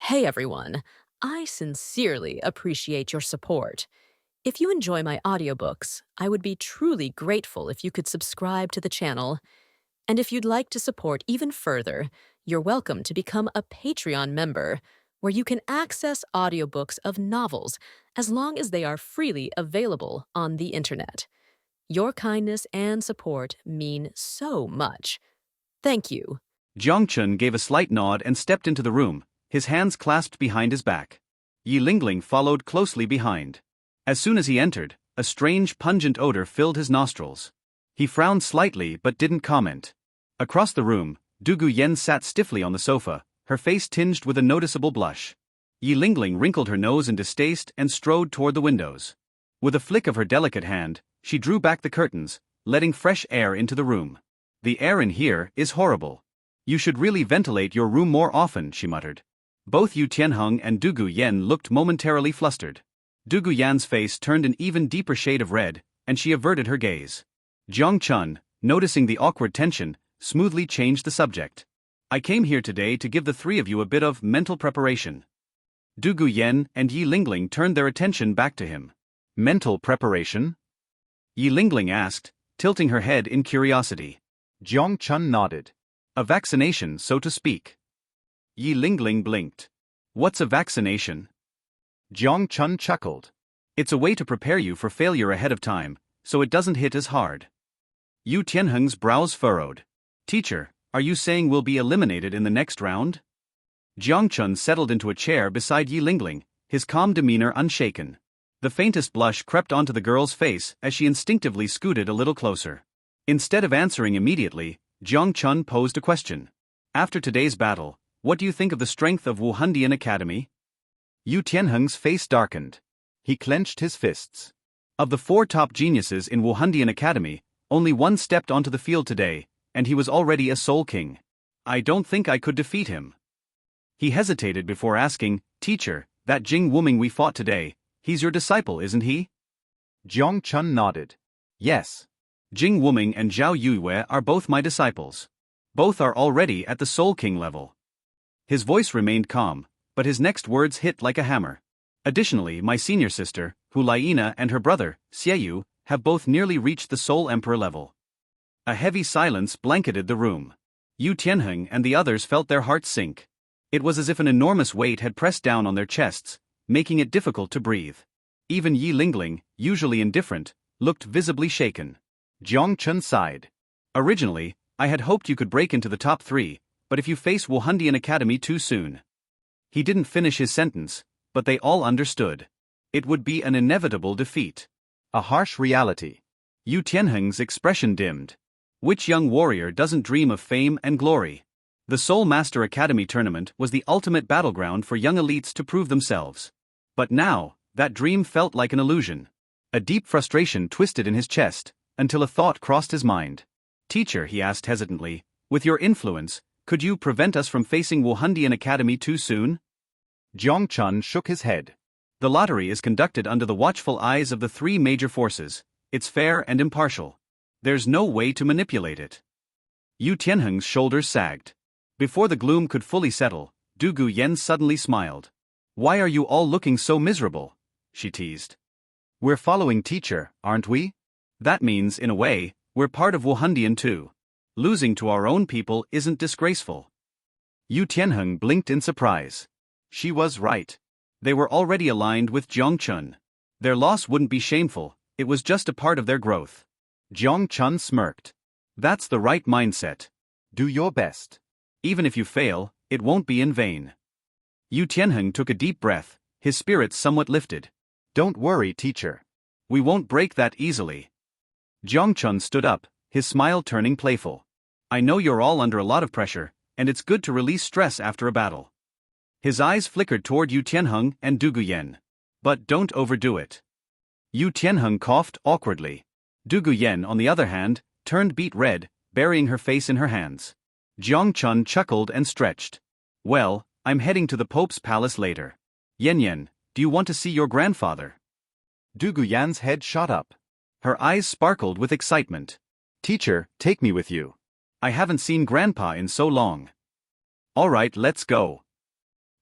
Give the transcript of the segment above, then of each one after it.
Hey everyone, I sincerely appreciate your support. If you enjoy my audiobooks, I would be truly grateful if you could subscribe to the channel. And if you'd like to support even further, you're welcome to become a Patreon member, where you can access audiobooks of novels as long as they are freely available on the internet. Your kindness and support mean so much. Thank you. Jong Chun gave a slight nod and stepped into the room, his hands clasped behind his back. Yi Lingling followed closely behind. As soon as he entered, a strange pungent odor filled his nostrils. He frowned slightly but didn't comment. Across the room, Yuen sat stiffly on the sofa, her face tinged with a noticeable blush. Yi Lingling wrinkled her nose in distaste and strode toward the windows. With a flick of her delicate hand, she drew back the curtains, letting fresh air into the room. "The air in here is horrible. You should really ventilate your room more often," she muttered. Both Yu Tianheng and Yuen looked momentarily flustered. Yuan's face turned an even deeper shade of red, and she averted her gaze. Jong Chun, noticing the awkward tension, smoothly changed the subject. "I came here today to give the three of you a bit of mental preparation." Yuen and Yi Lingling turned their attention back to him. "Mental preparation?" Yi Lingling asked, tilting her head in curiosity. Jong Chun nodded. "A vaccination, so to speak." Yi Lingling blinked. "What's a vaccination?" Jong Chun chuckled. "It's a way to prepare you for failure ahead of time, so it doesn't hit as hard." Yu Tianheng's brows furrowed. "Teacher, are you saying we'll be eliminated in the next round?" Jiang Chen settled into a chair beside Yi Lingling, his calm demeanor unshaken. The faintest blush crept onto the girl's face as she instinctively scooted a little closer. Instead of answering immediately, Jiang Chen posed a question. "After today's battle, what do you think of the strength of Wuhan Academy?" Yu Tianheng's face darkened. He clenched his fists. "Of the 4 top geniuses in Wuhan Academy, only one stepped onto the field today, and he was already a Soul King. I don't think I could defeat him." He hesitated before asking, "Teacher, that Jing Wuming we fought today, he's your disciple, isn't he?" Jong Chun nodded. "Yes. Jing Wuming and Zhao Yue are both my disciples. Both are already at the Soul King level." His voice remained calm, but his next words hit like a hammer. "Additionally, my senior sister, Hu Laina, and her brother, Xiaoxue, have both nearly reached the Soul Emperor level." A heavy silence blanketed the room. Yu Tianheng and the others felt their hearts sink. It was as if an enormous weight had pressed down on their chests, making it difficult to breathe. Even Yi Lingling, usually indifferent, looked visibly shaken. Jong Chun sighed. "Originally, I had hoped you could break into the top 3, but if you face Wuhan Academy too soon." He didn't finish his sentence, but they all understood. It would be an inevitable defeat. A harsh reality. Yu Tianheng's expression dimmed. Which young warrior doesn't dream of fame and glory? The Soul Master Academy tournament was the ultimate battleground for young elites to prove themselves. But now, that dream felt like an illusion. A deep frustration twisted in his chest, until a thought crossed his mind. "Teacher," he asked hesitantly, "with your influence, could you prevent us from facing Wuhan Academy too soon?" Jong Chun shook his head. "The lottery is conducted under the watchful eyes of the 3 major forces. It's fair and impartial. There's no way to manipulate it." Yu Tianheng's shoulders sagged. Before the gloom could fully settle, Yuen suddenly smiled. "Why are you all looking so miserable?" she teased. "We're following teacher, aren't we? That means, in a way, we're part of Wuhan too. Losing to our own people isn't disgraceful." Yu Tianheng blinked in surprise. She was right. They were already aligned with Jong Chun. Their loss wouldn't be shameful, it was just a part of their growth. Jong Chun smirked. "That's the right mindset. Do your best. Even if you fail, it won't be in vain." Yu Tianheng took a deep breath, his spirits somewhat lifted. "Don't worry, teacher. We won't break that easily." Jong Chun stood up, his smile turning playful. "I know you're all under a lot of pressure, and it's good to release stress after a battle." His eyes flickered toward Yu Tianheng and Yuen. "But don't overdo it." Yu Tianheng coughed awkwardly. Yuen, on the other hand, turned beet red, burying her face in her hands. Jong Chun chuckled and stretched. "Well, I'm heading to the Pope's palace later. Yen, do you want to see your grandfather?" Yuan's head shot up. Her eyes sparkled with excitement. "Teacher, take me with you. I haven't seen Grandpa in so long." "All right, let's go."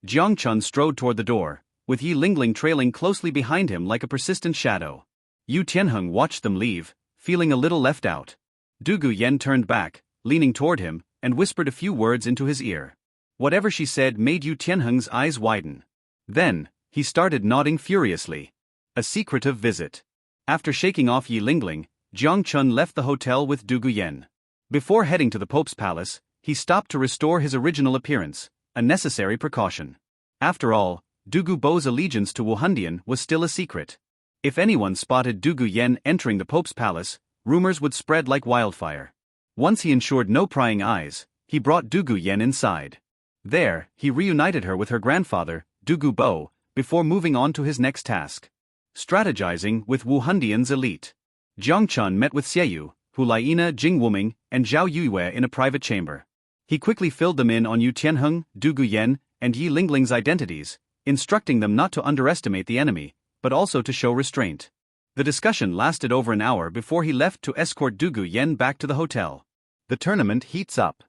Jiang Chen strode toward the door, with Yi Lingling trailing closely behind him like a persistent shadow. Yu Tianheng watched them leave, feeling a little left out. Dugu Yen turned back, leaning toward him, and whispered a few words into his ear. Whatever she said made Yu Tianheng's eyes widen. Then, he started nodding furiously. A secretive visit. After shaking off Yi Lingling, Jiang Chen left the hotel with Dugu Yen. Before heading to the Pope's palace, he stopped to restore his original appearance, a necessary precaution. After all, Dugu Bo's allegiance to Wuhandian was still a secret. If anyone spotted Dugu Yen entering the Pope's palace, rumors would spread like wildfire. Once he ensured no prying eyes, he brought Dugu Yen inside. There, he reunited her with her grandfather, Dugu Bo, before moving on to his next task. Strategizing with Wuhandian's elite. Jiang Chen met with Xieyu, Hulaina Jing Wuming, and Zhao Yue in a private chamber. He quickly filled them in on Yu Tianheng, Dugu Yen, and Yi Lingling's identities, instructing them not to underestimate the enemy, but also to show restraint. The discussion lasted over an hour before he left to escort Dugu Yen back to the hotel. The tournament heats up.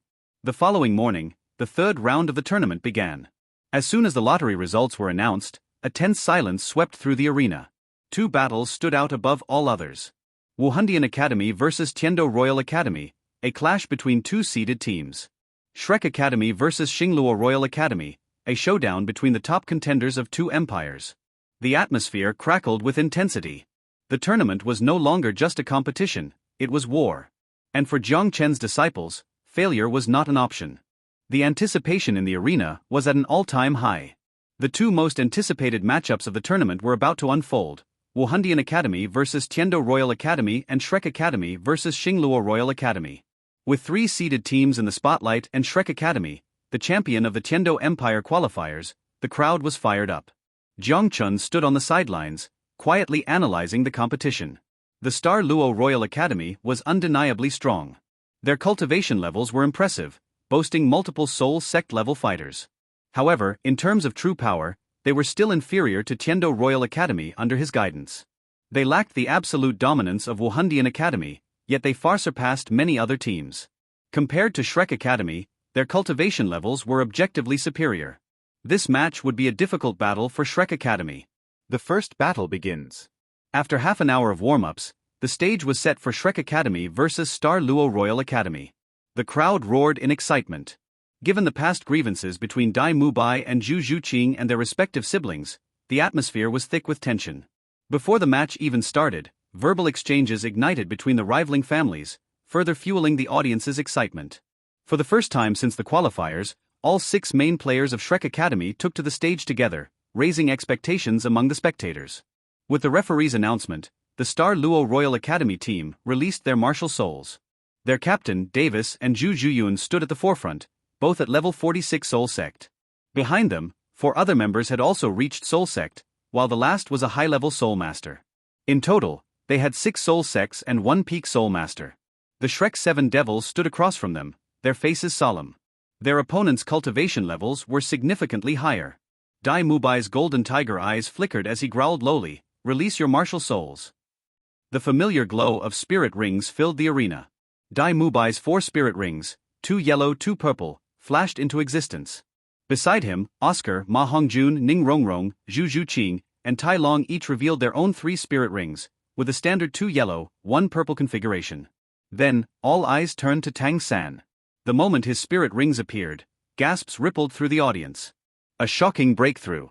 The following morning, the third round of the tournament began. As soon as the lottery results were announced, a tense silence swept through the arena. Two battles stood out above all others. Wuhan Academy versus Tiando Royal Academy, a clash between two seeded teams. Shrek Academy versus Luo Royal Academy, a showdown between the top contenders of two empires. The atmosphere crackled with intensity. The tournament was no longer just a competition, it was war. And for Jiang Chen's disciples, failure was not an option. The anticipation in the arena was at an all-time high. The two most anticipated matchups of the tournament were about to unfold: Wuhan Academy versus Tiando Royal Academy and Shrek Academy versus Luo Royal Academy. With three seeded teams in the spotlight and Shrek Academy, the champion of the Tiando Empire qualifiers, the crowd was fired up. Jiang Chen stood on the sidelines, quietly analyzing the competition. The Star Luo Royal Academy was undeniably strong. Their cultivation levels were impressive, boasting multiple Soul Sect-level fighters. However, in terms of true power, they were still inferior to Tiando Royal Academy under his guidance. They lacked the absolute dominance of Wuhan Academy, yet they far surpassed many other teams. Compared to Shrek Academy, their cultivation levels were objectively superior. This match would be a difficult battle for Shrek Academy. The first battle begins. After half an hour of warm-ups, the stage was set for Shrek Academy versus Star Luo Royal Academy. The crowd roared in excitement. Given the past grievances between Dai Mubai and Zhu Zhuqing and their respective siblings, the atmosphere was thick with tension. Before the match even started, verbal exchanges ignited between the rivaling families, further fueling the audience's excitement. For the first time since the qualifiers, all six main players of Shrek Academy took to the stage together, raising expectations among the spectators. With the referee's announcement, the Star Luo Royal Academy team released their martial souls. Their captain, Davis, and Zhu Zhuyun stood at the forefront, both at level 46 Soul Sect. Behind them, 4 other members had also reached Soul Sect, while the last was a high-level Soul Master. In total, they had 6 Soul Sects and 1 Peak Soul Master. The Shrek 7 Devils stood across from them, their faces solemn. Their opponents' cultivation levels were significantly higher. Dai Mubai's golden tiger eyes flickered as he growled lowly, "Release your martial souls." The familiar glow of spirit rings filled the arena. Dai Mubai's 4 spirit rings, 2 yellow, 2 purple, flashed into existence. Beside him, Oscar, Ma Hongjun, Ning Rongrong, Zhu Zhuqing, and Tai Long each revealed their own 3 spirit rings, with a standard 2 yellow, 1 purple configuration. Then, all eyes turned to Tang San. The moment his spirit rings appeared, gasps rippled through the audience. A shocking breakthrough.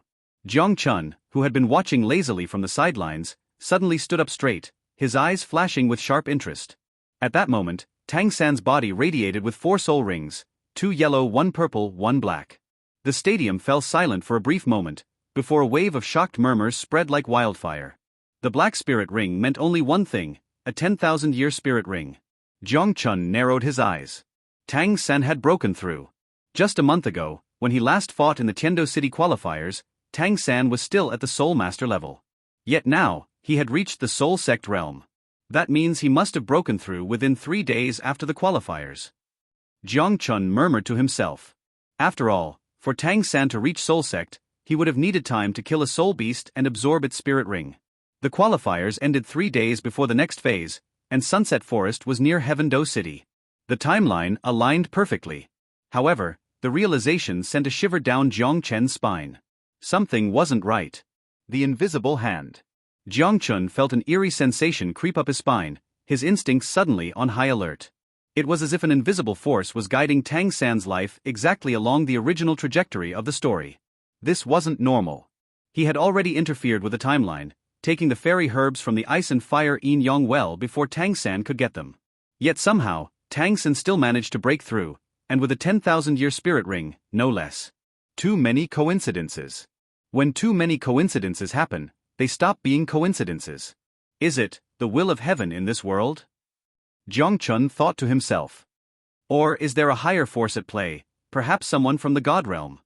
Jiang Chen, who had been watching lazily from the sidelines, suddenly stood up straight, his eyes flashing with sharp interest. At that moment, Tang San's body radiated with 4 soul rings, 2 yellow, 1 purple, 1 black. The stadium fell silent for a brief moment, before a wave of shocked murmurs spread like wildfire. The black spirit ring meant only one thing: a 10,000-year spirit ring. Jiang Chen narrowed his eyes. Tang San had broken through. Just a month ago, when he last fought in the Tiando City qualifiers, Tang San was still at the Soul Master level. Yet now, he had reached the Soul Sect realm. That means he must have broken through within 3 days after the qualifiers. Jiang Chen murmured to himself. After all, for Tang San to reach Soul Sect, he would have needed time to kill a soul beast and absorb its spirit ring. The qualifiers ended 3 days before the next phase, and Sunset Forest was near Heaven Do City. The timeline aligned perfectly. However, The realization sent a shiver down Jiang Chen's spine. Something wasn't right. The invisible hand. Jong Chun felt an eerie sensation creep up his spine, his instincts suddenly on high alert. It was as if an invisible force was guiding Tang San's life exactly along the original trajectory of the story. This wasn't normal. He had already interfered with the timeline, taking the fairy herbs from the ice and fire yin yang well before Tang San could get them. Yet somehow, Tang San still managed to break through, and with a 10,000-year spirit ring, no less. Too many coincidences. When too many coincidences happen, they stop being coincidences. Is it the will of heaven in this world? Jong Chun thought to himself. Or is there a higher force at play, perhaps someone from the god realm?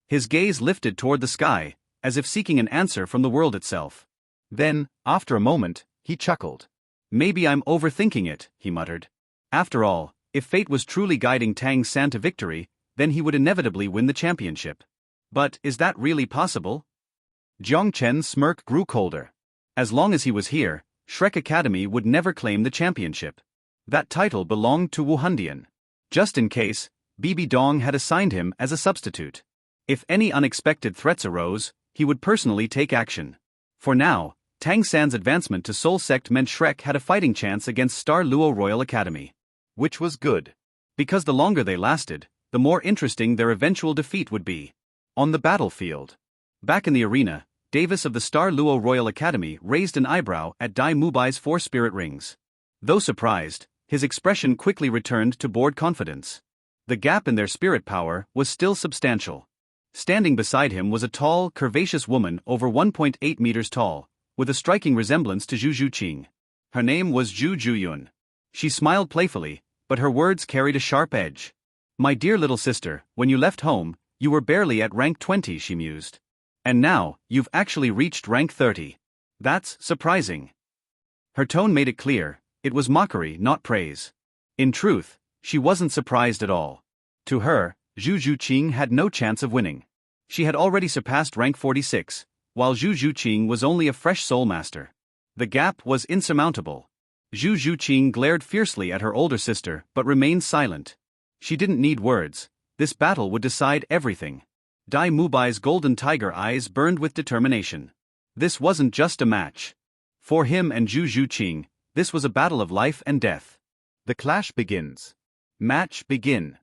His gaze lifted toward the sky, as if seeking an answer from the world itself. Then, after a moment, he chuckled. Maybe I'm overthinking it, he muttered. After all, if fate was truly guiding Tang San to victory, then he would inevitably win the championship. But is that really possible? Jiang Chen's smirk grew colder. As long as he was here, Shrek Academy would never claim the championship. That title belonged to Wuhan. Just in case, Bibi Dong had assigned him as a substitute. If any unexpected threats arose, he would personally take action. For now, Tang San's advancement to Soul Sect meant Shrek had a fighting chance against Star Luo Royal Academy. Which was good. Because the longer they lasted, the more interesting their eventual defeat would be. On the battlefield. Back in the arena, Davis of the Star Luo Royal Academy raised an eyebrow at Dai Mubai's 4 spirit rings. Though surprised, his expression quickly returned to bored confidence. The gap in their spirit power was still substantial. Standing beside him was a tall, curvaceous woman over 1.8 meters tall, with a striking resemblance to Zhu Zhuqing. Her name was Zhu Yuen. She smiled playfully, but her words carried a sharp edge. My dear little sister, when you left home, you were barely at rank 20, she mused. And now, you've actually reached rank 30. That's surprising. Her tone made it clear, it was mockery, not praise. In truth, she wasn't surprised at all. To her, Zhu Zhuqing had no chance of winning. She had already surpassed rank 46, while Zhu Zhuqing was only a fresh soul master. The gap was insurmountable. Zhu Zhuqing glared fiercely at her older sister but remained silent. She didn't need words. This battle would decide everything. Dai Mubai's golden tiger eyes burned with determination. This wasn't just a match. For him and Zhu Zhuqing, this was a battle of life and death. The clash begins. Match begin.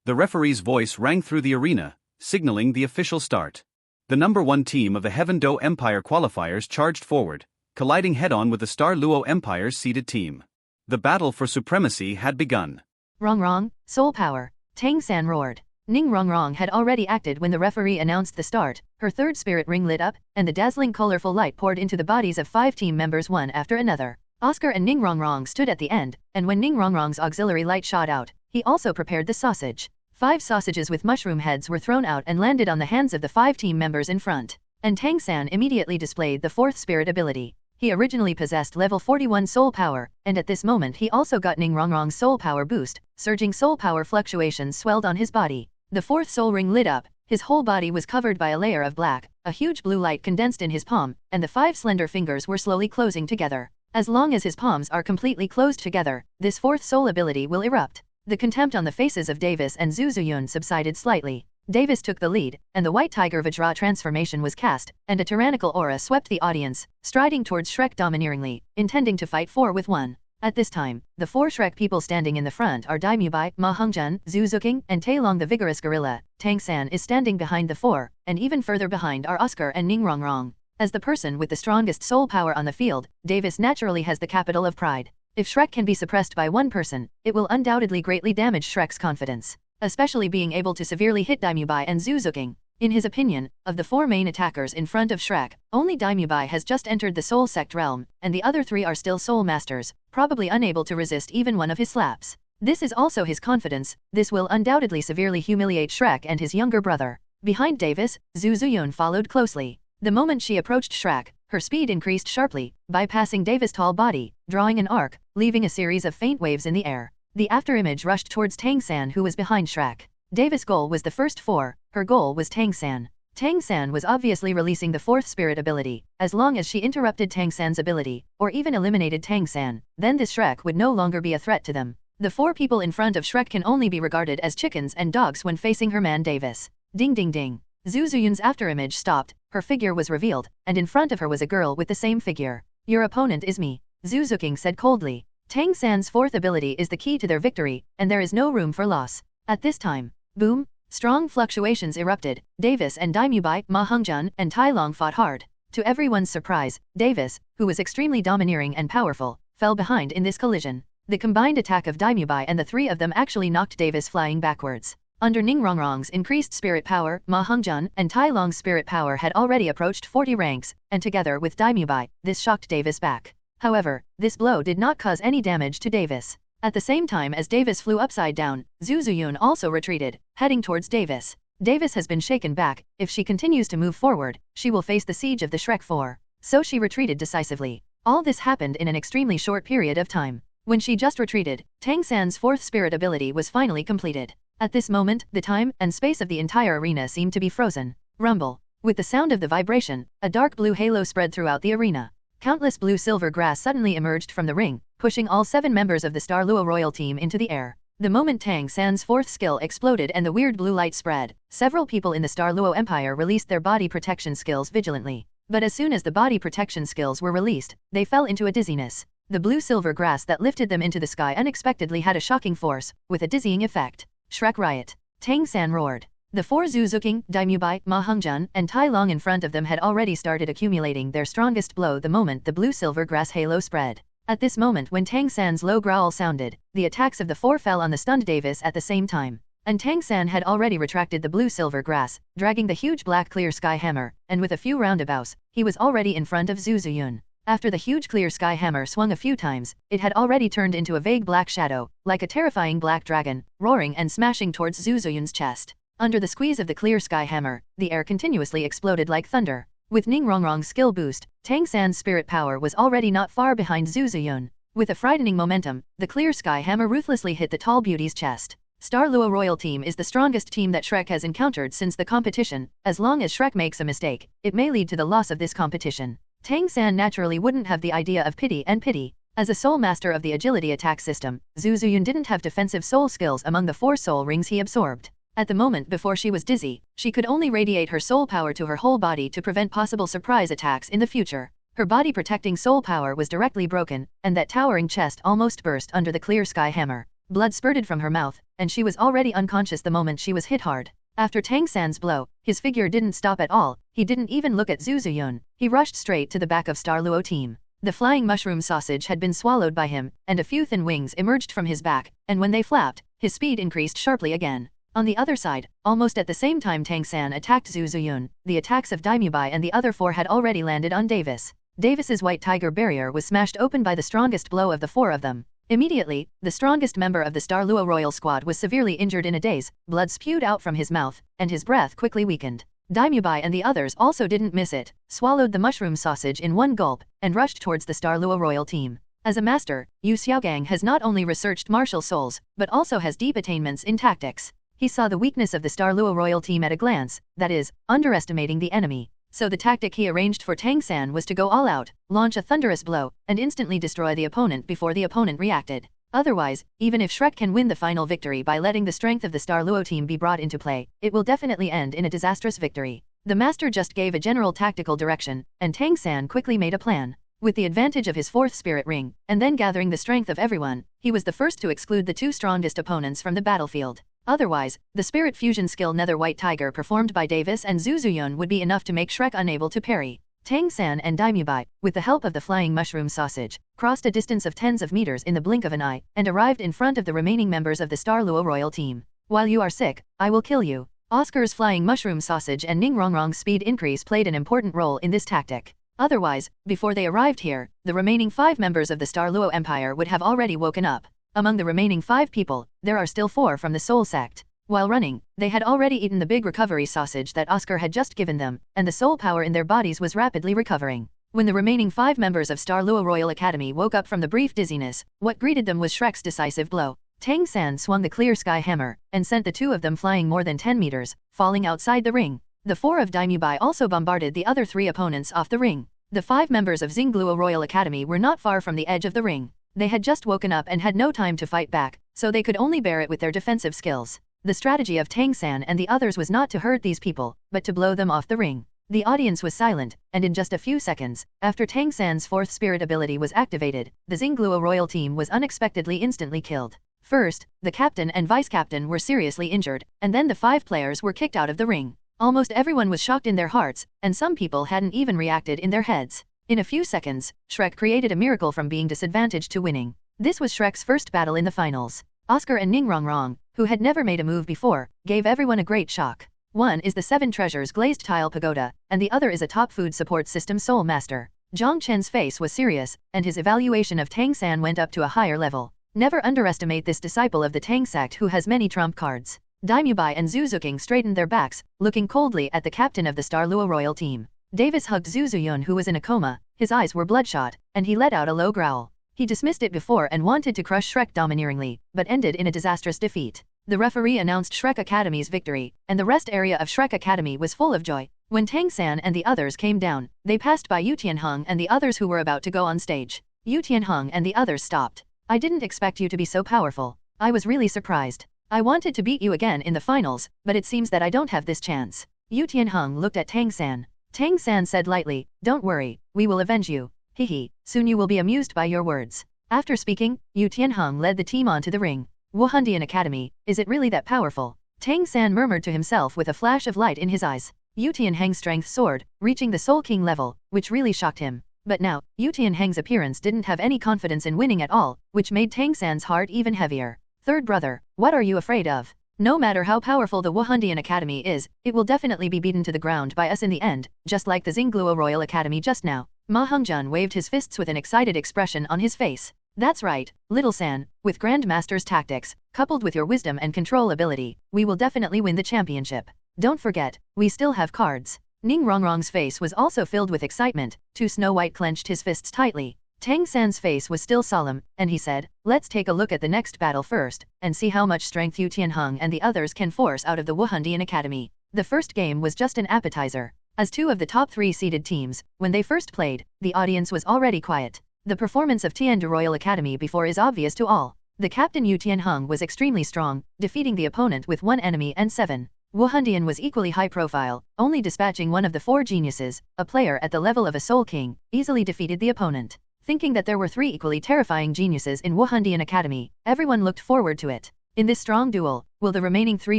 The referee's voice rang through the arena, signaling the official start. The number 1 team of the Heaven Do Empire qualifiers charged forward, colliding head-on with the Star Luo Empire's seeded team. The battle for supremacy had begun. Wrong, soul power, Tang San roared. Ning Rong had already acted when the referee announced the start. Her 3rd spirit ring lit up, and the dazzling colorful light poured into the bodies of 5 team members one after another. Oscar and Ning Rong stood at the end, and when Ning Rong's auxiliary light shot out, he also prepared the sausage. 5 sausages with mushroom heads were thrown out and landed on the hands of the 5 team members in front. And Tang San immediately displayed the 4th spirit ability. He originally possessed level 41 soul power, and at this moment he also got Ning Rong's soul power boost. Surging soul power fluctuations swelled on his body. The 4th soul ring lit up, his whole body was covered by a layer of black, a huge blue light condensed in his palm, and the 5 slender fingers were slowly closing together. As long as his palms are completely closed together, this 4th soul ability will erupt. The contempt on the faces of Davis and Zhu Ziyun subsided slightly. Davis took the lead, and the white tiger Vajra transformation was cast, and a tyrannical aura swept the audience, striding towards Shrek domineeringly, intending to fight 4 with 1. At this time, the 4 Shrek people standing in the front are Dai Mubai, Ma Hongjun, Zhu Zuqing, and Tai Long the vigorous gorilla. Tang San is standing behind the 4, and even further behind are Oscar and Ning Rong. As the person with the strongest soul power on the field, Davis naturally has the capital of pride. If Shrek can be suppressed by one person, it will undoubtedly greatly damage Shrek's confidence, especially being able to severely hit Dai Mubai and Zhu Zuqing. In his opinion, of the 4 main attackers in front of Shrek, only Dai Mubai has just entered the Soul Sect realm, and the other 3 are still Soul Masters, probably unable to resist even one of his slaps. This is also his confidence. This will undoubtedly severely humiliate Shrek and his younger brother. Behind Davis, Zhu Ziyun followed closely. The moment she approached Shrek, her speed increased sharply, bypassing Davis' tall body, drawing an arc, leaving a series of faint waves in the air. The afterimage rushed towards Tang San, who was behind Shrek. Davis' goal was the first 4, her goal was Tang San. Tang San was obviously releasing the 4th spirit ability. As long as she interrupted Tang San's ability, or even eliminated Tang San, then this Shrek would no longer be a threat to them. The four people in front of Shrek can only be regarded as chickens and dogs when facing her man Davis. Ding ding ding. Zhu Zuyun's afterimage stopped, her figure was revealed, and in front of her was a girl with the same figure. Your opponent is me, Zhu Zuking said coldly. Tang San's fourth ability is the key to their victory, and there is no room for loss. At this time, boom, strong fluctuations erupted. Davis and Daimyobai, Ma Hongjun, and Tai Long fought hard. To everyone's surprise, Davis, who was extremely domineering and powerful, fell behind in this collision. The combined attack of Daimyobai and the three of them actually knocked Davis flying backwards. Under Ningrongrong's increased spirit power, Ma Hongjun and Tai Long's spirit power had already approached 40 ranks, and together with Daimyobai, this shocked Davis back. However, this blow did not cause any damage to Davis. At the same time as Davis flew upside down, Zhu Zuyun also retreated, heading towards Davis. Davis has been shaken back. If she continues to move forward, she will face the siege of the Shrek 4. So she retreated decisively. All this happened in an extremely short period of time. When she just retreated, Tang San's fourth spirit ability was finally completed. At this moment, the time and space of the entire arena seemed to be frozen. Rumble. With the sound of the vibration, a dark blue halo spread throughout the arena. Countless blue-silver grass suddenly emerged from the ring, pushing all 7 members of the Star Luo royal team into the air. The moment Tang San's fourth skill exploded and the weird blue light spread, several people in the Star Luo Empire released their body protection skills vigilantly. But as soon as the body protection skills were released, they fell into a dizziness. The blue-silver grass that lifted them into the sky unexpectedly had a shocking force, with a dizzying effect. Shrek riot. Tang San roared. The four Zhu Zuking, Daimyobai, Ma Hongjun, and Tai Long in front of them had already started accumulating their strongest blow the moment the blue-silver grass halo spread. At this moment when Tang San's low growl sounded, the attacks of the four fell on the stunned Davis at the same time. And Tang San had already retracted the blue-silver grass, dragging the huge black clear sky hammer, and with a few roundabouts, he was already in front of Zhu Zuyun. After the huge clear sky hammer swung a few times, it had already turned into a vague black shadow, like a terrifying black dragon, roaring and smashing towards Zhu Zuyun's chest. Under the squeeze of the clear sky hammer, the air continuously exploded like thunder. With Ningrongrong's skill boost, Tang San's spirit power was already not far behind Zhu Zuyun. With a frightening momentum, the clear sky hammer ruthlessly hit the tall beauty's chest. Star Luo royal team is the strongest team that Shrek has encountered since the competition. As long as Shrek makes a mistake, it may lead to the loss of this competition. Tang San naturally wouldn't have the idea of pity. As a sole master of the agility attack system, Zhu Zuyun didn't have defensive soul skills among the 4 soul rings he absorbed. At the moment before she was dizzy, she could only radiate her soul power to her whole body to prevent possible surprise attacks in the future. Her body protecting soul power was directly broken, and that towering chest almost burst under the clear sky hammer. Blood spurted from her mouth, and she was already unconscious the moment she was hit hard. After Tang San's blow, his figure didn't stop at all. He didn't even look at Zhu Zuyun. He rushed straight to the back of Star Luo team. The flying mushroom sausage had been swallowed by him, and a few thin wings emerged from his back, and when they flapped, his speed increased sharply again. On the other side, almost at the same time Tang San attacked Zhu Zuyun, the attacks of Daimyobai and the other 4 had already landed on Davis. Davis's white tiger barrier was smashed open by the strongest blow of the 4 of them. Immediately, the strongest member of the Star Luo royal squad was severely injured in a daze, blood spewed out from his mouth, and his breath quickly weakened. Daimyobai and the others also didn't miss it, swallowed the mushroom sausage in one gulp, and rushed towards the Star Luo royal team. As a master, Yu Xiaogang has not only researched martial souls, but also has deep attainments in tactics. He saw the weakness of the Star Luo royal team at a glance, that is, underestimating the enemy. So the tactic he arranged for Tang San was to go all out, launch a thunderous blow, and instantly destroy the opponent before the opponent reacted. Otherwise, even if Shrek can win the final victory by letting the strength of the Star Luo team be brought into play, it will definitely end in a disastrous victory. The master just gave a general tactical direction, and Tang San quickly made a plan. With the advantage of his 4th spirit ring, and then gathering the strength of everyone, he was the first to exclude the 2 strongest opponents from the battlefield. Otherwise, the spirit fusion skill Nether White Tiger performed by Davis and Zhu Zuyun would be enough to make Shrek unable to parry. Tang San and Daimyobai, with the help of the flying mushroom sausage, crossed a distance of tens of meters in the blink of an eye, and arrived in front of the remaining members of the Star Luo royal team. While you are sick, I will kill you. Oscar's flying mushroom sausage and Ningrongrong's speed increase played an important role in this tactic. Otherwise, before they arrived here, the remaining 5 members of the Star Luo Empire would have already woken up. Among the remaining 5 people, there are still 4 from the Soul Sect. While running, they had already eaten the big recovery sausage that Oscar had just given them, and the soul power in their bodies was rapidly recovering. When the remaining 5 members of Star Luo Royal Academy woke up from the brief dizziness, what greeted them was Shrek's decisive blow. Tang San swung the clear sky hammer, and sent the 2 of them flying more than 10 meters, falling outside the ring. The 4 of Daimyobai also bombarded the other 3 opponents off the ring. The 5 members of Xingluo Royal Academy were not far from the edge of the ring. They had just woken up and had no time to fight back, so they could only bear it with their defensive skills. The strategy of Tang San and the others was not to hurt these people, but to blow them off the ring. The audience was silent, and in just a few seconds, after Tang San's fourth spirit ability was activated, the Xingluo royal team was unexpectedly instantly killed. First, the captain and vice-captain were seriously injured, and then the 5 players were kicked out of the ring. Almost everyone was shocked in their hearts, and some people hadn't even reacted in their heads. In a few seconds, Shrek created a miracle from being disadvantaged to winning. This was Shrek's first battle in the finals. Oscar and Ningrongrong, who had never made a move before, gave everyone a great shock. One is the 7 Treasures glazed tile pagoda, and the other is a top food support system soul master. Jiang Chen's face was serious, and his evaluation of Tang San went up to a higher level. Never underestimate this disciple of the Tang sect who has many trump cards. Daimyobai and Zhu Zuking straightened their backs, looking coldly at the captain of the Star Luo royal team. Davis hugged Zhu Zuyun, who was in a coma, his eyes were bloodshot, and he let out a low growl. He dismissed it before and wanted to crush Shrek domineeringly, but ended in a disastrous defeat. The referee announced Shrek Academy's victory, and the rest area of Shrek Academy was full of joy. When Tang San and the others came down, they passed by Yu Tianheng and the others who were about to go on stage. Yu Tianheng and the others stopped. I didn't expect you to be so powerful. I was really surprised. I wanted to beat you again in the finals, but it seems that I don't have this chance. Yu Tianheng looked at Tang San. Tang San said lightly, don't worry, we will avenge you. Hehe, soon you will be amused by your words. After speaking, Yu Tianheng led the team onto the ring. Wuhan Academy, is it really that powerful? Tang San murmured to himself with a flash of light in his eyes. Yu Tianheng's strength soared, reaching the Soul King level, which really shocked him. But now, Yu Tianheng's appearance didn't have any confidence in winning at all, which made Tang San's heart even heavier. Third brother, what are you afraid of? No matter how powerful the Wuhan Academy is, it will definitely be beaten to the ground by us in the end, just like the Xingluo Royal Academy just now. Ma Hongzhen waved his fists with an excited expression on his face. That's right, Little San, with Grandmaster's tactics, coupled with your wisdom and control ability, we will definitely win the championship. Don't forget, we still have cards. Ningrongrong's face was also filled with excitement, Snow White clenched his fists tightly. Tang San's face was still solemn, and he said, let's take a look at the next battle first, and see how much strength Yu Tianheng and the others can force out of the Wuhan Academy. The first game was just an appetizer. As 2 of the top 3 seeded teams, when they first played, the audience was already quiet. The performance of Tiandu Royal Academy before is obvious to all. The captain Yu Tianheng was extremely strong, defeating the opponent with 1 enemy and 7. Wuhan was equally high profile, only dispatching one of the 4 geniuses, a player at the level of a Soul King, easily defeated the opponent. Thinking that there were 3 equally terrifying geniuses in Wuhan Academy, everyone looked forward to it. In this strong duel, will the remaining 3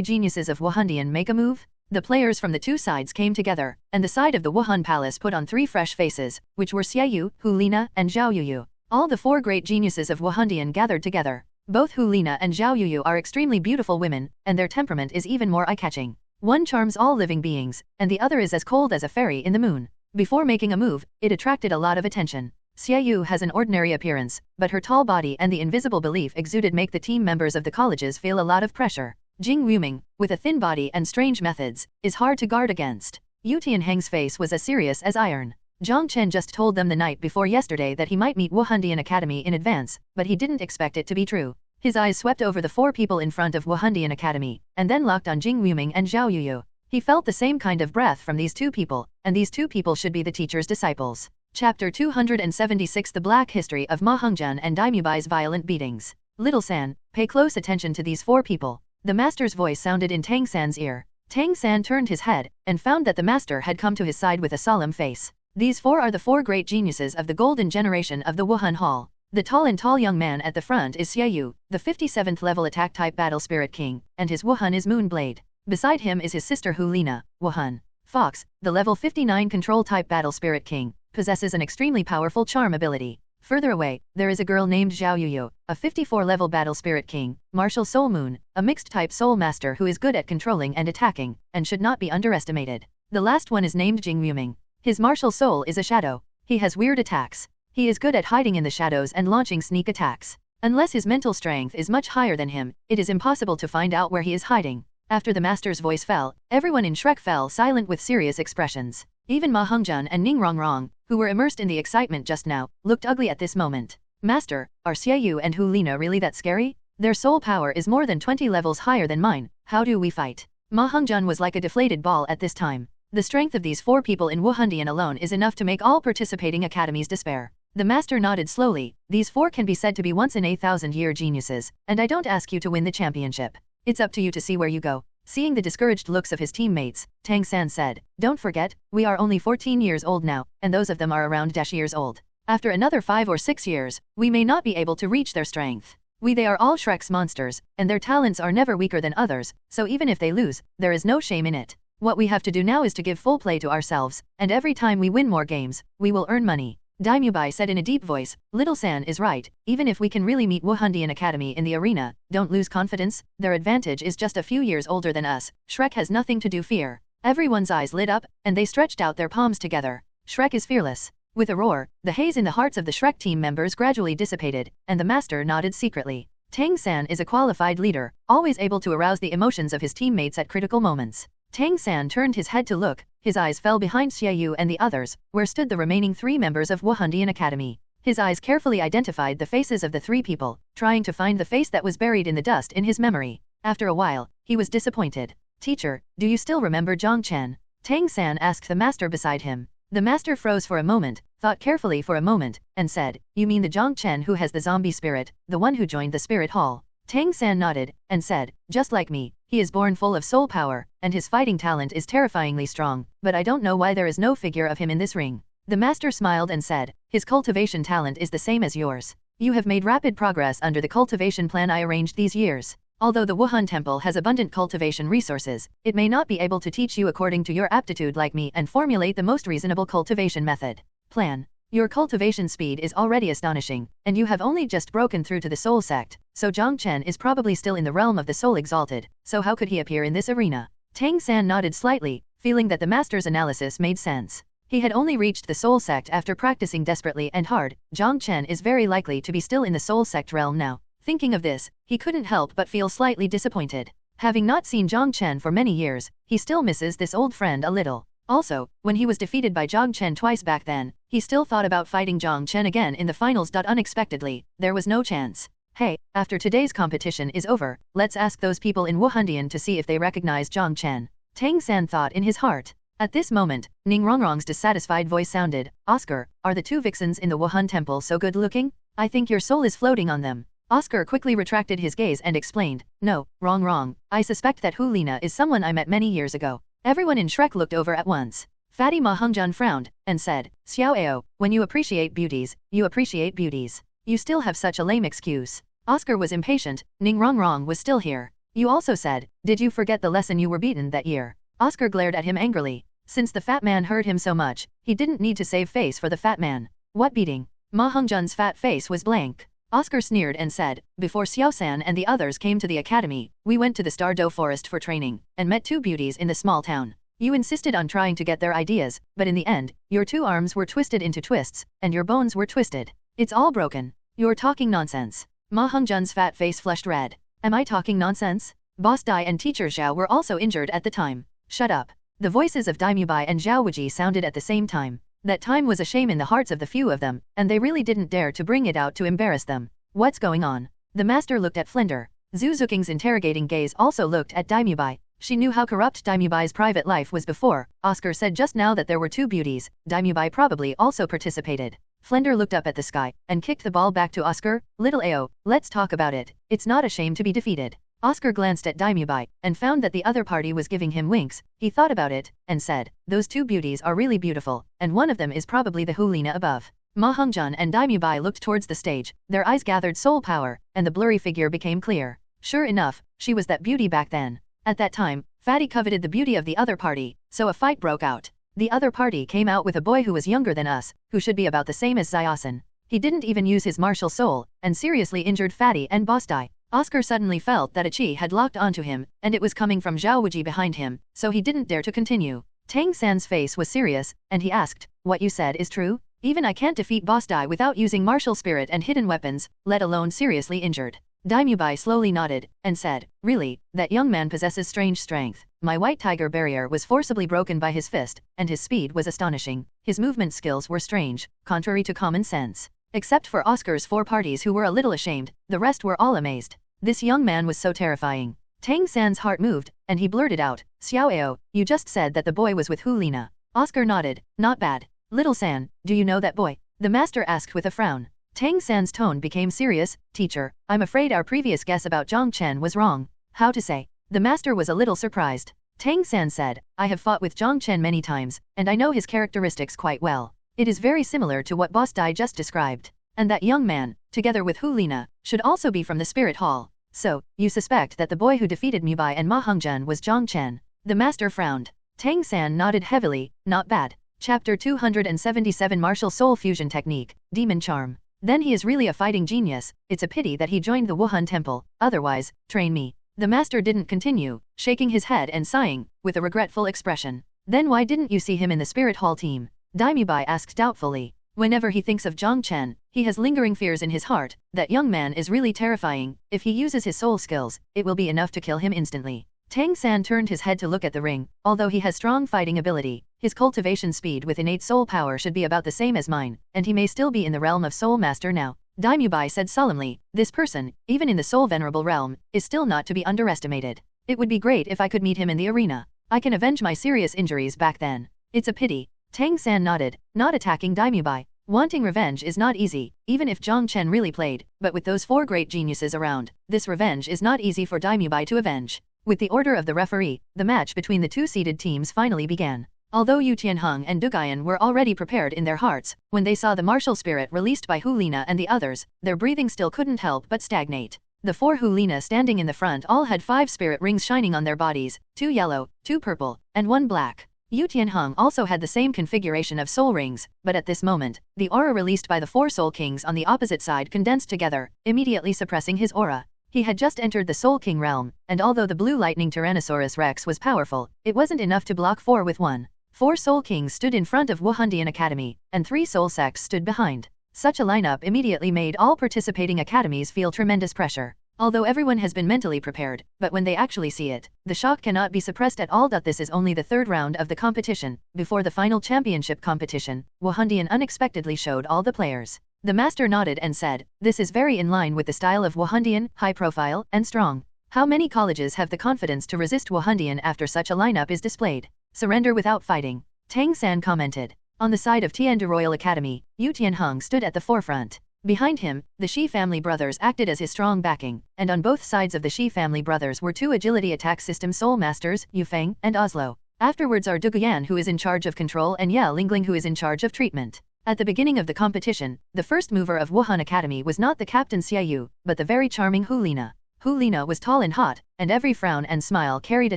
geniuses of Wuhan make a move? The players from the 2 sides came together, and the side of the Wuhan Palace put on 3 fresh faces, which were Xiaoyu, Hulina, and Zhao Yuyu. All the 4 great geniuses of Wuhan gathered together. Both Hulina and Zhao Yuyu are extremely beautiful women, and their temperament is even more eye-catching. One charms all living beings, and the other is as cold as a fairy in the moon. Before making a move, it attracted a lot of attention. Xiaoyu has an ordinary appearance, but her tall body and the invisible belief exuded make the team members of the colleges feel a lot of pressure. Jing Yuming, with a thin body and strange methods, is hard to guard against. Yu Tianheng's face was as serious as iron. Jiang Chen just told them the night before yesterday that he might meet Wuhan Academy in advance, but he didn't expect it to be true. His eyes swept over the 4 people in front of Wuhan Academy, and then locked on Jing Yuming and Zhao Yuyu. He felt the same kind of breath from these 2 people, and these 2 people should be the teacher's disciples. Chapter 276 The Black History of Ma Hongzhen and Daimyubai's Violent Beatings. Little San, pay close attention to these 4 people. The master's voice sounded in Tang San's ear. Tang San turned his head, and found that the master had come to his side with a solemn face. These 4 are the 4 great geniuses of the golden generation of the Wuhan Hall. The tall young man at the front is Xiaoyu, the 57th level attack type battle spirit king, and his Wuhan is Moonblade. Beside him is his sister Hulina, Wuhan. Fox, the level 59 control type battle spirit king, possesses an extremely powerful charm ability. Further away, there is a girl named Zhao Yuyu, a 54-level battle spirit king, martial soul moon, a mixed-type soul master who is good at controlling and attacking, and should not be underestimated. The last one is named Jing Yuming. His martial soul is a shadow. He has weird attacks. He is good at hiding in the shadows and launching sneak attacks. Unless his mental strength is much higher than him, it is impossible to find out where he is hiding. After the master's voice fell, everyone in Shrek fell silent with serious expressions. Even Ma Hongzhen and Ningrongrong, who were immersed in the excitement just now, looked ugly at this moment. Master, are Xiaoyu and Hulina really that scary? Their soul power is more than 20 levels higher than mine, how do we fight? Ma Hongzhen was like a deflated ball at this time. The strength of these 4 people in Wuhan alone is enough to make all participating academies despair. The master nodded slowly. These 4 can be said to be once-in-a-thousand-year geniuses, and I don't ask you to win the championship. It's up to you to see where you go. Seeing the discouraged looks of his teammates, Tang San said, don't forget, we are only 14 years old now, and those of them are around -years old. After another 5 or 6 years, we may not be able to reach their strength. They are all Shrek's monsters, and their talents are never weaker than others, so even if they lose, there is no shame in it. What we have to do now is to give full play to ourselves, and every time we win more games, we will earn money. Daimyo said in a deep voice, Little San is right, even if we can really meet Wuhan Academy in the arena, don't lose confidence, their advantage is just a few years older than us, Shrek has nothing to do fear. Everyone's eyes lit up, and they stretched out their palms together. Shrek is fearless. With a roar, the haze in the hearts of the Shrek team members gradually dissipated, and the master nodded secretly. Tang San is a qualified leader, always able to arouse the emotions of his teammates at critical moments. Tang San turned his head to look, his eyes fell behind Xiaoxue and the others, where stood the remaining 3 members of Wuhan Academy. His eyes carefully identified the faces of the 3 people, trying to find the face that was buried in the dust in his memory. After a while, he was disappointed. Teacher, do you still remember Jong Chen? Tang San asked the master beside him. The master froze for a moment, thought carefully for a moment, and said, you mean the Jong Chen who has the zombie spirit, the one who joined the spirit hall? Tang San nodded, and said, just like me, he is born full of soul power, and his fighting talent is terrifyingly strong, but I don't know why there is no figure of him in this ring. The master smiled and said, his cultivation talent is the same as yours. You have made rapid progress under the cultivation plan I arranged these years. Although the Wuhan Temple has abundant cultivation resources, it may not be able to teach you according to your aptitude like me and formulate the most reasonable cultivation method. Plan. Your cultivation speed is already astonishing, and you have only just broken through to the Soul Sect, so Jong Chen is probably still in the realm of the Soul Exalted, so how could he appear in this arena? Tang San nodded slightly, feeling that the master's analysis made sense. He had only reached the Soul Sect after practicing desperately and hard. Jong Chen is very likely to be still in the Soul Sect realm now. Thinking of this, he couldn't help but feel slightly disappointed. Having not seen Jong Chen for many years, he still misses this old friend a little. Also, when he was defeated by Jong Chen twice back then, he still thought about fighting Jong Chen again in the finals. Unexpectedly, there was no chance. Hey, after today's competition is over, let's ask those people in Wuhan to see if they recognize Jong Chen. Tang San thought in his heart. At this moment, Ning Rongrong's dissatisfied voice sounded, Oscar, are the 2 vixens in the Wuhan temple so good looking? I think your soul is floating on them. Oscar quickly retracted his gaze and explained, no, wrong. I suspect that Hu Lina is someone I met many years ago. Everyone in Shrek looked over at once. Fatty Ma Hongjun frowned, and said, Xiaoxue, when you appreciate beauties, you appreciate beauties. You still have such a lame excuse. Oscar was impatient, Ning Rongrong was still here. You also said, did you forget the lesson you were beaten that year? Oscar glared at him angrily. Since the fat man hurt him so much, he didn't need to save face for the fat man. What beating? Ma Hongjun's fat face was blank. Oscar sneered and said, before Xiaosan and the others came to the academy, we went to the Star Luo forest for training, and met 2 beauties in the small town. You insisted on trying to get their ideas, but in the end, your 2 arms were twisted into twists, and your bones were twisted. It's all broken. You're talking nonsense. Ma Hongjun's fat face flushed red. Am I talking nonsense? Boss Dai and Teacher Zhao were also injured at the time. Shut up. The voices of Daimyo and Zhao Wuji sounded at the same time. That time was a shame in the hearts of the few of them, and they really didn't dare to bring it out to embarrass them. What's going on? The master looked at Flinder. Zhu Zuking's interrogating gaze also looked at Daimyo. She knew how corrupt Daimyo's private life was before. Oscar said just now that there were 2 beauties. Daimyo probably also participated. Flinder looked up at the sky, and kicked the ball back to Oscar. Little Ao, let's talk about it. It's not a shame to be defeated. Oscar glanced at Daimyo, and found that the other party was giving him winks. He thought about it, and said, those 2 beauties are really beautiful, and one of them is probably the Hu Lina above. Ma Hongjun and Daimyo looked towards the stage, their eyes gathered soul power, and the blurry figure became clear. Sure enough, she was that beauty back then. At that time, Fatty coveted the beauty of the other party, so a fight broke out. The other party came out with a boy who was younger than us, who should be about the same as Xiaoxue. He didn't even use his martial soul, and seriously injured Fatty and Boss Dai. Oscar suddenly felt that a chi had locked onto him, and it was coming from Zhao Wuji behind him, so he didn't dare to continue. Tang San's face was serious, and he asked, what you said is true? Even I can't defeat Boss Dai without using martial spirit and hidden weapons, let alone seriously injured. Daimyo slowly nodded, and said, really, that young man possesses strange strength. My white tiger barrier was forcibly broken by his fist, and his speed was astonishing. His movement skills were strange, contrary to common sense. Except for Oscar's 4 parties who were a little ashamed, the rest were all amazed. This young man was so terrifying. Tang San's heart moved, and he blurted out, Xiaoxue, you just said that the boy was with Hu Lina. Oscar nodded, not bad. Little San, do you know that boy? The master asked with a frown. Tang San's tone became serious. Teacher, I'm afraid our previous guess about Jiang Chen was wrong. How to say? The master was a little surprised. Tang San said, I have fought with Jiang Chen many times, and I know his characteristics quite well. It is very similar to what Boss Dai just described. And that young man, together with Hu Lina, should also be from the Spirit Hall. So, you suspect that the boy who defeated Mubai and Ma Hongjun was Jiang Chen? The master frowned. Tang San nodded heavily. Not bad. Chapter 277 Martial Soul Fusion Technique, Demon Charm. Then he is really a fighting genius. It's a pity that he joined the Wuhan Temple, otherwise, train me. The master didn't continue, shaking his head and sighing, with a regretful expression. Then why didn't you see him in the Spirit Hall team? Mubai asked doubtfully. Whenever he thinks of Jiang Chen, he has lingering fears in his heart. That young man is really terrifying. If he uses his soul skills, it will be enough to kill him instantly. Tang San turned his head to look at the ring. Although he has strong fighting ability, his cultivation speed with innate soul power should be about the same as mine, and he may still be in the realm of Soul Master now. Mubai said solemnly, this person, even in the Soul Venerable realm, is still not to be underestimated. It would be great if I could meet him in the arena. I can avenge my serious injuries back then. It's a pity. Tang San nodded, not attacking Mubai. Wanting revenge is not easy, even if Jiang Chen really played, but with those four great geniuses around, this revenge is not easy for Mubai to avenge. With the order of the referee, the match between the two-seeded teams finally began. Although Yu Tianheng and Du Guiyan were already prepared in their hearts, when they saw the martial spirit released by Hu Lina and the others, their breathing still couldn't help but stagnate. The four Hu Lina standing in the front all had 5 spirit rings shining on their bodies, 2 yellow, 2 purple, and 1 black. Yu Tianheng also had the same configuration of soul rings, but at this moment, the aura released by the 4 soul kings on the opposite side condensed together, immediately suppressing his aura. He had just entered the Soul King realm, and although the blue lightning Tyrannosaurus Rex was powerful, it wasn't enough to block 4 with 1. 4 Soul Kings stood in front of Wuhan Academy, and 3 Soul Sects stood behind. Such a lineup immediately made all participating academies feel tremendous pressure. Although everyone has been mentally prepared, but when they actually see it, the shock cannot be suppressed at all. This is only the 3rd round of the competition. Before the final championship competition, Wuhan unexpectedly showed all the players. The master nodded and said, this is very in line with the style of Wuhan, high profile, and strong. How many colleges have the confidence to resist Wuhan after such a lineup is displayed? Surrender without fighting. Tang San commented. On the side of Tiandu Royal Academy, Yu Tianheng stood at the forefront. Behind him, the Shi family brothers acted as his strong backing, and on both sides of the Shi family brothers were 2 agility attack system soul masters, Yu Feng and Oslo. Afterwards are Du Guiyan, who is in charge of control, and Ye Lingling, who is in charge of treatment. At the beginning of the competition, the first mover of Wuhan Academy was not the captain Xiaoxue, but the very charming Hu Lina. Hu Lina was tall and hot, and every frown and smile carried a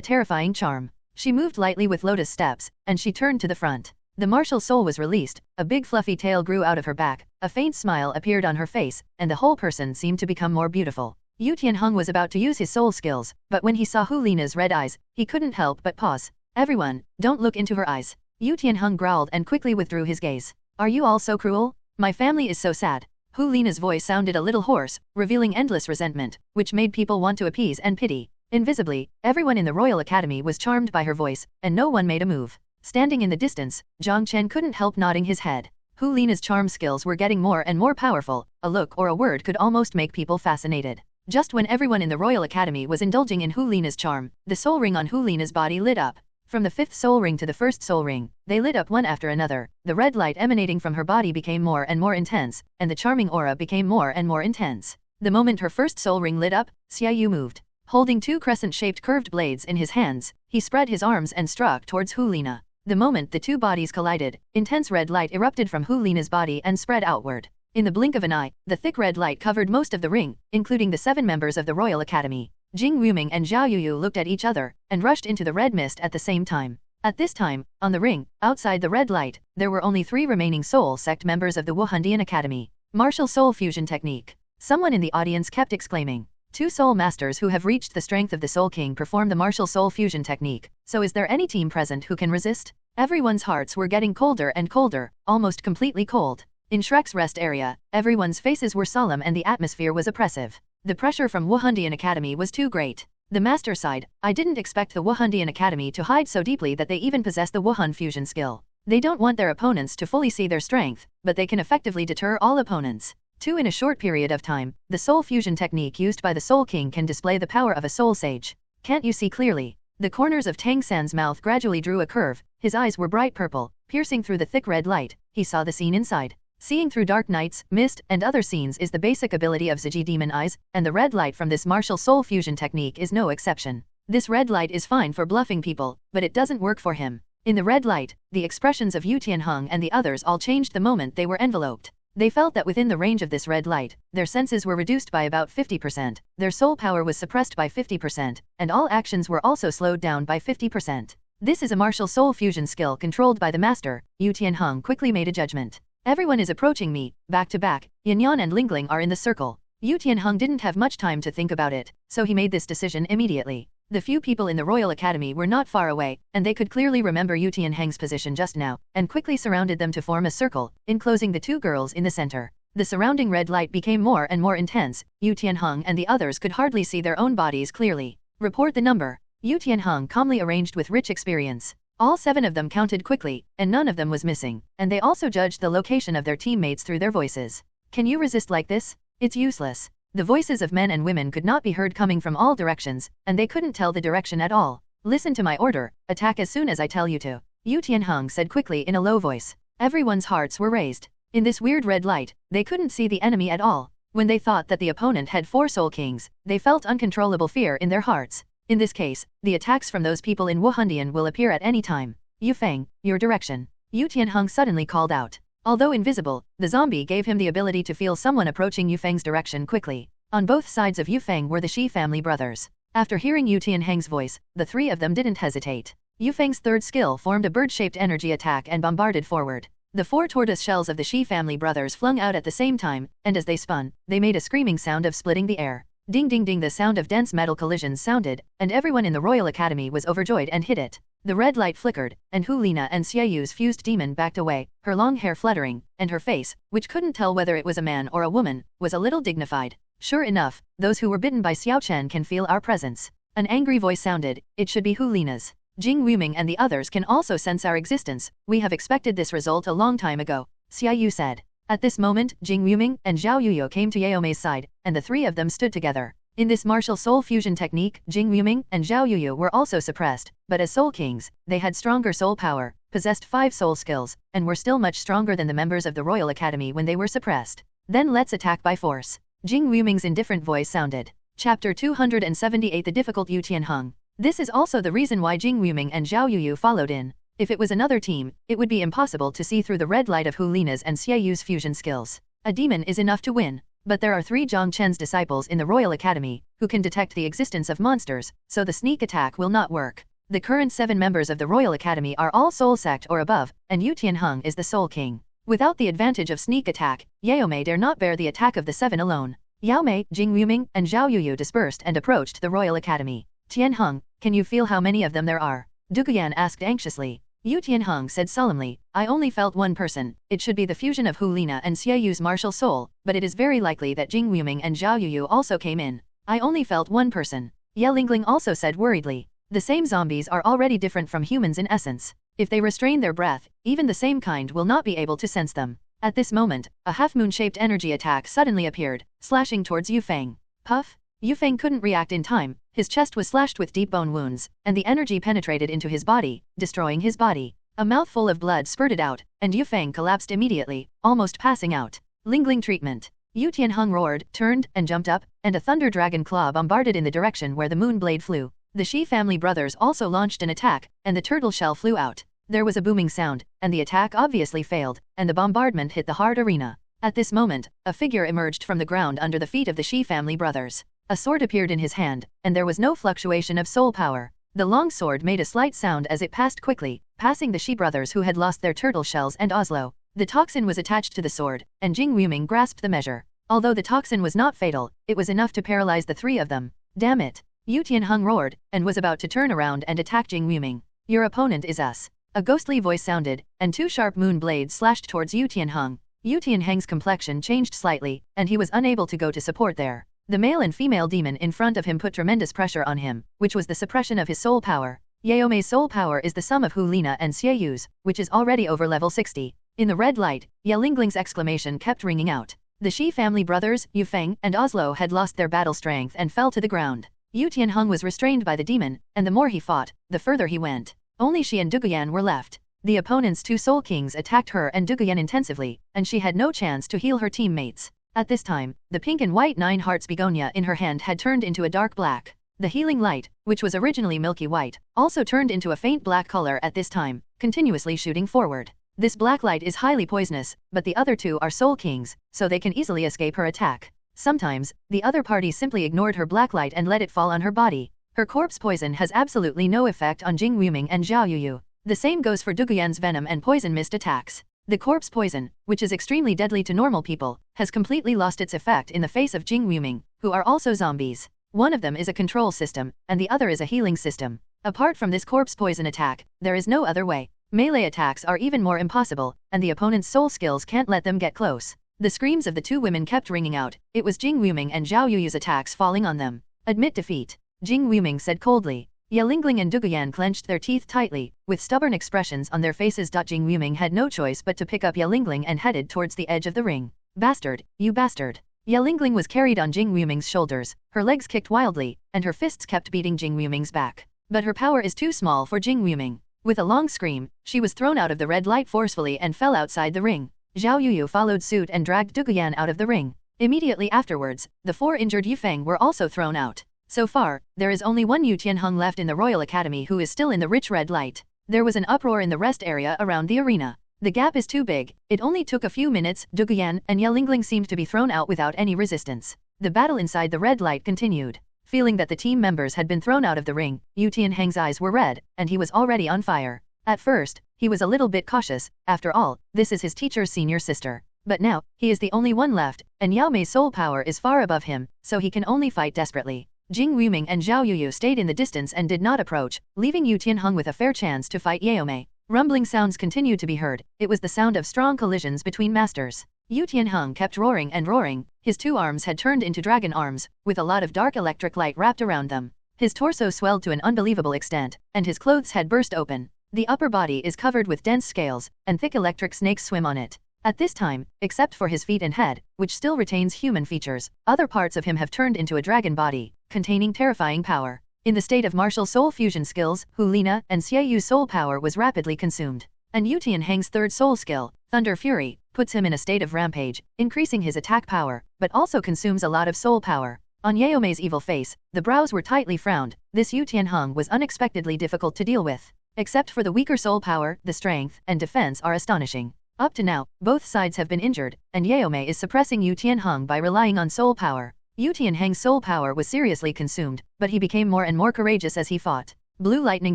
terrifying charm. She moved lightly with lotus steps, and she turned to the front. The martial soul was released, a big fluffy tail grew out of her back, a faint smile appeared on her face, and the whole person seemed to become more beautiful. Yu Tianheng was about to use his soul skills, but when he saw Hu Lina's red eyes, he couldn't help but pause. Everyone, don't look into her eyes. Yu Tianheng growled and quickly withdrew his gaze. Are you all so cruel? My family is so sad. Hu Lina's voice sounded a little hoarse, revealing endless resentment, which made people want to appease and pity. Invisibly, everyone in the Royal Academy was charmed by her voice, and no one made a move. Standing in the distance, Jiang Chen couldn't help nodding his head. Hu Lina's charm skills were getting more and more powerful, a look or a word could almost make people fascinated. Just when everyone in the Royal Academy was indulging in Hu Lina's charm, the soul ring on Hu Lina's body lit up. From the 5th soul ring to the 1st soul ring, they lit up one after another. The red light emanating from her body became more and more intense, and the charming aura became more and more intense. The moment her 1st soul ring lit up, Xiaoxue moved. Holding 2 crescent-shaped curved blades in his hands, he spread his arms and struck towards Hu Lina. The moment the 2 bodies collided, intense red light erupted from Hu Lina's body and spread outward. In the blink of an eye, the thick red light covered most of the ring, including the 7 members of the Royal Academy. Jing Ruming and Zhao Yuyu looked at each other, and rushed into the red mist at the same time. At this time, on the ring, outside the red light, there were only 3 remaining soul sect members of the Wuhan Academy. Martial soul fusion technique. Someone in the audience kept exclaiming. 2 soul masters who have reached the strength of the Soul King perform the martial soul fusion technique, so is there any team present who can resist? Everyone's hearts were getting colder and colder, almost completely cold. In Shrek's rest area, everyone's faces were solemn and the atmosphere was oppressive. The pressure from Wuhan Academy was too great. The master sighed, I didn't expect the Wuhan Academy to hide so deeply that they even possess the Wuhan fusion skill. They don't want their opponents to fully see their strength, but they can effectively deter all opponents. 2 In a short period of time, the soul fusion technique used by the Soul King can display the power of a soul sage. Can't you see clearly? The corners of Tang San's mouth gradually drew a curve, his eyes were bright purple, piercing through the thick red light, he saw the scene inside. Seeing through dark nights, mist, and other scenes is the basic ability of Ziji Demon Eyes, and the red light from this martial soul fusion technique is no exception. This red light is fine for bluffing people, but it doesn't work for him. In the red light, the expressions of Yu Tianheng and the others all changed the moment they were enveloped. They felt that within the range of this red light, their senses were reduced by about 50%, their soul power was suppressed by 50%, and all actions were also slowed down by 50%. This is a martial soul fusion skill controlled by the master. Yu Tianheng quickly made a judgment. Everyone is approaching me, back to back. Yan and Lingling are in the circle. Yu Tianheng didn't have much time to think about it, so he made this decision immediately. The few people in the Royal Academy were not far away, and they could clearly remember Yu Tianheng's position just now, and quickly surrounded them to form a circle, enclosing the two girls in the center. The surrounding red light became more and more intense. Yu Tianheng and the others could hardly see their own bodies clearly. Report the number. Yu Tianheng calmly arranged with rich experience. All 7 of them counted quickly, and none of them was missing, and they also judged the location of their teammates through their voices. Can you resist like this? It's useless. The voices of men and women could not be heard coming from all directions, and they couldn't tell the direction at all. Listen to my order, attack as soon as I tell you to. Yu Tianheng said quickly in a low voice. Everyone's hearts were raised. In this weird red light, they couldn't see the enemy at all. When they thought that the opponent had 4 soul kings, they felt uncontrollable fear in their hearts. In this case, the attacks from those people in Wuhan will appear at any time. Yu Feng, your direction. Yu Tianheng suddenly called out. Although invisible, the zombie gave him the ability to feel someone approaching Yu Feng's direction quickly. On both sides of Yu Feng were the Shi family brothers. After hearing Yu Tianheng's voice, the 3 of them didn't hesitate. Yu Feng's third skill formed a bird-shaped energy attack and bombarded forward. The 4 tortoise shells of the Shi family brothers flung out at the same time, and as they spun, they made a screaming sound of splitting the air. Ding ding ding, the sound of dense metal collisions sounded, and everyone in the Royal Academy was overjoyed and hit it. The red light flickered, and Hu Lina and Xiaoyu's fused demon backed away, her long hair fluttering, and her face, which couldn't tell whether it was a man or a woman, was a little dignified. Sure enough, those who were bitten by Xiao Chen can feel our presence. An angry voice sounded. It should be Hu Lina's. Jing Wuming and the others can also sense our existence. We have expected this result a long time ago, Xiaoyu said. At this moment, Jing Wuming and Zhao Yuyo came to Yaomei's side, and the 3 of them stood together. In this martial soul fusion technique, Jing Wuming and Zhao Yuyo were also suppressed, but as soul kings, they had stronger soul power, possessed 5 soul skills, and were still much stronger than the members of the Royal Academy when they were suppressed. Then let's attack by force. Jing Wuming's indifferent voice sounded. Chapter 278, The Difficult Yu Tianheng. This is also the reason why Jing Wuming and Zhao Yuyu followed in. If it was another team, it would be impossible to see through the red light of Hu Lina's and Xiaoyu's fusion skills. A demon is enough to win. But there are 3 Jiang Chen's disciples in the Royal Academy, who can detect the existence of monsters, so the sneak attack will not work. The current 7 members of the Royal Academy are all soul sect or above, and Yu Tianheng is the soul king. Without the advantage of sneak attack, Yaomei dare not bear the attack of the 7 alone. Yaomei, Jing Wuming, and Zhao Yuyu dispersed and approached the Royal Academy. Tianheng, can you feel how many of them there are? Duguyan asked anxiously. Yu Tianheng said solemnly, I only felt one person. It should be the fusion of Hu Lina and Xiaoyu's martial soul, but it is very likely that Jing Wuming and Zhao Yuyu also came in. I only felt one person. Ye Lingling also said worriedly. The same zombies are already different from humans in essence. If they restrain their breath, even the same kind will not be able to sense them. At this moment, a half-moon-shaped energy attack suddenly appeared, slashing towards Yu Feng. Puff! Yu Feng couldn't react in time. His chest was slashed with deep bone wounds, and the energy penetrated into his body, destroying his body. A mouthful of blood spurted out, and Yu Feng collapsed immediately, almost passing out. Lingling treatment. Yu Tianheng roared, turned, and jumped up, and a thunder dragon claw bombarded in the direction where the moon blade flew. The Shi family brothers also launched an attack, and the turtle shell flew out. There was a booming sound, and the attack obviously failed, and the bombardment hit the hard arena. At this moment, a figure emerged from the ground under the feet of the Shi family brothers. A sword appeared in his hand, and there was no fluctuation of soul power. The long sword made a slight sound as it passed quickly, passing the Shi brothers who had lost their turtle shells and Oslo. The toxin was attached to the sword, and Jing Wuming grasped the measure. Although the toxin was not fatal, it was enough to paralyze the 3 of them. Damn it! Yu Tianheng roared, and was about to turn around and attack Jing Wuming. Your opponent is us. A ghostly voice sounded, and 2 sharp moon blades slashed towards Yu Tianheng. Yu Tianheng's complexion changed slightly, and he was unable to go to support there. The male and female demon in front of him put tremendous pressure on him, which was the suppression of his soul power. Yaomei's soul power is the sum of Hu Lina and Xiaoyu's, which is already over level 60. In the red light, Ye Lingling's exclamation kept ringing out. The Shi family brothers, Yu Feng and Oslo had lost their battle strength and fell to the ground. Yu Tianheng was restrained by the demon, and the more he fought, the further he went. Only Shi and Duguyan were left. The opponent's two Soul Kings attacked her and Duguyan intensively, and she had no chance to heal her teammates. At this time, the pink and white 9 hearts begonia in her hand had turned into a dark black. The healing light, which was originally milky white, also turned into a faint black color at this time, continuously shooting forward. This black light is highly poisonous, but the other two are Soul Kings, so they can easily escape her attack. Sometimes, the other party simply ignored her black light and let it fall on her body. Her corpse poison has absolutely no effect on Jing Wuming and Zhao Yuyu. The same goes for Duguyan's venom and poison mist attacks. The corpse poison, which is extremely deadly to normal people, has completely lost its effect in the face of Jing Wuming, who are also zombies. One of them is a control system, and the other is a healing system. Apart from this corpse poison attack, there is no other way. Melee attacks are even more impossible, and the opponent's soul skills can't let them get close. The screams of the two women kept ringing out. It was Jing Wuming and Zhao Yuyu's attacks falling on them. Admit defeat. Jing Wuming said coldly. Yelingling and Duguyan clenched their teeth tightly, with stubborn expressions on their faces. Jing Wuming had no choice but to pick up Yelingling and headed towards the edge of the ring. Bastard, you bastard. Yelingling was carried on Jing Wuming's shoulders, her legs kicked wildly, and her fists kept beating Jing Wuming's back. But her power is too small for Jing Wuming. With a long scream, she was thrown out of the red light forcefully and fell outside the ring. Zhao Yuyu followed suit and dragged Duguyan out of the ring. Immediately afterwards, the 4 injured Yufeng were also thrown out. So far, there is only one Yu Tianheng left in the Royal Academy who is still in the rich red light. There was an uproar in the rest area around the arena. The gap is too big. It only took a few minutes. Duguyan and Yelingling seemed to be thrown out without any resistance. The battle inside the red light continued. Feeling that the team members had been thrown out of the ring, Yu Tianheng's eyes were red, and he was already on fire. At first, he was a little bit cautious. After all, this is his teacher's senior sister. But now, he is the only one left, and Yao Mei's soul power is far above him, so he can only fight desperately. Jing Wuming and Zhao Yuyu stayed in the distance and did not approach, leaving Yu Tianheng with a fair chance to fight Yao Mei. Rumbling sounds continued to be heard. It was the sound of strong collisions between masters. Yu Tianheng kept roaring and roaring. His 2 arms had turned into dragon arms, with a lot of dark electric light wrapped around them. His torso swelled to an unbelievable extent, and his clothes had burst open. The upper body is covered with dense scales, and thick electric snakes swim on it. At this time, except for his feet and head, which still retains human features, other parts of him have turned into a dragon body, containing terrifying power. In the state of martial soul fusion skills, Hu Lina and Xie Yu's soul power was rapidly consumed. And Yu Tianheng's 3rd soul skill, Thunder Fury, puts him in a state of rampage, increasing his attack power, but also consumes a lot of soul power. On Yao Mei's evil face, the brows were tightly frowned. This Yu Tianheng was unexpectedly difficult to deal with. Except for the weaker soul power, the strength and defense are astonishing. Up to now, both sides have been injured, and Yao Mei is suppressing Yu Tianheng by relying on soul power. Yu Tianheng's soul power was seriously consumed, but he became more and more courageous as he fought. Blue Lightning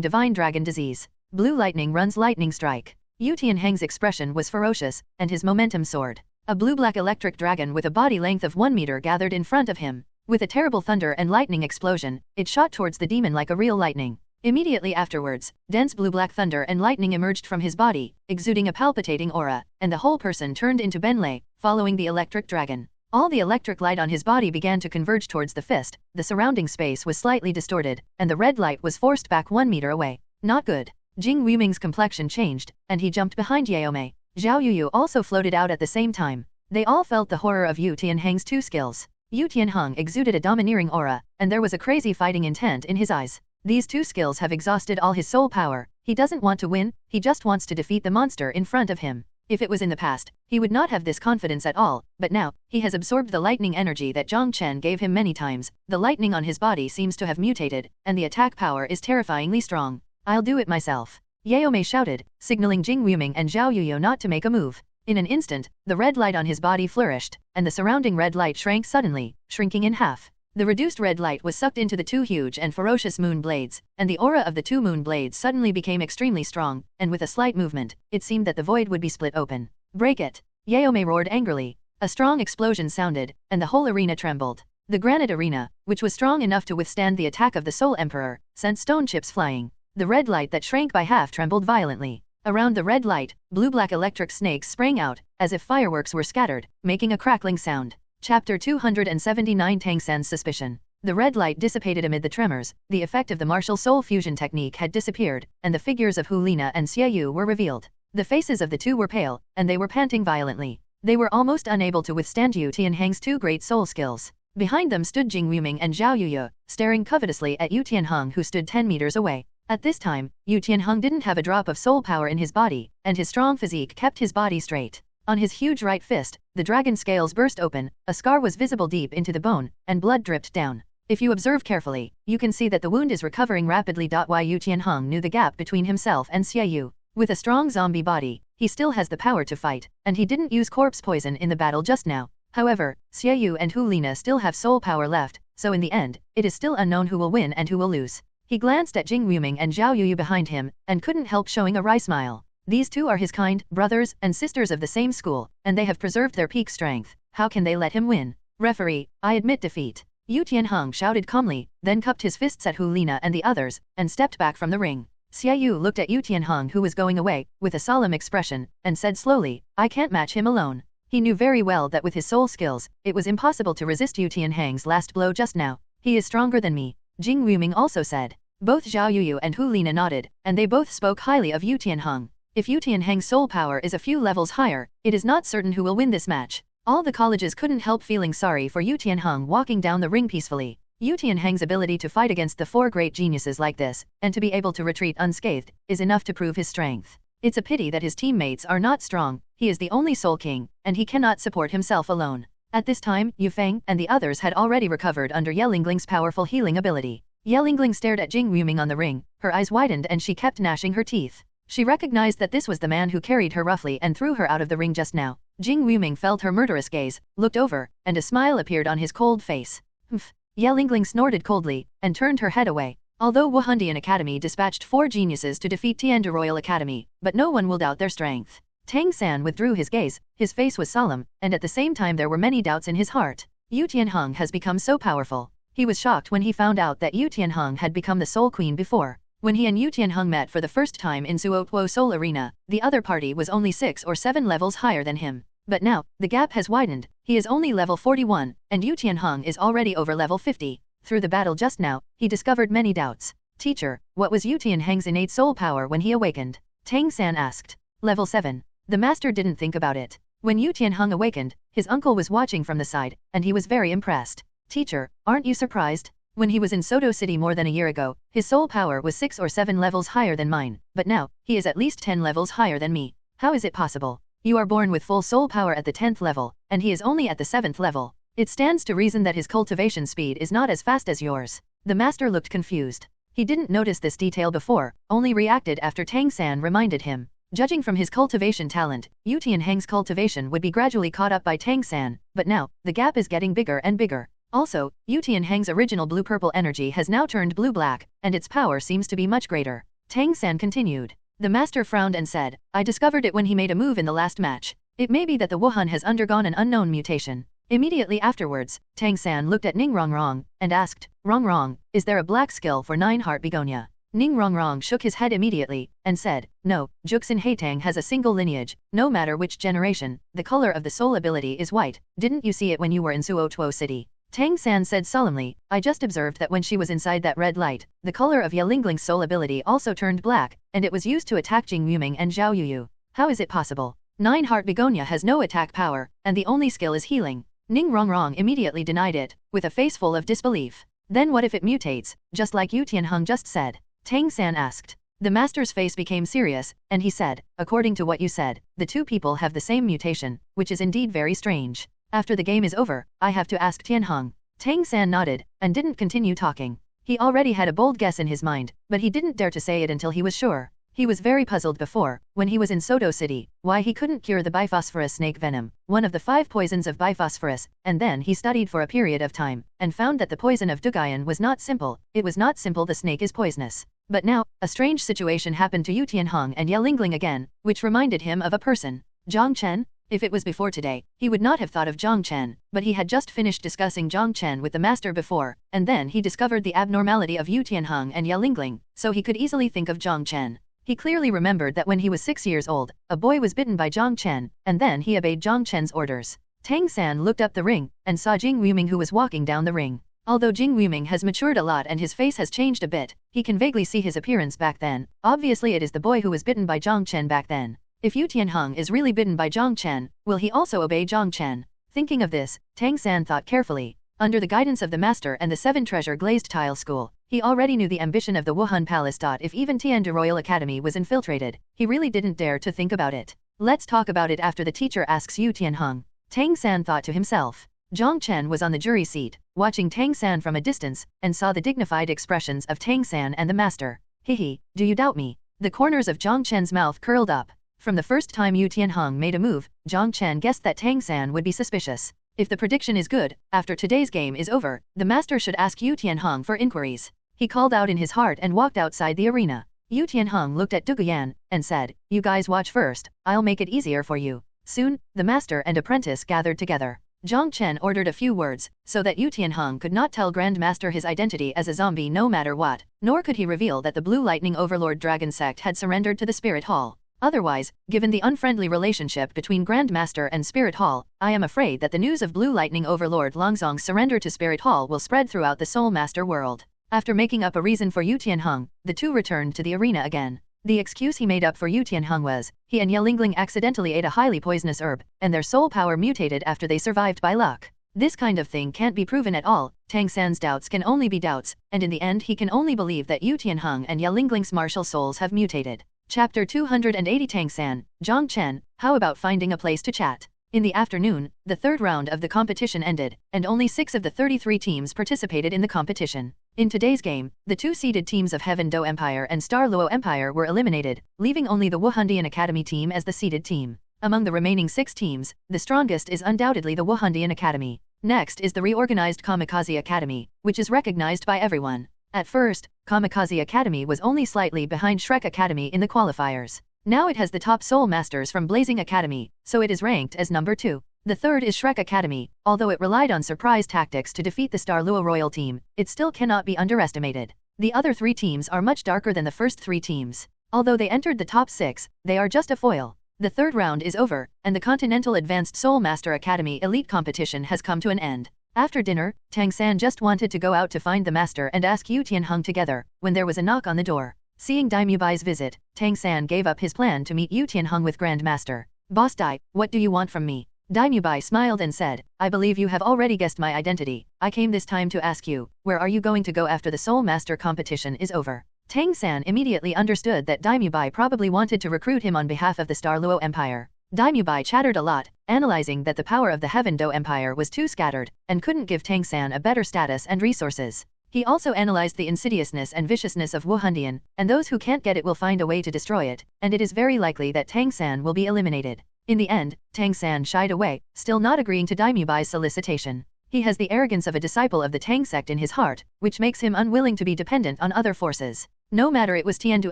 Divine Dragon Disease. Blue Lightning runs lightning strike. Yu Tianheng's expression was ferocious, and his momentum soared. A blue-black electric dragon with a body length of 1 meter gathered in front of him. With a terrible thunder and lightning explosion, it shot towards the demon like a real lightning. Immediately afterwards, dense blue-black thunder and lightning emerged from his body, exuding a palpitating aura, and the whole person turned into Benlei, following the electric dragon. All the electric light on his body began to converge towards the fist. The surrounding space was slightly distorted, and the red light was forced back 1 meter away. Not good. Jing Wuming's complexion changed, and he jumped behind Yao Mei. Zhao Yuyu also floated out at the same time. They all felt the horror of Yu Tianheng's 2 skills. Yu Tianheng exuded a domineering aura, and there was a crazy fighting intent in his eyes. These 2 skills have exhausted all his soul power. He doesn't want to win, he just wants to defeat the monster in front of him. If it was in the past, he would not have this confidence at all, but now, he has absorbed the lightning energy that Jiang Chen gave him many times. The lightning on his body seems to have mutated, and the attack power is terrifyingly strong. I'll do it myself. Yao Mei shouted, signaling Jing Wuming and Zhao Yuyu not to make a move. In an instant, the red light on his body flourished, and the surrounding red light shrank suddenly, shrinking in half. The reduced red light was sucked into the 2 huge and ferocious moon blades, and the aura of the 2 moon blades suddenly became extremely strong, and with a slight movement, it seemed that the void would be split open. Break it! Yao Mei roared angrily. A strong explosion sounded, and the whole arena trembled. The granite arena, which was strong enough to withstand the attack of the Soul Emperor, sent stone chips flying. The red light that shrank by half trembled violently. Around the red light, blue-black electric snakes sprang out, as if fireworks were scattered, making a crackling sound. Chapter 279 Tang San's Suspicion. The red light dissipated amid the tremors, the effect of the martial soul fusion technique had disappeared, and the figures of Hu Lina and Xie Yu were revealed. The faces of the 2 were pale, and they were panting violently. They were almost unable to withstand Yu Tianheng's 2 great soul skills. Behind them stood Jing Wuming and Zhao Yuyu, staring covetously at Yu Tianheng who stood 10 meters away. At this time, Yu Tianheng didn't have a drop of soul power in his body, and his strong physique kept his body straight. On his huge right fist, the dragon scales burst open, a scar was visible deep into the bone, and blood dripped down. If you observe carefully, you can see that the wound is recovering rapidly. Why Yu Tianheng knew the gap between himself and Xiaoyu. With a strong zombie body, he still has the power to fight, and he didn't use corpse poison in the battle just now. However, Xiaoyu and Hu Lina still have soul power left, so in the end, it is still unknown who will win and who will lose. He glanced at Jing Yuming and Zhao Yuyu behind him, and couldn't help showing a wry smile. These two are his kind, brothers and sisters of the same school, and they have preserved their peak strength. How can they let him win? Referee, I admit defeat. Yu Tianheng shouted calmly, then cupped his fists at Hu Lina and the others, and stepped back from the ring. Xiaoyu looked at Yu Tianheng who was going away, with a solemn expression, and said slowly, I can't match him alone. He knew very well that with his soul skills, it was impossible to resist Yu Tianheng's last blow just now. He is stronger than me. Jing Yuming also said. Both Zhao Yuyu and Hu Lina nodded, and they both spoke highly of Yu Tianheng. If Yu Tianheng's soul power is a few levels higher, it is not certain who will win this match. All the colleges couldn't help feeling sorry for Yu Tianheng walking down the ring peacefully. Yu Tianheng's ability to fight against the four great geniuses like this, and to be able to retreat unscathed, is enough to prove his strength. It's a pity that his teammates are not strong. He is the only Soul King, and he cannot support himself alone. At this time, Yu Feng and the others had already recovered under Ye Lingling's powerful healing ability. Ye Lingling stared at Jing Yuming on the ring, her eyes widened and she kept gnashing her teeth. She recognized that this was the man who carried her roughly and threw her out of the ring just now. Jing Yuming felt her murderous gaze, looked over, and a smile appeared on his cold face. Humph. Ye Lingling snorted coldly, and turned her head away. Although Wuhan Academy dispatched 4 geniuses to defeat Tianda Royal Academy, but no one will doubt their strength. Tang San withdrew his gaze, his face was solemn, and at the same time there were many doubts in his heart. Yu Tianheng has become so powerful. He was shocked when he found out that Yu Tianheng had become the Soul Queen before. When he and Yu Tianheng met for the first time in Suotuo Soul Arena, the other party was only 6 or 7 levels higher than him. But now, the gap has widened, he is only level 41, and Yu Tianheng is already over level 50. Through the battle just now, he discovered many doubts. Teacher, what was Yu Tianheng's innate soul power when he awakened? Tang San asked. Level 7. The master didn't think about it. When Yu Tianheng awakened, his uncle was watching from the side, and he was very impressed. Teacher, aren't you surprised? When he was in Soto City more than a year ago, his soul power was 6 or 7 levels higher than mine, but now, he is at least 10 levels higher than me. How is it possible? You are born with full soul power at the 10th level, and he is only at the 7th level. It stands to reason that his cultivation speed is not as fast as yours. The master looked confused. He didn't notice this detail before, only reacted after Tang San reminded him. Judging from his cultivation talent, Yu Tianheng's cultivation would be gradually caught up by Tang San, but now, the gap is getting bigger and bigger. Also, Yu Tianheng's original blue-purple energy has now turned blue-black, and its power seems to be much greater. Tang San continued. The master frowned and said, I discovered it when he made a move in the last match. It may be that the Wuhan has undergone an unknown mutation. Immediately afterwards, Tang San looked at Ning Rongrong, and asked, Rongrong, is there a black skill for 9-heart begonia? Ning Rongrong shook his head immediately, and said, no, Juxin Haitang has a single lineage, no matter which generation, the color of the soul ability is white. Didn't you see it when you were in Suotuo City? Tang San said solemnly, I just observed that when she was inside that red light, the color of Ye Lingling's soul ability also turned black, and it was used to attack Jing Yuming and Zhao Yuyu. How is it possible? 9-heart begonia has no attack power, and the only skill is healing. Ning Rongrong immediately denied it, with a face full of disbelief. Then what if it mutates, just like Yu Tianheng just said? Tang San asked. The master's face became serious, and he said, according to what you said, the two people have the same mutation, which is indeed very strange. After the game is over, I have to ask Tianheng. Tang San nodded, and didn't continue talking. He already had a bold guess in his mind, but he didn't dare to say it until he was sure. He was very puzzled before, when he was in Soto City, why he couldn't cure the biphosphorus snake venom, one of the 5 poisons of biphosphorus, and then he studied for a period of time, and found that the poison of Dugayan was not simple. It was not simple, the snake is poisonous. But now, a strange situation happened to Yu Tianheng and Ye Lingling again, which reminded him of a person. Jong Chen? If it was before today, he would not have thought of Jiang Chen, but he had just finished discussing Jiang Chen with the master before, and then he discovered the abnormality of Yu Tianheng and Ye Lingling, so he could easily think of Jiang Chen. He clearly remembered that when he was 6 years old, a boy was bitten by Jiang Chen, and then he obeyed Jiang Chen's orders. Tang San looked up the ring, and saw Jing Yuming who was walking down the ring. Although Jing Yuming has matured a lot and his face has changed a bit, he can vaguely see his appearance back then. Obviously it is the boy who was bitten by Jiang Chen back then. If Yu Tianheng is really bitten by Jiang Chen, will he also obey Jiang Chen? Thinking of this, Tang San thought carefully. Under the guidance of the master and the 7 treasure glazed tile school, He already knew the ambition of the Wuhan Palace. If even Tiandu Royal Academy was infiltrated, he really didn't dare to think about it. Let's talk about it after the teacher asks you, Tianheng. Tang San thought to himself. Jong Chen was on the jury seat, watching Tang San from a distance, and saw the dignified expressions of Tang San and the master. Hihi, do you doubt me? The corners of Jong Chen's mouth curled up. From the first time Yu Tianheng made a move, Jong Chen guessed that Tang San would be suspicious. If the prediction is good, after today's game is over, the master should ask Yu Tianheng for inquiries. He called out in his heart and walked outside the arena. Yu Tianheng looked at Duguyan and said, "You guys watch first, I'll make it easier for you." Soon, the master and apprentice gathered together. Jong Chen ordered a few words, so that Yu Tianheng could not tell Grand Master his identity as a zombie no matter what, nor could he reveal that the Blue Lightning Overlord Dragon Sect had surrendered to the Spirit Hall. Otherwise, given the unfriendly relationship between Grand Master and Spirit Hall, I am afraid that the news of Blue Lightning Overlord Longzong's surrender to Spirit Hall will spread throughout the Soul Master world. After making up a reason for Yu Tianheng, the two returned to the arena again. The excuse he made up for Yu Tianheng was, he and Ye Lingling accidentally ate a highly poisonous herb, and their soul power mutated after they survived by luck. This kind of thing can't be proven at all. Tang San's doubts can only be doubts, and in the end he can only believe that Yu Tianheng and Ye Lingling's martial souls have mutated. Chapter 280 Tang San, Jong Chen, how about finding a place to chat? In the afternoon, the third round of the competition ended, and only 6 of the 33 teams participated in the competition. In today's game, the 2-seeded teams of Heaven Do Empire and Star Luo Empire were eliminated, leaving only the Wuhan Academy team as the seeded team. Among the remaining 6 teams, the strongest is undoubtedly the Wuhan Academy. Next is the reorganized Kamikaze Academy, which is recognized by everyone. At first, Kamikaze Academy was only slightly behind Shrek Academy in the qualifiers. Now it has the top Soul Masters from Blazing Academy, so it is ranked as number 2. The third is Shrek Academy. Although it relied on surprise tactics to defeat the Star Luo Royal team, it still cannot be underestimated. The other 3 teams are much darker than the first 3 teams. Although they entered the top 6, they are just a foil. The third round is over, and the Continental Advanced Soul Master Academy Elite Competition has come to an end. After dinner, Tang San just wanted to go out to find the master and ask Yu Tianheng together, when there was a knock on the door. Seeing Daimubai's visit, Tang San gave up his plan to meet Yu Tianheng with Grand Master. "Boss Dai, what do you want from me?" Daimubai smiled and said, "I believe you have already guessed my identity. I came this time to ask you, where are you going to go after the Soul Master competition is over?" Tang San immediately understood that Daimubai probably wanted to recruit him on behalf of the Star Luo Empire. Daimubai chattered a lot, analyzing that the power of the Heaven Do Empire was too scattered, and couldn't give Tang San a better status and resources. He also analyzed the insidiousness and viciousness of Wuhandian, and those who can't get it will find a way to destroy it, and it is very likely that Tang San will be eliminated. In the end, Tang San shied away, still not agreeing to Daimubai's solicitation. He has the arrogance of a disciple of the Tang sect in his heart, which makes him unwilling to be dependent on other forces. No matter it was Tiandu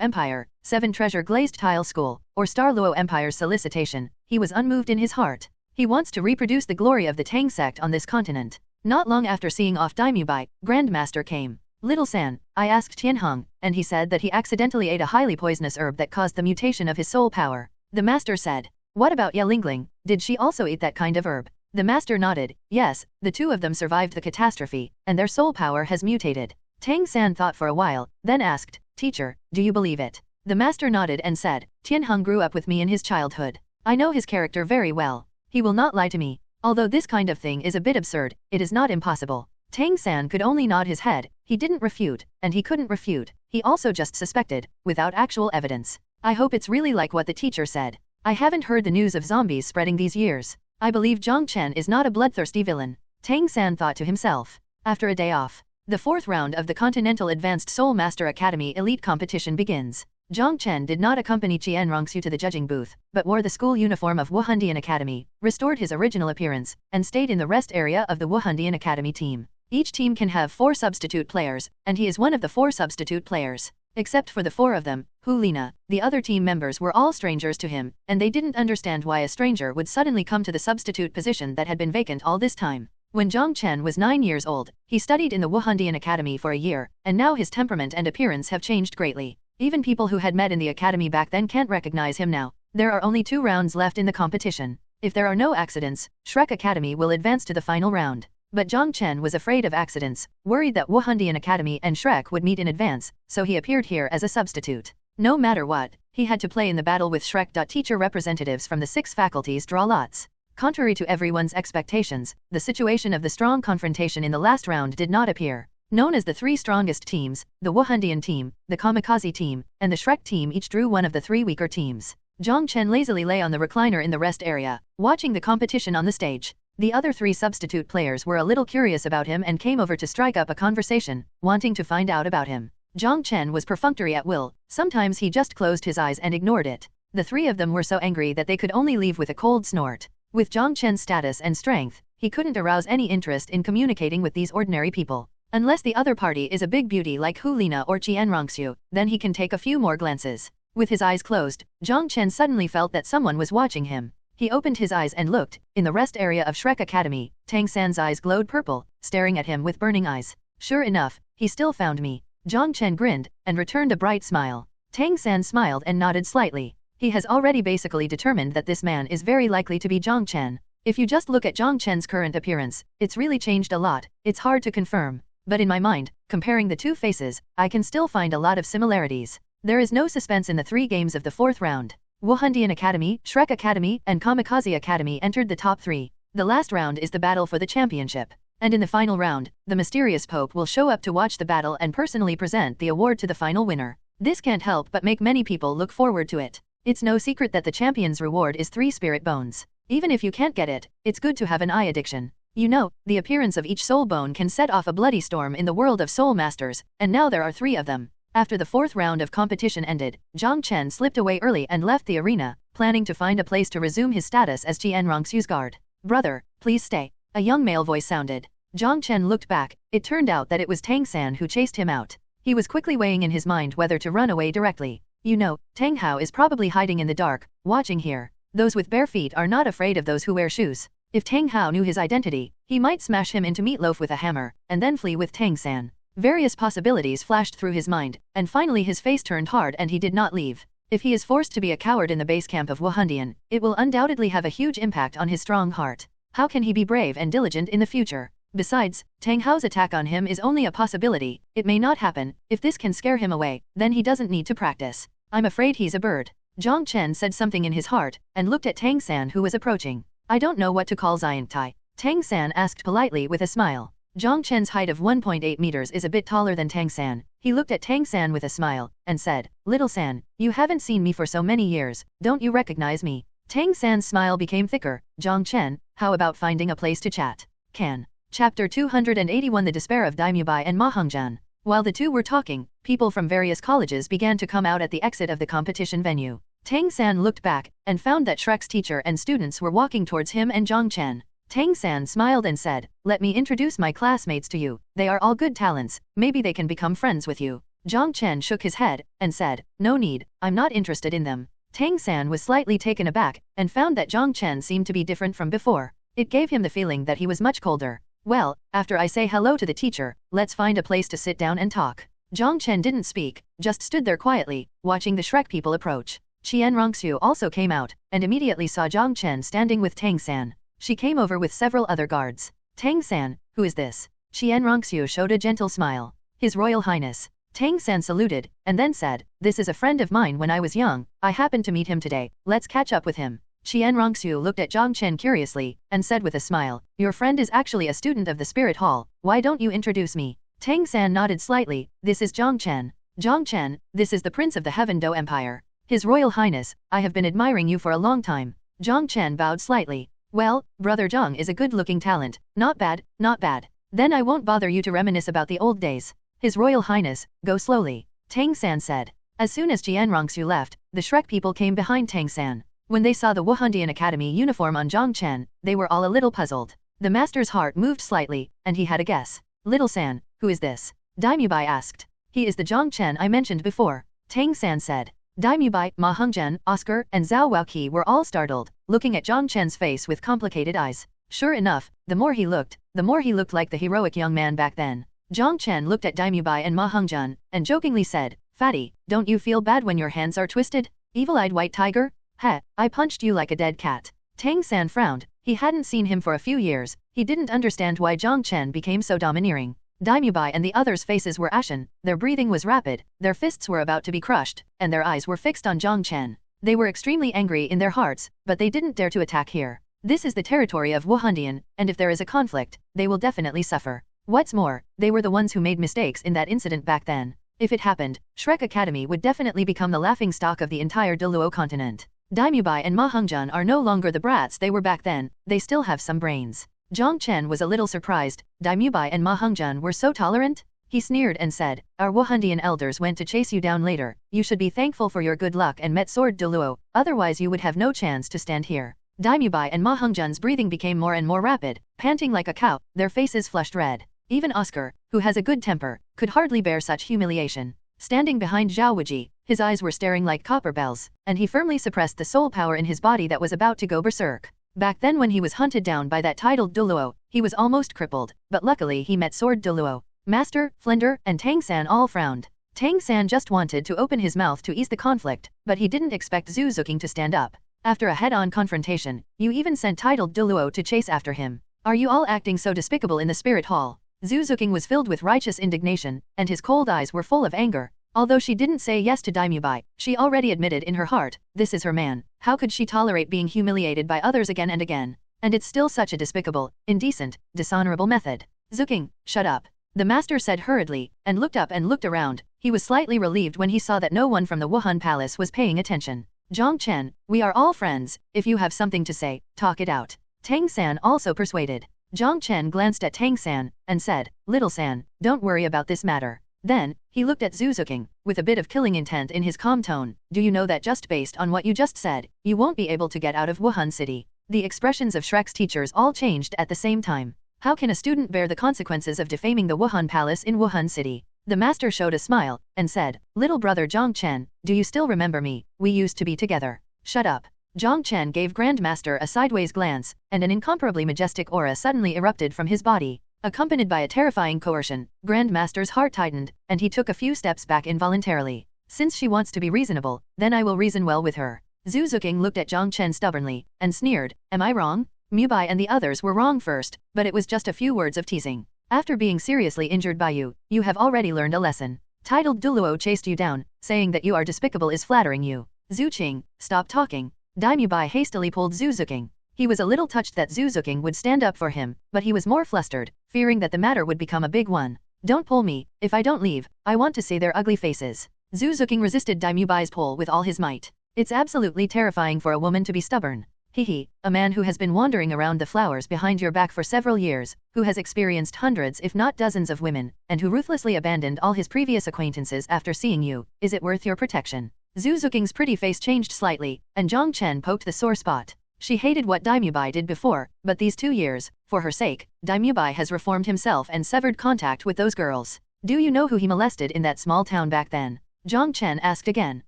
Empire, 7 Treasure Glazed Tile School, or Star Luo Empire's solicitation, he was unmoved in his heart. He wants to reproduce the glory of the Tang sect on this continent. Not long after seeing off Daimubai, Grand Master came. "Little San, I asked Tianheng, and he said that he accidentally ate a highly poisonous herb that caused the mutation of his soul power." The master said, "What about Ye Lingling? Did she also eat that kind of herb?" The master nodded. Yes, the 2 of them survived the catastrophe, and their soul power has mutated. Tang San thought for a while, then asked, "Teacher, do you believe it?" The master nodded and said, "Tianheng grew up with me in his childhood. I know his character very well. He will not lie to me. Although this kind of thing is a bit absurd, it is not impossible." Tang San could only nod his head. He didn't refute, and he couldn't refute. He also just suspected, without actual evidence. "I hope it's really like what the teacher said. I haven't heard the news of zombies spreading these years. I believe Jiang Chen is not a bloodthirsty villain." Tang San thought to himself. After a day off, the 4th round of the Continental Advanced Soul Master Academy Elite Competition begins. Jiang Chen did not accompany Qian Rongxu to the judging booth, but wore the school uniform of Wuhan Academy, restored his original appearance, and stayed in the rest area of the Wuhan Academy team. Each team can have 4 substitute players, and he is one of the 4 substitute players. Except for the 4 of them, Hulina, the other team members were all strangers to him, and they didn't understand why a stranger would suddenly come to the substitute position that had been vacant all this time. When Jiang Chen was 9 years old, he studied in the Wuhan Academy for a year, and now his temperament and appearance have changed greatly. Even people who had met in the academy back then can't recognize him now. There are only 2 rounds left in the competition. If there are no accidents, Shrek Academy will advance to the final round. But Jiang Chen was afraid of accidents, worried that Wuhan Academy and Shrek would meet in advance, so he appeared here as a substitute. No matter what, he had to play in the battle with Shrek. Teacher representatives from the 6 faculties draw lots. Contrary to everyone's expectations, the situation of the strong confrontation in the last round did not appear. Known as the three strongest teams, the Wuhan team, the Kamikaze team, and the Shrek team each drew one of the three weaker teams. Jong Chen lazily lay on the recliner in the rest area, watching the competition on the stage. The other three substitute players were a little curious about him and came over to strike up a conversation, wanting to find out about him. Jong Chen was perfunctory at will, sometimes he just closed his eyes and ignored it. The three of them were so angry that they could only leave with a cold snort. With Jong Chen's status and strength, he couldn't arouse any interest in communicating with these ordinary people. Unless the other party is a big beauty like Hu Lina or Xiaoxue, then he can take a few more glances. With his eyes closed, Jong Chen suddenly felt that someone was watching him. He opened his eyes and looked. In the rest area of Shrek Academy, Tang San's eyes glowed purple, staring at him with burning eyes. Sure enough, he still found me. Jong Chen grinned, and returned a bright smile. Tang San smiled and nodded slightly. He has already basically determined that this man is very likely to be Jong Chen. If you just look at Jong Chen's current appearance, it's really changed a lot. It's hard to confirm. But in my mind, comparing the two faces, I can still find a lot of similarities. There is no suspense in the three games of the fourth round. Wuhan Academy, Shrek Academy, and Kamikaze Academy entered the top three. The last round is the battle for the championship. And in the final round, the mysterious Pope will show up to watch the battle and personally present the award to the final winner. This can't help but make many people look forward to it. It's no secret that the champion's reward is 3 spirit bones. Even if you can't get it, it's good to have an eye addiction. You know, the appearance of each soul bone can set off a bloody storm in the world of soul masters, and now there are 3 of them. After the fourth round of competition ended, Jong Chen slipped away early and left the arena, planning to find a place to resume his status as Xiaoxue's guard. Brother, please stay. A young male voice sounded. Jong Chen looked back. It turned out that it was Tang San who chased him out. He was quickly weighing in his mind whether to run away directly. You know, Tang Hao is probably hiding in the dark, watching here. Those with bare feet are not afraid of those who wear shoes. If Tang Hao knew his identity, he might smash him into meatloaf with a hammer, and then flee with Tang San. Various possibilities flashed through his mind, and finally his face turned hard and he did not leave. If he is forced to be a coward in the base camp of Wuhan, it will undoubtedly have a huge impact on his strong heart. How can he be brave and diligent in the future? Besides, Tang Hao's attack on him is only a possibility. It may not happen. If this can scare him away, then he doesn't need to practice. I'm afraid he's a bird. Jong Chen said something in his heart, and looked at Tang San who was approaching. I don't know what to call Xiang Tai. Tang San asked politely with a smile. Jong Chen's height of 1.8 meters is a bit taller than Tang San. He looked at Tang San with a smile, and said, Little San, you haven't seen me for so many years, don't you recognize me? Tang San's smile became thicker. Jong Chen, how about finding a place to chat? Can. Chapter 281 The Despair of Daimyobai and Ma Hongjian. While the two were talking, people from various colleges began to come out at the exit of the competition venue. Tang San looked back, and found that Shrek's teacher and students were walking towards him and Jong Chen. Tang San smiled and said, Let me introduce my classmates to you. They are all good talents, maybe they can become friends with you. Jong Chen shook his head, and said, No need, I'm not interested in them. Tang San was slightly taken aback, and found that Jong Chen seemed to be different from before. It gave him the feeling that he was much colder. Well, after I say hello to the teacher, let's find a place to sit down and talk. Jong Chen didn't speak, just stood there quietly, watching the Shrek people approach. Xiaoxue also came out, and immediately saw Jong Chen standing with Tang San. She came over with several other guards. Tang San, who is this? Xiaoxue showed a gentle smile. His Royal Highness. Tang San saluted, and then said, This is a friend of mine when I was young, I happened to meet him today, let's catch up with him. Xiaoxue looked at Jong Chen curiously, and said with a smile, Your friend is actually a student of the Spirit Hall, why don't you introduce me? Tang San nodded slightly, This is Jong Chen. Jong Chen, this is the Prince of the Heaven Do Empire. His Royal Highness, I have been admiring you for a long time. Jong Chen bowed slightly. Well, Brother Zhang is a good-looking talent. Not bad, not bad. Then I won't bother you to reminisce about the old days. His Royal Highness, go slowly. Tang San said. As soon as Xiaoxue left, the Shrek people came behind Tang San. When they saw the Wuhan Academy uniform on Jong Chen, they were all a little puzzled. The master's heart moved slightly, and he had a guess. Little San, who is this? Daimyobai asked. He is the Jong Chen I mentioned before. Tang San said. Daimyobai, Ma Hongjian, Oscar, and Zhao Waoqi were all startled, looking at Jong Chen's face with complicated eyes. Sure enough, the more he looked like the heroic young man back then. Jong Chen looked at Daimyobai and Ma Hongjian, and jokingly said, Fatty, don't you feel bad when your hands are twisted? Evil-eyed white tiger? Heh, I punched you like a dead cat. Tang San frowned. He hadn't seen him for a few years. He didn't understand why Jong Chen became so domineering. Daimyobai and the others' faces were ashen, their breathing was rapid, their fists were about to be crushed, and their eyes were fixed on Jong Chen. They were extremely angry in their hearts, but they didn't dare to attack here. This is the territory of Wuhan, and if there is a conflict, they will definitely suffer. What's more, they were the ones who made mistakes in that incident back then. If it happened, Shrek Academy would definitely become the laughingstock of the entire Douluo Continent. Daimyobai and Ma Hongzhen are no longer the brats they were back then, they still have some brains. Jong Chen was a little surprised. Daimyobai and Ma Hongzhen were so tolerant? He sneered and said, our Wuhandian elders went to chase you down later. You should be thankful for your good luck and met Sword Douluo, otherwise you would have no chance to stand here. Daimyobai and Ma Hongzhen's breathing became more and more rapid, panting like a cow, their faces flushed red. Even Oscar, who has a good temper, could hardly bear such humiliation. Standing behind Zhao Wuji, his eyes were staring like copper bells, and he firmly suppressed the soul power in his body that was about to go berserk. Back then when he was hunted down by that titled Douluo, he was almost crippled, but luckily he met Sword Douluo. Master, Flender, and Tang San all frowned. Tang San just wanted to open his mouth to ease the conflict, but he didn't expect Zhu Zuking to stand up. After a head-on confrontation, you even sent titled Douluo to chase after him. Are you all acting so despicable in the spirit hall? Zhu Zuking was filled with righteous indignation, and his cold eyes were full of anger. Although she didn't say yes to Daimyobai, she already admitted in her heart, this is her man. How could she tolerate being humiliated by others again and again? And it's still such a despicable, indecent, dishonorable method. Zuking, shut up. The master said hurriedly, and looked up and looked around. He was slightly relieved when he saw that no one from the Wuhan palace was paying attention. Jong Chen, we are all friends. If you have something to say, talk it out. Tang San also persuaded. Jong Chen glanced at Tang San, and said, Little San, don't worry about this matter. Then, he looked at Zhu Zuking, with a bit of killing intent in his calm tone. Do you know that just based on what you just said, you won't be able to get out of Wuhan City? The expressions of Shrek's teachers all changed at the same time. How can a student bear the consequences of defaming the Wuhan Palace in Wuhan City? The master showed a smile, and said, Little brother Jong Chen, do you still remember me? We used to be together. Shut up. Jong Chen gave Grandmaster a sideways glance, and an incomparably majestic aura suddenly erupted from his body. Accompanied by a terrifying coercion, Grandmaster's heart tightened, and he took a few steps back involuntarily. Since she wants to be reasonable, then I will reason well with her. Zhu Zuking looked at Jong Chen stubbornly, and sneered, am I wrong? Mubai and the others were wrong first, but it was just a few words of teasing. After being seriously injured by you, you have already learned a lesson. Titled Douluo chased you down, saying that you are despicable is flattering you. Zhu Qing, stop talking. Daimyobai hastily pulled Zhu Zuking. He was a little touched that Zhu Zuking would stand up for him, but he was more flustered, fearing that the matter would become a big one. Don't pull me, if I don't leave, I want to see their ugly faces. Zhu Zuking resisted Daimyobai's pull with all his might. It's absolutely terrifying for a woman to be stubborn. Hehe, a man who has been wandering around the flowers behind your back for several years, who has experienced hundreds if not dozens of women, and who ruthlessly abandoned all his previous acquaintances after seeing you, is it worth your protection? Zhu Zuking's pretty face changed slightly, and Jong Chen poked the sore spot. She hated what Daimyobai did before, but these 2 years, for her sake, Daimyobai has reformed himself and severed contact with those girls. Do you know who he molested in that small town back then? Jong Chen asked again.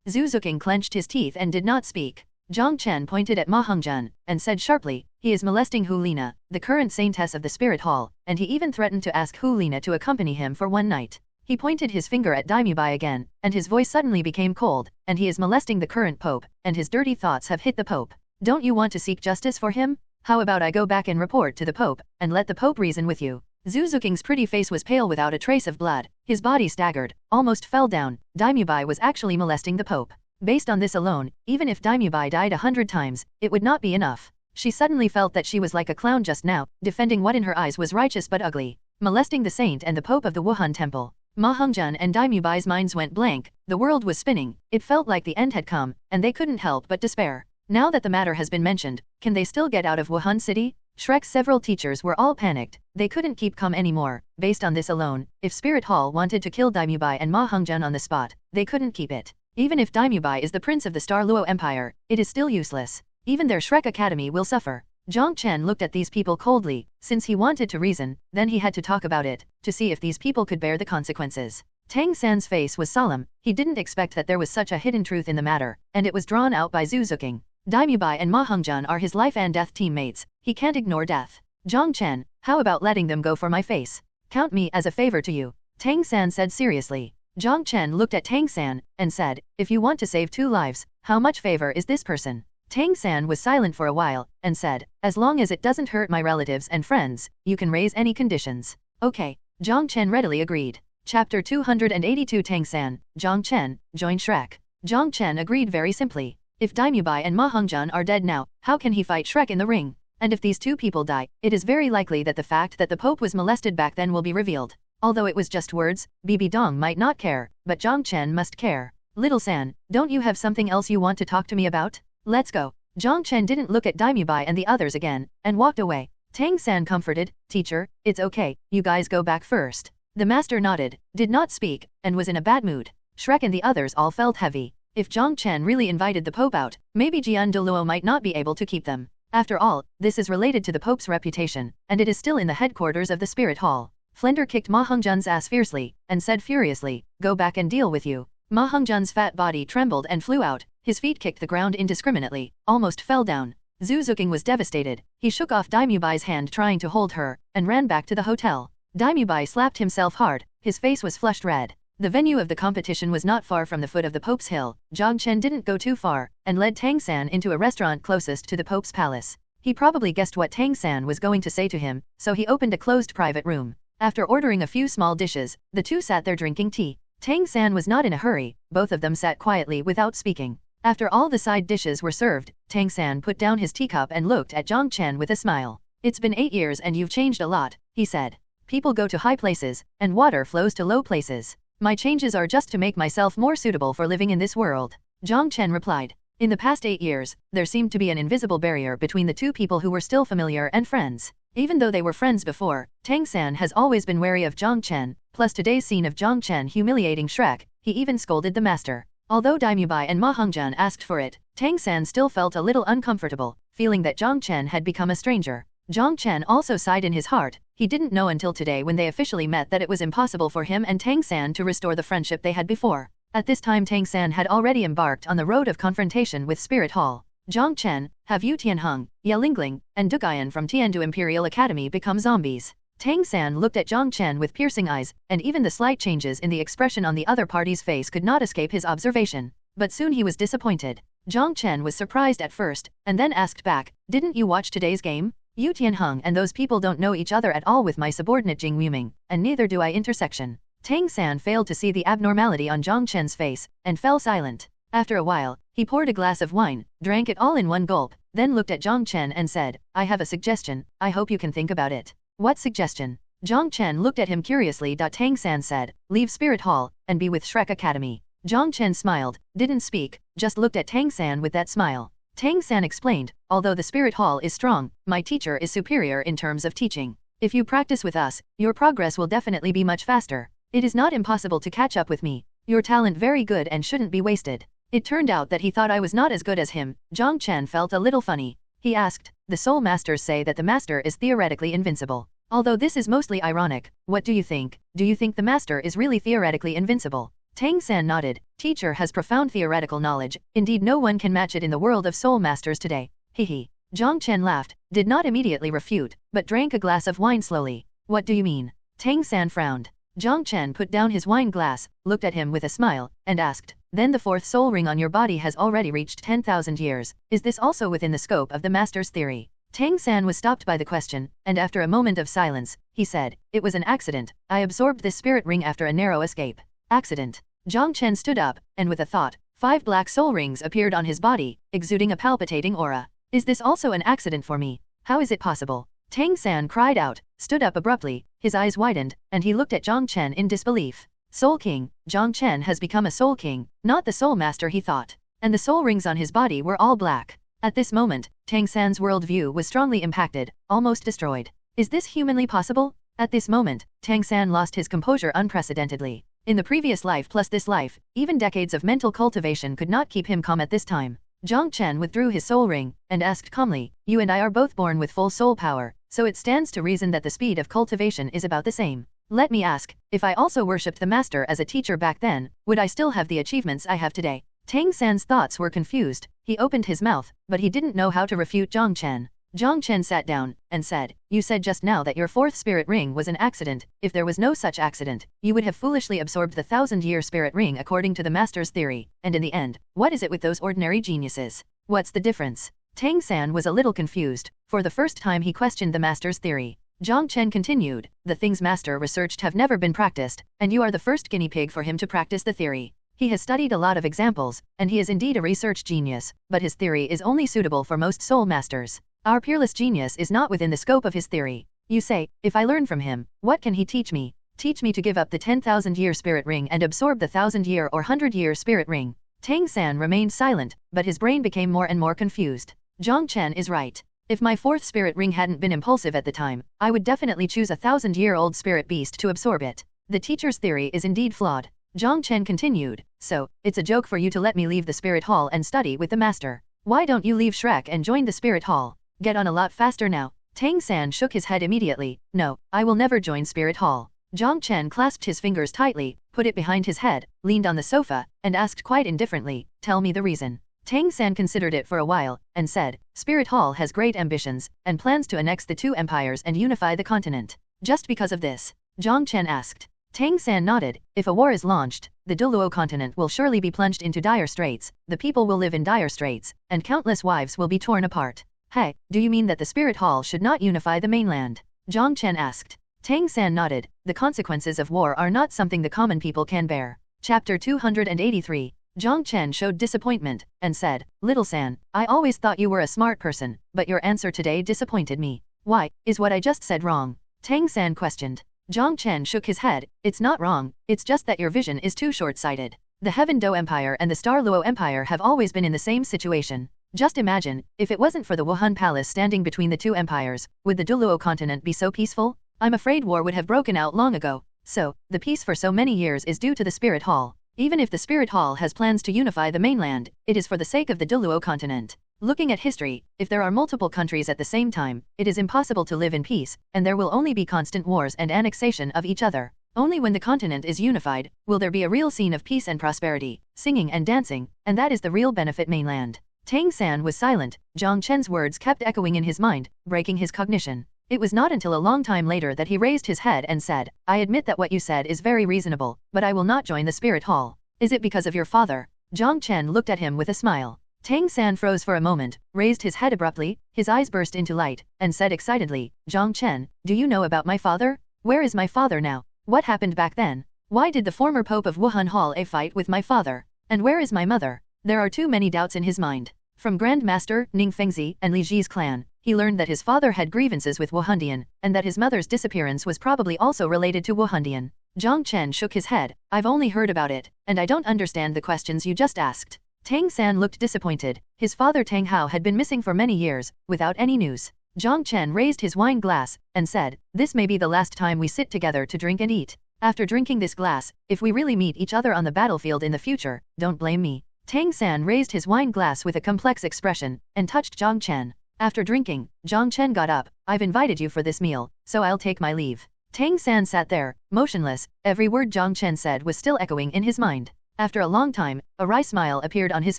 Zhu Zuking clenched his teeth and did not speak. Jong Chen pointed at Ma Hongzhen, and said sharply, he is molesting Hu Lina, the current saintess of the spirit hall, and he even threatened to ask Hu Lina to accompany him for one night. He pointed his finger at Daimyobai again, and his voice suddenly became cold, and he is molesting the current pope, and his dirty thoughts have hit the pope. Don't you want to seek justice for him? How about I go back and report to the pope, and let the pope reason with you? Zhu Zuking's pretty face was pale without a trace of blood, his body staggered, almost fell down. Daimyobai was actually molesting the pope. Based on this alone, even if Daimyobai died 100 times, it would not be enough. She suddenly felt that she was like a clown just now, defending what in her eyes was righteous but ugly, molesting the saint and the pope of the Wuhan temple. Ma Hongzhen and Daimyobai's minds went blank, the world was spinning, it felt like the end had come, and they couldn't help but despair. Now that the matter has been mentioned, can they still get out of Wuhan City? Shrek's several teachers were all panicked, they couldn't keep calm anymore. Based on this alone, if Spirit Hall wanted to kill Daimyobai and Ma Hongzhen on the spot, they couldn't keep it. Even if Daimyobai is the prince of the Star Luo Empire, it is still useless. Even their Shrek Academy will suffer. Jong Chen looked at these people coldly. Since he wanted to reason, then he had to talk about it, to see if these people could bear the consequences. Tang San's face was solemn, he didn't expect that there was such a hidden truth in the matter, and it was drawn out by Zhu Zuking. Daimyobai and Ma Hongzhen are his life and death teammates, he can't ignore death. Jong Chen, how about letting them go for my face? Count me as a favor to you. Tang San said seriously. Jong Chen looked at Tang San, and said, if you want to save 2 lives, how much favor is this person? Tang San was silent for a while, and said, as long as it doesn't hurt my relatives and friends, you can raise any conditions. Okay. Jong Chen readily agreed. Chapter 282 Tang San, Jong Chen, join Shrek. Jong Chen agreed very simply. If Daimyobai and Ma Hongzhen are dead now, how can he fight Shrek in the ring? And if these two people die, it is very likely that the fact that the Pope was molested back then will be revealed. Although it was just words, Bibi Dong might not care, but Jiang Chen must care. Little San, don't you have something else you want to talk to me about? Let's go. Jiang Chen didn't look at Daimubai and the others again, and walked away. Tang San comforted, teacher, it's okay, you guys go back first. The master nodded, did not speak, and was in a bad mood. Shrek and the others all felt heavy. If Jiang Chen really invited the Pope out, maybe Douluo might not be able to keep them. After all, this is related to the Pope's reputation, and it is still in the headquarters of the Spirit Hall. Flender kicked Ma Hongjun's ass fiercely, and said furiously, go back and deal with you. Ma Hongjun's fat body trembled and flew out, his feet kicked the ground indiscriminately, almost fell down. Zhu Zuqing was devastated, he shook off Daimubai's hand trying to hold her, and ran back to the hotel. Daimubai slapped himself hard, his face was flushed red. The venue of the competition was not far from the foot of the Pope's hill. Jiang Chen didn't go too far, and led Tang San into a restaurant closest to the Pope's palace. He probably guessed what Tang San was going to say to him, so he opened a closed private room. After ordering a few small dishes, the two sat there drinking tea. Tang San was not in a hurry, both of them sat quietly without speaking. After all the side dishes were served, Tang San put down his teacup and looked at Jiang Chen with a smile. It's been 8 years and you've changed a lot, he said. People go to high places, and water flows to low places. My changes are just to make myself more suitable for living in this world. Jiang Chen replied. In the past 8 years, there seemed to be an invisible barrier between the two people who were still familiar and friends. Even though they were friends before, Tang San has always been wary of Jiang Chen, plus today's scene of Jiang Chen humiliating Shrek, he even scolded the master. Although Daimubai and Ma Hongjun asked for it, Tang San still felt a little uncomfortable, feeling that Jiang Chen had become a stranger. Jiang Chen also sighed in his heart, he didn't know until today when they officially met that it was impossible for him and Tang San to restore the friendship they had before. At this time Tang San had already embarked on the road of confrontation with Spirit Hall. Jiang Chen, have you Tianheng, Yelingling, and Duguyan from Tiandu Imperial Academy become zombies? Tang San looked at Jiang Chen with piercing eyes, and even the slight changes in the expression on the other party's face could not escape his observation. But soon he was disappointed. Jiang Chen was surprised at first, and then asked back, didn't you watch today's game? Yu Tianheng and those people don't know each other at all with my subordinate Jing Yuming, and neither do I intersection. Tang San failed to see the abnormality on Jiang Chen's face, and fell silent. After a while, he poured a glass of wine, drank it all in one gulp, then looked at Jiang Chen and said, I have a suggestion, I hope you can think about it. What suggestion? Jiang Chen looked at him curiously. Tang San said, leave Spirit Hall, and be with Shrek Academy. Jiang Chen smiled, didn't speak, just looked at Tang San with that smile. Tang San explained, although the Spirit Hall is strong, my teacher is superior in terms of teaching. If you practice with us, your progress will definitely be much faster. It is not impossible to catch up with me. Your talent very good and shouldn't be wasted. It turned out that he thought I was not as good as him. Jiang Chen felt a little funny. He asked, the Soul Masters say that the Master is theoretically invincible. Although this is mostly ironic, what do you think? Do you think the Master is really theoretically invincible? Tang San nodded. Teacher has profound theoretical knowledge, indeed no one can match it in the world of Soul Masters today. Hehe. Jiang Chen laughed, did not immediately refute, but drank a glass of wine slowly. What do you mean? Tang San frowned. Jiang Chen put down his wine glass, looked at him with a smile, and asked, then the fourth soul ring on your body has already reached 10,000 years. Is this also within the scope of the Master's theory? Tang San was stopped by the question, and after a moment of silence, he said, it was an accident. I absorbed this spirit ring after a narrow escape. Accident. Jiang Chen stood up, and with a thought, 5 black soul rings appeared on his body, exuding a palpitating aura. Is this also an accident for me? How is it possible? Tang San cried out, stood up abruptly, his eyes widened, and he looked at Jiang Chen in disbelief. Soul King, Jiang Chen has become a Soul King, not the Soul Master he thought. And the soul rings on his body were all black. At this moment, Tang San's worldview was strongly impacted, almost destroyed. Is this humanly possible? At this moment, Tang San lost his composure unprecedentedly. In the previous life plus this life, even decades of mental cultivation could not keep him calm at this time. Jiang Chen withdrew his soul ring, and asked calmly, you and I are both born with full soul power, so it stands to reason that the speed of cultivation is about the same. Let me ask, if I also worshipped the Master as a teacher back then, would I still have the achievements I have today? Tang San's thoughts were confused, he opened his mouth, but he didn't know how to refute Jiang Chen. Jiang Chen sat down, and said, you said just now that your 4th spirit ring was an accident. If there was no such accident, you would have foolishly absorbed the 1,000-year spirit ring according to the Master's theory, and in the end, what is it with those ordinary geniuses? What's the difference? Tang San was a little confused. For the first time he questioned the Master's theory. Jiang Chen continued, the things Master researched have never been practiced, and you are the first guinea pig for him to practice the theory. He has studied a lot of examples, and he is indeed a research genius, but his theory is only suitable for most Soul Masters. Our peerless genius is not within the scope of his theory. You say, if I learn from him, what can he teach me? Teach me to give up the 10,000-year spirit ring and absorb the 1,000-year or 100-year spirit ring. Tang San remained silent, but his brain became more and more confused. Jong Chen is right. If my 4th spirit ring hadn't been impulsive at the time, I would definitely choose a 1,000-year-old spirit beast to absorb it. The teacher's theory is indeed flawed. Jong Chen continued, so, it's a joke for you to let me leave the spirit hall and study with the master. Why don't you leave Shrek and join the spirit hall? Get on a lot faster now. Tang San shook his head immediately. No, I will never join spirit hall. Jong Chen clasped his fingers tightly, put it behind his head, leaned on the sofa, and asked quite indifferently, tell me the reason. Tang San considered it for a while, and said, Spirit Hall has great ambitions, and plans to annex the 2 empires and unify the continent. Just because of this? Jong Chen asked. Tang San nodded. If a war is launched, the Douluo Continent will surely be plunged into dire straits, the people will live in dire straits, and countless wives will be torn apart. Hey, do you mean that the Spirit Hall should not unify the mainland? Jong Chen asked. Tang San nodded. The consequences of war are not something the common people can bear. Chapter 283. Jong Chen showed disappointment, and said, Little San, I always thought you were a smart person, but your answer today disappointed me. Why, is what I just said wrong? Tang San questioned. Jong Chen shook his head. It's not wrong, it's just that your vision is too short-sighted. The Heaven Do Empire and the Star Luo Empire have always been in the same situation. Just imagine, if it wasn't for the Wuhan Palace standing between the 2 empires, would the Douluo Continent be so peaceful? I'm afraid war would have broken out long ago. So, the peace for so many years is due to the Spirit Hall. Even if the Spirit Hall has plans to unify the mainland, it is for the sake of the Douluo Continent. Looking at history, if there are multiple countries at the same time, it is impossible to live in peace, and there will only be constant wars and annexation of each other. Only when the continent is unified, will there be a real scene of peace and prosperity, singing and dancing, and that is the real benefit mainland. Tang San was silent. Jong Chen's words kept echoing in his mind, breaking his cognition. It was not until a long time later that he raised his head and said, I admit that what you said is very reasonable, but I will not join the Spirit Hall. Is it because of your father? Jong Chen looked at him with a smile. Tang San froze for a moment, raised his head abruptly, his eyes burst into light, and said excitedly, Jong Chen, do you know about my father? Where is my father now? What happened back then? Why did the former Pope of Wuhan Hall a fight with my father? And where is my mother? There are too many doubts in his mind. From Grand Master Ning Fengzi and Li Ji's clan, he learned that his father had grievances with Wuhandian, and that his mother's disappearance was probably also related to Wuhandian. Jong Chen shook his head. I've only heard about it, and I don't understand the questions you just asked. Tang San looked disappointed. His father Tang Hao had been missing for many years, without any news. Jong Chen raised his wine glass, and said, this may be the last time we sit together to drink and eat. After drinking this glass, if we really meet each other on the battlefield in the future, don't blame me. Tang San raised his wine glass with a complex expression, and touched Jong Chen. After drinking, Jong Chen got up. I've invited you for this meal, so I'll take my leave. Tang San sat there, motionless. Every word Jong Chen said was still echoing in his mind. After a long time, a wry smile appeared on his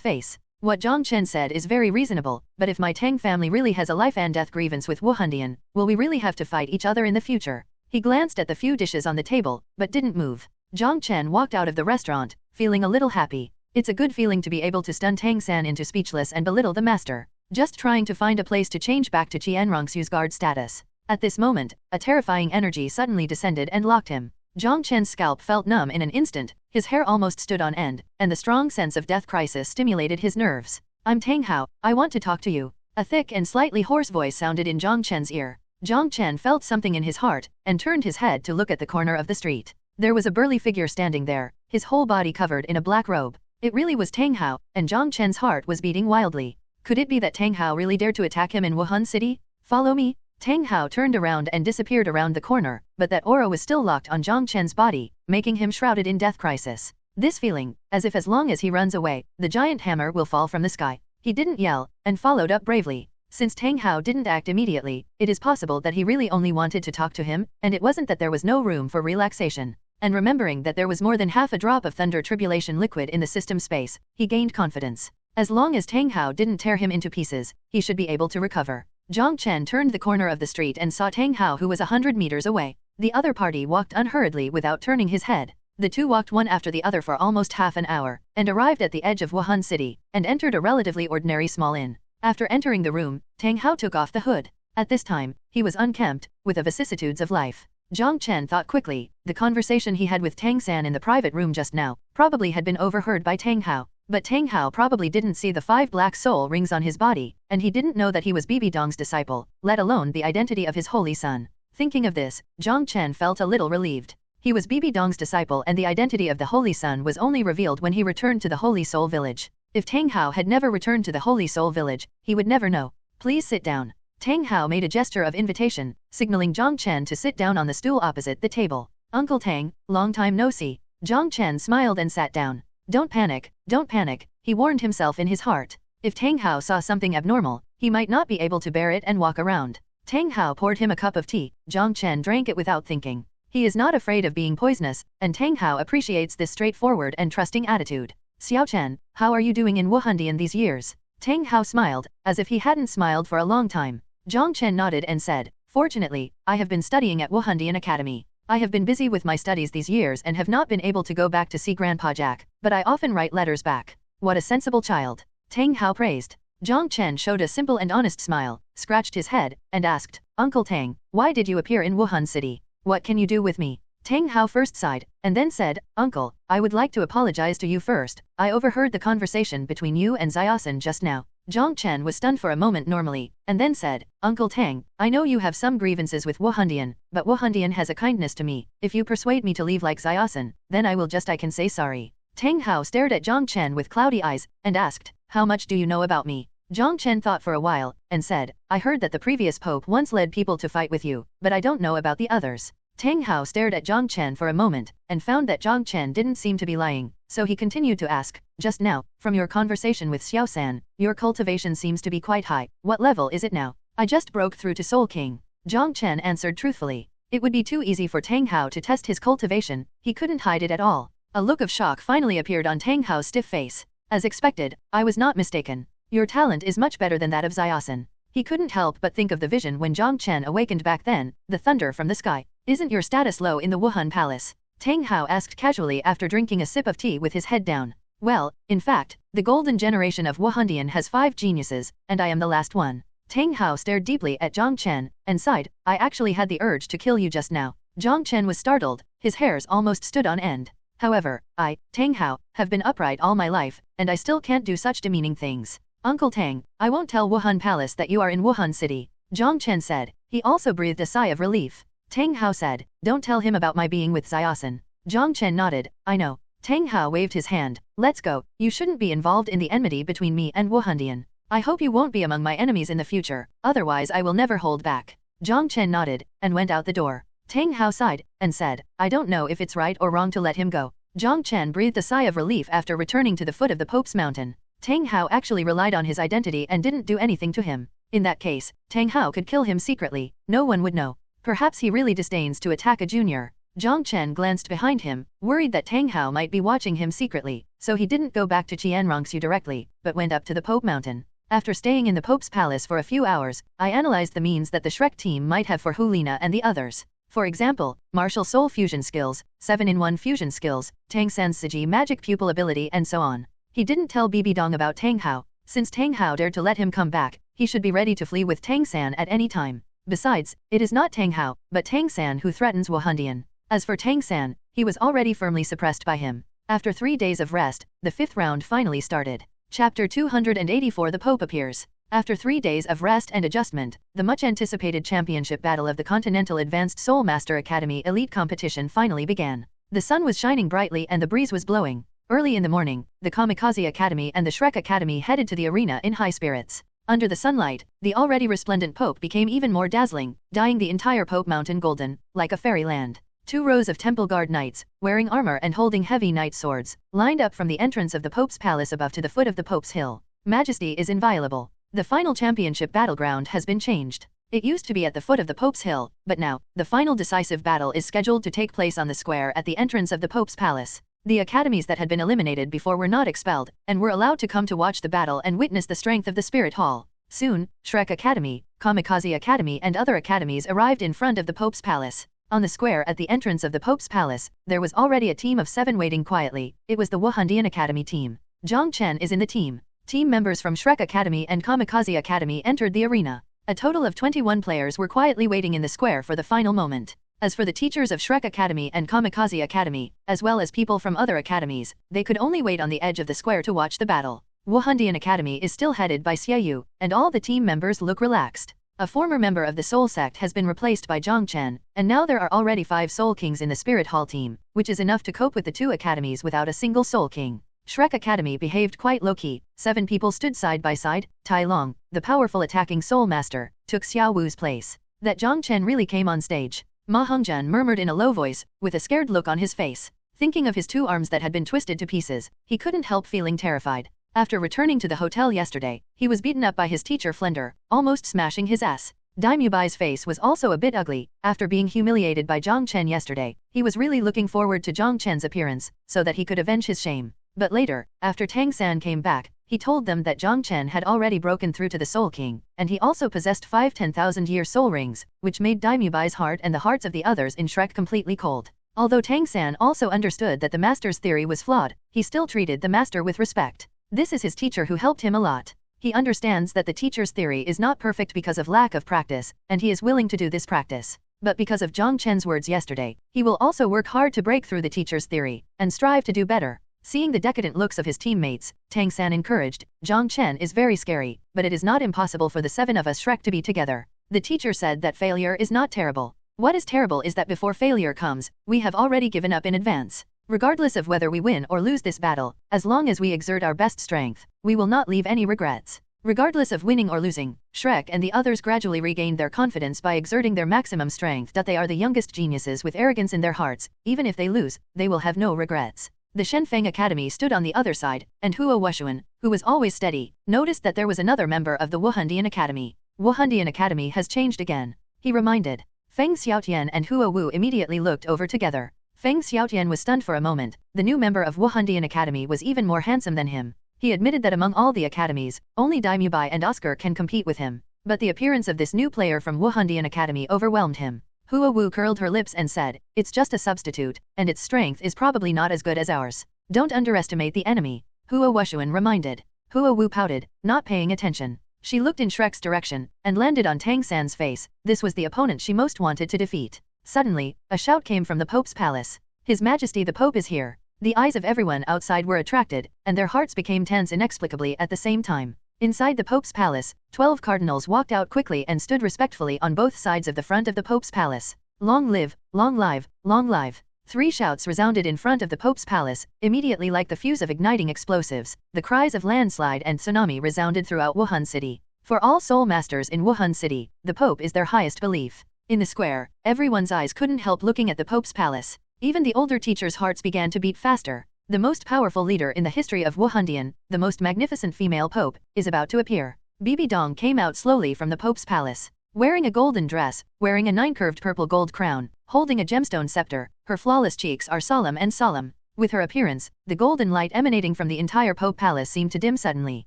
face. What Jong Chen said is very reasonable, but if my Tang family really has a life and death grievance with Wuhandian, will we really have to fight each other in the future? He glanced at the few dishes on the table, but didn't move. Jong Chen walked out of the restaurant, feeling a little happy. It's a good feeling to be able to stun Tang San into speechless and belittle the master. Just trying to find a place to change back to Qianrongxu's guard status. At this moment, a terrifying energy suddenly descended and locked him. Jong Chen's scalp felt numb in an instant, his hair almost stood on end, and the strong sense of death crisis stimulated his nerves. I'm Tang Hao, I want to talk to you. A thick and slightly hoarse voice sounded in Jong Chen's ear. Jong Chen felt something in his heart, and turned his head to look at the corner of the street. There was a burly figure standing there, his whole body covered in a black robe. It really was Tang Hao, and Jong Chen's heart was beating wildly. Could it be that Tang Hao really dared to attack him in Wuhan City? Follow me? Tang Hao turned around and disappeared around the corner, but that aura was still locked on Jong Chen's body, making him shrouded in death crisis. This feeling, as if as long as he runs away, the giant hammer will fall from the sky. He didn't yell, and followed up bravely. Since Tang Hao didn't act immediately, it is possible that he really only wanted to talk to him, and it wasn't that there was no room for relaxation. And remembering that there was more than half a drop of thunder tribulation liquid in the system space, he gained confidence. As long as Tang Hao didn't tear him into pieces, he should be able to recover. Jong Chen turned the corner of the street and saw Tang Hao, who was 100 meters away. The other party walked unhurriedly without turning his head. The two walked one after the other for almost half an hour, and arrived at the edge of Wuhan City, and entered a relatively ordinary small inn. After entering the room, Tang Hao took off the hood. At this time, he was unkempt, with the vicissitudes of life. Jong Chen thought quickly. The conversation he had with Tang San in the private room just now probably had been overheard by Tang Hao. But Tang Hao probably didn't see the 5 black soul rings on his body, and he didn't know that he was Bibi Dong's disciple, let alone the identity of his holy son. Thinking of this, Jong Chen felt a little relieved. He was Bibi Dong's disciple and the identity of the holy son was only revealed when he returned to the Holy Soul Village. If Tang Hao had never returned to the Holy Soul Village, he would never know. Please sit down. Tang Hao made a gesture of invitation, signaling Jong Chen to sit down on the stool opposite the table. Uncle Tang, long time no see. Jong Chen smiled and sat down. Don't panic, he warned himself in his heart. If Tang Hao saw something abnormal, he might not be able to bear it and walk around. Tang Hao poured him a cup of tea. Jong Chen drank it without thinking. He is not afraid of being poisonous, and Tang Hao appreciates this straightforward and trusting attitude. Xiaoxue, how are you doing in Wuhan these years? Tang Hao smiled, as if he hadn't smiled for a long time. Jong Chen nodded and said, fortunately, I have been studying at Wuhan Academy. I have been busy with my studies these years and have not been able to go back to see Grandpa Jack, but I often write letters back. What a sensible child. Tang Hao praised. Jong Chen showed a simple and honest smile, scratched his head, and asked, Uncle Tang, why did you appear in Wuhan City? What can you do with me? Tang Hao first sighed, and then said, Uncle, I would like to apologize to you first. I overheard the conversation between you and Xiaoxue just now. Jong Chen was stunned for a moment normally, and then said, Uncle Tang, I know you have some grievances with Wuhan, but Wuhan has a kindness to me. If you persuade me to leave like Xiaoxue, then I can say sorry. Tang Hao stared at Jong Chen with cloudy eyes, and asked, how much do you know about me? Jong Chen thought for a while, and said, I heard that the previous pope once led people to fight with you, but I don't know about the others. Tang Hao stared at Jong Chen for a moment, and found that Jong Chen didn't seem to be lying, so he continued to ask, just now, from your conversation with Xiaoxue, your cultivation seems to be quite high. What level is it now? I just broke through to Soul King. Jong Chen answered truthfully. It would be too easy for Tang Hao to test his cultivation, he couldn't hide it at all. A look of shock finally appeared on Tang Hao's stiff face. As expected, I was not mistaken. Your talent is much better than that of Xiaoxue. He couldn't help but think of the vision when Jong Chen awakened back then, the thunder from the sky. Isn't your status low in the Wuhan Palace? Tang Hao asked casually after drinking a sip of tea with his head down. Well, in fact, the golden generation of Wuhan has 5 geniuses, and I am the last one. Tang Hao stared deeply at Jong Chen, and sighed, I actually had the urge to kill you just now. Jong Chen was startled, his hairs almost stood on end. However, I, Tang Hao, have been upright all my life, and I still can't do such demeaning things. Uncle Tang, I won't tell Wuhan Palace that you are in Wuhan City, Jong Chen said. He also breathed a sigh of relief. Tang Hao said, don't tell him about my being with Xiaoxue. Jong Chen nodded, I know. Tang Hao waved his hand, let's go, you shouldn't be involved in the enmity between me and Wuhan. I hope you won't be among my enemies in the future, otherwise I will never hold back. Jong Chen nodded, and went out the door. Tang Hao sighed, and said, I don't know if it's right or wrong to let him go. Jong Chen breathed a sigh of relief after returning to the foot of the Pope's mountain. Tang Hao actually relied on his identity and didn't do anything to him. In that case, Tang Hao could kill him secretly, no one would know. Perhaps he really disdains to attack a junior. Jong Chen glanced behind him, worried that Tang Hao might be watching him secretly, so he didn't go back to Qianrongsu directly, but went up to the Pope Mountain. After staying in the Pope's palace for a few hours, I analyzed the means that the Shrek team might have for Hulina and the others. For example, martial soul fusion skills, 7-in-1 fusion skills, Tang San's Siji magic pupil ability and so on. He didn't tell Bibi Dong about Tang Hao. Since Tang Hao dared to let him come back, he should be ready to flee with Tang San at any time. Besides, it is not Tang Hao, but Tang San who threatens Wuhan. As for Tang San, he was already firmly suppressed by him. After 3 days of rest, the 5th round finally started. Chapter 284 The Pope appears. After 3 days of rest and adjustment, the much-anticipated championship battle of the Continental Advanced Soul Master Academy Elite Competition finally began. The sun was shining brightly and the breeze was blowing. Early in the morning, the Kamikaze Academy and the Shrek Academy headed to the arena in high spirits. Under the sunlight, the already resplendent Pope became even more dazzling, dyeing the entire Pope Mountain golden, like a fairyland. 2 rows of temple guard knights, wearing armor and holding heavy knight swords, lined up from the entrance of the Pope's palace above to the foot of the Pope's hill. Majesty is inviolable. The final championship battleground has been changed. It used to be at the foot of the Pope's hill, but now, the final decisive battle is scheduled to take place on the square at the entrance of the Pope's palace. The academies that had been eliminated before were not expelled, and were allowed to come to watch the battle and witness the strength of the Spirit Hall. Soon, Shrek Academy, Kamikaze Academy and other academies arrived in front of the Pope's palace. On the square at the entrance of the Pope's palace, there was already a team of 7 waiting quietly. It was the Wuhan Academy team. Jong Chen is in the team. Team members from Shrek Academy and Kamikaze Academy entered the arena. A total of 21 players were quietly waiting in the square for the final moment. As for the teachers of Shrek Academy and Kamikaze Academy, as well as people from other academies, they could only wait on the edge of the square to watch the battle. Wuhan Academy is still headed by Xiaoxue, and all the team members look relaxed. A former member of the Soul Sect has been replaced by Jiang Chen, and now there are already 5 Soul Kings in the Spirit Hall team, which is enough to cope with the 2 academies without a single Soul King. Shrek Academy behaved quite low-key. 7 people stood side by side. Tai Long, the powerful attacking Soul Master, took Xiao Wu's place. That Jiang Chen really came on stage. Ma Hongjian murmured in a low voice, with a scared look on his face. Thinking of his 2 arms that had been twisted to pieces, he couldn't help feeling terrified. After returning to the hotel yesterday, he was beaten up by his teacher Flender, almost smashing his ass. Daimubai's face was also a bit ugly. After being humiliated by Jiang Chen yesterday, he was really looking forward to Jiang Chen's appearance, so that he could avenge his shame. But later, after Tang San came back, he told them that Jiang Chen had already broken through to the Soul King, and he also possessed 5 10,000-year soul rings, which made Daimubai's heart and the hearts of the others in Shrek completely cold. Although Tang San also understood that the master's theory was flawed, he still treated the master with respect. This is his teacher who helped him a lot. He understands that the teacher's theory is not perfect because of lack of practice, and he is willing to do this practice. But because of Jiang Chen's words yesterday, he will also work hard to break through the teacher's theory, and strive to do better. Seeing the decadent looks of his teammates, Tang San encouraged, Jiang Chen is very scary, but it is not impossible for the 7 of us Shrek to be together. The teacher said that failure is not terrible. What is terrible is that before failure comes, we have already given up in advance. Regardless of whether we win or lose this battle, as long as we exert our best strength, we will not leave any regrets. Regardless of winning or losing, Shrek and the others gradually regained their confidence by exerting their maximum strength. They are the youngest geniuses with arrogance in their hearts. Even if they lose, they will have no regrets. The Shenfeng Academy stood on the other side, and Huo Wuxuan, who was always steady, noticed that there was another member of the Wuhan Academy. Wuhan Academy has changed again. He reminded. Feng Xiaotian and Huo Wu immediately looked over together. Feng Xiaotian was stunned for a moment. The new member of Wuhan Academy was even more handsome than him. He admitted that among all the academies, only Daimubai and Oscar can compete with him. But the appearance of this new player from Wuhan Academy overwhelmed him. Huo Wu curled her lips and said, "It's just a substitute, and its strength is probably not as good as ours. Don't underestimate the enemy," Huo Wuxuan reminded. Huo Wu pouted, not paying attention. She looked in Shrek's direction, and landed on Tang San's face. This was the opponent she most wanted to defeat. Suddenly, a shout came from the Pope's palace. "His Majesty the Pope is here." The eyes of everyone outside were attracted, and their hearts became tense inexplicably at the same time. Inside the Pope's palace, 12 cardinals walked out quickly and stood respectfully on both sides of the front of the Pope's palace. "Long live, long live, long live." 3 shouts resounded in front of the Pope's palace, immediately like the fuse of igniting explosives. The cries of landslide and tsunami resounded throughout Wuhan City. For all Soul Masters in Wuhan City, the Pope is their highest belief. In the square, everyone's eyes couldn't help looking at the Pope's palace. Even the older teachers' hearts began to beat faster. The most powerful leader in the history of Wuhan, the most magnificent female Pope, is about to appear. Bibi Dong came out slowly from the Pope's palace. Wearing a golden dress, wearing a 9-curved purple gold crown, holding a gemstone scepter, her flawless cheeks are solemn and solemn. With her appearance, the golden light emanating from the entire Pope palace seemed to dim suddenly.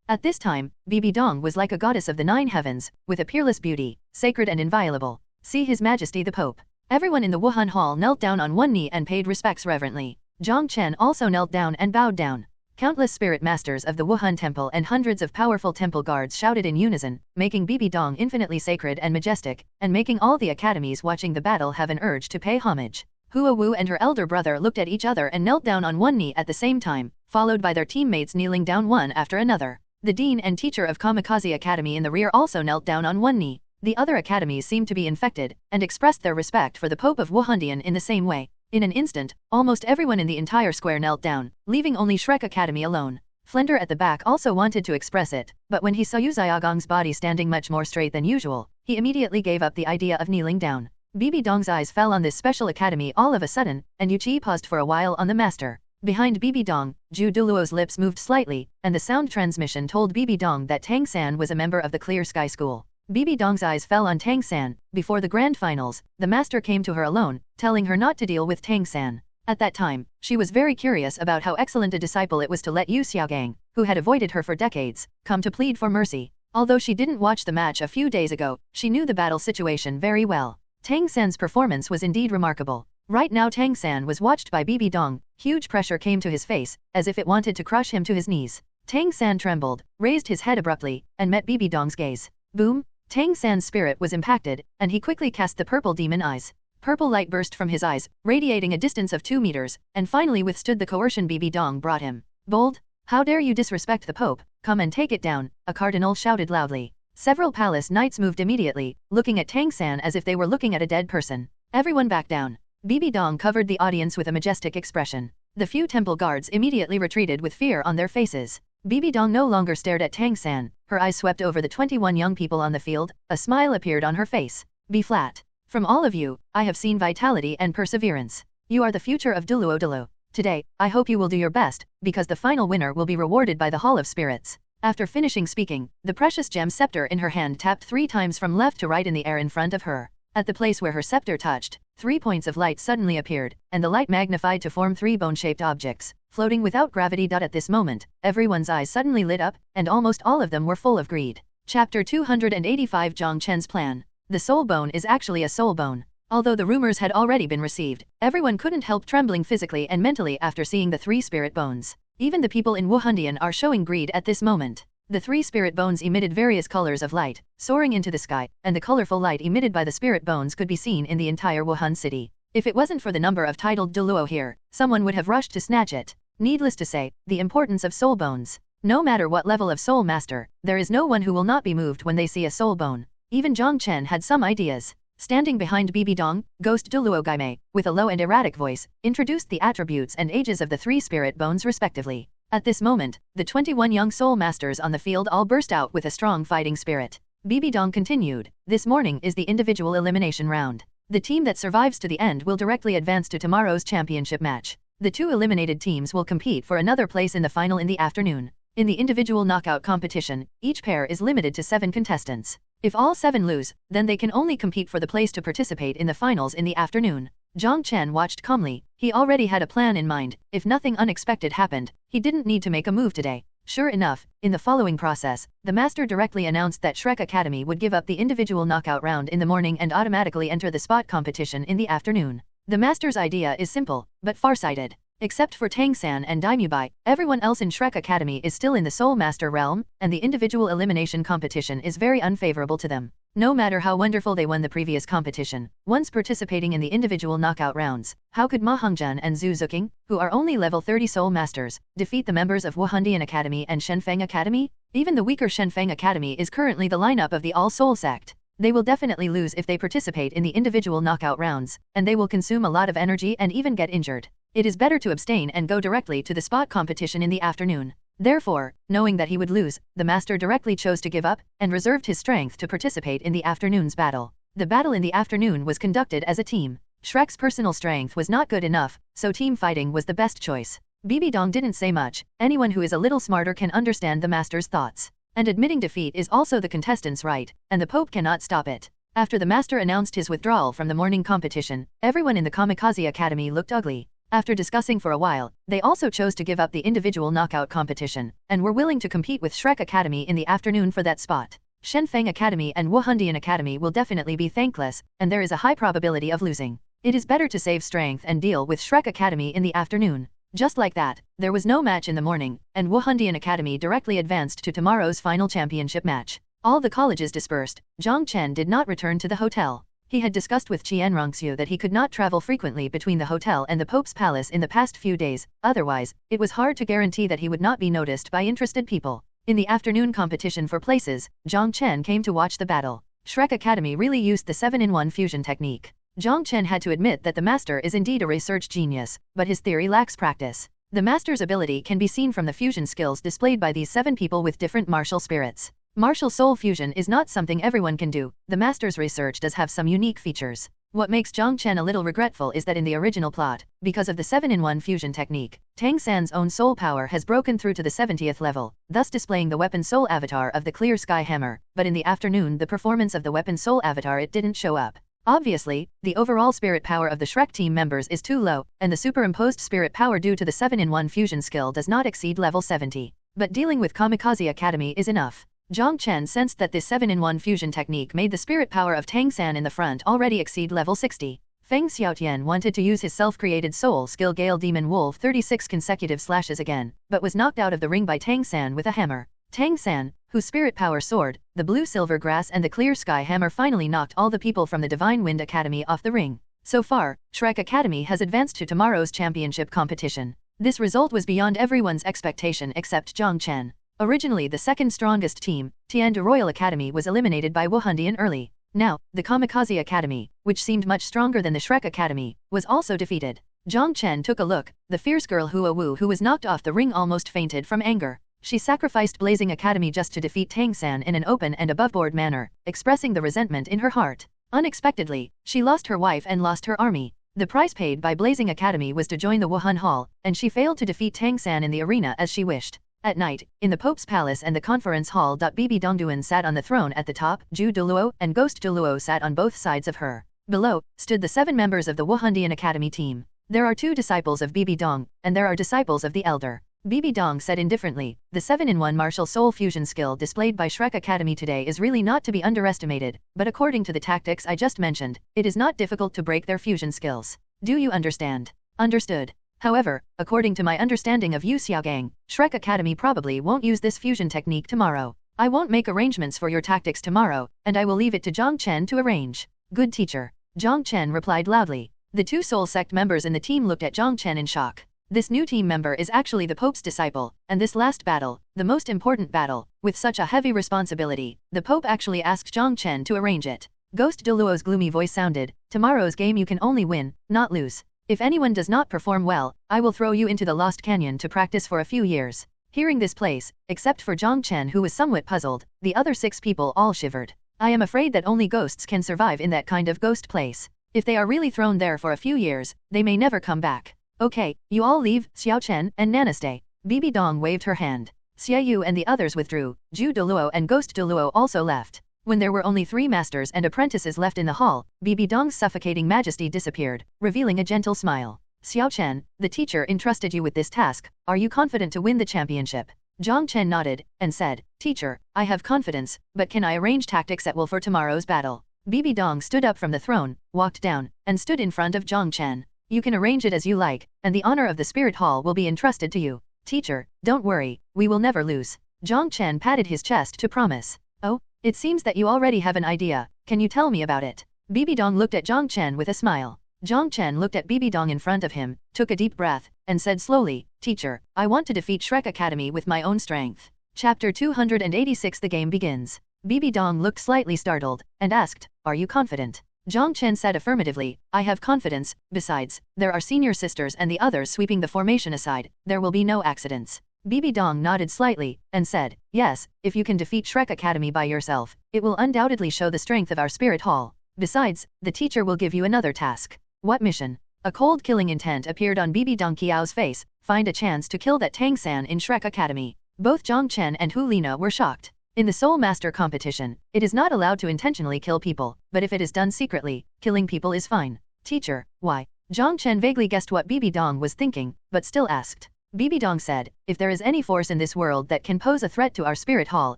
At this time, Bibi Dong was like a goddess of the 9 heavens, with a peerless beauty, sacred and inviolable. "See His Majesty the Pope." Everyone in the Wuhan Hall knelt down on one knee and paid respects reverently. Jong Chen also knelt down and bowed down. Countless spirit masters of the Wuhan Temple and hundreds of powerful temple guards shouted in unison, making Bibi Dong infinitely sacred and majestic, and making all the academies watching the battle have an urge to pay homage. Huo Wu and her elder brother looked at each other and knelt down on one knee at the same time, followed by their teammates kneeling down one after another. The dean and teacher of Kamikaze Academy in the rear also knelt down on one knee. The other academies seemed to be infected, and expressed their respect for the Pope of Wuhan in the same way. In an instant, almost everyone in the entire square knelt down, leaving only Shrek Academy alone. Flender at the back also wanted to express it, but when he saw Yu Xiaogong's body standing much more straight than usual, he immediately gave up the idea of kneeling down. Bibi Dong's eyes fell on this special academy all of a sudden, and Yu Qi paused for a while on the master. Behind Bibi Dong, Zhu Douluo's lips moved slightly, and the sound transmission told Bibi Dong that Tang San was a member of the Clear Sky School. Bibi Dong's eyes fell on Tang San. Before the grand finals, the master came to her alone, telling her not to deal with Tang San. At that time, she was very curious about how excellent a disciple it was to let Yu Xiaogang, who had avoided her for decades, come to plead for mercy. Although she didn't watch the match a few days ago, she knew the battle situation very well. Tang San's performance was indeed remarkable. Right now Tang San was watched by Bibi Dong. Huge pressure came to his face, as if it wanted to crush him to his knees. Tang San trembled, raised his head abruptly, and met Bibi Dong's gaze. Boom! Tang San's spirit was impacted, and he quickly cast the purple demon eyes. Purple light burst from his eyes, radiating a distance of 2 meters, and finally withstood the coercion Bibi Dong brought him. Bold? How dare you disrespect the Pope? Come and take it down, a cardinal shouted loudly. Several palace knights moved immediately, looking at Tang San as if they were looking at a dead person. Everyone back down. Bibi Dong covered the audience with a majestic expression. The few temple guards immediately retreated with fear on their faces. Bibi Dong no longer stared at Tang San, her eyes swept over the 21 young people on the field, a smile appeared on her face. Be flat. From all of you, I have seen vitality and perseverance. You are the future of Douluo. Today, I hope you will do your best, because the final winner will be rewarded by the Hall of Spirits. After finishing speaking, the precious gem scepter in her hand tapped 3 times from left to right in the air in front of her. At the place where her scepter touched, 3 points of light suddenly appeared, and the light magnified to form 3 bone-shaped objects, floating without gravity. At this moment, everyone's eyes suddenly lit up, and almost all of them were full of greed. Chapter 285 Jiang Chen's Plan. The soul bone is actually a soul bone. Although the rumors had already been received, everyone couldn't help trembling physically and mentally after seeing the 3 spirit bones. Even the people in Wuhan are showing greed at this moment. The 3 spirit bones emitted various colors of light, soaring into the sky, and the colorful light emitted by the spirit bones could be seen in the entire Wuhan city. If it wasn't for the number of titled Douluo here, someone would have rushed to snatch it. Needless to say, the importance of soul bones. No matter what level of soul master, there is no one who will not be moved when they see a soul bone. Even Jiang Chen had some ideas. Standing behind Bibi Dong, Ghost Douluo Gaimei, with a low and erratic voice, introduced the attributes and ages of the 3 spirit bones respectively. At this moment, the 21 young soul masters on the field all burst out with a strong fighting spirit. Bibi Dong continued, this morning is the individual elimination round. The team that survives to the end will directly advance to tomorrow's championship match. The 2 eliminated teams will compete for another place in the final in the afternoon. In the individual knockout competition, each pair is limited to 7 contestants. If all 7 lose, then they can only compete for the place to participate in the finals in the afternoon. Jiang Chen watched calmly. He already had a plan in mind. If nothing unexpected happened, he didn't need to make a move today. Sure enough, in the following process, the master directly announced that Shrek Academy would give up the individual knockout round in the morning and automatically enter the spot competition in the afternoon. The master's idea is simple, but farsighted. Except for Tang San and Daimubai, everyone else in Shrek Academy is still in the Soul Master realm, and the individual elimination competition is very unfavorable to them. No matter how wonderful they won the previous competition, once participating in the individual knockout rounds, how could Ma Hongzhen and Zhu Zuqing, who are only level 30 Soul Masters, defeat the members of Wuhan Academy and Shenfeng Academy? Even the weaker Shenfeng Academy is currently the lineup of the All-Soul sect. They will definitely lose if they participate in the individual knockout rounds, and they will consume a lot of energy and even get injured. It is better to abstain and go directly to the spot competition in the afternoon. Therefore, knowing that he would lose, the master directly chose to give up, and reserved his strength to participate in the afternoon's battle. The battle in the afternoon was conducted as a team. Shrek's personal strength was not good enough, so team fighting was the best choice. Bibi Dong didn't say much. Anyone who is a little smarter can understand the master's thoughts. And admitting defeat is also the contestant's right, and the Pope cannot stop it. After the master announced his withdrawal from the morning competition, everyone in the Kamikaze Academy looked ugly. After discussing for a while, they also chose to give up the individual knockout competition, and were willing to compete with Shrek Academy in the afternoon for that spot. Shenfeng Academy and Wuhan Academy will definitely be thankless, and there is a high probability of losing. It is better to save strength and deal with Shrek Academy in the afternoon. Just like that, there was no match in the morning, and Wuhan Academy directly advanced to tomorrow's final championship match. All the colleges dispersed. Jiang Chen did not return to the hotel. He had discussed with Qianrongxue that he could not travel frequently between the hotel and the Pope's palace in the past few days, otherwise, it was hard to guarantee that he would not be noticed by interested people. In the afternoon competition for places, Jiang Chen came to watch the battle. Shrek Academy really used the 7-in-1 fusion technique. Jiang Chen had to admit that the master is indeed a research genius, but his theory lacks practice. The master's ability can be seen from the fusion skills displayed by these 7 people with different martial spirits. Martial soul fusion is not something everyone can do. The master's research does have some unique features. What makes Jiang Chen a little regretful is that in the original plot, because of the 7-in-1 fusion technique, Tang San's own soul power has broken through to the 70th level, thus displaying the weapon soul avatar of the clear sky hammer, but in the afternoon the performance of the weapon soul avatar it didn't show up. Obviously, the overall spirit power of the Shrek team members is too low, and the superimposed spirit power due to the 7-in-1 fusion skill does not exceed level 70. But dealing with Kamikaze Academy is enough. Jiang Chen sensed that this 7-in-1 fusion technique made the spirit power of Tang San in the front already exceed level 60. Feng Xiaotian wanted to use his self-created soul skill Gale Demon Wolf 36 consecutive slashes again, but was knocked out of the ring by Tang San with a hammer. Tang San, whose spirit power soared, the blue silver grass and the clear sky hammer finally knocked all the people from the Divine Wind Academy off the ring. So far, Shrek Academy has advanced to tomorrow's championship competition. This result was beyond everyone's expectation except Jiang Chen. Originally the second strongest team, Tian Royal Academy was eliminated by Wuhan early. Now, the Kamikaze Academy, which seemed much stronger than the Shrek Academy, was also defeated. Jiang Chen took a look. The fierce girl Hua Wu who was knocked off the ring almost fainted from anger. She sacrificed Blazing Academy just to defeat Tang San in an open and aboveboard manner, expressing the resentment in her heart. Unexpectedly, she lost her wife and lost her army. The price paid by Blazing Academy was to join the Wuhan Hall, and she failed to defeat Tang San in the arena as she wished. At night, in the Pope's Palace and the conference hall. Bibi Dong sat on the throne at the top, Douluo and Ghost Douluo sat on both sides of her. Below, stood the 7 members of the Wuhan Academy team. There are 2 disciples of Bibi Dong, and there are disciples of the Elder. Bibi Dong said indifferently, the 7-in-1 martial soul fusion skill displayed by Shrek Academy today is really not to be underestimated, but according to the tactics I just mentioned, it is not difficult to break their fusion skills. Do you understand? Understood. However, according to my understanding of you Xiaogang, Shrek Academy probably won't use this fusion technique tomorrow. I won't make arrangements for your tactics tomorrow, and I will leave it to Jiang Chen to arrange. Good teacher. Jong Chun replied loudly. The 2 soul sect members in the team looked at Jong Chen in shock. This new team member is actually the Pope's disciple, and this last battle, the most important battle, with such a heavy responsibility, the Pope actually asked Jong Chen to arrange it. Ghost Douluo's gloomy voice sounded, tomorrow's game you can only win, not lose. If anyone does not perform well, I will throw you into the Lost Canyon to practice for a few years. Hearing this place, except for Jong Chen who was somewhat puzzled, the other 6 people all shivered. I am afraid that only ghosts can survive in that kind of ghost place. If they are really thrown there for a few years, they may never come back. Okay, you all leave, Xiao Chen and Nana stay. Bibi Dong waved her hand. Xiaoxue and the others withdrew, Ju Douluo and Ghost Douluo also left. When there were only 3 masters and apprentices left in the hall, Bibi Dong's suffocating majesty disappeared, revealing a gentle smile. Xiao Chen, the teacher entrusted you with this task. Are you confident to win the championship? Jong Chen nodded, and said, Teacher, I have confidence, but can I arrange tactics at will for tomorrow's battle? Bibi Dong stood up from the throne, walked down, and stood in front of Jong Chen. You can arrange it as you like, and the honor of the Spirit Hall will be entrusted to you. Teacher, don't worry, we will never lose. Jong Chen patted his chest to promise. Oh? It seems that you already have an idea. Can you tell me about it? Bibi Dong looked at Jong Chen with a smile. Jong Chen looked at Bibi Dong in front of him, took a deep breath, and said slowly, Teacher, I want to defeat Shrek Academy with my own strength. Chapter 286 The game begins. Bibi Dong looked slightly startled, and asked, Are you confident? Jong Chen said affirmatively, I have confidence. Besides, there are senior sisters and the others sweeping the formation aside. There will be no accidents. Bibi Dong nodded slightly, and said, Yes, if you can defeat Shrek Academy by yourself, it will undoubtedly show the strength of our Spirit Hall. Besides, the teacher will give you another task. What mission? A cold killing intent appeared on Bibi Dong Qiao's face, find a chance to kill that Tang San in Shrek Academy. Both Zhang Chen and Hu Lina were shocked. In the Soul Master competition, it is not allowed to intentionally kill people, but if it is done secretly, killing people is fine. Teacher, why? Zhang Chen vaguely guessed what Bibi Dong was thinking, but still asked. Bibi Dong said, if there is any force in this world that can pose a threat to our Spirit Hall,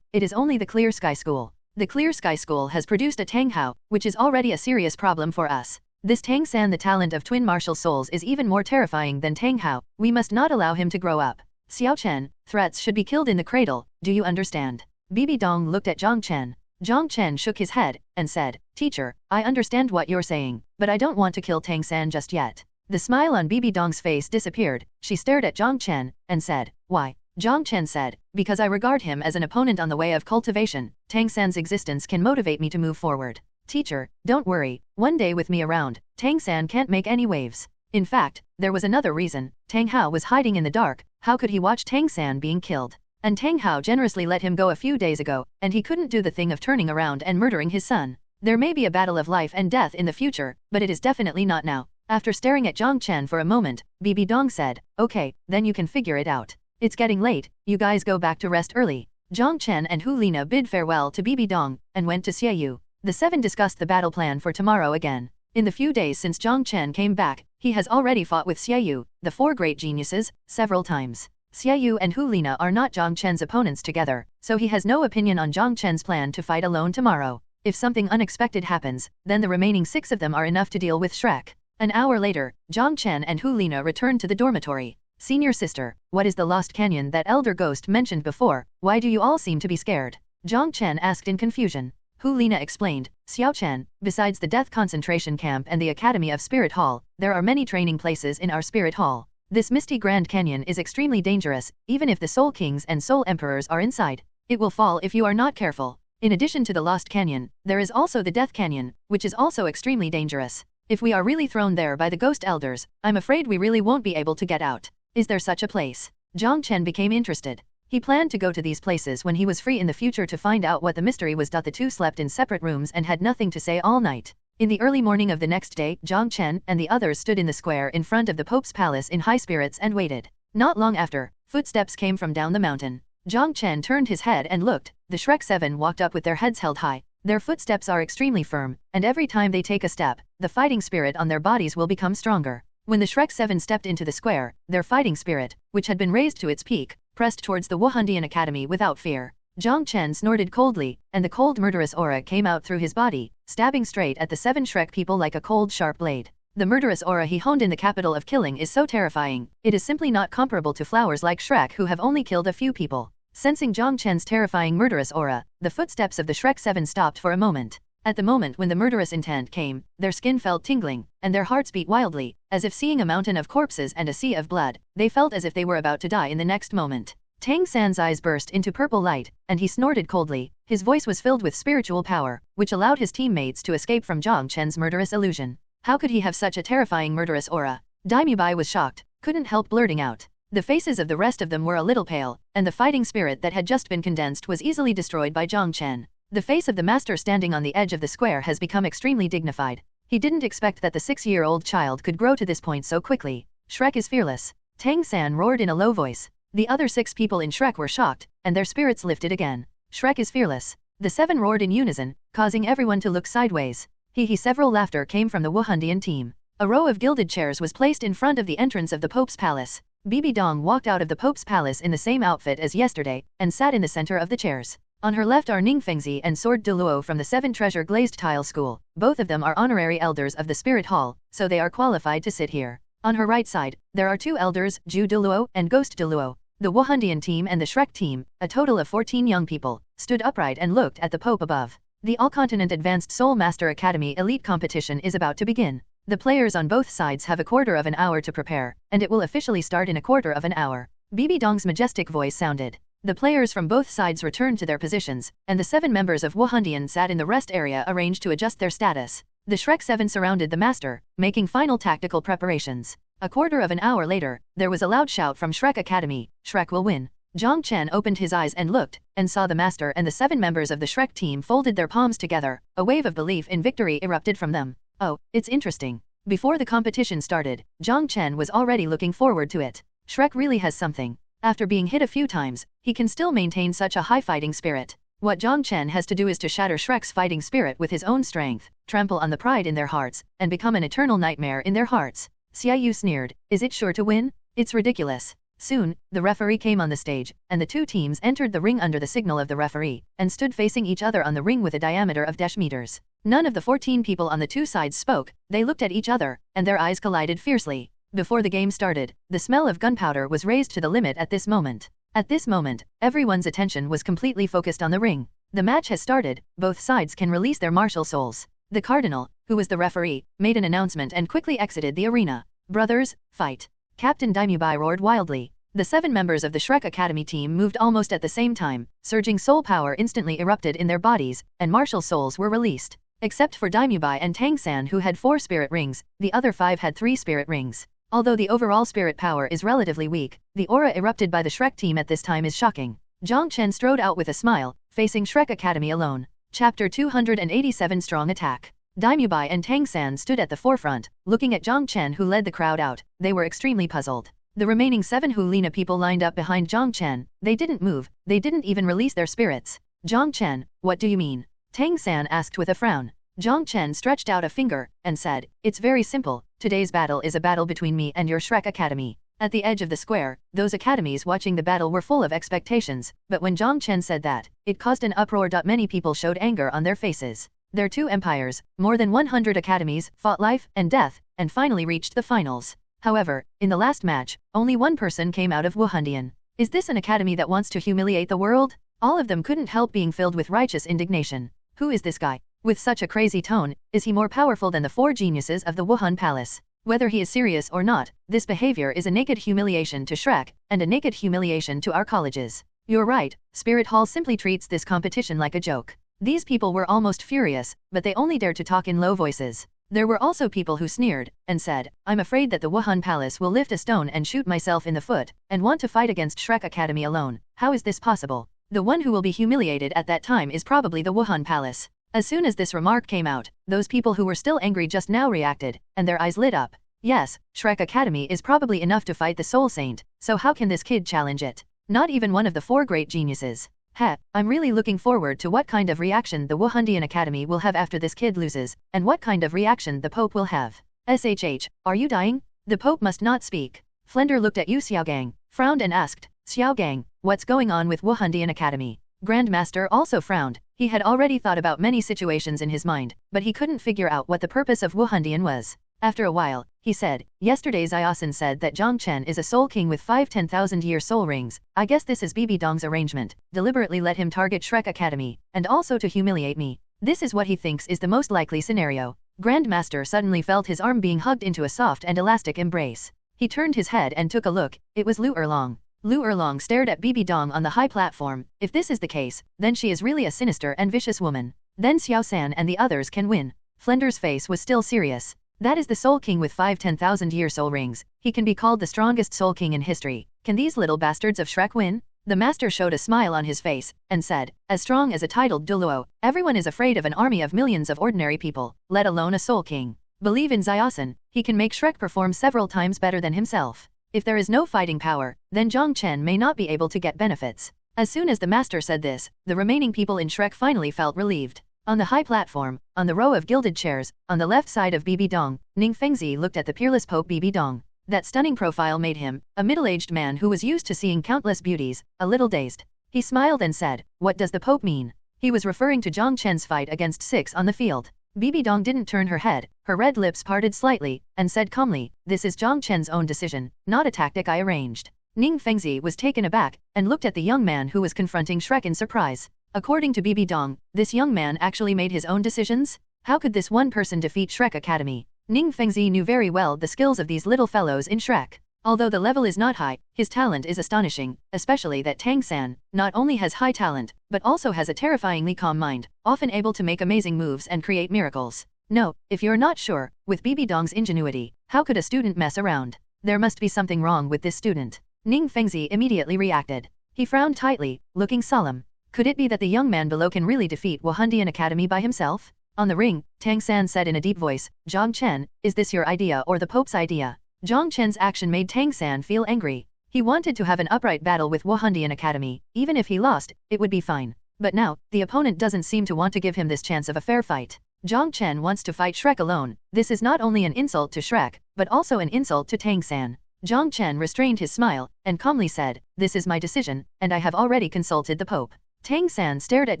it is only the Clear Sky School. The Clear Sky School has produced a Tang Hao, which is already a serious problem for us. This Tang San, the talent of twin martial souls, is even more terrifying than Tang Hao. We must not allow him to grow up. Xiao Chen, threats should be killed in the cradle, do you understand? Bibi Dong looked at Zhang Chen. Zhang Chen shook his head, and said, Teacher, I understand what you're saying, but I don't want to kill Tang San just yet. The smile on Bibi Dong's face disappeared. She stared at Zhang Chen, and said, Why? Zhang Chen said, Because I regard him as an opponent on the way of cultivation. Tang San's existence can motivate me to move forward. Teacher, don't worry, one day with me around, Tang San can't make any waves. In fact, there was another reason. Tang Hao was hiding in the dark. How could he watch Tang San being killed? And Tang Hao generously let him go a few days ago, and he couldn't do the thing of turning around and murdering his son. There may be a battle of life and death in the future, but it is definitely not now. After staring at Zhang Chen for a moment, Bibi Dong said, Okay, then you can figure it out. It's getting late, you guys go back to rest early. Zhang Chen and Hu Lina bid farewell to Bibi Dong, and went to Xiaoxue. The 7 discussed the battle plan for tomorrow again. In the few days since Zhang Chen came back, he has already fought with Xiaoxue, the 4 great geniuses, several times. Xiaoxue and Hu Lina are not Zhang Chen's opponents together, so he has no opinion on Zhang Chen's plan to fight alone tomorrow. If something unexpected happens, then the remaining 6 of them are enough to deal with Shrek. An hour later, Zhang Chen and Hu Lina returned to the dormitory. Senior sister, what is the Lost Canyon that Elder Ghost mentioned before? Why do you all seem to be scared? Zhang Chen asked in confusion. Hu Lina explained. Xiaoxue, besides the Death Concentration Camp and the Academy of Spirit Hall, there are many training places in our Spirit Hall. This misty Grand Canyon is extremely dangerous, even if the Soul Kings and Soul Emperors are inside. It will fall if you are not careful. In addition to the Lost Canyon, there is also the Death Canyon, which is also extremely dangerous. If we are really thrown there by the Ghost Elders, I'm afraid we really won't be able to get out. Is there such a place? Jong Chen became interested. He planned to go to these places when he was free in the future to find out what the mystery was. The two slept in separate rooms and had nothing to say all night. In the early morning of the next day, Jong Chen and the others stood in the square in front of the Pope's palace in high spirits and waited. Not long after, footsteps came from down the mountain. Jong Chen turned his head and looked. The Shrek 7 walked up with their heads held high. Their footsteps are extremely firm, and every time they take a step, the fighting spirit on their bodies will become stronger. When the Shrek 7 stepped into the square, their fighting spirit, which had been raised to its peak, pressed towards the Wuhan Academy without fear. Jong Chen snorted coldly, and the cold murderous aura came out through his body, stabbing straight at the 7 Shrek people like a cold sharp blade. The murderous aura he honed in the capital of killing is so terrifying, it is simply not comparable to flowers like Shrek who have only killed a few people. Sensing Jong Chen's terrifying murderous aura, the footsteps of the Shrek 7 stopped for a moment. At the moment when the murderous intent came, their skin felt tingling, and their hearts beat wildly, as if seeing a mountain of corpses and a sea of blood. They felt as if they were about to die in the next moment. Tang San's eyes burst into purple light, and he snorted coldly. His voice was filled with spiritual power, which allowed his teammates to escape from Jong Chen's murderous illusion. How could he have such a terrifying murderous aura? Daimyobai was shocked, couldn't help blurting out. The faces of the rest of them were a little pale, and the fighting spirit that had just been condensed was easily destroyed by Jong Chen. The face of the master standing on the edge of the square has become extremely dignified. He didn't expect that the 6-year-old child could grow to this point so quickly. Shrek is fearless. Tang San roared in a low voice. The other 6 people in Shrek were shocked, and their spirits lifted again. Shrek is fearless. The 7 roared in unison, causing everyone to look sideways. Several laughter came from the Wuhan team. A row of gilded chairs was placed in front of the entrance of the Pope's palace. Bibi Dong walked out of the Pope's palace in the same outfit as yesterday, and sat in the center of the chairs. On her left are Ning Fengzi and Sword Douluo from the 7 Treasure Glazed Tile School. Both of them are honorary elders of the Spirit Hall, so they are qualified to sit here. On her right side, there are 2 elders, Ju Douluo and Ghost Douluo. The Wuhan team and the Shrek team, a total of 14 young people, stood upright and looked at the Pope above. The All-Continent Advanced Soul Master Academy Elite Competition is about to begin. The players on both sides have a quarter of an hour to prepare, and it will officially start in a quarter of an hour. Bibi Dong's majestic voice sounded. The players from both sides returned to their positions, and the 7 members of Wuhan sat in the rest area arranged to adjust their status. The Shrek 7 surrounded the master, making final tactical preparations. A quarter of an hour later, there was a loud shout from Shrek Academy, "Shrek will win." Jong Chen opened his eyes and looked, and saw the master and the 7 members of the Shrek team folded their palms together. A wave of belief in victory erupted from them. Oh, it's interesting. Before the competition started, Jong Chen was already looking forward to it. Shrek really has something. After being hit a few times, he can still maintain such a high fighting spirit. What Jong Chen has to do is to shatter Shrek's fighting spirit with his own strength, trample on the pride in their hearts, and become an eternal nightmare in their hearts. Xiaoxue sneered. Is it sure to win? It's ridiculous. Soon, the referee came on the stage, and the 2 teams entered the ring under the signal of the referee, and stood facing each other on the ring with a diameter of meters. None of the 14 people on the 2 sides spoke. They looked at each other, and their eyes collided fiercely. Before the game started, the smell of gunpowder was raised to the limit at this moment. At this moment, everyone's attention was completely focused on the ring. The match has started, both sides can release their martial souls. The cardinal, who was the referee, made an announcement and quickly exited the arena. Brothers, fight. Captain Daimyobai roared wildly. The 7 members of the Shrek Academy team moved almost at the same time. Surging soul power instantly erupted in their bodies, and martial souls were released. Except for Daimyobai and Tang San who had 4 spirit rings, the other 5 had 3 spirit rings. Although the overall spirit power is relatively weak, the aura erupted by the Shrek team at this time is shocking. Jong Chen strode out with a smile, facing Shrek Academy alone. Chapter 287 Strong Attack. Daimyobai and Tang San stood at the forefront, looking at Jong Chen who led the crowd out. They were extremely puzzled. The remaining 7 Hulina people lined up behind Jong Chen. They didn't move, they didn't even release their spirits. Jong Chen, what do you mean? Tang San asked with a frown. Jong Chen stretched out a finger, and said, it's very simple, today's battle is a battle between me and your Shrek Academy. At the edge of the square, those academies watching the battle were full of expectations, but when Jong Chen said that, it caused an uproar. Many people showed anger on their faces. Their 2 empires, more than 100 academies, fought life and death, and finally reached the finals. However, in the last match, only 1 person came out of Wuhan. Is this an academy that wants to humiliate the world? All of them couldn't help being filled with righteous indignation. Who is this guy? With such a crazy tone, is he more powerful than the 4 geniuses of the Wuhan Palace? Whether he is serious or not, this behavior is a naked humiliation to Shrek, and a naked humiliation to our colleges. You're right, Spirit Hall simply treats this competition like a joke. These people were almost furious, but they only dared to talk in low voices. There were also people who sneered, and said, I'm afraid that the Wuhan Palace will lift a stone and shoot myself in the foot, and want to fight against Shrek Academy alone. How is this possible? The one who will be humiliated at that time is probably the Wuhan Palace. As soon as this remark came out, those people who were still angry just now reacted, and their eyes lit up. Yes, Shrek Academy is probably enough to fight the Soul Saint, so how can this kid challenge it? Not even one of the 4 great geniuses. I'm really looking forward to what kind of reaction the Wuhan Academy will have after this kid loses, and what kind of reaction the Pope will have. SHH, are you dying? The Pope must not speak. Flender looked at Yu Xiaogang, frowned and asked, Xiaogang, what's going on with Wuhan Academy? Grandmaster also frowned. He had already thought about many situations in his mind, but he couldn't figure out what the purpose of Wuhan was. After a while, he said, yesterday Xiaoxue said that Jiang Chen is a soul king with 5 10,000-year soul rings. I guess this is Bibi Dong's arrangement, deliberately let him target Shrek Academy, and also to humiliate me. This is what he thinks is the most likely scenario. Grandmaster suddenly felt his arm being hugged into a soft and elastic embrace. He turned his head and took a look. It was Lu Erlong. Lu Erlong stared at Bibi Dong on the high platform. If this is the case, then she is really a sinister and vicious woman. Then Xiao San and the others can win. Flender's face was still serious. That is the Soul King with 5 10,000-year soul rings. He can be called the strongest Soul King in history. Can these little bastards of Shrek win? The master showed a smile on his face, and said, as strong as a titled Douluo, everyone is afraid of an army of millions of ordinary people, let alone a Soul King. Believe in Xiaoxue, he can make Shrek perform several times better than himself. If there is no fighting power, then Jong Chen may not be able to get benefits. As soon as the master said this, the remaining people in Shrek finally felt relieved. On the high platform, on the row of gilded chairs, on the left side of Bibi Dong, Ning Fengzi looked at the peerless Pope Bibi Dong. That stunning profile made him, a middle-aged man who was used to seeing countless beauties, a little dazed. He smiled and said, what does the Pope mean? He was referring to Jong Chen's fight against 6 on the field. Bibi Dong didn't turn her head, her red lips parted slightly, and said calmly, this is Jong Chen's own decision, not a tactic I arranged. Ning Fengzi was taken aback, and looked at the young man who was confronting Shrek in surprise. According to Bibi Dong, this young man actually made his own decisions? How could this one person defeat Shrek Academy? Ning Fengzi knew very well the skills of these little fellows in Shrek. Although the level is not high, his talent is astonishing, especially that Tang San not only has high talent, but also has a terrifyingly calm mind, often able to make amazing moves and create miracles. No, if you're not sure, with Bibi Dong's ingenuity, how could a student mess around? There must be something wrong with this student. Ning Fengzi immediately reacted. He frowned tightly, looking solemn. Could it be that the young man below can really defeat Wuhan Academy by himself? On the ring, Tang San said in a deep voice, Jong Chen, is this your idea or the Pope's idea? Jong Chen's action made Tang San feel angry. He wanted to have an upright battle with Wuhan Academy. Even if he lost, it would be fine. But now, the opponent doesn't seem to want to give him this chance of a fair fight. Jong Chen wants to fight Shrek alone. This is not only an insult to Shrek, but also an insult to Tang San. Jong Chen restrained his smile, and calmly said, this is my decision, and I have already consulted the Pope. Tang San stared at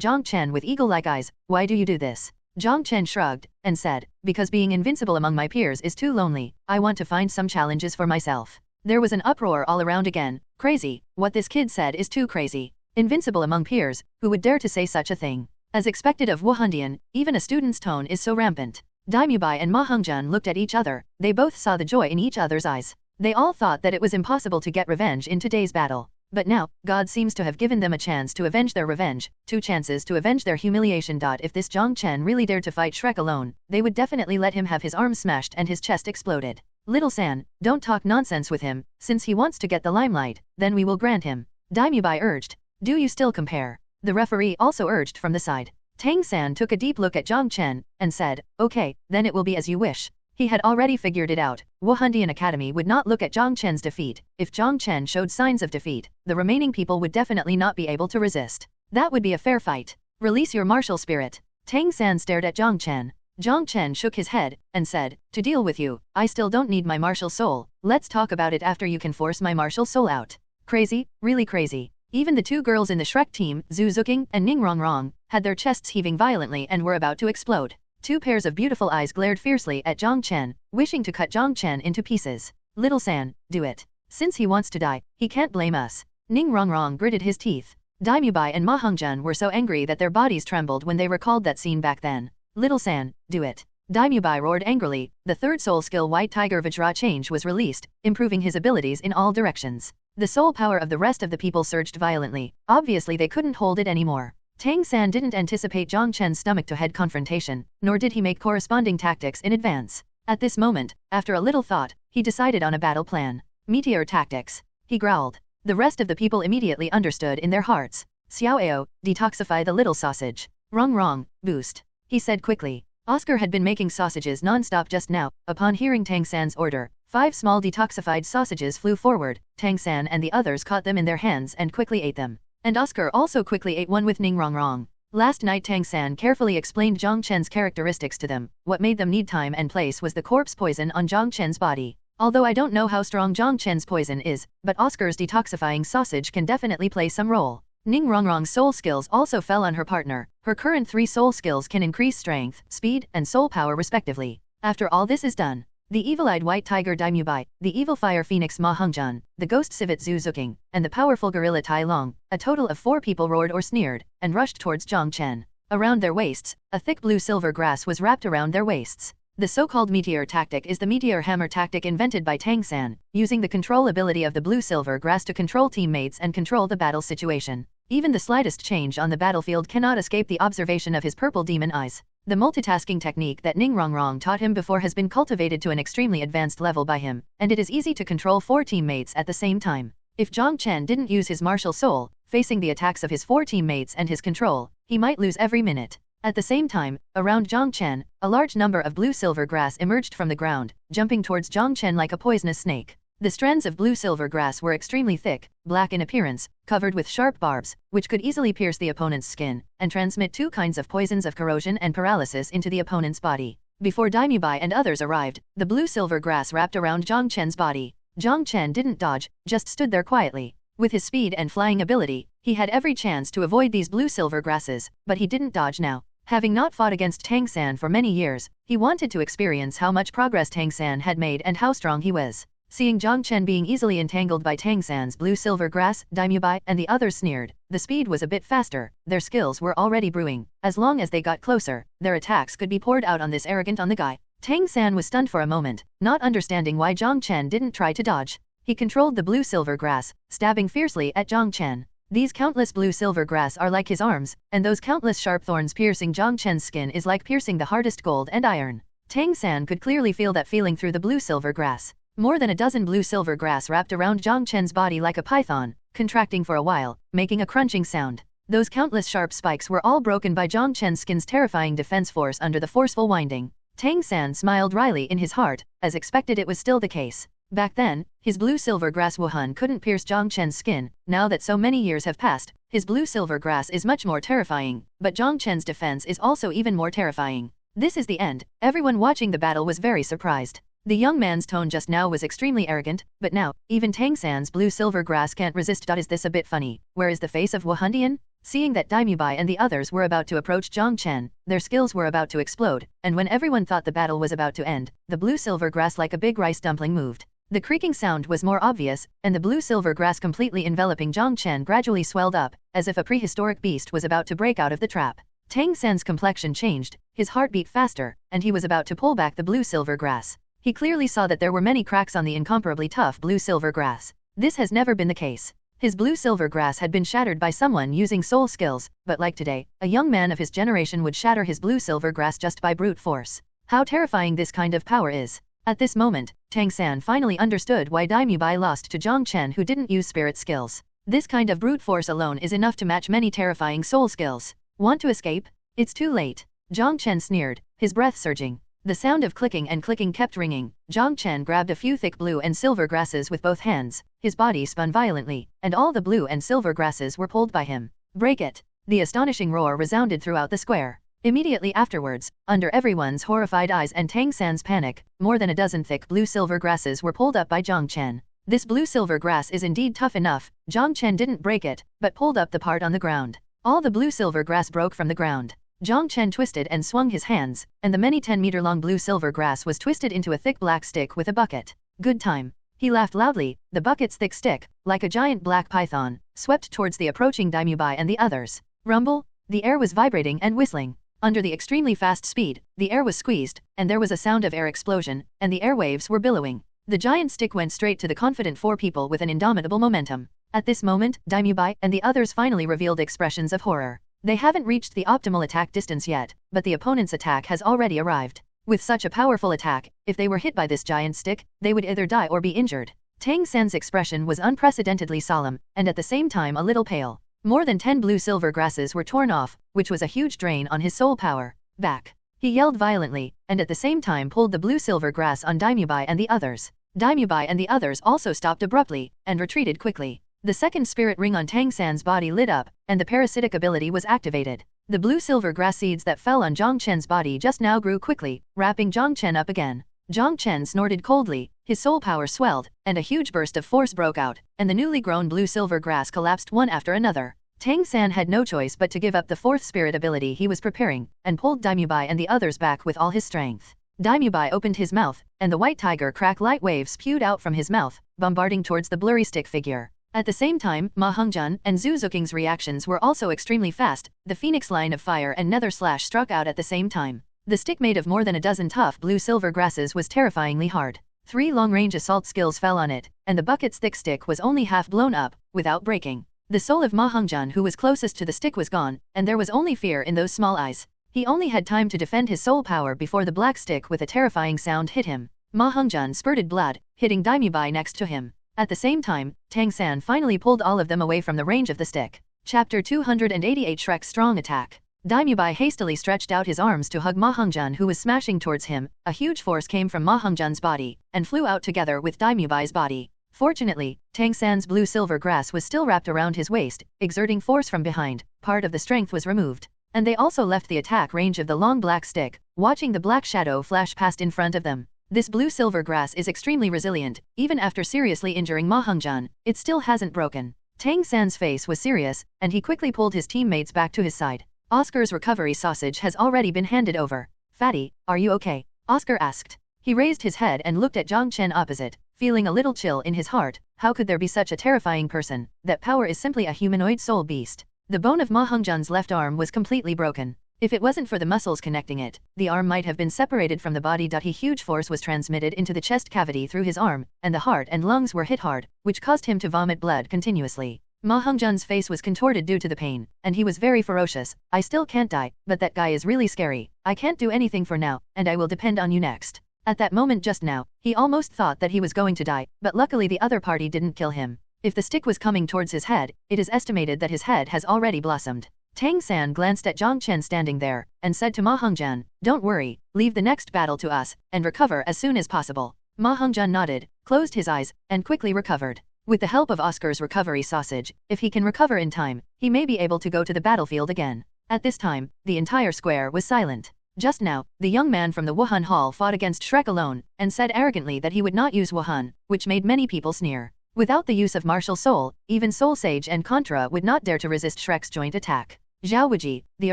Jong Chen with eagle-like eyes. Why do you do this? Jong Chen shrugged, and said, because being invincible among my peers is too lonely, I want to find some challenges for myself. There was an uproar all around again. Crazy, what this kid said is too crazy. Invincible among peers, who would dare to say such a thing? As expected of Wuhan, even a student's tone is so rampant. Daimubai and Ma Hongjun looked at each other, they both saw the joy in each other's eyes. They all thought that it was impossible to get revenge in today's battle. But now, God seems to have given them a chance to avenge their revenge, 2 chances to avenge their humiliation. If this Jong Chen really dared to fight Shrek alone, they would definitely let him have his arm smashed and his chest exploded. Little San, don't talk nonsense with him, since he wants to get the limelight, then we will grant him. Daimubai urged. Do you still compare? The referee also urged from the side. Tang San took a deep look at Jong Chen, and said, okay, then it will be as you wish. He had already figured it out. Wuhan Academy would not look at Jong Chen's defeat. If Jong Chen showed signs of defeat, the remaining people would definitely not be able to resist. That would be a fair fight. Release your martial spirit. Tang San stared at Jong Chen. Jong Chen shook his head, and said, to deal with you, I still don't need my martial soul. Let's talk about it after you can force my martial soul out. Crazy, really crazy. Even the 2 girls in the Shrek team, Zhu Zuking and Ning Rongrong, had their chests heaving violently and were about to explode. 2 pairs of beautiful eyes glared fiercely at Jong Chen, wishing to cut Jong Chen into pieces. Little San, do it. Since he wants to die, he can't blame us. Ning Rongrong gritted his teeth. Daimubai and Ma Hongjun were so angry that their bodies trembled when they recalled that scene back then. Little San, do it. Daimubai roared angrily. The third soul skill White Tiger Vajra change was released, improving his abilities in all directions. The soul power of the rest of the people surged violently. Obviously they couldn't hold it anymore. Tang San didn't anticipate Jong Chen's stomach-to-head confrontation, nor did he make corresponding tactics in advance. At this moment, after a little thought, he decided on a battle plan. Meteor tactics. He growled. The rest of the people immediately understood in their hearts. Xiaoxue, detoxify the little sausage. Wrong, boost. He said quickly. Oscar had been making sausages non-stop just now. Upon hearing Tang San's order, 5 small detoxified sausages flew forward. Tang San and the others caught them in their hands and quickly ate them. And Oscar also quickly ate one with Ning Rong. Last night Tang San carefully explained Jong Chen's characteristics to them. What made them need time and place was the corpse poison on Jong Chen's body. Although I don't know how strong Jong Chen's poison is, but Oscar's detoxifying sausage can definitely play some role. Ning Rongrong's soul skills also fell on her partner. Her current 3 soul skills can increase strength, speed, and soul power respectively. After all this is done, the evil-eyed white tiger Daimubai, the evil fire phoenix Ma Hongjun, the ghost civet Zhu Zuking, and the powerful gorilla Tai Long, a total of 4 people roared or sneered, and rushed towards Jong Chen. Around their waists, a thick blue-silver grass was wrapped around their waists. The so-called meteor tactic is the meteor hammer tactic invented by Tang San, using the control ability of the blue-silver grass to control teammates and control the battle situation. Even the slightest change on the battlefield cannot escape the observation of his purple demon eyes. The multitasking technique that Ning Rongrong taught him before has been cultivated to an extremely advanced level by him, and it is easy to control 4 teammates at the same time. If Jong Chen didn't use his martial soul, facing the attacks of his 4 teammates and his control, he might lose every minute. At the same time, around Jong Chen, a large number of blue-silver grass emerged from the ground, jumping towards Jong Chen like a poisonous snake. The strands of blue-silver grass were extremely thick, black in appearance, covered with sharp barbs, which could easily pierce the opponent's skin, and transmit 2 kinds of poisons of corrosion and paralysis into the opponent's body. Before Daimubai and others arrived, the blue-silver grass wrapped around Jong Chen's body. Jong Chen didn't dodge, just stood there quietly. With his speed and flying ability, he had every chance to avoid these blue-silver grasses, but he didn't dodge now. Having not fought against Tang San for many years, he wanted to experience how much progress Tang San had made and how strong he was. Seeing Jong Chen being easily entangled by Tang San's blue-silver grass, Daimubai and the others sneered. The speed was a bit faster, their skills were already brewing. As long as they got closer, their attacks could be poured out on this arrogant guy. Tang San was stunned for a moment, not understanding why Jong Chen didn't try to dodge. He controlled the blue-silver grass, stabbing fiercely at Jong Chen. These countless blue-silver grass are like his arms, and those countless sharp thorns piercing Jong Chen's skin is like piercing the hardest gold and iron. Tang San could clearly feel that feeling through the blue-silver grass. More than a dozen blue-silver grass wrapped around Jong Chen's body like a python, contracting for a while, making a crunching sound. Those countless sharp spikes were all broken by Jong Chen's skin's terrifying defense force under the forceful winding. Tang San smiled wryly in his heart, as expected it was still the case. Back then, his blue-silver grass Wuhan couldn't pierce Jong Chen's skin. Now that so many years have passed, his blue-silver grass is much more terrifying, but Jong Chen's defense is also even more terrifying. This is the end. Everyone watching the battle was very surprised. The young man's tone just now was extremely arrogant, but now, even Tang San's blue-silver grass can't resist. Is this a bit funny? Where is the face of Wuhandian? Seeing that Daimubai and the others were about to approach Jong Chen, their skills were about to explode, and when everyone thought the battle was about to end, the blue-silver grass like a big rice dumpling moved. The creaking sound was more obvious, and the blue-silver grass completely enveloping Jong Chen gradually swelled up, as if a prehistoric beast was about to break out of the trap. Tang San's complexion changed, his heart beat faster, and he was about to pull back the blue-silver grass. He clearly saw that there were many cracks on the incomparably tough blue-silver grass. This has never been the case. His blue-silver grass had been shattered by someone using soul skills, but like today, a young man of his generation would shatter his blue-silver grass just by brute force. How terrifying this kind of power is. At this moment, Tang San finally understood why Daimubai lost to Jong Chen, who didn't use spirit skills. This kind of brute force alone is enough to match many terrifying soul skills. Want to escape? It's too late. Jong Chen sneered, his breath surging. The sound of clicking and clicking kept ringing. Jong Chen grabbed a few thick blue and silver grasses with both hands. His body spun violently, and all the blue and silver grasses were pulled by him. Break it! The astonishing roar resounded throughout the square. Immediately afterwards, under everyone's horrified eyes and Tang San's panic, more than a dozen thick blue-silver grasses were pulled up by Jong Chen. This blue-silver grass is indeed tough enough. Jong Chen didn't break it, but pulled up the part on the ground. All the blue-silver grass broke from the ground. Jong Chen twisted and swung his hands, and the many 10-meter-long blue-silver grass was twisted into a thick black stick with a bucket. Good time. He laughed loudly, the bucket's thick stick, like a giant black python, swept towards the approaching Daimyobai and the others. Rumble? The air was vibrating and whistling. Under the extremely fast speed, the air was squeezed, and there was a sound of air explosion, and the airwaves were billowing. The giant stick went straight to the confident four people with an indomitable momentum. At this moment, Daimyobai and the others finally revealed expressions of horror. They haven't reached the optimal attack distance yet, but the opponent's attack has already arrived. With such a powerful attack, if they were hit by this giant stick, they would either die or be injured. Tang San's expression was unprecedentedly solemn, and at the same time a little pale. More than 10 blue-silver grasses were torn off, which was a huge drain on his soul power. Back! He yelled violently, and at the same time pulled the blue-silver grass on Daimyobai and the others. Daimyobai and the others also stopped abruptly, and retreated quickly. The second spirit ring on Tang San's body lit up, and the parasitic ability was activated. The blue-silver grass seeds that fell on Jong Chen's body just now grew quickly, wrapping Jong Chen up again. Jong Chen snorted coldly, his soul power swelled, and a huge burst of force broke out, and the newly grown blue-silver grass collapsed one after another. Tang San had no choice but to give up the fourth spirit ability he was preparing, and pulled Daimyobai and the others back with all his strength. Daimyobai opened his mouth, and the white tiger crack light waves spewed out from his mouth, bombarding towards the blurry stick figure. At the same time, Ma Hongjun and Zhu Zuking's reactions were also extremely fast. The phoenix line of fire and nether slash struck out at the same time. The stick made of more than a dozen tough blue-silver grasses was terrifyingly hard. 3 long-range assault skills fell on it, and the bucket's thick stick was only half blown up, without breaking. The soul of Ma Hongjun who was closest to the stick was gone, and there was only fear in those small eyes. He only had time to defend his soul power before the black stick with a terrifying sound hit him. Ma Hongjun spurted blood, hitting Daimyobai next to him. At the same time, Tang San finally pulled all of them away from the range of the stick. Chapter 288 Shrek's Strong Attack. Daimyobai hastily stretched out his arms to hug Ma Hongjun who was smashing towards him. A huge force came from Ma Hongjun's body, and flew out together with Daimyobai's body. Fortunately, Tang San's blue-silver grass was still wrapped around his waist, exerting force from behind. Part of the strength was removed. And they also left the attack range of the long black stick, watching the black shadow flash past in front of them. This blue-silver grass is extremely resilient, even after seriously injuring Ma Hongjun, it still hasn't broken. Tang San's face was serious, and he quickly pulled his teammates back to his side. Oscar's recovery sausage has already been handed over. Fatty, are you okay? Oscar asked. He raised his head and looked at Jong Chen opposite, feeling a little chill in his heart. How could there be such a terrifying person? That power is simply a humanoid soul beast. The bone of Ma Hongjun's left arm was completely broken. If it wasn't for the muscles connecting it, the arm might have been separated from the body. Huge force was transmitted into the chest cavity through his arm, and the heart and lungs were hit hard, which caused him to vomit blood continuously. Ma Hongjun's face was contorted due to the pain, and he was very ferocious. I still can't die, but that guy is really scary. I can't do anything for now, and I will depend on you next. At that moment just now, he almost thought that he was going to die, but luckily the other party didn't kill him. If the stick was coming towards his head, it is estimated that his head has already blossomed. Tang San glanced at Jong Chen standing there, and said to Ma Hongjun, "Don't worry, leave the next battle to us, and recover as soon as possible." Ma Hongjun nodded, closed his eyes, and quickly recovered. With the help of Oscar's recovery sausage, if he can recover in time, he may be able to go to the battlefield again. At this time, the entire square was silent. Just now, the young man from the Wuhan Hall fought against Shrek alone, and said arrogantly that he would not use Wuhan, which made many people sneer. Without the use of martial soul, even Soul Sage and Contra would not dare to resist Shrek's joint attack. Xiaoxue, the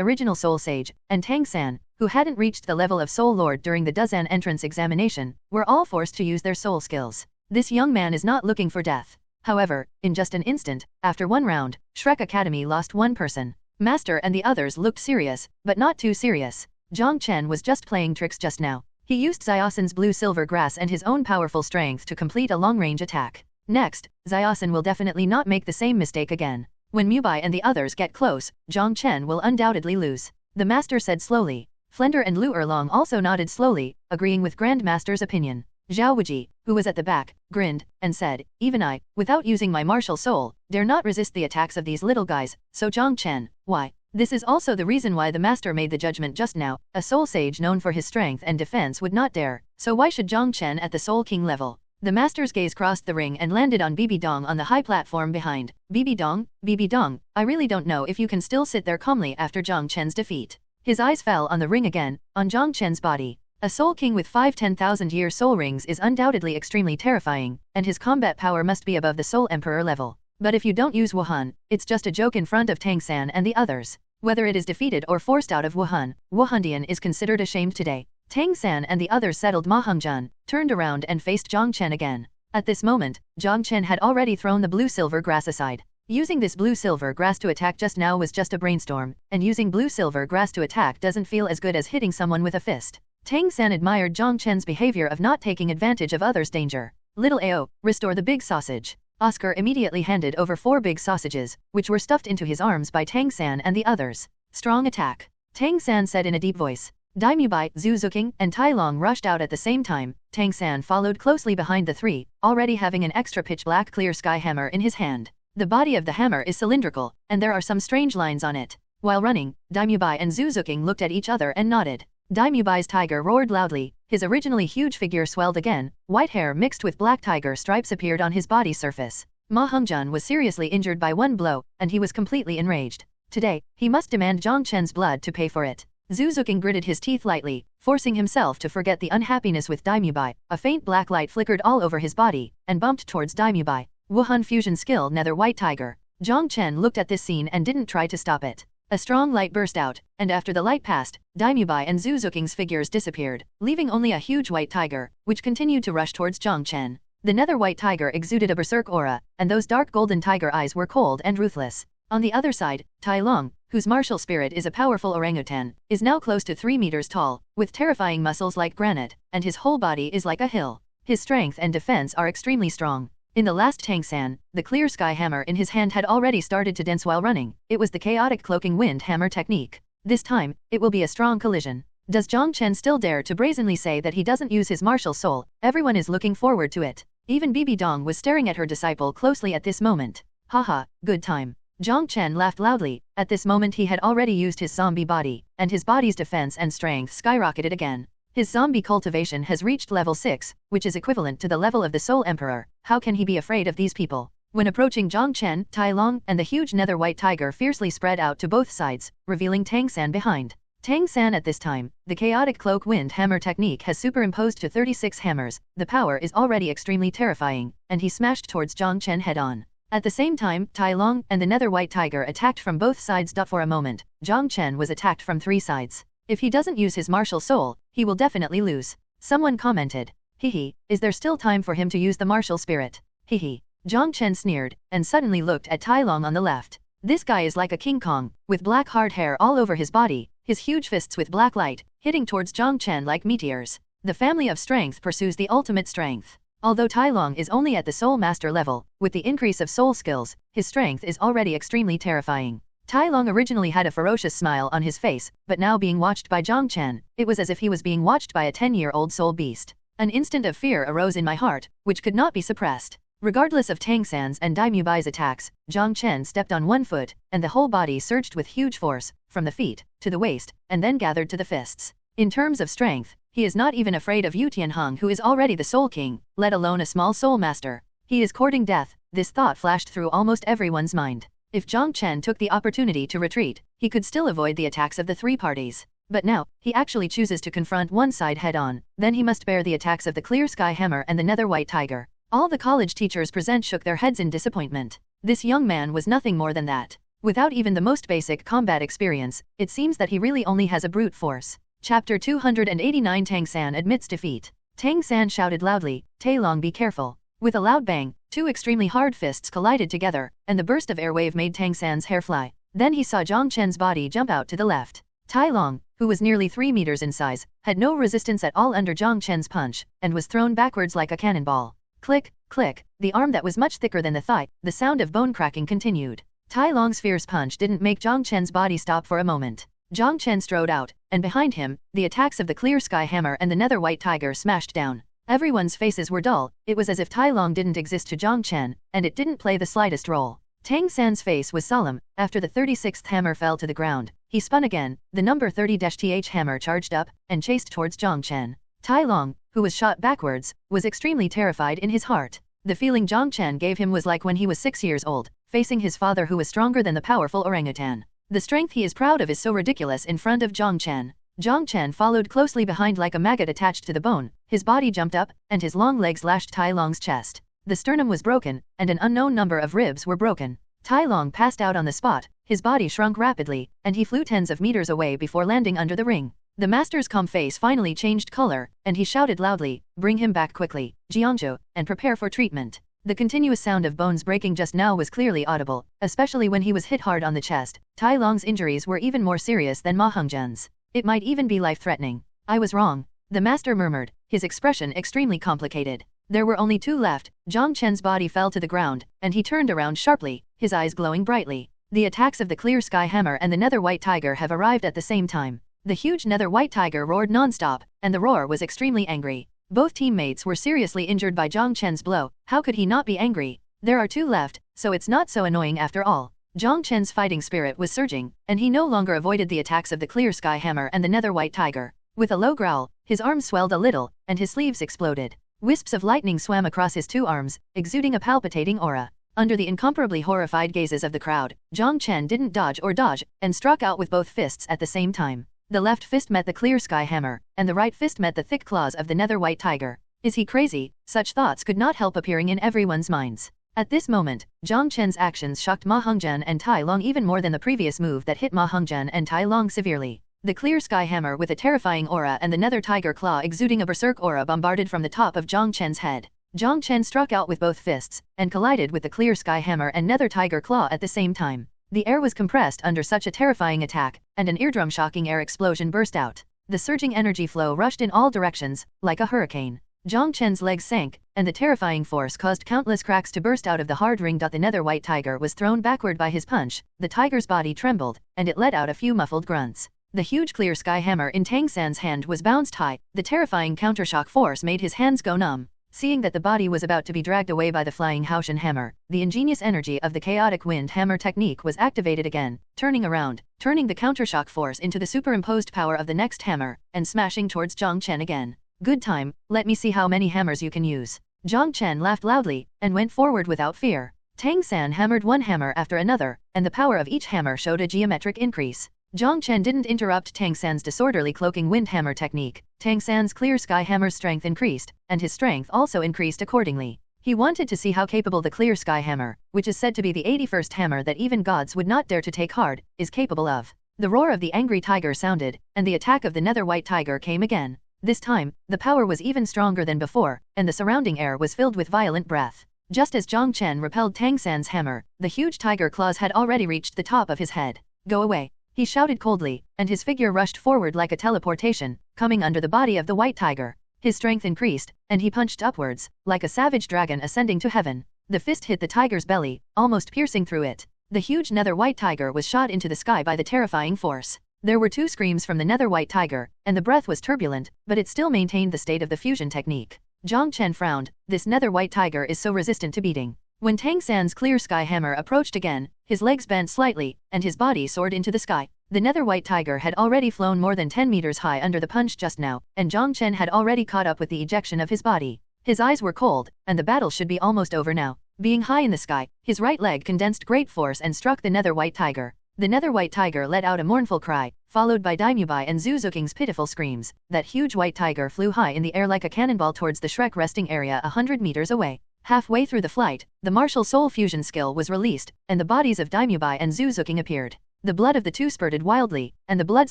original Soul Sage, and Tang San, who hadn't reached the level of Soul Lord during the Duzan entrance examination, were all forced to use their soul skills. This young man is not looking for death. However, in just an instant, after one round, Shrek Academy lost one person. Master and the others looked serious, but not too serious. Jong Chen was just playing tricks just now. He used Xiaoxue's blue-silver grass and his own powerful strength to complete a long-range attack. Next, Xiaoxue will definitely not make the same mistake again. When Mubai and the others get close, Jong Chen will undoubtedly lose. The master said slowly. Flender and Lu Erlong also nodded slowly, agreeing with Grandmaster's opinion. Xiaoxue, who was at the back, grinned, and said, "Even I, without using my martial soul, dare not resist the attacks of these little guys, so Jong Chen, why?" This is also the reason why the master made the judgment just now. A soul sage known for his strength and defense would not dare, so why should Jong Chen at the Soul King level? The master's gaze crossed the ring and landed on Bibi Dong on the high platform behind. Bibi Dong, I really don't know if you can still sit there calmly after Jong Chen's defeat. His eyes fell on the ring again, on Jong Chen's body. A Soul King with 5 10,000-year soul rings is undoubtedly extremely terrifying, and his combat power must be above the Soul Emperor level. But if you don't use Wuhan, it's just a joke in front of Tang San and the others. Whether it is defeated or forced out of Wuhan, Wuhandian is considered ashamed today. Tang San and the others settled Ma Hongjun, turned around and faced Jong Chen again. At this moment, Jong Chen had already thrown the blue-silver grass aside. Using this blue-silver grass to attack just now was just a brainstorm, and using blue-silver grass to attack doesn't feel as good as hitting someone with a fist. Tang San admired Jong Chen's behavior of not taking advantage of others' danger. Little Ao, restore the big sausage. Oscar immediately handed over 4 big sausages, which were stuffed into his arms by Tang San and the others. Strong attack. Tang San said in a deep voice. Daimyobai, Zhu Zuking, and Tai Long rushed out at the same time. Tang San followed closely behind the 3, already having an extra pitch-black clear sky hammer in his hand. The body of the hammer is cylindrical, and there are some strange lines on it. While running, Daimyobai and Zhu Zuking looked at each other and nodded. Daimyobai's tiger roared loudly, his originally huge figure swelled again, white hair mixed with black tiger stripes appeared on his body surface. Ma Hongjun was seriously injured by one blow, and he was completely enraged. Today, he must demand Jong Chen's blood to pay for it. Zhu Zuking gritted his teeth lightly, forcing himself to forget the unhappiness with Daimyobai. A faint black light flickered all over his body, and bumped towards Daimyobai. Wuhan fusion skill nether white tiger. Jong Chen looked at this scene and didn't try to stop it. A strong light burst out, and after the light passed, Daimyobai and Zhu Zuking's figures disappeared, leaving only a huge white tiger, which continued to rush towards Jong Chen. The nether white tiger exuded a berserk aura, and those dark golden tiger eyes were cold and ruthless. On the other side, Tai Long, whose martial spirit is a powerful orangutan, is now close to 3 meters tall, with terrifying muscles like granite, and his whole body is like a hill. His strength and defense are extremely strong. In the last Tang San, the clear sky hammer in his hand had already started to dance while running. It was the chaotic cloaking wind hammer technique. This time, it will be a strong collision. Does Jong Chen still dare to brazenly say that he doesn't use his martial soul? Everyone is looking forward to it. Even Bibi Dong was staring at her disciple closely at this moment. Haha, good time. Jong Chen laughed loudly. At this moment he had already used his zombie body, and his body's defense and strength skyrocketed again. His zombie cultivation has reached level 6, which is equivalent to the level of the Soul Emperor. How can he be afraid of these people? When approaching Jong Chen, Tai Long and the huge nether white tiger fiercely spread out to both sides, revealing Tang San behind. Tang San at this time, the chaotic cloak wind hammer technique has superimposed to 36 hammers. The power is already extremely terrifying, and he smashed towards Jong Chen head-on. At the same time, Tai Long and the nether white tiger attacked from both sides. For a moment, Jong Chen was attacked from 3 sides. If he doesn't use his martial soul, he will definitely lose. Someone commented. Hehe, is there still time for him to use the martial spirit? Hehe. Jong Chen sneered, and suddenly looked at Tai Long on the left. This guy is like a King Kong, with black hard hair all over his body, his huge fists with black light, hitting towards Jong Chen like meteors. The family of strength pursues the ultimate strength. Although Tai Long is only at the Soul Master level, with the increase of soul skills, his strength is already extremely terrifying. Tai Long originally had a ferocious smile on his face, but now being watched by Jong Chen, it was as if he was being watched by a 10-year-old soul beast. An instant of fear arose in my heart, which could not be suppressed. Regardless of Tang San's and Daimyobai's attacks, Jong Chen stepped on one foot, and the whole body surged with huge force, from the feet, to the waist, and then gathered to the fists. In terms of strength, he is not even afraid of Yu Tianheng, who is already the Soul King, let alone a small soul master. He is courting death. This thought flashed through almost everyone's mind. If Jong Chen took the opportunity to retreat, he could still avoid the attacks of the 3 parties. But now, he actually chooses to confront one side head-on, then he must bear the attacks of the clear sky hammer and the nether white tiger. All the college teachers present shook their heads in disappointment. This young man was nothing more than that. Without even the most basic combat experience, it seems that he really only has a brute force. Chapter 289 Tang San admits defeat. Tang San shouted loudly, Tai Long, be careful. With a loud bang, 2 extremely hard fists collided together, and the burst of airwave made Tang San's hair fly. Then he saw Jong Chen's body jump out to the left. Tai Long, who was nearly 3 meters in size, had no resistance at all under Jong Chen's punch, and was thrown backwards like a cannonball. Click, click, the arm that was much thicker than the thigh, the sound of bone cracking continued. Tai Long's fierce punch didn't make Jong Chen's body stop for a moment. Jong Chen strode out, and behind him, the attacks of the clear sky hammer and the nether white tiger smashed down. Everyone's faces were dull. It was as if Tai Long didn't exist to Jong Chen, and it didn't play the slightest role. Tang San's face was solemn. After the 36th hammer fell to the ground, he spun again. The number 30-th hammer charged up, and chased towards Jong Chen. Tai Long, who was shot backwards, was extremely terrified in his heart. The feeling Jong Chen gave him was like when he was 6 years old, facing his father who was stronger than the powerful orangutan. The strength he is proud of is so ridiculous in front of Jong Chen. Jong Chen followed closely behind like a maggot attached to the bone. His body jumped up, and his long legs lashed Tai Long's chest. The sternum was broken, and an unknown number of ribs were broken. Tai Long passed out on the spot. His body shrunk rapidly, and he flew tens of meters away before landing under the ring. The master's calm face finally changed color, and he shouted loudly, "Bring him back quickly, Xiaoxue, and prepare for treatment." The continuous sound of bones breaking just now was clearly audible, especially when he was hit hard on the chest. Tai Long's injuries were even more serious than Ma Hongzhen's. It might even be life-threatening. "I was wrong," the master murmured, his expression extremely complicated. There were only two left. Jong Chen's body fell to the ground, and he turned around sharply, his eyes glowing brightly. The attacks of the Clear Sky Hammer and the Nether White Tiger have arrived at the same time. The huge Nether White Tiger roared non-stop, and the roar was extremely angry. Both teammates were seriously injured by Jong Chen's blow. How could he not be angry? There are two left, so it's not so annoying after all. Jong Chen's fighting spirit was surging, and he no longer avoided the attacks of the Clear Sky Hammer and the Nether White Tiger. With a low growl, his arms swelled a little, and his sleeves exploded. Wisps of lightning swam across his two arms, exuding a palpitating aura. Under the incomparably horrified gazes of the crowd, Jong Chen didn't dodge or dodge, and struck out with both fists at the same time. The left fist met the Clear Sky Hammer, and the right fist met the thick claws of the Nether White Tiger. Is he crazy? Such thoughts could not help appearing in everyone's minds. At this moment, Jong Chen's actions shocked Ma Hongzhen and Tai Long even more than the previous move that hit Ma Hongzhen and Tai Long severely. The Clear Sky Hammer with a terrifying aura and the Nether Tiger Claw exuding a berserk aura bombarded from the top of Jong Chen's head. Jong Chen struck out with both fists, and collided with the Clear Sky Hammer and Nether Tiger Claw at the same time. The air was compressed under such a terrifying attack, and an eardrum-shocking air explosion burst out. The surging energy flow rushed in all directions, like a hurricane. Jong Chen's legs sank, and the terrifying force caused countless cracks to burst out of the hard ring. The Nether White Tiger was thrown backward by his punch, the tiger's body trembled, and it let out a few muffled grunts. The huge Clear Sky Hammer in Tang San's hand was bounced high. The terrifying countershock force made his hands go numb. Seeing that the body was about to be dragged away by the flying Haoshan hammer, the ingenious energy of the chaotic wind hammer technique was activated again, turning around, turning the countershock force into the superimposed power of the next hammer, and smashing towards Jong Chen again. "Good time, let me see how many hammers you can use." Jong Chen laughed loudly, and went forward without fear. Tang San hammered one hammer after another, and the power of each hammer showed a geometric increase. Jong Chen didn't interrupt Tang San's disorderly cloaking wind hammer technique. Tang San's Clear Sky Hammer's strength increased, and his strength also increased accordingly. He wanted to see how capable the Clear Sky Hammer, which is said to be the 81st hammer that even gods would not dare to take hard, is capable of. The roar of the angry tiger sounded, and the attack of the Nether White Tiger came again. This time, the power was even stronger than before, and the surrounding air was filled with violent breath. Just as Jong Chen repelled Tang San's hammer, the huge tiger claws had already reached the top of his head. "Go away," he shouted coldly, and his figure rushed forward like a teleportation, coming under the body of the white tiger. His strength increased, and he punched upwards, like a savage dragon ascending to heaven. The fist hit the tiger's belly, almost piercing through it. The huge Nether White Tiger was shot into the sky by the terrifying force. There were two screams from the Nether White Tiger, and the breath was turbulent, but it still maintained the state of the fusion technique. Jong Chen frowned. This Nether White Tiger is so resistant to beating. When Tang San's Clear Sky Hammer approached again, his legs bent slightly, and his body soared into the sky. The Nether White Tiger had already flown more than 10 meters high under the punch just now, and Jong Chen had already caught up with the ejection of his body. His eyes were cold, and the battle should be almost over now. Being high in the sky, his right leg condensed great force and struck the Nether White Tiger. The Nether White Tiger let out a mournful cry, followed by Daimubai and Zuzuking's pitiful screams. That huge white tiger flew high in the air like a cannonball towards the Shrek resting area 100 meters away. Halfway through the flight, the martial soul fusion skill was released, and the bodies of Daimubai and Zuzuking appeared. The blood of the two spurted wildly, and the blood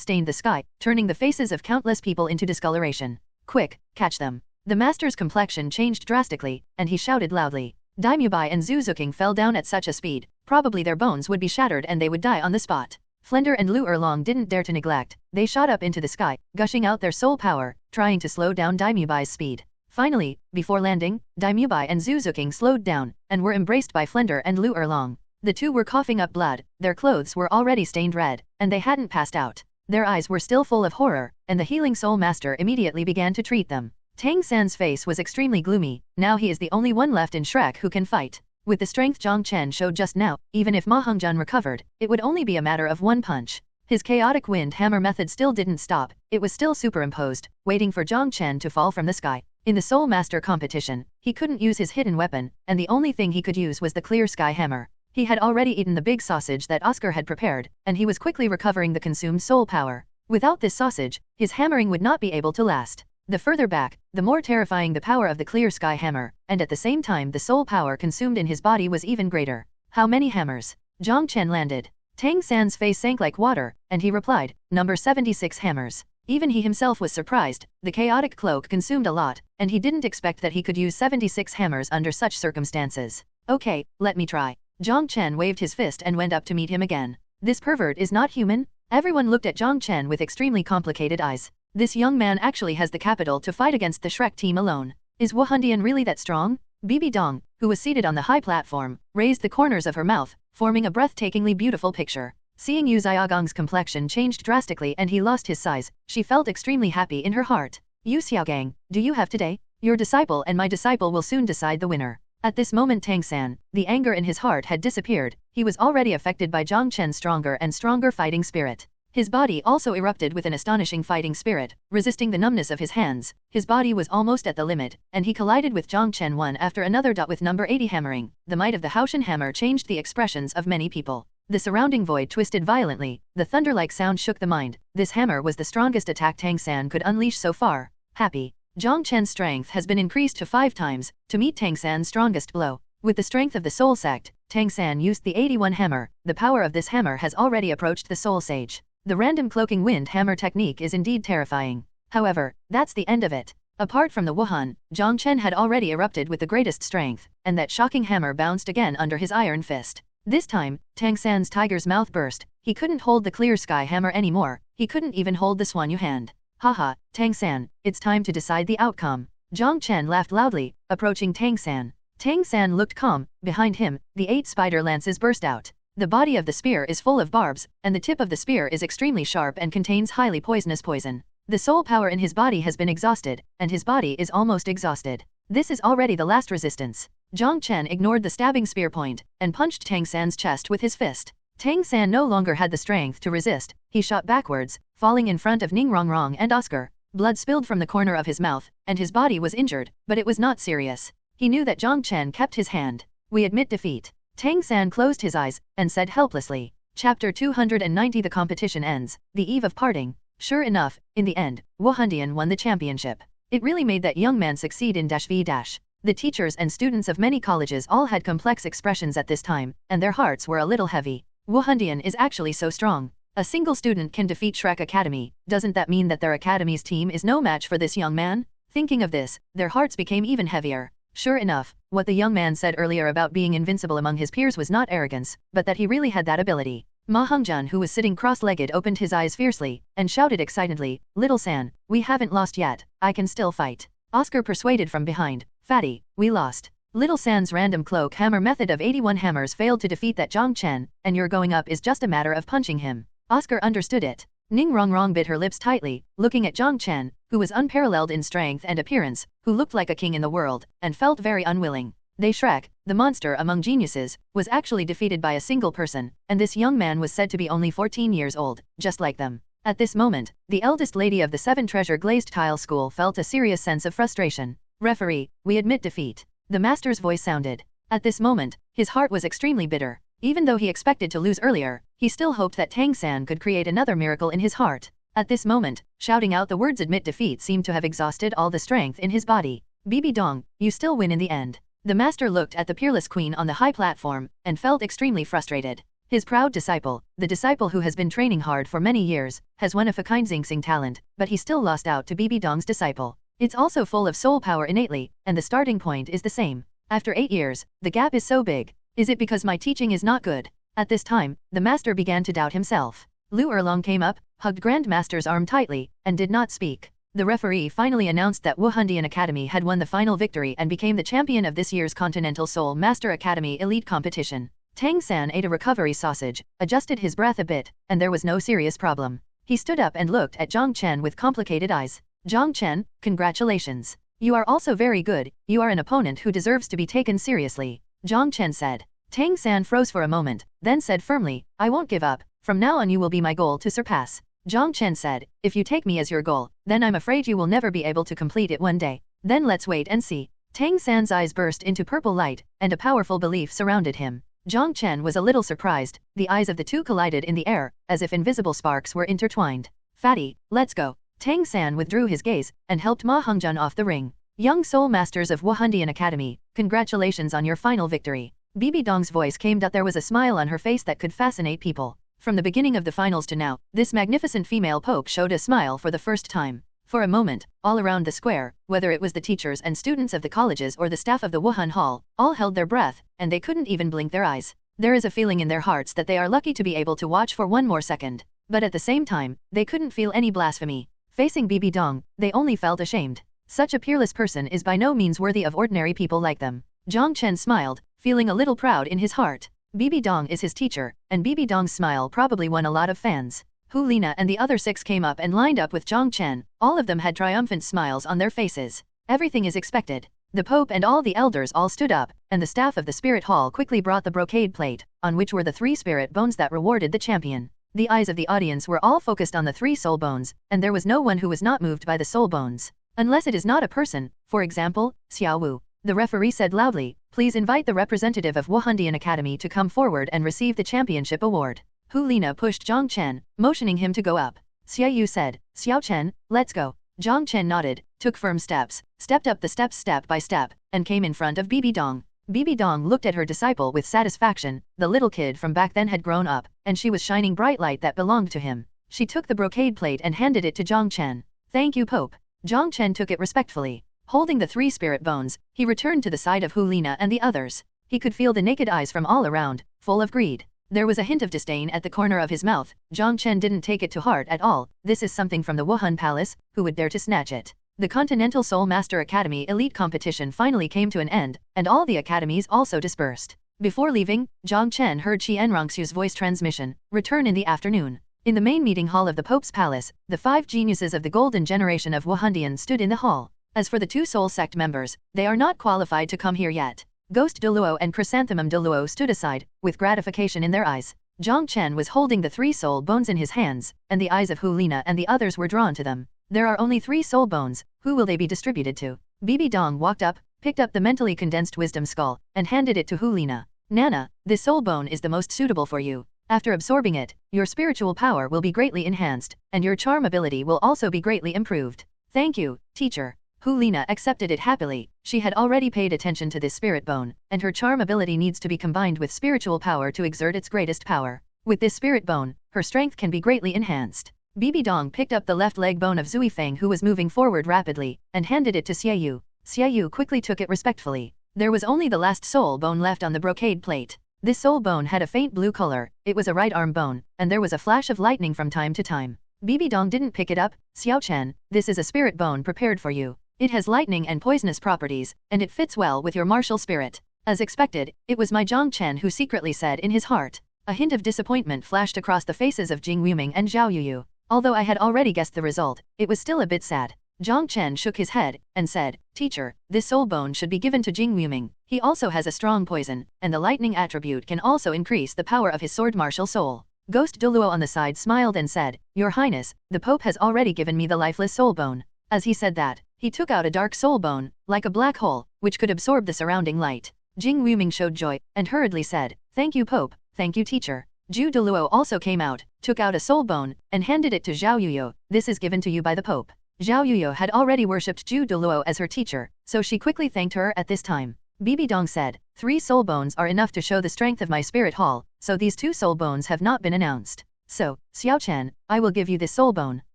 stained the sky, turning the faces of countless people into discoloration. "Quick, catch them." The master's complexion changed drastically, and he shouted loudly. Daimubai and Zuzuking fell down at such a speed, probably their bones would be shattered and they would die on the spot. Flender and Lu Erlong didn't dare to neglect. They shot up into the sky, gushing out their soul power, trying to slow down Daimubai's speed. Finally, before landing, Daimubai and Zuzuking slowed down, and were embraced by Flender and Lu Erlong. The two were coughing up blood, their clothes were already stained red, and they hadn't passed out. Their eyes were still full of horror, and the healing soul master immediately began to treat them. Tang San's face was extremely gloomy. Now he is the only one left in Shrek who can fight. With the strength Jong Chen showed just now, even if Ma Hongzhen recovered, it would only be a matter of one punch. His chaotic wind hammer method still didn't stop, it was still superimposed, waiting for Jong Chen to fall from the sky. In the Soul Master competition, he couldn't use his hidden weapon, and the only thing he could use was the Clear Sky Hammer. He had already eaten the big sausage that Oscar had prepared, and he was quickly recovering the consumed soul power. Without this sausage, his hammering would not be able to last. The further back, the more terrifying the power of the Clear Sky Hammer, and at the same time the soul power consumed in his body was even greater. "How many hammers?" Jong Chen landed. Tang San's face sank like water, and he replied, "Number 76 hammers." Even he himself was surprised. The chaotic cloak consumed a lot, and he didn't expect that he could use 76 hammers under such circumstances. Okay, let me try. Jong Chen waved his fist and went up to meet him again. This pervert is not human? Everyone looked at Jong Chen with extremely complicated eyes. This young man actually has the capital to fight against the Shrek team alone. Is Wuhan really that strong? Bibi Dong, who was seated on the high platform, raised the corners of her mouth, forming a breathtakingly beautiful picture. Seeing Yu Xiaogong's complexion changed drastically and he lost his size, she felt extremely happy in her heart. Yu Xiaogang, do you have today? Your disciple and my disciple will soon decide the winner. At this moment Tang San, the anger in his heart had disappeared. He was already affected by Jong Chen's stronger and stronger fighting spirit. His body also erupted with an astonishing fighting spirit, resisting the numbness of his hands. His body was almost at the limit, and he collided with Jong Chen one after another. With number 80 hammering, the might of the Haoshan hammer changed the expressions of many people. The surrounding void twisted violently, the thunder-like sound shook the mind. This hammer was the strongest attack Tang San could unleash so far. Happy. Jong Chen's strength has been increased to 5 times, to meet Tang San's strongest blow. With the strength of the Soul Sect, Tang San used the 81 hammer. The power of this hammer has already approached the Soul Sage. The random cloaking wind hammer technique is indeed terrifying. However, that's the end of it. Apart from the Wuhan, Jong Chen had already erupted with the greatest strength, and that shocking hammer bounced again under his iron fist. This time, Tang San's tiger's mouth burst. He couldn't hold the clear sky hammer anymore. He couldn't even hold the Swan Yu hand. Haha, Tang San, it's time to decide the outcome. Jong Chen laughed loudly, approaching Tang San. Tang San looked calm. Behind him, the 8 spider lances burst out. The body of the spear is full of barbs, and the tip of the spear is extremely sharp and contains highly poisonous poison. The soul power in his body has been exhausted, and his body is almost exhausted. This is already the last resistance. Jong Chen ignored the stabbing spear point, and punched Tang San's chest with his fist. Tang San no longer had the strength to resist. He shot backwards, falling in front of Ning Rongrong and Oscar. Blood spilled from the corner of his mouth, and his body was injured, but it was not serious. He knew that Jong Chen kept his hand. We admit defeat. Tang San closed his eyes, and said helplessly. Chapter 290. The competition ends. The eve of parting. Sure enough, in the end, Wuhan won the championship. It really made that young man succeed in -v-. The teachers and students of many colleges all had complex expressions at this time, and their hearts were a little heavy. Wuhan is actually so strong. A single student can defeat Shrek Academy. Doesn't that mean that their academy's team is no match for this young man? Thinking of this, their hearts became even heavier. Sure enough, what the young man said earlier about being invincible among his peers was not arrogance, but that he really had that ability. Ma Hongjian, who was sitting cross-legged, opened his eyes fiercely, and shouted excitedly, "Little San, we haven't lost yet, I can still fight." Oscar persuaded from behind, "Fatty, we lost." Little San's random cloak hammer method of 81 hammers failed to defeat that Jong Chen, and your going up is just a matter of punching him. Oscar understood it. Ning Rongrong bit her lips tightly, looking at Jong Chen, who was unparalleled in strength and appearance, who looked like a king in the world, and felt very unwilling. They Shrek, the monster among geniuses, was actually defeated by a single person, and this young man was said to be only 14 years old, just like them. At this moment, the eldest lady of the 7 treasure glazed tile school felt a serious sense of frustration. "Referee, we admit defeat." The master's voice sounded. At this moment, his heart was extremely bitter. Even though he expected to lose earlier, he still hoped that Tang San could create another miracle in his heart. At this moment, shouting out the words admit defeat seemed to have exhausted all the strength in his body. "Bibi Dong, you still win in the end." The master looked at the peerless queen on the high platform, and felt extremely frustrated. His proud disciple, the disciple who has been training hard for many years, has one of a kind Xing talent, but he still lost out to Bibi Dong's disciple. It's also full of soul power innately, and the starting point is the same. After 8 years, the gap is so big. Is it because my teaching is not good? At this time, the master began to doubt himself. Lu Erlong came up, hugged Grandmaster's arm tightly, and did not speak. The referee finally announced that Wuhan Academy had won the final victory and became the champion of this year's Continental Soul Master Academy Elite Competition. Tang San ate a recovery sausage, adjusted his breath a bit, and there was no serious problem. He stood up and looked at Jong Chen with complicated eyes. "Jong Chen, congratulations. You are also very good. You are an opponent who deserves to be taken seriously," Jong Chen said. Tang San froze for a moment, then said firmly, "I won't give up. From now on you will be my goal to surpass." Jong Chen said, "If you take me as your goal, then I'm afraid you will never be able to complete it one day. Then let's wait and see." Tang San's eyes burst into purple light, and a powerful belief surrounded him. Jong Chen was a little surprised. The eyes of the two collided in the air, as if invisible sparks were intertwined. "Fatty, let's go." Tang San withdrew his gaze, and helped Ma Hongjian off the ring. "Young soul masters of Wuhan Academy, congratulations on your final victory." Bibi Dong's voice came out. There was a smile on her face that could fascinate people. From the beginning of the finals to now, this magnificent female pope showed a smile for the first time. For a moment, all around the square, whether it was the teachers and students of the colleges or the staff of the Wuhan Hall, all held their breath, and they couldn't even blink their eyes. There is a feeling in their hearts that they are lucky to be able to watch for one more second. But at the same time, they couldn't feel any blasphemy. Facing Bibi Dong, they only felt ashamed. Such a peerless person is by no means worthy of ordinary people like them. Jong Chen smiled, feeling a little proud in his heart. Bibi Dong is his teacher, and Bibi Dong's smile probably won a lot of fans. Hu Lina and the other 6 came up and lined up with Jong Chen. All of them had triumphant smiles on their faces. Everything is expected. The Pope and all the elders all stood up, and the staff of the Spirit Hall quickly brought the brocade plate, on which were the 3 spirit bones that rewarded the champion. The eyes of the audience were all focused on the 3 soul bones, and there was no one who was not moved by the soul bones. Unless it is not a person, for example, Xiaoxue. The referee said loudly, "Please invite the representative of Wuhan Academy to come forward and receive the championship award." Hu Lina pushed Jong Chen, motioning him to go up. Xiaoxue said, "Xiao Chen, let's go." Jong Chen nodded, took firm steps, stepped up the steps step by step, and came in front of Bibi Dong. Bibi Dong looked at her disciple with satisfaction. The little kid from back then had grown up, and she was shining bright light that belonged to him. She took the brocade plate and handed it to Jong Chen. "Thank you, Pope." Jong Chen took it respectfully. Holding the 3 spirit bones, he returned to the side of Hu Lina and the others. He could feel the naked eyes from all around, full of greed. There was a hint of disdain at the corner of his mouth. Jong Chen didn't take it to heart at all. This is something from the Wuhan Palace, who would dare to snatch it? The Continental Soul Master Academy elite competition finally came to an end, and all the academies also dispersed. Before leaving, Jong Chen heard Xianrongxu's voice transmission, "Return in the afternoon." In the main meeting hall of the Pope's palace, the 5 geniuses of the golden generation of Wuhandian stood in the hall. As for the 2 soul sect members, they are not qualified to come here yet. Ghost Douluo and Chrysanthemum Douluo stood aside, with gratification in their eyes. Jong Chen was holding the 3 soul bones in his hands, and the eyes of Hu Lina and the others were drawn to them. There are only 3 soul bones, who will they be distributed to? Bibi Dong walked up, picked up the mentally condensed wisdom skull, and handed it to Hu Lina. "Nana, this soul bone is the most suitable for you. After absorbing it, your spiritual power will be greatly enhanced, and your charm ability will also be greatly improved." "Thank you, teacher." Hu Lina accepted it happily. She had already paid attention to this spirit bone, and her charm ability needs to be combined with spiritual power to exert its greatest power. With this spirit bone, her strength can be greatly enhanced. Bibi Dong picked up the left leg bone of Zui Feng, who was moving forward rapidly, and handed it to Xiaoxue. Xiaoxue quickly took it respectfully. There was only the last soul bone left on the brocade plate. This soul bone had a faint blue color. It was a right arm bone, and there was a flash of lightning from time to time. Bibi Dong didn't pick it up. "Xiao Chen, this is a spirit bone prepared for you. It has lightning and poisonous properties, and it fits well with your martial spirit." As expected, it was my Jong Chen who secretly said in his heart. A hint of disappointment flashed across the faces of Jing Yuming and Zhao Yuyu. Although I had already guessed the result, it was still a bit sad. Jong Chen shook his head, and said, "Teacher, this soul bone should be given to Jing Yuming. He also has a strong poison, and the lightning attribute can also increase the power of his sword martial soul." Ghost Douluo on the side smiled and said, "Your Highness, the Pope has already given me the lifeless soul bone." As he said that, he took out a dark soul bone, like a black hole, which could absorb the surrounding light. Jing Yuming showed joy, and hurriedly said, "Thank you, Pope. Thank you, teacher." Zhu Douluo also came out, took out a soul bone, and handed it to Zhao Yuyu. "This is given to you by the Pope." Zhao Yuyu had already worshipped Zhu Douluo as her teacher, so she quickly thanked her at this time. Bibi Dong said, "3 soul bones are enough to show the strength of my spirit hall, so these 2 soul bones have not been announced. So, Xiao Chen, I will give you this soul bone."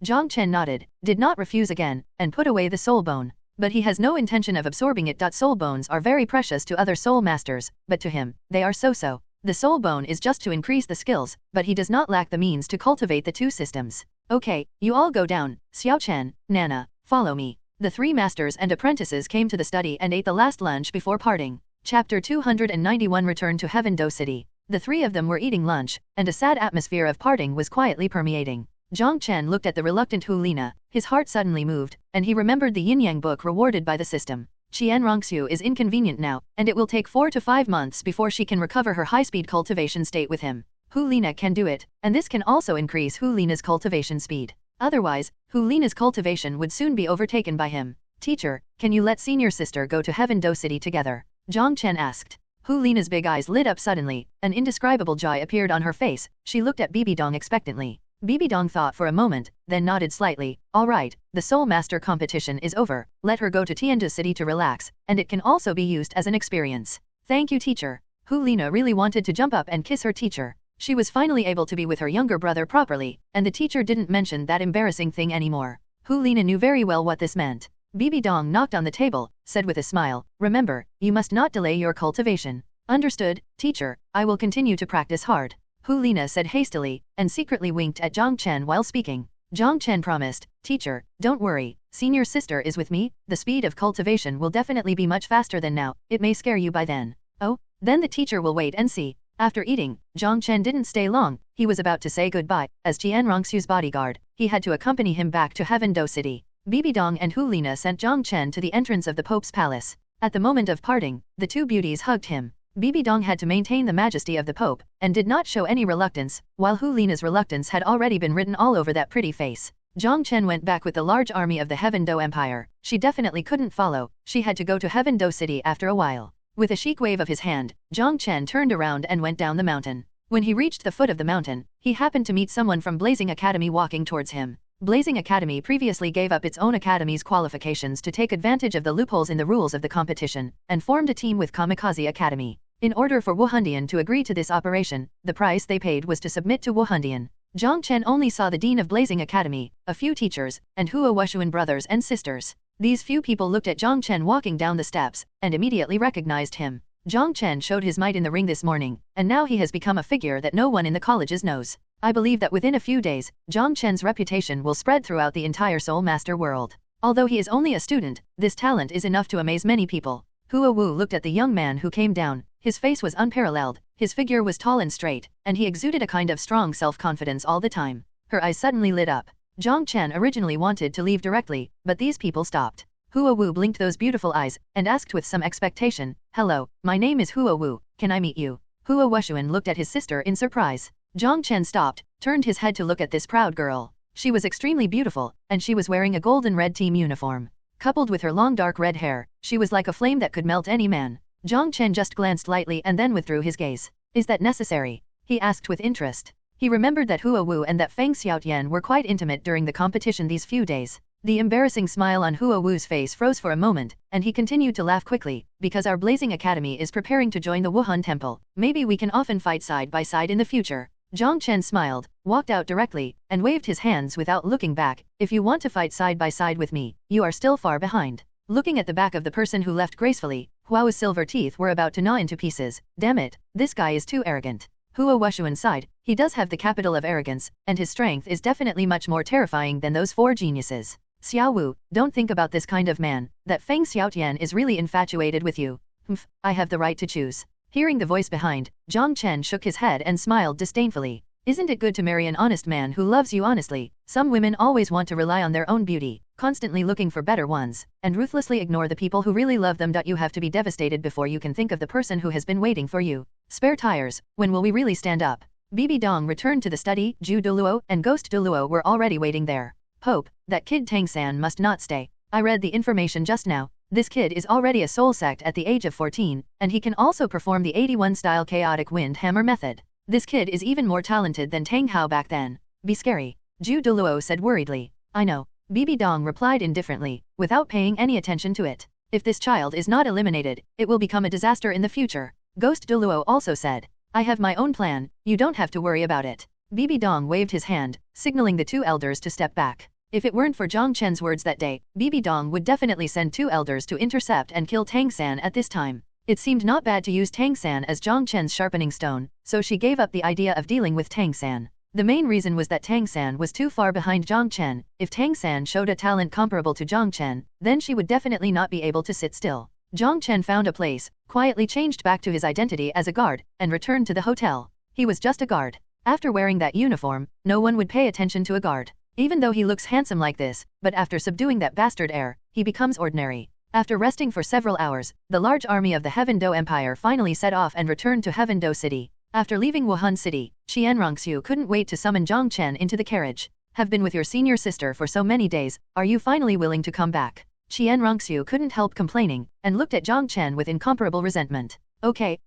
Jong Chen nodded, did not refuse again, and put away the soul bone. But he has no intention of absorbing it. Soul bones are very precious to other soul masters, but to him, they are so-so. The soul bone is just to increase the skills, but he does not lack the means to cultivate the 2 systems. "Okay, you all go down. Xiao Chen, Nana, follow me." The 3 masters and apprentices came to the study and ate the last lunch before parting. Chapter 291 Return to Heaven Do City. The 3 of them were eating lunch, and a sad atmosphere of parting was quietly permeating. Jong Chen looked at the reluctant Hu Lina. His heart suddenly moved, and he remembered the yin-yang book rewarded by the system. Xianrongxu is inconvenient now, and it will take 4 to 5 months before she can recover her high-speed cultivation state with him. Hu Lina can do it, and this can also increase Hu Lina's cultivation speed. Otherwise, Hu Lina's cultivation would soon be overtaken by him. "Teacher, can you let senior sister go to Heaven Do City together?" Jong Chen asked. Hu Lina's big eyes lit up suddenly. An indescribable joy appeared on her face. She looked at Bibi Dong expectantly. Bibi Dong thought for a moment, then nodded slightly. "All right, the Soul Master competition is over. Let her go to Tianzhu City to relax, and it can also be used as an experience." "Thank you, teacher." Hu Lina really wanted to jump up and kiss her teacher. She was finally able to be with her younger brother properly, and the teacher didn't mention that embarrassing thing anymore. Hu Lina knew very well what this meant. Bibi Dong knocked on the table, said with a smile, "Remember, you must not delay your cultivation." "Understood, teacher, I will continue to practice hard," Hu Lina said hastily, and secretly winked at Jong Chen while speaking. Jong Chen promised, "Teacher, don't worry, senior sister is with me, the speed of cultivation will definitely be much faster than now, it may scare you by then." "Oh, then the teacher will wait and see." After eating, Jong Chen didn't stay long, he was about to say goodbye. As Jian Rongxu's bodyguard, he had to accompany him back to Heaven Do City. Bibi Dong and Hu Lina sent Jong Chen to the entrance of the Pope's palace. At the moment of parting, the two beauties hugged him. Bibi Dong had to maintain the majesty of the Pope, and did not show any reluctance, while Hu Lina's reluctance had already been written all over that pretty face. Jong Chen went back with the large army of the Heaven Do Empire. She definitely couldn't follow, she had to go to Heaven Do City after a while. With a chic wave of his hand, Jong Chen turned around and went down the mountain. When he reached the foot of the mountain, he happened to meet someone from Blazing Academy walking towards him. Blazing Academy previously gave up its own academy's qualifications to take advantage of the loopholes in the rules of the competition, and formed a team with Kamikaze Academy. In order for Wuhan to agree to this operation, the price they paid was to submit to Wuhan. Jong Chen only saw the dean of Blazing Academy, a few teachers, and Huo brothers and sisters. These few people looked at Jong Chen walking down the steps, and immediately recognized him. Jong Chen showed his might in the ring this morning, and now he has become a figure that no one in the colleges knows. I believe that within a few days, Jong Chen's reputation will spread throughout the entire Soul Master world. Although he is only a student, this talent is enough to amaze many people. Huo Wu looked at the young man who came down. His face was unparalleled, his figure was tall and straight, and he exuded a kind of strong self-confidence all the time. Her eyes suddenly lit up. Jong Chen originally wanted to leave directly, but these people stopped. Huo Wu blinked those beautiful eyes, and asked with some expectation, "Hello, my name is Huo Wu, can I meet you?" Huo Wuxuan looked at his sister in surprise. Jong Chen stopped, turned his head to look at this proud girl. She was extremely beautiful, and she was wearing a golden red team uniform. Coupled with her long dark red hair, she was like a flame that could melt any man. Jong Chen just glanced lightly and then withdrew his gaze. "Is that necessary?" he asked with interest. He remembered that Huo Wu and that Feng Xiaotian were quite intimate during the competition these few days. The embarrassing smile on Huo Wu's face froze for a moment, and he continued to laugh quickly, "Because our Blazing Academy is preparing to join the Wuhan Temple, maybe we can often fight side by side in the future." Jong Chen smiled, walked out directly, and waved his hands without looking back. "If you want to fight side by side with me, you are still far behind." Looking at the back of the person who left gracefully, Huo's silver teeth were about to gnaw into pieces. "Damn it, this guy is too arrogant." Huo Wuxuan sighed. He does have the capital of arrogance, and his strength is definitely much more terrifying than those four geniuses. "Xiao Wu, don't think about this kind of man. That Feng Xiaotian is really infatuated with you." "Humph, I have the right to choose." Hearing the voice behind, Jong Chen shook his head and smiled disdainfully. "Isn't it good to marry an honest man who loves you honestly? Some women always want to rely on their own beauty, constantly looking for better ones, and ruthlessly ignore the people who really love them. You have to be devastated before you can think of the person who has been waiting for you. Spare tires, when will we really stand up?" Bibi Dong returned to the study. Douluo and Ghost Douluo were already waiting there. "Pope, that kid Tang San must not stay. I read the information just now. This kid is already a soul sect at the age of 14, and he can also perform the 81-style chaotic wind hammer method. This kid is even more talented than Tang Hao back then. Be scary," Douluo said worriedly. "I know," Bibi Dong replied indifferently, without paying any attention to it. "If this child is not eliminated, it will become a disaster in the future." Ghost Douluo also said, "I have my own plan, you don't have to worry about it." Bibi Dong waved his hand, signaling the two elders to step back. If it weren't for Jong Chen's words that day, Bibi Dong would definitely send two elders to intercept and kill Tang San at this time. It seemed not bad to use Tang San as Jong Chen's sharpening stone, so she gave up the idea of dealing with Tang San. The main reason was that Tang San was too far behind Jong Chen. If Tang San showed a talent comparable to Jong Chen, then she would definitely not be able to sit still. Jong Chen found a place, quietly changed back to his identity as a guard, and returned to the hotel. He was just a guard. After wearing that uniform, no one would pay attention to a guard. Even though he looks handsome like this, but after subduing that bastard air, he becomes ordinary. After resting for several hours, the large army of the Heaven Do Empire finally set off and returned to Heaven Do City. After leaving Wuhan City, Qian Rongxu couldn't wait to summon Jong Chen into the carriage. "Have been with your senior sister for so many days, are you finally willing to come back?" Qian Rongxu couldn't help complaining, and looked at Jong Chen with incomparable resentment. Okay,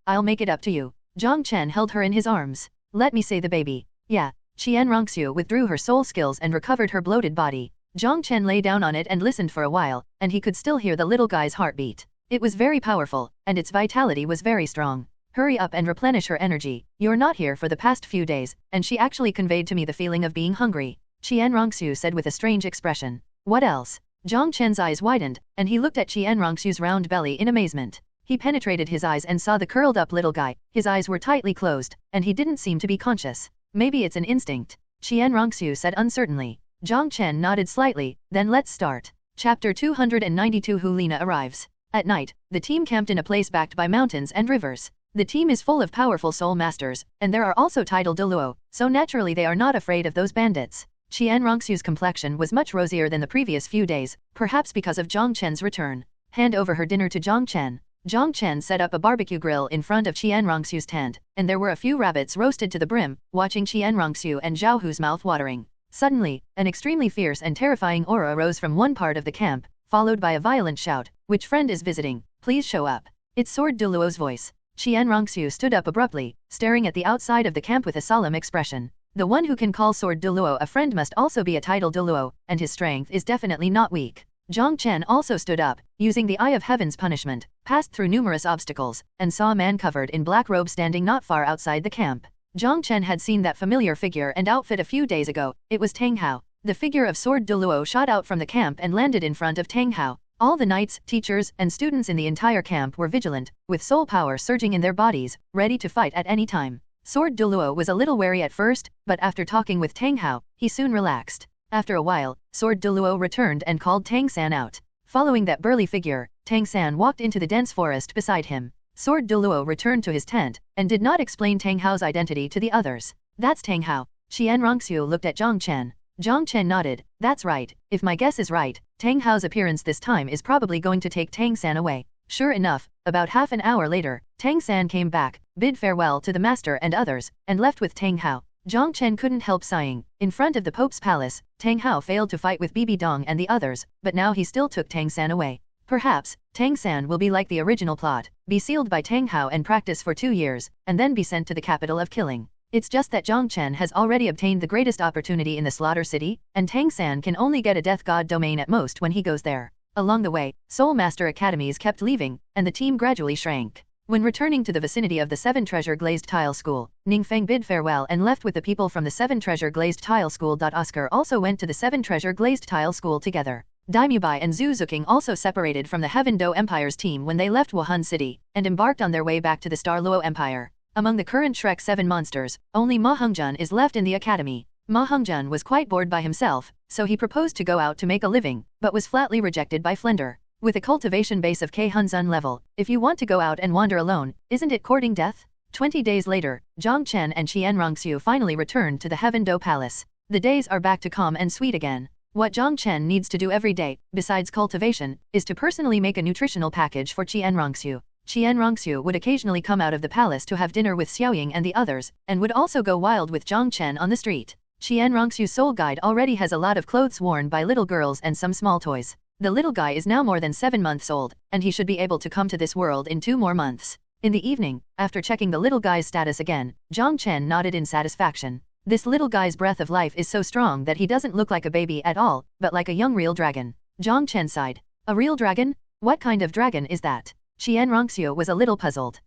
I'll make it up to you." Jong Chen held her in his arms. "Let me say the baby." "Yeah." Qian Rongxu withdrew her soul skills and recovered her bloated body. Jong Chen lay down on it and listened for a while, and he could still hear the little guy's heartbeat. It was very powerful, and its vitality was very strong. Hurry up and replenish her energy. You're not here for the past few days, and she actually conveyed to me the feeling of being hungry, Qian Rongxue said with a strange expression. What else? Jong Chen's eyes widened, and he looked at Qian Rongxue's round belly in amazement. He penetrated his eyes and saw the curled-up little guy. His eyes were tightly closed, and he didn't seem to be conscious. Maybe it's an instinct, Qian Rongxue said uncertainly. Jong Chen nodded slightly. Then let's start. Chapter 292 Hulina arrives. At night, the team camped in a place backed by mountains and rivers. The team is full of powerful soul masters, and there are also titled Douluo, so naturally they are not afraid of those bandits. Qian Rongxue's complexion was much rosier than the previous few days, perhaps because of Jong Chen's return. Hand over her dinner to Jong Chen. Jong Chen set up a barbecue grill in front of Qian Rongxue's tent, and there were a few rabbits roasted to the brim, watching Qian Rongxue and Zhao Hu's mouth watering. Suddenly, an extremely fierce and terrifying aura rose from one part of the camp, followed by a violent shout. Which friend is visiting? Please show up. It's Sword Douluo's voice. Qian Rongxue stood up abruptly, staring at the outside of the camp with a solemn expression. The one who can call Sword Douluo a friend must also be a titled Douluo, and his strength is definitely not weak. Jong Chen also stood up, using the Eye of Heaven's punishment, passed through numerous obstacles, and saw a man covered in black robe standing not far outside the camp. Jong Chen had seen that familiar figure and outfit a few days ago. It was Tang Hao. The figure of Sword Douluo shot out from the camp and landed in front of Tang Hao. All the knights, teachers, and students in the entire camp were vigilant, with soul power surging in their bodies, ready to fight at any time. Sword Douluo was a little wary at first, but after talking with Tang Hao, he soon relaxed. After a while, Sword Douluo returned and called Tang San out. Following that burly figure, Tang San walked into the dense forest beside him. Sword Douluo returned to his tent, and did not explain Tang Hao's identity to the others. That's Tang Hao. Qian Rongxue looked at Jong Chen. Jong Chen nodded. That's right. If my guess is right, Tang Hao's appearance this time is probably going to take Tang San away. Sure enough, about half an hour later, Tang San came back, bid farewell to the master and others, and left with Tang Hao. Jong Chen couldn't help sighing. In front of the Pope's palace, Tang Hao failed to fight with Bibi Dong and the others, but now he still took Tang San away. Perhaps, Tang San will be like the original plot, be sealed by Tang Hao and practice for 2 years, and then be sent to the capital of killing. It's just that Jong Chen has already obtained the greatest opportunity in the Slaughter City, and Tang San can only get a Death God domain at most when he goes there. Along the way, Soul Master Academies kept leaving, and the team gradually shrank. When returning to the vicinity of the 7 Treasure Glazed Tile School, Ning Feng bid farewell and left with the people from the 7 Treasure Glazed Tile School. Oscar also went to the 7 Treasure Glazed Tile School together. Daimyobai and Zhu Zuking also separated from the Heaven Do Empire's team when they left Wuhan City, and embarked on their way back to the Star Luo Empire. Among the current Shrek 7 monsters, only Ma Hongjun is left in the academy. Ma Hongjun was quite bored by himself, so he proposed to go out to make a living, but was flatly rejected by Flender. With a cultivation base of K Hunzun level, if you want to go out and wander alone, isn't it courting death? 20 days later, Jong Chen and Qian Rongxue finally returned to the Heaven Do Palace. The days are back to calm and sweet again. What Jong Chen needs to do every day, besides cultivation, is to personally make a nutritional package for Qian Rongxue. Qian Rongxue would occasionally come out of the palace to have dinner with Xiaoying and the others, and would also go wild with Jong Chen on the street. Qian Rongxue's soul guide already has a lot of clothes worn by little girls and some small toys. The little guy is now more than 7 months old, and he should be able to come to this world in 2 more months. In the evening, after checking the little guy's status again, Jong Chen nodded in satisfaction. This little guy's breath of life is so strong that he doesn't look like a baby at all, but like a young real dragon. Jong Chen sighed. A real dragon? What kind of dragon is that? Qian Rongxue was a little puzzled.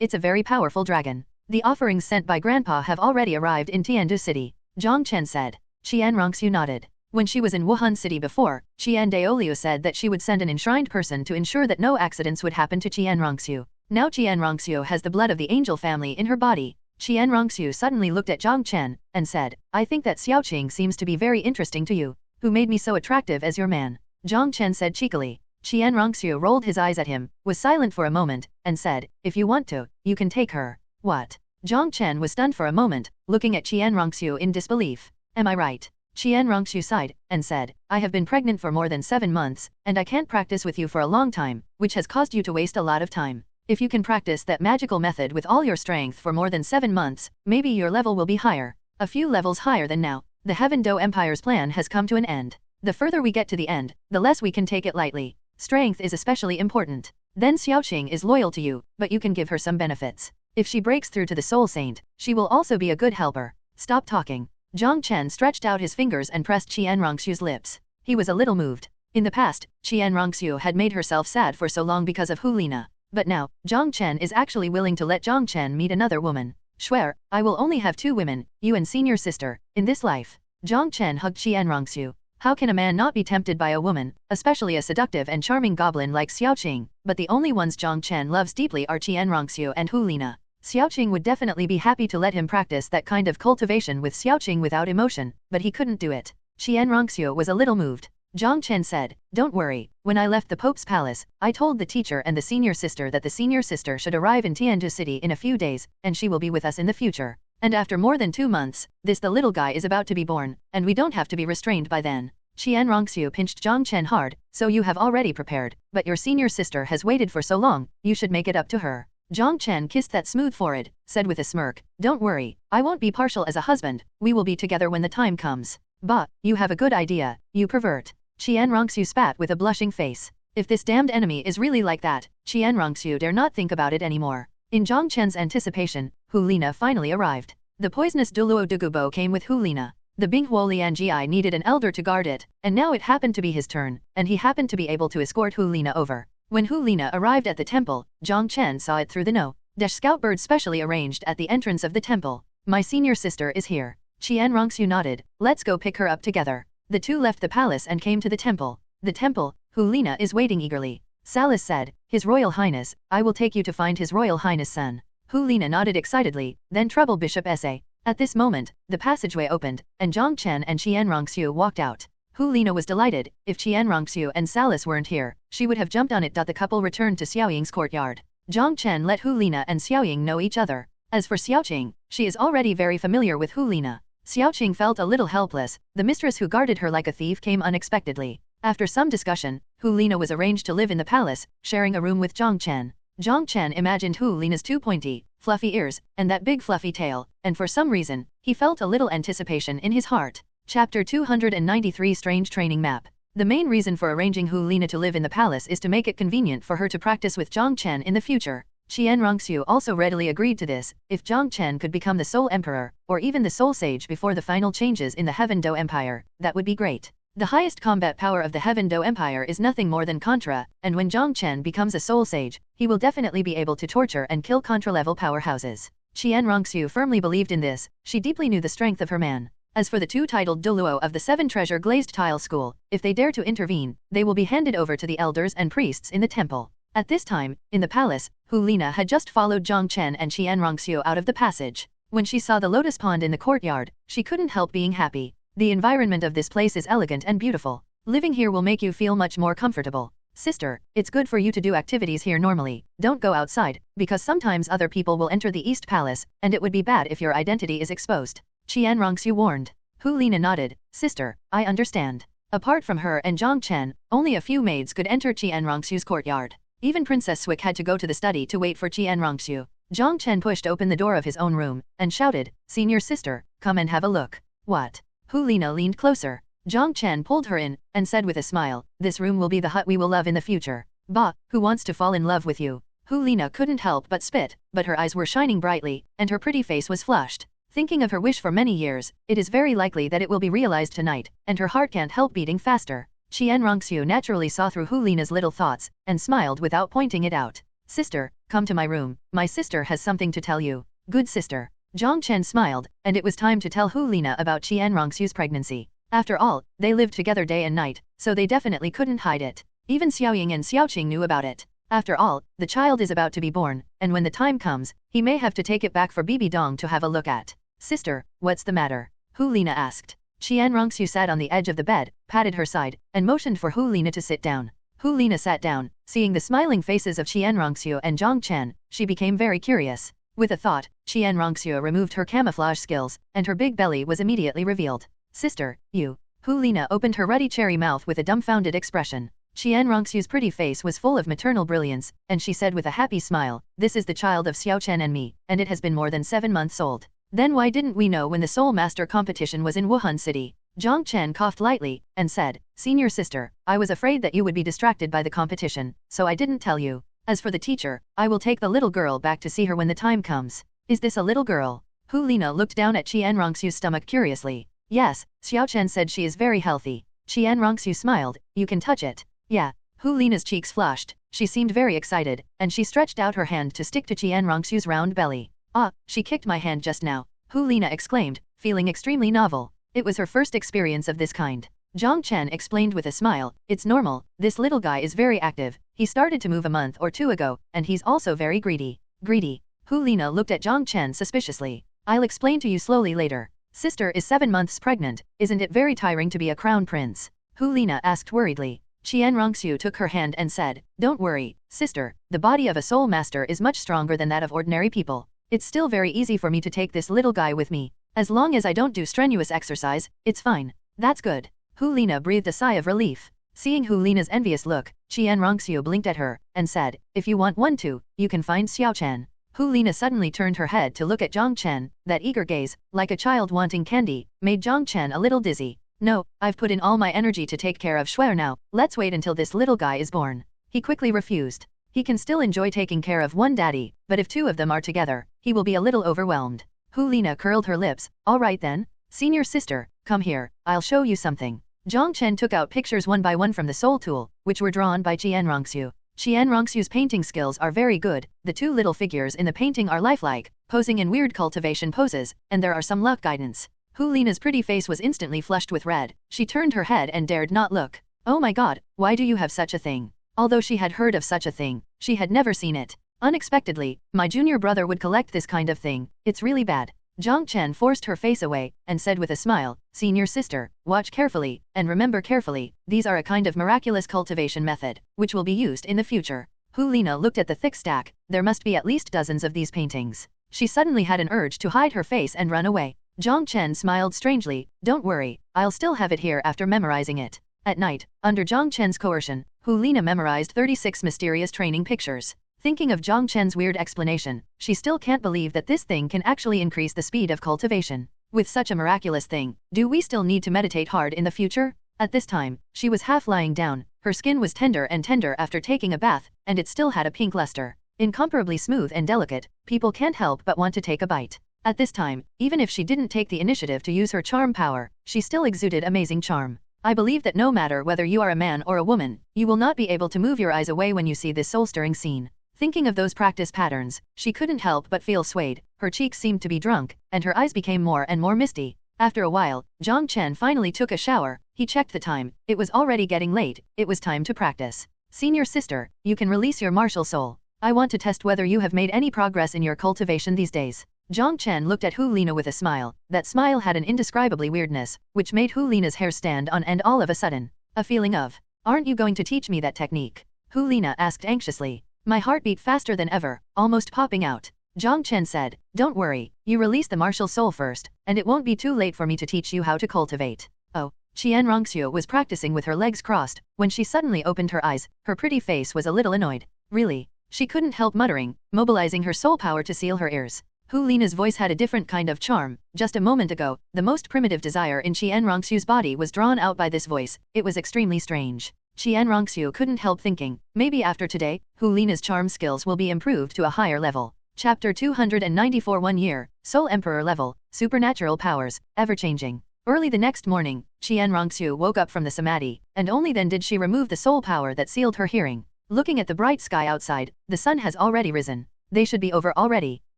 It's a very powerful dragon. The offerings sent by Grandpa have already arrived in Tiandu City, Jong Chen said. Qian Rongxue nodded. When she was in Wuhan City before, Qian Daoliu said that she would send an enshrined person to ensure that no accidents would happen to Qian Rongxue. Now Qian Rongxue has the blood of the angel family in her body. Qian Rongxue suddenly looked at Jong Chen, and said, I think that Xiaoxue seems to be very interesting to you. Who made me so attractive as your man? Jong Chen said cheekily. Qian Rongxue rolled his eyes at him, was silent for a moment, and said, if you want to, you can take her. What? Jong Chen was stunned for a moment, looking at Qian Rongxue in disbelief. Am I right? Qian Rongxue sighed, and said, I have been pregnant for more than 7 months, and I can't practice with you for a long time, which has caused you to waste a lot of time. If you can practice that magical method with all your strength for more than 7 months, maybe your level will be higher. A few levels higher than now. The Heaven Do Empire's plan has come to an end. The further we get to the end, the less we can take it lightly. Strength is especially important. Then Xiaoxue is loyal to you, but you can give her some benefits. If she breaks through to the Soul Saint, she will also be a good helper. Stop talking. Jong Chen stretched out his fingers and pressed Qian Rongxue's lips. He was a little moved. In the past, Qian Rongxue had made herself sad for so long because of Hulina. But now, Jong Chen is actually willing to let Jong Chen meet another woman. Swear, I will only have 2 women, you and senior sister, in this life. Jong Chen hugged Xianrongxiu. How can a man not be tempted by a woman, especially a seductive and charming goblin like Xiaoxue? But the only ones Jong Chen loves deeply are Xianrongxiu and Hu Lina. Xiaoxue would definitely be happy to let him practice that kind of cultivation with Xiaoxue without emotion, but he couldn't do it. Xianrongxiu was a little moved. Jong Chen said, "Don't worry, when I left the Pope's palace, I told the teacher and the senior sister that the senior sister should arrive in Tianzhu City in a few days, and she will be with us in the future. And after more than 2 months, the little guy is about to be born, and we don't have to be restrained by then." Xianrongxiu pinched Jong Chen hard, "So you have already prepared, but your senior sister has waited for so long, you should make it up to her." Jong Chen kissed that smooth forehead, said with a smirk, "Don't worry, I won't be partial as a husband, we will be together when the time comes." "Bah, you have a good idea, you pervert." Xianrongxiu spat with a blushing face. If this damned enemy is really like that, Xianrongxiu dare not think about it anymore. In Jong Chen's anticipation, Hu Lina finally arrived. The poisonous Douluo Dugubo came with Hu Lina. The Binghuo Lianji needed an elder to guard it, and now it happened to be his turn, and he happened to be able to escort Hu Lina over. When Hu Lina arrived at the temple, Jong Chen saw it through the scout bird specially arranged at the entrance of the temple. "My senior sister is here." Xianrongxiu nodded, "Let's go pick her up together." The two left the palace and came to the temple. The temple, Hu Lina is waiting eagerly. Salis said, "His Royal Highness, I will take you to find His Royal Highness son." Hu Lina nodded excitedly, then Trouble Bishop S.A. At this moment, the passageway opened, and Jong Chen and Xianrongxiu walked out. Hu Lina was delighted. If Xianrongxiu and Salis weren't here, she would have jumped on it. The couple returned to Xiaoying's courtyard. Jong Chen let Hu Lina and Xiaoying know each other. As for Xiaoqing, she is already very familiar with Hu Lina. Xiaoqing felt a little helpless. The mistress who guarded her like a thief came unexpectedly. After some discussion, Hu Lina was arranged to live in the palace, sharing a room with Jong Chen. Jong Chen imagined Hu Lina's 2 pointy, fluffy ears, and that big fluffy tail, and for some reason, he felt a little anticipation in his heart. Chapter 293 Strange Training Map. The main reason for arranging Hu Lina to live in the palace is to make it convenient for her to practice with Jong Chen in the future. Xianrongxiu also readily agreed to this. If Jong Chen could become the sole emperor, or even the sole sage before the final changes in the Heaven Do Empire, that would be great. The highest combat power of the Heaven Do Empire is nothing more than Contra, and when Jong Chen becomes a sole sage, he will definitely be able to torture and kill Contra-level powerhouses. Xianrongxiu firmly believed in this. She deeply knew the strength of her man. As for the 2 titled Douluo of the 7 Treasure Glazed Tile School, if they dare to intervene, they will be handed over to the elders and priests in the temple. At this time, in the palace, Hu Lina had just followed Jong Chen and Xianrongxiu out of the passage. When she saw the lotus pond in the courtyard, she couldn't help being happy. The environment of this place is elegant and beautiful. Living here will make you feel much more comfortable. Sister, it's good for you to do activities here normally. Don't go outside, because sometimes other people will enter the East Palace, and it would be bad if your identity is exposed. Xianrongxiu warned. Hu Lina nodded. Sister, I understand. Apart from her and Jong Chen, only a few maids could enter Xianrongxiu's courtyard. Even Princess Swick had to go to the study to wait for Xianrongxiu. Jong Chen pushed open the door of his own room, and shouted, "Senior sister, come and have a look." "What?" Hu Lina leaned closer. Jong Chen pulled her in, and said with a smile, "This room will be the hut we will love in the future." "Bah, who wants to fall in love with you?" Hu Lina couldn't help but spit, but her eyes were shining brightly, and her pretty face was flushed. Thinking of her wish for many years, it is very likely that it will be realized tonight, and her heart can't help beating faster. Xianrongxiu naturally saw through Hu Lina's little thoughts, and smiled without pointing it out. "Sister, come to my room, my sister has something to tell you." "Good sister." Jong Chen smiled, and it was time to tell Hu Lina about Xianrongxiu's pregnancy. After all, they lived together day and night, so they definitely couldn't hide it. Even Xiaoying and Xiaoqing knew about it. After all, the child is about to be born, and when the time comes, he may have to take it back for Bibi Dong to have a look at. "Sister, what's the matter?" Hu Lina asked. Xianrongxiu sat on the edge of the bed, patted her side, and motioned for Hu Lina to sit down. Hu Lina sat down. Seeing the smiling faces of Xianrongxiu and Jong Chen, she became very curious. With a thought, Xianrongxiu removed her camouflage skills, and her big belly was immediately revealed. "Sister, you." Hu Lina opened her ruddy cherry mouth with a dumbfounded expression. Xianrongxiu's pretty face was full of maternal brilliance, and she said with a happy smile, "This is the child of Xiao Chen and me, and it has been more than 7 months old." "Then why didn't we know when the Soul Master competition was in Wuhan City?" Jong Chen coughed lightly, and said, "Senior sister, I was afraid that you would be distracted by the competition, so I didn't tell you. As for the teacher, I will take the little girl back to see her when the time comes." "Is this a little girl?" Hu Lina looked down at Xianrongxiu's stomach curiously. "Yes, Xiao Chen said she is very healthy." Xianrongxiu smiled, "You can touch it." "Yeah." Hu Lina's cheeks flushed, she seemed very excited, and she stretched out her hand to stick to Qian Rongxu's round belly. Ah, she kicked my hand just now, Hu Lina exclaimed, feeling extremely novel. It was her first experience of this kind. Jong Chen explained with a smile, it's normal, this little guy is very active, he started to move a month or two ago, and he's also very greedy. Greedy? Hu Lina looked at Jong Chen suspiciously. I'll explain to you slowly later. Sister is 7 months pregnant, isn't it very tiring to be a crown prince? Hu Lina asked worriedly. Qian Rongxu took her hand and said, don't worry, sister, the body of a soul master is much stronger than that of ordinary people. It's still very easy for me to take this little guy with me. As long as I don't do strenuous exercise, it's fine. That's good. Hu Lina breathed a sigh of relief. Seeing Hu Lina's envious look, Qian Rongxu blinked at her, and said, if you want one too, you can find Xiaoxue. Hu Lina suddenly turned her head to look at Jong Chen, that eager gaze, like a child wanting candy, made Jong Chen a little dizzy. No, I've put in all my energy to take care of Xiaoxue now, let's wait until this little guy is born. He quickly refused. He can still enjoy taking care of one daddy, but if 2 of them are together, he will be a little overwhelmed. Hu Lina curled her lips, alright then, senior sister, come here, I'll show you something. Jong Chen took out pictures one by one from the soul tool, which were drawn by Qian Rongxu. Qian Rongxu's painting skills are very good, the 2 little figures in the painting are lifelike, posing in weird cultivation poses, and there are some luck guidance. Hu Lina's pretty face was instantly flushed with red, she turned her head and dared not look. Oh my god, why do you have such a thing? Although she had heard of such a thing, she had never seen it. Unexpectedly, my junior brother would collect this kind of thing, it's really bad. Jong Chen forced her face away, and said with a smile, senior sister, watch carefully, and remember carefully, these are a kind of miraculous cultivation method, which will be used in the future. Hu Lina looked at the thick stack, there must be at least dozens of these paintings. She suddenly had an urge to hide her face and run away. Jong Chen smiled strangely, don't worry, I'll still have it here after memorizing it. At night, under Jong Chen's coercion, Hu Lina memorized 36 mysterious training pictures. Thinking of Jong Chen's weird explanation, she still can't believe that this thing can actually increase the speed of cultivation. With such a miraculous thing, do we still need to meditate hard in the future? At this time, she was half lying down, her skin was tender and tender after taking a bath, and it still had a pink luster. Incomparably smooth and delicate, people can't help but want to take a bite. At this time, even if she didn't take the initiative to use her charm power, she still exuded amazing charm. I believe that no matter whether you are a man or a woman, you will not be able to move your eyes away when you see this soul-stirring scene. Thinking of those practice patterns, she couldn't help but feel swayed, her cheeks seemed to be drunk, and her eyes became more and more misty. After a while, Jong Chen finally took a shower, he checked the time, it was already getting late, it was time to practice. Senior sister, you can release your martial soul. I want to test whether you have made any progress in your cultivation these days. Jong Chen looked at Hu Lina with a smile. That smile had an indescribably weirdness, which made Hu Lina's hair stand on end all of a sudden. A feeling of, aren't you going to teach me that technique? Hu Lina asked anxiously. My heart beat faster than ever, almost popping out. Jong Chen said, don't worry, you release the martial soul first, and it won't be too late for me to teach you how to cultivate. Oh, Qian Rongxu was practicing with her legs crossed, when she suddenly opened her eyes, her pretty face was a little annoyed. Really? She couldn't help muttering, mobilizing her soul power to seal her ears. Hu Lina's voice had a different kind of charm. Just a moment ago, the most primitive desire in Qian Rongxu's body was drawn out by this voice. It was extremely strange. Qian Rongxu couldn't help thinking, maybe after today, Hu Lina's charm skills will be improved to a higher level. Chapter 294 1 year, Soul Emperor level, supernatural powers, ever-changing. Early the next morning, Qian Rongxu woke up from the samadhi, and only then did she remove the soul power that sealed her hearing. Looking at the bright sky outside, the sun has already risen. They should be over already.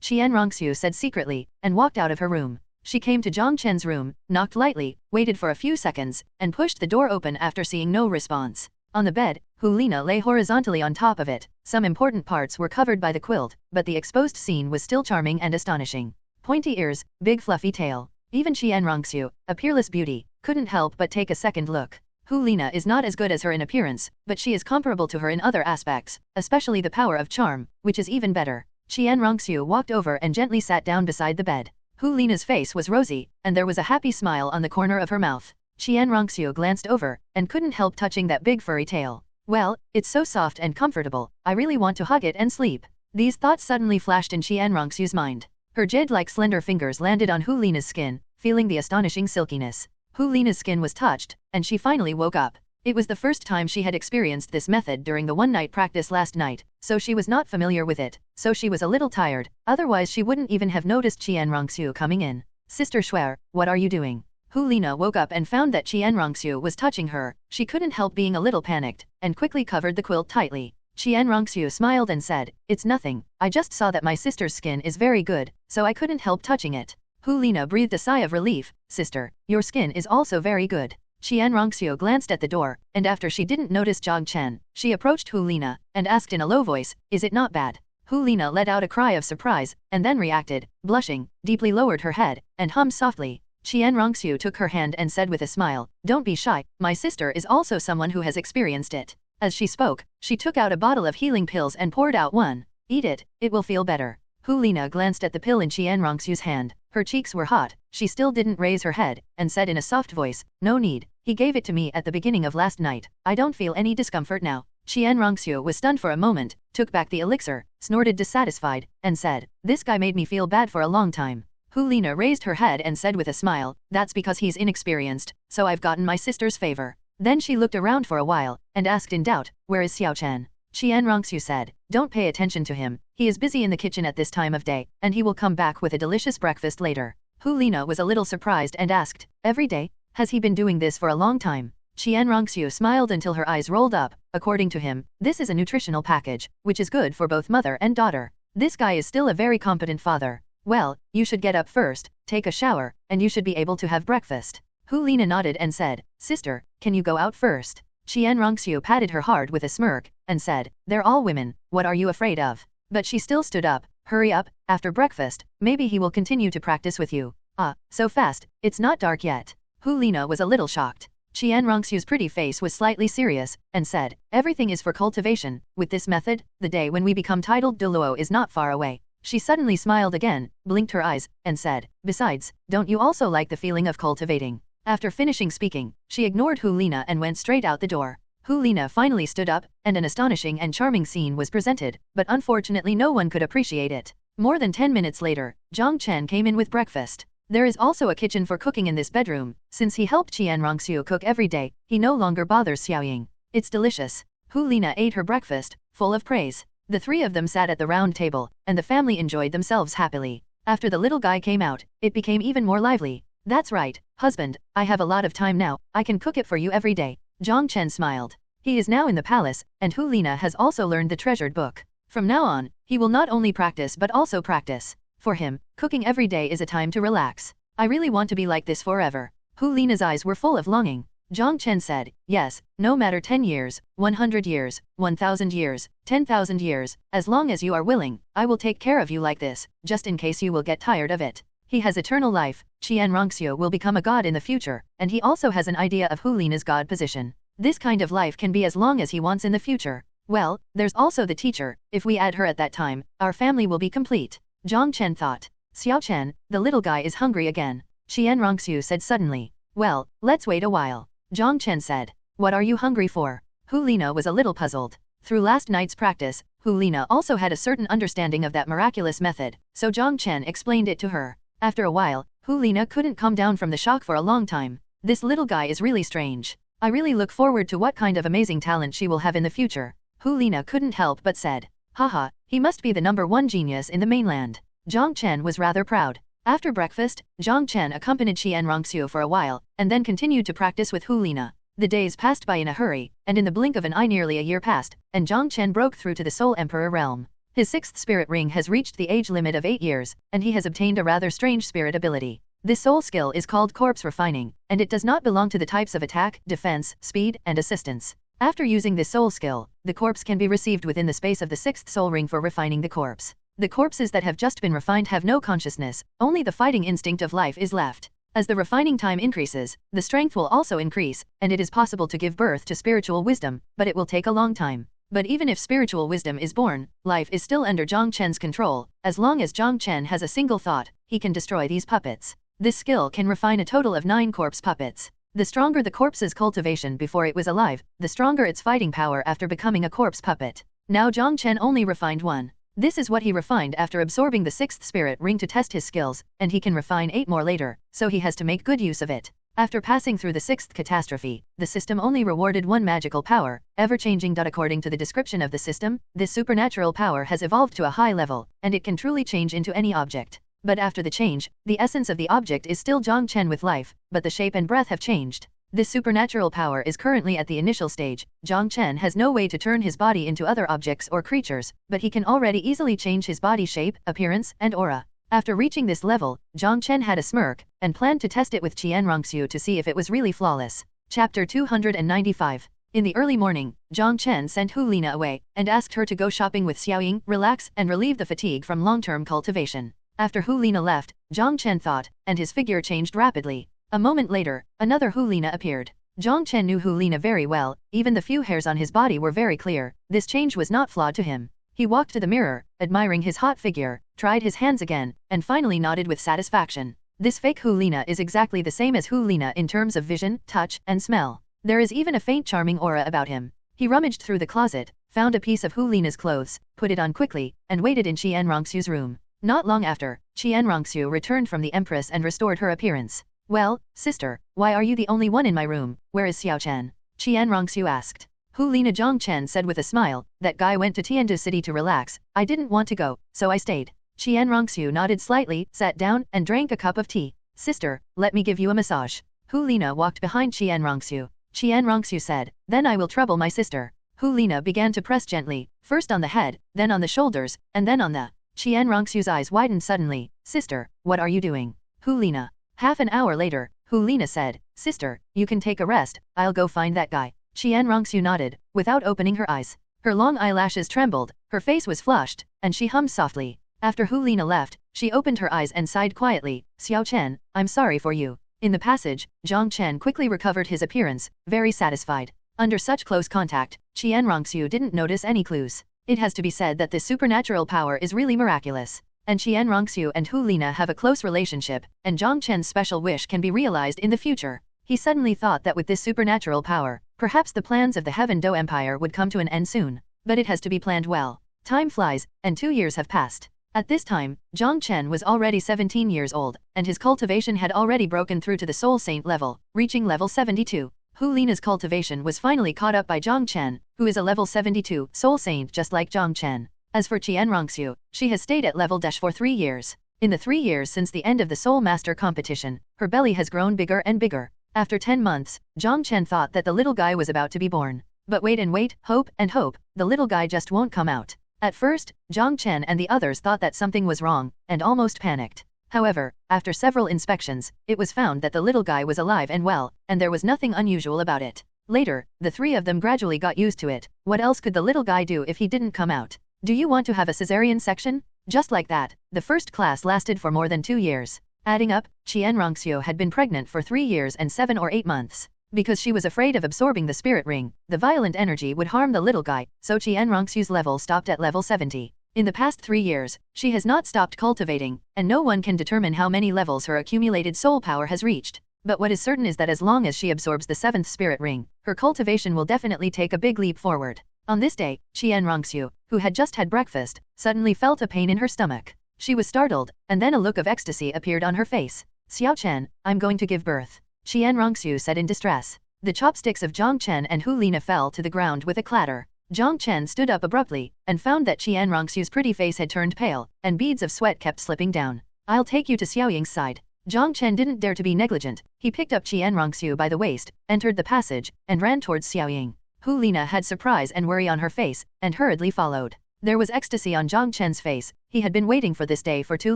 Qian Rongxu said secretly, and walked out of her room. She came to Jong Chen's room, knocked lightly, waited for a few seconds, and pushed the door open after seeing no response. On the bed, Hu Lina lay horizontally on top of it. Some important parts were covered by the quilt, but the exposed scene was still charming and astonishing. Pointy ears, big fluffy tail. Even Qian Rongxu, a peerless beauty, couldn't help but take a second look. Hu Lina is not as good as her in appearance, but she is comparable to her in other aspects, especially the power of charm, which is even better. Qian Rongxu walked over and gently sat down beside the bed. Hu Lina's face was rosy, and there was a happy smile on the corner of her mouth. Qian Rongxu glanced over, and couldn't help touching that big furry tail. Well, it's so soft and comfortable, I really want to hug it and sleep. These thoughts suddenly flashed in Qian Rongxu's mind. Her jade-like slender fingers landed on Hu Lina's skin, feeling the astonishing silkiness. Hu Lina's skin was touched, and she finally woke up. It was the first time she had experienced this method during the one-night practice last night, so she was not familiar with it, so she was a little tired, otherwise she wouldn't even have noticed Qian Rongxu coming in. Sister Xiaoxue, what are you doing? Hu Lina woke up and found that Qianrongxue was touching her. She couldn't help being a little panicked, and quickly covered the quilt tightly. Qianrongxue smiled and said, "It's nothing, I just saw that my sister's skin is very good, so I couldn't help touching it." Hu Lina breathed a sigh of relief. "Sister, your skin is also very good." Qianrongxue glanced at the door, and after she didn't notice Jiang Chen, she approached Hu Lina, and asked in a low voice, "Is it not bad?" Hu Lina let out a cry of surprise, and then reacted, blushing, deeply lowered her head, and hummed softly. Qianrongxue took her hand and said with a smile, "Don't be shy, my sister is also someone who has experienced it." As she spoke, she took out a bottle of healing pills and poured out one. "Eat it, it will feel better." Hu Lina glanced at the pill in Qianrongxue's hand. Her cheeks were hot, she still didn't raise her head, and said in a soft voice, "No need, he gave it to me at the beginning of last night. I don't feel any discomfort now." Qianrongxue was stunned for a moment, took back the elixir, snorted dissatisfied, and said, "This guy made me feel bad for a long time." Hu Lina raised her head and said with a smile, "That's because he's inexperienced, so I've gotten my sister's favor." Then she looked around for a while, and asked in doubt, "Where is Xiaochen?" Qianrongxue said, "Don't pay attention to him, he is busy in the kitchen at this time of day, and he will come back with a delicious breakfast later." Hu Lina was a little surprised and asked, "Every day? Has he been doing this for a long time?" Qianrongxue smiled until her eyes rolled up. According to him, this is a nutritional package, which is good for both mother and daughter. This guy is still a very competent father. "Well, you should get up first, take a shower, and you should be able to have breakfast." Hu Lina nodded and said, "Sister, can you go out first?" Qianrongxue patted her hard with a smirk, and said, "They're all women, what are you afraid of?" But she still stood up. "Hurry up, after breakfast, maybe he will continue to practice with you." "Ah, so fast, it's not dark yet." Hu Lina was a little shocked. Qianrongxue's pretty face was slightly serious, and said, "Everything is for cultivation. With this method, the day when we become titled Douluo is not far away." She suddenly smiled again, blinked her eyes, and said, "Besides, don't you also like the feeling of cultivating?" After finishing speaking, she ignored Hu Lina and went straight out the door. Hu Lina finally stood up, and an astonishing and charming scene was presented, but unfortunately no one could appreciate it. More than 10 minutes later, Jong Chen came in with breakfast. There is also a kitchen for cooking in this bedroom. Since he helped Qianrongxue cook every day, he no longer bothers Xiaoying. It's delicious. Hu Lina ate her breakfast, full of praise. The three of them sat at the round table, and the family enjoyed themselves happily. After the little guy came out, it became even more lively. "That's right, husband, I have a lot of time now, I can cook it for you every day." Jong Chen smiled. He is now in the palace, and Hu Lina has also learned the treasured book. From now on, he will not only practice but also practice. For him, cooking every day is a time to relax. "I really want to be like this forever." Hu Lina's eyes were full of longing. Jong Chen said, "Yes, no matter 10 years, 100 years, 1,000 years, 10,000 years, as long as you are willing, I will take care of you like this, just in case you will get tired of it." He has eternal life. Qianrongxue will become a god in the future, and he also has an idea of Hu Lina's god position. This kind of life can be as long as he wants in the future. Well, there's also the teacher. If we add her at that time, our family will be complete. Jong Chen thought. "Xiaochen, the little guy is hungry again," Qianrongxue said suddenly. "Well, let's wait a while." Jong Chen said. "What are you hungry for?" Hu Lina was a little puzzled. Through last night's practice, Hu Lina also had a certain understanding of that miraculous method, so Jong Chen explained it to her. After a while, Hu Lina couldn't come down from the shock for a long time. This little guy is really strange. I really look forward to what kind of amazing talent she will have in the future. Hu Lina couldn't help but said. "Haha, he must be the #1 genius in the mainland." Jong Chen was rather proud. After breakfast, Jong Chen accompanied Qianrongxue for a while, and then continued to practice with Hu Lina. The days passed by in a hurry, and in the blink of an eye nearly a year passed, and Jong Chen broke through to the Soul Emperor realm. His 6th spirit ring has reached the age limit of 8 years, and he has obtained a rather strange spirit ability. This soul skill is called corpse refining, and it does not belong to the types of attack, defense, speed, and assistance. After using this soul skill, the corpse can be received within the space of the 6th soul ring for refining the corpse. The corpses that have just been refined have no consciousness, only the fighting instinct of life is left. As the refining time increases, the strength will also increase, and it is possible to give birth to spiritual wisdom, but it will take a long time. But even if spiritual wisdom is born, life is still under Jong Chen's control. As long as Jong Chen has a single thought, he can destroy these puppets. This skill can refine a total of 9 corpse puppets. The stronger the corpse's cultivation before it was alive, the stronger its fighting power after becoming a corpse puppet. Now Jong Chen only refined 1. This is what he refined after absorbing the 6th spirit ring to test his skills, and he can refine 8 more later, so he has to make good use of it. After passing through the 6th catastrophe, the system only rewarded 1 magical power, ever-changing. According to the description of the system, this supernatural power has evolved to a high level, and it can truly change into any object. But after the change, the essence of the object is still Jiang Chen with life, but the shape and breath have changed. This supernatural power is currently at the initial stage. Jiang Chen has no way to turn his body into other objects or creatures, but he can already easily change his body shape, appearance, and aura. After reaching this level, Jiang Chen had a smirk, and planned to test it with Qianrongxue to see if it was really flawless. Chapter 295. In the early morning, Jiang Chen sent Hu Lina away, and asked her to go shopping with Xiaoying, relax, and relieve the fatigue from long-term cultivation. After Hu Lina left, Jiang Chen thought, and his figure changed rapidly. A moment later, another Hu Lina appeared. Jiang Chen knew Hu Lina very well, even the few hairs on his body were very clear. This change was not flawed to him. He walked to the mirror, admiring his hot figure, tried his hands again, and finally nodded with satisfaction. This fake Hu Lina is exactly the same as Hu Lina in terms of vision, touch, and smell. There is even a faint charming aura about him. He rummaged through the closet, found a piece of Hu Lina's clothes, put it on quickly, and waited in Qianrongxue's room. Not long after, Qianrongxue returned from the Empress and restored her appearance. Well, sister, why are you the only one in my room? Where is Xiao Chen? Qianrongxue asked. Hu Lina Jiang Chen said with a smile, that guy went to Tiandu City to relax, I didn't want to go, so I stayed. Qianrongxue nodded slightly, sat down, and drank a cup of tea. Sister, let me give you a massage. Hu Lina walked behind Qianrongxue. Qianrongxue said, then I will trouble my sister. Hu Lina began to press gently, first on the head, then on the shoulders, and then on the... Qianrongxue's eyes widened suddenly. Sister, what are you doing? Hu Lina. Half an hour later, Hu Lina said, Sister, you can take a rest, I'll go find that guy. Qianrongxue nodded, without opening her eyes. Her long eyelashes trembled, her face was flushed, and she hummed softly. After Hu Lina left, she opened her eyes and sighed quietly, Xiao Chen, I'm sorry for you. In the passage, Jong Chen quickly recovered his appearance, very satisfied. Under such close contact, Qianrongxue didn't notice any clues. It has to be said that this supernatural power is really miraculous. And Qianrongxue and Hu Lina have a close relationship, and Jong Chen's special wish can be realized in the future. He suddenly thought that with this supernatural power, perhaps the plans of the Heaven Do Empire would come to an end soon. But it has to be planned well. Time flies, and 2 years have passed. At this time, Jong Chen was already 17 years old, and his cultivation had already broken through to the Soul Saint level, reaching level 72. Hu Lina's cultivation was finally caught up by Jong Chen, who is a level 72 Soul Saint just like Jong Chen. As for Qianrongxue, she has stayed at level - for 3 years. In the 3 years since the end of the Soul Master competition, her belly has grown bigger and bigger. After 10 months, Jong Chen thought that the little guy was about to be born. But wait and wait, hope and hope, the little guy just won't come out. At first, Jong Chen and the others thought that something was wrong, and almost panicked. However, after several inspections, it was found that the little guy was alive and well, and there was nothing unusual about it. Later, the 3 of them gradually got used to it. What else could the little guy do if he didn't come out? Do you want to have a cesarean section? Just like that, the first class lasted for more than 2 years. Adding up, Qianrongxue had been pregnant for 3 years and 7 or 8 months. Because she was afraid of absorbing the spirit ring, the violent energy would harm the little guy, so Qianrongxue's level stopped at level 70. In the past 3 years, she has not stopped cultivating, and no one can determine how many levels her accumulated soul power has reached. But what is certain is that as long as she absorbs the 7th spirit ring, her cultivation will definitely take a big leap forward. On this day, Qianrongxue, who had just had breakfast, suddenly felt a pain in her stomach. She was startled, and then a look of ecstasy appeared on her face. Xiao Chen, I'm going to give birth. Qianrongxue said in distress. The chopsticks of Jong Chen and Hu Lina fell to the ground with a clatter. Jong Chen stood up abruptly, and found that Qianrongxue's pretty face had turned pale, and beads of sweat kept slipping down. I'll take you to Xiaoying's side. Jong Chen didn't dare to be negligent. He picked up Qianrongxue by the waist, entered the passage, and ran towards Xiaoying. Hu Lina had surprise and worry on her face, and hurriedly followed. There was ecstasy on Jong Chen's face. He had been waiting for this day for too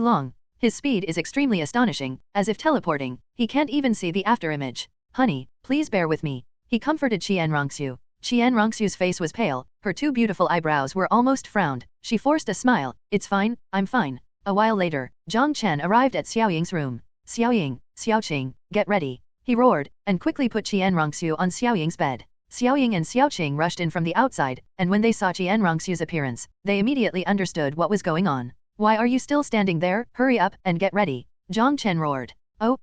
long. His speed is extremely astonishing, as if teleporting. He can't even see the afterimage. Honey, please bear with me. He comforted Qianrongxue. Qianrongxue's face was pale, her 2 beautiful eyebrows were almost frowned. She forced a smile. It's fine, I'm fine. A while later, Jong Chen arrived at Xiaoying's room. Xiaoying, Xiaoqing, get ready. He roared, and quickly put Qianrongxue on Xiaoying's bed. Xiaoying and Xiaoqing rushed in from the outside, and when they saw Qianrongxue's appearance, they immediately understood what was going on. Why are you still standing there? Hurry up and get ready. Jong Chen roared. Oh,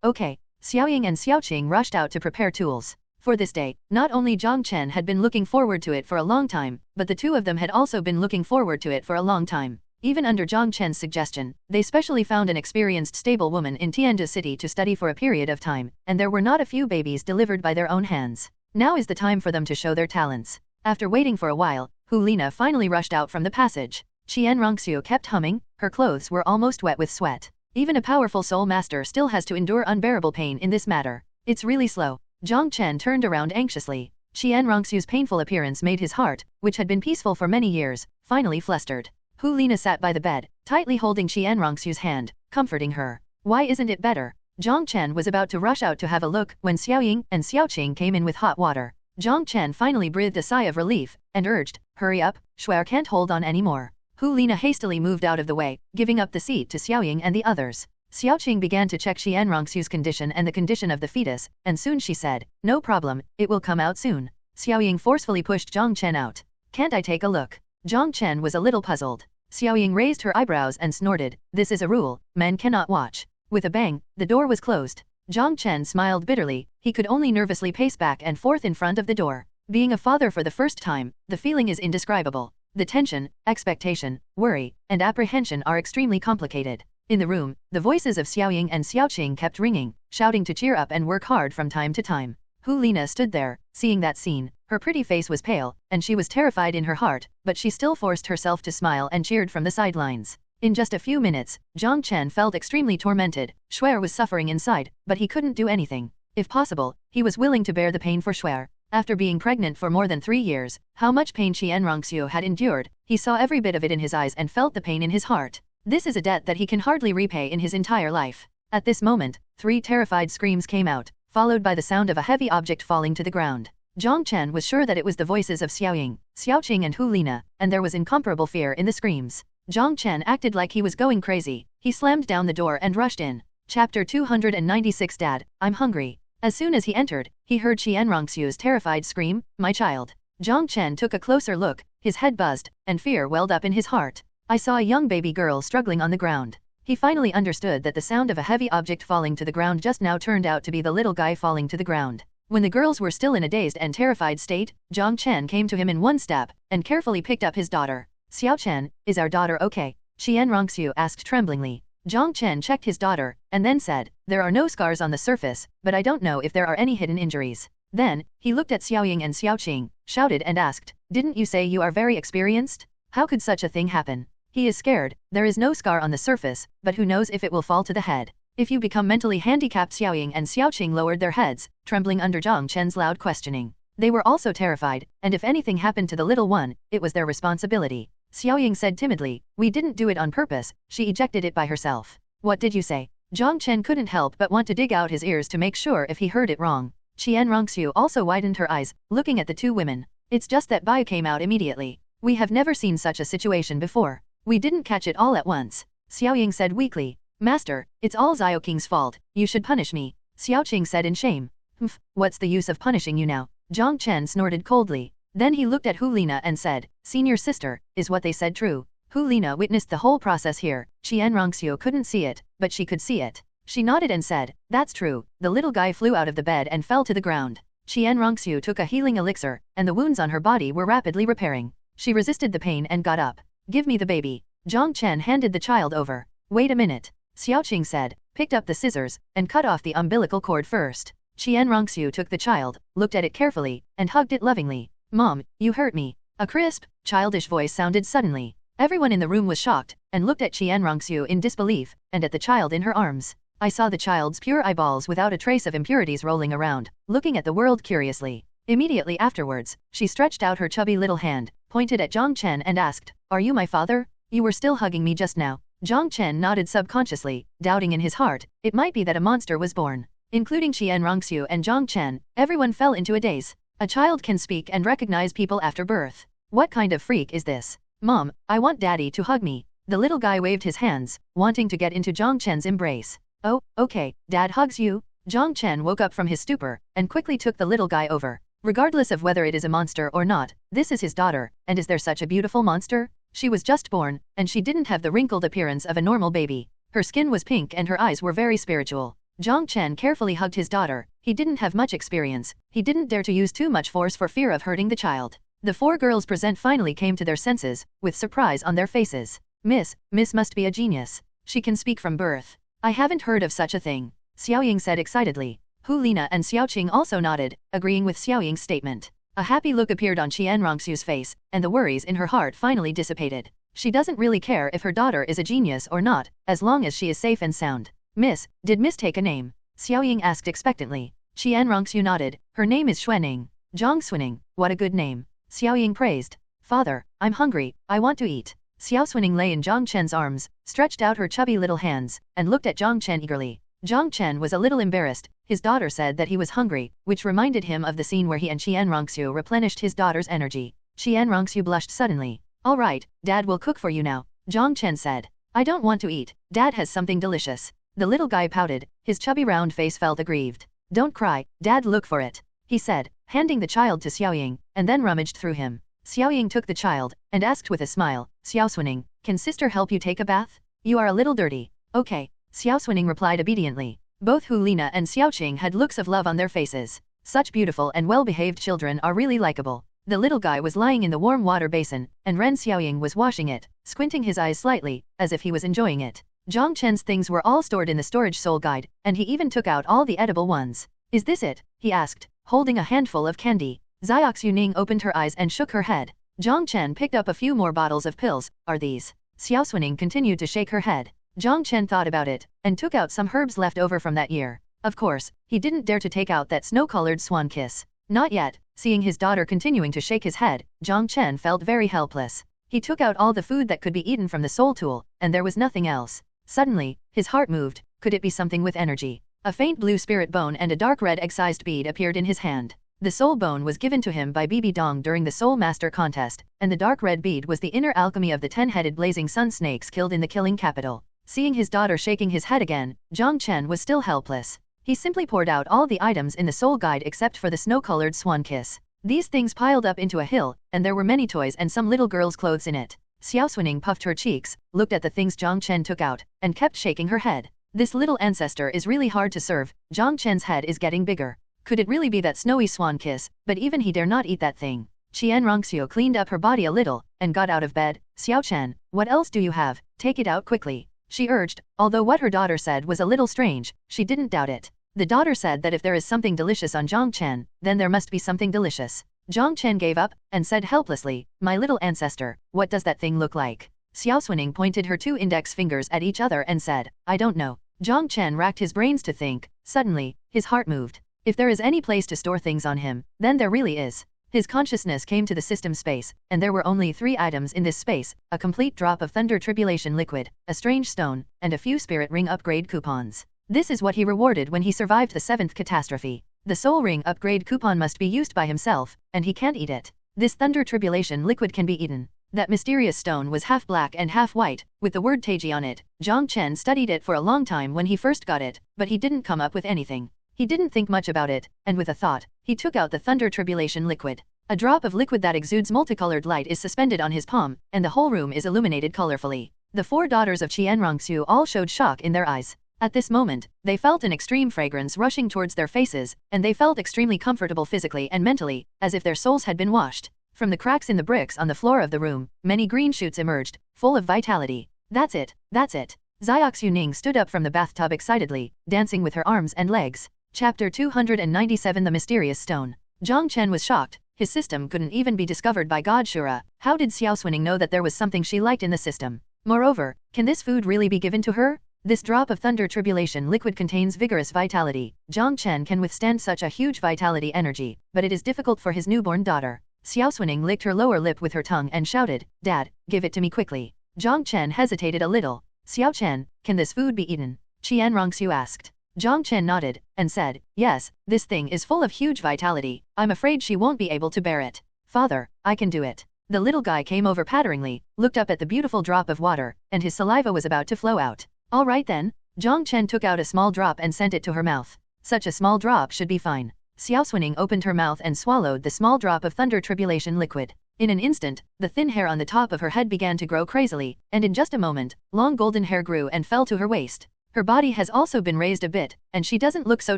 okay. Xiaoying and Xiaoqing rushed out to prepare tools. For this day, not only Jong Chen had been looking forward to it for a long time, but the 2 of them had also been looking forward to it for a long time. Even under Jong Chen's suggestion, they specially found an experienced stable woman in Tiandu City to study for a period of time, and there were not a few babies delivered by their own hands. Now is the time for them to show their talents. After waiting for a while, Hu Lina finally rushed out from the passage. Qianrongxue kept humming, her clothes were almost wet with sweat. Even a powerful soul master still has to endure unbearable pain in this matter. It's really slow. Jong Chen turned around anxiously. Qian Rongxu's painful appearance made his heart, which had been peaceful for many years, finally flustered. Hu Lina sat by the bed, tightly holding Qian Rongxu's hand, comforting her. Why isn't it better? Zhang Chen was about to rush out to have a look when Xiaoying and Xiaoqing came in with hot water. Zhang Chen finally breathed a sigh of relief and urged, hurry up, Shuer can't hold on anymore. Hu Lina hastily moved out of the way, giving up the seat to Xiaoying and the others. Xiaoqing began to check Qian Rongxu's condition and the condition of the fetus, and soon she said, no problem, it will come out soon. Xiaoying forcefully pushed Zhang Chen out. Can't I take a look? Zhang Chen was a little puzzled. Xiaoying raised her eyebrows and snorted, this is a rule, men cannot watch. With a bang, the door was closed. Zhang Chen smiled bitterly, he could only nervously pace back and forth in front of the door. Being a father for the first time, the feeling is indescribable. The tension, expectation, worry, and apprehension are extremely complicated. In the room, the voices of Xiaoying and Xiaoqing kept ringing, shouting to cheer up and work hard from time to time. Hu Lina stood there, seeing that scene. Her pretty face was pale, and she was terrified in her heart, but she still forced herself to smile and cheered from the sidelines. In just a few minutes, Zhang Chen felt extremely tormented. Shuer was suffering inside, but he couldn't do anything. If possible, he was willing to bear the pain for Shuer. After being pregnant for more than 3 years, how much pain Qian Rongxu had endured, he saw every bit of it in his eyes and felt the pain in his heart. This is a debt that he can hardly repay in his entire life. At this moment, 3 terrified screams came out, followed by the sound of a heavy object falling to the ground. Zhang Chen was sure that it was the voices of Xiaoying, Xiaoqing and Hu Lina, and there was incomparable fear in the screams. Zhang Chen acted like he was going crazy. He slammed down the door and rushed in. Chapter 296 Dad, I'm hungry. As soon as he entered, he heard Qian Rongxu's terrified scream, my child. Zhang Chen took a closer look, his head buzzed, and fear welled up in his heart. I saw a young baby girl struggling on the ground. He finally understood that the sound of a heavy object falling to the ground just now turned out to be the little guy falling to the ground. When the girls were still in a dazed and terrified state, Zhang Chen came to him in one step, and carefully picked up his daughter. Xiao Chen, is our daughter okay? Qian Rongxu asked tremblingly. Zhang Chen checked his daughter, and then said, there are no scars on the surface, but I don't know if there are any hidden injuries. Then, he looked at Xiaoying and Xiaoqing, shouted and asked, didn't you say you are very experienced? How could such a thing happen? He is scared, there is no scar on the surface, but who knows if it will fall to the head. If you become mentally handicapped. Xiaoying and Xiaoqing lowered their heads, trembling under Zhang Chen's loud questioning. They were also terrified, and if anything happened to the little one, it was their responsibility. Xiaoying said timidly, we didn't do it on purpose, she ejected it by herself. What did you say? Zhang Chen couldn't help but want to dig out his ears to make sure if he heard it wrong. Qian Rongxu also widened her eyes, looking at the 2 women. It's just that Bai came out immediately. We have never seen such a situation before. We didn't catch it all at once. Xiaoying said weakly. Master, it's all Xiaoqing's fault, you should punish me. Xiaoqing said in shame. Humph, what's the use of punishing you now? Zhang Chen snorted coldly. Then he looked at Hu Lina and said, senior sister, is what they said true? Hu Lina witnessed the whole process here. Qian Rongxu couldn't see it, but she could see it. She nodded and said, that's true. The little guy flew out of the bed and fell to the ground. Qian Rongxu took a healing elixir, and the wounds on her body were rapidly repairing. She resisted the pain and got up. Give me the baby. Zhang Chen handed the child over. Wait a minute. Xiaoqing said, picked up the scissors, and cut off the umbilical cord first. Qian Rongxu took the child, looked at it carefully, and hugged it lovingly. Mom, you hurt me. A crisp, childish voice sounded suddenly. Everyone in the room was shocked, and looked at Qian Rongxu in disbelief, and at the child in her arms. I saw the child's pure eyeballs without a trace of impurities rolling around, looking at the world curiously. Immediately afterwards, she stretched out her chubby little hand, pointed at Zhang Chen and asked, are you my father? You were still hugging me just now. Zhang Chen nodded subconsciously, doubting in his heart, it might be that a monster was born. Including Qian Rongxu and Zhang Chen, everyone fell into a daze. A child can speak and recognize people after birth. What kind of freak is this? Mom, I want daddy to hug me. The little guy waved his hands, wanting to get into Zhang Chen's embrace. Oh, okay, dad hugs you. Zhang Chen woke up from his stupor, and quickly took the little guy over. Regardless of whether it is a monster or not, this is his daughter, and is there such a beautiful monster? She was just born, and she didn't have the wrinkled appearance of a normal baby. Her skin was pink and her eyes were very spiritual. Zhang Chen carefully hugged his daughter. He didn't have much experience. He didn't dare to use too much force for fear of hurting the child. The 4 girls present finally came to their senses, with surprise on their faces. Miss must be a genius. She can speak from birth. I haven't heard of such a thing. Xiaoying said excitedly. Hu Lina and Xiaoqing also nodded, agreeing with Xiaoying's statement. A happy look appeared on Qian Rongxu's face, and the worries in her heart finally dissipated. She doesn't really care if her daughter is a genius or not, as long as she is safe and sound. Miss, did Miss take a name? Xiaoying asked expectantly. Qian Rongxue nodded. Her name is Xuaning. Zhang Xuaning, what a good name. Xiaoying praised. Father, I'm hungry, I want to eat. Xiao Xuaning lay in Zhang Chen's arms, stretched out her chubby little hands, and looked at Zhang Chen eagerly. Zhang Chen was a little embarrassed. His daughter said that he was hungry, which reminded him of the scene where he and Qian Rongxue replenished his daughter's energy. Qian Rongxue blushed suddenly. All right, Dad will cook for you now, Zhang Chen said. I don't want to eat, Dad has something delicious. The little guy pouted, his chubby round face felt aggrieved. Don't cry, Dad look for it, he said, handing the child to Xiaoying, and then rummaged through him. Xiaoying took the child, and asked with a smile, Xiao Xuaning, can sister help you take a bath? You are a little dirty. Okay, Xiao Xuaning replied obediently. Both Hu Lina and Xiaoqing had looks of love on their faces. Such beautiful and well-behaved children are really likable. The little guy was lying in the warm water basin, and Ren Xiaoying was washing it, squinting his eyes slightly, as if he was enjoying it. Zhang Chen's things were all stored in the storage soul guide, and he even took out all the edible ones. Is this it? He asked, holding a handful of candy. Xiaoxue Ning opened her eyes and shook her head. Zhang Chen picked up a few more bottles of pills. Are these? Xiao Xuaning continued to shake her head. Zhang Chen thought about it, and took out some herbs left over from that year. Of course, he didn't dare to take out that snow-colored swan kiss. Not yet. Seeing his daughter continuing to shake his head, Zhang Chen felt very helpless. He took out all the food that could be eaten from the soul tool, and there was nothing else. Suddenly, his heart moved. Could it be something with energy? A faint blue spirit bone and a dark red egg-sized bead appeared in his hand. The soul bone was given to him by Bibi Dong during the Soul Master contest, and the dark red bead was the inner alchemy of the 10-headed blazing sun snakes killed in the killing capital. Seeing his daughter shaking his head again, Zhang Chen was still helpless. He simply poured out all the items in the soul guide except for the snow-colored swan kiss. These things piled up into a hill, and there were many toys and some little girl's clothes in it. Xiao Xuaning puffed her cheeks, looked at the things Zhang Chen took out, and kept shaking her head. This little ancestor is really hard to serve. Zhang Chen's head is getting bigger. Could it really be that snowy swan kiss? But even he dare not eat that thing. Qian Rongxue cleaned up her body a little, and got out of bed. Xiao Chen, what else do you have? Take it out quickly, she urged. Although what her daughter said was a little strange, she didn't doubt it. The daughter said that if there is something delicious on Zhang Chen, then there must be something delicious. Zhang Chen gave up, and said helplessly, my little ancestor, what does that thing look like? Xiao Xuaning pointed her 2 index fingers at each other and said, I don't know. Zhang Chen racked his brains to think. Suddenly, his heart moved. If there is any place to store things on him, then there really is. His consciousness came to the system space, and there were only 3 items in this space, a complete drop of thunder tribulation liquid, a strange stone, and a few spirit ring upgrade coupons. This is what he rewarded when he survived the 7th catastrophe. The soul ring upgrade coupon must be used by himself, and he can't eat it. This thunder tribulation liquid can be eaten. That mysterious stone was half black and half white, with the word Taiji on it. Zhang Chen studied it for a long time when he first got it, but he didn't come up with anything. He didn't think much about it, and with a thought, he took out the thunder tribulation liquid. A drop of liquid that exudes multicolored light is suspended on his palm, and the whole room is illuminated colorfully. The 4 daughters of Qian Rongxue all showed shock in their eyes. At this moment, they felt an extreme fragrance rushing towards their faces, and they felt extremely comfortable physically and mentally, as if their souls had been washed. From the cracks in the bricks on the floor of the room, many green shoots emerged, full of vitality. That's it, that's it. Xiaoxue Ning stood up from the bathtub excitedly, dancing with her arms and legs. Chapter 297 The Mysterious Stone. Zhang Chen was shocked. His system couldn't even be discovered by God Shura. How did Xiao Xuaning know that there was something she liked in the system? Moreover, can this food really be given to her? This drop of thunder tribulation liquid contains vigorous vitality. Zhang Chen can withstand such a huge vitality energy, but it is difficult for his newborn daughter. Xiao Xuaning licked her lower lip with her tongue and shouted, Dad, give it to me quickly. Zhang Chen hesitated a little. Xiao Chen, can this food be eaten? Qian Rongxue asked. Zhang Chen nodded, and said, yes, this thing is full of huge vitality. I'm afraid she won't be able to bear it. Father, I can do it. The little guy came over patteringly, looked up at the beautiful drop of water, and his saliva was about to flow out. All right then. Zhang Chen took out a small drop and sent it to her mouth. Such a small drop should be fine. Xiao Xuaning opened her mouth and swallowed the small drop of thunder tribulation liquid. In an instant, the thin hair on the top of her head began to grow crazily, and in just a moment, long golden hair grew and fell to her waist. Her body has also been raised a bit, and she doesn't look so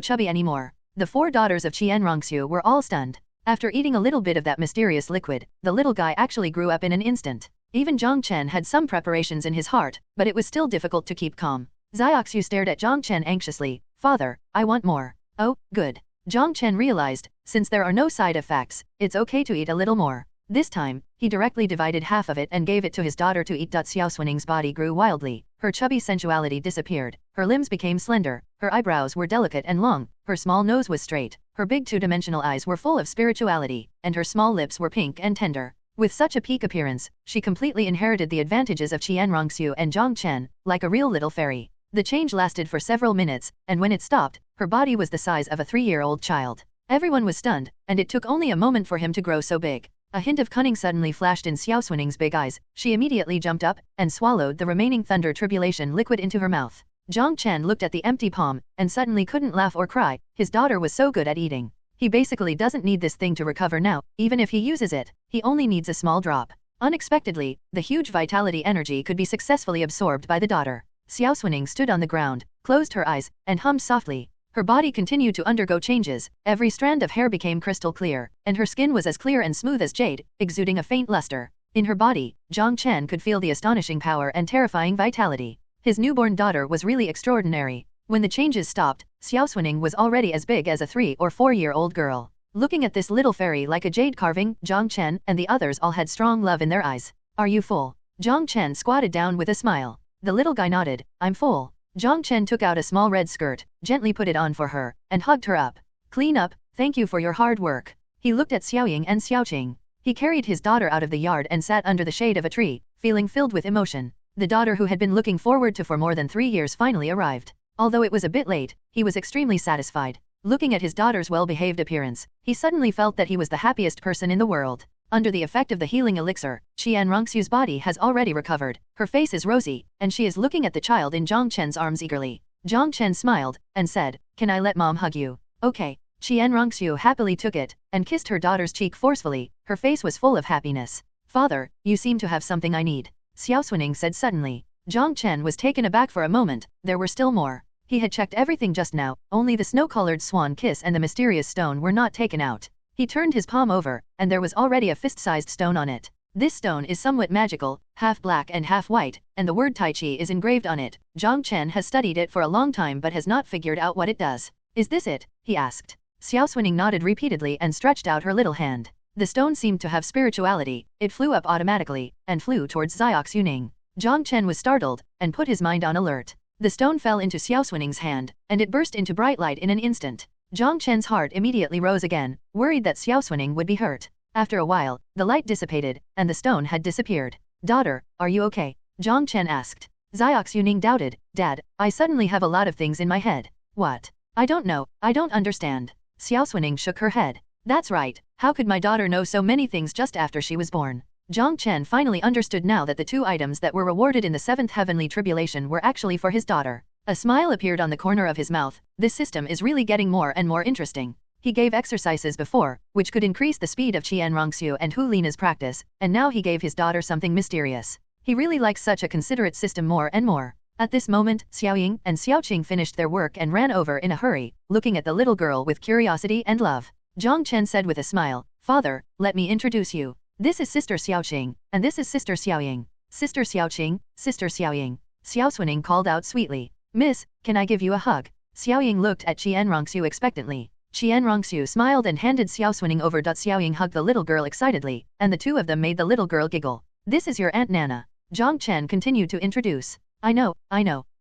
chubby anymore. The 4 daughters of Qian Rongxue were all stunned. After eating a little bit of that mysterious liquid, the little guy actually grew up in an instant. Even Zhang Chen had some preparations in his heart, but it was still difficult to keep calm. Xiaoxue stared at Zhang Chen anxiously. Father, I want more. Oh, good. Zhang Chen realized, since there are no side effects, it's okay to eat a little more. This time, he directly divided half of it and gave it to his daughter to eat. Xiaoxuening's body grew wildly. Her chubby sensuality disappeared, her limbs became slender, her eyebrows were delicate and long, her small nose was straight, her big two-dimensional eyes were full of spirituality, and her small lips were pink and tender. With such a peak appearance, she completely inherited the advantages of Xiaoxue and Jiang Chen, like a real little fairy. The change lasted for several minutes, and when it stopped, her body was the size of a 3-year-old child. Everyone was stunned, and it took only a moment for him to grow so big. A hint of cunning suddenly flashed in Xiaoxuening's big eyes. She immediately jumped up and swallowed the remaining thunder tribulation liquid into her mouth. Jong Chen looked at the empty palm and suddenly couldn't laugh or cry. His daughter was so good at eating. He basically doesn't need this thing to recover now. Even if he uses it, he only needs a small drop. Unexpectedly, the huge vitality energy could be successfully absorbed by the daughter. Xiaoxuening stood on the ground, closed her eyes, and hummed softly. Her body continued to undergo changes, every strand of hair became crystal clear, and her skin was as clear and smooth as jade, exuding a faint luster. In her body, Jong Chen could feel the astonishing power and terrifying vitality. His newborn daughter was really extraordinary. When the changes stopped, Xiaoxuening was already as big as a 3 or 4-year-old girl. Looking at this little fairy like a jade carving, Jong Chen and the others all had strong love in their eyes. Are you full? Jong Chen squatted down with a smile. The little guy nodded. I'm full. Jong Chen took out a small red skirt, gently put it on for her, and hugged her up. Clean up, thank you for your hard work. He looked at Xiaoying and Xiaoqing. He carried his daughter out of the yard and sat under the shade of a tree, feeling filled with emotion. The daughter who had been looking forward to for more than 3 years finally arrived. Although it was a bit late, he was extremely satisfied. Looking at his daughter's well-behaved appearance, he suddenly felt that he was the happiest person in the world. Under the effect of the healing elixir, Xianrongxu's body has already recovered, her face is rosy, and she is looking at the child in Jong Chen's arms eagerly. Jong Chen smiled, and said, "Can I let mom hug you?" "Okay." Xianrongxu happily took it, and kissed her daughter's cheek forcefully, her face was full of happiness. "Father, you seem to have something I need," Xiaoxuening said suddenly. Jong Chen was taken aback for a moment, there were still more. He had checked everything just now, only the snow-colored swan kiss and the mysterious stone were not taken out. He turned his palm over, and there was already a fist-sized stone on it. This stone is somewhat magical, half black and half white, and the word Tai Chi is engraved on it. Jong Chen has studied it for a long time but has not figured out what it does. "Is this it?" he asked. Xiaoxuening nodded repeatedly and stretched out her little hand. The stone seemed to have spirituality, it flew up automatically, and flew towards Xiaoxuening. Jong Chen was startled, and put his mind on alert. The stone fell into Xiaoxuening's hand, and it burst into bright light in an instant. Jong Chen's heart immediately rose again, worried that Xiaoxuening would be hurt. After a while, the light dissipated, and the stone had disappeared. "Daughter, are you okay?" Jong Chen asked. Xiaoxuening doubted. "Dad, I suddenly have a lot of things in my head." "What?" "I don't know, I don't understand." Xiaoxuening shook her head. "That's right, how could my daughter know so many things just after she was born?" Jong Chen finally understood now that the 2 items that were rewarded in the 7th heavenly tribulation were actually for his daughter. A smile appeared on the corner of his mouth. This system is really getting more and more interesting. He gave exercises before, which could increase the speed of Qianrongxu and Hu Lina's practice, and now he gave his daughter something mysterious. He really likes such a considerate system more and more. At this moment, Xiaoying and Xiaoqing finished their work and ran over in a hurry, looking at the little girl with curiosity and love. Jong Chen said with a smile, "Father, let me introduce you. This is Sister Xiaoqing, and this is Sister Xiaoying." "Sister Xiaoqing, Sister Xiaoying." Xiaoxuening called out sweetly. "Miss, can I give you a hug?" Xiaoying looked at Qianrongxu expectantly. Qianrongxu smiled and handed Xiaoxuening over. Xiaoying hugged the little girl excitedly, and the 2 of them made the little girl giggle. "This is your Aunt Nana." Jong Chen continued to introduce. I know,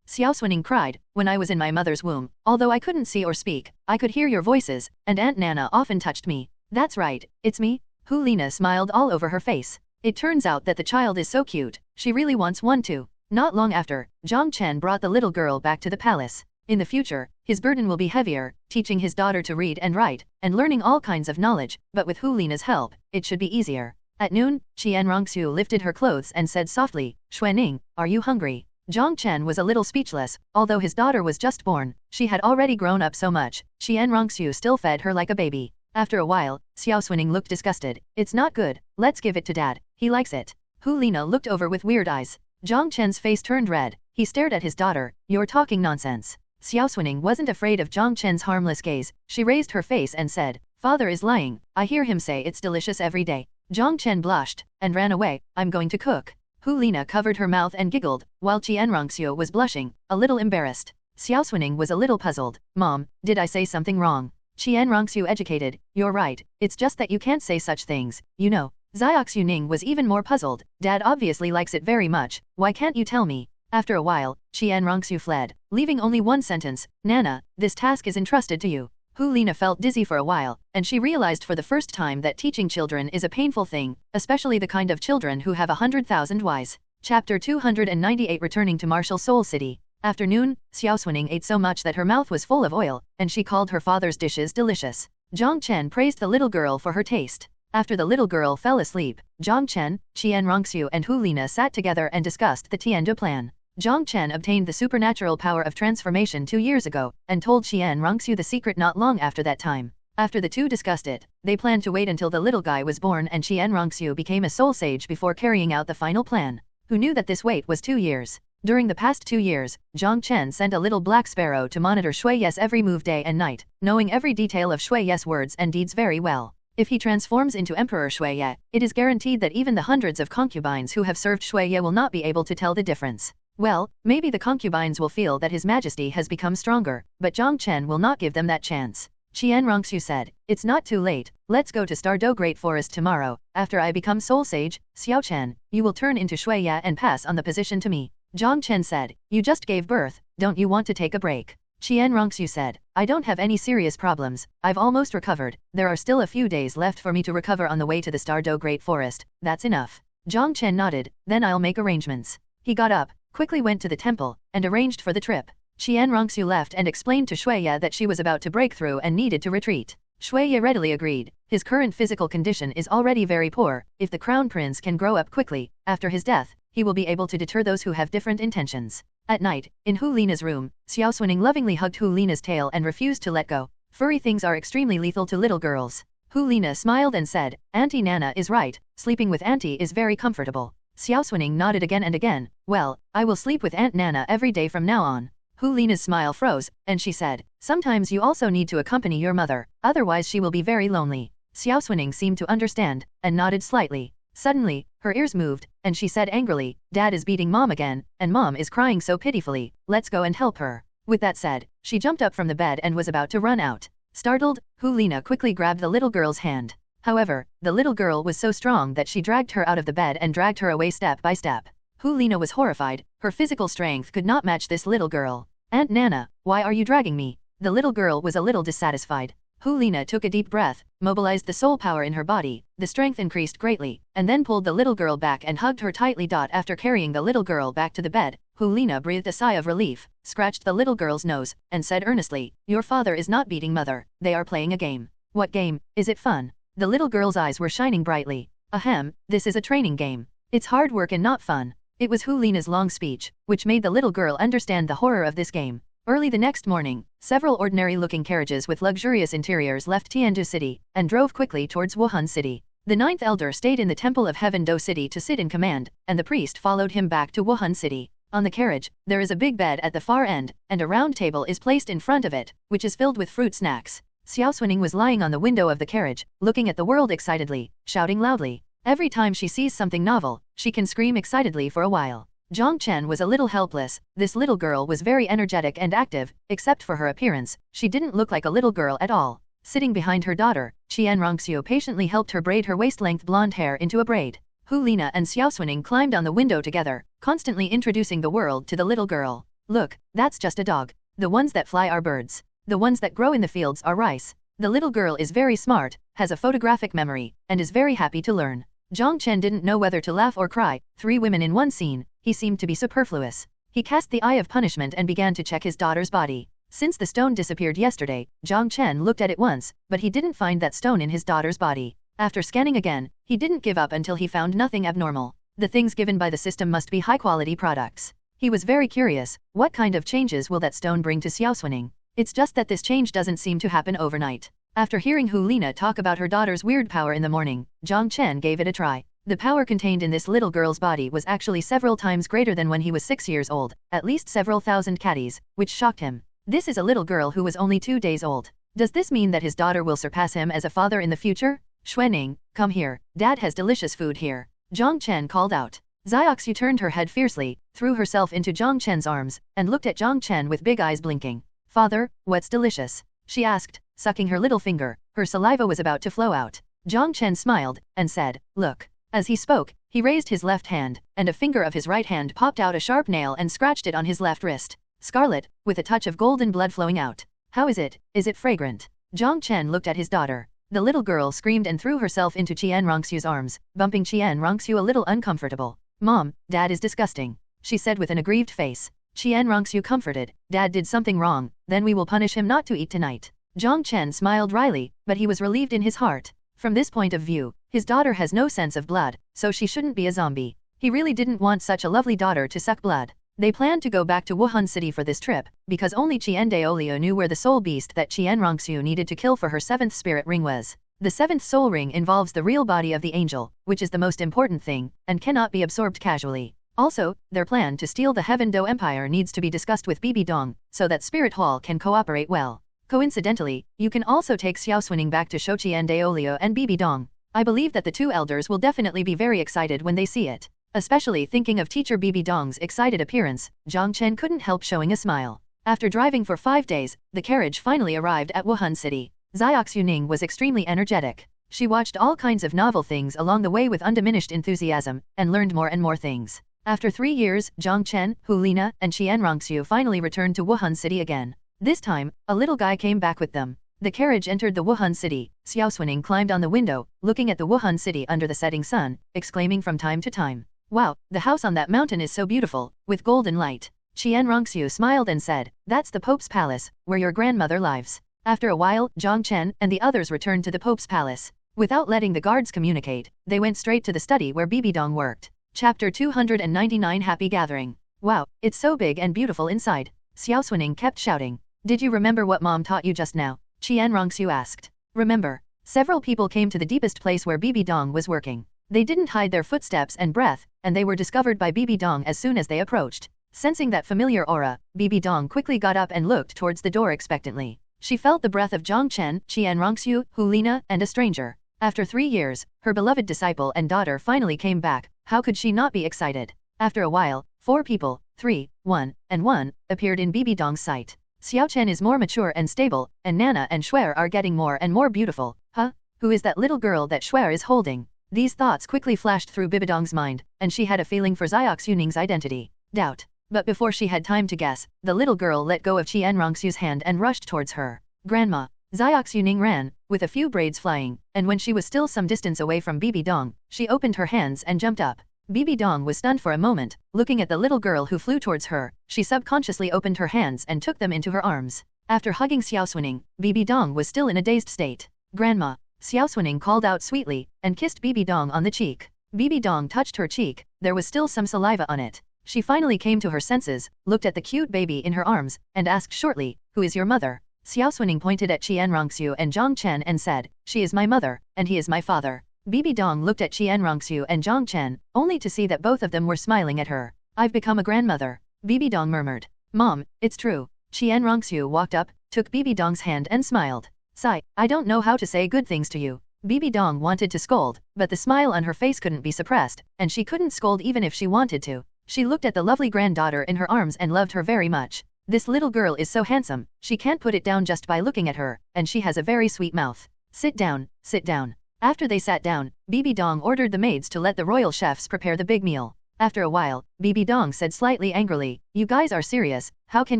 Xiaoxuening cried, "When I was in my mother's womb, although I couldn't see or speak, I could hear your voices, and Aunt Nana often touched me." "That's right, it's me." Hu Lina smiled all over her face. It turns out that the child is so cute, she really wants one too. Not long after, Jong Chen brought the little girl back to the palace. In the future, his burden will be heavier, teaching his daughter to read and write, and learning all kinds of knowledge, but with Hu Lina's help, it should be easier. At noon, Qianrongxu lifted her clothes and said softly, "Xuening, are you hungry?" Jong Chen was a little speechless, although his daughter was just born, she had already grown up so much, Qianrongxu still fed her like a baby. After a while, Xiaoxuening looked disgusted. "It's not good, let's give it to Dad, he likes it." Hu Lina looked over with weird eyes. Jong Chen's face turned red, he stared at his daughter. "You're talking nonsense." Xiaoxuening wasn't afraid of Jong Chen's harmless gaze, she raised her face and said, "Father is lying, I hear him say it's delicious every day." Jong Chen blushed, and ran away. "I'm going to cook." Hu Lina covered her mouth and giggled, while Qianrongxu was blushing, a little embarrassed. Xiaoxuening was a little puzzled. "Mom, did I say something wrong?" Qianrongxu educated, "You're right, it's just that you can't say such things, you know." Xiaoxue Ning was even more puzzled. Dad obviously likes it very much, why can't you tell me? After a while, Qian Rongxu fled, leaving only one sentence, Nana, this task is entrusted to you. Hu Lina felt dizzy for a while, and she realized for the first time that teaching children is a painful thing, especially the kind of children who have 100,000 whys. Chapter 298 Returning to Martial Soul City. Afternoon, Xiaoxue ate so much that her mouth was full of oil, and she called her father's dishes delicious. Jong Chen praised the little girl for her taste. After the little girl fell asleep, Jong Chen, Qian Rongxu and Hu Lina sat together and discussed the Tiandu plan. Jong Chen obtained the supernatural power of transformation 2 years ago, and told Qian Rongxu the secret not long after that time. After the two discussed it, they planned to wait until the little guy was born and Qian Rongxu became a soul sage before carrying out the final plan. Who knew that this wait was 2 years? During the past 2 years, Jong Chen sent a little black sparrow to monitor Shui Ye's every move day and night, knowing every detail of Shui Ye's words and deeds very well. If he transforms into Emperor Shui Ye, it is guaranteed that even the hundreds of concubines who have served Shui Ye will not be able to tell the difference. Well, maybe the concubines will feel that His Majesty has become stronger, but Jong Chen will not give them that chance. Qian Rongxu said, it's not too late, let's go to Star Luo Great Forest tomorrow. After I become Soul Sage, Xiao Chen, you will turn into Shui Ya and pass on the position to me. Jong Chen said, you just gave birth, don't you want to take a break? Qian Rongxu said, I don't have any serious problems, I've almost recovered, there are still a few days left for me to recover on the way to the Star Luo Great Forest, that's enough. Jong Chen nodded, then I'll make arrangements. He got up, quickly went to the temple, and arranged for the trip. Qian Rongxu left and explained to Shui Ye that she was about to break through and needed to retreat. Shui Ye readily agreed. His current physical condition is already very poor. If the crown prince can grow up quickly, after his death, he will be able to deter those who have different intentions. At night, in Hu Lina's room, Xiaoxue lovingly hugged Hu Lina's tail and refused to let go. Furry things are extremely lethal to little girls. Hu Lina smiled and said, Auntie Nana is right, sleeping with Auntie is very comfortable. Xiaoxue nodded again and again, well, I will sleep with Aunt Nana every day from now on. Hu Lina's smile froze, and she said, sometimes you also need to accompany your mother, otherwise she will be very lonely. Xiaoxue seemed to understand, and nodded slightly. Suddenly, her ears moved, and she said angrily, Dad is beating Mom again, and Mom is crying so pitifully, let's go and help her. With that said, she jumped up from the bed and was about to run out. Startled, Hu Lina quickly grabbed the little girl's hand. However, the little girl was so strong that she dragged her out of the bed and dragged her away step by step. Hu Lina was horrified, her physical strength could not match this little girl. Aunt Nana, why are you dragging me? The little girl was a little dissatisfied. Hu Lina took a deep breath, mobilized the soul power in her body, the strength increased greatly, and then pulled the little girl back and hugged her tightly. After carrying the little girl back to the bed, Hu Lina breathed a sigh of relief, scratched the little girl's nose, and said earnestly, your father is not beating mother, they are playing a game. What game? Is it fun? The little girl's eyes were shining brightly. Ahem, this is a training game. It's hard work and not fun. It was Hu Lina's long speech, which made the little girl understand the horror of this game. Early the next morning, several ordinary-looking carriages with luxurious interiors left Tiandu City, and drove quickly towards Wuhan City. The ninth elder stayed in the Temple of Heaven Do City to sit in command, and the priest followed him back to Wuhan City. On the carriage, there is a big bed at the far end, and a round table is placed in front of it, which is filled with fruit snacks. Xiaoxue was lying on the window of the carriage, looking at the world excitedly, shouting loudly. Every time she sees something novel, she can scream excitedly for a while. Jong Chen was a little helpless. This little girl was very energetic and active, except for her appearance, she didn't look like a little girl at all. Sitting behind her daughter, Qian Rongxu patiently helped her braid her waist-length blonde hair into a braid. Hu Lina and Xiaoxue climbed on the window together, constantly introducing the world to the little girl. Look, that's just a dog. The ones that fly are birds. The ones that grow in the fields are rice. The little girl is very smart, has a photographic memory, and is very happy to learn. Jong Chen didn't know whether to laugh or cry. 3 women in one scene, he seemed to be superfluous. He cast the eye of punishment and began to check his daughter's body. Since the stone disappeared yesterday, Jong Chen looked at it once, but he didn't find that stone in his daughter's body. After scanning again, he didn't give up until he found nothing abnormal. The things given by the system must be high-quality products. He was very curious, what kind of changes will that stone bring to Xiaoxue? It's just that this change doesn't seem to happen overnight. After hearing Hu Lina talk about her daughter's weird power in the morning, Jong Chen gave it a try. The power contained in this little girl's body was actually several times greater than when he was 6 years old, at least several thousand catties, which shocked him. This is a little girl who was only 2 days old. Does this mean that his daughter will surpass him as a father in the future? Xuening, come here, Dad has delicious food here. Jong Chen called out. Xiaoxue turned her head fiercely, threw herself into Jong Chen's arms, and looked at Jong Chen with big eyes blinking. Father, what's delicious? She asked, sucking her little finger. Her saliva was about to flow out. Jong Chen smiled, and said, "Look." As he spoke, he raised his left hand, and a finger of his right hand popped out a sharp nail and scratched it on his left wrist. Scarlet, with a touch of golden blood flowing out. "How is it? Is it fragrant?" Jong Chen looked at his daughter. The little girl screamed and threw herself into Qian Rongxu's arms, bumping Qian Rongxu a little uncomfortable. "Mom, Dad is disgusting," she said with an aggrieved face. Qian Rongxu comforted, "Dad did something wrong, then we will punish him not to eat tonight." Jong Chen smiled wryly, but he was relieved in his heart. From this point of view, his daughter has no sense of blood, so she shouldn't be a zombie. He really didn't want such a lovely daughter to suck blood. They planned to go back to Wuhan City for this trip, because only Qian Douluo knew where the soul beast that Qian Rongxu needed to kill for her 7th spirit ring was. The 7th soul ring involves the real body of the angel, which is the most important thing, and cannot be absorbed casually. Also, their plan to steal the Heaven Do Empire needs to be discussed with Bibi Dong, so that Spirit Hall can cooperate well. Coincidentally, you can also take Xiaoxue back to Qian Douluo and Bibi Dong. I believe that the two elders will definitely be very excited when they see it. Especially thinking of teacher Bibi Dong's excited appearance, Jiang Chen couldn't help showing a smile. After driving for 5 days, the carriage finally arrived at Wuhan City. Xiaoxue was extremely energetic. She watched all kinds of novel things along the way with undiminished enthusiasm, and learned more and more things. After 3 years, Jiang Chen, Hulina, and Qian Rongxu finally returned to Wuhan City again. This time, a little guy came back with them. The carriage entered the Wuhan City. Xiaoxue climbed on the window, looking at the Wuhan City under the setting sun, exclaiming from time to time, "Wow, the house on that mountain is so beautiful, with golden light." Qian Rongxu smiled and said, "That's the Pope's palace, where your grandmother lives." After a while, Jiang Chen and the others returned to the Pope's palace. Without letting the guards communicate, they went straight to the study where Bibi Dong worked. Chapter 299 Happy Gathering. "Wow, it's so big and beautiful inside." Xiaoxue kept shouting. "Did you remember what Mom taught you just now?" Qian Rongxu asked. "Remember." Several people came to the deepest place where Bibi Dong was working. They didn't hide their footsteps and breath, and they were discovered by Bibi Dong as soon as they approached. Sensing that familiar aura, Bibi Dong quickly got up and looked towards the door expectantly. She felt the breath of Jiang Chen, Qian Rongxu, Hulina, and a stranger. After 3 years, her beloved disciple and daughter finally came back. How could she not be excited? After a while, 4 people, 3, 1, and 1, appeared in Bibi Dong's sight. Xiaochen is more mature and stable, and Nana and Shuer are getting more and more beautiful. Huh? Who is that little girl that Shuer is holding? These thoughts quickly flashed through Bibi Dong's mind, and she had a feeling for Xiaoxue's identity. Doubt. But before she had time to guess, the little girl let go of Qian Rongxu's hand and rushed towards her. "Grandma." Xiaoxue ran, with a few braids flying, and when she was still some distance away from Bibi Dong, she opened her hands and jumped up. Bibi Dong was stunned for a moment, looking at the little girl who flew towards her. She subconsciously opened her hands and took them into her arms. After hugging Xiaoxue, Bibi Dong was still in a dazed state. "Grandma." Xiaoxue called out sweetly, and kissed Bibi Dong on the cheek. Bibi Dong touched her cheek, there was still some saliva on it. She finally came to her senses, looked at the cute baby in her arms, and asked shortly, "Who is your mother?" Xiaoxue pointed at Qian Rongxu and Jiang Chen and said, "She is my mother, and he is my father." Bibi Dong looked at Qian Rongxu and Jiang Chen, only to see that both of them were smiling at her. "I've become a grandmother," Bibi Dong murmured. "Mom, it's true." Qian Rongxu walked up, took Bibi Dong's hand and smiled. "Sigh, I don't know how to say good things to you." Bibi Dong wanted to scold, but the smile on her face couldn't be suppressed, and she couldn't scold even if she wanted to. She looked at the lovely granddaughter in her arms and loved her very much. This little girl is so handsome, she can't put it down just by looking at her, and she has a very sweet mouth. Sit down, sit down." After they sat down, Bibi Dong ordered the maids to let the royal chefs prepare the big meal. After a while, Bibi Dong said slightly angrily, "You guys are serious, how can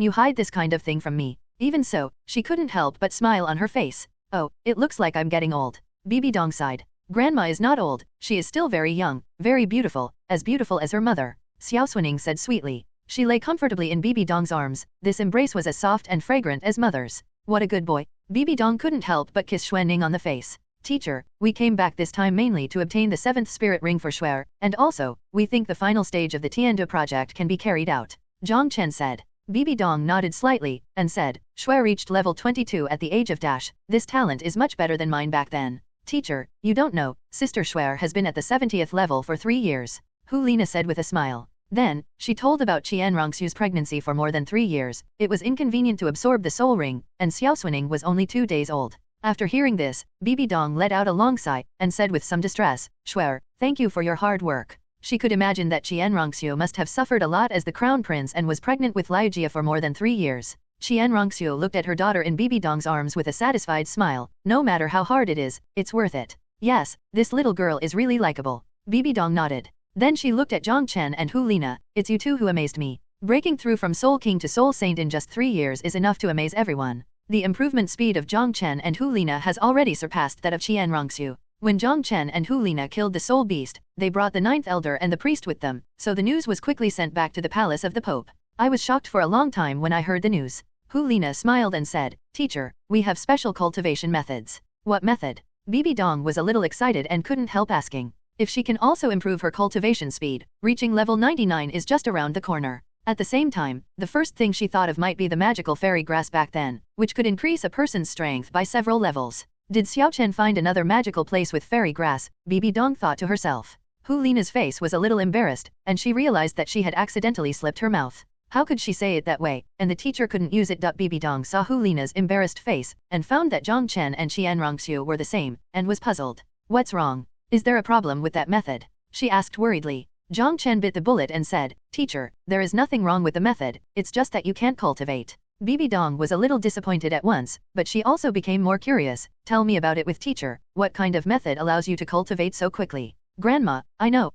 you hide this kind of thing from me?" Even so, she couldn't help but smile on her face. "Oh, it looks like I'm getting old." Bibi Dong sighed. "Grandma is not old, she is still very young, very beautiful as her mother," Xiaoxue said sweetly. She lay comfortably in Bibi Dong's arms. This embrace was as soft and fragrant as mother's. "What a good boy." Bibi Dong couldn't help but kiss Xuanning on the face. "Teacher, we came back this time mainly to obtain the 7th spirit ring for Shuer, and also, we think the final stage of the Tiandu project can be carried out," Jong Chen said. Bibi Dong nodded slightly, and said, "Shuer reached level 22 at the age of dash. This talent is much better than mine back then." "Teacher, you don't know, Sister Shuer has been at the 70th level for 3 years," Hulina said with a smile. Then, she told about Qian Rongxu's pregnancy for more than 3 years. It was inconvenient to absorb the soul ring, and Xiaoxue was only 2 days old. After hearing this, Bibi Dong let out a long sigh, and said with some distress, "Shuer, thank you for your hard work." She could imagine that Qian Rongxu must have suffered a lot as the crown prince and was pregnant with Liujia for more than 3 years. Qian Rongxu looked at her daughter in Bibi Dong's arms with a satisfied smile. "No matter how hard it is, it's worth it." Yes, this little girl is really likable. Bibi Dong nodded. Then she looked at Jong Chen and Hu Lina. It's you two who amazed me. Breaking through from Soul King to Soul Saint in just 3 years is enough to amaze everyone. The improvement speed of Jong Chen and Hu Lina has already surpassed that of Qian Rongxue. When Jong Chen and Hu Lina killed the soul beast, they brought the 9th elder and the priest with them, so the news was quickly sent back to the palace of the Pope. I was shocked for a long time when I heard the news. Hu Lina smiled and said, Teacher, we have special cultivation methods. What method? Bibi Dong was a little excited and couldn't help asking. If she can also improve her cultivation speed, reaching level 99 is just around the corner. At the same time, the first thing she thought of might be the magical fairy grass back then, which could increase a person's strength by several levels. Did Xiaochen find another magical place with fairy grass? Bibi Dong thought to herself. Hu Lina's face was a little embarrassed, and she realized that she had accidentally slipped her mouth. How could she say it that way, and the teacher couldn't use it. Bibi Dong saw Hu Lina's embarrassed face, and found that Jong Chen and Qian Rongxue were the same, and was puzzled. What's wrong? Is there a problem with that method? She asked worriedly. Jong Chen bit the bullet and said, Teacher, there is nothing wrong with the method, it's just that you can't cultivate. Bibi Dong was a little disappointed at once, but she also became more curious. Tell me about it with teacher, what kind of method allows you to cultivate so quickly? Grandma, I know.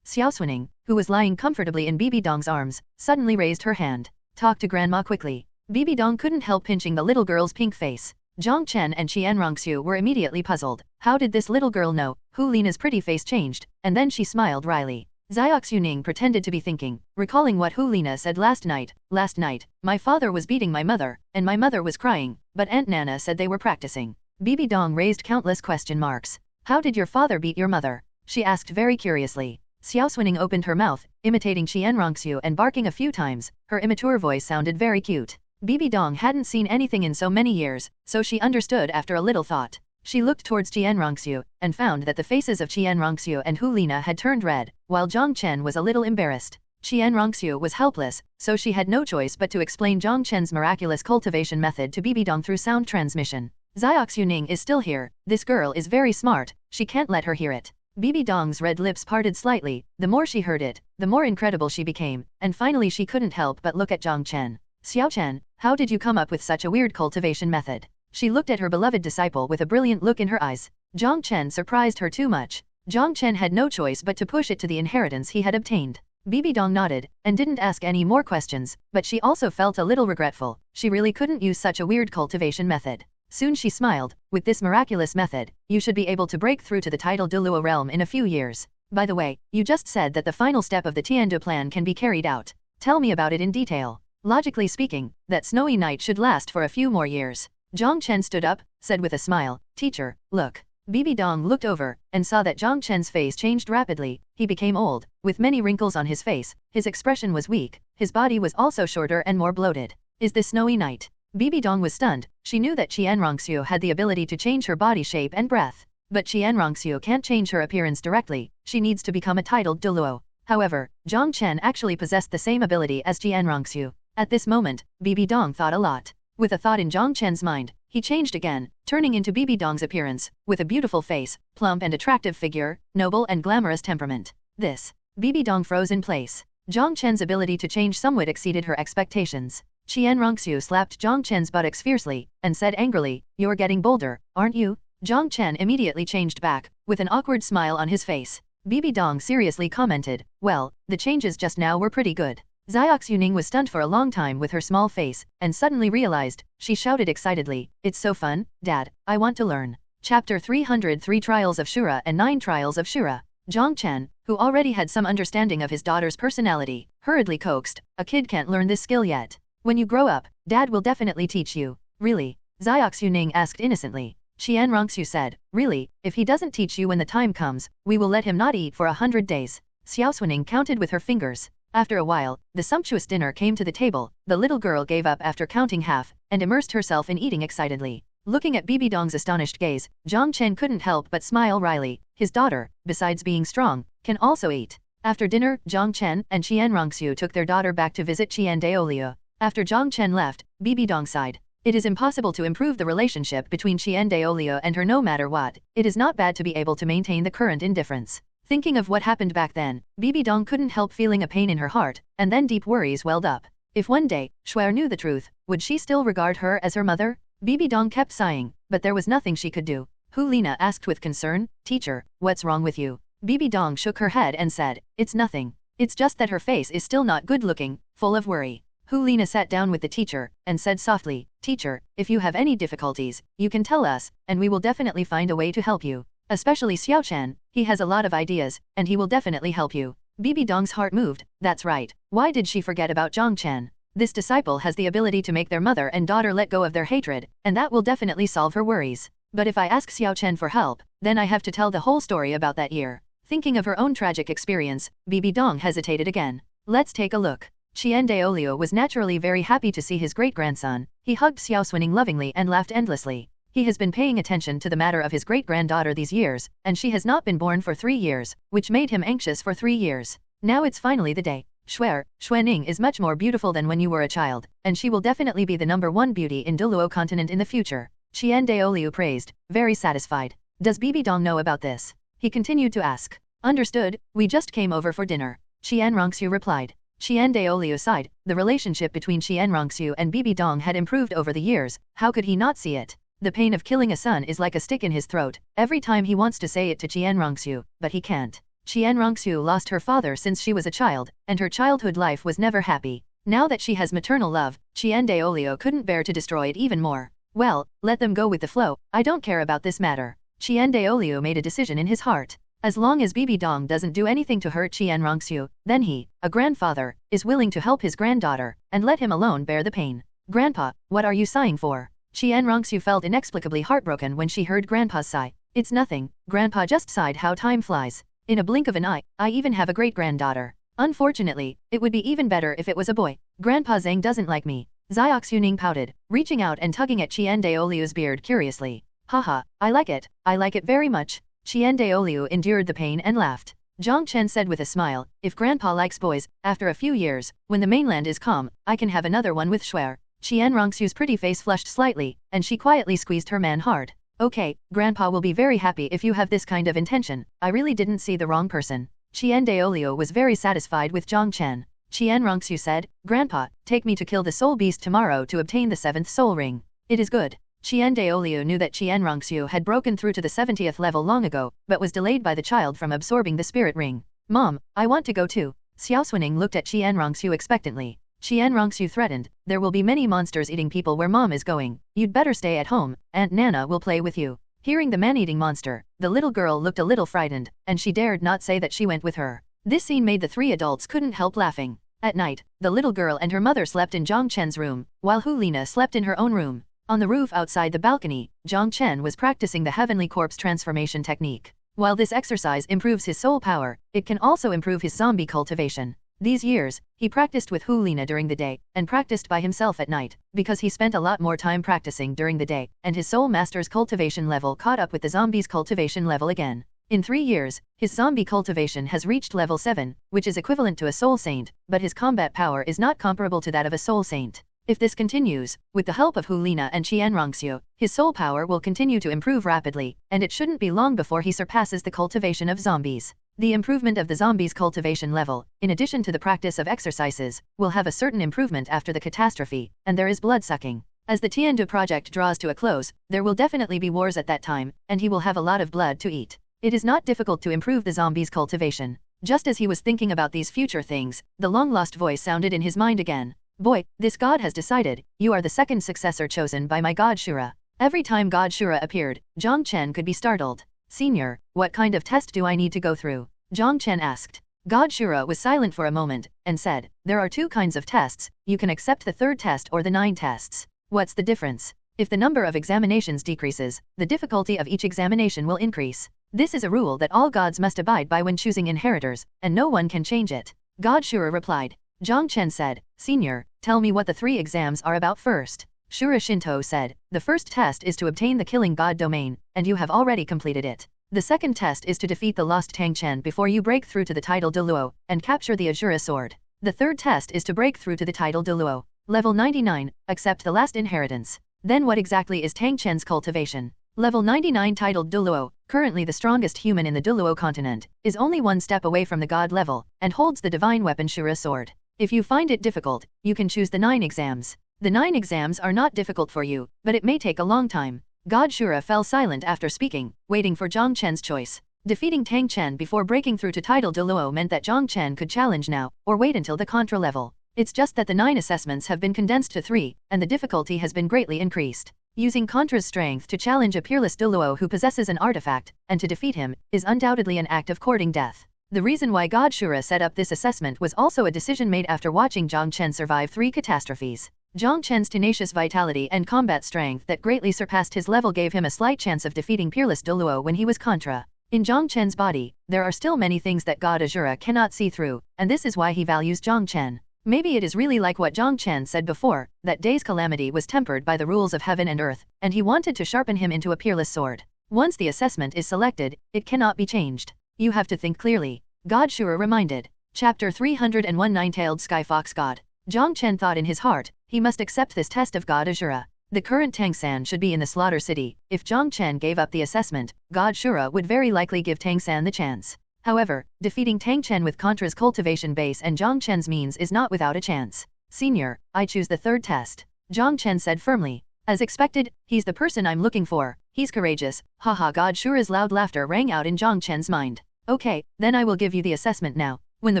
Xiaoxue, who was lying comfortably in Bibi Dong's arms, suddenly raised her hand. Talk to Grandma quickly. Bibi Dong couldn't help pinching the little girl's pink face. Jong Chen and Qian Rongxue were immediately puzzled. How did this little girl know? Hu Lina's pretty face changed, and then she smiled wryly. Xiaoxue pretended to be thinking, recalling what Hu Lina said last night. Last night, my father was beating my mother, and my mother was crying, but Aunt Nana said they were practicing. Bibi Dong raised countless question marks. How did your father beat your mother? She asked very curiously. Xiaoxue opened her mouth, imitating Qian Rongxue and barking a few times. Her immature voice sounded very cute. Bibi Dong hadn't seen anything in so many years, so she understood after a little thought. She looked towards Qian Rongxue, and found that the faces of Qian Rongxue and Hu Lina had turned red, while Jong Chen was a little embarrassed. Qian Rongxue was helpless, so she had no choice but to explain Jong Chen's miraculous cultivation method to Bibi Dong through sound transmission. Xiaoxue is still here, this girl is very smart, she can't let her hear it. Bibi Dong's red lips parted slightly. The more she heard it, the more incredible she became, and finally she couldn't help but look at Jong Chen. Xiaochen, how did you come up with such a weird cultivation method? She looked at her beloved disciple with a brilliant look in her eyes. Jong Chen surprised her too much. Jong Chen had no choice but to push it to the inheritance he had obtained. Bibi Dong nodded, and didn't ask any more questions, but she also felt a little regretful. She really couldn't use such a weird cultivation method. Soon she smiled. With this miraculous method, you should be able to break through to the title Douluo realm in a few years. By the way, you just said that the final step of the Tiandu plan can be carried out. Tell me about it in detail. Logically speaking, that snowy night should last for a few more years. Jong Chen stood up, said with a smile, Teacher, look. Bibi Dong looked over, and saw that Jong Chen's face changed rapidly. He became old, with many wrinkles on his face. His expression was weak. His body was also shorter and more bloated. Is this snowy night? Bibi Dong was stunned. She knew that Qian Rongxue had the ability to change her body shape and breath. But Qian Rongxue can't change her appearance directly. She needs to become a titled Douluo. However, Jong Chen actually possessed the same ability as Qian Rongxue. At this moment, Bibi Dong thought a lot. With a thought in Jong Chen's mind, he changed again, turning into Bibi Dong's appearance, with a beautiful face, plump and attractive figure, noble and glamorous temperament. Bibi Dong froze in place. Jong Chen's ability to change somewhat exceeded her expectations. Qian Rongxue slapped Jong Chen's buttocks fiercely, and said angrily, You're getting bolder, aren't you? Jong Chen immediately changed back, with an awkward smile on his face. Bibi Dong seriously commented, Well, the changes just now were pretty good. Xiaoxue was stunned for a long time with her small face, and suddenly realized. She shouted excitedly, It's so fun, Dad, I want to learn. Chapter 303 Trials of Shura and 9 Trials of Shura. Jong Chen, who already had some understanding of his daughter's personality, hurriedly coaxed, A kid can't learn this skill yet. When you grow up, Dad will definitely teach you. Really? Xiaoxue asked innocently. Qian Rongxue said, Really, if he doesn't teach you when the time comes, we will let him not eat for 100 days. Xiaoxue counted with her fingers. After a while, the sumptuous dinner came to the table. The little girl gave up after counting half, and immersed herself in eating excitedly. Looking at Bibi Dong's astonished gaze, Jong Chen couldn't help but smile wryly. His daughter, besides being strong, can also eat. After dinner, Jong Chen and Qian Rongxue took their daughter back to visit Qian Daolio. After Jong Chen left, Bibi Dong sighed. It is impossible to improve the relationship between Qian Daolio and her no matter what. It is not bad to be able to maintain the current indifference. Thinking of what happened back then, Bibi Dong couldn't help feeling a pain in her heart, and then deep worries welled up. If one day, Shuer knew the truth, would she still regard her as her mother? Bibi Dong kept sighing, but there was nothing she could do. Lina asked with concern. Teacher, what's wrong with you? Bibi Dong shook her head and said, it's nothing. It's just that her face is still not good looking, full of worry. Lina sat down with the teacher and said softly, Teacher, if you have any difficulties, you can tell us, and we will definitely find a way to help you. Especially Xiaoxue, he has a lot of ideas, and he will definitely help you. Bibi Dong's heart moved. That's right. Why did she forget about Jiang Chen? This disciple has the ability to make their mother and daughter let go of their hatred, and that will definitely solve her worries. But if I ask Xiaoxue for help, then I have to tell the whole story about that year. Thinking of her own tragic experience, Bibi Dong hesitated again. Let's take a look. Douluo was naturally very happy to see his great-grandson. He hugged Xiaoxue lovingly and laughed endlessly. He has been paying attention to the matter of his great-granddaughter these years, and she has not been born for 3 years, which made him anxious for 3 years. Now it's finally the day. Xuening is much more beautiful than when you were a child, and she will definitely be the #1 beauty in Douluo Continent in the future. Douluo praised, very satisfied. Does Bibi Dong know about this? He continued to ask. Understood, we just came over for dinner. Xianrongxue replied. Douluo sighed. The relationship between Xianrongxue and Bibi Dong had improved over the years. How could he not see it? The pain of killing a son is like a stick in his throat. Every time he wants to say it to Xianrongxue, but he can't. Xianrongxue lost her father since she was a child, and her childhood life was never happy. Now that she has maternal love, Douluo couldn't bear to destroy it even more. Well, let them go with the flow. I don't care about this matter. Douluo made a decision in his heart. As long as Bibi Dong doesn't do anything to hurt Xianrongxue, then he, a grandfather, is willing to help his granddaughter, and let him alone bear the pain. Grandpa, what are you sighing for? Xianrongxue felt inexplicably heartbroken when she heard Grandpa's sigh. It's nothing, Grandpa just sighed. How time flies. In a blink of an eye, I even have a great-granddaughter. Unfortunately, it would be even better if it was a boy. Grandpa Zhang doesn't like me. Xiaoxue pouted, reaching out and tugging at Douluo's beard curiously. Haha, I like it very much. Douluo endured the pain and laughed. Jong Chen said with a smile, if Grandpa likes boys, after a few years, when the mainland is calm, I can have another one with Shuer. Xianrongxue's pretty face flushed slightly, and she quietly squeezed her man hard. Okay, Grandpa will be very happy if you have this kind of intention. I really didn't see the wrong person. Douluo was very satisfied with Jong Chen. Xianrongxue said, Grandpa, take me to kill the soul beast tomorrow to obtain the 7th soul ring. It is good. Douluo knew that Xianrongxue had broken through to the 70th level long ago, but was delayed by the child from absorbing the spirit ring. Mom, I want to go too. Xiaoxue looked at Xianrongxue expectantly. Xianrongxue threatened, there will be many monsters eating people where Mom is going. You'd better stay at home, Aunt Nana will play with you. Hearing the man-eating monster, the little girl looked a little frightened, and she dared not say that she went with her. This scene made the 3 adults couldn't help laughing. At night, the little girl and her mother slept in Jong Chen's room, while Lina slept in her own room. On the roof outside the balcony, Jong Chen was practicing the heavenly corpse transformation technique. While this exercise improves his soul power, it can also improve his zombie cultivation. These years, he practiced with Lina during the day, and practiced by himself at night, because he spent a lot more time practicing during the day, and his soul master's cultivation level caught up with the zombie's cultivation level again. In 3 years, his zombie cultivation has reached level 7, which is equivalent to a soul saint, but his combat power is not comparable to that of a soul saint. If this continues, with the help of Lina and Xianrongxue, his soul power will continue to improve rapidly, and it shouldn't be long before he surpasses the cultivation of zombies. The improvement of the zombies' cultivation level, in addition to the practice of exercises, will have a certain improvement after the catastrophe, and there is blood-sucking. As the Tiandu project draws to a close, there will definitely be wars at that time, and he will have a lot of blood to eat. It is not difficult to improve the zombies' cultivation. Just as he was thinking about these future things, the long-lost voice sounded in his mind again. Boy, this god has decided, you are the 2nd successor chosen by my god Shura. Every time god Shura appeared, Jong Chen could be startled. Senior, what kind of test do I need to go through? Jong Chen asked. God Shura was silent for a moment, and said, there are 2 kinds of tests, you can accept the 3rd test or the 9 tests. What's the difference? If the number of examinations decreases, the difficulty of each examination will increase. This is a rule that all gods must abide by when choosing inheritors, and no one can change it. God Shura replied. Jong Chen said, Senior, tell me what the 3 exams are about first. Shura Shinto said, the first test is to obtain the killing god domain, and you have already completed it. The second test is to defeat the lost Tang Chen before you break through to the title Douluo, and capture the Azura sword. The third test is to break through to the title Douluo. Level 99, accept the last inheritance. Then what exactly is Tang Chen's cultivation? Level 99 titled Douluo, currently the strongest human in the Douluo Continent, is only 1 step away from the god level, and holds the divine weapon Shura sword. If you find it difficult, you can choose the 9 exams. The 9 exams are not difficult for you, but it may take a long time. God Shura fell silent after speaking, waiting for Jong Chen's choice. Defeating Tang Chen before breaking through to title Douluo meant that Jong Chen could challenge now, or wait until the contra level. It's just that the 9 assessments have been condensed to 3, and the difficulty has been greatly increased. Using Contra's strength to challenge a peerless Douluo who possesses an artifact, and to defeat him, is undoubtedly an act of courting death. The reason why God Shura set up this assessment was also a decision made after watching Jong Chen survive 3 catastrophes. Jong Chen's tenacious vitality and combat strength that greatly surpassed his level gave him a slight chance of defeating peerless Douluo when he was Contra. In Jong Chen's body, there are still many things that God Azura cannot see through, and this is why he values Jong Chen. Maybe it is really like what Jong Chen said before, that Day's calamity was tempered by the rules of heaven and earth, and he wanted to sharpen him into a peerless sword. Once the assessment is selected, it cannot be changed. You have to think clearly. God Shura reminded. Chapter 301 Nine-Tailed Sky Fox God. Jong Chen thought in his heart, he must accept this test of God Azura. The current Tang San should be in the slaughter city. If Jong Chen gave up the assessment, God Shura would very likely give Tang San the chance. However, defeating Tang Chen with Contra's cultivation base and Jong Chen's means is not without a chance. Senior, I choose the third test. Jong Chen said firmly. As expected, he's the person I'm looking for. He's courageous. Haha. God Shura's loud laughter rang out in Jong Chen's mind. Okay, then I will give you the assessment now. When the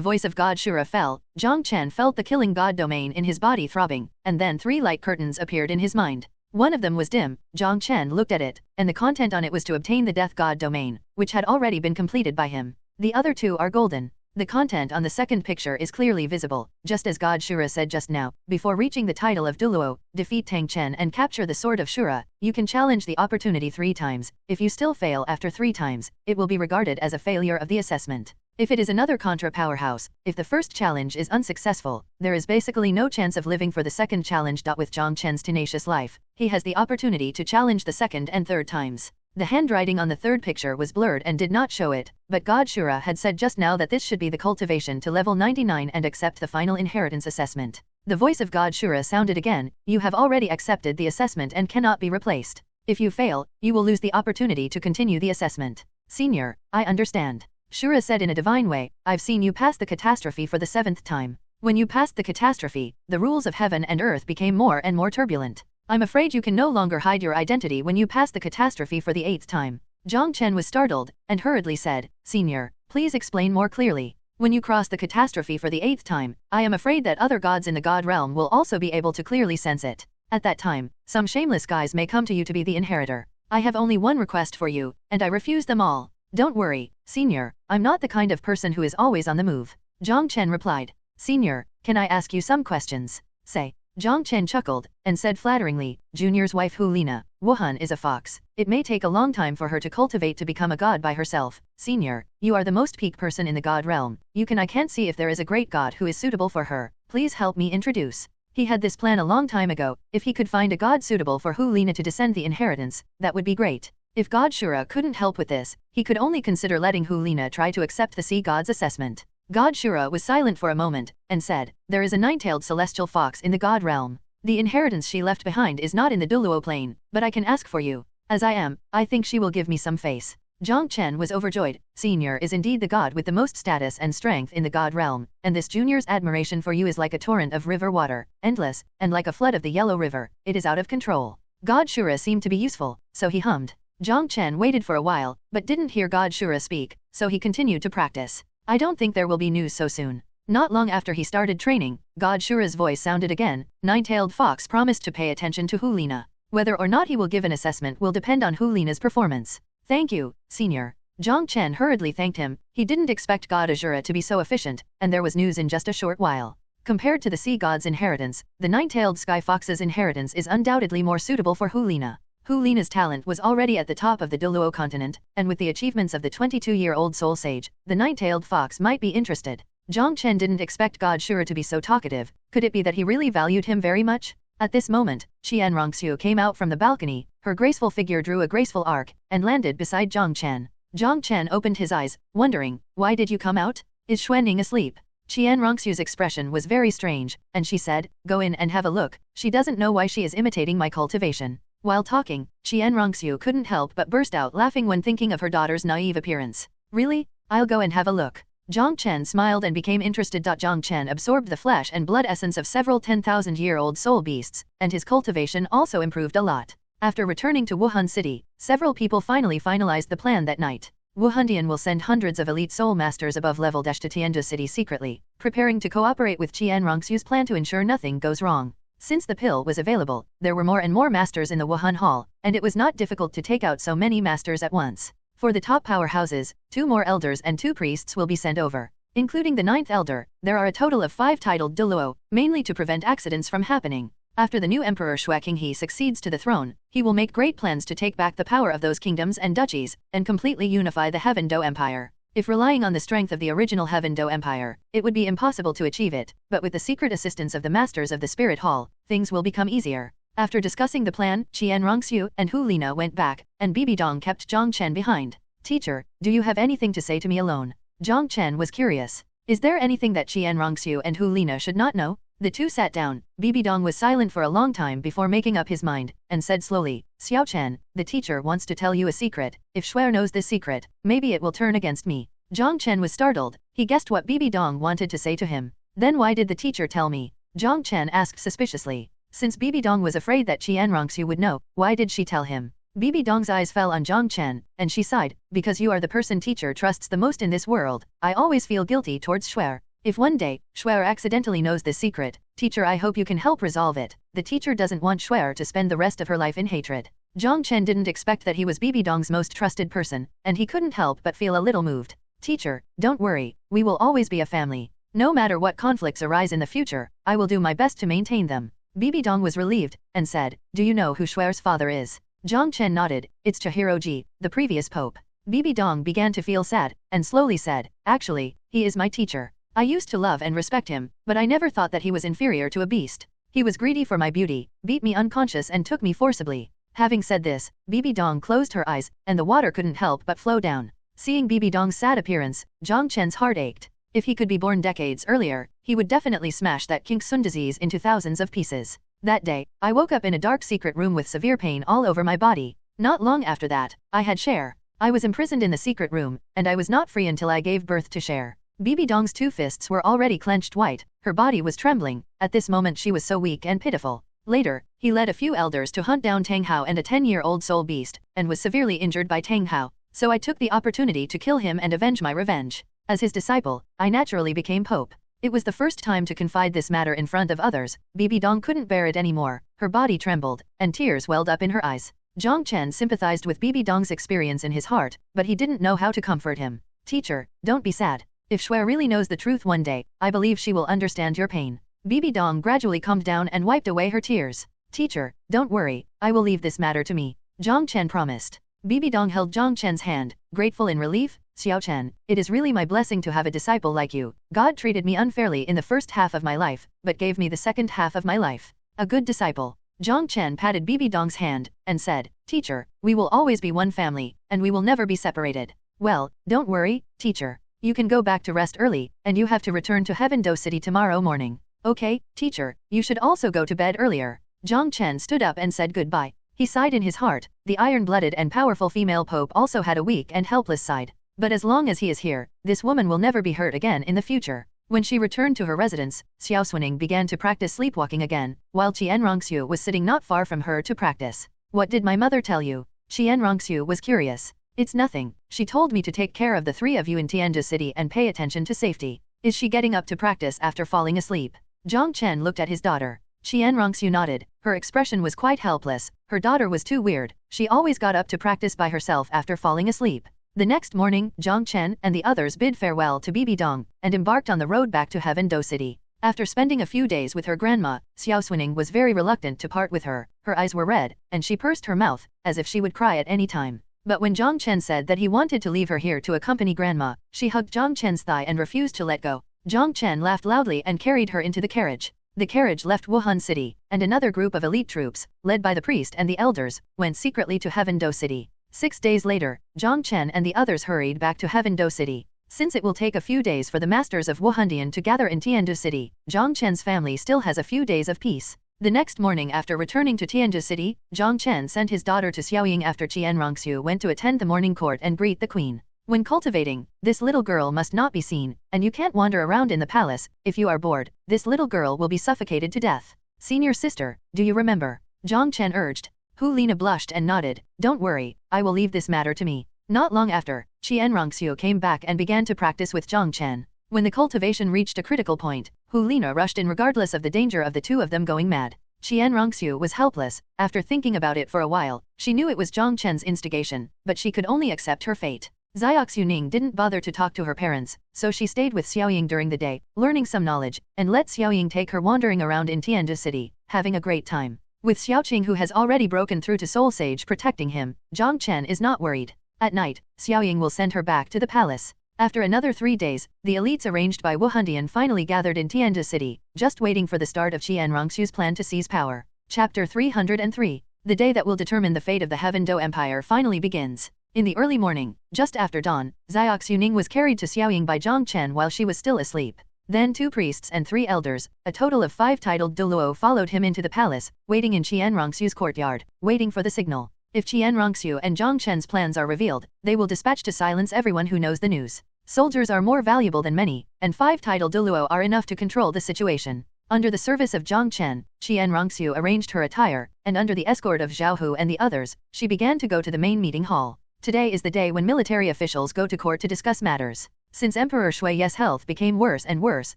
voice of God Shura fell, Jong Chen felt the killing god domain in his body throbbing, and then 3 light curtains appeared in his mind. One of them was dim. Jong Chen looked at it, and the content on it was to obtain the death god domain, which had already been completed by him. The other 2 are golden. The content on the second picture is clearly visible, just as God Shura said just now. Before reaching the title of Douluo, defeat Tang Chen and capture the sword of Shura, you can challenge the opportunity 3 times. If you still fail after 3 times, it will be regarded as a failure of the assessment. If it is another Contra powerhouse, if the first challenge is unsuccessful, there is basically no chance of living for the second challenge. With Jong Chen's tenacious life, he has the opportunity to challenge the second and third times. The handwriting on the third picture was blurred and did not show it, but God Shura had said just now that this should be the cultivation to level 99 and accept the final inheritance assessment. The voice of God Shura sounded again. You have already accepted the assessment and cannot be replaced. If you fail, you will lose the opportunity to continue the assessment. Senior, I understand. Shura said in a divine way, I've seen you pass the catastrophe for the 7th time. When you passed the catastrophe, the rules of heaven and earth became more and more turbulent. I'm afraid you can no longer hide your identity when you pass the catastrophe for the 8th time. Jong Chen was startled, and hurriedly said, Senior, please explain more clearly. When you cross the catastrophe for the 8th time, I am afraid that other gods in the god realm will also be able to clearly sense it. At that time, some shameless guys may come to you to be the inheritor. I have only one request for you, and I refuse them all. Don't worry, Senior, I'm not the kind of person who is always on the move. Jong Chen replied. Senior, can I ask you some questions? Say. Jong Chen chuckled, and said flatteringly, Junior's wife Hulina, Wuhan is a fox. It may take a long time for her to cultivate to become a god by herself. Senior, you are the most peak person in the god realm. I can't see if there is a great god who is suitable for her. Please help me introduce. He had this plan a long time ago. If he could find a god suitable for Hulina to descend the inheritance, that would be great. If God Shura couldn't help with this, he could only consider letting Hulina try to accept the sea god's assessment. God Shura was silent for a moment, and said, There is a 9-tailed celestial fox in the god realm. The inheritance she left behind is not in the Douluo plane, but I can ask for you. As I am, I think she will give me some face. Jong Chen was overjoyed. Senior is indeed the god with the most status and strength in the god realm, and this junior's admiration for you is like a torrent of river water, endless, and like a flood of the Yellow River. It is out of control. God Shura seemed to be useful, so he hummed. Jong Chen waited for a while, but didn't hear God Shura speak, so he continued to practice. I don't think there will be news so soon. Not long after he started training, God Shura's voice sounded again. 9-tailed fox promised to pay attention to Hulina. Whether or not he will give an assessment will depend on Hulina's performance. Thank you, Senior. Jong Chen hurriedly thanked him. He didn't expect God Azura to be so efficient, and there was news in just a short while. Compared to the sea god's inheritance, the 9-tailed sky fox's inheritance is undoubtedly more suitable for Hulina. Hulina's talent was already at the top of the Douluo Continent, and with the achievements of the 22-year-old soul sage, the 9-tailed fox might be interested. Jong Chen didn't expect God Shura to be so talkative. Could it be that he really valued him very much? At this moment, Xiaoxue came out from the balcony. Her graceful figure drew a graceful arc, and landed beside Jong Chen. Jong Chen opened his eyes, wondering, why did you come out? Is Xuanning asleep? Xiaoxue's expression was very strange, and she said, go in and have a look. She doesn't know why she is imitating my cultivation. While talking, Xiaoxue couldn't help but burst out laughing when thinking of her daughter's naive appearance. Really? I'll go and have a look. Jong Chen smiled and became interested. Jong Chen absorbed the flesh and blood essence of several 10,000-year-old soul beasts, and his cultivation also improved a lot. After returning to Wuhan City, several people finally finalized the plan that night. Wuhandian will send hundreds of elite soul masters above level to Tianzhu City secretly, preparing to cooperate with Qian Rongxu's plan to ensure nothing goes wrong. Since the pill was available, there were more and more masters in the Wuhan Hall, and it was not difficult to take out so many masters at once. For the top powerhouses, 2 more elders and 2 priests will be sent over. Including the 9th elder, there are a total of 5 titled Douluo, mainly to prevent accidents from happening. After the new Emperor Shrek He succeeds to the throne, he will make great plans to take back the power of those kingdoms and duchies, and completely unify the Heaven Do Empire. If relying on the strength of the original Heaven Do Empire, it would be impossible to achieve it, but with the secret assistance of the Masters of the Spirit Hall, things will become easier. After discussing the plan, Qian Rongxu and Hu Lina went back, and Bibi Dong kept Jong Chen behind. Teacher, do you have anything to say to me alone? Jong Chen was curious. Is there anything that Qian Rongxu and Hu Lina should not know? The two sat down. Bibi Dong was silent for a long time before making up his mind, and said slowly, Xiaoxue, the teacher wants to tell you a secret. If Shuer knows this secret, maybe it will turn against me. Jong Chen was startled. He guessed what Bibi Dong wanted to say to him. Then why did the teacher tell me? Jong Chen asked suspiciously. Since Bibi Dong was afraid that Qian Rongxu would know, why did she tell him? Bibi Dong's eyes fell on Jong Chen, and she sighed, because you are the person teacher trusts the most in this world. I always feel guilty towards Shuer. If one day, Shuer accidentally knows this secret, teacher, I hope you can help resolve it. The teacher doesn't want Shuer to spend the rest of her life in hatred. Jong Chen didn't expect that he was Bibi Dong's most trusted person, and he couldn't help but feel a little moved. Teacher, don't worry, we will always be a family. No matter what conflicts arise in the future, I will do my best to maintain them. Bibi Dong was relieved, and said, do you know who Shuer's father is? Jong Chen nodded, it's Chihiroji, the previous pope. Bibi Dong began to feel sad, and slowly said, actually, he is my teacher. I used to love and respect him, but I never thought that he was inferior to a beast. He was greedy for my beauty, beat me unconscious and took me forcibly. Having said this, Bibi Dong closed her eyes, and the water couldn't help but flow down. Seeing Bibi Dong's sad appearance, Jong Chen's heart ached. If he could be born decades earlier, he would definitely smash that King Sun disease into thousands of pieces. That day, I woke up in a dark secret room with severe pain all over my body. Not long after that, I had Cher. I was imprisoned in the secret room, and I was not free until I gave birth to Cher. Bibi Dong's 2 fists were already clenched white, her body was trembling. At this moment she was so weak and pitiful. Later, he led a few elders to hunt down Tang Hao and a 10-year-old soul beast, and was severely injured by Tang Hao, so I took the opportunity to kill him and avenge my revenge. As his disciple, I naturally became pope. It was the first time to confide this matter in front of others. Bibi Dong couldn't bear it anymore, her body trembled, and tears welled up in her eyes. Jong Chen sympathized with Bibi Dong's experience in his heart, but he didn't know how to comfort him. Teacher, don't be sad. If Shuer really knows the truth one day, I believe she will understand your pain. Bibi Dong gradually calmed down and wiped away her tears. Teacher, don't worry, I will leave this matter to me. Jong Chen promised. Bibi Dong held Jong Chen's hand, grateful in relief. Xiaoxue, it is really my blessing to have a disciple like you. God treated me unfairly in the first half of my life, but gave me the second half of my life. A good disciple. Jong Chen patted Bibi Dong's hand, and said, Teacher, we will always be one family, and we will never be separated. Well, don't worry, teacher. You can go back to rest early, and you have to return to Heaven Do City tomorrow morning. Okay, teacher, you should also go to bed earlier. Jong Chen stood up and said goodbye. He sighed in his heart. The iron-blooded and powerful female pope also had a weak and helpless side. But as long as he is here, this woman will never be hurt again in the future. When she returned to her residence, Xiaoxue began to practice sleepwalking again, while Qian Rongxu was sitting not far from her to practice. What did my mother tell you? Qian Rongxu was curious. It's nothing. She told me to take care of the 3 of you in Tianzhu City and pay attention to safety. Is she getting up to practice after falling asleep? Jong Chen looked at his daughter. Qian Rongxu nodded. Her expression was quite helpless. Her daughter was too weird. She always got up to practice by herself after falling asleep. The next morning, Jong Chen and the others bid farewell to Bibi Dong, and embarked on the road back to Heaven Do City. After spending a few days with her grandma, Xiaoxue was very reluctant to part with her. Her eyes were red, and she pursed her mouth, as if she would cry at any time. But when Jong Chen said that he wanted to leave her here to accompany grandma, she hugged Jong Chen's thigh and refused to let go. Jong Chen laughed loudly and carried her into the carriage. The carriage left Wuhan City, and another group of elite troops, led by the priest and the elders, went secretly to Heaven Do City. 6 days later, Jong Chen and the others hurried back to Heaven Do City. Since it will take a few days for the masters of Wuhandian to gather in Tianzhu City, Jong Chen's family still has a few days of peace. The next morning after returning to Tianzhu City, Jong Chen sent his daughter to Xiaoying after Qian Rongxu went to attend the morning court and greet the queen. When cultivating, this little girl must not be seen, and you can't wander around in the palace. If you are bored, this little girl will be suffocated to death. Senior sister, do you remember? Jong Chen urged. Hu Lina blushed and nodded. Don't worry, I will leave this matter to me. Not long after, Qian Rongxiu came back and began to practice with Jiang Chen. When the cultivation reached a critical point, Hu Lina rushed in regardless of the danger of the two of them going mad. Qian Rongxiu was helpless. After thinking about it for a while, she knew it was Jiang Chen's instigation, but she could only accept her fate. Xiaoxue Ning didn't bother to talk to her parents, so she stayed with Xiaoying during the day, learning some knowledge, and let Xiaoying take her wandering around in Tianzhu City, having a great time. With Xiaoqing, who has already broken through to Soul Sage protecting him, Jiang Chen is not worried. At night, Xiaoying will send her back to the palace. After another 3 days, the elites arranged by Wuhan finally gathered in Tianzhu City, just waiting for the start of Qian Rongxiu's plan to seize power. Chapter 303. The day that will determine the fate of the Heaven Do Empire finally begins. In the early morning, just after dawn, Xiaoxue Ning was carried to Xiaoying by Jiang Chen while she was still asleep. Then 2 priests and 3 elders, a total of 5 titled Douluo, followed him into the palace, waiting in Qian Rongxiu's courtyard, waiting for the signal. If Qian Rongxiu and Jiang Chen's plans are revealed, they will dispatch to silence everyone who knows the news. Soldiers are more valuable than money, and 5 titled Douluo are enough to control the situation. Under the service of Jiang Chen, Qian Rongxiu arranged her attire, and under the escort of Zhao Hu and the others, she began to go to the main meeting hall. Today is the day when military officials go to court to discuss matters. Since Emperor Shui's health became worse and worse,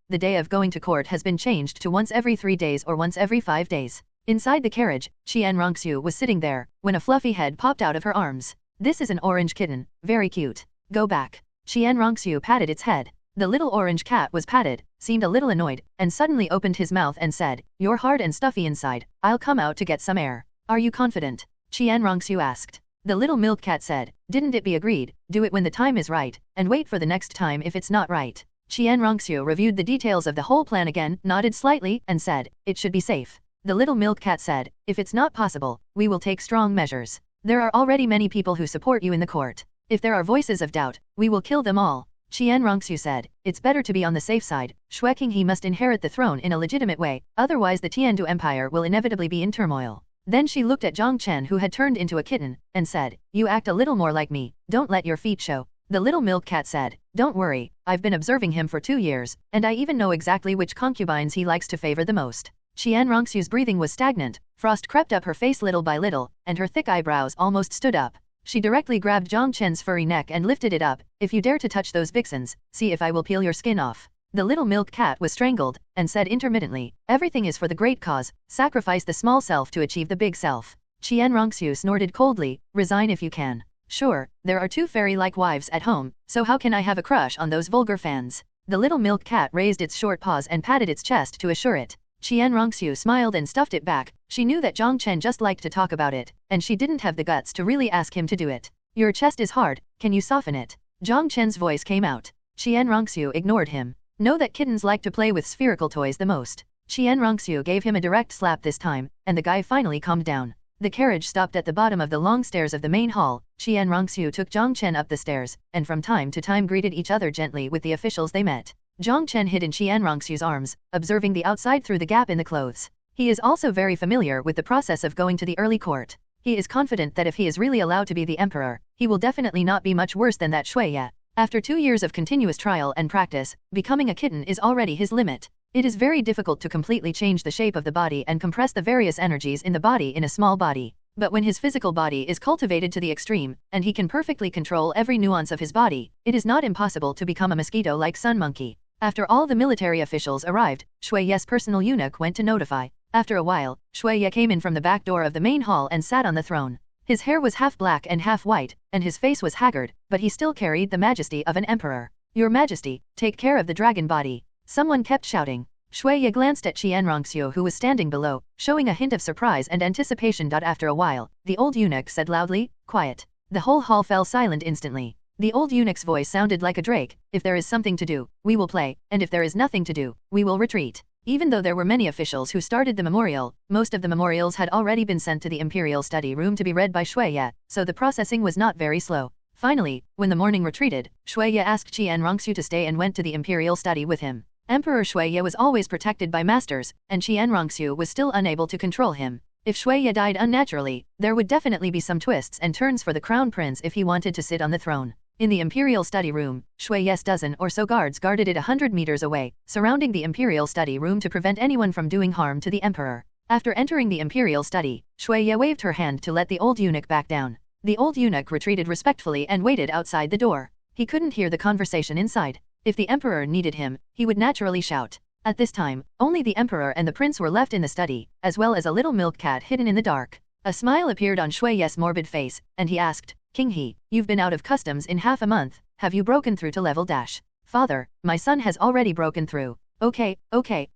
the day of going to court has been changed to once every 3 days or once every 5 days. Inside the carriage, Qian Rongxiu was sitting there, when a fluffy head popped out of her arms. This is an orange kitten, very cute. Go back. Qian Rongxiu patted its head. The little orange cat was patted, seemed a little annoyed, and suddenly opened his mouth and said, "You're hard and stuffy inside, I'll come out to get some air." "Are you confident?" Qian Rongxiu asked. The little milk cat said, "Didn't it be agreed, do it when the time is right, and wait for the next time if it's not right." Qian Rongxiu reviewed the details of the whole plan again, nodded slightly, and said, "It should be safe." The little milk cat said, "If it's not possible, we will take strong measures. There are already many people who support you in the court. If there are voices of doubt, we will kill them all." Qian Rongxiu said, "It's better to be on the safe side. Shueqing he must inherit the throne in a legitimate way, otherwise the Tiandu Empire will inevitably be in turmoil." Then she looked at Jiang Chen, who had turned into a kitten, and said, "You act a little more like me, don't let your feet show." The little milk cat said, "Don't worry, I've been observing him for 2 years, and I even know exactly which concubines he likes to favor the most." Qian Rongxiu's breathing was stagnant, frost crept up her face little by little, and her thick eyebrows almost stood up. She directly grabbed Jiang Chen's furry neck and lifted it up. "If you dare to touch those vixens, see if I will peel your skin off." The little milk cat was strangled, and said intermittently, "Everything is for the great cause, sacrifice the small self to achieve the big self." Qian Rongxiu snorted coldly, "Resign if you can." "Sure, there are 2 fairy-like wives at home, so how can I have a crush on those vulgar fans?" The little milk cat raised its short paws and patted its chest to assure it. Qian Rongxiu smiled and stuffed it back. She knew that Jiang Chen just liked to talk about it, and she didn't have the guts to really ask him to do it. "Your chest is hard, can you soften it?" Jiang Chen's voice came out. Qian Rongxiu ignored him. Know that kittens like to play with spherical toys the most. Qian Rongxiu gave him a direct slap this time, and the guy finally calmed down. The carriage stopped at the bottom of the long stairs of the main hall. Qian Rongxiu took Jiang Chen up the stairs, and from time to time greeted each other gently with the officials they met. Jiang Chen hid in Qian Rongxiu's arms, observing the outside through the gap in the clothes. He is also very familiar with the process of going to the early court. He is confident that if he is really allowed to be the emperor, he will definitely not be much worse than that Shuiye. After 2 years of continuous trial and practice, becoming a kitten is already his limit. It is very difficult to completely change the shape of the body and compress the various energies in the body in a small body. But when his physical body is cultivated to the extreme, and he can perfectly control every nuance of his body, it is not impossible to become a mosquito like Sun Monkey. After all the military officials arrived, Shuiye's personal eunuch went to notify. After a while, Shuiye came in from the back door of the main hall and sat on the throne. His hair was half black and half white, and his face was haggard, but he still carried the majesty of an emperor. "Your Majesty, take care of the dragon body," someone kept shouting. Shuiye glanced at Qian Rongxiu, who was standing below, showing a hint of surprise and anticipation. After a while, the old eunuch said loudly, "Quiet." The whole hall fell silent instantly. The old eunuch's voice sounded like a drake. "If there is something to do, we will play, and if there is nothing to do, we will retreat." Even though there were many officials who started the memorial, most of the memorials had already been sent to the Imperial Study Room to be read by Shuiye, so the processing was not very slow. Finally, when the morning retreated, Shuiye asked Qian Rongxiu to stay and went to the Imperial Study with him. Emperor Shuiye was always protected by masters, and Qian Rongxiu was still unable to control him. If Shuiye died unnaturally, there would definitely be some twists and turns for the crown prince if he wanted to sit on the throne. In the Imperial Study Room, Shuiye's dozen or so guards guarded it 100 meters away, surrounding the Imperial Study Room to prevent anyone from doing harm to the emperor. After entering the imperial study, Xiaoxue waved her hand to let the old eunuch back down. The old eunuch retreated respectfully and waited outside the door. He couldn't hear the conversation inside. If the emperor needed him, he would naturally shout. At this time, only the emperor and the prince were left in the study, as well as a little milk cat hidden in the dark. A smile appeared on Xiaoxue's morbid face, and he asked, King He, you've been out of customs in half a month, have you broken through to level dash? Father, my son has already broken through. Okay,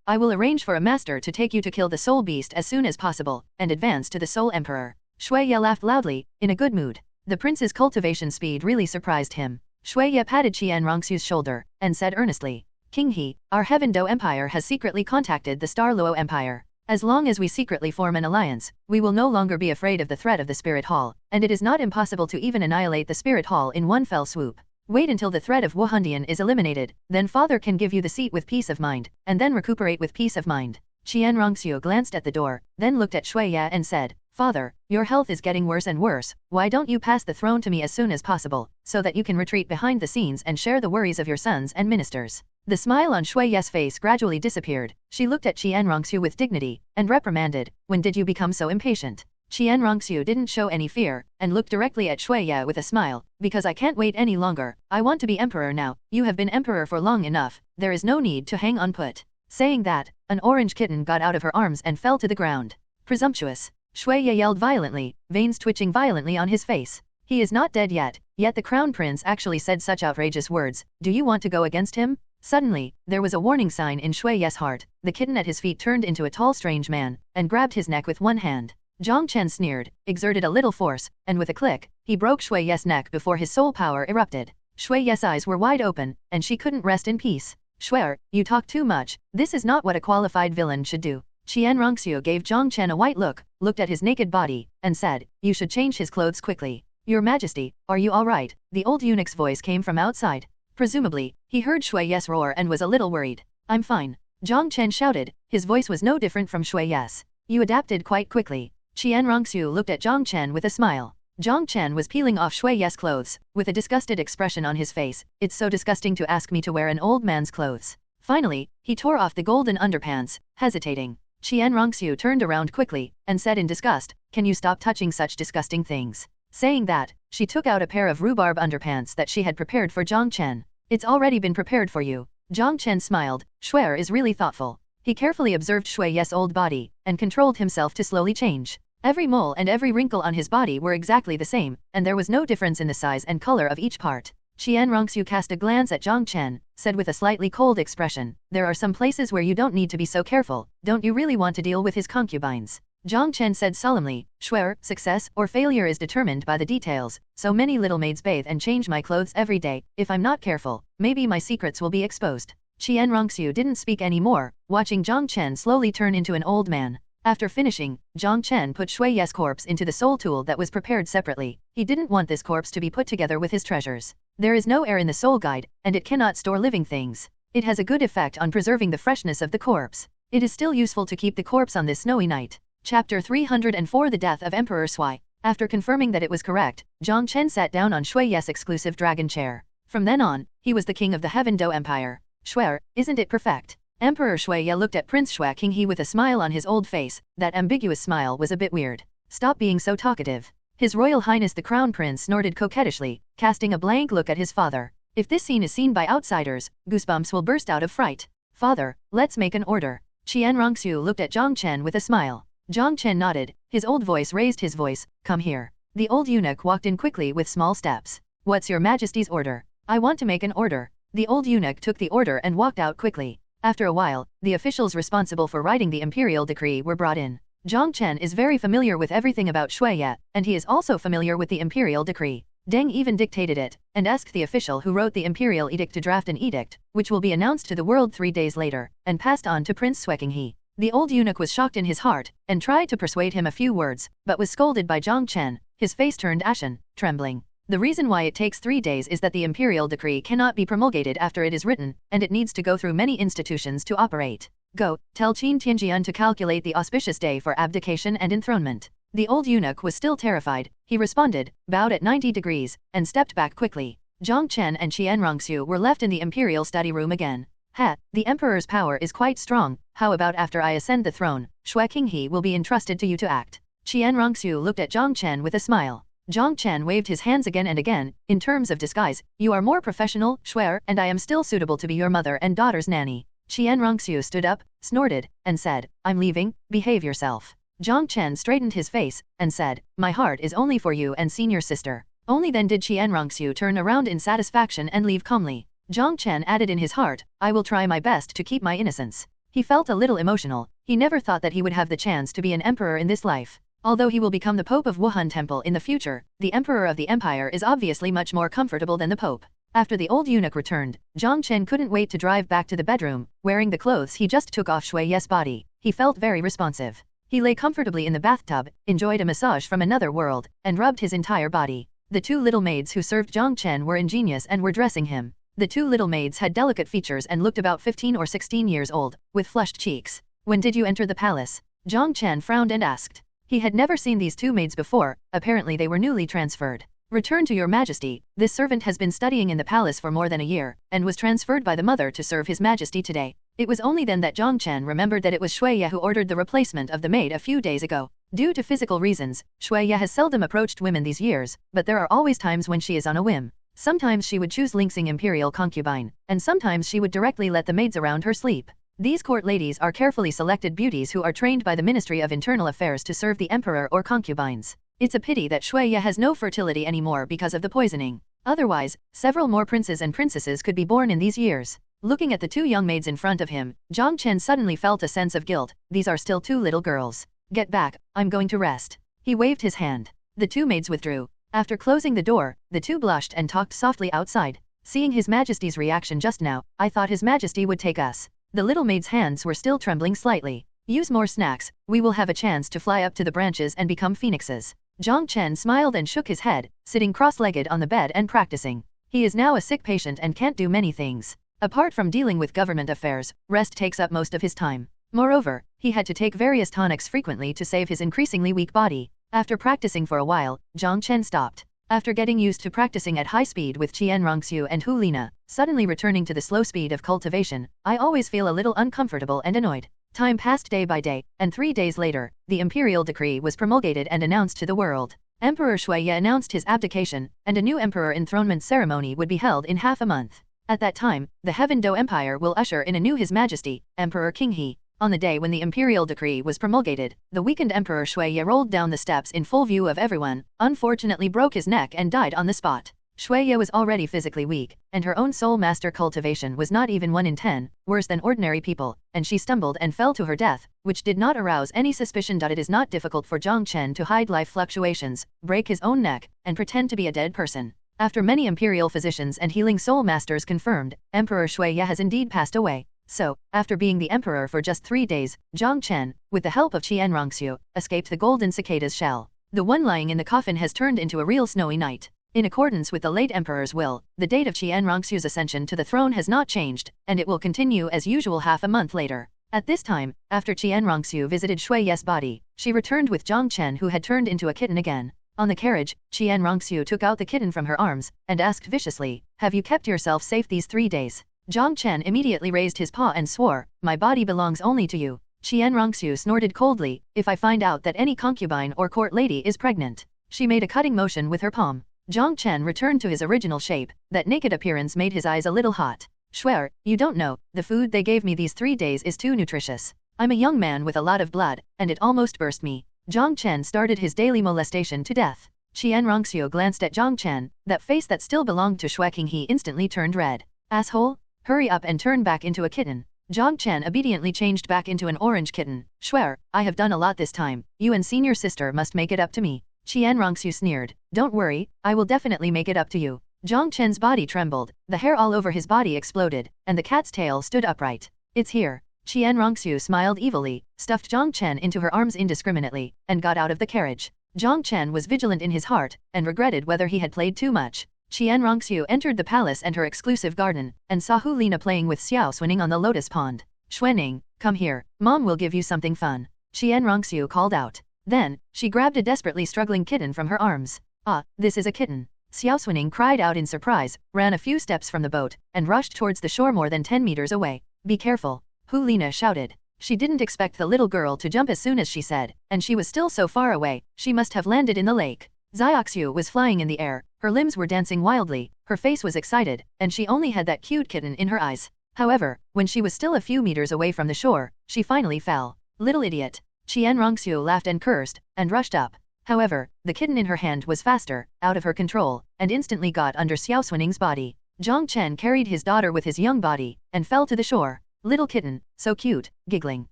I will arrange for a master to take you to kill the soul beast as soon as possible, and advance to the soul emperor. Xiaoxue laughed loudly, in a good mood. The prince's cultivation speed really surprised him. Xiaoxue patted Qian Rongxu's shoulder, and said earnestly, King He, our Heaven Do Empire has secretly contacted the Star Luo Empire. As long as we secretly form an alliance, we will no longer be afraid of the threat of the Spirit Hall, and it is not impossible to even annihilate the Spirit Hall in one fell swoop. Wait until the threat of Wuhan is eliminated, then father can give you the seat with peace of mind, and then recuperate with peace of mind. Qian Rongxu glanced at the door, then looked at Xiaoxue and said, Father, your health is getting worse and worse, why don't you pass the throne to me as soon as possible, so that you can retreat behind the scenes and share the worries of your sons and ministers. The smile on Xiaoxue's face gradually disappeared. She looked at Qian Rongxu with dignity, and reprimanded, when did you become so impatient? Qian Rongxu didn't show any fear, and looked directly at Xiaoxue with a smile, because I can't wait any longer, I want to be emperor now, you have been emperor for long enough, there is no need to hang on put. Saying that, an orange kitten got out of her arms and fell to the ground. Presumptuous. Xiaoxue yelled violently, veins twitching violently on his face. He is not dead yet the crown prince actually said such outrageous words, do you want to go against him? Suddenly, there was a warning sign in Xiaoxue's heart, the kitten at his feet turned into a tall strange man, and grabbed his neck with one hand. Jong Chen sneered, exerted a little force, and with a click, he broke Xiaoxue's neck before his soul power erupted. Xiaoxue's eyes were wide open, and she couldn't rest in peace. Xiaoxue, you talk too much, this is not what a qualified villain should do. Qian Rongxu gave Jong Chen a white look, looked at his naked body, and said, you should change his clothes quickly. Your Majesty, are you alright? The old eunuch's voice came from outside. Presumably, he heard Xiaoxue's roar and was a little worried. I'm fine. Jong Chen shouted, his voice was no different from Xiaoxue's. You adapted quite quickly. Qian Rongxu looked at Jong Chen with a smile. Jong Chen was peeling off Xiaoxue's clothes, with a disgusted expression on his face, it's so disgusting to ask me to wear an old man's clothes. Finally, he tore off the golden underpants, hesitating. Qian Rongxu turned around quickly, and said in disgust, can you stop touching such disgusting things? Saying that, she took out a pair of rhubarb underpants that she had prepared for Jong Chen. It's already been prepared for you. Jong Chen smiled, Xiaoxue is really thoughtful. He carefully observed Xiaoxue's old body, and controlled himself to slowly change. Every mole and every wrinkle on his body were exactly the same, and there was no difference in the size and color of each part. Qian Rongxu cast a glance at Jong Chen, said with a slightly cold expression, there are some places where you don't need to be so careful, don't you really want to deal with his concubines? Jong Chen said solemnly, Xiaoxue, success or failure is determined by the details, so many little maids bathe and change my clothes every day, if I'm not careful, maybe my secrets will be exposed. Qian Rongxu didn't speak anymore, watching Jong Chen slowly turn into an old man. After finishing, Jong Chen put Xiaoxue's corpse into the soul tool that was prepared separately. He didn't want this corpse to be put together with his treasures. There is no air in the soul guide, and it cannot store living things. It has a good effect on preserving the freshness of the corpse. It is still useful to keep the corpse on this snowy night. Chapter 304 The Death of Emperor Sui. After confirming that it was correct, Jong Chen sat down on Xiaoxue's exclusive dragon chair. From then on, he was the king of the Heaven Do Empire. Xiaoxue, isn't it perfect? Emperor Xiaoxue looked at Prince Shui King He with a smile on his old face. That ambiguous smile was a bit weird. Stop being so talkative. His Royal Highness the Crown Prince snorted coquettishly, casting a blank look at his father. If this scene is seen by outsiders, goosebumps will burst out of fright. Father, let's make an order. Qian Rongxu looked at Jong Chen with a smile. Jong Chen nodded, his old voice raised his voice, come here. The old eunuch walked in quickly with small steps. What's your Majesty's order? I want to make an order. The old eunuch took the order and walked out quickly. After a while, the officials responsible for writing the imperial decree were brought in. Jong Chen is very familiar with everything about Xiaoxue, and he is also familiar with the imperial decree. Deng even dictated it, and asked the official who wrote the imperial edict to draft an edict, which will be announced to the world 3 days later, and passed on to Prince Sui King He. The old eunuch was shocked in his heart, and tried to persuade him a few words, but was scolded by Jong Chen. His face turned ashen, trembling. The reason why it takes 3 days is that the imperial decree cannot be promulgated after it is written, and it needs to go through many institutions to operate. Go, tell Qin Tianjian to calculate the auspicious day for abdication and enthronement. The old eunuch was still terrified. He responded, bowed at 90 degrees, and stepped back quickly. Jong Chen and Qian Rongxu were left in the imperial study room again. Ha, the emperor's power is quite strong. How about after I ascend the throne, Shui Qinghe will be entrusted to you to act. Qian Rongxiu looked at Jong Chen with a smile. Jong Chen waved his hands again and again. In terms of disguise, you are more professional, Shuer, and I am still suitable to be your mother and daughter's nanny. Qian Rongxiu stood up, snorted, and said, I'm leaving, behave yourself. Jong Chen straightened his face, and said, my heart is only for you and senior sister. Only then did Qian Rongxiu turn around in satisfaction and leave calmly. Jong Chen added in his heart, I will try my best to keep my innocence. He felt a little emotional. He never thought that he would have the chance to be an emperor in this life. Although he will become the Pope of Wuhan Temple in the future, the Emperor of the Empire is obviously much more comfortable than the Pope. After the old eunuch returned, Jiang Chen couldn't wait to drive back to the bedroom, wearing the clothes he just took off Shui Ye's body. He felt very responsive. He lay comfortably in the bathtub, enjoyed a massage from another world, and rubbed his entire body. The two little maids who served Jiang Chen were ingenious and were dressing him. The two little maids had delicate features and looked about 15 or 16 years old, with flushed cheeks. When did you enter the palace? Jiang Chen frowned and asked. He had never seen these two maids before, apparently they were newly transferred. Return to your majesty, this servant has been studying in the palace for more than a year, and was transferred by the mother to serve his majesty today. It was only then that Jiang Chen remembered that it was Shui Ye who ordered the replacement of the maid a few days ago. Due to physical reasons, Shui Ye has seldom approached women these years, but there are always times when she is on a whim. Sometimes she would choose Lingsing imperial concubine, and sometimes she would directly let the maids around her sleep. These court ladies are carefully selected beauties who are trained by the Ministry of Internal Affairs to serve the emperor or concubines. It's a pity that Shui Ye has no fertility anymore because of the poisoning. Otherwise, several more princes and princesses could be born in these years. Looking at the two young maids in front of him, Jiang Chen suddenly felt a sense of guilt. These are still two little girls. Get back, I'm going to rest. He waved his hand. The two maids withdrew. After closing the door, the two blushed and talked softly outside. Seeing His Majesty's reaction just now, I thought His Majesty would take us. The little maid's hands were still trembling slightly. Use more snacks, we will have a chance to fly up to the branches and become phoenixes. Jiang Chen smiled and shook his head, sitting cross-legged on the bed and practicing. He is now a sick patient and can't do many things. Apart from dealing with government affairs, rest takes up most of his time. Moreover, he had to take various tonics frequently to save his increasingly weak body. After practicing for a while, Jiang Chen stopped. After getting used to practicing at high speed with Qian Rongxiu and Hu Lina, suddenly returning to the slow speed of cultivation, I always feel a little uncomfortable and annoyed. Time passed day by day, and 3 days later, the imperial decree was promulgated and announced to the world. Emperor Shui Ye announced his abdication, and a new emperor enthronement ceremony would be held in half a month. At that time, the Heaven Do Empire will usher in a new His Majesty, Emperor Qinghe. On the day when the imperial decree was promulgated, the weakened Emperor Shui Ye rolled down the steps in full view of everyone, unfortunately broke his neck and died on the spot. Shui Ye was already physically weak, and her own soul master cultivation was not even 1 in 10, worse than ordinary people, and she stumbled and fell to her death, which did not arouse any suspicion. It is not difficult for Jiang Chen to hide life fluctuations, break his own neck, and pretend to be a dead person. After many imperial physicians and healing soul masters confirmed, Emperor Shui Ye has indeed passed away. So, after being the emperor for just 3 days, Jiang Chen, with the help of Qian Rongxiu, escaped the golden cicada's shell. The one lying in the coffin has turned into a real snowy night. In accordance with the late emperor's will, the date of Qian Rongxiu's ascension to the throne has not changed, and it will continue as usual half a month later. At this time, after Qian Rongxiu visited Shui Ye's body, she returned with Jiang Chen, who had turned into a kitten again. On the carriage, Qian Rongxiu took out the kitten from her arms, and asked viciously, "Have you kept yourself safe these 3 days?" Jiang Chen immediately raised his paw and swore, "My body belongs only to you." Qian Rongxiu snorted coldly, "If I find out that any concubine or court lady is pregnant." She made a cutting motion with her palm. Jiang Chen returned to his original shape. That naked appearance made his eyes a little hot. "Shuer, you don't know, the food they gave me these 3 days is too nutritious. I'm a young man with a lot of blood, and it almost burst me." Jiang Chen started his daily molestation to death. Qian Rongxiu glanced at Jiang Chen. That face that still belonged to Shui Qinghe instantly turned red. "Asshole! Hurry up and turn back into a kitten." Jiang Chen obediently changed back into an orange kitten. "Shuer, I have done a lot this time. You and senior sister must make it up to me." Qian Rongxiu sneered. "Don't worry, I will definitely make it up to you." Jiang Chen's body trembled, the hair all over his body exploded, and the cat's tail stood upright. "It's here." Qian Rongxiu smiled evilly, stuffed Jiang Chen into her arms indiscriminately, and got out of the carriage. Jiang Chen was vigilant in his heart, and regretted whether he had played too much. Qian Rongxiu entered the palace and her exclusive garden, and saw Hu Lina playing with Xiaoxue on the lotus pond. "Xuening, come here, mom will give you something fun," Qian Rongxiu called out. Then, she grabbed a desperately struggling kitten from her arms. "Ah, this is a kitten." Xiaoxue cried out in surprise, ran a few steps from the boat, and rushed towards the shore more than 10 meters away. Be careful, Hu Lina shouted. She didn't expect the little girl to jump as soon as she said, and she was still so far away, she must have landed in the lake. Xiaoxue was flying in the air, her limbs were dancing wildly, her face was excited, and she only had that cute kitten in her eyes. However, when she was still a few meters away from the shore, she finally fell. Little idiot. Qianrongxiu laughed and cursed, and rushed up. However, the kitten in her hand was faster, out of her control, and instantly got under Xiaoxuening's body. Jong Chen carried his daughter with his young body, and fell to the shore. Little kitten, so cute, giggling.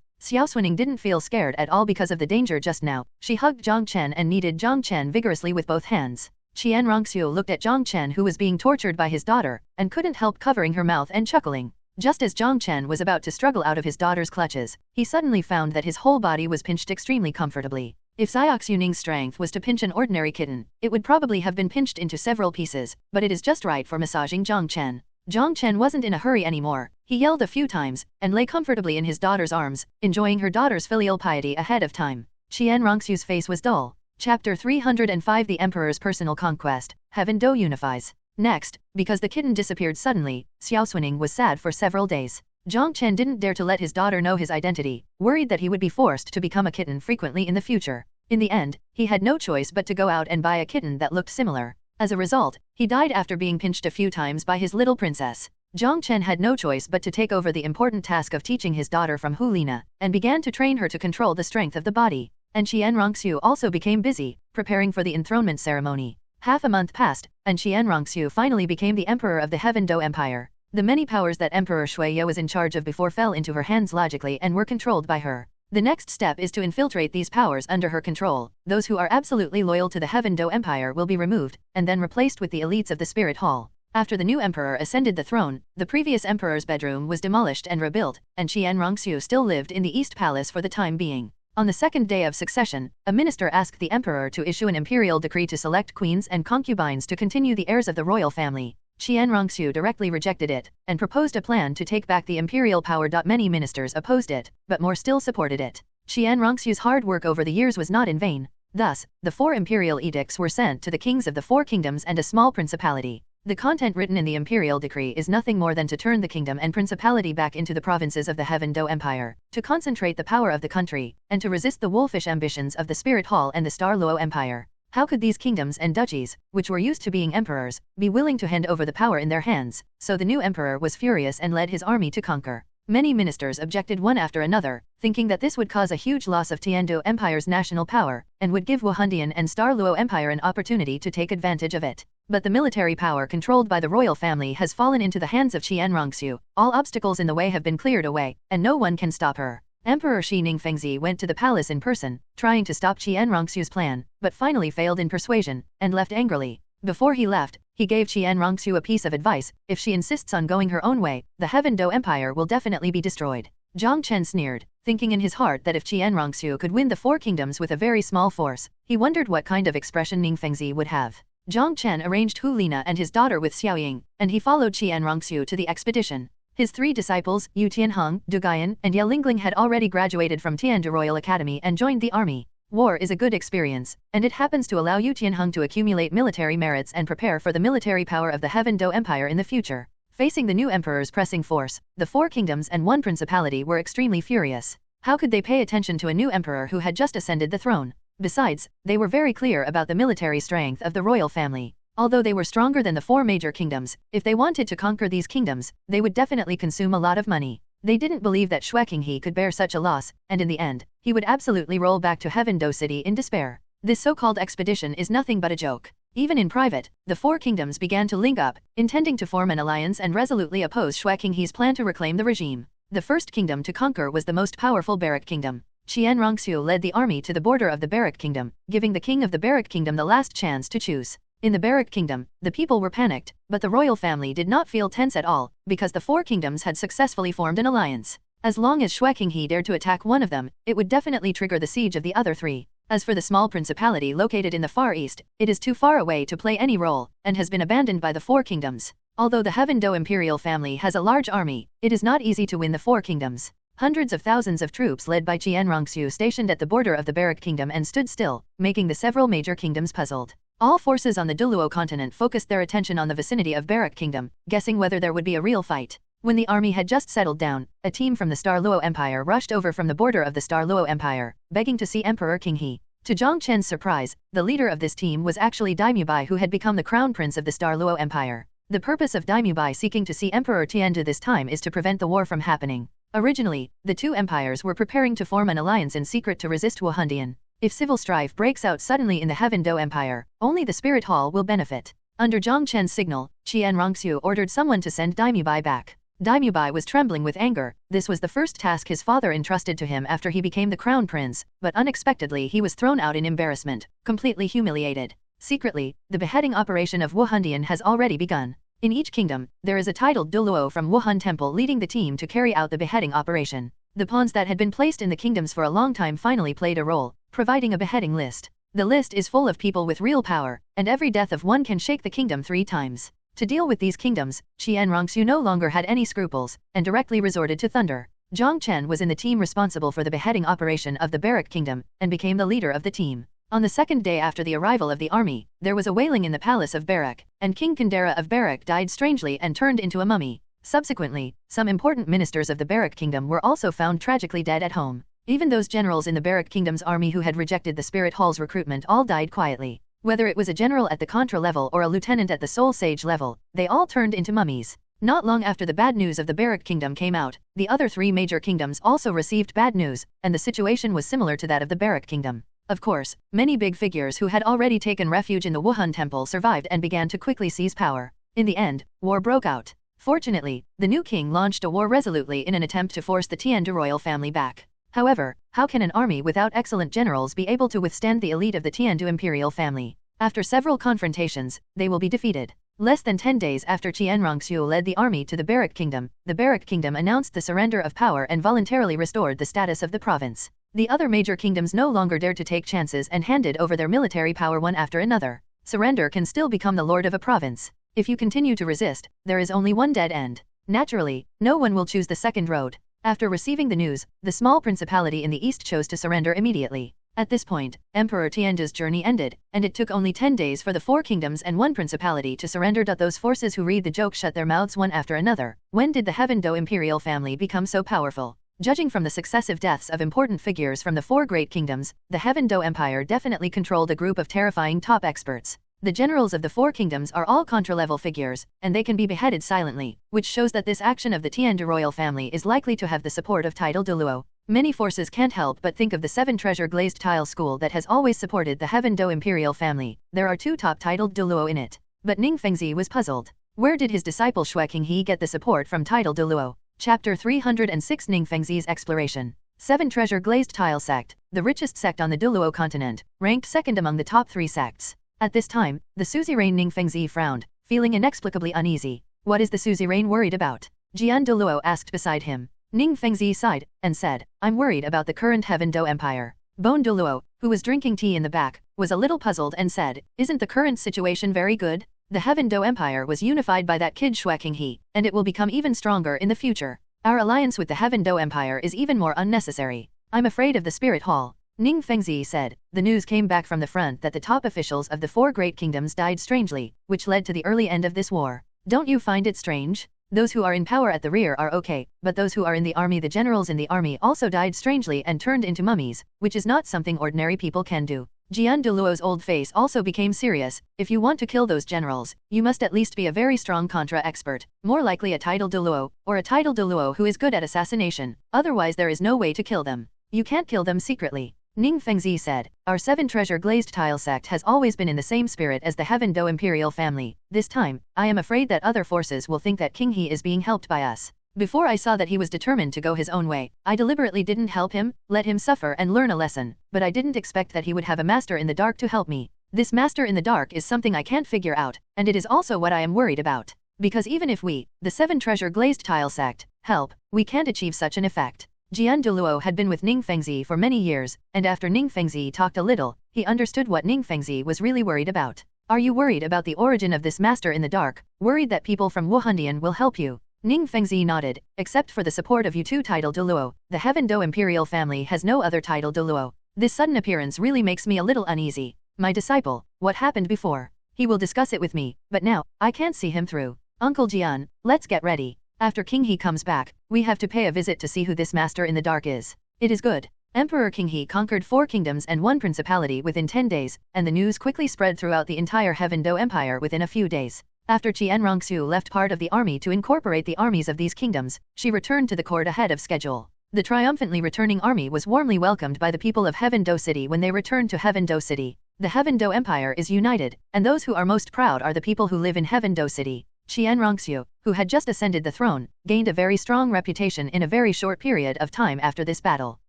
Xiaoxuening didn't feel scared at all because of the danger just now. She hugged Jong Chen and kneaded Jong Chen vigorously with both hands. Qianrongxiu looked at Jong Chen who was being tortured by his daughter, and couldn't help covering her mouth and chuckling. Just as Jong Chen was about to struggle out of his daughter's clutches, he suddenly found that his whole body was pinched extremely comfortably. If Xiaoxuning's strength was to pinch an ordinary kitten, it would probably have been pinched into several pieces, but it is just right for massaging Jong Chen. Jong Chen wasn't in a hurry anymore. He yelled a few times, and lay comfortably in his daughter's arms, enjoying her daughter's filial piety ahead of time. Qianrongxiu's face was dull. Chapter 305 The Emperor's Personal Conquest, Heaven Do Unifies. Next, because the kitten disappeared suddenly, Xiaoxuening was sad for several days. Jong Chen didn't dare to let his daughter know his identity, worried that he would be forced to become a kitten frequently in the future. In the end, he had no choice but to go out and buy a kitten that looked similar. As a result, he died after being pinched a few times by his little princess. Jong Chen had no choice but to take over the important task of teaching his daughter from Hu Lina, and began to train her to control the strength of the body. And Qianrongxiu also became busy, preparing for the enthronement ceremony. Half a month passed, and Qianrongxiu finally became the emperor of the Heaven Do Empire. The many powers that Emperor Shuiye was in charge of before fell into her hands logically and were controlled by her. The next step is to infiltrate these powers under her control. Those who are absolutely loyal to the Heaven Do Empire will be removed, and then replaced with the elites of the Spirit Hall. After the new emperor ascended the throne, the previous emperor's bedroom was demolished and rebuilt, and Qianrongxiu still lived in the East Palace for the time being. On the second day of succession, a minister asked the emperor to issue an imperial decree to select queens and concubines to continue the heirs of the royal family. Qianrongxiu directly rejected it, and proposed a plan to take back the imperial power. Many ministers opposed it, but more still supported it. Qianrongxiu's hard work over the years was not in vain. Thus, the 4 imperial edicts were sent to the kings of the 4 kingdoms and a small principality. The content written in the imperial decree is nothing more than to turn the kingdom and principality back into the provinces of the Heaven Do Empire, to concentrate the power of the country, and to resist the wolfish ambitions of the Spirit Hall and the Star Luo Empire. How could these kingdoms and duchies, which were used to being emperors, be willing to hand over the power in their hands? So the new emperor was furious and led his army to conquer. Many ministers objected one after another, thinking that this would cause a huge loss of Tiandu Empire's national power, and would give Wuhan and Star Luo Empire an opportunity to take advantage of it. But the military power controlled by the royal family has fallen into the hands of Qianrongxiu. All obstacles in the way have been cleared away, and no one can stop her. Emperor Shi Ningfengzi went to the palace in person, trying to stop Qianrongxiu's plan, but finally failed in persuasion, and left angrily. Before he left, he gave Qianrongxiu a piece of advice: if she insists on going her own way, the Heaven Do Empire will definitely be destroyed. Jong Chen sneered, thinking in his heart that if Qianrongxiu could win the 4 kingdoms with a very small force, he wondered what kind of expression Ningfengzi would have. Jong Chen arranged Hu Lina and his daughter with Xiaoying, and he followed Qianrongxiu to the expedition. His 3 disciples, Yu Tianheng, Du Gaiyan, and Ye Lingling had already graduated from Tiandu Royal Academy and joined the army. War is a good experience, and it happens to allow Yu Tianheng to accumulate military merits and prepare for the military power of the Heaven Do Empire in the future. Facing the new emperor's pressing force, the 4 kingdoms and 1 principality were extremely furious. How could they pay attention to a new emperor who had just ascended the throne? Besides, they were very clear about the military strength of the royal family. Although they were stronger than the 4 major kingdoms, if they wanted to conquer these kingdoms, they would definitely consume a lot of money. They didn't believe that Shuai Qinghe could bear such a loss, and in the end, he would absolutely roll back to Heaven Do City in despair. This so-called expedition is nothing but a joke. Even in private, the 4 kingdoms began to link up, intending to form an alliance and resolutely oppose Shuai Qinghe's plan to reclaim the regime. The first kingdom to conquer was the most powerful Barak Kingdom. Qianrongxiu led the army to the border of the Barak Kingdom, giving the king of the Barak Kingdom the last chance to choose. In the Barak Kingdom, the people were panicked, but the royal family did not feel tense at all, because the 4 kingdoms had successfully formed an alliance. As long as Shuai Qinghe dared to attack one of them, it would definitely trigger the siege of the other 3. As for the small principality located in the Far East, it is too far away to play any role, and has been abandoned by the 4 kingdoms. Although the Heaven Do imperial family has a large army, it is not easy to win the 4 kingdoms. Hundreds of thousands of troops led by Qianrongxiu stationed at the border of the Barak Kingdom and stood still, making the several major kingdoms puzzled. All forces on the Douluo Continent focused their attention on the vicinity of Barak Kingdom, guessing whether there would be a real fight. When the army had just settled down, a team from the Star Luo Empire rushed over from the border of the Star Luo Empire, begging to see Emperor King He. To Jiang Chen's surprise, the leader of this team was actually Daimyo who had become the crown prince of the Star Luo Empire. The purpose of Daimyo seeking to see Emperor Tiandu this time is to prevent the war from happening. Originally, the two empires were preparing to form an alliance in secret to resist Wuhan. If civil strife breaks out suddenly in the Heaven Do Empire, only the Spirit Hall will benefit. Under Jiang Chen's signal, Xiaoxue ordered someone to send Daimyo back. Daimyo was trembling with anger. This was the first task his father entrusted to him after he became the crown prince, but unexpectedly he was thrown out in embarrassment, completely humiliated. Secretly, the beheading operation of Wuhan has already begun. In each kingdom, there is a titled Douluo from Wuhan Temple leading the team to carry out the beheading operation. The pawns that had been placed in the kingdoms for a long time finally played a role, providing a beheading list. The list is full of people with real power, and every death of one can shake the kingdom 3 times. To deal with these kingdoms, Xiaoxue no longer had any scruples, and directly resorted to thunder. Jiang Chen was in the team responsible for the beheading operation of the Barak Kingdom, and became the leader of the team. On the second day after the arrival of the army, there was a wailing in the palace of Barak, and King Kandera of Barak died strangely and turned into a mummy. Subsequently, some important ministers of the Barak Kingdom were also found tragically dead at home. Even those generals in the Barak Kingdom's army who had rejected the Spirit Hall's recruitment all died quietly. Whether it was a general at the Contra level or a lieutenant at the Soul Sage level, they all turned into mummies. Not long after the bad news of the Barak Kingdom came out, the other 3 major kingdoms also received bad news, and the situation was similar to that of the Barak Kingdom. Of course, many big figures who had already taken refuge in the Wuhan Temple survived and began to quickly seize power. In the end, war broke out. Fortunately, the new king launched a war resolutely in an attempt to force the Tiandu royal family back. However, how can an army without excellent generals be able to withstand the elite of the Tiandu imperial family? After several confrontations, they will be defeated. Less than 10 days after Xiaoxue led the army to the Barak Kingdom announced the surrender of power and voluntarily restored the status of the province. The other major kingdoms no longer dared to take chances and handed over their military power one after another. Surrender can still become the lord of a province. If you continue to resist, there is only one dead end. Naturally, no one will choose the second road. After receiving the news, the small principality in the east chose to surrender immediately. At this point, Emperor Tiandu's journey ended, and it took only 10 days for the 4 kingdoms and 1 principality to surrender. Those forces who read the joke shut their mouths one after another. When did the Heaven Do imperial family become so powerful? Judging from the successive deaths of important figures from the 4 great kingdoms, the Heaven Do Empire definitely controlled a group of terrifying top experts. The generals of the 4 kingdoms are all contra-level figures, and they can be beheaded silently, which shows that this action of the Tiandu royal family is likely to have the support of title Douluo. Many forces can't help but think of the 7 treasure glazed tile school that has always supported the Heaven Do imperial family. There are 2 top titled Douluo in it. But Ning Fengzi was puzzled. Where did his disciple Shrek King He get the support from title Douluo? Chapter 306 Ning Fengzi's Exploration. 7 treasure glazed tile sect, the richest sect on the Douluo continent, ranked second among the top 3 sects. At this time, the suzerain Ning Fengzi frowned, feeling inexplicably uneasy. What is the suzerain worried about? Jian Douluo asked beside him. Ning Fengzi sighed, and said, I'm worried about the current Heaven Do Empire. Bon Douluo, who was drinking tea in the back, was a little puzzled and said, isn't the current situation very good? The Heaven Do Empire was unified by that kid Shui King He, and it will become even stronger in the future. Our alliance with the Heaven Do Empire is even more unnecessary. I'm afraid of the Spirit Hall. Ning Fengzi said. The news came back from the front that the top officials of the 4 great kingdoms died strangely, which led to the early end of this war. Don't you find it strange? Those who are in power at the rear are okay, but those who are in the army, the generals in the army also died strangely and turned into mummies, which is not something ordinary people can do. Jian Douluo's old face also became serious. If you want to kill those generals, you must at least be a very strong contra expert, more likely a title Douluo, or a title Douluo who is good at assassination, otherwise there is no way to kill them. You can't kill them secretly. Ning Fengzi said, our 7 treasure glazed tile sect has always been in the same spirit as the Heaven Do imperial family. This time, I am afraid that other forces will think that King He is being helped by us. Before I saw that he was determined to go his own way, I deliberately didn't help him, let him suffer and learn a lesson, but I didn't expect that he would have a master in the dark to help me. This master in the dark is something I can't figure out, and it is also what I am worried about. Because even if we, the 7 treasure glazed tile sect, help, we can't achieve such an effect. Jian Douluo had been with Ning Fengzi for many years, and after Ning Fengzi talked a little, he understood what Ning Fengzi was really worried about. Are you worried about the origin of this master in the dark, worried that people from Wuhan will help you? Ning Fengzi nodded. Except for the support of you 2 title Douluo, the Heaven Do imperial family has no other title Douluo. This sudden appearance really makes me a little uneasy. My disciple, what happened before. He will discuss it with me, but now, I can't see him through. Uncle Jian, let's get ready. After King He comes back, we have to pay a visit to see who this master in the dark is. It is good. Emperor King He conquered 4 kingdoms and 1 principality within 10 days, and the news quickly spread throughout the entire Heaven Do Empire within a few days. After Xianrongsu left part of the army to incorporate the armies of these kingdoms, she returned to the court ahead of schedule. The triumphantly returning army was warmly welcomed by the people of Heaven Do City when they returned to Heaven Do City. The Heaven Do Empire is united, and those who are most proud are the people who live in Heaven Do City. Xianrongsu, who had just ascended the throne, gained a very strong reputation in a very short period of time after this battle.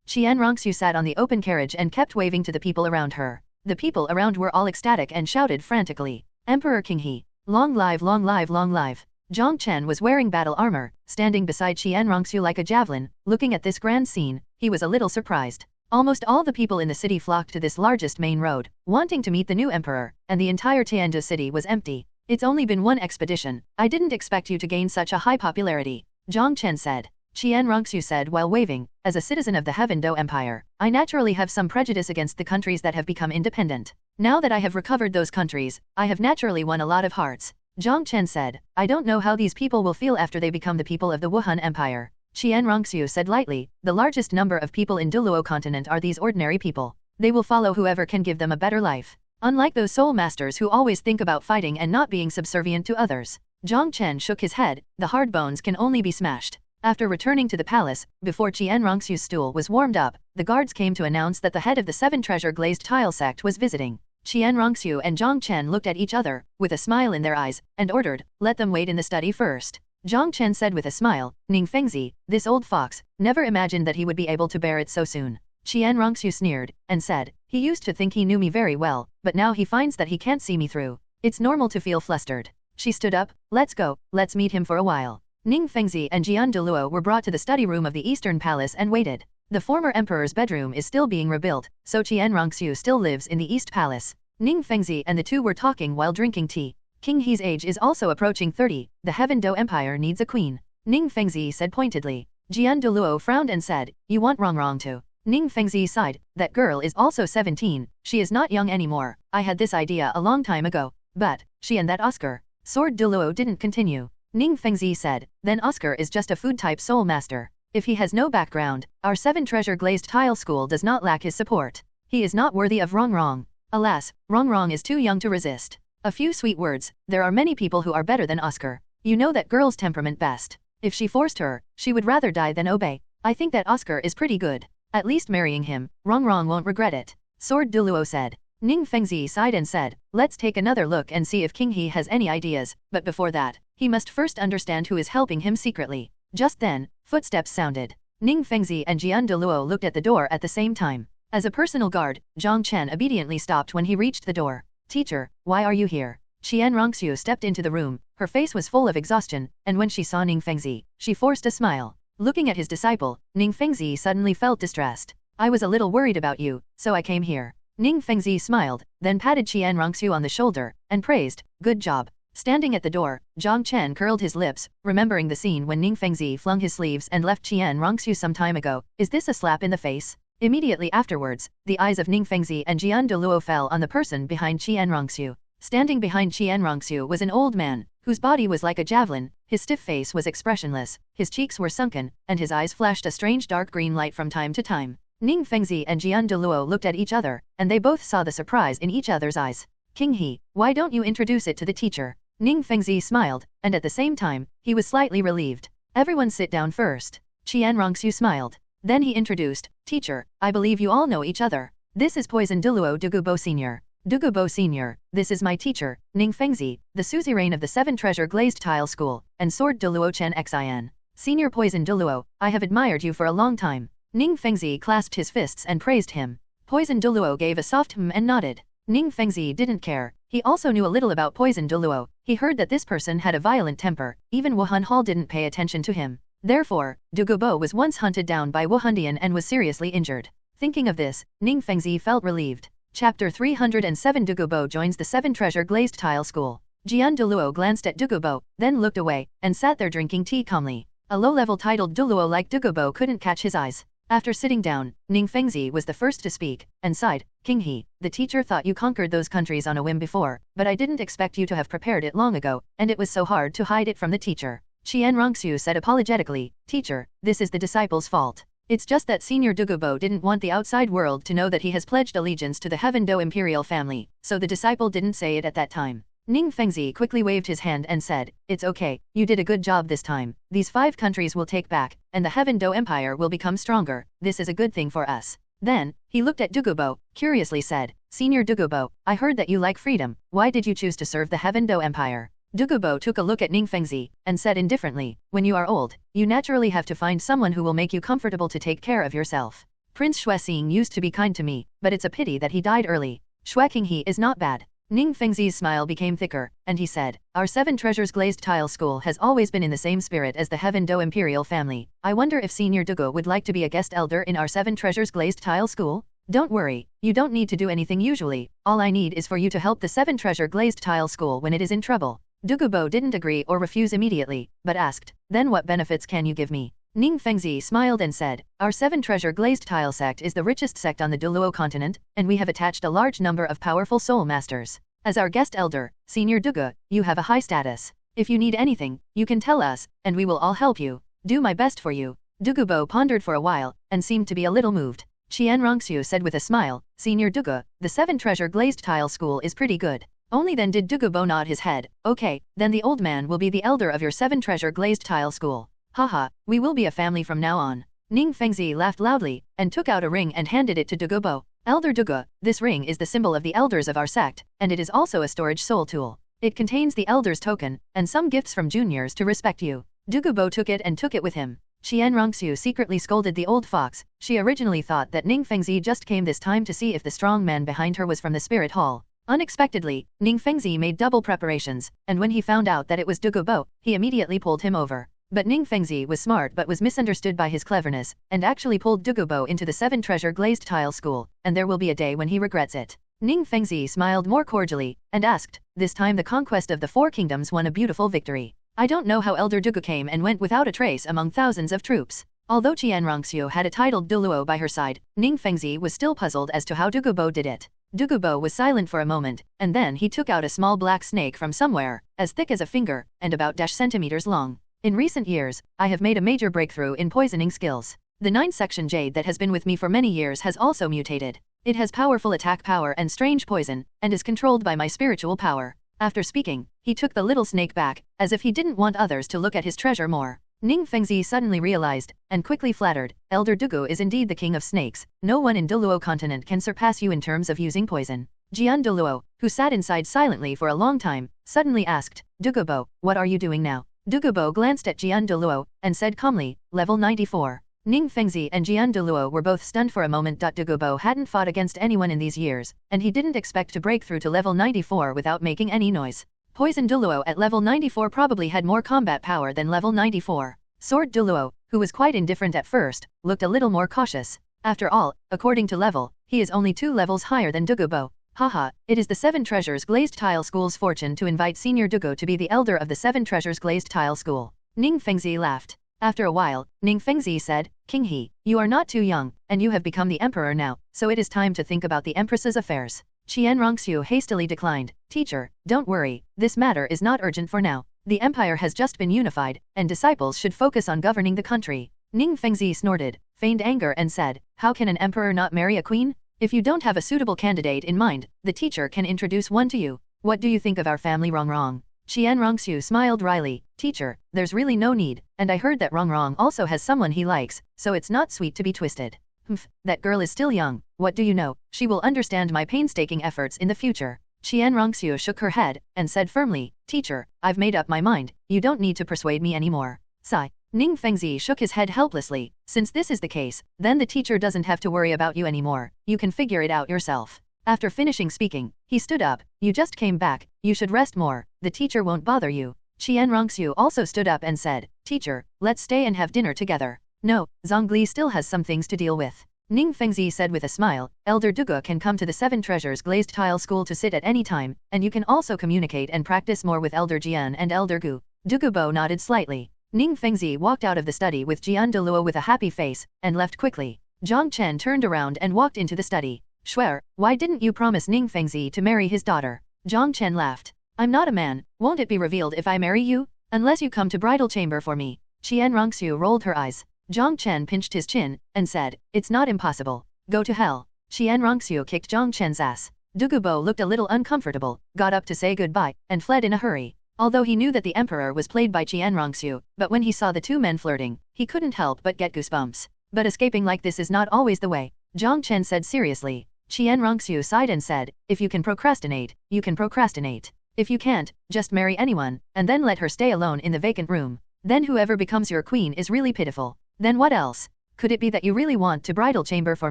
Xianrongsu sat on the open carriage and kept waving to the people around her. The people around were all ecstatic and shouted frantically, "Emperor King He! Long live, long live, long live!" Jong Chen was wearing battle armor, standing beside Xianrongsu like a javelin. Looking at this grand scene, he was a little surprised. Almost all the people in the city flocked to this largest main road, wanting to meet the new emperor, and the entire Tianzhu city was empty. "It's only been 1 expedition. I didn't expect you to gain such a high popularity," Jong Chen said. Xianrongsu said while waving, "As a citizen of the Heaven Do Empire, I naturally have some prejudice against the countries that have become independent. Now that I have recovered those countries, I have naturally won a lot of hearts." Jong Chen said, "I don't know how these people will feel after they become the people of the Wuhan Empire." Xianrongsu said lightly, "The largest number of people in Douluo Continent are these ordinary people. They will follow whoever can give them a better life. Unlike those soul masters who always think about fighting and not being subservient to others." Jong Chen shook his head, "The hard bones can only be smashed." After returning to the palace, before Xianrongsu's stool was warmed up, the guards came to announce that the head of the 7 treasure glazed tile sect was visiting. Xianrongsu and Jong Chen looked at each other, with a smile in their eyes, and ordered, "Let them wait in the study first." Jong Chen said with a smile, "Ning Fengzi, this old fox, never imagined that he would be able to bear it so soon." Xianrongsu sneered, and said, "He used to think he knew me very well, but now he finds that he can't see me through. It's normal to feel flustered." She stood up, "Let's go, let's meet him for a while." Ning Fengzi and Jian Douluo were brought to the study room of the Eastern Palace and waited. The former emperor's bedroom is still being rebuilt, so Xianrongsu still lives in the East Palace. Ning Fengzi and the two were talking while drinking tea. King He's age is also approaching 30, the Heaven Do Empire needs a queen. Ning Fengzi said pointedly. Jian Douluo frowned and said, "You want Rongrong to?" Ning Fengzi sighed, "That girl is also 17, she is not young anymore. I had this idea a long time ago. But, she and that Oscar." Sword Douluo didn't continue. Ning Fengzi said, "Then Oscar is just a food-type soul master. If he has no background, our 7 treasure glazed tile school does not lack his support. He is not worthy of Rongrong. Alas, Rongrong is too young to resist." A few sweet words, "There are many people who are better than Oscar. You know that girl's temperament best. If she forced her, she would rather die than obey. I think that Oscar is pretty good. At least marrying him, Rongrong won't regret it." Sword Douluo said. Ning Fengzi sighed and said, "Let's take another look and see if King He has any ideas, but before that, he must first understand who is helping him secretly." Just then, footsteps sounded. Ning Fengzi and Jian Douluo looked at the door at the same time. As a personal guard, Jong Chen obediently stopped when he reached the door. "Teacher, why are you here?" Xianrongsu stepped into the room, her face was full of exhaustion, and when she saw Ning Fengzi, she forced a smile. Looking at his disciple, Ning Fengzi suddenly felt distressed. "I was a little worried about you, so I came here." Ning Fengzi smiled, then patted Xianrongsu on the shoulder, and praised, "Good job." Standing at the door, Jong Chen curled his lips, remembering the scene when Ning Fengzi flung his sleeves and left Xianrongsu some time ago. Is this a slap in the face? Immediately afterwards, the eyes of Ning Fengzi and Jian Douluo fell on the person behind Xianrongsu. Standing behind Xianrongsu was an old man, whose body was like a javelin, his stiff face was expressionless, his cheeks were sunken, and his eyes flashed a strange dark green light from time to time. Ning Fengzi and Jian Douluo looked at each other, and they both saw the surprise in each other's eyes. "King He, why don't you introduce it to the teacher?" Ning Fengzi smiled, and at the same time, he was slightly relieved. "Everyone sit down first." Xianrongsu smiled. Then he introduced, "Teacher, I believe you all know each other. This is Poison Douluo Dugubo Sr. Dugubo Sr., this is my teacher, Ning Fengzi, the suzerain of the 7 treasure glazed tile school, and Sword Douluo Chen Xin. Senior Poison Douluo, I have admired you for a long time." Ning Fengzi clasped his fists and praised him. Poison Douluo gave a soft and nodded. Ning Fengzi didn't care. He also knew a little about Poison Douluo. He heard that this person had a violent temper. Even Wuhan Hall didn't pay attention to him. Therefore, Dugubo was once hunted down by Wuhandian and was seriously injured. Thinking of this, Ning Fengzi felt relieved. Chapter 307 Dugubo joins the 7 treasure glazed tile school. Jian Douluo glanced at Dugubo, then looked away, and sat there drinking tea calmly. A low-level titled Douluo like Dugubo couldn't catch his eyes. After sitting down, Ning Fengzi was the first to speak, and sighed, King He, the teacher thought you conquered those countries on a whim before, but I didn't expect you to have prepared it long ago, and it was so hard to hide it from the teacher. Qian Rongxue said apologetically, Teacher, this is the disciple's fault. It's just that Senior Dugubo didn't want the outside world to know that he has pledged allegiance to the Heaven Do imperial family, so the disciple didn't say it at that time. Ning Fengzi quickly waved his hand and said, It's okay, you did a good job this time. These 5 countries will take back, and the Heaven Do Empire will become stronger. This is a good thing for us. Then, he looked at Dugubo, curiously said, Senior Dugubo, I heard that you like freedom. Why did you choose to serve the Heaven Do Empire? Dugubo took a look at Ning Fengzi, and said indifferently, When you are old, you naturally have to find someone who will make you comfortable to take care of yourself. Prince Shuexing used to be kind to me, but it's a pity that he died early. Shui King He is not bad. Ning Fengzi's smile became thicker, and he said, Our 7 Treasures Glazed Tile School has always been in the same spirit as the Heaven Do Imperial family. I wonder if Senior Dugu would like to be a guest elder in our 7 Treasures Glazed Tile School? Don't worry, you don't need to do anything usually. All I need is for you to help the 7 Treasure Glazed Tile School when it is in trouble. Dugubo didn't agree or refuse immediately, but asked, Then what benefits can you give me? Ning Fengzi smiled and said, Our 7 Treasure Glazed Tile sect is the richest sect on the Douluo Continent, and we have attached a large number of powerful soul masters. As our guest elder, Senior Dugu, you have a high status. If you need anything, you can tell us, and we will all help you. Do my best for you. Dugubo pondered for a while, and seemed to be a little moved. Qian Rongxue said with a smile, Senior Dugu, the 7 Treasure Glazed Tile School is pretty good. Only then did Dugubo nod his head. Okay, then the old man will be the elder of your 7 Treasure Glazed Tile School. Haha, we will be a family from now on. Ning Fengzi laughed loudly, and took out a ring and handed it to Dugubo. Elder Dugu, this ring is the symbol of the elders of our sect, and it is also a storage soul tool. It contains the elder's token, and some gifts from juniors to respect you. Dugubo took it and took it with him. Qian Rongxue secretly scolded the old fox. She originally thought that Ning Fengzi just came this time to see if the strong man behind her was from the spirit hall. Unexpectedly, Ning Fengzi made double preparations, and when he found out that it was Dugubo, he immediately pulled him over. But Ning Fengzi was smart but was misunderstood by his cleverness, and actually pulled Dugubo into the 7 Treasure Glazed Tile School, and there will be a day when he regrets it. Ning Fengzi smiled more cordially, and asked, This time the conquest of the 4 kingdoms won a beautiful victory. I don't know how Elder Dugu came and went without a trace among thousands of troops. Although Qian Rongxue had a titled Douluo by her side, Ning Fengzi was still puzzled as to how Dugubo did it. Dugubo was silent for a moment, and then he took out a small black snake from somewhere, as thick as a finger, and about centimeters long. In recent years, I have made a major breakthrough in poisoning skills. The 9-section jade that has been with me for many years has also mutated. It has powerful attack power and strange poison, and is controlled by my spiritual power. After speaking, he took the little snake back, as if he didn't want others to look at his treasure more. Ning Fengzi suddenly realized, and quickly flattered, Elder Dugu is indeed the king of snakes. No one in Douluo Continent can surpass you in terms of using poison. Jian Douluo, who sat inside silently for a long time, suddenly asked, Dugubo, what are you doing now? Dugubo glanced at Jian Douluo, and said calmly, Level 94. Ning Fengzi and Jian Douluo were both stunned for a moment. Dugubo hadn't fought against anyone in these years, and he didn't expect to break through to level 94 without making any noise. Poison Douluo at level 94 probably had more combat power than level 94. Sword Douluo, who was quite indifferent at first, looked a little more cautious. After all, according to level, he is only 2 levels higher than Dugubo. Haha, it is the 7 Treasures Glazed Tile School's fortune to invite Senior Dugu to be the elder of the 7 Treasures Glazed Tile School. Ning Fengzi laughed. After a while, Ning Fengzi said, King He, you are not too young, and you have become the emperor now, so it is time to think about the empress's affairs. Qian Rongxue hastily declined. Teacher, don't worry, this matter is not urgent for now. The empire has just been unified, and disciples should focus on governing the country. Ning Fengzi snorted, feigned anger and said, How can an emperor not marry a queen? If you don't have a suitable candidate in mind, the teacher can introduce one to you. What do you think of our family Rongrong? Qian Rongxue smiled wryly. Teacher, there's really no need, and I heard that Rongrong also has someone he likes, so it's not sweet to be twisted. Humph, that girl is still young. What do you know? She will understand my painstaking efforts in the future. Qian Rongxue shook her head, and said firmly, Teacher, I've made up my mind, you don't need to persuade me anymore. Sigh. Ning Fengzi shook his head helplessly. Since this is the case, then the teacher doesn't have to worry about you anymore, you can figure it out yourself. After finishing speaking, he stood up. You just came back, you should rest more, the teacher won't bother you. Qian Rongxue also stood up and said, Teacher, let's stay and have dinner together. No, Zhongli still has some things to deal with. Ning Fengzi said with a smile, Elder Dugu can come to the 7 Treasures Glazed Tile School to sit at any time, and you can also communicate and practice more with Elder Jian and Elder Gu. Dugubo nodded slightly. Ning Fengzi walked out of the study with Douluo with a happy face, and left quickly. Jiang Chen turned around and walked into the study. Shuer, why didn't you promise Ning Fengzi to marry his daughter? Jiang Chen laughed. I'm not a man, won't it be revealed if I marry you? Unless you come to bridal chamber for me. Qian Rongxiu rolled her eyes. Jiang Chen pinched his chin, and said, it's not impossible. Go to hell. Qian Rongxiu kicked Jiang Chen's ass. Dugubo looked a little uncomfortable, got up to say goodbye, and fled in a hurry. Although he knew that the emperor was played by Qian Rongxiu, but when he saw the two men flirting, he couldn't help but get goosebumps. But escaping like this is not always the way, Jiang Chen said seriously. Qian Rongxiu sighed and said, if you can procrastinate, you can procrastinate. If you can't, just marry anyone, and then let her stay alone in the vacant room. Then whoever becomes your queen is really pitiful. Then what else? Could it be that you really want to bridal chamber for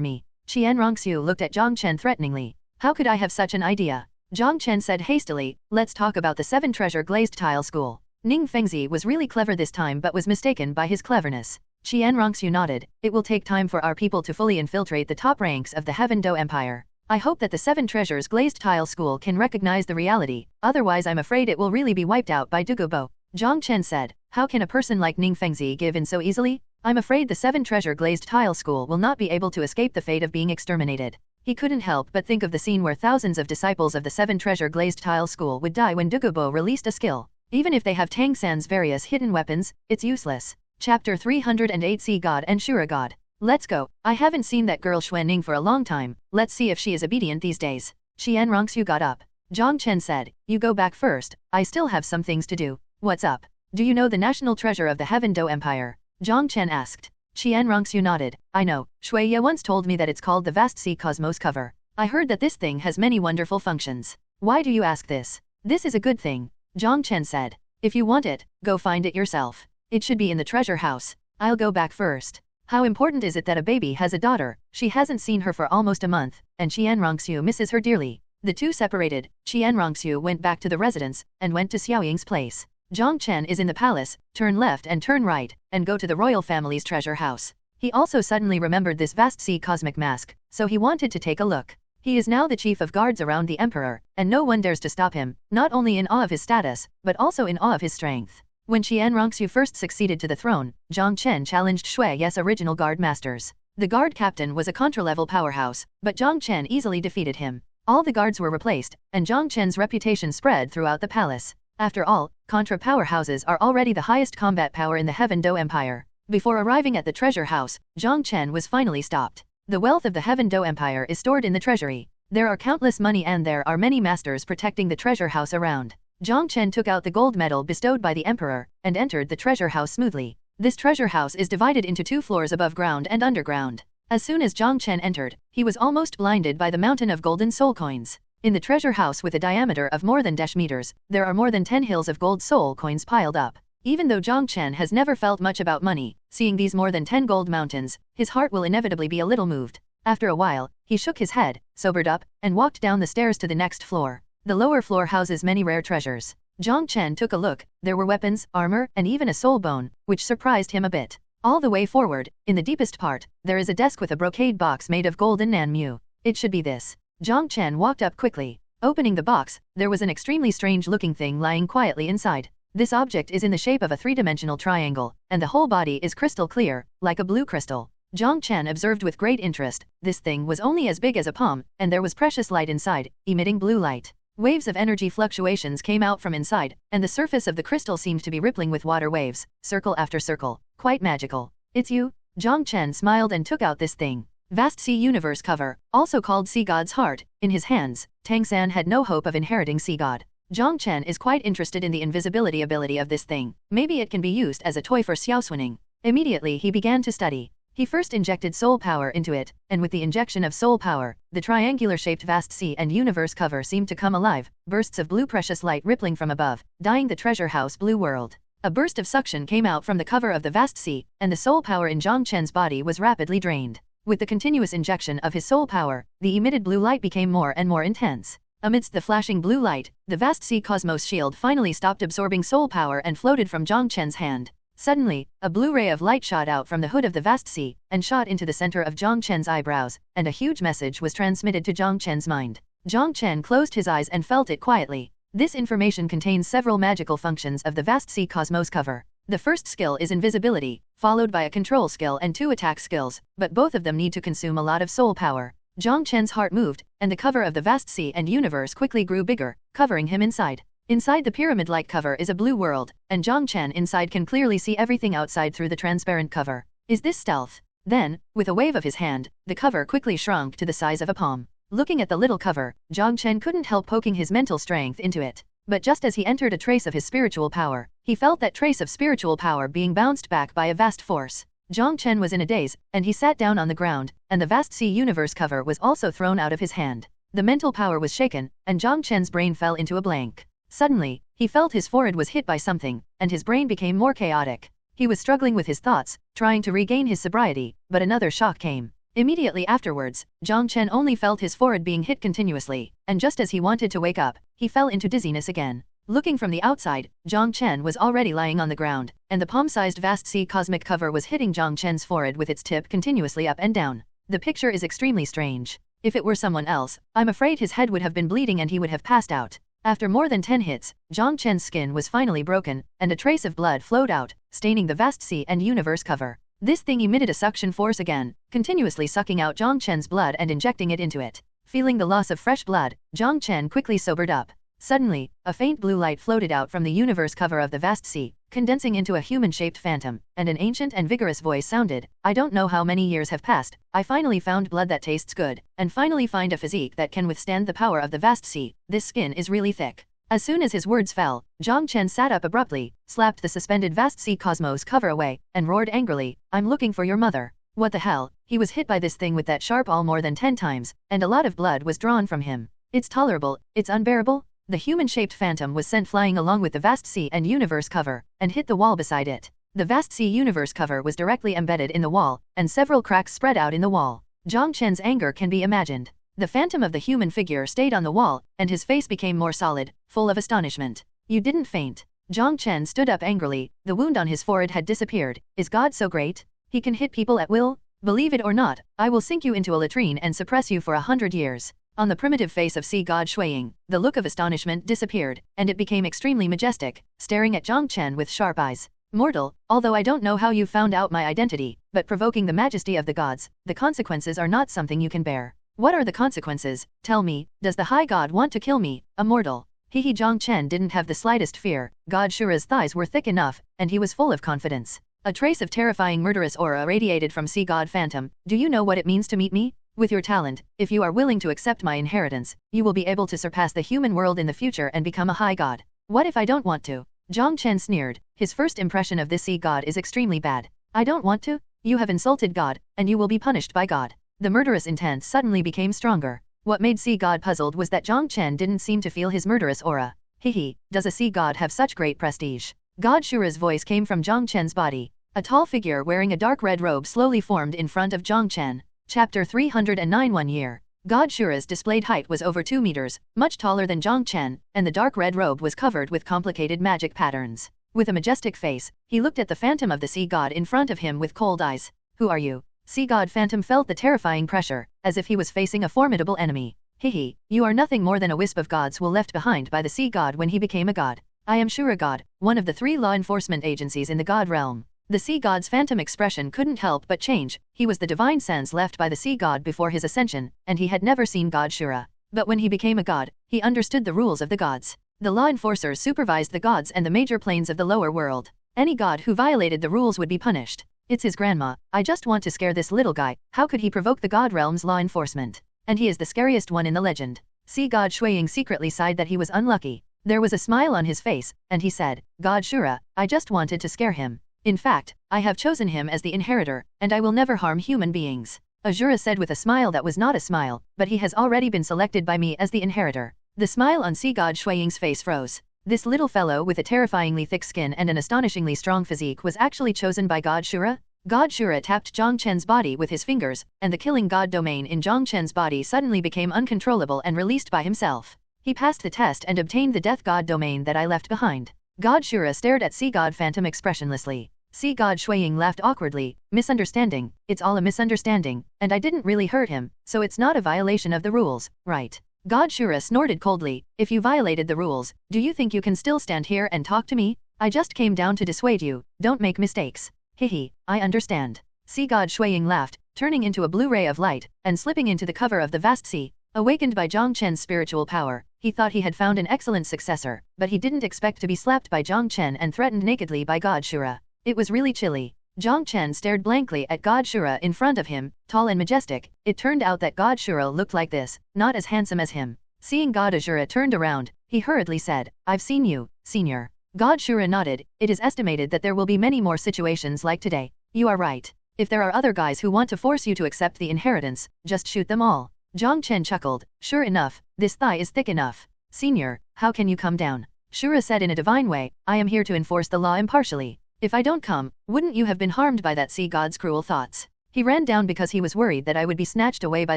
me? Qian Rongxiu looked at Jiang Chen threateningly. How could I have such an idea? Jiang Chen said hastily, let's talk about the 7 treasure glazed tile school. Ning Fengzi was really clever this time but was mistaken by his cleverness. Qian Rongxiu nodded, it will take time for our people to fully infiltrate the top ranks of the Heaven Do Empire. I hope that the 7 treasures glazed tile school can recognize the reality, otherwise I'm afraid it will really be wiped out by Dugubo. Jiang Chen said, how can a person like Ning Fengzi give in so easily? I'm afraid the 7 treasure glazed tile school will not be able to escape the fate of being exterminated. He couldn't help but think of the scene where thousands of disciples of the 7 treasure glazed tile school would die when Dugubo released a skill. Even if they have Tang San's various hidden weapons, it's useless. Chapter 308 See God and Shura God. Let's go. I haven't seen that girl Xuan Ning for a long time, let's see if she is obedient these days. Qian Rongxiu got up. Jiang Chen said, you go back first, I still have some things to do. What's up? Do you know the national treasure of the Heaven Do Empire? Jiang Chen asked. Qian Rongxiu nodded. I know, Shui Ye once told me that it's called the Vast Sea Cosmos cover. I heard that this thing has many wonderful functions. Why do you ask this? This is a good thing. Jiang Chen said. If you want it, go find it yourself. It should be in the treasure house. I'll go back first. How important is it that a baby has a daughter? She hasn't seen her for almost a month, and Qian Rongxiu misses her dearly. The two separated, Qian Rongxiu went back to the residence, and went to Xiaoying's place. Jiang Chen is in the palace, turn left and turn right, and go to the royal family's treasure house. He also suddenly remembered this vast sea cosmic mask, so he wanted to take a look. He is now the chief of guards around the emperor, and no one dares to stop him, not only in awe of his status, but also in awe of his strength. When Qian Rongxiu first succeeded to the throne, Jiang Chen challenged Shui Ye's original guard masters. The guard captain was a contra-level powerhouse, but Jiang Chen easily defeated him. All the guards were replaced, and Jiang Chen's reputation spread throughout the palace. After all, contra powerhouses are already the highest combat power in the Heaven Do Empire. Before arriving at the treasure house, Jiang Chen was finally stopped. The wealth of the Heaven Do Empire is stored in the treasury. There are countless money and there are many masters protecting the treasure house around. Jiang Chen took out the gold medal bestowed by the emperor, and entered the treasure house smoothly. This treasure house is divided into 2 floors above ground and underground. As soon as Jiang Chen entered, he was almost blinded by the mountain of golden soul coins. In the treasure house with a diameter of more than meters, there are more than 10 hills of gold soul coins piled up. Even though Jiang Chen has never felt much about money, seeing these more than 10 gold mountains, his heart will inevitably be a little moved. After a while, he shook his head, sobered up, and walked down the stairs to the next floor. The lower floor houses many rare treasures. Jiang Chen took a look, there were weapons, armor, and even a soul bone, which surprised him a bit. All the way forward, in the deepest part, there is a desk with a brocade box made of golden nanmu. It should be this. Jiang Chen walked up quickly. Opening the box, there was an extremely strange-looking thing lying quietly inside. This object is in the shape of a 3-dimensional triangle, and the whole body is crystal clear, like a blue crystal. Jiang Chen observed with great interest. This thing was only as big as a palm, and there was precious light inside, emitting blue light. Waves of energy fluctuations came out from inside, and the surface of the crystal seemed to be rippling with water waves, circle after circle. Quite magical. It's you? Jiang Chen smiled and took out this thing. Vast Sea Universe cover, also called Sea God's Heart, in his hands. Tang San had no hope of inheriting Sea God. Jiang Chen is quite interested in the invisibility ability of this thing. Maybe it can be used as a toy for Xiaoxue. Immediately he began to study. He first injected soul power into it, and with the injection of soul power, the triangular-shaped vast sea and universe cover seemed to come alive, bursts of blue precious light rippling from above, dyeing the treasure house blue world. A burst of suction came out from the cover of the vast sea, and the soul power in Jiang Chen's body was rapidly drained. With the continuous injection of his soul power, the emitted blue light became more and more intense. Amidst the flashing blue light, the vast sea cosmos shield finally stopped absorbing soul power and floated from Jiang Chen's hand. Suddenly, a blue ray of light shot out from the hood of the vast sea, and shot into the center of Jiang Chen's eyebrows, and a huge message was transmitted to Jiang Chen's mind. Jiang Chen closed his eyes and felt it quietly. This information contains several magical functions of the vast sea cosmos cover. The first skill is invisibility, followed by a control skill and 2 attack skills, but both of them need to consume a lot of soul power. Jong Chen's heart moved, and the cover of the vast sea and universe quickly grew bigger, covering him inside. Inside the pyramid-like cover is a blue world, and Jong Chen inside can clearly see everything outside through the transparent cover. Is this stealth? Then, with a wave of his hand, the cover quickly shrunk to the size of a palm. Looking at the little cover, Jong Chen couldn't help poking his mental strength into it. But just as he entered a trace of his spiritual power, he felt that trace of spiritual power being bounced back by a vast force. Jong Chen was in a daze, and he sat down on the ground, and the vast sea universe cover was also thrown out of his hand. The mental power was shaken, and Jong Chen's brain fell into a blank. Suddenly, he felt his forehead was hit by something, and his brain became more chaotic. He was struggling with his thoughts, trying to regain his sobriety, but another shock came. Immediately afterwards, Jong Chen only felt his forehead being hit continuously, and just as he wanted to wake up, he fell into dizziness again. Looking from the outside, Jong Chen was already lying on the ground, and the palm-sized vast sea cosmic cover was hitting Jong Chen's forehead with its tip continuously up and down. The picture is extremely strange. If it were someone else, I'm afraid his head would have been bleeding and he would have passed out. After more than 10 hits, Jong Chen's skin was finally broken, and a trace of blood flowed out, staining the vast sea and universe cover. This thing emitted a suction force again, continuously sucking out Jong Chen's blood and injecting it into it. Feeling the loss of fresh blood, Jong Chen quickly sobered up. Suddenly, a faint blue light floated out from the universe cover of the vast sea, condensing into a human-shaped phantom, and an ancient and vigorous voice sounded, "I don't know how many years have passed, I finally found blood that tastes good, and finally find a physique that can withstand the power of the vast sea. This skin is really thick." As soon as his words fell, Jong Chen sat up abruptly, slapped the suspended vast sea cosmos cover away, and roared angrily, "I'm looking for your mother." What the hell? He was hit by this thing with that sharp awl more than 10 times, and a lot of blood was drawn from him. It's tolerable, it's unbearable. The human-shaped phantom was sent flying along with the vast sea and universe cover, and hit the wall beside it. The vast sea universe cover was directly embedded in the wall, and several cracks spread out in the wall. Jong Chen's anger can be imagined. The phantom of the human figure stayed on the wall, and his face became more solid, full of astonishment. "You didn't faint." Jong Chen stood up angrily, the wound on his forehead had disappeared. "Is God so great? He can hit people at will? Believe it or not, I will sink you into a latrine and suppress you for 100 years. On the primitive face of sea god Shuiying, the look of astonishment disappeared, and it became extremely majestic, staring at Jong Chen with sharp eyes. "Mortal, although I don't know how you found out my identity, but provoking the majesty of the gods, the consequences are not something you can bear." "What are the consequences? Tell me, does the high god want to kill me, a mortal?" Hehe. Jong Chen didn't have the slightest fear. God Shura's thighs were thick enough, and he was full of confidence. A trace of terrifying murderous aura radiated from sea god Phantom. "Do you know what it means to meet me? With your talent, if you are willing to accept my inheritance, you will be able to surpass the human world in the future and become a high god. What if I don't want to?" Jong Chen sneered. His first impression of this sea god is extremely bad. "I don't want to? You have insulted God, and you will be punished by God." The murderous intent suddenly became stronger. What made sea god puzzled was that Jong Chen didn't seem to feel his murderous aura. "Hehe, does a sea god have such great prestige?" God Shura's voice came from Jong Chen's body. A tall figure wearing a dark red robe slowly formed in front of Jong Chen. Chapter 309. 1 year. God Shura's displayed height was over 2 meters, much taller than Jong Chen, and the dark red robe was covered with complicated magic patterns. With a majestic face, he looked at the phantom of the sea god in front of him with cold eyes. "Who are you?" Sea god Phantom felt the terrifying pressure, as if he was facing a formidable enemy. "Hehe, you are nothing more than a wisp of gods who left behind by the sea god when he became a god. I am Shura God, one of the 3 law enforcement agencies in the god realm." The sea god's phantom expression couldn't help but change. He was the divine sense left by the sea god before his ascension, and he had never seen God Shura. But when he became a god, he understood the rules of the gods. The law enforcers supervised the gods and the major planes of the lower world. Any god who violated the rules would be punished. "It's his grandma. I just want to scare this little guy. How could he provoke the god realm's law enforcement? And he is the scariest one in the legend." Sea god Shuiying secretly sighed that he was unlucky. There was a smile on his face, and he said, "God Shura, I just wanted to scare him. In fact, I have chosen him as the inheritor, and I will never harm human beings." Azura said with a smile that was not a smile, "But he has already been selected by me as the inheritor." The smile on sea god Shuiying's face froze. This little fellow with a terrifyingly thick skin and an astonishingly strong physique was actually chosen by God Shura? God Shura tapped Jong Chen's body with his fingers, and the killing god domain in Jong Chen's body suddenly became uncontrollable and released by himself. He passed the test and obtained the death god domain that I left behind. God Shura stared at sea god Phantom expressionlessly. Sea god Shuiying laughed awkwardly. "Misunderstanding, it's all a misunderstanding, and I didn't really hurt him, so it's not a violation of the rules, right?" God Shura snorted coldly. "If you violated the rules, do you think you can still stand here and talk to me? I just came down to dissuade you, don't make mistakes. Hihi, I understand. Sea god Shuiying laughed, turning into a blue ray of light, and slipping into the cover of the vast sea. Awakened by Jiang Chen's spiritual power, he thought he had found an excellent successor, but he didn't expect to be slapped by Jiang Chen and threatened nakedly by God Shura. It was really chilly. Jiang Chen stared blankly at God Shura in front of him, tall and majestic. It turned out that God Shura looked like this, not as handsome as him. Seeing God Ashura turned around, he hurriedly said, I've seen you, senior. God Shura nodded. It is estimated that there will be many more situations like today. You are right. If there are other guys who want to force you to accept the inheritance, just shoot them all. Jiang Chen chuckled. Sure enough, this thigh is thick enough. Senior, how can you come down? Shura said in a divine way, I am here to enforce the law impartially. If I don't come, wouldn't you have been harmed by that sea god's cruel thoughts? He ran down because he was worried that I would be snatched away by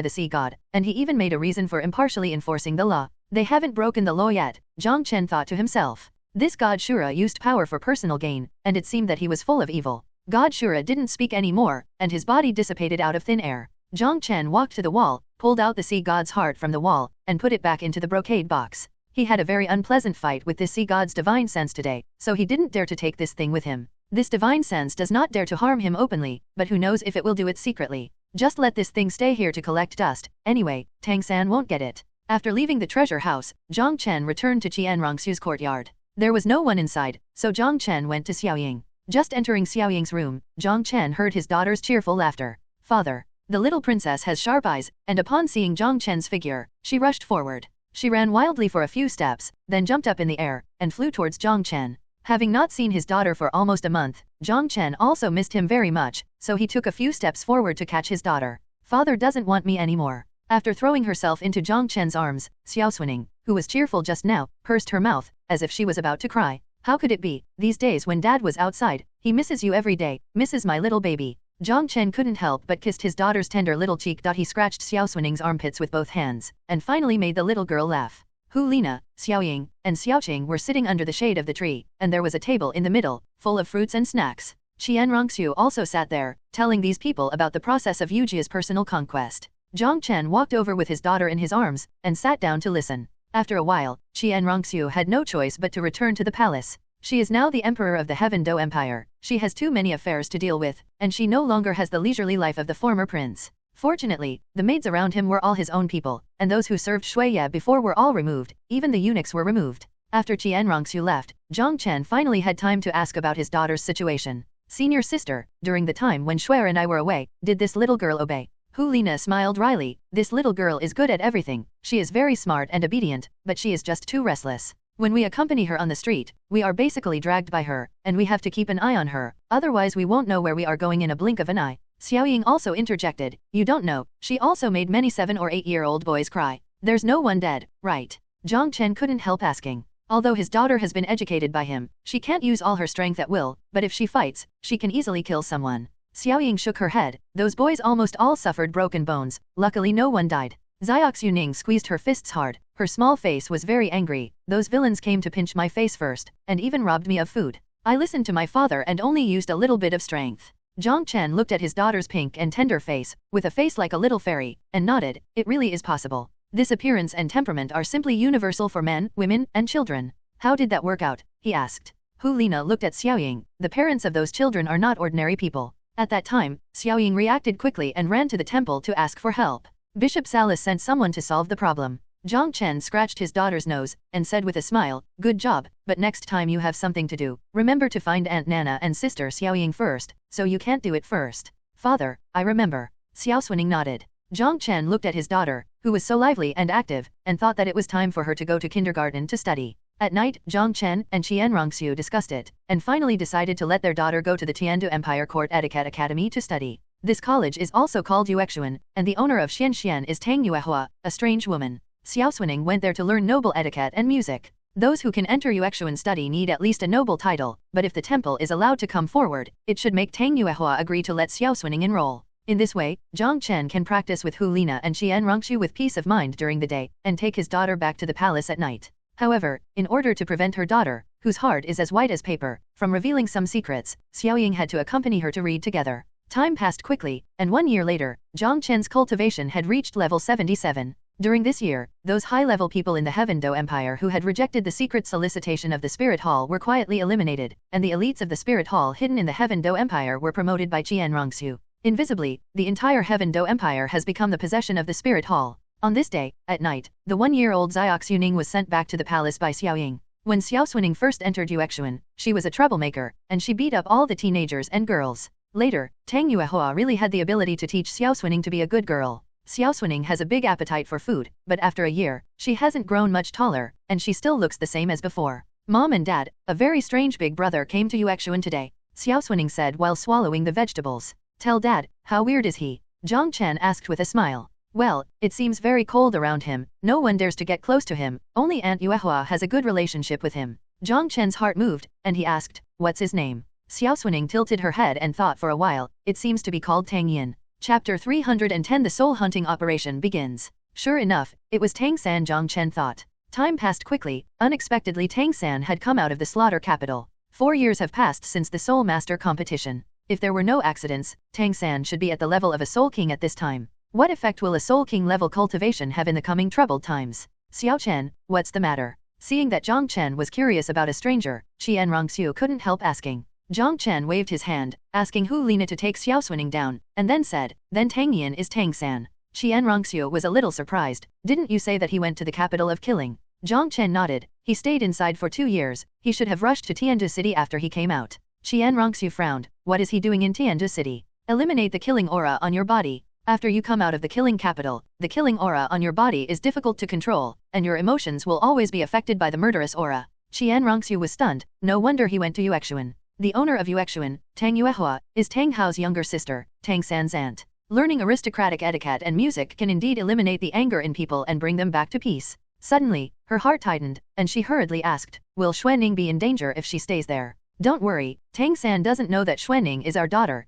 the sea god, and he even made a reason for impartially enforcing the law. They haven't broken the law yet, Jiang Chen thought to himself. This god Shura used power for personal gain, and it seemed that he was full of evil. God Shura didn't speak anymore, and his body dissipated out of thin air. Jiang Chen walked to the wall, pulled out the sea god's heart from the wall, and put it back into the brocade box. He had a very unpleasant fight with this sea god's divine sense today, so he didn't dare to take this thing with him. This divine sense does not dare to harm him openly, but who knows if it will do it secretly. Just let this thing stay here to collect dust. Anyway, Tang San won't get it. After leaving the treasure house, Jiang Chen returned to Qianrongxu's courtyard. There was no one inside, so Jiang Chen went to Xiaoying. Just entering Xiaoying's room, Jiang Chen heard his daughter's cheerful laughter. Father. The little princess has sharp eyes, and upon seeing Jiang Chen's figure, she rushed forward. She ran wildly for a few steps, then jumped up in the air, and flew towards Jiang Chen. Having not seen his daughter for almost a month, Jiang Chen also missed him very much, so he took a few steps forward to catch his daughter. Father doesn't want me anymore. After throwing herself into Jiang Chen's arms, Xiaoxue, who was cheerful just now, pursed her mouth, as if she was about to cry. How could it be, these days when Dad was outside, he misses you every day, misses my little baby. Jiang Chen couldn't help but kissed his daughter's tender little cheek. He scratched Xiaoxue's armpits with both hands, and finally made the little girl laugh. Hu Lina, Xiaoying, and Xiaoqing were sitting under the shade of the tree, and there was a table in the middle, full of fruits and snacks. Qianrongxu also sat there, telling these people about the process of Yujia's personal conquest. Jiang Chen walked over with his daughter in his arms, and sat down to listen. After a while, Qianrongxu had no choice but to return to the palace. She is now the emperor of the Heaven Do Empire. She has too many affairs to deal with, and she no longer has the leisurely life of the former prince. Fortunately, the maids around him were all his own people, and those who served Shuiye before were all removed, even the eunuchs were removed. After Qianrongxu left, Jiang Chen finally had time to ask about his daughter's situation. Senior sister, during the time when Shuiye and I were away, did this little girl obey? Hu Lina smiled wryly. This little girl is good at everything. She is very smart and obedient, but she is just too restless. When we accompany her on the street, we are basically dragged by her, and we have to keep an eye on her, otherwise we won't know where we are going in a blink of an eye. Xiaoying also interjected, you don't know, she also made many 7 or 8-year-old boys cry. There's no one dead, right? Jiang Chen couldn't help asking. Although his daughter has been educated by him, she can't use all her strength at will, but if she fights, she can easily kill someone. Xiaoying shook her head. Those boys almost all suffered broken bones, luckily no one died. Xiaoxue squeezed her fists hard. Her small face was very angry. Those villains came to pinch my face first, and even robbed me of food. I listened to my father and only used a little bit of strength. Jiang Chen looked at his daughter's pink and tender face, with a face like a little fairy, and nodded. It really is possible. This appearance and temperament are simply universal for men, women, and children. How did that work out? He asked. Hu Lina looked at Xiaoying. The parents of those children are not ordinary people. At that time, Xiaoying reacted quickly and ran to the temple to ask for help. Bishop Salas sent someone to solve the problem. Jiang Chen scratched his daughter's nose, and said with a smile, good job, but next time you have something to do, remember to find Aunt Nana and Sister Xiaoying first, so you can't do it first. Father, I remember. Xiaoxue nodded. Jiang Chen looked at his daughter, who was so lively and active, and thought that it was time for her to go to kindergarten to study. At night, Jiang Chen and Qianrongxu discussed it, and finally decided to let their daughter go to the Tiandu Empire Court Etiquette Academy to study. This college is also called Yuexuan, and the owner of Xian is Tang Yuehua, a strange woman. Xiaoxue went there to learn noble etiquette and music. Those who can enter Yuexuan study need at least a noble title, but if the temple is allowed to come forward, it should make Tang Yuehua agree to let Xiaoxue enroll. In this way, Jiang Chen can practice with Hu Lina and Qianrongxu with peace of mind during the day, and take his daughter back to the palace at night. However, in order to prevent her daughter, whose heart is as white as paper, from revealing some secrets, Xiaoying had to accompany her to read together. Time passed quickly, and 1 year later, Jiang Chen's cultivation had reached level 77. During this year, those high-level people in the Heaven Do Empire who had rejected the secret solicitation of the Spirit Hall were quietly eliminated, and the elites of the Spirit Hall hidden in the Heaven Do Empire were promoted by Qian Rongxu. Invisibly, the entire Heaven Do Empire has become the possession of the Spirit Hall. On this day, at night, the 1-year-old Xiaoxue Ning was sent back to the palace by Xiaoying. When Xiaoxue first entered Yuexuan, she was a troublemaker, and she beat up all the teenagers and girls. Later, Tang Yuehua really had the ability to teach Xiaoxue to be a good girl. Xiaoxue has a big appetite for food, but after a year, she hasn't grown much taller, and she still looks the same as before. Mom and Dad, a very strange big brother came to Yuexuan today, Xiaoxue said while swallowing the vegetables. Tell Dad, how weird is he? Jong Chen asked with a smile. Well, it seems very cold around him, no one dares to get close to him, only Aunt Yuehua has a good relationship with him. Jong Chen's heart moved, and he asked, what's his name? Xiaoxue tilted her head and thought for a while, it seems to be called Tang Yin. Chapter 310 The Soul Hunting Operation begins. Sure enough, it was Tang San, Jong Chen thought. Time passed quickly, unexpectedly Tang San had come out of the slaughter capital. 4 years have passed since the Soul Master competition. If there were no accidents, Tang San should be at the level of a Soul King at this time. What effect will a Soul King level cultivation have in the coming troubled times? Xiao Chen, what's the matter? Seeing that Jong Chen was curious about a stranger, Qian Rongxu couldn't help asking. Jong Chen waved his hand, asking Hu Lina to take Xiaoxue down, and then said, then Tang Yin is Tang San. Qian Rongxu was a little surprised. Didn't you say that he went to the capital of killing? Jong Chen nodded. He stayed inside for 2 years. He should have rushed to Tianzhu City after he came out. Qian Rongxu frowned. What is he doing in Tianzhu City? Eliminate the killing aura on your body. After you come out of the killing capital, the killing aura on your body is difficult to control, and your emotions will always be affected by the murderous aura. Qian Rongxu was stunned. No wonder he went to Yuexuan. The owner of Yuexuan, Tang Yuehua, is Tang Hao's younger sister, Tang San's aunt. Learning aristocratic etiquette and music can indeed eliminate the anger in people and bring them back to peace. Suddenly, her heart tightened, and she hurriedly asked, will Xuanning be in danger if she stays there? Don't worry, Tang San doesn't know that Xuanning is our daughter.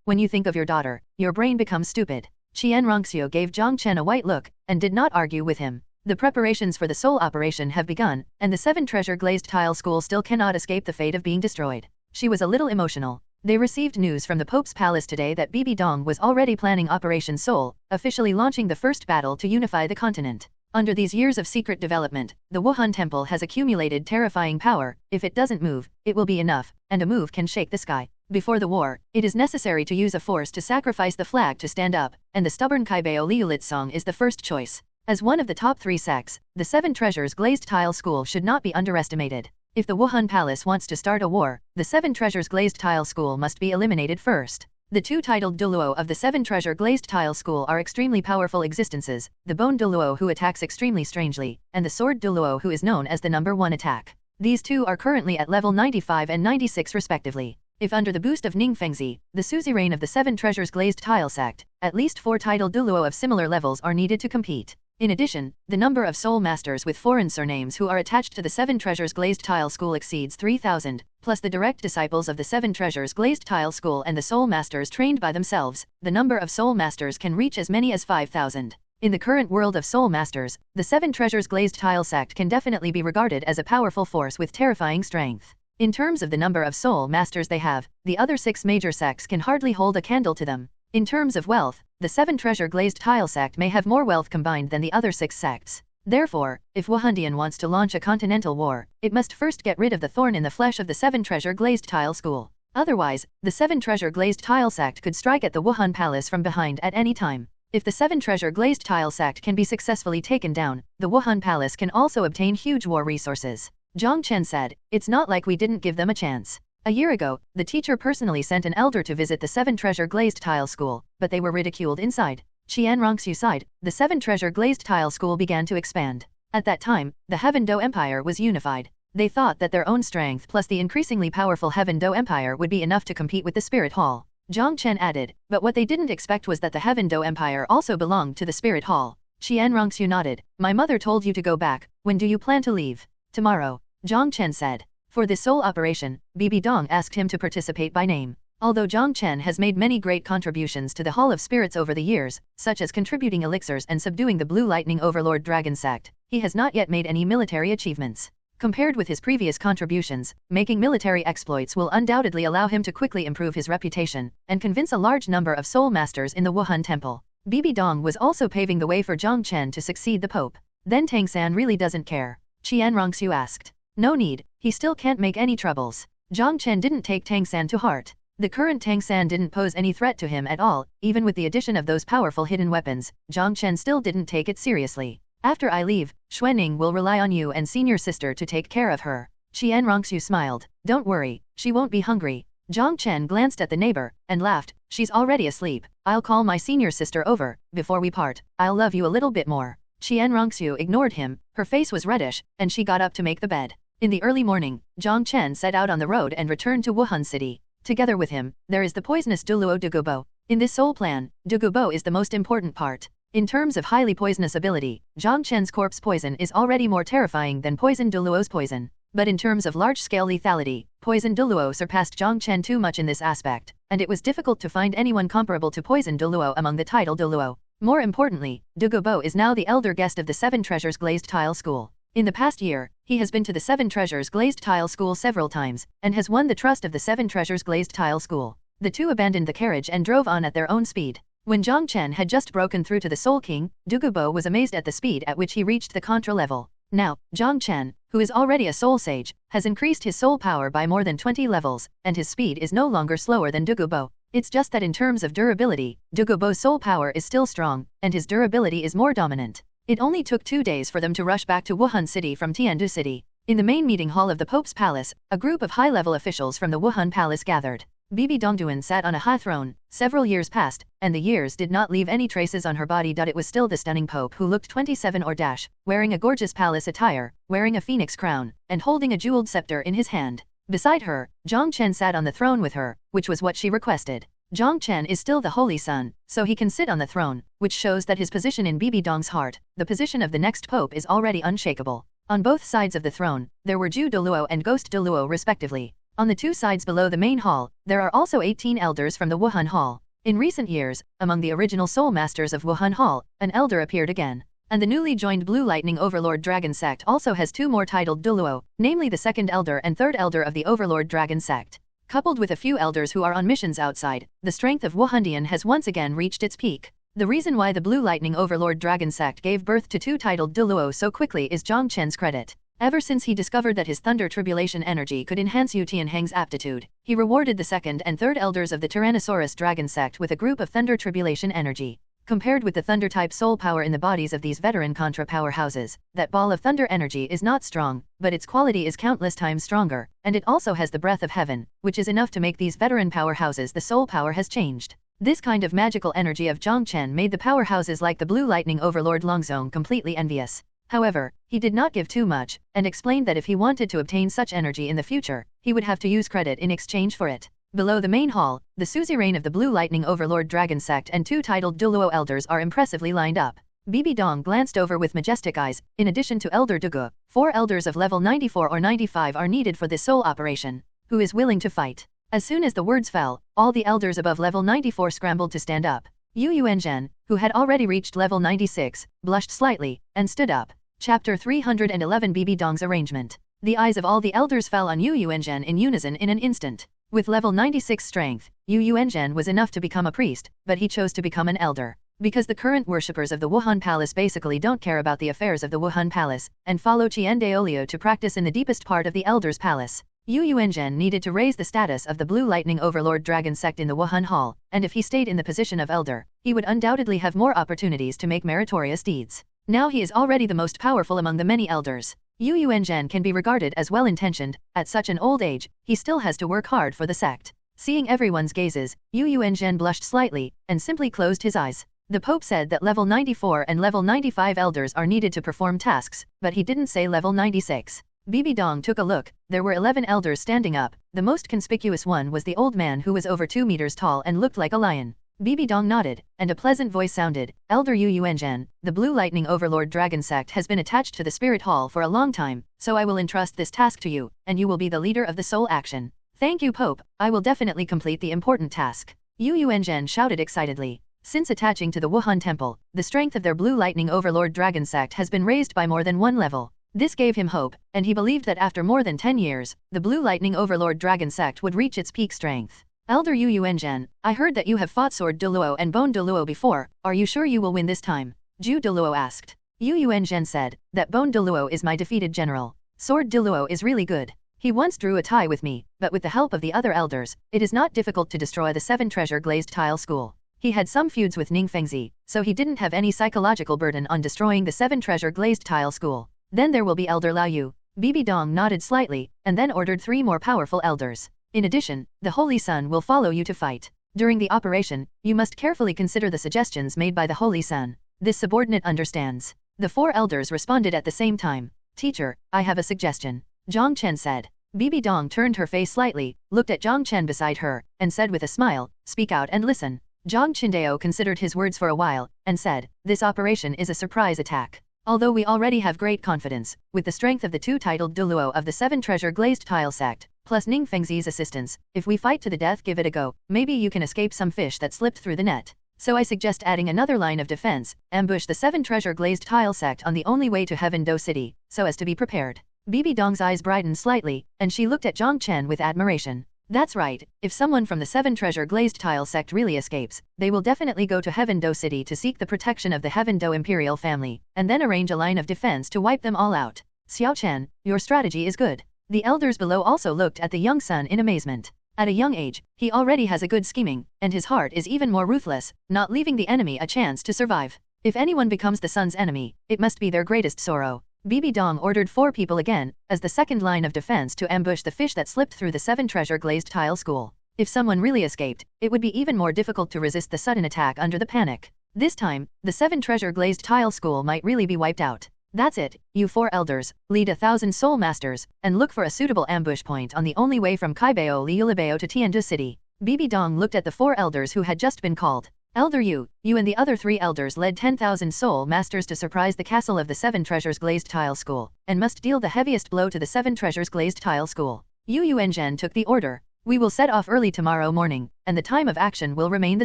When you think of your daughter, your brain becomes stupid. Qian Rongxu gave Jong Chen a white look, and did not argue with him. The preparations for the soul operation have begun, and the 7 treasure glazed tile school still cannot escape the fate of being destroyed. She was a little emotional. They received news from the Pope's palace today that Bibi Dong was already planning Operation Soul, officially launching the first battle to unify the continent. Under these years of secret development, the Wuhan Temple has accumulated terrifying power. If it doesn't move, it will be enough, and a move can shake the sky. Before the war, it is necessary to use a force to sacrifice the flag to stand up, and the stubborn Kaibao Liulit song is the first choice. As one of the top 3 sects, the 7 treasures glazed tile school should not be underestimated. If the Wuhan Palace wants to start a war, the 7 treasures glazed tile school must be eliminated first. The 2 titled Douluo of the 7 treasure glazed tile school are extremely powerful existences, the bone Douluo who attacks extremely strangely, and the sword Douluo who is known as the number 1 attack. These 2 are currently at level 95 and 96 respectively. If under the boost of Ning Fengzi, the suzerain of the 7 treasures glazed tile sect, at least 4 titled Douluo of similar levels are needed to compete. In addition, the number of soul masters with foreign surnames who are attached to the 7 treasures glazed tile school exceeds 3,000, plus the direct disciples of the 7 treasures glazed tile school and the soul masters trained by themselves, the number of soul masters can reach as many as 5,000. In the current world of soul masters, the 7 treasures glazed tile sect can definitely be regarded as a powerful force with terrifying strength. In terms of the number of soul masters they have, the other 6 major sects can hardly hold a candle to them. In terms of wealth, the 7 treasure glazed tile sect may have more wealth combined than the other 6 sects. Therefore, if Wuhandian wants to launch a continental war, it must first get rid of the thorn in the flesh of the 7 treasure glazed tile school. Otherwise, the 7 treasure glazed tile sect could strike at the Wuhan Palace from behind at any time. If the 7 treasure glazed tile sect can be successfully taken down, the Wuhan Palace can also obtain huge war resources. Jong Chen said, it's not like we didn't give them a chance. A year ago, the teacher personally sent an elder to visit the 7 treasure glazed tile school, but they were ridiculed inside. Qian Rongxu sighed. The 7 treasure glazed tile school began to expand. At that time, the Heaven Do Empire was unified. They thought that their own strength plus the increasingly powerful Heaven Do Empire would be enough to compete with the Spirit Hall. Jong Chen added, but what they didn't expect was that the Heaven Do Empire also belonged to the Spirit Hall. Qian Rongxu nodded. My mother told you to go back. When do you plan to leave? Tomorrow. Jong Chen said. For this soul operation, Bibi Dong asked him to participate by name. Although Jong Chen has made many great contributions to the Hall of Spirits over the years, such as contributing elixirs and subduing the Blue Lightning Overlord Dragon sect, he has not yet made any military achievements. Compared with his previous contributions, making military exploits will undoubtedly allow him to quickly improve his reputation, and convince a large number of soul masters in the Wuhan Temple. Bibi Dong was also paving the way for Jiang Chen to succeed the Pope. Then Tang San really doesn't care. Xiaoxue asked. No need, he still can't make any troubles. Jong Chen didn't take Tang San to heart. The current Tang San didn't pose any threat to him at all, even with the addition of those powerful hidden weapons. Jong Chen still didn't take it seriously. After I leave, Xuanning will rely on you and senior sister to take care of her. Xiaoxue smiled. Don't worry, she won't be hungry. Jong Chen glanced at the neighbor and laughed. She's already asleep. I'll call my senior sister over. Before we part, I'll love you a little bit more. Xiaoxue ignored him. Her face was reddish, and she got up to make the bed. In the early morning, Jong Chen set out on the road and returned to Wuhan City. Together with him, there is the poisonous Douluo Dugubo. In this soul plan, Dugubo is the most important part. In terms of highly poisonous ability, Jong Chen's corpse poison is already more terrifying than poison Douluo's poison. But in terms of large-scale lethality, poison Douluo surpassed Jong Chen too much in this aspect, and it was difficult to find anyone comparable to poison Douluo among the title Douluo. More importantly, Dugubo is now the elder guest of the Seven Treasures Glazed Tile School. In the past year, he has been to the Seven Treasures Glazed Tile School several times, and has won the trust of the Seven Treasures Glazed Tile School. The two abandoned the carriage and drove on at their own speed. When Jong Chen had just broken through to the Soul King, Dugubo was amazed at the speed at which he reached the Contra level. Now, Jong Chen, who is already a soul sage, has increased his soul power by more than 20 levels, and his speed is no longer slower than Dugubo. It's just that in terms of durability, Dugubo's soul power is still strong, and his durability is more dominant. It only took 2 days for them to rush back to Wuhan City from Tiandu City. In the main meeting hall of the Pope's palace, a group of high-level officials from the Wuhan palace gathered. Bibi Dong sat on a high throne. Several years passed, and the years did not leave any traces on her body. It was still the stunning Pope who looked 27 or dash, wearing a gorgeous palace attire, wearing a phoenix crown, and holding a jeweled scepter in his hand. Beside her, Jong Chen sat on the throne with her, which was what she requested. Jong Chen is still the Holy Son, so he can sit on the throne, which shows that his position in Bibi Dong's heart, the position of the next Pope, is already unshakable. On both sides of the throne, there were Ju Douluo and Ghost Douluo respectively. On the 2 sides below the main hall, there are also 18 elders from the Wuhan Hall. In recent years, among the original soul masters of Wuhan Hall, an elder appeared again. And the newly joined Blue Lightning Overlord Dragon Sect also has 2 more titled Douluo, namely the 2nd elder and 3rd elder of the Overlord Dragon Sect. Coupled with a few elders who are on missions outside, the strength of Wuhandian has once again reached its peak. The reason why the Blue Lightning Overlord Dragon Sect gave birth to 2 titled Douluo so quickly is Jong Chen's credit. Ever since he discovered that his Thunder Tribulation energy could enhance Yu Tianheng's aptitude, he rewarded the 2nd and 3rd elders of the Tyrannosaurus Dragon Sect with a group of Thunder Tribulation energy. Compared with the Thunder-type soul power in the bodies of these veteran Contra powerhouses, that ball of Thunder energy is not strong, but its quality is countless times stronger, and it also has the breath of heaven, which is enough to make these veteran powerhouses the soul power has changed. This kind of magical energy of Jong Chen made the powerhouses like the Blue Lightning Overlord Longzong completely envious. However, he did not give too much, and explained that if he wanted to obtain such energy in the future, he would have to use credit in exchange for it. Below the main hall, the suzerain of the Blue Lightning Overlord Dragon Sect and 2 titled Douluo elders are impressively lined up. Bibi Dong glanced over with majestic eyes. In addition to Elder Dugu, 4 elders of level 94 or 95 are needed for this soul operation. Who is willing to fight? As soon as the words fell, all the elders above level 94 scrambled to stand up. Yuen, who had already reached level 96, blushed slightly, and stood up. Chapter 311 Bibi Dong's Arrangement. The eyes of all the elders fell on Yuen in unison in an instant. With level 96 strength, Yuen was enough to become a priest, but he chose to become an elder. Because the current worshippers of the Wuhan Palace basically don't care about the affairs of the Wuhan Palace, and follow Qian Daolio to practice in the deepest part of the Elder's Palace. Yuen needed to raise the status of the Blue Lightning Overlord Dragon Sect in the Wuhan Hall, and if he stayed in the position of elder, he would undoubtedly have more opportunities to make meritorious deeds. Now he is already the most powerful among the many elders. Yuen can be regarded as well-intentioned. At such an old age, he still has to work hard for the sect. Seeing everyone's gazes, Yuen blushed slightly, and simply closed his eyes. The Pope said that level 94 and level 95 elders are needed to perform tasks, but he didn't say level 96. Bibi Dong took a look. There were 11 elders standing up. The most conspicuous one was the old man who was over 2 meters tall and looked like a lion. Bibi Dong nodded, and a pleasant voice sounded. Elder Yuen, the Blue Lightning Overlord Dragon Sect has been attached to the Spirit Hall for a long time, so I will entrust this task to you, and you will be the leader of the soul action. Thank you, Pope. I will definitely complete the important task. Yuen shouted excitedly. Since attaching to the Wuhan Temple, the strength of their Blue Lightning Overlord Dragon Sect has been raised by more than 1 level. This gave him hope, and he believed that after more than 10 years, the Blue Lightning Overlord Dragon Sect would reach its peak strength. Elder Yuen, I heard that you have fought Sword Douluo and Bone Douluo before, are you sure you will win this time? Ju Douluo asked. Yuen said, that Bone Douluo is my defeated general. Sword Douluo is really good. He once drew a tie with me, but with the help of the other elders, it is not difficult to destroy the 7 treasure glazed tile school. He had some feuds with Ning Fengzi, so he didn't have any psychological burden on destroying the 7 treasure glazed tile school. Then there will be Elder Lao Yu. Bibi Dong nodded slightly, and then ordered 3 more powerful elders. In addition, the Holy Sun will follow you to fight. During the operation, you must carefully consider the suggestions made by the Holy Sun. This subordinate understands. The 4 elders responded at the same time. Teacher, I have a suggestion. Jong Chen said. Bibi Dong turned her face slightly, looked at Jong Chen beside her, and said with a smile, speak out and listen. Jong Chindeo considered his words for a while, and said, this operation is a surprise attack. Although we already have great confidence, with the strength of the 2 titled Douluo of the 7 treasure glazed tile sect, plus Ning Fengzi's assistance, if we fight to the death give it a go, maybe you can escape some fish that slipped through the net. So I suggest adding another line of defense, ambush the 7 treasure glazed tile sect on the only way to Heaven Do City, so as to be prepared. Bibi Dong's eyes brightened slightly, and she looked at Jong Chen with admiration. That's right, if someone from the 7 treasure glazed tile sect really escapes, they will definitely go to Heaven Do City to seek the protection of the Heaven Do imperial family, and then arrange a line of defense to wipe them all out. Xiaoxue, your strategy is good. The elders below also looked at the young son in amazement. At a young age, he already has a good scheming, and his heart is even more ruthless, not leaving the enemy a chance to survive. If anyone becomes the son's enemy, it must be their greatest sorrow. Bibi Dong ordered 4 people again, as the second line of defense to ambush the fish that slipped through the 7 treasure glazed tile school. If someone really escaped, it would be even more difficult to resist the sudden attack under the panic. This time, the 7 treasure glazed tile school might really be wiped out. That's it, you 4 elders, lead 1,000 soul masters, and look for a suitable ambush point on the only way from Kaibao Liulibao to Tiandu City. Bibi Dong looked at the 4 elders who had just been called. Elder you and the other 3 elders led 10,000 soul masters to surprise the castle of the 7 treasures glazed tile school, and must deal the heaviest blow to the 7 treasures glazed tile school. Yuen took the order. We will set off early tomorrow morning, and the time of action will remain the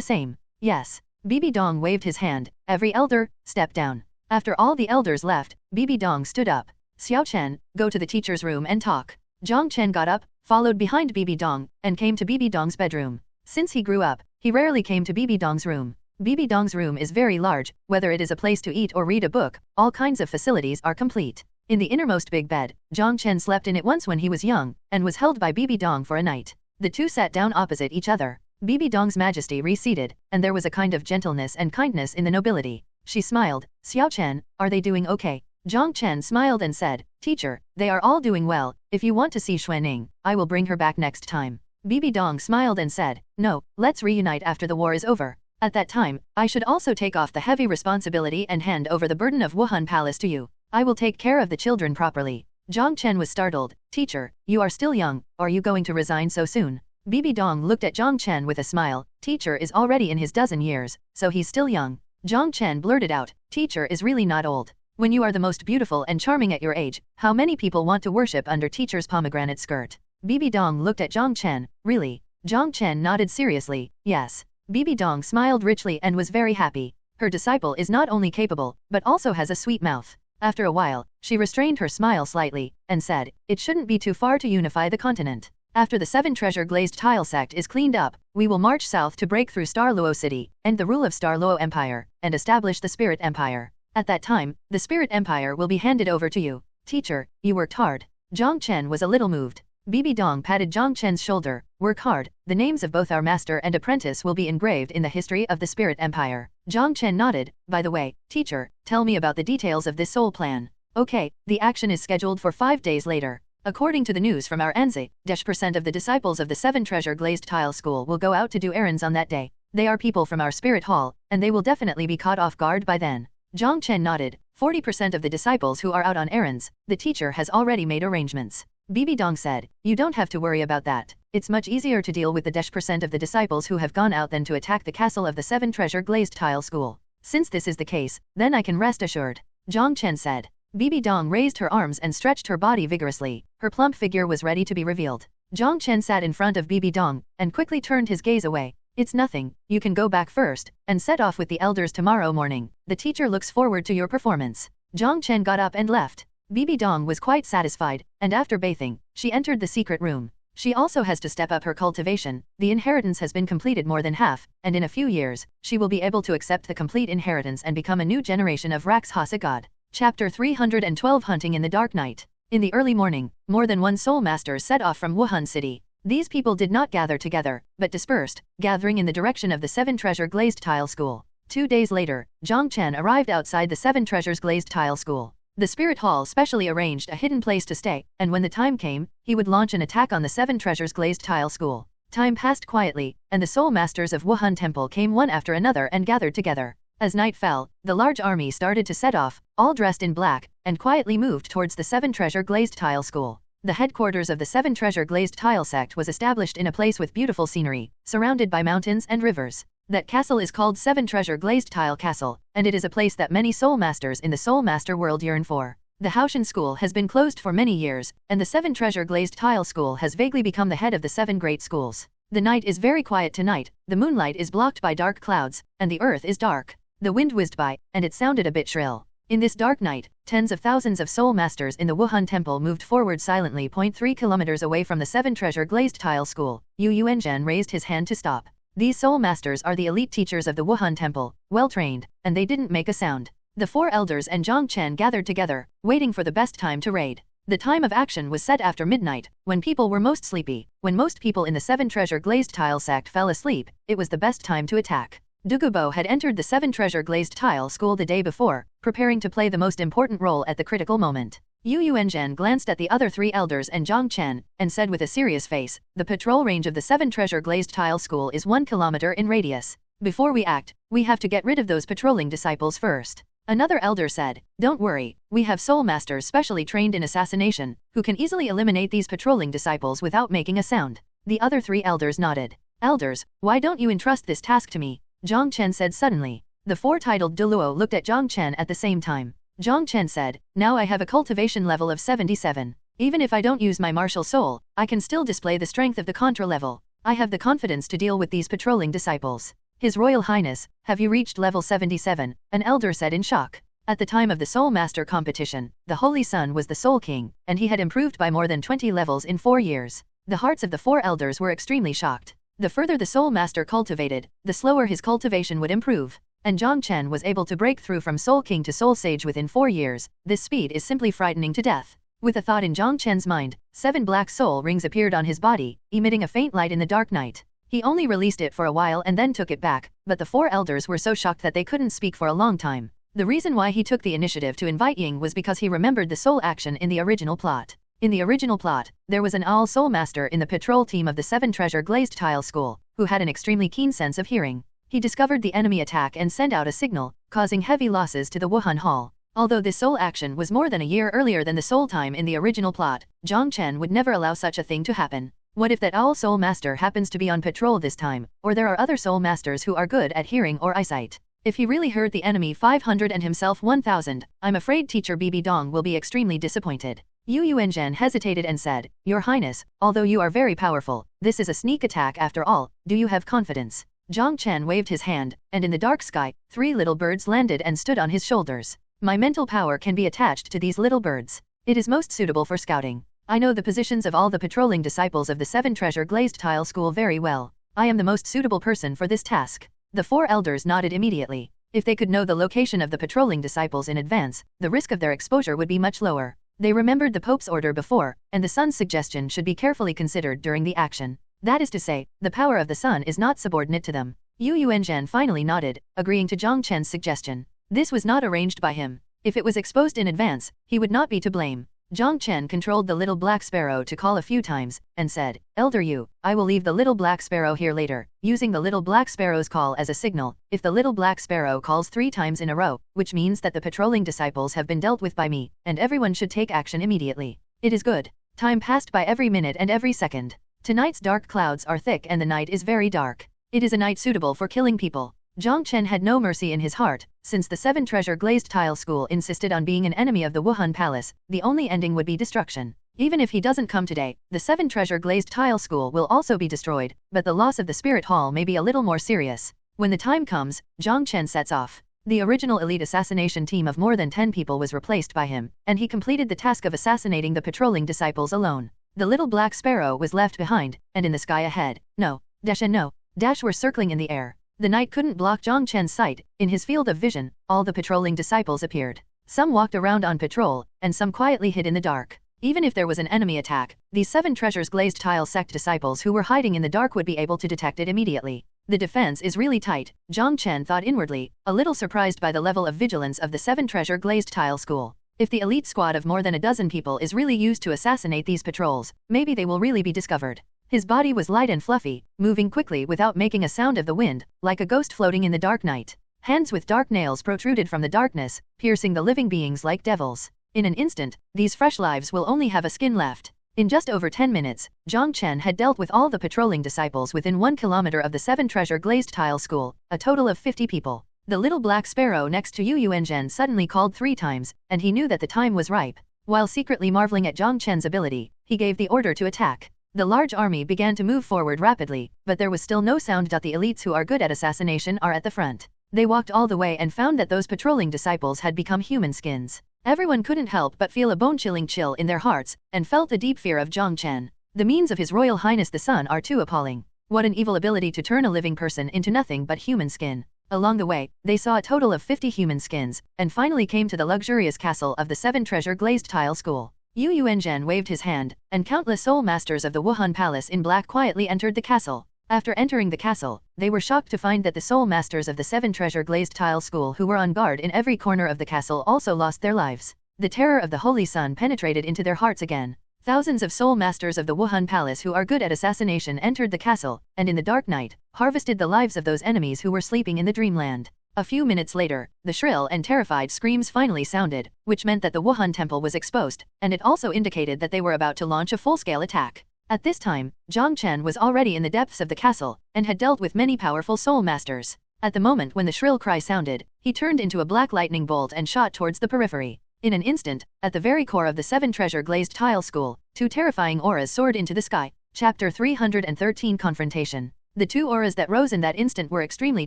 same. Yes. Bibi Dong waved his hand. Every elder, step down. After all the elders left, Bibi Dong stood up. Xiaoxue, go to the teacher's room and talk. Jong Chen got up, followed behind Bibi Dong, and came to Bibi Dong's bedroom. Since he grew up, he rarely came to Bibi Dong's room. Bibi Dong's room is very large, whether it is a place to eat or read a book, all kinds of facilities are complete. In the innermost big bed, Jong Chen slept in it once when he was young, and was held by Bibi Dong for a night. The 2 sat down opposite each other. Bibi Dong's majesty receded, and there was a kind of gentleness and kindness in the nobility. She smiled. Xiaoxue, are they doing okay? Jong Chen smiled and said, Teacher, they are all doing well. If you want to see Xuaning, I will bring her back next time. Bibi Dong smiled and said, no, let's reunite after the war is over. At that time, I should also take off the heavy responsibility and hand over the burden of Wuhan Palace to you. I will take care of the children properly. Jong Chen was startled. Teacher, you are still young, are you going to resign so soon? Bibi Dong looked at Jong Chen with a smile. Teacher is already in his dozen years, so he's still young. Jong Chen blurted out, Teacher is really not old. When you are the most beautiful and charming at your age, how many people want to worship under teacher's pomegranate skirt? Bibi Dong looked at Jong Chen. Really? Jong Chen nodded seriously. Yes. Bibi Dong smiled richly and was very happy. Her disciple is not only capable, but also has a sweet mouth. After a while, she restrained her smile slightly, and said, it shouldn't be too far to unify the continent. After the 7 treasure glazed tile sect is cleaned up, we will march south to break through Star Luo City, end the rule of Star Luo Empire, and establish the Spirit Empire. At that time, the Spirit Empire will be handed over to you. Teacher, you worked hard. Jong Chen was a little moved. Bibi Dong patted Jong Chen's shoulder. Work hard. The names of both our master and apprentice will be engraved in the history of the Spirit Empire. Jong Chen nodded. By the way, teacher, tell me about the details of this soul plan. Okay, the action is scheduled for 5 days later. According to the news from our Anzi, 10% of the disciples of the 7 treasure glazed tile school will go out to do errands on that day. They are people from our spirit hall, and they will definitely be caught off guard by then. Jong Chen nodded. 40% of the disciples who are out on errands, the teacher has already made arrangements. Bibi Dong said, you don't have to worry about that. It's much easier to deal with the 10% of the disciples who have gone out than to attack the castle of the 7 treasure glazed tile school. Since this is the case, then I can rest assured. Jong Chen said. Bibi Dong raised her arms and stretched her body vigorously. Her plump figure was ready to be revealed. Jong Chen sat in front of Bibi Dong, and quickly turned his gaze away. It's nothing, you can go back first, and set off with the elders tomorrow morning. The teacher looks forward to your performance. Jong Chen got up and left. Bibi Dong was quite satisfied, and after bathing, she entered the secret room. She also has to step up her cultivation. The inheritance has been completed more than half, and in a few years, she will be able to accept the complete inheritance and become a new generation of Rakshasa god. Chapter 312 Hunting in the Dark Night. In the early morning, more than one soul master set off from Wuhan City. These people did not gather together, but dispersed, gathering in the direction of the Seven Treasure Glazed Tile School. 2 days later, Jiang Chen arrived outside the Seven Treasures Glazed Tile School. The Spirit Hall specially arranged a hidden place to stay, and when the time came, he would launch an attack on the Seven Treasures Glazed Tile School. Time passed quietly, and the soul masters of Wuhan Temple came one after another and gathered together. As night fell, the large army started to set off, all dressed in black, and quietly moved towards the Seven Treasure Glazed Tile School. The headquarters of the Seven Treasure Glazed Tile sect was established in a place with beautiful scenery, surrounded by mountains and rivers. That castle is called Seven Treasure Glazed Tile Castle, and it is a place that many soul masters in the soul master world yearn for. The Haoshan School has been closed for many years, and the Seven Treasure Glazed Tile School has vaguely become the head of the seven great schools. The night is very quiet tonight, the moonlight is blocked by dark clouds, and the earth is dark. The wind whizzed by, and it sounded a bit shrill. In this dark night, tens of thousands of soul masters in the Wuhan Temple moved forward silently. 3 kilometers away from the Seven Treasure Glazed Tile School, Yuen raised his hand to stop. These soul masters are the elite teachers of the Wuhan Temple, well trained, and they didn't make a sound. The 4 elders and Jiang Chen gathered together, waiting for the best time to raid. The time of action was set after midnight, when people were most sleepy. When most people in the Seven Treasure Glazed Tile sect fell asleep, it was the best time to attack. Dugubo had entered the Seven Treasure Glazed Tile School the day before, preparing to play the most important role at the critical moment. Yuen glanced at the other 3 elders and Jiang Chen, and said with a serious face, "The patrol range of the Seven Treasure Glazed Tile School is 1 kilometer in radius. Before we act, we have to get rid of those patrolling disciples first." Another elder said, "Don't worry, we have soul masters specially trained in assassination, who can easily eliminate these patrolling disciples without making a sound." The other 3 elders nodded. "Elders, why don't you entrust this task to me?" Jong Chen said suddenly. The 4 titled Douluo looked at Jong Chen at the same time. Jong Chen said, "Now I have a cultivation level of 77. Even if I don't use my martial soul, I can still display the strength of the contra level. I have the confidence to deal with these patrolling disciples." "His Royal Highness, have you reached level 77? An elder said in shock. At the time of the Soul Master competition, the Holy Sun was the Soul King, and he had improved by more than 20 levels in 4 years. The hearts of the 4 elders were extremely shocked. The further the Soul Master cultivated, the slower his cultivation would improve. And Jong Chen was able to break through from Soul King to Soul Sage within 4 years. This speed is simply frightening to death. With a thought in Jong Chen's mind, 7 black soul rings appeared on his body, emitting a faint light in the dark night. He only released it for a while and then took it back, but the 4 elders were so shocked that they couldn't speak for a long time. The reason why he took the initiative to invite Ying was because he remembered the soul action in the original plot. In the original plot, there was an All Soul Master in the patrol team of the Seven Treasure Glazed Tile School, who had an extremely keen sense of hearing. He discovered the enemy attack and sent out a signal, causing heavy losses to the Wuhan Hall. Although this soul action was more than a year earlier than the soul time in the original plot, Jong Chen would never allow such a thing to happen. What if that All Soul Master happens to be on patrol this time, or there are other Soul Masters who are good at hearing or eyesight? If he really heard the enemy 500 and himself 1000, I'm afraid teacher Bibi Dong will be extremely disappointed. Yuen hesitated and said, "Your Highness, although you are very powerful, this is a sneak attack after all, do you have confidence?" Jong Chen waved his hand, and in the dark sky, 3 little birds landed and stood on his shoulders. "My mental power can be attached to these little birds. It is most suitable for scouting. I know the positions of all the patrolling disciples of the Seven Treasure Glazed Tile School very well. I am the most suitable person for this task." The 4 elders nodded immediately. If they could know the location of the patrolling disciples in advance, the risk of their exposure would be much lower. They remembered the Pope's order before, and the Sun's suggestion should be carefully considered during the action. That is to say, the power of the Sun is not subordinate to them. Yuen finally nodded, agreeing to Jong Chen's suggestion. This was not arranged by him. If it was exposed in advance, he would not be to blame. Jong Chen controlled the little black sparrow to call a few times, and said, "Elder Yu, I will leave the little black sparrow here later," using the little black sparrow's call as a signal. If the little black sparrow calls 3 times in a row, which means that the patrolling disciples have been dealt with by me, and everyone should take action immediately. It is good. Time passed by every minute and every second. Tonight's dark clouds are thick and the night is very dark. It is a night suitable for killing people. Jong Chen had no mercy in his heart. Since the Seven Treasure Glazed Tile School insisted on being an enemy of the Wuhan Palace, the only ending would be destruction. Even if he doesn't come today, the Seven Treasure Glazed Tile School will also be destroyed, but the loss of the Spirit Hall may be a little more serious. When the time comes, Jong Chen sets off. The original elite assassination team of more than 10 people was replaced by him, and he completed the task of assassinating the patrolling disciples alone. The little black sparrow was left behind, and in the sky ahead, no, dash and no, dash were circling in the air. The night couldn't block Jiang Chen's sight. In his field of vision, all the patrolling disciples appeared. Some walked around on patrol, and some quietly hid in the dark. Even if there was an enemy attack, these 7 treasures glazed tile sect disciples who were hiding in the dark would be able to detect it immediately. The defense is really tight, Jiang Chen thought inwardly, a little surprised by the level of vigilance of the 7 treasure glazed tile school. If the elite squad of more than a dozen people is really used to assassinate these patrols, maybe they will really be discovered. His body was light and fluffy, moving quickly without making a sound of the wind, like a ghost floating in the dark night. Hands with dark nails protruded from the darkness, piercing the living beings like devils. In an instant, these fresh lives will only have a skin left. In just over 10 minutes, Jiang Chen had dealt with all the patrolling disciples within 1 kilometer of the 7 treasure glazed tile school, a total of 50 people. The little black sparrow next to Yuen suddenly called 3 times, and he knew that the time was ripe. While secretly marveling at Jiang Chen's ability, he gave the order to attack. The large army began to move forward rapidly, but there was still no sound. The elites who are good at assassination are at the front. They walked all the way and found that those patrolling disciples had become human skins. Everyone couldn't help but feel a bone-chilling chill in their hearts, and felt a deep fear of Jiang Chen. The means of His Royal Highness the Sun are too appalling. What an evil ability to turn a living person into nothing but human skin. Along the way, they saw a total of 50 human skins, and finally came to the luxurious castle of the 7 treasure glazed tile school. Yuen waved his hand, and countless soul masters of the Wuhan Palace in black quietly entered the castle. After entering the castle, they were shocked to find that the soul masters of the 7 treasure glazed tile school who were on guard in every corner of the castle also lost their lives. The terror of the Holy Sun penetrated into their hearts again. Thousands of soul masters of the Wuhan Palace who are good at assassination entered the castle, and in the dark night, harvested the lives of those enemies who were sleeping in the dreamland. A few minutes later, the shrill and terrified screams finally sounded, which meant that the Wuhan temple was exposed, and it also indicated that they were about to launch a full-scale attack. At this time, Jiang Chen was already in the depths of the castle, and had dealt with many powerful soul masters. At the moment when the shrill cry sounded, he turned into a black lightning bolt and shot towards the periphery. In an instant, at the very core of the 7 treasure glazed tile school, 2 terrifying auras soared into the sky. Chapter 313 Confrontation. The 2 auras that rose in that instant were extremely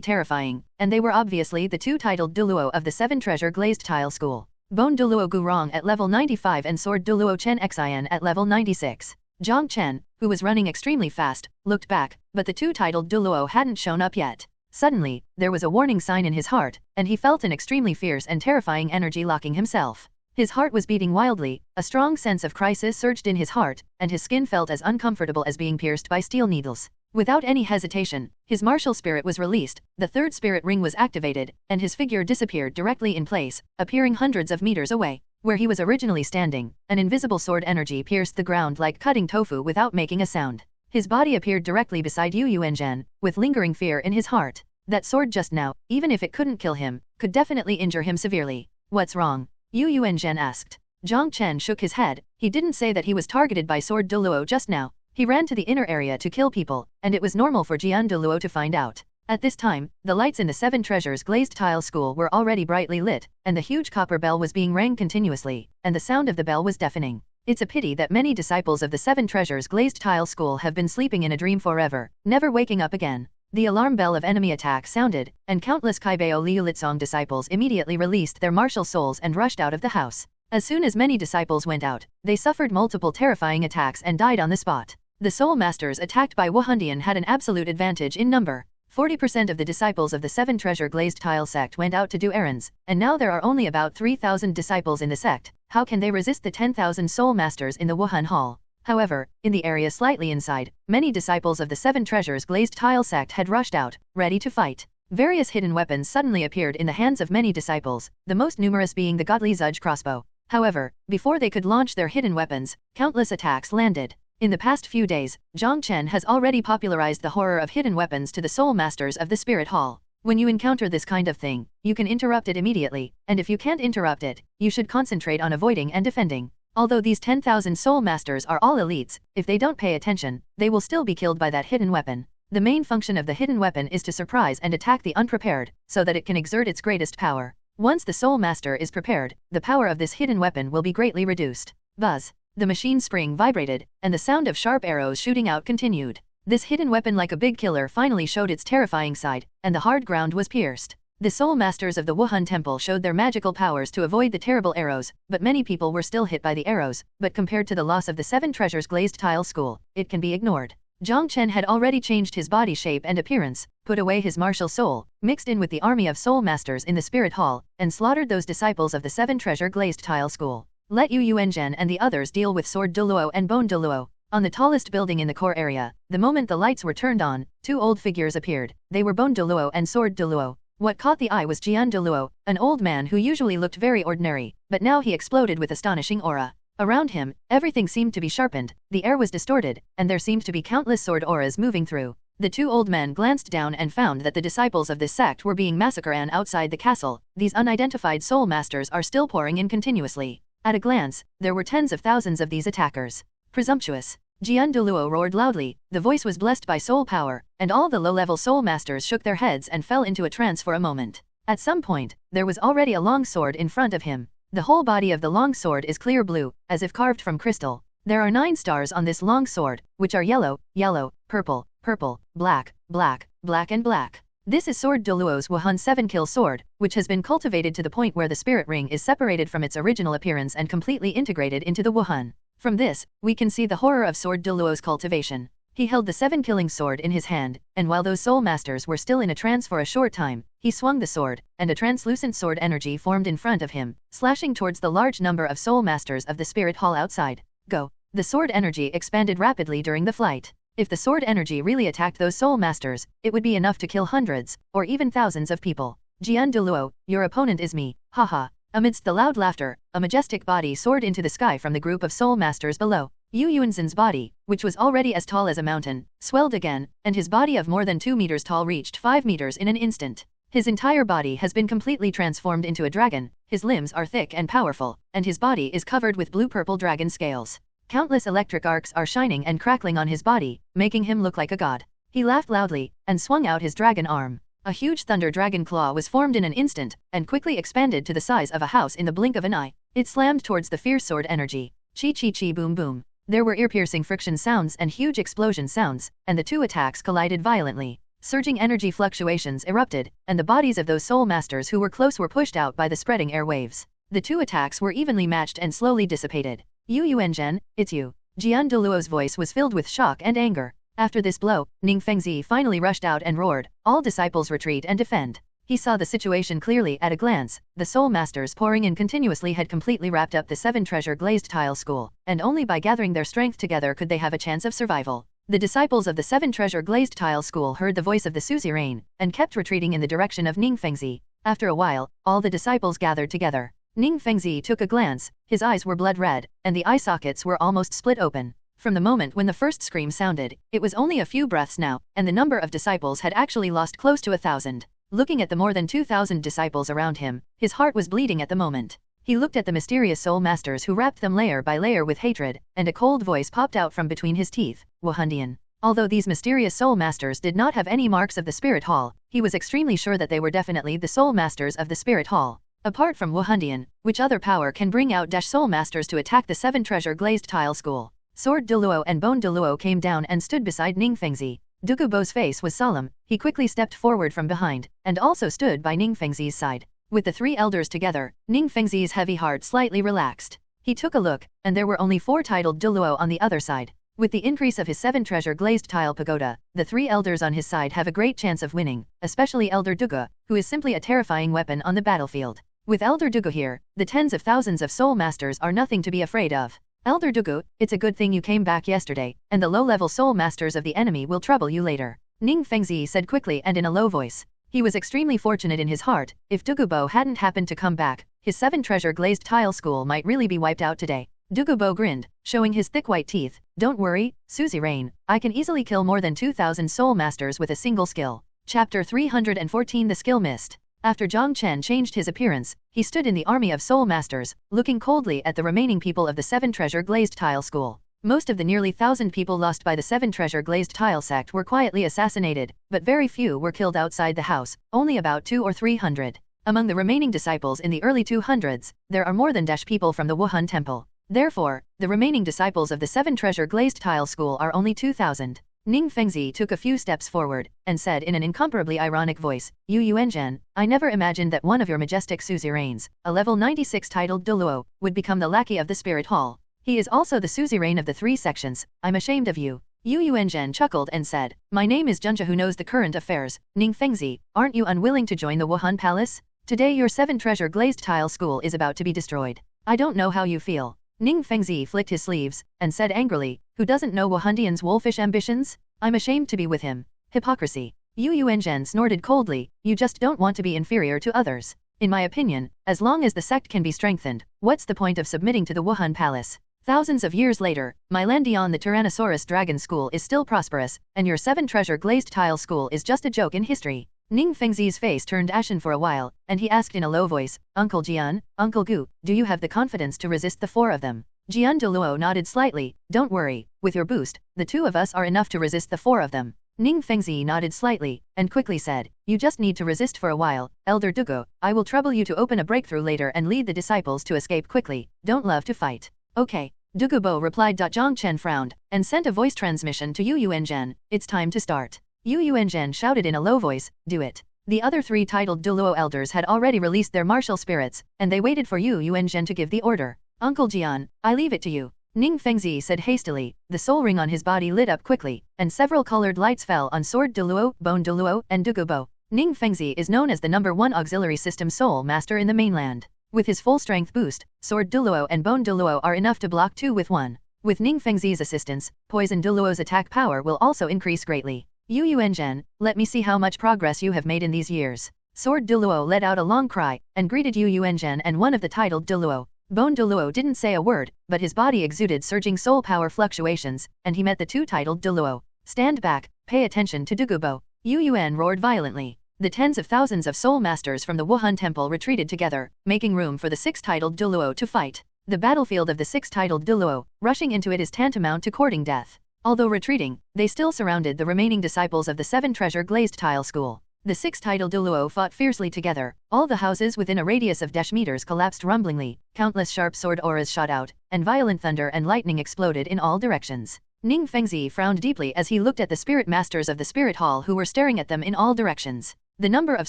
terrifying, and they were obviously the 2 titled Douluo of the 7 treasure glazed tile school. Bone Douluo Gurong at level 95 and Sword Douluo Chen Xin at level 96. Jiang Chen, who was running extremely fast, looked back, but the 2 titled Douluo hadn't shown up yet. Suddenly, there was a warning sign in his heart, and he felt an extremely fierce and terrifying energy locking himself. His heart was beating wildly, a strong sense of crisis surged in his heart, and his skin felt as uncomfortable as being pierced by steel needles. Without any hesitation, his martial spirit was released, the 3rd spirit ring was activated, and his figure disappeared directly in place, appearing hundreds of meters away. Where he was originally standing, an invisible sword energy pierced the ground like cutting tofu without making a sound. His body appeared directly beside Yuen, with lingering fear in his heart. That sword just now, even if it couldn't kill him, could definitely injure him severely. What's wrong? Yuen asked. Jiang Chen shook his head. He didn't say that he was targeted by Sword Douluo just now. He ran to the inner area to kill people, and it was normal for Jian Douluo to find out. At this time, the lights in the 7 treasures glazed tile school were already brightly lit, and the huge copper bell was being rang continuously, and the sound of the bell was deafening. It's a pity that many disciples of the 7 treasures glazed tile school have been sleeping in a dream forever, never waking up again. The alarm bell of enemy attack sounded, and countless Kaibao Liulitsong disciples immediately released their martial souls and rushed out of the house. As soon as many disciples went out, they suffered multiple terrifying attacks and died on the spot. The soul masters attacked by Wuhandian had an absolute advantage in number. 40% of the disciples of the 7 treasure glazed tile sect went out to do errands, and now there are only about 3,000 disciples in the sect. How can they resist the 10,000 soul masters in the Wuhan Hall? However, in the area slightly inside, many disciples of the 7 treasures glazed tile sect had rushed out, ready to fight. Various hidden weapons suddenly appeared in the hands of many disciples, the most numerous being the godly Zudge crossbow. However, before they could launch their hidden weapons, countless attacks landed. In the past few days, Jiang Chen has already popularized the horror of hidden weapons to the soul masters of the Spirit Hall. When you encounter this kind of thing, you can interrupt it immediately, and if you can't interrupt it, you should concentrate on avoiding and defending. Although these 10,000 soul masters are all elites, if they don't pay attention, they will still be killed by that hidden weapon. The main function of the hidden weapon is to surprise and attack the unprepared, so that it can exert its greatest power. Once the soul master is prepared, the power of this hidden weapon will be greatly reduced. Buzz. The machine spring vibrated, and the sound of sharp arrows shooting out continued. This hidden weapon like a big killer finally showed its terrifying side, and the hard ground was pierced. The soul masters of the Wuhan temple showed their magical powers to avoid the terrible arrows, but many people were still hit by the arrows, but compared to the loss of the 7 treasures glazed tile school, it can be ignored. Jiang Chen had already changed his body shape and appearance, put away his martial soul, mixed in with the army of soul masters in the spirit hall, and slaughtered those disciples of the 7 treasure glazed tile school. Let Yuen and the others deal with sword Douluo and bone Douluo. On the tallest building in the core area, the moment the lights were turned on, 2 old figures appeared. They were bone Douluo and sword Douluo. What caught the eye was Jian Douluo, an old man who usually looked very ordinary, but now he exploded with astonishing aura. Around him, everything seemed to be sharpened, the air was distorted, and there seemed to be countless sword auras moving through. The 2 old men glanced down and found that the disciples of this sect were being massacred outside the castle. These unidentified soul masters are still pouring in continuously. At a glance, there were tens of thousands of these attackers. Presumptuous. Jian Douluo roared loudly, the voice was blessed by soul power, and all the low-level soul masters shook their heads and fell into a trance for a moment. At some point, there was already a long sword in front of him. The whole body of the long sword is clear blue, as if carved from crystal. There are 9 stars on this long sword, which are yellow, yellow, purple, purple, black, black, black and black. This is Sword Douluo's Wuhan 7-kill sword, which has been cultivated to the point where the spirit ring is separated from its original appearance and completely integrated into the Wuhan. From this, we can see the horror of Sword Douluo's cultivation. He held the 7-killing sword in his hand, and while those soul masters were still in a trance for a short time, he swung the sword, and a translucent sword energy formed in front of him, slashing towards the large number of soul masters of the spirit hall outside. Go! The sword energy expanded rapidly during the flight. If the sword energy really attacked those soul masters, it would be enough to kill hundreds, or even thousands of people. Jian Douluo, your opponent is me, haha. Amidst the loud laughter, a majestic body soared into the sky from the group of soul masters below. Yuan's body, which was already as tall as a mountain, swelled again, and his body of more than 2 meters tall reached 5 meters in an instant. His entire body has been completely transformed into a dragon, his limbs are thick and powerful, and his body is covered with blue-purple dragon scales. Countless electric arcs are shining and crackling on his body, making him look like a god. He laughed loudly, and swung out his dragon arm. A huge thunder dragon claw was formed in an instant, and quickly expanded to the size of a house in the blink of an eye. It slammed towards the fierce sword energy. Chi-chi-chi boom boom. There were ear-piercing friction sounds and huge explosion sounds, and the 2 attacks collided violently. Surging energy fluctuations erupted, and the bodies of those soul masters who were close were pushed out by the spreading air waves. The 2 attacks were evenly matched and slowly dissipated. Yuen, it's you. Jian Douluo's voice was filled with shock and anger. After this blow, Ning Fengzi finally rushed out and roared, all disciples retreat and defend. He saw the situation clearly at a glance. The soul masters pouring in continuously had completely wrapped up the 7 treasure glazed tile school, and only by gathering their strength together could they have a chance of survival. The disciples of the 7 treasure glazed tile school heard the voice of the suzerain, and kept retreating in the direction of Ning Fengzi. After a while, all the disciples gathered together. Ning Fengzi took a glance, his eyes were blood red, and the eye sockets were almost split open. From the moment when the first scream sounded, it was only a few breaths now, and the number of disciples had actually lost close to 1,000. Looking at the more than 2,000 disciples around him, his heart was bleeding at the moment. He looked at the mysterious soul masters who wrapped them layer by layer with hatred, and a cold voice popped out from between his teeth, Wuhandian. Although these mysterious soul masters did not have any marks of the spirit hall, he was extremely sure that they were definitely the soul masters of the spirit hall. Apart from Wuhandian, which other power can bring out soul masters to attack the 7 treasure glazed tile school? Sword Douluo and Bone Douluo came down and stood beside Ning Fengzi. Dugubo's face was solemn, he quickly stepped forward from behind, and also stood by Ning Fengzi's side. With the 3 elders together, Ning Fengzi's heavy heart slightly relaxed. He took a look, and there were only 4 titled Douluo on the other side. With the increase of his 7 treasure glazed tile pagoda, the 3 elders on his side have a great chance of winning, especially Elder Dugu, who is simply a terrifying weapon on the battlefield. With Elder Dugu here, the tens of thousands of soul masters are nothing to be afraid of. Elder Dugu, it's a good thing you came back yesterday, and the low-level soul masters of the enemy will trouble you later. Ning Fengzi said quickly and in a low voice. He was extremely fortunate in his heart. If Dugubo hadn't happened to come back, his 7 treasure glazed tile school might really be wiped out today. Dugubo grinned, showing his thick white teeth. Don't worry, Suzerain, I can easily kill more than 2,000 soul masters with a single skill. Chapter 314 The Skill Mist. After Jiang Chen changed his appearance, he stood in the army of soul masters, looking coldly at the remaining people of the 7 treasure glazed tile school. Most of the nearly 1,000 people lost by the 7 treasure glazed tile sect were quietly assassinated, but very few were killed outside the house, only about 200 or 300. Among the remaining disciples in the early 200s, there are more than people from the Wuhan temple. Therefore, the remaining disciples of the 7 treasure glazed tile school are only 2,000. Ning Fengzi took a few steps forward, and said in an incomparably ironic voice, Yuenzhen, I never imagined that one of your majestic suzerains, a level 96 titled Douluo, would become the lackey of the Spirit Hall. He is also the suzerain of the 3 sections, I'm ashamed of you. Yuenzhen chuckled and said, My name is Junja who knows the current affairs. Ning Fengzi, aren't you unwilling to join the Wuhan Palace? Today your 7-treasure glazed tile school is about to be destroyed. I don't know how you feel. Ning Fengzi flicked his sleeves, and said angrily, Who doesn't know Wuhandian's wolfish ambitions? I'm ashamed to be with him. Hypocrisy. Yuenzhen snorted coldly, you just don't want to be inferior to others. In my opinion, as long as the sect can be strengthened, what's the point of submitting to the Wuhan Palace? Thousands of years later, Mylandion the Tyrannosaurus Dragon School is still prosperous, and your 7-treasure glazed tile school is just a joke in history. Ning Fengzi's face turned ashen for a while, and he asked in a low voice, Uncle Jian, Uncle Gu, do you have the confidence to resist the 4 of them? Jian Douluo nodded slightly, don't worry, with your boost, the 2 of us are enough to resist the 4 of them. Ning Fengzi nodded slightly, and quickly said, You just need to resist for a while, Elder Dugu, I will trouble you to open a breakthrough later and lead the disciples to escape quickly, don't love to fight. Okay. Dugubo replied. Jong Chen frowned, and sent a voice transmission to Yuenzhen, it's time to start. Yuenzhen shouted in a low voice, do it. The other 3 titled Douluo elders had already released their martial spirits, and they waited for Yuenzhen to give the order. Uncle Jian, I leave it to you. Ning Fengzi said hastily, the soul ring on his body lit up quickly, and several colored lights fell on Sword Douluo, Bone Douluo, and Dugubo. Ning Fengzi is known as the #1 auxiliary system soul master in the mainland. With his full strength boost, Sword Douluo and Bone Douluo are enough to block 2 with 1. With Ning Fengzi's assistance, Poison Douluo's attack power will also increase greatly. Yuenzhen, let me see how much progress you have made in these years. Sword Douluo let out a long cry, and greeted Yuenzhen and one of the titled Douluo. Bone Douluo didn't say a word, but his body exuded surging soul power fluctuations, and he met the 2 titled Douluo. Stand back, pay attention to Dugubo. Yuen roared violently. The tens of thousands of soul masters from the Wuhan temple retreated together, making room for the 6 titled Douluo to fight. The battlefield of the 6 titled Douluo, rushing into it is tantamount to courting death. Although retreating, they still surrounded the remaining disciples of the 7-treasure glazed tile school. The 6 titled Douluo fought fiercely together, all the houses within a radius of meters collapsed rumblingly, countless sharp sword auras shot out, and violent thunder and lightning exploded in all directions. Ning Fengzi frowned deeply as he looked at the spirit masters of the Spirit Hall who were staring at them in all directions. The number of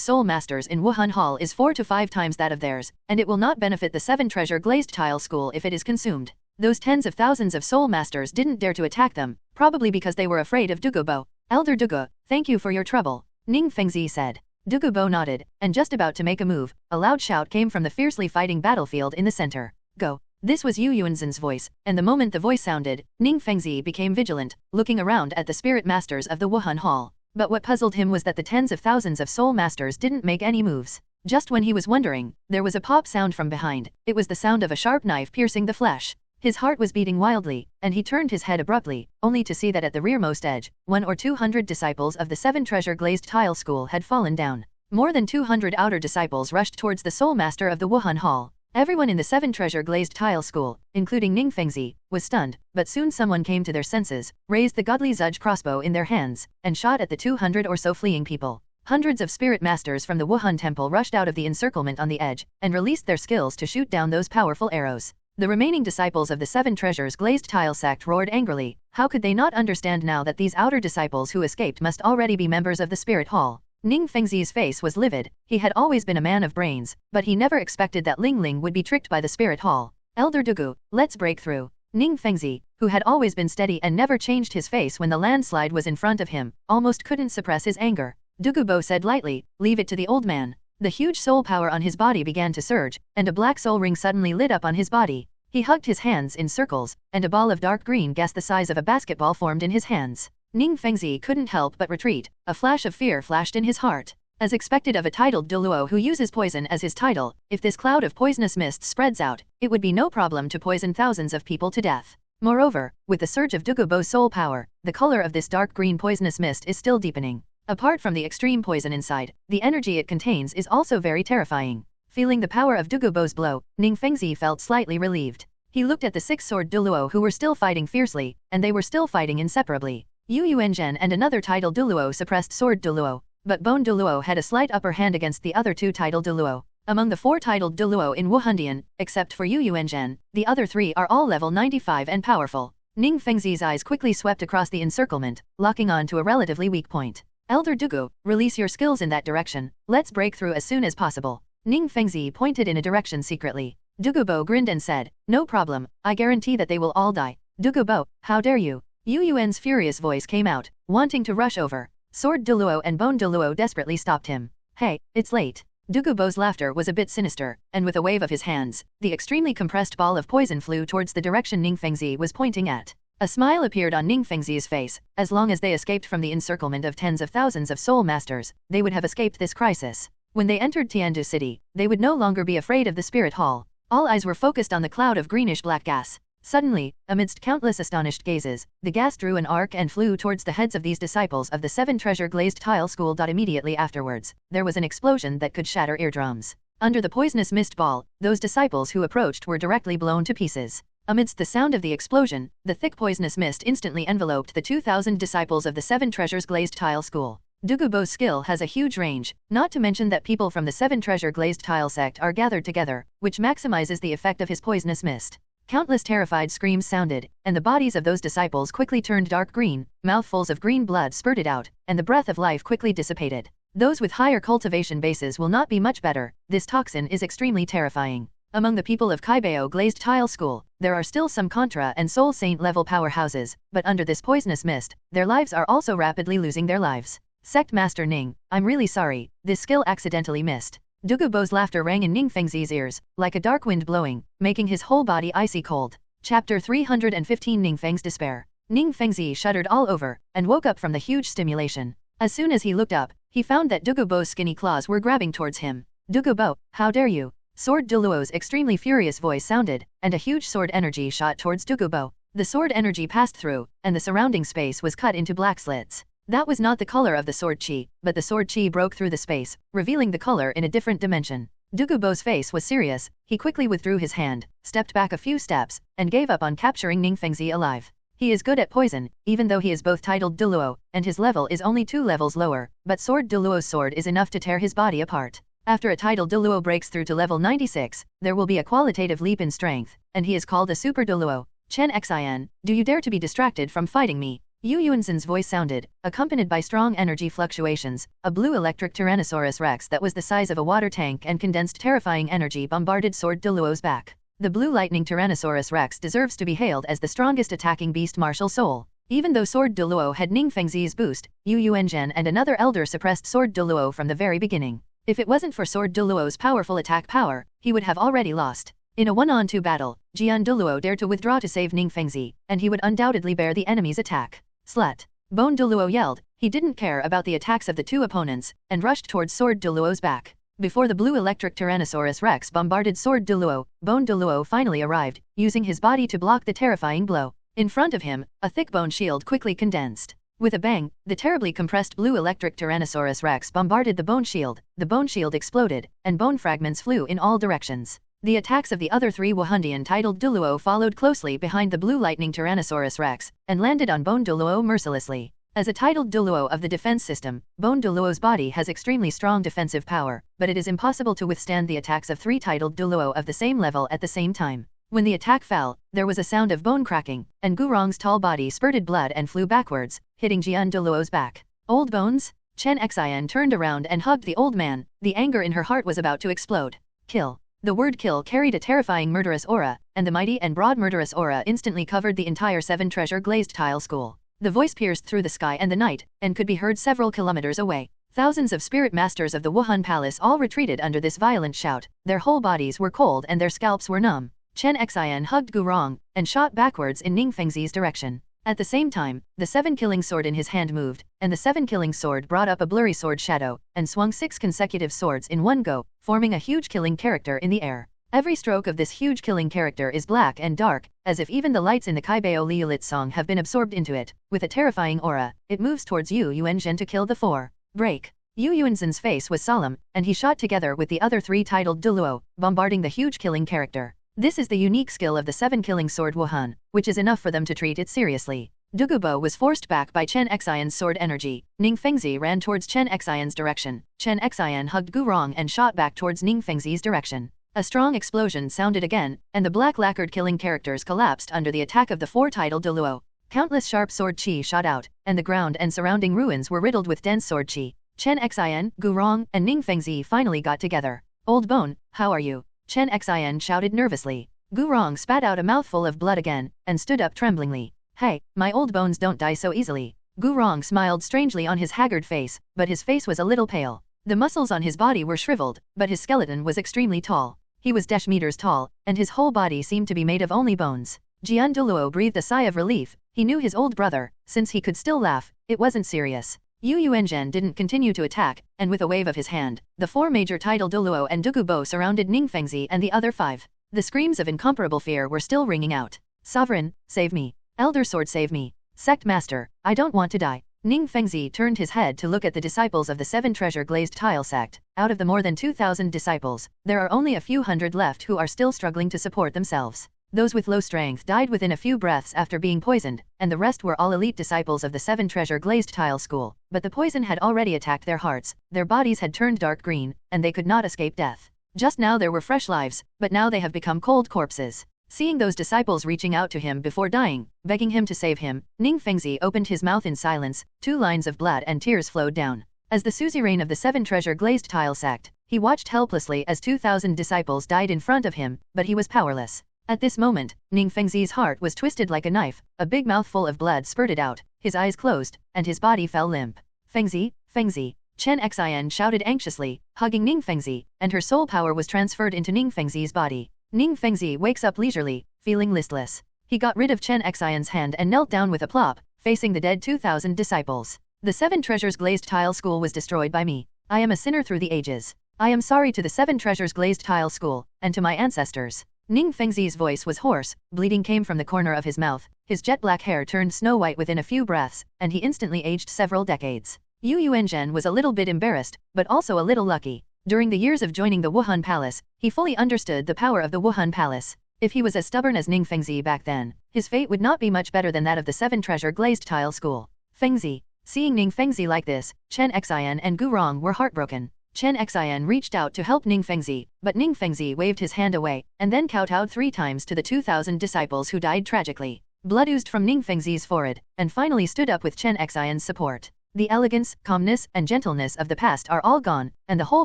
soul masters in Wuhan Hall is 4 to 5 times that of theirs, and it will not benefit the 7-treasure glazed tile school if it is consumed. Those tens of thousands of soul masters didn't dare to attack them, probably because they were afraid of Dugubo. Elder Dugu, thank you for your trouble. Ning Fengzi said. Dugubo nodded, and just about to make a move, a loud shout came from the fiercely fighting battlefield in the center. Go. This was Yuenzhen's voice, and the moment the voice sounded, Ning Fengzi became vigilant, looking around at the spirit masters of the Wuhan Hall. But what puzzled him was that the tens of thousands of soul masters didn't make any moves. Just when he was wondering, there was a pop sound from behind. It was the sound of a sharp knife piercing the flesh. His heart was beating wildly, and he turned his head abruptly, only to see that at the rearmost edge, 100 or 200 disciples of the 7-treasure glazed tile school had fallen down. More than 200 outer disciples rushed towards the soul master of the Wuhan Hall. Everyone in the 7-treasure glazed tile school, including Ning Fengzi, was stunned, but soon someone came to their senses, raised the godly Zudge crossbow in their hands, and shot at the 200 or so fleeing people. Hundreds of spirit masters from the Wuhan temple rushed out of the encirclement on the edge, and released their skills to shoot down those powerful arrows. The remaining disciples of the 7 treasures glazed tile sect roared angrily. How could they not understand now that these outer disciples who escaped must already be members of the Spirit Hall? Ning Fengzi's face was livid. He had always been a man of brains, but he never expected that Ling Ling would be tricked by the Spirit Hall. Elder Dugu, let's break through. Ning Fengzi, who had always been steady and never changed his face when the landslide was in front of him, almost couldn't suppress his anger. Dugubo said lightly, leave it to the old man. The huge soul power on his body began to surge, and a black soul ring suddenly lit up on his body. He hugged his hands in circles, and a ball of dark green gas the size of a basketball formed in his hands. Ning Fengzi couldn't help but retreat. A flash of fear flashed in his heart. As expected of a titled Douluo who uses poison as his title, if this cloud of poisonous mist spreads out, it would be no problem to poison thousands of people to death. Moreover, with the surge of Dugubo's soul power, the color of this dark green poisonous mist is still deepening. Apart from the extreme poison inside, the energy it contains is also very terrifying. Feeling the power of Dugubo's blow, Ning Fengzi felt slightly relieved. He looked at the six-sword Douluo who were still fighting fiercely, and they were still fighting inseparably. Yuen and another titled Douluo suppressed Sword Douluo, but Bone Douluo had a slight upper hand against the other two titled Douluo. Among the 4 titled Douluo in Wuhandian, except for Yuen, the other 3 are all level 95 and powerful. Ning Fengzi's eyes quickly swept across the encirclement, locking on to a relatively weak point. Elder Dugu, release your skills in that direction, let's break through as soon as possible. Ning Fengzi pointed in a direction secretly. Dugubo grinned and said, no problem, I guarantee that they will all die. Dugubo, how dare you? Yuen's furious voice came out, wanting to rush over. Sword Douluo and Bone Douluo desperately stopped him. Hey, it's late. Dugubo's laughter was a bit sinister, and with a wave of his hands, the extremely compressed ball of poison flew towards the direction Ning Fengzi was pointing at. A smile appeared on Ning Fengzi's face. As long as they escaped from the encirclement of tens of thousands of soul masters, they would have escaped this crisis. When they entered Tiandu City, they would no longer be afraid of the spirit hall. All eyes were focused on the cloud of greenish-black gas. Suddenly, amidst countless astonished gazes, the gas drew an arc and flew towards the heads of these disciples of the Seven Treasure Glazed Tile School. Immediately afterwards, there was an explosion that could shatter eardrums. Under the poisonous mist ball, those disciples who approached were directly blown to pieces. Amidst the sound of the explosion, the thick poisonous mist instantly enveloped the 2,000 disciples of the Seven Treasures Glazed Tile School. Dugubo's skill has a huge range, not to mention that people from the Seven Treasure Glazed Tile sect are gathered together, which maximizes the effect of his poisonous mist. Countless terrified screams sounded, and the bodies of those disciples quickly turned dark green, mouthfuls of green blood spurted out, and the breath of life quickly dissipated. Those with higher cultivation bases will not be much better, this toxin is extremely terrifying. Among the people of Kaibao Glazed Tile School, there are still some Contra and Soul Saint level powerhouses, but under this poisonous mist, their lives are also rapidly losing their lives. Sect Master Ning, I'm really sorry, this skill accidentally missed. Dugubo's laughter rang in Ning Fengzi's ears, like a dark wind blowing, making his whole body icy cold. Chapter 315 Ning Feng's Despair. Ning Fengzi shuddered all over, and woke up from the huge stimulation. As soon as he looked up, he found that Dugubo's skinny claws were grabbing towards him. Dugubo, how dare you? Sword Douluo's extremely furious voice sounded, and a huge sword energy shot towards Dugubo. The sword energy passed through, and the surrounding space was cut into black slits. That was not the color of the sword chi, but the sword chi broke through the space, revealing the color in a different dimension. Dugubo's face was serious. He quickly withdrew his hand, stepped back a few steps, and gave up on capturing Ning Fengzi alive. He is good at poison, even though he is both titled Douluo, and his level is only 2 levels lower, but Sword Douluo's sword is enough to tear his body apart. After a titled Douluo breaks through to level 96, there will be a qualitative leap in strength, and he is called a Super Douluo. Chen Xin, do you dare to be distracted from fighting me? Yuen's voice sounded, accompanied by strong energy fluctuations. A blue electric Tyrannosaurus Rex that was the size of a water tank and condensed terrifying energy bombarded Sword Douluo's back. The blue lightning Tyrannosaurus Rex deserves to be hailed as the strongest attacking beast martial soul. Even though Sword Douluo had Ning Fengzi's boost, Yuen and another elder suppressed Sword Douluo from the very beginning. If it wasn't for Sword Douluo's powerful attack power, he would have already lost. In a 1-on-2 battle, Jiang Douluo dared to withdraw to save Ning Fengzi, and he would undoubtedly bear the enemy's attack. Slut! Bone Douluo yelled. He didn't care about the attacks of the two opponents, and rushed towards Sword Douluo's back. Before the blue electric Tyrannosaurus Rex bombarded Sword Douluo, Bone Douluo finally arrived, using his body to block the terrifying blow. In front of him, a thick bone shield quickly condensed. With a bang, the terribly compressed blue electric Tyrannosaurus Rex bombarded the bone shield exploded, and bone fragments flew in all directions. The attacks of the other 3 Wuhandian titled Douluo followed closely behind the blue lightning Tyrannosaurus Rex, and landed on Bone Douluo mercilessly. As a titled Douluo of the defense system, Bone Douluo's body has extremely strong defensive power, but it is impossible to withstand the attacks of 3 titled Douluo of the same level at the same time. When the attack fell, there was a sound of bone cracking, and Gurong's tall body spurted blood and flew backwards, hitting Jiang Douluo's back. Old bones? Chen Xin turned around and hugged the old man. The anger in her heart was about to explode. Kill. The word kill carried a terrifying murderous aura, and the mighty and broad murderous aura instantly covered the entire 7 Treasure Glazed Tile School. The voice pierced through the sky and the night, and could be heard several kilometers away. Thousands of spirit masters of the Wuhan Palace all retreated under this violent shout. Their whole bodies were cold and their scalps were numb. Chen Xin hugged Gurong, and shot backwards in Ning Fengzi's direction. At the same time, the 7 killing sword in his hand moved, and the 7 killing sword brought up a blurry sword shadow, and swung 6 consecutive swords in one go, forming a huge killing character in the air. Every stroke of this huge killing character is black and dark, as if even the lights in the Kaibao Liulit song have been absorbed into it. With a terrifying aura, it moves towards Yuen to kill the 4. Break. Yuen's face was solemn, and he shot together with the other 3 titled Douluo, bombarding the huge killing character. This is the unique skill of the 7 killing sword Wuhan, which is enough for them to treat it seriously. Dugubo was forced back by Chen Xion's sword energy. Ning Fengzi ran towards Chen Xion's direction. Chen Xion hugged Gurong and shot back towards Ning Fengzi's direction. A strong explosion sounded again, and the black lacquered killing characters collapsed under the attack of the four-titled Douluo. Countless sharp sword chi shot out, and the ground and surrounding ruins were riddled with dense sword chi. Chen Xin, Gu Rong, and Ning Fengzi finally got together. Old Bone, how are you? Chen Xin shouted nervously. Gu Rong spat out a mouthful of blood again, and stood up tremblingly. Hey, my old bones don't die so easily. Gu Rong smiled strangely on his haggard face, but his face was a little pale. The muscles on his body were shriveled, but his skeleton was extremely tall. He was meters tall, and his whole body seemed to be made of only bones. Jian Douluo breathed a sigh of relief. He knew his old brother, since he could still laugh, it wasn't serious. Yuen didn't continue to attack, and with a wave of his hand, the four major title Douluo and Dugubo surrounded Ning Fengzi and the other five. The screams of incomparable fear were still ringing out. Sovereign, save me. Elder Sword, save me. Sect Master, I don't want to die. Ning Fengzi turned his head to look at the disciples of the Seven Treasure Glazed Tile Sect. Out of the more than 2,000 disciples, there are only a few hundred left who are still struggling to support themselves. Those with low strength died within a few breaths after being poisoned, and the rest were all elite disciples of the Seven Treasure Glazed Tile School. But the poison had already attacked their hearts, their bodies had turned dark green, and they could not escape death. Just now there were fresh lives, but now they have become cold corpses. Seeing those disciples reaching out to him before dying, begging him to save him, Ning Fengzi opened his mouth in silence, 2 lines of blood and tears flowed down. As the suzerain of the Seven Treasure Glazed Tile Sect, he watched helplessly as 2,000 disciples died in front of him, but he was powerless. At this moment, Ning Fengzi's heart was twisted like a knife, a big mouthful of blood spurted out, his eyes closed, and his body fell limp. Fengzi, Fengzi. Chen Xin shouted anxiously, hugging Ning Fengzi, and her soul power was transferred into Ning Fengzi's body. Ning Fengzi wakes up leisurely, feeling listless. He got rid of Chen Xion's hand and knelt down with a plop, facing the dead 2,000 disciples. The Seven Treasures Glazed Tile School was destroyed by me. I am a sinner through the ages. I am sorry to the Seven Treasures Glazed Tile School, and to my ancestors. Ning Fengzi's voice was hoarse, bleeding came from the corner of his mouth, his jet black hair turned snow white within a few breaths, and he instantly aged several decades. Yuen was a little bit embarrassed, but also a little lucky. During the years of joining the Wuhan Palace, he fully understood the power of the Wuhan Palace. If he was as stubborn as Ning Fengzi back then, his fate would not be much better than that of the Seven Treasure Glazed Tile School. Fengzi. Seeing Ning Fengzi like this, Chen Xian and Gu Rong were heartbroken. Chen Xian reached out to help Ning Fengzi, but Ning Fengzi waved his hand away, and then kowtowed 3 times to the 2,000 disciples who died tragically. Blood oozed from Ning Fengzi's forehead, and finally stood up with Chen Xian's support. The elegance, calmness, and gentleness of the past are all gone, and the whole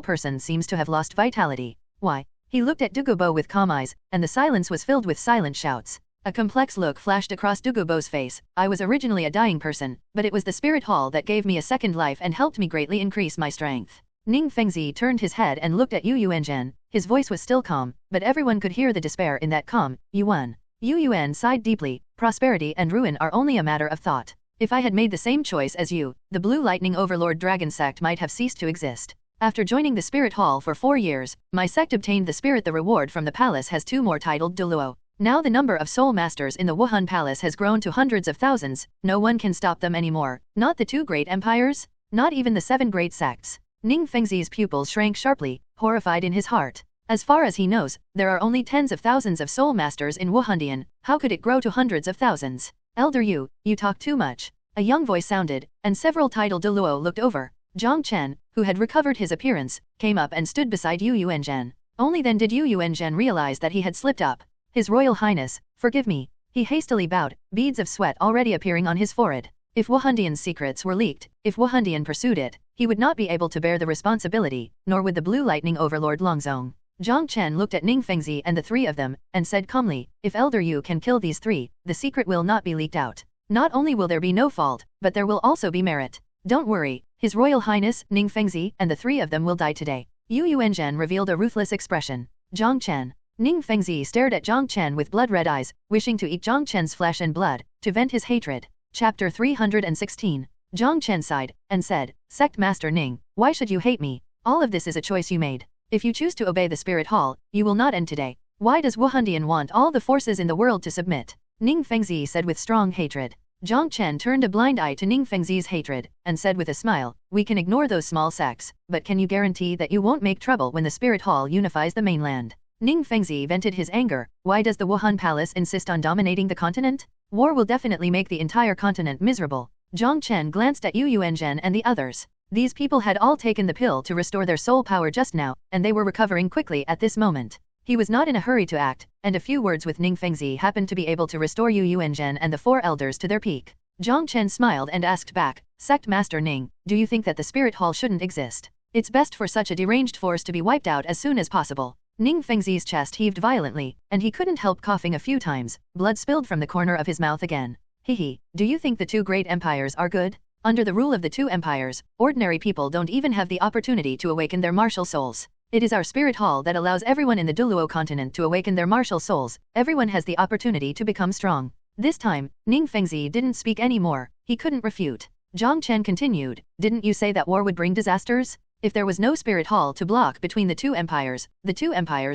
person seems to have lost vitality. Why? He looked at Dugubo with calm eyes, and the silence was filled with silent shouts. A complex look flashed across Dugubo's face. I was originally a dying person, but it was the spirit hall that gave me a second life and helped me greatly increase my strength. Ning Fengzi turned his head and looked at Yuen. His voice was still calm, but everyone could hear the despair in that calm. Yuen sighed deeply. Prosperity and ruin are only a matter of thought. If I had made the same choice as you, the Blue Lightning Overlord Dragon Sect might have ceased to exist. After joining the Spirit Hall for 4 years, my sect obtained the spirit. The reward from the palace has 2 more titled Douluo. Now the number of soul masters in the Wuhan Palace has grown to hundreds of thousands. No one can stop them anymore. Not the 2 great empires? Not even the 7 great sects. Ning Fengzi's pupils shrank sharply, horrified in his heart. As far as he knows, there are only tens of thousands of soul masters in Wuhandian. How could it grow to hundreds of thousands? Elder you talk too much. A young voice sounded, and several title Douluo looked over. Jiang Chen, who had recovered his appearance, came up and stood beside Yuen. Only then did Yuen realize that he had slipped up. His Royal Highness, forgive me. He hastily bowed, beads of sweat already appearing on his forehead. If Wuhandian's secrets were leaked, if Wuhandian pursued it, he would not be able to bear the responsibility, nor would the Blue Lightning Overlord Longzong. Jiang Chen looked at Ning Fengzi and the 3 of them, and said calmly, if Elder Yu can kill these 3, the secret will not be leaked out. Not only will there be no fault, but there will also be merit. Don't worry, His Royal Highness, Ning Fengzi, and the 3 of them will die today. Yuen revealed a ruthless expression. Zhang Chen. Ning Fengzi stared at Zhang Chen with blood-red eyes, wishing to eat Zhang Chen's flesh and blood, to vent his hatred. Chapter 316. Zhang Chen sighed, and said, Sect Master Ning, why should you hate me? All of this is a choice you made. If you choose to obey the Spirit Hall, you will not end today. Why does Wuhandian want all the forces in the world to submit? Ning Fengzi said with strong hatred. Zhang Chen turned a blind eye to Ning Fengzi's hatred, and said with a smile, we can ignore those small sects, but can you guarantee that you won't make trouble when the Spirit Hall unifies the mainland? Ning Fengzi vented his anger. Why does the Wuhan Palace insist on dominating the continent? War will definitely make the entire continent miserable. Zhang Chen glanced at Yuen and the others. These people had all taken the pill to restore their soul power just now, and they were recovering quickly at this moment. He was not in a hurry to act, and a few words with Ning Fengzi happened to be able to restore Yuenzhen and the four elders to their peak. Jong Chen smiled and asked back, Sect Master Ning, do you think that the spirit hall shouldn't exist? It's best for such a deranged force to be wiped out as soon as possible. Ning Fengzi's chest heaved violently, and he couldn't help coughing a few times. Blood spilled from the corner of his mouth again. Hehe, do you think the two great empires are good? Under the rule of the two empires, ordinary people don't even have the opportunity to awaken their martial souls. It is our spirit hall that allows everyone in the Douluo Continent to awaken their martial souls. Everyone has the opportunity to become strong. This time, Ning Fengzi didn't speak anymore. He couldn't refute. Jiang Chen continued, didn't you say that war would bring disasters? If there was no spirit hall to block between the two empires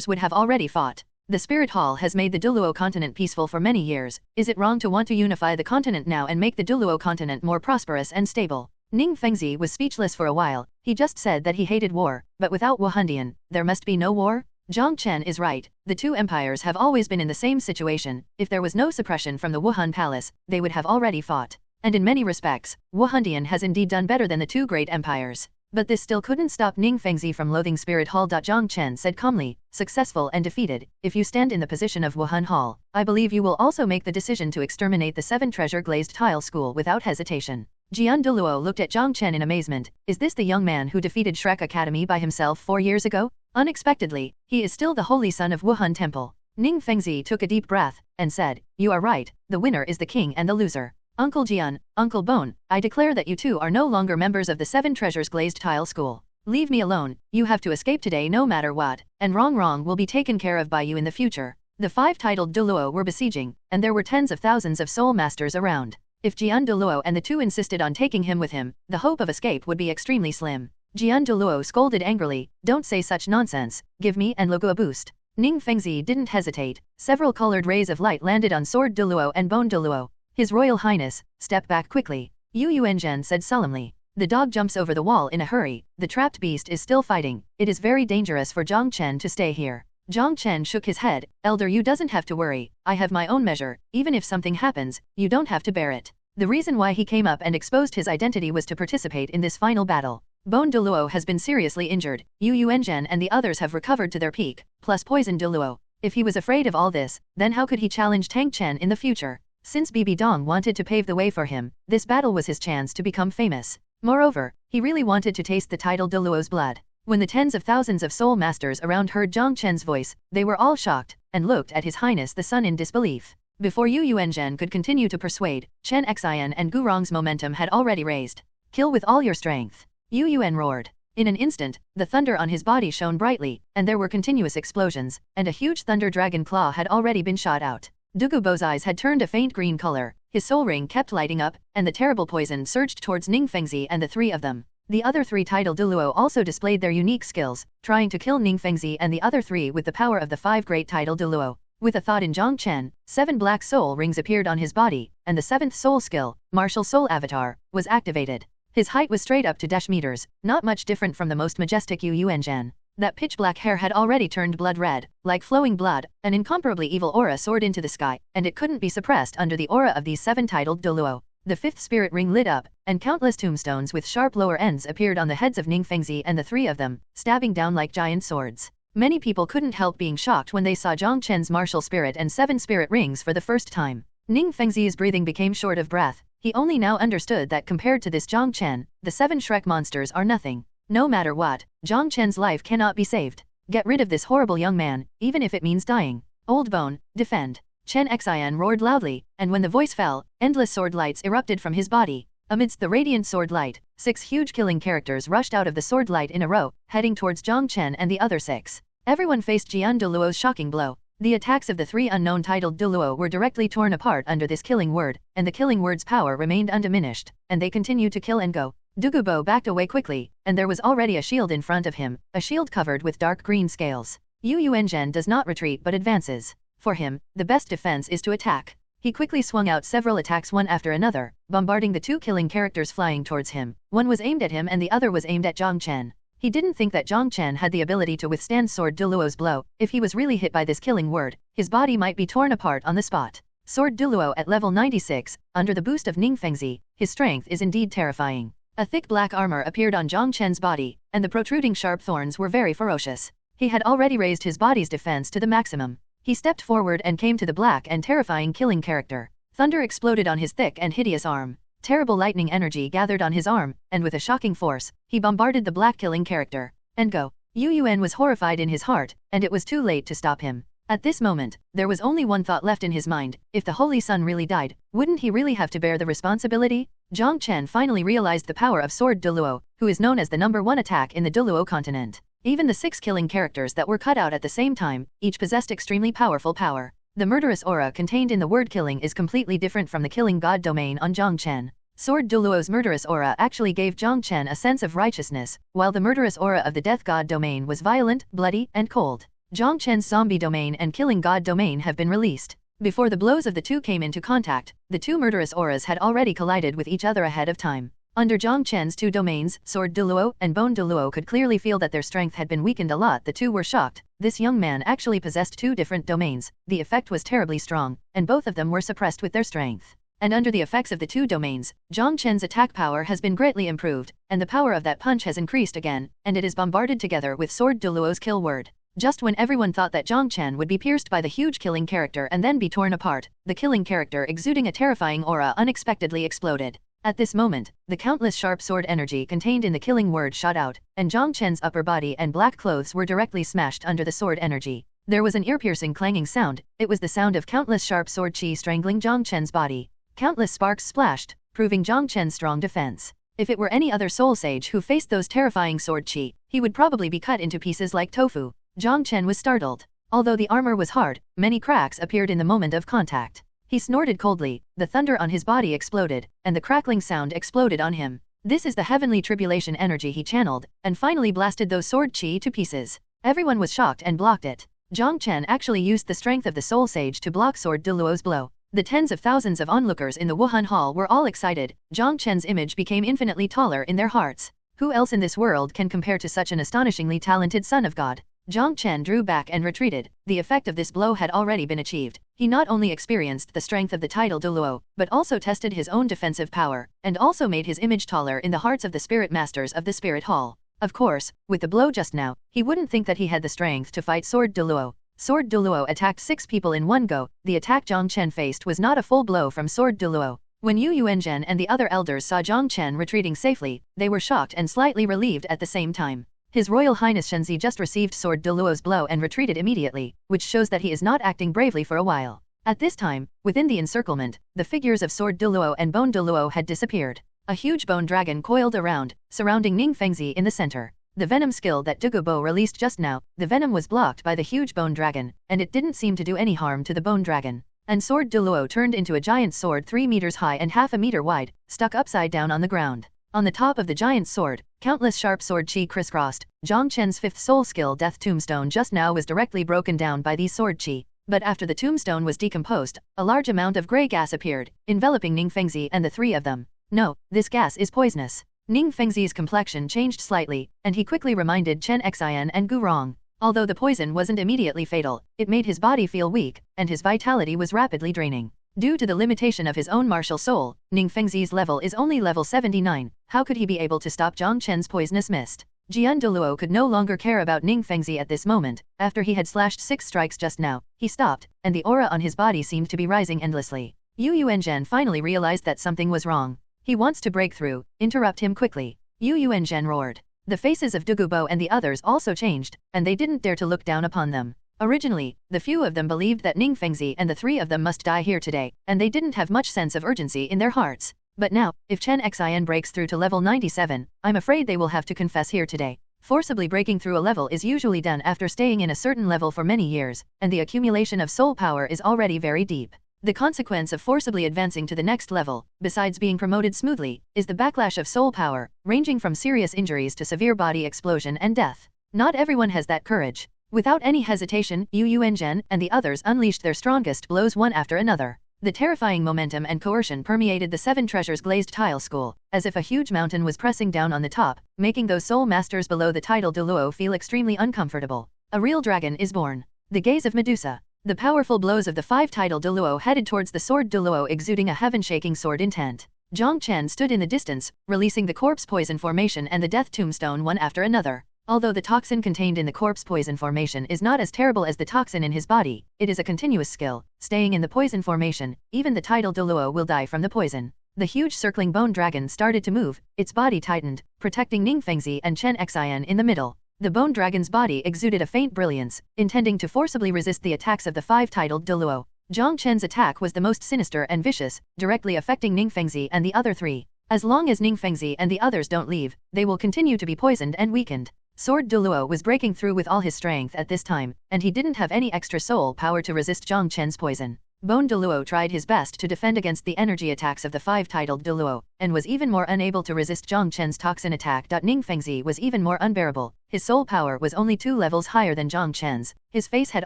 would have already fought. The spirit hall has made the Douluo Continent peaceful for many years. Is it wrong to want to unify the continent now and make the Douluo Continent more prosperous and stable? Ning Fengzi was speechless for a while. He just said that he hated war, but without Wuhan, there must be no war? Jiang Chen is right. The two empires have always been in the same situation. If there was no suppression from the Wuhan palace, they would have already fought. And in many respects, Wuhan has indeed done better than the two great empires. But this still couldn't stop Ning Fengzi from loathing Spirit Hall. Jiang Chen said calmly, successful and defeated, if you stand in the position of Wuhan Hall, I believe you will also make the decision to exterminate the 7 treasure glazed tile school without hesitation. Jian Douluo looked at Jiang Chen in amazement. Is this the young man who defeated Shrek Academy by himself 4 years ago? Unexpectedly, he is still the holy son of Wuhan Temple. Ning Fengzi took a deep breath, and said, you are right, the winner is the king and the loser. Uncle Jian, Uncle Bone, I declare that you two are no longer members of the 7 treasures glazed tile school. Leave me alone, you have to escape today no matter what, and wrong will be taken care of by you in the future. The 5 titled Douluo were besieging, and there were tens of thousands of soul masters around. If Jian Douluo and the two insisted on taking him with him, the hope of escape would be extremely slim. Jian Douluo scolded angrily, don't say such nonsense, give me and Logo a boost. Ning Fengzi didn't hesitate. Several colored rays of light landed on Sword Douluo and Bone Douluo. His Royal Highness, step back quickly. Yuenzhen said solemnly. The dog jumps over the wall in a hurry. The trapped beast is still fighting. It is very dangerous for Jiang Chen to stay here. Jiang Chen shook his head. Elder, you doesn't have to worry. I have my own measure. Even if something happens, you don't have to bear it. The reason why he came up and exposed his identity was to participate in this final battle. Bone Douluo has been seriously injured. Yuenzhen and the others have recovered to their peak, plus Poison Douluo. If he was afraid of all this, then how could he challenge Tang Chen in the future? Since Bibi Dong wanted to pave the way for him, this battle was his chance to become famous. Moreover, he really wanted to taste the title Douluo's blood. When the tens of thousands of soul masters around heard Jiang Chen's voice, they were all shocked, and looked at His Highness the Sun in disbelief. Before Yuenzhen could continue to persuade, Chen Xian and Gurong's momentum had already raised. Kill with all your strength. Yuen roared. In an instant, the thunder on his body shone brightly, and there were continuous explosions, and a huge thunder dragon claw had already been shot out. Dugubo's eyes had turned a faint green color, his soul ring kept lighting up, and the terrible poison surged towards Ning Fengzi and the 3 of them. The other 3 title Douluo also displayed their unique skills, trying to kill Ning Fengzi and the other 3 with the power of the 5 great title Douluo. With a thought in Jiang Chen, 7 black soul rings appeared on his body, and the 7th soul skill, Martial Soul Avatar, was activated. His height was straight up to -meters, not much different from the most majestic Yuenzhen. That pitch-black hair had already turned blood red, like flowing blood. An incomparably evil aura soared into the sky, and it couldn't be suppressed under the aura of these 7 titled Douluo. The 5th spirit ring lit up, and countless tombstones with sharp lower ends appeared on the heads of Ning Fengzi and the 3 of them, stabbing down like giant swords. Many people couldn't help being shocked when they saw Jiang Chen's martial spirit and 7 spirit rings for the first time. Ning Fengzi's breathing became short of breath. He only now understood that compared to this Jiang Chen, the 7 Shrek monsters are nothing. No matter what, Jiang Chen's life cannot be saved. Get rid of this horrible young man, even if it means dying. Old Bone, defend. Chen Xian roared loudly, and when the voice fell, endless sword lights erupted from his body. Amidst the radiant sword light, 6 huge killing characters rushed out of the sword light in a row, heading towards Jiang Chen and the other 6. Everyone faced Jian Douluo's shocking blow. The attacks of the 3 unknown titled Douluo were directly torn apart under this killing word, and the killing word's power remained undiminished, and they continued to kill and go. Dugubo backed away quickly, and there was already a shield in front of him, a shield covered with dark green scales. Yuenzhen does not retreat but advances. For him, the best defense is to attack. He quickly swung out several attacks one after another, bombarding the 2 killing characters flying towards him. One was aimed at him and the other was aimed at Jiang Chen. He didn't think that Jiang Chen had the ability to withstand Sword Douluo's blow. If he was really hit by this killing word, his body might be torn apart on the spot. Sword Douluo at level 96, under the boost of Ning Fengzi, his strength is indeed terrifying. A thick black armor appeared on Jiang Chen's body, and the protruding sharp thorns were very ferocious. He had already raised his body's defense to the maximum. He stepped forward and came to the black and terrifying killing character. Thunder exploded on his thick and hideous arm. Terrible lightning energy gathered on his arm, and with a shocking force, he bombarded the black killing character. And go. Yuen was horrified in his heart, and it was too late to stop him. At this moment, there was only one thought left in his mind: if the Holy Sun really died, wouldn't he really have to bear the responsibility? Jong Chen finally realized the power of Sword Douluo, who is known as the #1 attack in the Douluo Continent. Even the 6 killing characters that were cut out at the same time, each possessed extremely powerful power. The murderous aura contained in the word killing is completely different from the killing god domain on Jong Chen. Sword Douluo's murderous aura actually gave Jong Chen a sense of righteousness, while the murderous aura of the death god domain was violent, bloody, and cold. Jong Chen's zombie domain and killing god domain have been released. Before the blows of the two came into contact, the two murderous auras had already collided with each other ahead of time. Under Jong Chen's 2 domains, Sword Douluo and Bone Douluo could clearly feel that their strength had been weakened a lot. The two were shocked. This young man actually possessed 2 different domains. The effect was terribly strong, and both of them were suppressed with their strength. And under the effects of the 2 domains, Jong Chen's attack power has been greatly improved, and the power of that punch has increased again, and it is bombarded together with Sword Douluo's kill word. Just when everyone thought that Jong Chen would be pierced by the huge killing character and then be torn apart, the killing character exuding a terrifying aura unexpectedly exploded. At this moment, the countless sharp sword energy contained in the killing word shot out, and Jong Chen's upper body and black clothes were directly smashed under the sword energy. There was an ear-piercing clanging sound. It was the sound of countless sharp sword chi strangling Jong Chen's body. Countless sparks splashed, proving Jong Chen's strong defense. If it were any other soul sage who faced those terrifying sword chi, he would probably be cut into pieces like tofu. Jong Chen was startled. Although the armor was hard, many cracks appeared in the moment of contact. He snorted coldly, the thunder on his body exploded, and the crackling sound exploded on him. This is the heavenly tribulation energy he channeled, and finally blasted those sword chi to pieces. Everyone was shocked and blocked it. Jong Chen actually used the strength of the soul sage to block Sword Douluo's blow. The tens of thousands of onlookers in the Wuhan Hall were all excited. Jong Chen's image became infinitely taller in their hearts. Who else in this world can compare to such an astonishingly talented son of God? Jong Chen drew back and retreated. The effect of this blow had already been achieved. He not only experienced the strength of the title Douluo, but also tested his own defensive power, and also made his image taller in the hearts of the spirit masters of the Spirit Hall. Of course, with the blow just now, he wouldn't think that he had the strength to fight Sword Douluo. Sword Douluo attacked 6 people in one go. The attack Jong Chen faced was not a full blow from Sword Douluo. When Yuen and the other elders saw Jong Chen retreating safely, they were shocked and slightly relieved at the same time. His Royal Highness Shenzi just received Sword Douluo's blow and retreated immediately, which shows that he is not acting bravely for a while. At this time, within the encirclement, the figures of Sword Douluo and Bone Douluo had disappeared. A huge bone dragon coiled around, surrounding Ning Fengzi in the center. The venom skill that Dugubo released just now, the venom was blocked by the huge bone dragon, and it didn't seem to do any harm to the bone dragon. And Sword Douluo turned into a giant sword 3 meters high and half a meter wide, stuck upside down on the ground. On the top of the giant sword, countless sharp sword chi crisscrossed. Jong Chen's 5th soul skill Death Tombstone just now was directly broken down by these sword chi. But after the tombstone was decomposed, a large amount of grey gas appeared, enveloping Ning Fengzi and the 3 of them. No, this gas is poisonous. Ning Fengzi's complexion changed slightly, and he quickly reminded Chen Xian and Gu Rong. Although the poison wasn't immediately fatal, it made his body feel weak, and his vitality was rapidly draining. Due to the limitation of his own martial soul, Ning Fengzi's level is only level 79. How could he be able to stop Jong Chen's poisonous mist? Jian Douluo could no longer care about Ning Fengzi at this moment. After he had slashed 6 strikes just now, he stopped, and the aura on his body seemed to be rising endlessly. Yuen finally realized that something was wrong. He wants to break through. Interrupt him quickly. Yuen roared. The faces of Dugubo and the others also changed, and they didn't dare to look down upon them. Originally, the few of them believed that Ning Fengzi and the 3 of them must die here today, and they didn't have much sense of urgency in their hearts. But now, if Chen Xian breaks through to level 97, I'm afraid they will have to confess here today. Forcibly breaking through a level is usually done after staying in a certain level for many years, and the accumulation of soul power is already very deep. The consequence of forcibly advancing to the next level, besides being promoted smoothly, is the backlash of soul power, ranging from serious injuries to severe body explosion and death. Not everyone has that courage. Without any hesitation, Yuen and the others unleashed their strongest blows one after another. The terrifying momentum and coercion permeated the 7 Treasures glazed tile school, as if a huge mountain was pressing down on the top, making those soul masters below the title Douluo feel extremely uncomfortable. A real dragon is born. The gaze of Medusa. The powerful blows of the 5 title Douluo headed towards the sword Douluo exuding a heaven-shaking sword intent. Jong Chen stood in the distance, releasing the corpse poison formation and the death tombstone one after another. Although the toxin contained in the corpse poison formation is not as terrible as the toxin in his body, it is a continuous skill. Staying in the poison formation, even the titled Douluo will die from the poison. The huge circling bone dragon started to move, its body tightened, protecting Ning Fengzi and Chen Xian in the middle. The bone dragon's body exuded a faint brilliance, intending to forcibly resist the attacks of the 5 titled Douluo. Jong Chen's attack was the most sinister and vicious, directly affecting Ning Fengzi and the other 3. As long as Ning Fengzi and the others don't leave, they will continue to be poisoned and weakened. Sword Douluo was breaking through with all his strength at this time, and he didn't have any extra soul power to resist Jong Chen's poison. Bone Douluo tried his best to defend against the energy attacks of the 5 titled Douluo, and was even more unable to resist Jong Chen's toxin attack. Ning Fengzi was even more unbearable. His soul power was only 2 levels higher than Jong Chen's. His face had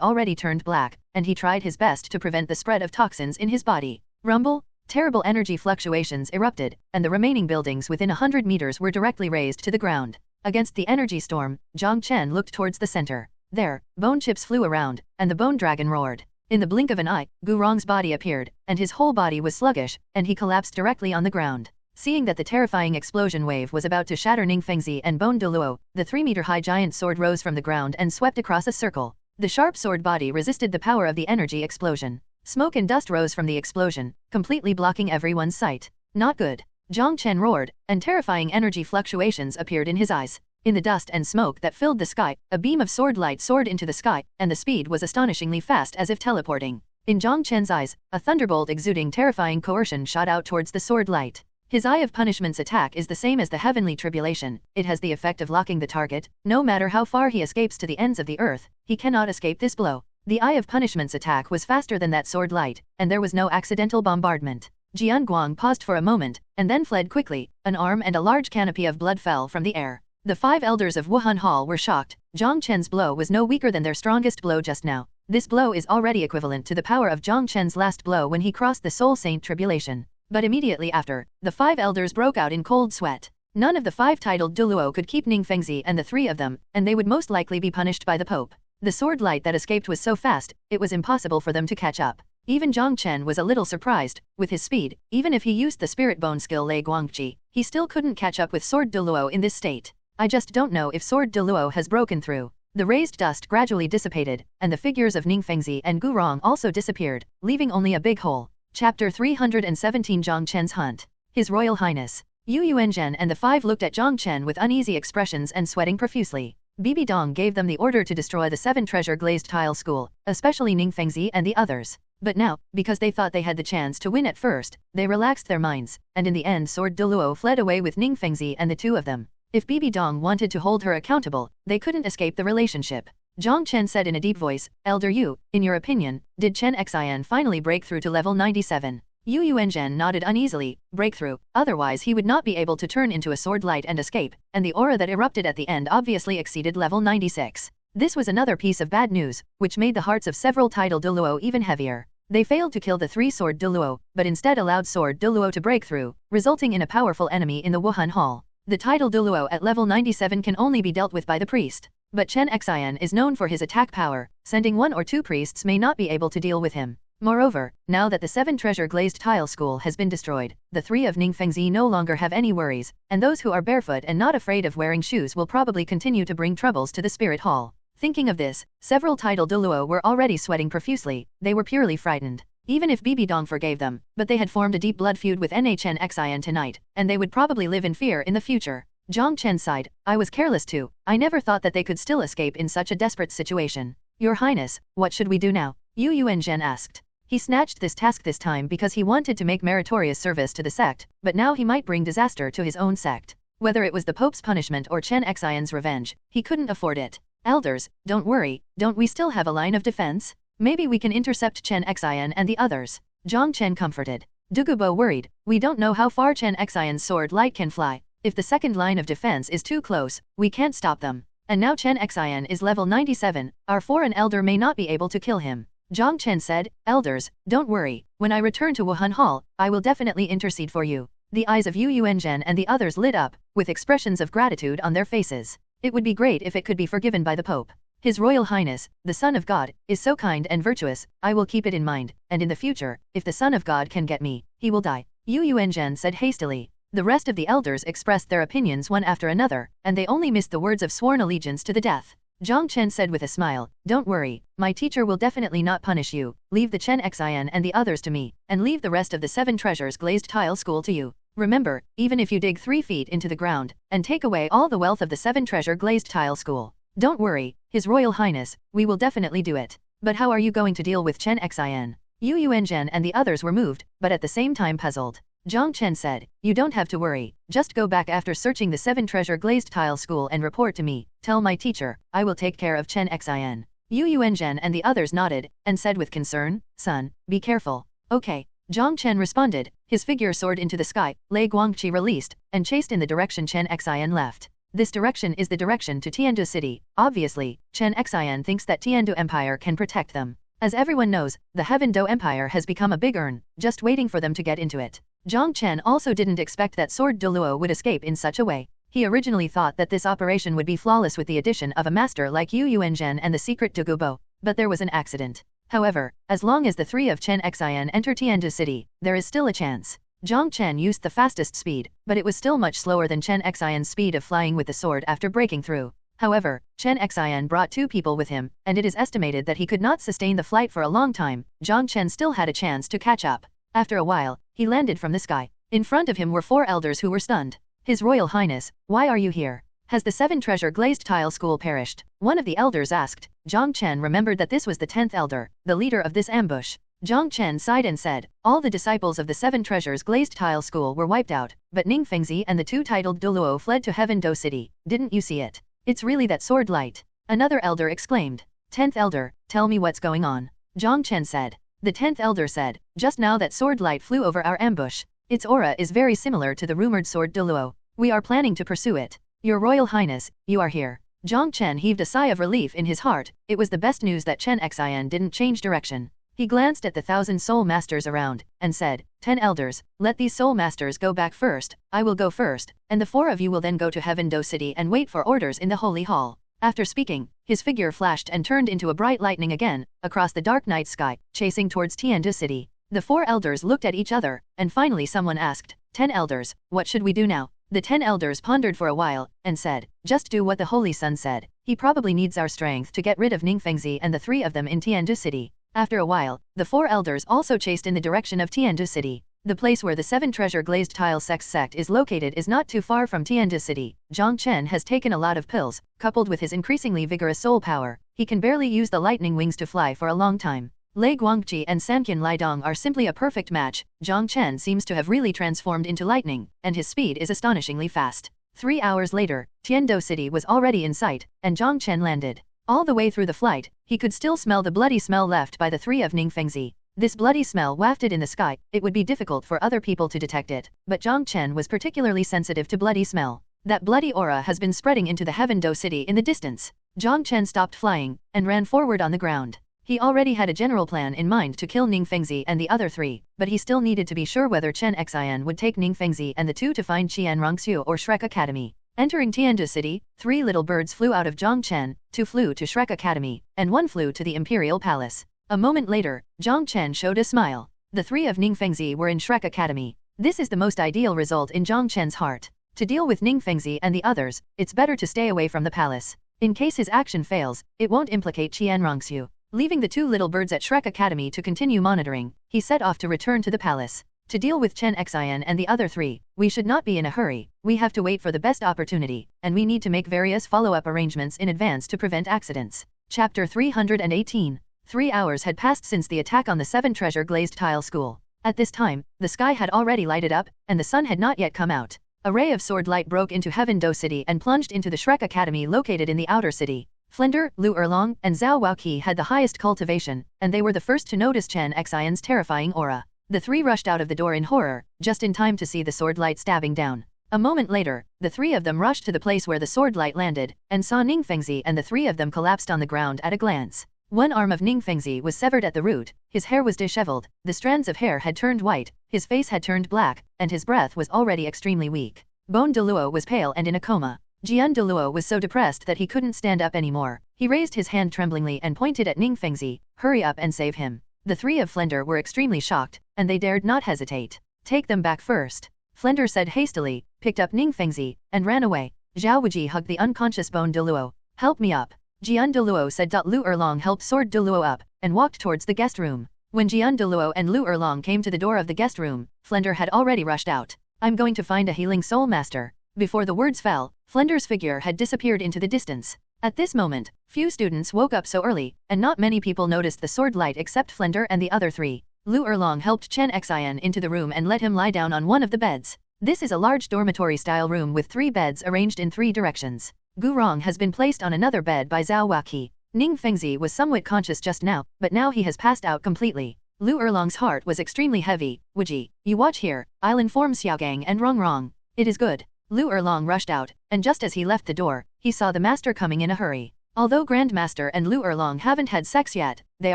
already turned black, and he tried his best to prevent the spread of toxins in his body. Rumble! Terrible energy fluctuations erupted, and the remaining buildings within 100 meters were directly razed to the ground. Against the energy storm, Jong Chen looked towards the center. There, bone chips flew around, and the bone dragon roared. In the blink of an eye, Gu Rong's body appeared, and his whole body was sluggish, and he collapsed directly on the ground. Seeing that the terrifying explosion wave was about to shatter Ning Fengzi and Bone Douluo, the 3-meter-high giant sword rose from the ground and swept across a circle. The sharp sword body resisted the power of the energy explosion. Smoke and dust rose from the explosion, completely blocking everyone's sight. Not good. Jong Chen roared, and terrifying energy fluctuations appeared in his eyes. In the dust and smoke that filled the sky, a beam of sword light soared into the sky, and the speed was astonishingly fast as if teleporting. In Jong Chen's eyes, a thunderbolt exuding terrifying coercion shot out towards the sword light. His Eye of Punishment's attack is the same as the Heavenly Tribulation. It has the effect of locking the target. No matter how far he escapes to the ends of the earth, he cannot escape this blow. The Eye of Punishment's attack was faster than that sword light, and there was no accidental bombardment. Jian Guang paused for a moment, and then fled quickly. An arm and a large canopy of blood fell from the air. The 5 elders of Wuhan Hall were shocked. Jong Chen's blow was no weaker than their strongest blow just now. This blow is already equivalent to the power of Jong Chen's last blow when he crossed the Soul Saint Tribulation. But immediately after, the 5 elders broke out in cold sweat. None of the 5 titled Douluo could keep Ning Fengzi and the 3 of them, and they would most likely be punished by the Pope. The sword light that escaped was so fast, it was impossible for them to catch up. Even Jong Chen was a little surprised. With his speed, even if he used the spirit bone skill Lei Guangqi, he still couldn't catch up with Sword Douluo in this state. I just don't know if Sword Douluo has broken through. The raised dust gradually dissipated, and the figures of Ning Fengzi and Gu Rong also disappeared, leaving only a big hole. Chapter 317 Jong Chen's Hunt. His Royal Highness. Yuen and the 5 looked at Jong Chen with uneasy expressions and sweating profusely. Bibi Dong gave them the order to destroy the 7 treasure glazed tile school, especially Ning Fengzi and the others. But now, because they thought they had the chance to win at first, they relaxed their minds, and in the end Sword Douluo fled away with Ning Fengzi and the 2 of them. If Bibi Dong wanted to hold her accountable, they couldn't escape the relationship. Jong Chen said in a deep voice, Elder Yu, in your opinion, did Chen Xian finally break through to level 97? Yuen nodded uneasily. Breakthrough, otherwise he would not be able to turn into a sword light and escape, and the aura that erupted at the end obviously exceeded level 96. This was another piece of bad news, which made the hearts of several titled Douluo even heavier. They failed to kill the 3 Sword Douluo, but instead allowed Sword Douluo to break through, resulting in a powerful enemy in the Wuhan Hall. The title Douluo at level 97 can only be dealt with by the priest. But Chen Xian is known for his attack power, sending 1 or 2 priests may not be able to deal with him. Moreover, now that the 7 treasure glazed tile school has been destroyed, the 3 of Ning Fengzi no longer have any worries, and those who are barefoot and not afraid of wearing shoes will probably continue to bring troubles to the spirit hall. Thinking of this, several title Douluo were already sweating profusely. They were purely frightened. Even if Bibi Dong forgave them, but they had formed a deep blood feud with Chen Xian tonight, and they would probably live in fear in the future. Jong Chen sighed, I was careless too. I never thought that they could still escape in such a desperate situation. Your Highness, what should we do now? Yuen asked. He snatched this task this time because he wanted to make meritorious service to the sect, but now he might bring disaster to his own sect. Whether it was the Pope's punishment or Chen Xian's revenge, he couldn't afford it. Elders, don't worry, don't we still have a line of defense? Maybe we can intercept Chen Xian and the others. Jong Chen comforted. Dugubo worried, we don't know how far Chen Xian's sword light can fly. If the second line of defense is too close, we can't stop them. And now Chen Xian is level 97, our foreign elder may not be able to kill him. Jong Chen said, Elders, don't worry, when I return to Wuhan Hall, I will definitely intercede for you. The eyes of Yuen and the others lit up, with expressions of gratitude on their faces. It would be great if it could be forgiven by the Pope. His Royal Highness, the Son of God, is so kind and virtuous, I will keep it in mind, and in the future, if the Son of God can get me, he will die. Yuen said hastily. The rest of the elders expressed their opinions one after another, and they only missed the words of sworn allegiance to the death. Jong Chen said with a smile, "Don't worry, my teacher will definitely not punish you. Leave the Chen Xian and the others to me, and leave the rest of the 7 treasures glazed tile school to you. Remember, even if you dig 3 feet into the ground, and take away all the wealth of the 7 treasure glazed tile school. Don't worry, His Royal Highness, we will definitely do it. But how are you going to deal with Chen Xian?" Yuen and the others were moved, but at the same time puzzled. Jong Chen said, "You don't have to worry, just go back after searching the 7 treasure glazed tile school and report to me. Tell my teacher, I will take care of Chen Xian." Yuen and the others nodded, and said with concern, "Son, be careful." "Okay." Jong Chen responded, his figure soared into the sky, Lei Guangqi released, and chased in the direction Chen Xian left. This direction is the direction to Tiandu City. Obviously, Chen Xian thinks that Tiandu Empire can protect them. As everyone knows, the Heaven Do Empire has become a big urn, just waiting for them to get into it. Jong Chen also didn't expect that Sword Douluo would escape in such a way. He originally thought that this operation would be flawless with the addition of a master like Yuen and the secret Dugubo, but there was an accident. However, as long as the 3 of Chen Xian enter Tiandu City, there is still a chance. Jong Chen used the fastest speed, but it was still much slower than Chen Xian's speed of flying with the sword after breaking through. However, Chen Xian brought 2 people with him, and it is estimated that he could not sustain the flight for a long time. Jong Chen still had a chance to catch up. After a while, he landed from the sky. In front of him were 4 elders who were stunned. "His Royal Highness, why are you here? Has the 7 treasure glazed tile school perished?" One of the elders asked. Jong Chen remembered that this was the 10th elder, the leader of this ambush. Jong Chen sighed and said, "All the disciples of the 7 treasures glazed tile school were wiped out, but Ning Fengzi and the 2 titled Douluo fled to Heaven Do City. Didn't you see it? It's really that sword light." Another elder exclaimed. "10th elder, tell me what's going on." Jong Chen said. The 10th elder said, "Just now that sword light flew over our ambush. Its aura is very similar to the rumored sword Douluo. We are planning to pursue it. Your Royal Highness, you are here." Jong Chen heaved a sigh of relief in his heart. It was the best news that Chen Xian didn't change direction. He glanced at the 1,000 soul masters around, and said, "10 elders, let these soul masters go back first, I will go first, and the 4 of you will then go to Heaven Do City and wait for orders in the Holy Hall." After speaking, his figure flashed and turned into a bright lightning again, across the dark night sky, chasing towards Tiandu City. The 4 elders looked at each other, and finally someone asked, "10 elders, what should we do now?" The 10 elders pondered for a while, and said, "Just do what the Holy Sun said. He probably needs our strength to get rid of Ning Fengzi and the 3 of them in Tiandu City." After a while, the 4 elders also chased in the direction of Tiandu City. The place where the 7 treasure glazed tile sect is located is not too far from Tiandu City. Jong Chen has taken a lot of pills, coupled with his increasingly vigorous soul power. He can barely use the lightning wings to fly for a long time. Lei Guangqi and Samkin Lidong are simply a perfect match. Jong Chen seems to have really transformed into lightning, and his speed is astonishingly fast. 3 hours later, Tiandu City was already in sight, and Jong Chen landed. All the way through the flight, he could still smell the bloody smell left by the 3 of Ning Fengzi. This bloody smell wafted in the sky. It would be difficult for other people to detect it, but Jong Chen was particularly sensitive to bloody smell. That bloody aura has been spreading into the Heaven Do City in the distance. Jong Chen stopped flying, and ran forward on the ground. He already had a general plan in mind to kill Ning Fengzi and the other 3, but he still needed to be sure whether Chen Xian would take Ning Fengzi and the 2 to find Qian Rongxiu or Shrek Academy. Entering Tiandu City, 3 little birds flew out of Jong Chen, 2 flew to Shrek Academy, and 1 flew to the Imperial Palace. A moment later, Jong Chen showed a smile. The 3 of Ning Fengzi were in Shrek Academy. This is the most ideal result in Jong Chen's heart. To deal with Ning Fengzi and the others, it's better to stay away from the palace. In case his action fails, it won't implicate Qian Rongxiu. Leaving the 2 little birds at Shrek Academy to continue monitoring, he set off to return to the palace. To deal with Chen Xian and the other 3, we should not be in a hurry. We have to wait for the best opportunity, and we need to make various follow-up arrangements in advance to prevent accidents. Chapter 318. 3 hours had passed since the attack on the 7 treasure glazed tile school. At this time, the sky had already lighted up, and the sun had not yet come out. A ray of sword light broke into Heaven Do City and plunged into the Shrek Academy located in the outer city. Flender, Lu Erlong, and Zhao Waoqi had the highest cultivation, and they were the first to notice Chen Xian's terrifying aura. The 3 rushed out of the door in horror, just in time to see the sword light stabbing down. A moment later, the 3 of them rushed to the place where the sword light landed, and saw Ning Fengzi and the 3 of them collapsed on the ground at a glance. One arm of Ning Fengzi was severed at the root, his hair was disheveled, the strands of hair had turned white, his face had turned black, and his breath was already extremely weak. Bone Douluo was pale and in a coma. Jian Douluo was so depressed that he couldn't stand up anymore. He raised his hand tremblingly and pointed at Ning Fengzi, "Hurry up and save him." The 3 of Flender were extremely shocked, and they dared not hesitate. "Take them back first." Flender said hastily, picked up Ning Fengzi, and ran away. Zhao Wuji hugged the unconscious bone Douluo. Help me up. Jian Douluo said. Lu Erlong helped sword Douluo up, and walked towards the guest room. When Jian Douluo and Lu Erlong came to the door of the guest room, Flender had already rushed out. I'm going to find a healing soul master. Before the words fell, Flender's figure had disappeared into the distance. At this moment, few students woke up so early, and not many people noticed the sword light except Flender and the other three. Lu Erlong helped Chen Xian into the room and let him lie down on one of the beds. This is a large dormitory-style room with 3 beds arranged in 3 directions. Gu Rong has been placed on another bed by Zhao Waqi. Ning Fengzi was somewhat conscious just now, but now he has passed out completely. Lu Erlong's heart was extremely heavy. Wuji, you watch here, I'll inform Xiaogang and Rong. It is good. Lu Erlong rushed out, and just as he left the door, he saw the master coming in a hurry. Although Grandmaster and Lu Erlong haven't had sex yet, they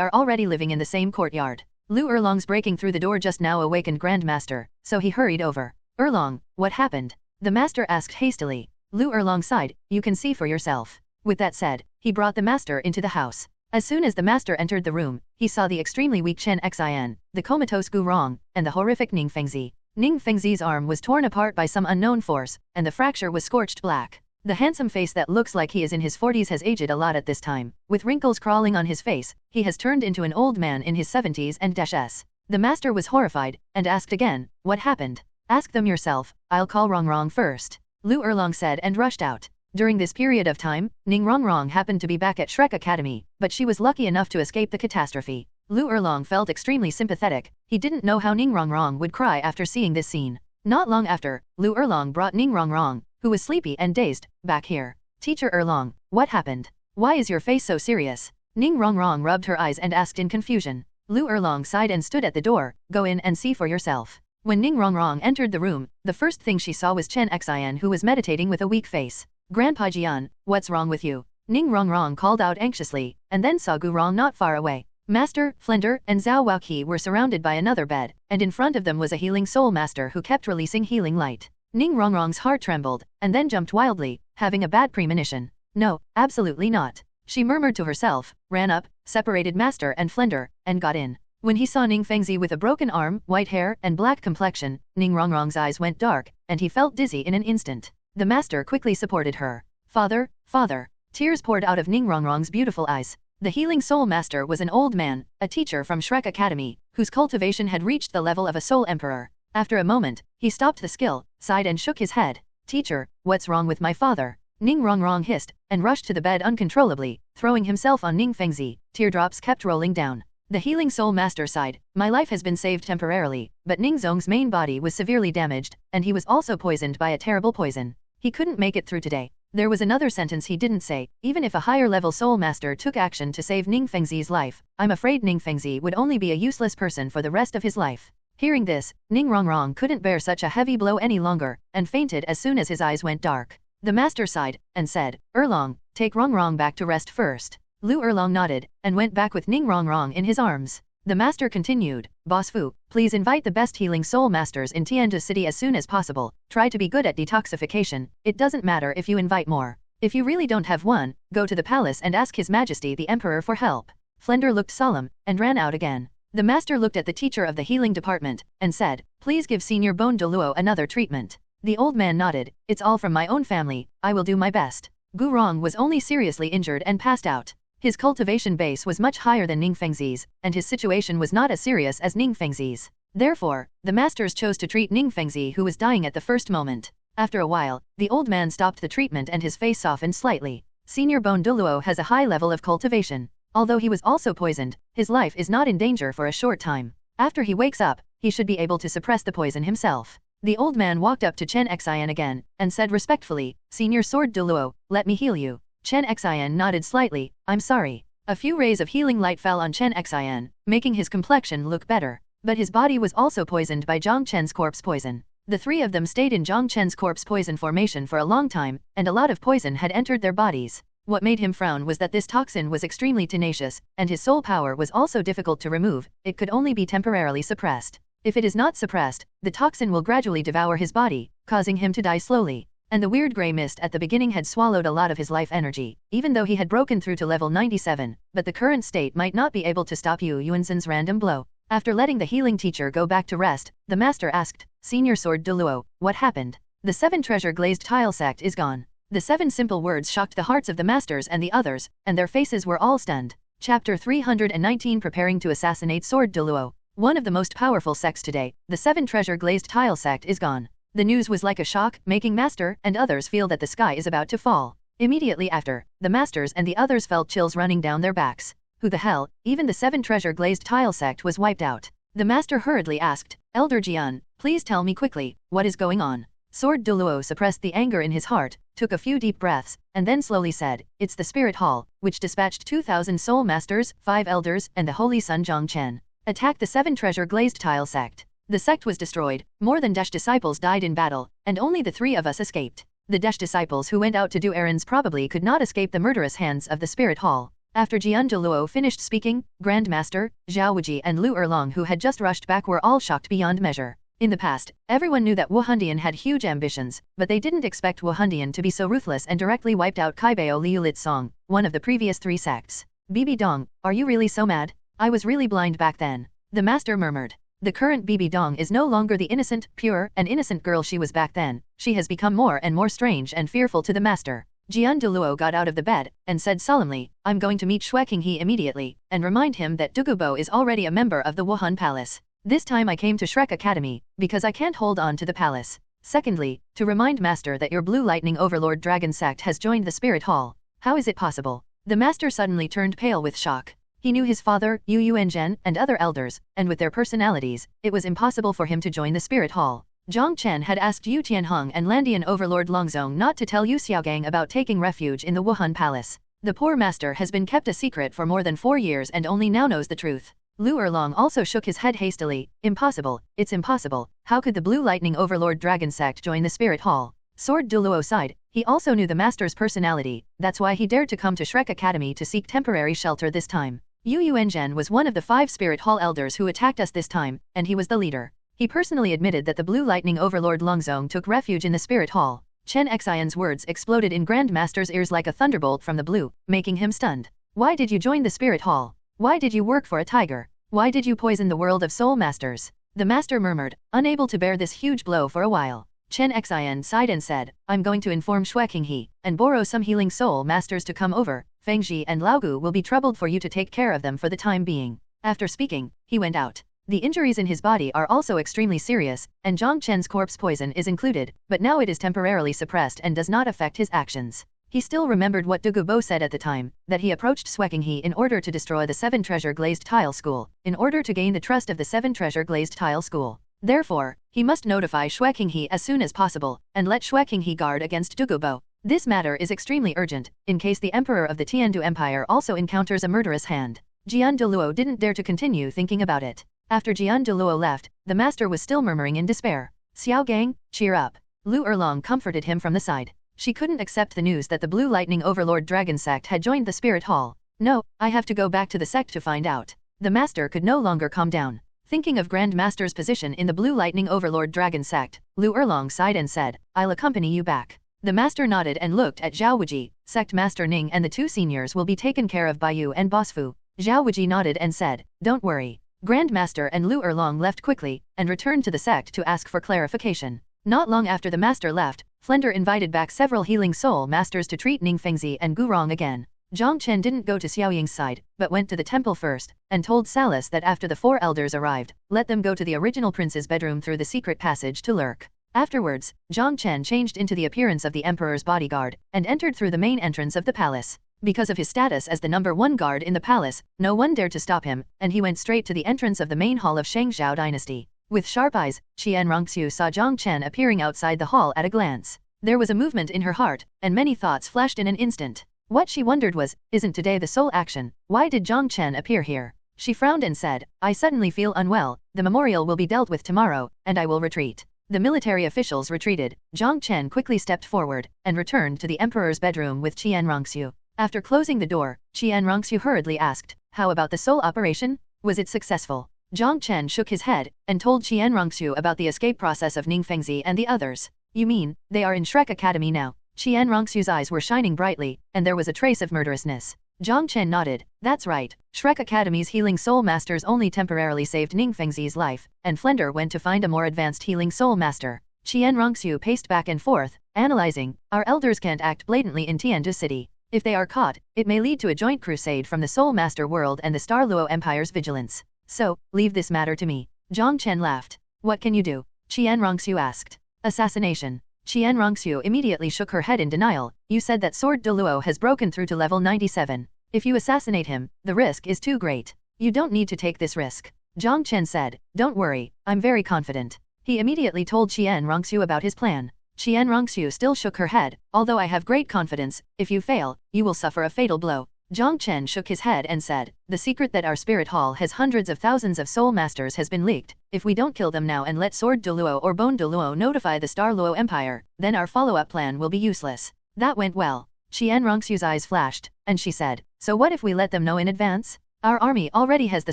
are already living in the same courtyard. Lu Erlong's breaking through the door just now awakened Grandmaster, so he hurried over. Erlong, what happened? The master asked hastily. Lu Erlong sighed, you can see for yourself. With that said, he brought the master into the house. As soon as the master entered the room, he saw the extremely weak Chen Xian, the comatose Gu Rong, and the horrific Ning Fengzi. Ning Fengzi's arm was torn apart by some unknown force, and the fracture was scorched black. The handsome face that looks like he is in his 40s has aged a lot at this time. With wrinkles crawling on his face, he has turned into an old man in his 70s and -s. The master was horrified, and asked again, what happened? Ask them yourself, I'll call Rong first. Lu Erlong said and rushed out. During this period of time, Ning Rong happened to be back at Shrek Academy, but she was lucky enough to escape the catastrophe. Lu Erlong felt extremely sympathetic. He didn't know how Ning Rong would cry after seeing this scene. Not long after, Lu Erlong brought Ning Rong, who was sleepy and dazed, back here. Teacher Erlong, what happened? Why is your face so serious? Ning Rong rubbed her eyes and asked in confusion. Lu Erlong sighed and stood at the door, go in and see for yourself. When Ning Rong entered the room, the first thing she saw was Chen Xian who was meditating with a weak face. Grandpa Jian, what's wrong with you? Ning Rong called out anxiously, and then saw Gu Rong not far away. Master, Flender, and Zhao Waqi were surrounded by another bed, and in front of them was a healing soul master who kept releasing healing light. Ning Rong's heart trembled, and then jumped wildly, having a bad premonition. No, absolutely not. She murmured to herself, ran up, separated Master and Flender, and got in. When he saw Ning Fengzi with a broken arm, white hair, and black complexion, Ning Rong's eyes went dark, and he felt dizzy in an instant. The master quickly supported her. Father, father. Tears poured out of Ning Rong's beautiful eyes. The healing soul master was an old man, a teacher from Shrek Academy, whose cultivation had reached the level of a soul emperor. After a moment, he stopped the skill, sighed and shook his head. Teacher, what's wrong with my father? Ning Rong hissed, and rushed to the bed uncontrollably, throwing himself on Ning Fengzi. Teardrops kept rolling down. The healing soul master sighed, my life has been saved temporarily, but Ning Zong's main body was severely damaged, and he was also poisoned by a terrible poison. He couldn't make it through today. There was another sentence he didn't say, even if a higher-level soul master took action to save Ning Fengzi's life, I'm afraid Ning Fengzi would only be a useless person for the rest of his life. Hearing this, Ning Rong couldn't bear such a heavy blow any longer, and fainted as soon as his eyes went dark. The master sighed, and said, Erlong, take Rong back to rest first. Lu Erlong nodded, and went back with Ning Rong in his arms. The master continued, Boss Fu, please invite the best healing soul masters in Tianjia City as soon as possible. Try to be good at detoxification, it doesn't matter if you invite more. If you really don't have one, go to the palace and ask His Majesty the Emperor for help. Flender looked solemn, and ran out again. The master looked at the teacher of the healing department, and said, please give Senior Bone Douluo another treatment. The old man nodded, it's all from my own family, I will do my best. Gu Rong was only seriously injured and passed out. His cultivation base was much higher than Ning Fengzi's, and his situation was not as serious as Ning Fengzi's. Therefore, the masters chose to treat Ning Fengzi who was dying at the first moment. After a while, the old man stopped the treatment and his face softened slightly. Senior Bone Douluo has a high level of cultivation. Although he was also poisoned, his life is not in danger for a short time. After he wakes up, he should be able to suppress the poison himself. The old man walked up to Chen Xian again, and said respectfully, Senior Sword Douluo, let me heal you. Chen Xian nodded slightly, I'm sorry. A few rays of healing light fell on Chen Xian, making his complexion look better. But his body was also poisoned by Jiang Chen's corpse poison. The three of them stayed in Jiang Chen's corpse poison formation for a long time, and a lot of poison had entered their bodies. What made him frown was that this toxin was extremely tenacious, and his soul power was also difficult to remove, it could only be temporarily suppressed. If it is not suppressed, the toxin will gradually devour his body, causing him to die slowly. And the weird grey mist at the beginning had swallowed a lot of his life energy, even though he had broken through to level 97, but the current state might not be able to stop Yuanzin's random blow. After letting the healing teacher go back to rest, the master asked, Senior Sword Douluo, what happened? The 7 treasure glazed tile sect is gone. The 7 simple words shocked the hearts of the masters and the others, and their faces were all stunned. Chapter 319 Preparing to Assassinate Sword Douluo. One of the most powerful sects today, the 7 treasure glazed tile sect is gone. The news was like a shock, making master and others feel that the sky is about to fall. Immediately after, the masters and the others felt chills running down their backs. Who the hell? Even the 7 treasure glazed tile sect was wiped out. The master hurriedly asked, Elder Jian, please tell me quickly, what is going on? Sword Douluo suppressed the anger in his heart, took a few deep breaths, and then slowly said, it's the Spirit Hall, which dispatched 2,000 soul masters, 5 elders, and the holy son Jiang Chen. Attack the 7 treasure glazed tile sect. The sect was destroyed, more than Dash disciples died in battle, and only the 3 of us escaped. The Dash disciples who went out to do errands probably could not escape the murderous hands of the Spirit Hall. After Jian Douluo finished speaking, Grand Master, Xiaoxue and Lu Erlong who had just rushed back were all shocked beyond measure. In the past, everyone knew that Wuhan had huge ambitions, but they didn't expect Wuhan to be so ruthless and directly wiped out Kaibao Liulit Song, one of the previous 3 sects. Bibi Dong, are you really so mad? I was really blind back then. The master murmured. The current Bibi Dong is no longer the innocent, pure, and innocent girl she was back then. She has become more and more strange and fearful to the master. Jian Douluo got out of the bed, and said solemnly, I'm going to meet Shueqinghe immediately, and remind him that Dugubo is already a member of the Wuhan Palace. This time I came to Shrek Academy, because I can't hold on to the palace. Secondly, to remind Master that your Blue Lightning Overlord Dragon Sect has joined the Spirit Hall. How is it possible? The Master suddenly turned pale with shock. He knew his father, Yuen and other elders, and with their personalities, it was impossible for him to join the Spirit Hall. Jong Chen had asked Yu Tianheng and Landian Overlord Longzong not to tell Yu Xiaogang about taking refuge in the Wuhan Palace. The poor master has been kept a secret for more than 4 years and only now knows the truth. Lu Erlong also shook his head hastily. Impossible, it's impossible. How could the Blue Lightning Overlord Dragon Sect join the Spirit Hall? Sword Douluo sighed. He also knew the master's personality, that's why he dared to come to Shrek Academy to seek temporary shelter this time. Yuenzhen was one of the 5 Spirit Hall elders who attacked us this time, and he was the leader. He personally admitted that the Blue Lightning Overlord Longzong took refuge in the Spirit Hall. Chen Xian's words exploded in Grand Master's ears like a thunderbolt from the blue, making him stunned. Why did you join the Spirit Hall? Why did you work for a tiger? Why did you poison the world of soul masters? The master murmured, unable to bear this huge blow for a while. Chen Xian sighed and said, I'm going to inform Shueqinghe, and borrow some healing soul masters to come over. Fengji and Laogu will be troubled for you to take care of them for the time being. After speaking, he went out. The injuries in his body are also extremely serious, and Jong Chen's corpse poison is included, but now it is temporarily suppressed and does not affect his actions. He still remembered what Dugubo said at the time, that he approached Shueqinghe in order to destroy the 7 treasure glazed tile school, in order to gain the trust of the 7 treasure glazed tile school. Therefore, he must notify Shueqinghe as soon as possible, and let Shueqinghe guard against Dugubo. This matter is extremely urgent, in case the Emperor of the Tiandu Empire also encounters a murderous hand. Jian Douluo didn't dare to continue thinking about it. After Jian Douluo left, the master was still murmuring in despair. Xiaogang, cheer up. Lu Erlong comforted him from the side. She couldn't accept the news that the Blue Lightning Overlord Dragon Sect had joined the Spirit Hall. No, I have to go back to the sect to find out. The master could no longer calm down. Thinking of Grand Master's position in the Blue Lightning Overlord Dragon Sect, Lu Erlong sighed and said, I'll accompany you back. The master nodded and looked at Zhao Wuji. Sect Master Ning and the 2 seniors will be taken care of by you and Boss Fu. Zhao Wuji nodded and said, don't worry. Grand Master and Lu Erlong left quickly, and returned to the sect to ask for clarification. Not long after the master left, Flender invited back several healing soul masters to treat Ning Fengzi and Gurong again. Zhang Chen didn't go to Xiaoying's side, but went to the temple first, and told Salas that after the 4 elders arrived, let them go to the original prince's bedroom through the secret passage to lurk. Afterwards, Zhang Chen changed into the appearance of the emperor's bodyguard, and entered through the main entrance of the palace. Because of his status as the number 1 guard in the palace, no one dared to stop him, and he went straight to the entrance of the main hall of Shangzhou dynasty. With sharp eyes, Qian Rongxiu saw Zhang Chen appearing outside the hall at a glance. There was a movement in her heart, and many thoughts flashed in an instant. What she wondered was, isn't today the sole action? Why did Zhang Chen appear here? She frowned and said, I suddenly feel unwell, the memorial will be dealt with tomorrow, and I will retreat. The military officials retreated. Zhang Chen quickly stepped forward, and returned to the emperor's bedroom with Qian Rongxiu. After closing the door, Qian Rongxiu hurriedly asked, how about the soul operation? Was it successful? Zhang Chen shook his head, and told Qian Rongxiu about the escape process of Ning Fengzi and the others. You mean, they are in Shrek Academy now? Qian Rongxiu's eyes were shining brightly, and there was a trace of murderousness. Zhang Chen nodded. That's right, Shrek Academy's healing soul masters only temporarily saved Ning Fengzi's life, and Flender went to find a more advanced healing soul master. Qian Rongxiu paced back and forth, analyzing, our elders can't act blatantly in Tianzhu City. If they are caught, it may lead to a joint crusade from the Soul Master world and the Star Luo Empire's vigilance. So, leave this matter to me. Jong Chen laughed. What can you do? Qian Rongxiu asked. Assassination. Qian Rongxiu immediately shook her head in denial. You said that Sword Douluo has broken through to level 97. If you assassinate him, the risk is too great. You don't need to take this risk. Jong Chen said, don't worry, I'm very confident. He immediately told Qian Rongxiu about his plan. Qian Rongxiu still shook her head, although I have great confidence, if you fail, you will suffer a fatal blow. Jong Chen shook his head and said, the secret that our spirit hall has hundreds of thousands of soul masters has been leaked. If we don't kill them now and let Sword Douluo or Bone Douluo notify the Star Luo Empire, then our follow-up plan will be useless. That went well. Qian Rongxiu's eyes flashed, and she said, so what if we let them know in advance? Our army already has the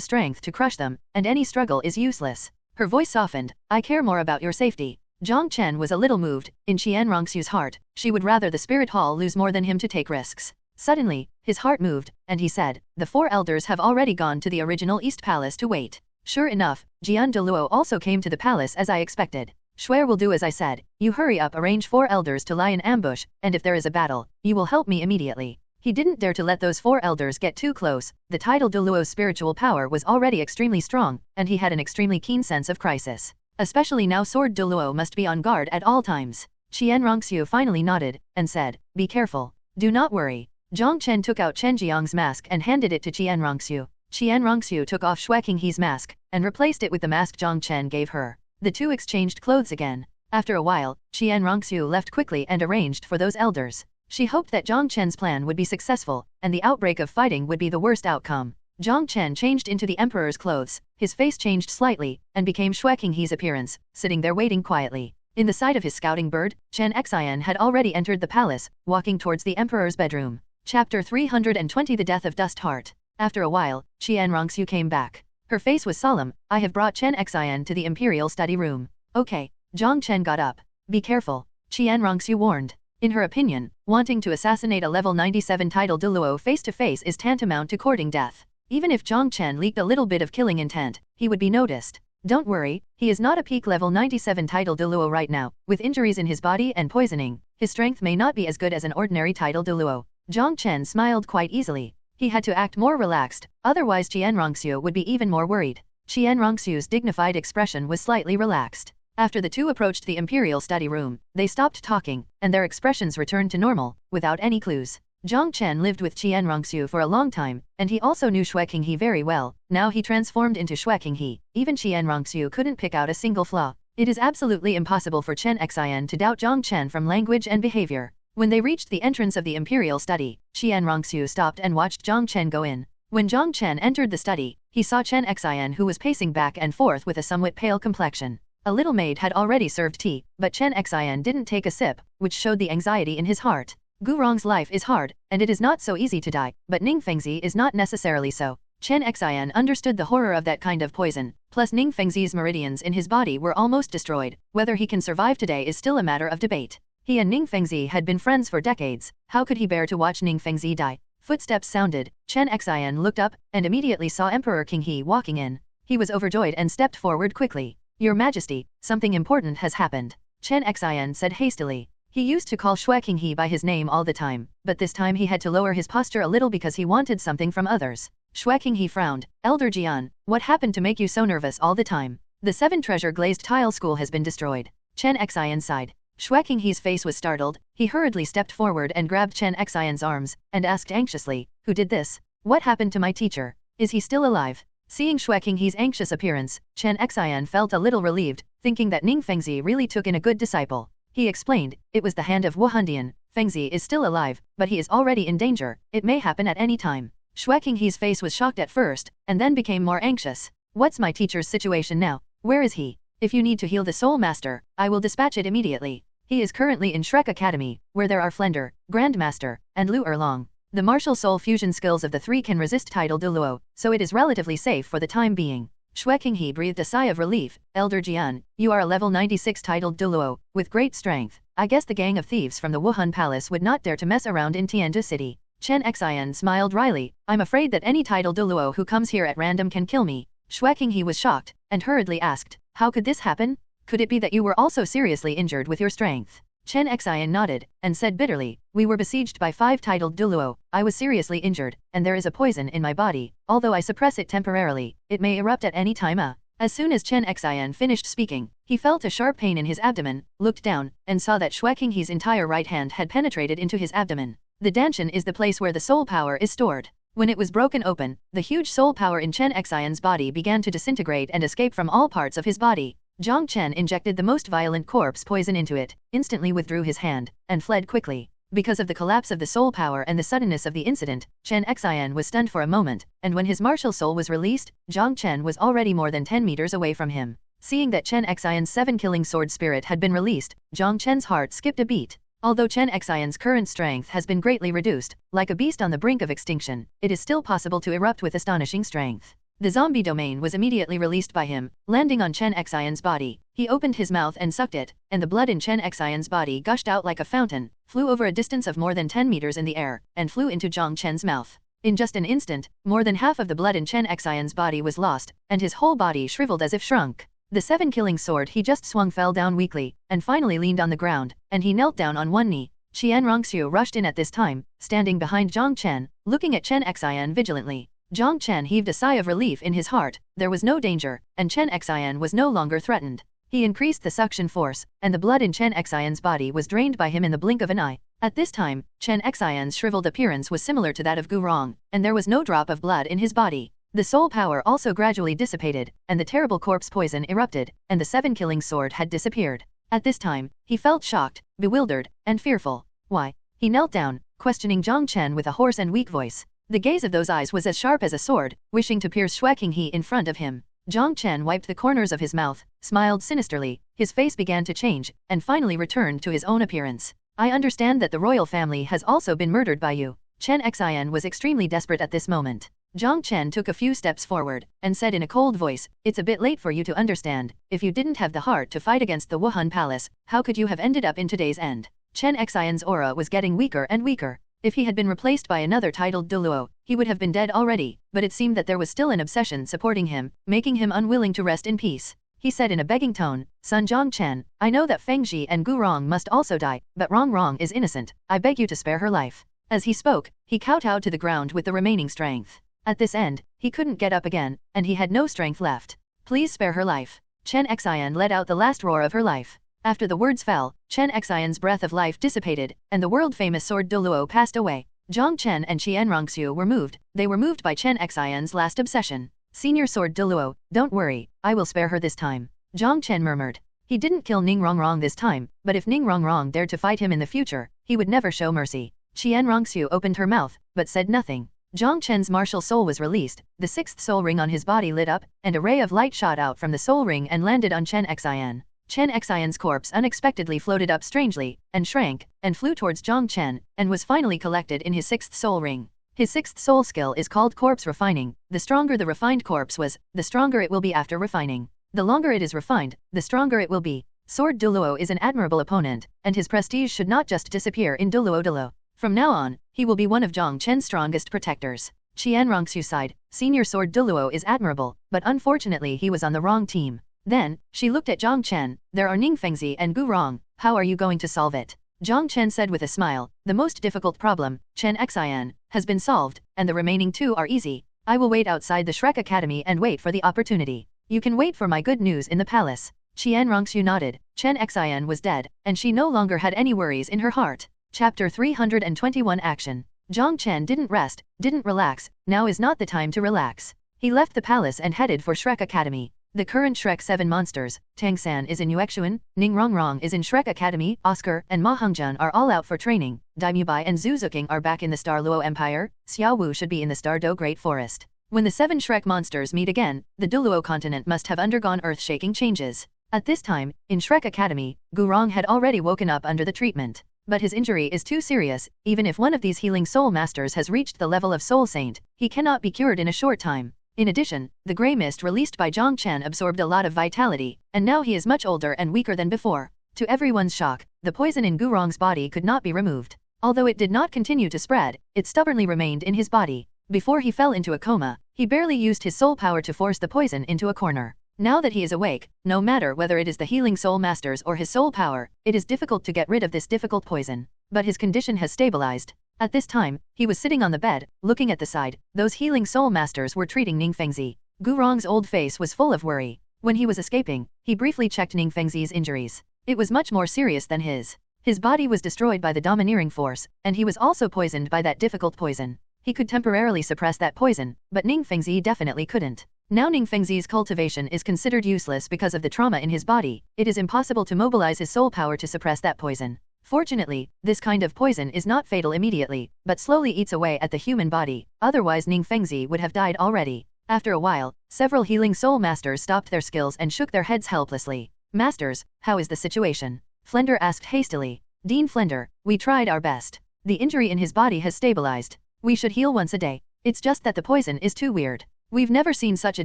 strength to crush them, and any struggle is useless. Her voice softened, I care more about your safety. Jong Chen was a little moved. In Qian Rongxiu's heart, she would rather the spirit hall lose more than him to take risks. Suddenly, his heart moved, and he said, the 4 elders have already gone to the original East Palace to wait. Sure enough, Jian Douluo also came to the palace as I expected. Shuer will do as I said. You hurry up, arrange 4 elders to lie in ambush, and if there is a battle, you will help me immediately. He didn't dare to let those 4 elders get too close. The title Douluo's spiritual power was already extremely strong, and he had an extremely keen sense of crisis. Especially now Sword Douluo must be on guard at all times. Qian Rongxiu finally nodded, and said, be careful. Do not worry. Jong Chen took out Chen Jiang's mask and handed it to Qian Rongxiu. Qian Rongxiu took off Shui Qinghe's mask, and replaced it with the mask Jong Chen gave her. The two exchanged clothes again. After a while, Qian Rongxiu left quickly and arranged for those elders. She hoped that Jong Chen's plan would be successful, and the outbreak of fighting would be the worst outcome. Jong Chen changed into the emperor's clothes, his face changed slightly, and became Shui Qinghe's appearance, sitting there waiting quietly. In the sight of his scouting bird, Chen Xian had already entered the palace, walking towards the emperor's bedroom. Chapter 320 The Death of Dust Heart. After a while, Qian Rongxiu came back. Her face was solemn. I have brought Chen Xian to the imperial study room. Okay. Jong Chen got up. Be careful. Qian Rongxiu warned. In her opinion, wanting to assassinate a level 97 title Douluo face-to-face is tantamount to courting death. Even if Jong Chen leaked a little bit of killing intent, he would be noticed. Don't worry, he is not a peak level 97 title Douluo right now. With injuries in his body and poisoning, his strength may not be as good as an ordinary title Douluo. Jong Chen smiled quite easily. He had to act more relaxed, otherwise Qian Rongxiu would be even more worried. Qian Rongxiu's dignified expression was slightly relaxed. After the two approached the imperial study room, they stopped talking, and their expressions returned to normal, without any clues. Jong Chen lived with Qian Rongxiu for a long time, and he also knew Shui Qinghe very well. Now he transformed into Shui Qinghe. Even Qian Rongxiu couldn't pick out a single flaw. It is absolutely impossible for Chen Xian to doubt Jong Chen from language and behavior. When they reached the entrance of the imperial study, Qian Rongxiu stopped and watched Jong Chen go in. When Jong Chen entered the study, he saw Chen Xian, who was pacing back and forth with a somewhat pale complexion. A little maid had already served tea, but Chen Xian didn't take a sip, which showed the anxiety in his heart. Gurong's life is hard, and it is not so easy to die, but Ning Fengzi is not necessarily so. Chen Xian understood the horror of that kind of poison, plus Ning Fengzi's meridians in his body were almost destroyed. Whether he can survive today is still a matter of debate. He and Ning Fengzi had been friends for decades. How could he bear to watch Ning Fengzi die? Footsteps sounded. Chen Xian looked up, and immediately saw Emperor Qinghe walking in. He was overjoyed and stepped forward quickly. Your Majesty, something important has happened. Chen Xian said hastily. He used to call Shui Qinghe by his name all the time, but this time he had to lower his posture a little because he wanted something from others. Shui Qinghe frowned. Elder Jian, what happened to make you so nervous all the time? The 7 treasure glazed tile school has been destroyed. Chen Xian sighed. Shui Qinghe's face was startled. He hurriedly stepped forward and grabbed Chen Xian's arms, and asked anxiously, who did this? What happened to my teacher? Is he still alive? Seeing Shui Qinghe's anxious appearance, Chen Xian felt a little relieved, thinking that Ning Fengzi really took in a good disciple. He explained, it was the hand of Wuhan. Fengzi is still alive, but he is already in danger. It may happen at any time. Shui Qinghe's face was shocked at first, and then became more anxious. What's my teacher's situation now? Where is he? If you need to heal the Soul Master, I will dispatch it immediately. He is currently in Shrek Academy, where there are Flender, Grandmaster, and Lu Erlong. The martial soul fusion skills of the 3 can resist title Douluo, so it is relatively safe for the time being. Shui Qinghe breathed a sigh of relief. Elder Jian, you are a level 96 titled Douluo, with great strength. I guess the gang of thieves from the Wuhan Palace would not dare to mess around in Tianzhu City. Chen Xian smiled wryly. I'm afraid that any title Douluo who comes here at random can kill me. He was shocked, and hurriedly asked, how could this happen? Could it be that you were also seriously injured with your strength? Chen Xian nodded, and said bitterly, we were besieged by 5 titled Douluo, I was seriously injured, and there is a poison in my body, although I suppress it temporarily, it may erupt at any time. As soon as Chen Xian finished speaking, he felt a sharp pain in his abdomen, looked down, and saw that He's entire right hand had penetrated into his abdomen. The Danshan is the place where the soul power is stored. When it was broken open, the huge soul power in Chen Xian's body began to disintegrate and escape from all parts of his body. Jong Chen injected the most violent corpse poison into it, instantly withdrew his hand, and fled quickly. Because of the collapse of the soul power and the suddenness of the incident, Chen Xian was stunned for a moment, and when his martial soul was released, Jong Chen was already more than 10 meters away from him. Seeing that Chen Xian's 7-killing sword spirit had been released, Jong Chen's heart skipped a beat. Although Chen Xian's current strength has been greatly reduced, like a beast on the brink of extinction, it is still possible to erupt with astonishing strength. The zombie domain was immediately released by him, landing on Chen Xian's body. He opened his mouth and sucked it, and the blood in Chen Xian's body gushed out like a fountain, flew over a distance of more than 10 meters in the air, and flew into Jong Chen's mouth. In just an instant, more than half of the blood in Chen Xian's body was lost, and his whole body shriveled as if shrunk. The 7-killing sword he just swung fell down weakly, and finally leaned on the ground, and he knelt down on one knee. Xiaoxue rushed in at this time, standing behind Jong Chen, looking at Chen Xian vigilantly. Jong Chen heaved a sigh of relief in his heart, there was no danger, and Chen Xian was no longer threatened. He increased the suction force, and the blood in Chen Xian's body was drained by him in the blink of an eye. At this time, Chen Xian's shriveled appearance was similar to that of Gurong, and there was no drop of blood in his body. The soul power also gradually dissipated, and the terrible corpse poison erupted, and the 7-killing sword had disappeared. At this time, he felt shocked, bewildered, and fearful. Why? He knelt down, questioning Jong Chen with a hoarse and weak voice. The gaze of those eyes was as sharp as a sword, wishing to pierce He in front of him. Jong Chen wiped the corners of his mouth, smiled sinisterly, his face began to change, and finally returned to his own appearance. I understand that the royal family has also been murdered by you. Chen Xian was extremely desperate at this moment. Jong Chen took a few steps forward, and said in a cold voice, it's a bit late for you to understand, if you didn't have the heart to fight against the Wuhan Palace, how could you have ended up in today's end? Chen Xian's aura was getting weaker and weaker. If he had been replaced by another titled Douluo, he would have been dead already, but it seemed that there was still an obsession supporting him, making him unwilling to rest in peace. He said in a begging tone, Son Jong Chen, I know that Feng Ji and Gu Rong must also die, but Rong is innocent, I beg you to spare her life. As he spoke, he kowtowed to the ground with the remaining strength. At this end, he couldn't get up again, and he had no strength left. Please spare her life. Chen Xian let out the last roar of her life. After the words fell, Chen Xian's breath of life dissipated, and the world-famous sword Douluo passed away. Jong Chen and Xianrongxue were moved. They were moved by Chen Xian's last obsession. Senior sword Douluo, don't worry, I will spare her this time. Jong Chen murmured. He didn't kill Ning Rongrong this time, but if Ning Rongrong dared to fight him in the future, he would never show mercy. Xianrongxue opened her mouth, but said nothing. Jong Chen's martial soul was released, the 6th soul ring on his body lit up, and a ray of light shot out from the soul ring and landed on Chen Xian. Chen Xian's corpse unexpectedly floated up strangely, and shrank, and flew towards Jong Chen, and was finally collected in his 6th soul ring. His 6th soul skill is called corpse refining. The stronger the refined corpse was, the stronger it will be after refining. The longer it is refined, the stronger it will be. Sword Douluo is an admirable opponent, and his prestige should not just disappear in Douluo. From now on, he will be one of Jong Chen's strongest protectors. Xianrongxue sighed, Senior Sword Douluo is admirable, but unfortunately he was on the wrong team. Then, she looked at Jong Chen, there are Ning Fengzi and Gu Rong, how are you going to solve it? Jong Chen said with a smile, the most difficult problem, Chen Xian, has been solved, and the remaining 2 are easy. I will wait outside the Shrek Academy and wait for the opportunity. You can wait for my good news in the palace. Xianrongxue nodded, Chen Xian was dead, and she no longer had any worries in her heart. Chapter 321 Action. Jong Chen didn't rest, didn't relax, now is not the time to relax. He left the palace and headed for Shrek Academy. The current Shrek 7 monsters, Tang San is in Xiaoxue, Ning Rongrong is in Shrek Academy, Oscar and Ma Hongjun are all out for training, Daimubai and Zhu Zuking are back in the Star Luo Empire, Xiaowu should be in the Star Do Great Forest. When the 7 Shrek monsters meet again, the Douluo Continent must have undergone earth-shaking changes. At this time, in Shrek Academy, Gu Rong had already woken up under the treatment. But his injury is too serious, even if one of these healing soul masters has reached the level of soul saint, he cannot be cured in a short time. In addition, the grey mist released by Jong Chen absorbed a lot of vitality, and now he is much older and weaker than before. To everyone's shock, the poison in Gu Rong's body could not be removed. Although it did not continue to spread, it stubbornly remained in his body. Before he fell into a coma, he barely used his soul power to force the poison into a corner. Now that he is awake, no matter whether it is the healing soul masters or his soul power, it is difficult to get rid of this difficult poison. But his condition has stabilized. At this time, he was sitting on the bed, looking at the side. Those healing soul masters were treating Ning Fengzi. Gu Rong's old face was full of worry. When he was escaping, he briefly checked Ning Fengzi's injuries. It was much more serious than his. His body was destroyed by the domineering force, and he was also poisoned by that difficult poison. He could temporarily suppress that poison, but Ning Fengzi definitely couldn't. Now Ning Fengzi's cultivation is considered useless because of the trauma in his body. It is impossible to mobilize his soul power to suppress that poison. Fortunately, this kind of poison is not fatal immediately, but slowly eats away at the human body, otherwise Ning Fengzi would have died already. After a while, several healing soul masters stopped their skills and shook their heads helplessly. Masters, how is the situation? Flender asked hastily. Dean Flender, we tried our best. The injury in his body has stabilized. We should heal once a day. It's just that the poison is too weird. We've never seen such a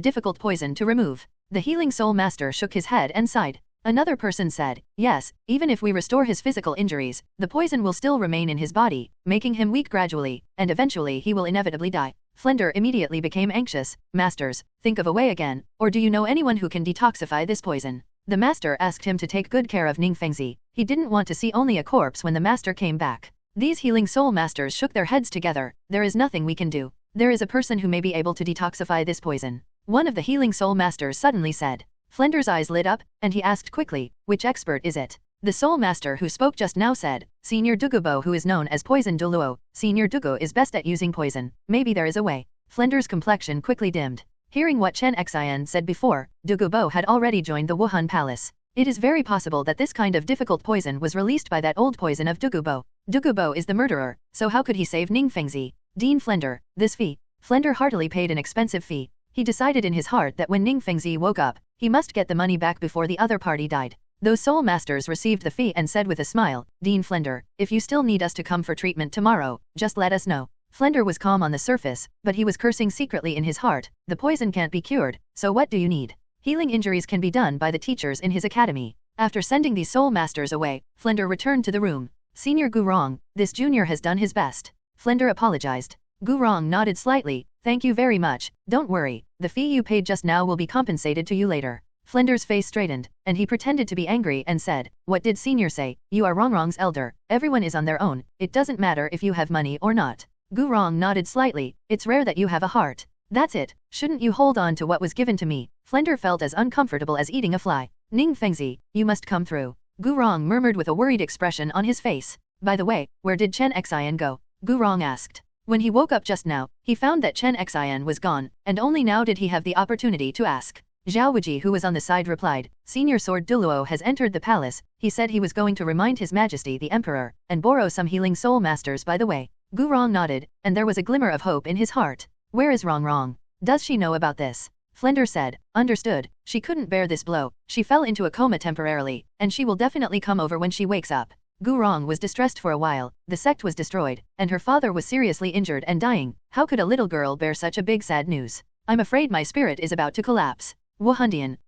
difficult poison to remove. The healing soul master shook his head and sighed. Another person said, yes, even if we restore his physical injuries, the poison will still remain in his body, making him weak gradually, and eventually he will inevitably die. Flender immediately became anxious. Masters, think of a way again, or do you know anyone who can detoxify this poison? The master asked him to take good care of Ning Fengzi. He didn't want to see only a corpse when the master came back. These healing soul masters shook their heads together. There is nothing we can do. There is a person who may be able to detoxify this poison. One of the healing soul masters suddenly said. Flender's eyes lit up, and he asked quickly, which expert is it? The soul master who spoke just now said, Senior Dugubo, who is known as Poison Douluo. Senior Dugu is best at using poison. Maybe there is a way. Flender's complexion quickly dimmed. Hearing what Chen Xian said before, Dugubo had already joined the Wuhan Palace. It is very possible that this kind of difficult poison was released by that old poison of Dugubo. Dugubo is the murderer, so how could he save Ning Fengzi? Dean Flender, this fee. Flender heartily paid an expensive fee. He decided in his heart that when Ning Fengzi woke up, he must get the money back before the other party died. Those soul masters received the fee and said with a smile, Dean Flender, if you still need us to come for treatment tomorrow, just let us know. Flender was calm on the surface, but he was cursing secretly in his heart. The poison can't be cured, so what do you need? Healing injuries can be done by the teachers in his academy. After sending these soul masters away, Flender returned to the room. Senior Gu Rong, this junior has done his best. Flender apologized. Gu Rong nodded slightly. Thank you very much. Don't worry, the fee you paid just now will be compensated to you later. Flender's face straightened, and he pretended to be angry and said, what did Senior say? You are Rong's elder. Everyone is on their own. It doesn't matter if you have money or not. Gu Rong nodded slightly. It's rare that you have a heart. That's it. Shouldn't you hold on to what was given to me? Flender felt as uncomfortable as eating a fly. Ning Fengzi, you must come through. Gu Rong murmured with a worried expression on his face. By the way, where did Chen Xian go? Gu Rong asked. When he woke up just now, he found that Chen Xian was gone, and only now did he have the opportunity to ask. Xiaoxue, who was on the side, replied, Senior Sword Douluo has entered the palace. He said he was going to remind His Majesty the Emperor, and borrow some healing soul masters by the way. Gu Rong nodded, and there was a glimmer of hope in his heart. Where is Rong? Does she know about this? Flender said, understood. She couldn't bear this blow. She fell into a coma temporarily, and she will definitely come over when she wakes up. Gu Rong was distressed for a while. The sect was destroyed, and her father was seriously injured and dying. How could a little girl bear such a big sad news? I'm afraid my spirit is about to collapse. Wuhandian,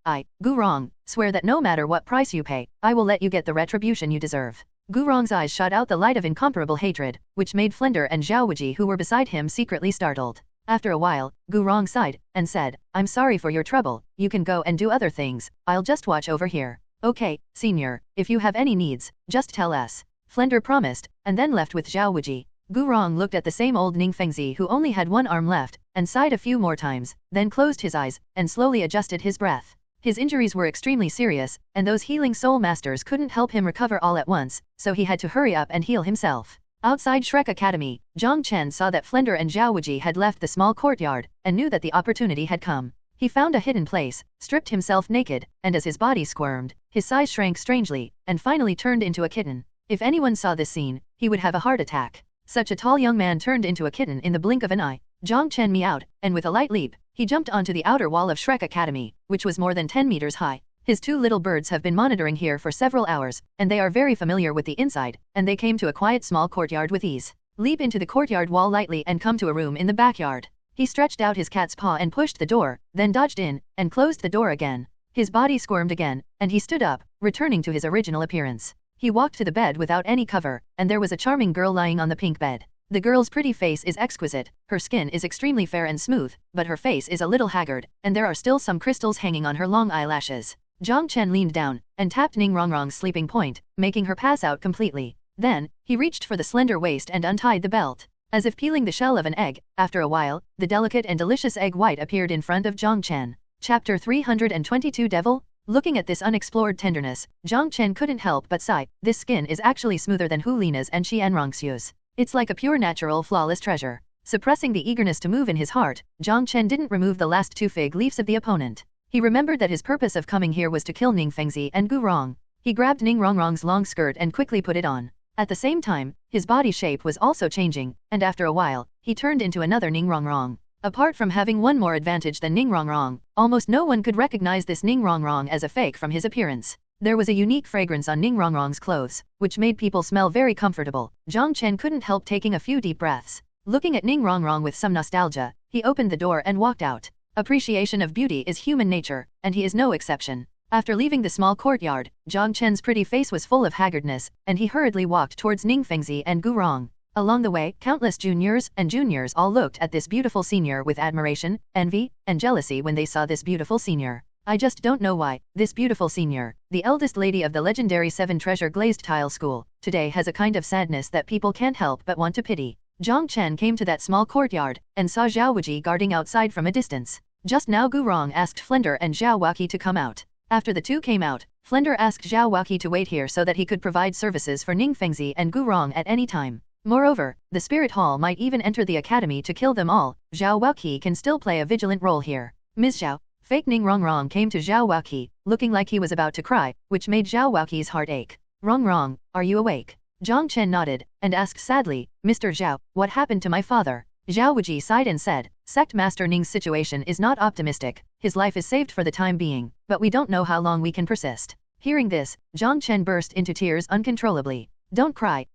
Gu Rong, swear that no matter what price you pay, I will let you get the retribution you deserve. Gu Rong's eyes shot out the light of incomparable hatred, which made Flender and Xiaoxue, who were beside him, secretly startled. After a while, Gu Rong sighed, and said, I'm sorry for your trouble. You can go and do other things. I'll just watch over here. Okay, Senior, if you have any needs, just tell us. Flender promised, and then left with Xiaoxue. Gu Rong looked at the same old Ning Fengzi who only had one arm left, and sighed a few more times, then closed his eyes, and slowly adjusted his breath. His injuries were extremely serious, and those healing soul masters couldn't help him recover all at once, so he had to hurry up and heal himself. Outside Shrek Academy, Jiang Chen saw that Flender and Xiaoxue had left the small courtyard, and knew that the opportunity had come. He found a hidden place, stripped himself naked, and as his body squirmed, his size shrank strangely, and finally turned into a kitten. If anyone saw this scene, he would have a heart attack. Such a tall young man turned into a kitten in the blink of an eye. Jiang Chen meowed, and with a light leap, he jumped onto the outer wall of Shrek Academy, which was more than 10 meters high. His two little birds have been monitoring here for several hours, and they are very familiar with the inside, and they came to a quiet small courtyard with ease. Leap into the courtyard wall lightly and come to a room in the backyard. He stretched out his cat's paw and pushed the door, then dodged in, and closed the door again. His body squirmed again, and he stood up, returning to his original appearance. He walked to the bed without any cover, and there was a charming girl lying on the pink bed. The girl's pretty face is exquisite, her skin is extremely fair and smooth, but her face is a little haggard, and there are still some crystals hanging on her long eyelashes. Jong Chen leaned down and tapped Ning Rongrong's sleeping point, making her pass out completely. Then, he reached for the slender waist and untied the belt. As if peeling the shell of an egg, after a while, the delicate and delicious egg white appeared in front of Jong Chen. Chapter 322 Devil? Looking at this unexplored tenderness, Jong Chen couldn't help but sigh. This skin is actually smoother than Hu Lina's and Xianrongxiu's. It's like a pure natural flawless treasure. Suppressing the eagerness to move in his heart, Jong Chen didn't remove the last 2 fig leaves of the opponent. He remembered that his purpose of coming here was to kill Ning Fengzi and Gu Rong. He grabbed Ning Rongrong's long skirt and quickly put it on. At the same time, his body shape was also changing, and after a while, he turned into another Ning Rongrong. Apart from having one more advantage than Ning Rongrong, almost no one could recognize this Ning Rongrong as a fake from his appearance. There was a unique fragrance on Ning Rongrong's clothes, which made people smell very comfortable. Jong Chen couldn't help taking a few deep breaths. Looking at Ning Rongrong with some nostalgia, he opened the door and walked out. Appreciation of beauty is human nature, and he is no exception. After leaving the small courtyard, Jong Chen's pretty face was full of haggardness, and he hurriedly walked towards Ning Fengzi and Gu Rong. Along the way, countless juniors and juniors all looked at this beautiful senior with admiration, envy, and jealousy when they saw this beautiful senior. I just don't know why, this beautiful senior, the eldest lady of the legendary 7 treasure glazed tile school, today has a kind of sadness that people can't help but want to pity. Jong Chen came to that small courtyard, and saw Zhao Wuji guarding outside from a distance. Just now Gu Rong asked Flender and Zhao Waki to come out. After the two came out, Flender asked Zhao Waki to wait here so that he could provide services for Ning Fengzi and Gu Rong at any time. Moreover, the Spirit Hall might even enter the academy to kill them all. Zhao Waki can still play a vigilant role here. Ms. Zhao, fake Ning Rongrong came to Zhao Waki, looking like he was about to cry, which made Zhao Waki's heart ache. Rongrong, are you awake? Jong Chen nodded, and asked sadly, Mr. Zhao, what happened to my father? Zhao Wuji sighed and said, Sect Master Ning's situation is not optimistic, his life is saved for the time being, but we don't know how long we can persist. Hearing this, Jong Chen burst into tears uncontrollably. Don't cry,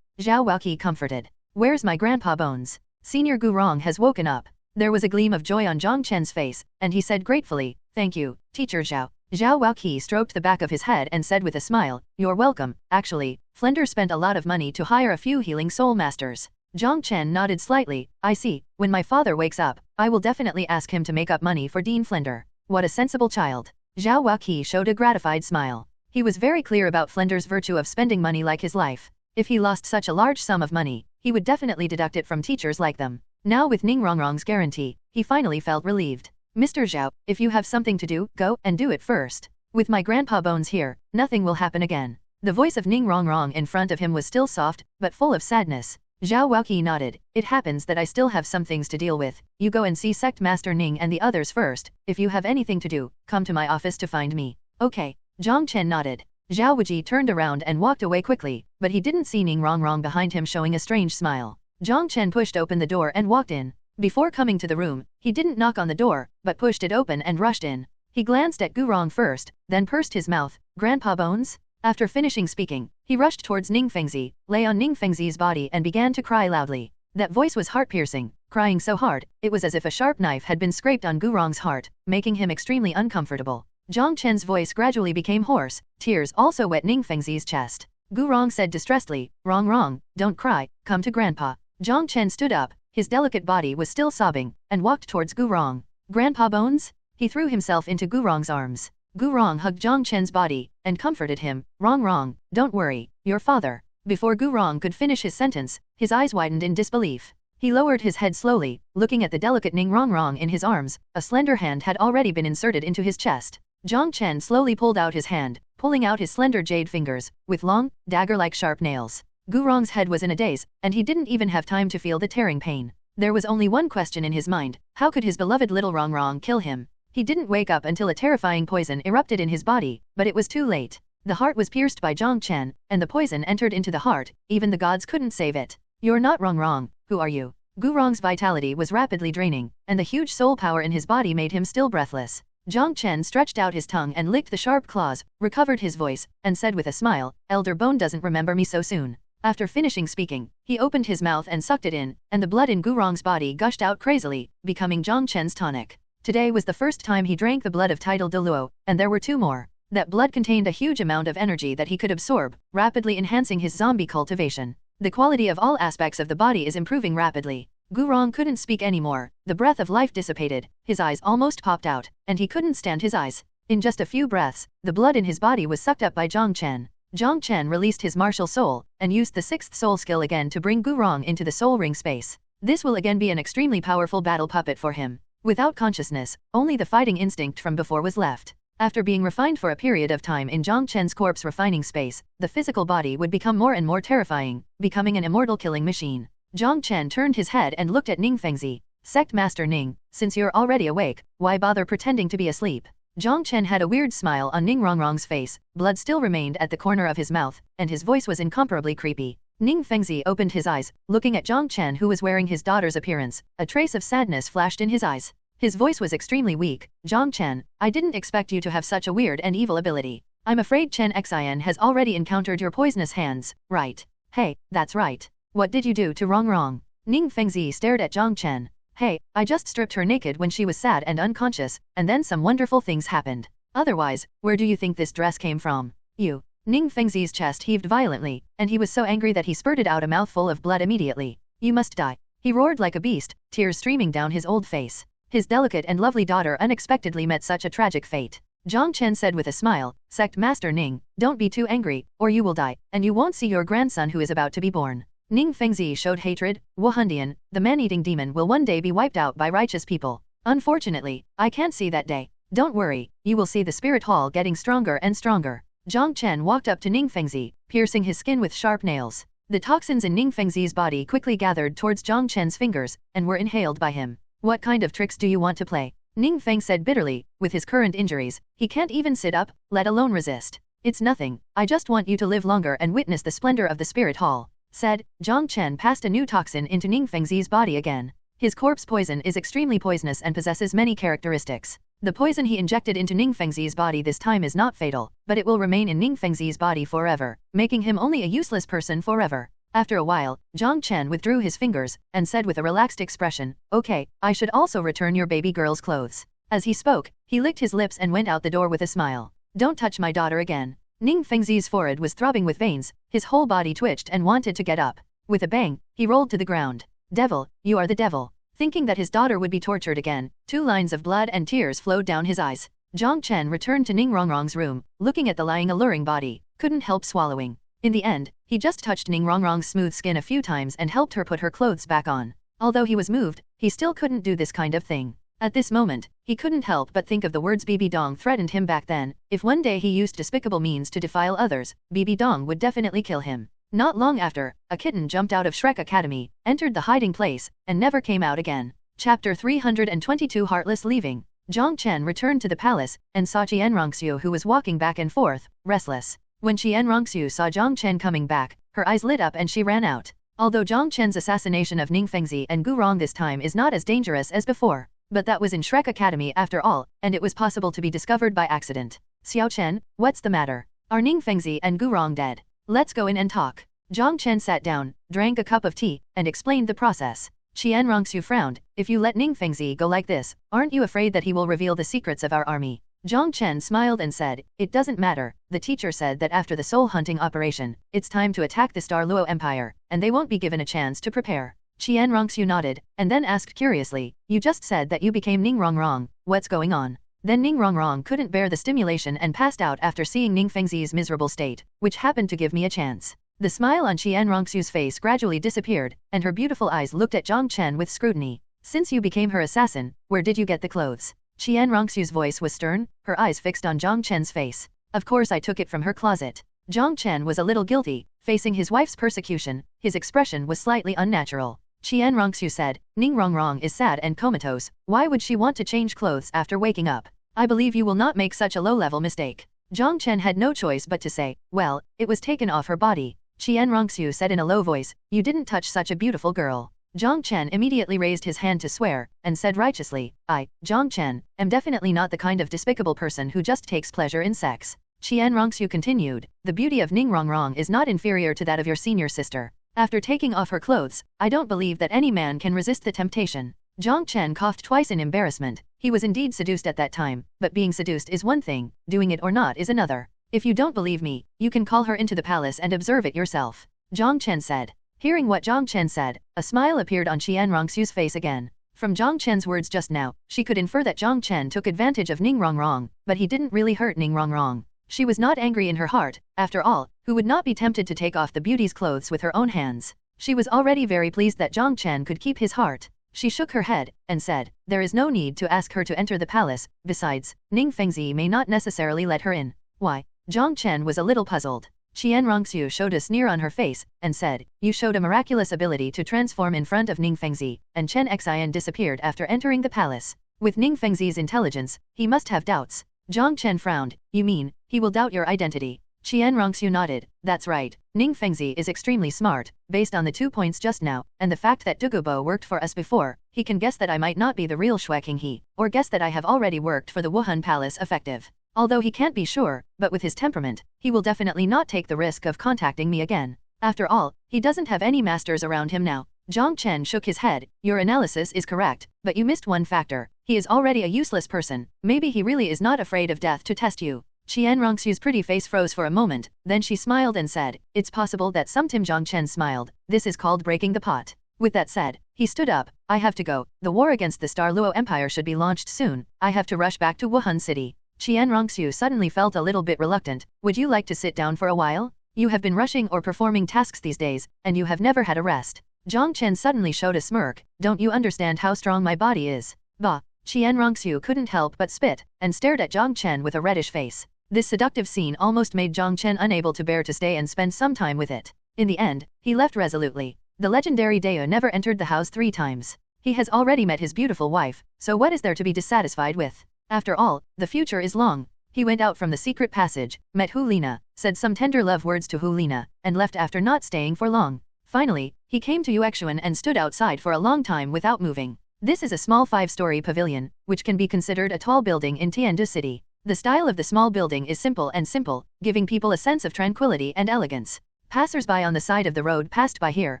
Zhao Waki comforted. Where's my grandpa Bones? Senior Gu Rong has woken up. There was a gleam of joy on Jong Chen's face, and he said gratefully, Thank you, Teacher Zhao. Zhao Waki stroked the back of his head and said with a smile, You're welcome. Actually, Flender spent a lot of money to hire a few healing soul masters. Jong Chen nodded slightly. I see. When my father wakes up, I will definitely ask him to make up money for Dean Flender. What a sensible child. Zhao Waki showed a gratified smile. He was very clear about Flender's virtue of spending money like his life. If he lost such a large sum of money, he would definitely deduct it from teachers like them. Now with Ning Rongrong's guarantee, he finally felt relieved. Mr. Zhao, if you have something to do, go and do it first. With my grandpa Bones here, nothing will happen again. The voice of Ning Rongrong in front of him was still soft, but full of sadness. Zhao Waki nodded. It happens that I still have some things to deal with. You go and see Sect Master Ning and the others first. If you have anything to do, come to my office to find me. Okay. Jong Chen nodded. Zhao Wuji turned around and walked away quickly, but he didn't see Ning Rongrong behind him showing a strange smile. Jong Chen pushed open the door and walked in. Before coming to the room, he didn't knock on the door, but pushed it open and rushed in. He glanced at Gu Rong first, then pursed his mouth. Grandpa Bones? After finishing speaking, he rushed towards Ning Fengzi, lay on Ning Fengzi's body and began to cry loudly. That voice was heart-piercing, crying so hard, it was as if a sharp knife had been scraped on Gu Rong's heart, making him extremely uncomfortable. Jong Chen's voice gradually became hoarse, tears also wet Ning Fengzi's chest. Gu Rong said distressedly, Rong, don't cry, come to Grandpa. Jong Chen stood up, his delicate body was still sobbing, and walked towards Gu Rong. Grandpa Bones? He threw himself into Gu Rong's arms. Gu Rong hugged Jong Chen's body, and comforted him. Rong, don't worry, your father. Before Gu Rong could finish his sentence, his eyes widened in disbelief. He lowered his head slowly, looking at the delicate Ning Rongrong in his arms. A slender hand had already been inserted into his chest. Jong Chen slowly pulled out his hand, pulling out his slender jade fingers, with long, dagger-like sharp nails. Gu Rong's head was in a daze, and he didn't even have time to feel the tearing pain. There was only one question in his mind, how could his beloved little Rong kill him? He didn't wake up until a terrifying poison erupted in his body, but it was too late. The heart was pierced by Jong Chen, and the poison entered into the heart, even the gods couldn't save it. You're not Rong, who are you? Gu Rong's vitality was rapidly draining, and the huge soul power in his body made him still breathless. Jong Chen stretched out his tongue and licked the sharp claws, recovered his voice, and said with a smile, Elder Bone doesn't remember me so soon. After finishing speaking, he opened his mouth and sucked it in, and the blood in Gu Rong's body gushed out crazily, becoming Jong Chen's tonic. Today was the first time he drank the blood of title Douluo, and there were two more. That blood contained a huge amount of energy that he could absorb, rapidly enhancing his zombie cultivation. The quality of all aspects of the body is improving rapidly. Gurong couldn't speak anymore, the breath of life dissipated, his eyes almost popped out, and he couldn't stand his eyes. In just a few breaths, the blood in his body was sucked up by Jong Chen. Jong Chen released his martial soul, and used the sixth soul skill again to bring Gurong into the soul ring space. This will again be an extremely powerful battle puppet for him. Without consciousness, only the fighting instinct from before was left. After being refined for a period of time in Jong Chen's corpse refining space, the physical body would become more and more terrifying, becoming an immortal killing machine. Jong Chen turned his head and looked at Ning Fengzi. Sect Master Ning, since you're already awake, why bother pretending to be asleep? Jong Chen had a weird smile on Ning Rongrong's face, blood still remained at the corner of his mouth, and his voice was incomparably creepy. Ning Fengzi opened his eyes, looking at Jong Chen who was wearing his daughter's appearance. A trace of sadness flashed in his eyes. His voice was extremely weak. Jong Chen, I didn't expect you to have such a weird and evil ability. I'm afraid Chen Xin has already encountered your poisonous hands, right? Hey, that's right. What did you do to Rongrong? Ning Fengzi stared at Jong Chen. Hey, I just stripped her naked when she was sad and unconscious, and then some wonderful things happened. Otherwise, where do you think this dress came from? You. Ning Fengzi's chest heaved violently, and he was so angry that he spurted out a mouthful of blood immediately. You must die. He roared like a beast, tears streaming down his old face. His delicate and lovely daughter unexpectedly met such a tragic fate. Jong Chen said with a smile, Sect Master Ning, don't be too angry, or you will die, and you won't see your grandson who is about to be born. Ning Fengzi showed hatred. Wuhandian, the man-eating demon will one day be wiped out by righteous people. Unfortunately, I can't see that day. Don't worry, you will see the spirit hall getting stronger and stronger. Jong Chen walked up to Ning Fengzi, piercing his skin with sharp nails. The toxins in Ning Fengzi's body quickly gathered towards Jong Chen's fingers, and were inhaled by him. What kind of tricks do you want to play? Ning Feng said bitterly. With his current injuries, he can't even sit up, let alone resist. It's nothing, I just want you to live longer and witness the splendor of the spirit hall. Said, Jong Chen passed a new toxin into Ning Fengzi's body again. His corpse poison is extremely poisonous and possesses many characteristics. The poison he injected into Ning Fengzi's body this time is not fatal, but it will remain in Ning Fengzi's body forever, making him only a useless person forever. After a while, Jong Chen withdrew his fingers, and said with a relaxed expression, okay, I should also return your baby girl's clothes. As he spoke, he licked his lips and went out the door with a smile. Don't touch my daughter again. Ning Fengzi's forehead was throbbing with veins, his whole body twitched and wanted to get up. With a bang, he rolled to the ground. Devil, you are the devil. Thinking that his daughter would be tortured again, 2 lines of blood and tears flowed down his eyes. Jong Chen returned to Ning Rongrong's room, looking at the lying alluring body, couldn't help swallowing. In the end, he just touched Ning Rongrong's smooth skin a few times and helped her put her clothes back on. Although he was moved, he still couldn't do this kind of thing. At this moment, he couldn't help but think of the words Bibi Dong threatened him back then. If one day he used despicable means to defile others, Bibi Dong would definitely kill him. Not long after, a kitten jumped out of Shrek Academy, entered the hiding place, and never came out again. Chapter 322 Heartless Leaving. Jong Chen returned to the palace, and saw Xianrongxiu who was walking back and forth, restless. When Xianrongxiu saw Jong Chen coming back, her eyes lit up and she ran out. Although Jong Chen's assassination of Ning Fengzi and Gurong this time is not as dangerous as before, but that was in Shrek Academy after all, and it was possible to be discovered by accident. Xiao Chen, what's the matter? Are Ning Fengzi and Gurong dead? Let's go in and talk. Jong Chen sat down, drank a cup of tea, and explained the process. Xianrongxiu frowned. If you let Ning Fengzi go like this, aren't you afraid that he will reveal the secrets of our army? Jong Chen smiled and said, it doesn't matter. The teacher said that after the soul hunting operation, it's time to attack the Star Luo Empire, and they won't be given a chance to prepare. Xianrongxiu nodded, and then asked curiously, you just said that you became Ning Rongrong, what's going on? Then Ning Rongrong couldn't bear the stimulation and passed out after seeing Ning Fengzi's miserable state, which happened to give me a chance. The smile on Xianrongxiu's face gradually disappeared, and her beautiful eyes looked at Jong Chen with scrutiny. Since you became her assassin, where did you get the clothes? Xianrongxiu's voice was stern, her eyes fixed on Jong Chen's face. Of course I took it from her closet. Jong Chen was a little guilty, facing his wife's persecution, his expression was slightly unnatural. Xianrongxiu said, Ning Rongrong is sad and comatose, why would she want to change clothes after waking up? I believe you will not make such a low-level mistake. Jong Chen had no choice but to say, well, it was taken off her body. Xianrongxiu said in a low voice, you didn't touch such a beautiful girl. Jong Chen immediately raised his hand to swear, and said righteously, I, Jong Chen, am definitely not the kind of despicable person who just takes pleasure in sex. Xianrongxiu continued, the beauty of Ning Rongrong is not inferior to that of your senior sister. After taking off her clothes, I don't believe that any man can resist the temptation. Jong Chen coughed twice in embarrassment, He was indeed seduced at that time, but being seduced is one thing, doing it or not is another. If you don't believe me, you can call her into the palace and observe it yourself. Jong Chen said. Hearing what Jong Chen said, a smile appeared on Qian Rongxu's face again. From Jong Chen's words just now, she could infer that Jong Chen took advantage of Ning Rongrong, but he didn't really hurt Ning Rongrong. She was not angry in her heart, after all, who would not be tempted to take off the beauty's clothes with her own hands. She was already very pleased that Jong Chen could keep his heart. She shook her head, and said, there is no need to ask her to enter the palace, besides, Ning Fengzi may not necessarily let her in. Why? Jong Chen was a little puzzled. Qian Rongxu showed a sneer on her face, and said, you showed a miraculous ability to transform in front of Ning Fengzi, and Chen Xian disappeared after entering the palace. With Ning Fengzi's intelligence, he must have doubts. Jong Chen frowned, you mean, he will doubt your identity? Qian Rongxu nodded, that's right, Ning Fengzi is extremely smart, based on the 2 points just now, and the fact that Dugubo worked for us before, he can guess that I might not be the real Shui King he, or guess that I have already worked for the Wuhan Palace effective. Although he can't be sure, but with his temperament, he will definitely not take the risk of contacting me again. After all, he doesn't have any masters around him now. Jong Chen shook his head, your analysis is correct, but you missed one factor, he is already a useless person, maybe he really is not afraid of death to test you. Qian Rongxu's pretty face froze for a moment, then she smiled and said, it's possible that some Jong Chen smiled, this is called breaking the pot. With that said, he stood up, I have to go, the war against the Star Luo Empire should be launched soon, I have to rush back to Wuhan City. Qian Rongxu suddenly felt a little bit reluctant, would you like to sit down for a while? You have been rushing or performing tasks these days, and you have never had a rest. Jong Chen suddenly showed a smirk, don't you understand how strong my body is? Bah! Qian Rongxu couldn't help but spit, and stared at Jong Chen with a reddish face. This seductive scene almost made Jong Chen unable to bear to stay and spend some time with it. In the end, he left resolutely. The legendary Deo never entered the house 3 times. He has already met his beautiful wife, so what is there to be dissatisfied with? After all, the future is long. He went out from the secret passage, met Hu Lina, said some tender love words to Hu Lina, and left after not staying for long. Finally, he came to Xiaoxue and stood outside for a long time without moving. This is a small 5-story pavilion, which can be considered a tall building in Tiandu City. The style of the small building is simple, giving people a sense of tranquility and elegance. Passers-by on the side of the road passed by here,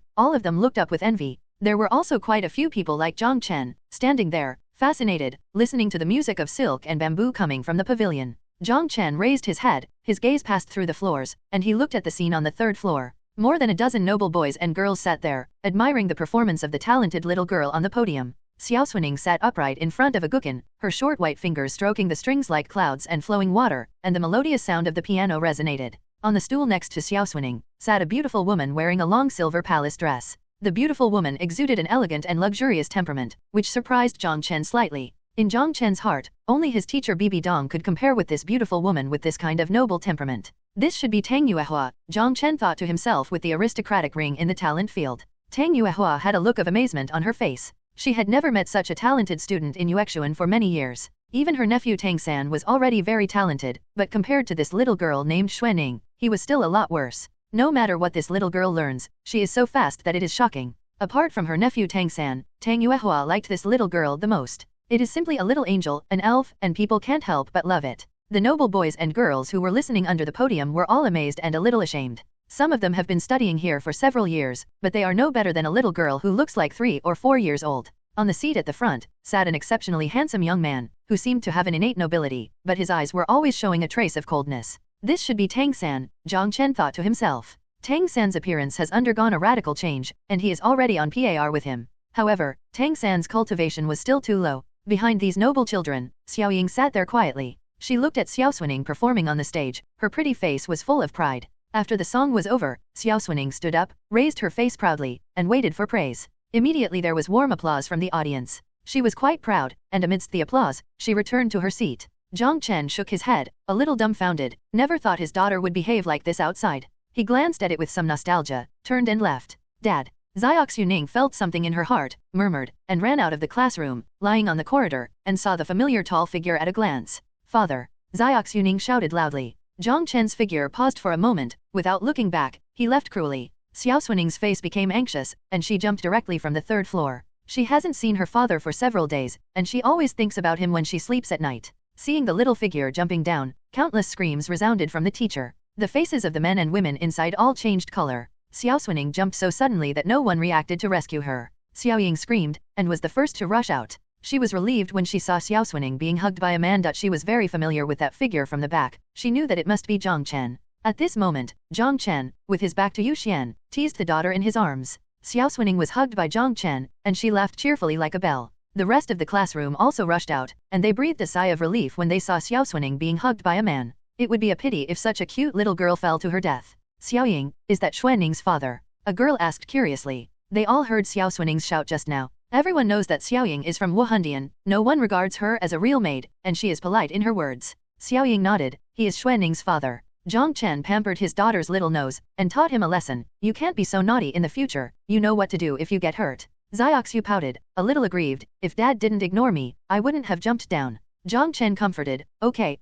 all of them looked up with envy. There were also quite a few people like Jong Chen, standing there, fascinated, listening to the music of silk and bamboo coming from the pavilion. Jong Chen raised his head, his gaze passed through the floors, and he looked at the scene on the 3rd floor. More than a dozen noble boys and girls sat there, admiring the performance of the talented little girl on the podium. Xiaoxue sat upright in front of a guqin, her short white fingers stroking the strings like clouds and flowing water, and the melodious sound of the piano resonated. On the stool next to Xiaoxue sat a beautiful woman wearing a long silver palace dress. The beautiful woman exuded an elegant and luxurious temperament, which surprised Jong Chen slightly. In Jong Chen's heart, only his teacher Bibi Dong could compare with this beautiful woman with this kind of noble temperament. This should be Tang Yuehua, Jong Chen thought to himself with the aristocratic ring in the talent field. Tang Yuehua had a look of amazement on her face. She had never met such a talented student in Xiaoxue for many years. Even her nephew Tang San was already very talented, but compared to this little girl named Xuening, he was still a lot worse. No matter what this little girl learns, she is so fast that it is shocking. Apart from her nephew Tang San, Tang Yuehua liked this little girl the most. It is simply a little angel, an elf, and people can't help but love it. The noble boys and girls who were listening under the podium were all amazed and a little ashamed. Some of them have been studying here for several years, but they are no better than a little girl who looks like 3 or 4 years old. On the seat at the front, sat an exceptionally handsome young man, who seemed to have an innate nobility, but his eyes were always showing a trace of coldness. This should be Tang San, Jong Chen thought to himself. Tang San's appearance has undergone a radical change, and he is already on par with him. However, Tang San's cultivation was still too low. Behind these noble children, Xiaoying sat there quietly. She looked at Xiaoxue performing on the stage, her pretty face was full of pride. After the song was over, Xiaoxue stood up, raised her face proudly, and waited for praise. Immediately there was warm applause from the audience. She was quite proud, and amidst the applause, she returned to her seat. Jong Chen shook his head, a little dumbfounded, never thought his daughter would behave like this outside. He glanced at it with some nostalgia, turned and left. Dad. Xiaoxue felt something in her heart, murmured, and ran out of the classroom, lying on the corridor, and saw the familiar tall figure at a glance. Father. Xiaoxue shouted loudly. Jong Chen's figure paused for a moment, without looking back, he left cruelly. Xiaoxue's face became anxious, and she jumped directly from the 3rd floor. She hasn't seen her father for several days, and she always thinks about him when she sleeps at night. Seeing the little figure jumping down, countless screams resounded from the teacher. The faces of the men and women inside all changed color. Xiaoxue jumped so suddenly that no one reacted to rescue her. Xiaoying screamed, and was the first to rush out. She was relieved when she saw Xiaoxue being hugged by a man. She was very familiar with that figure from the back. She knew that it must be Jiang Chen. At this moment, Jong Chun, with his back to Yuxian, teased the daughter in his arms. Xiaoxue was hugged by Jong Chen, and she laughed cheerfully like a bell. The rest of the classroom also rushed out, and they breathed a sigh of relief when they saw Xiaoxue being hugged by a man. It would be a pity if such a cute little girl fell to her death. Xiaoying, is that Xuanning's father? A girl asked curiously. They all heard Xiaoxue's shout just now. Everyone knows that Xiaoying is from Wuhan. No one regards her as a real maid, and she is polite in her words. Xiaoying nodded. He is Xuanning's father. Jong Chen pampered his daughter's little nose, and taught him a lesson. You can't be so naughty in the future, you know what to do if you get hurt. Xiaoxue pouted, a little aggrieved. If Dad didn't ignore me, I wouldn't have jumped down. Jong Chen comforted. Okay,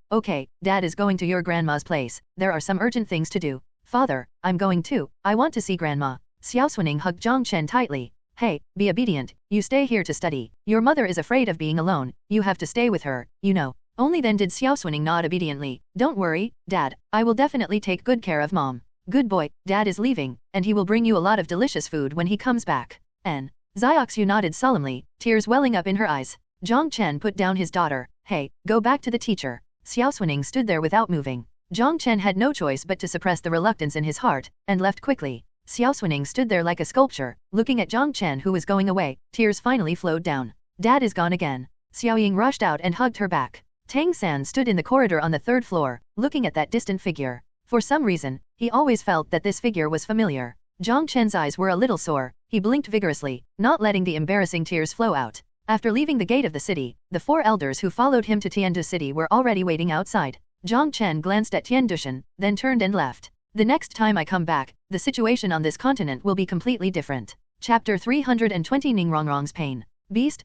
Dad is going to your grandma's place. There are some urgent things to do. Father, I'm going too. I want to see Grandma. Xiaoxue hugged Jong Chen tightly. Hey, be obedient. You stay here to study. Your mother is afraid of being alone. You have to stay with her, you know. Only then did Xiaoxue nod obediently. Don't worry, Dad. I will definitely take good care of Mom. Good boy, Dad is leaving, and he will bring you a lot of delicious food when he comes back. N. Xiaoxue nodded solemnly, tears welling up in her eyes. Jong Chen put down his daughter. Hey, go back to the teacher. Xiaoxue stood there without moving. Jong Chen had no choice but to suppress the reluctance in his heart, and left quickly. Xiaoxue stood there like a sculpture, looking at Jong Chen who was going away. Tears finally flowed down. Dad is gone again. Xiaoying rushed out and hugged her back. Tang San stood in the corridor on the 3rd floor, looking at that distant figure. For some reason, he always felt that this figure was familiar. Jong Chen's eyes were a little sore. He blinked vigorously, not letting the embarrassing tears flow out. After leaving the gate of the city, the 4 elders who followed him to Tiandu City were already waiting outside. Jong Chen glanced at Tiandushan, then turned and left. The next time I come back, the situation on this continent will be completely different. Chapter 320 Ningrongrong's Pain. Beast.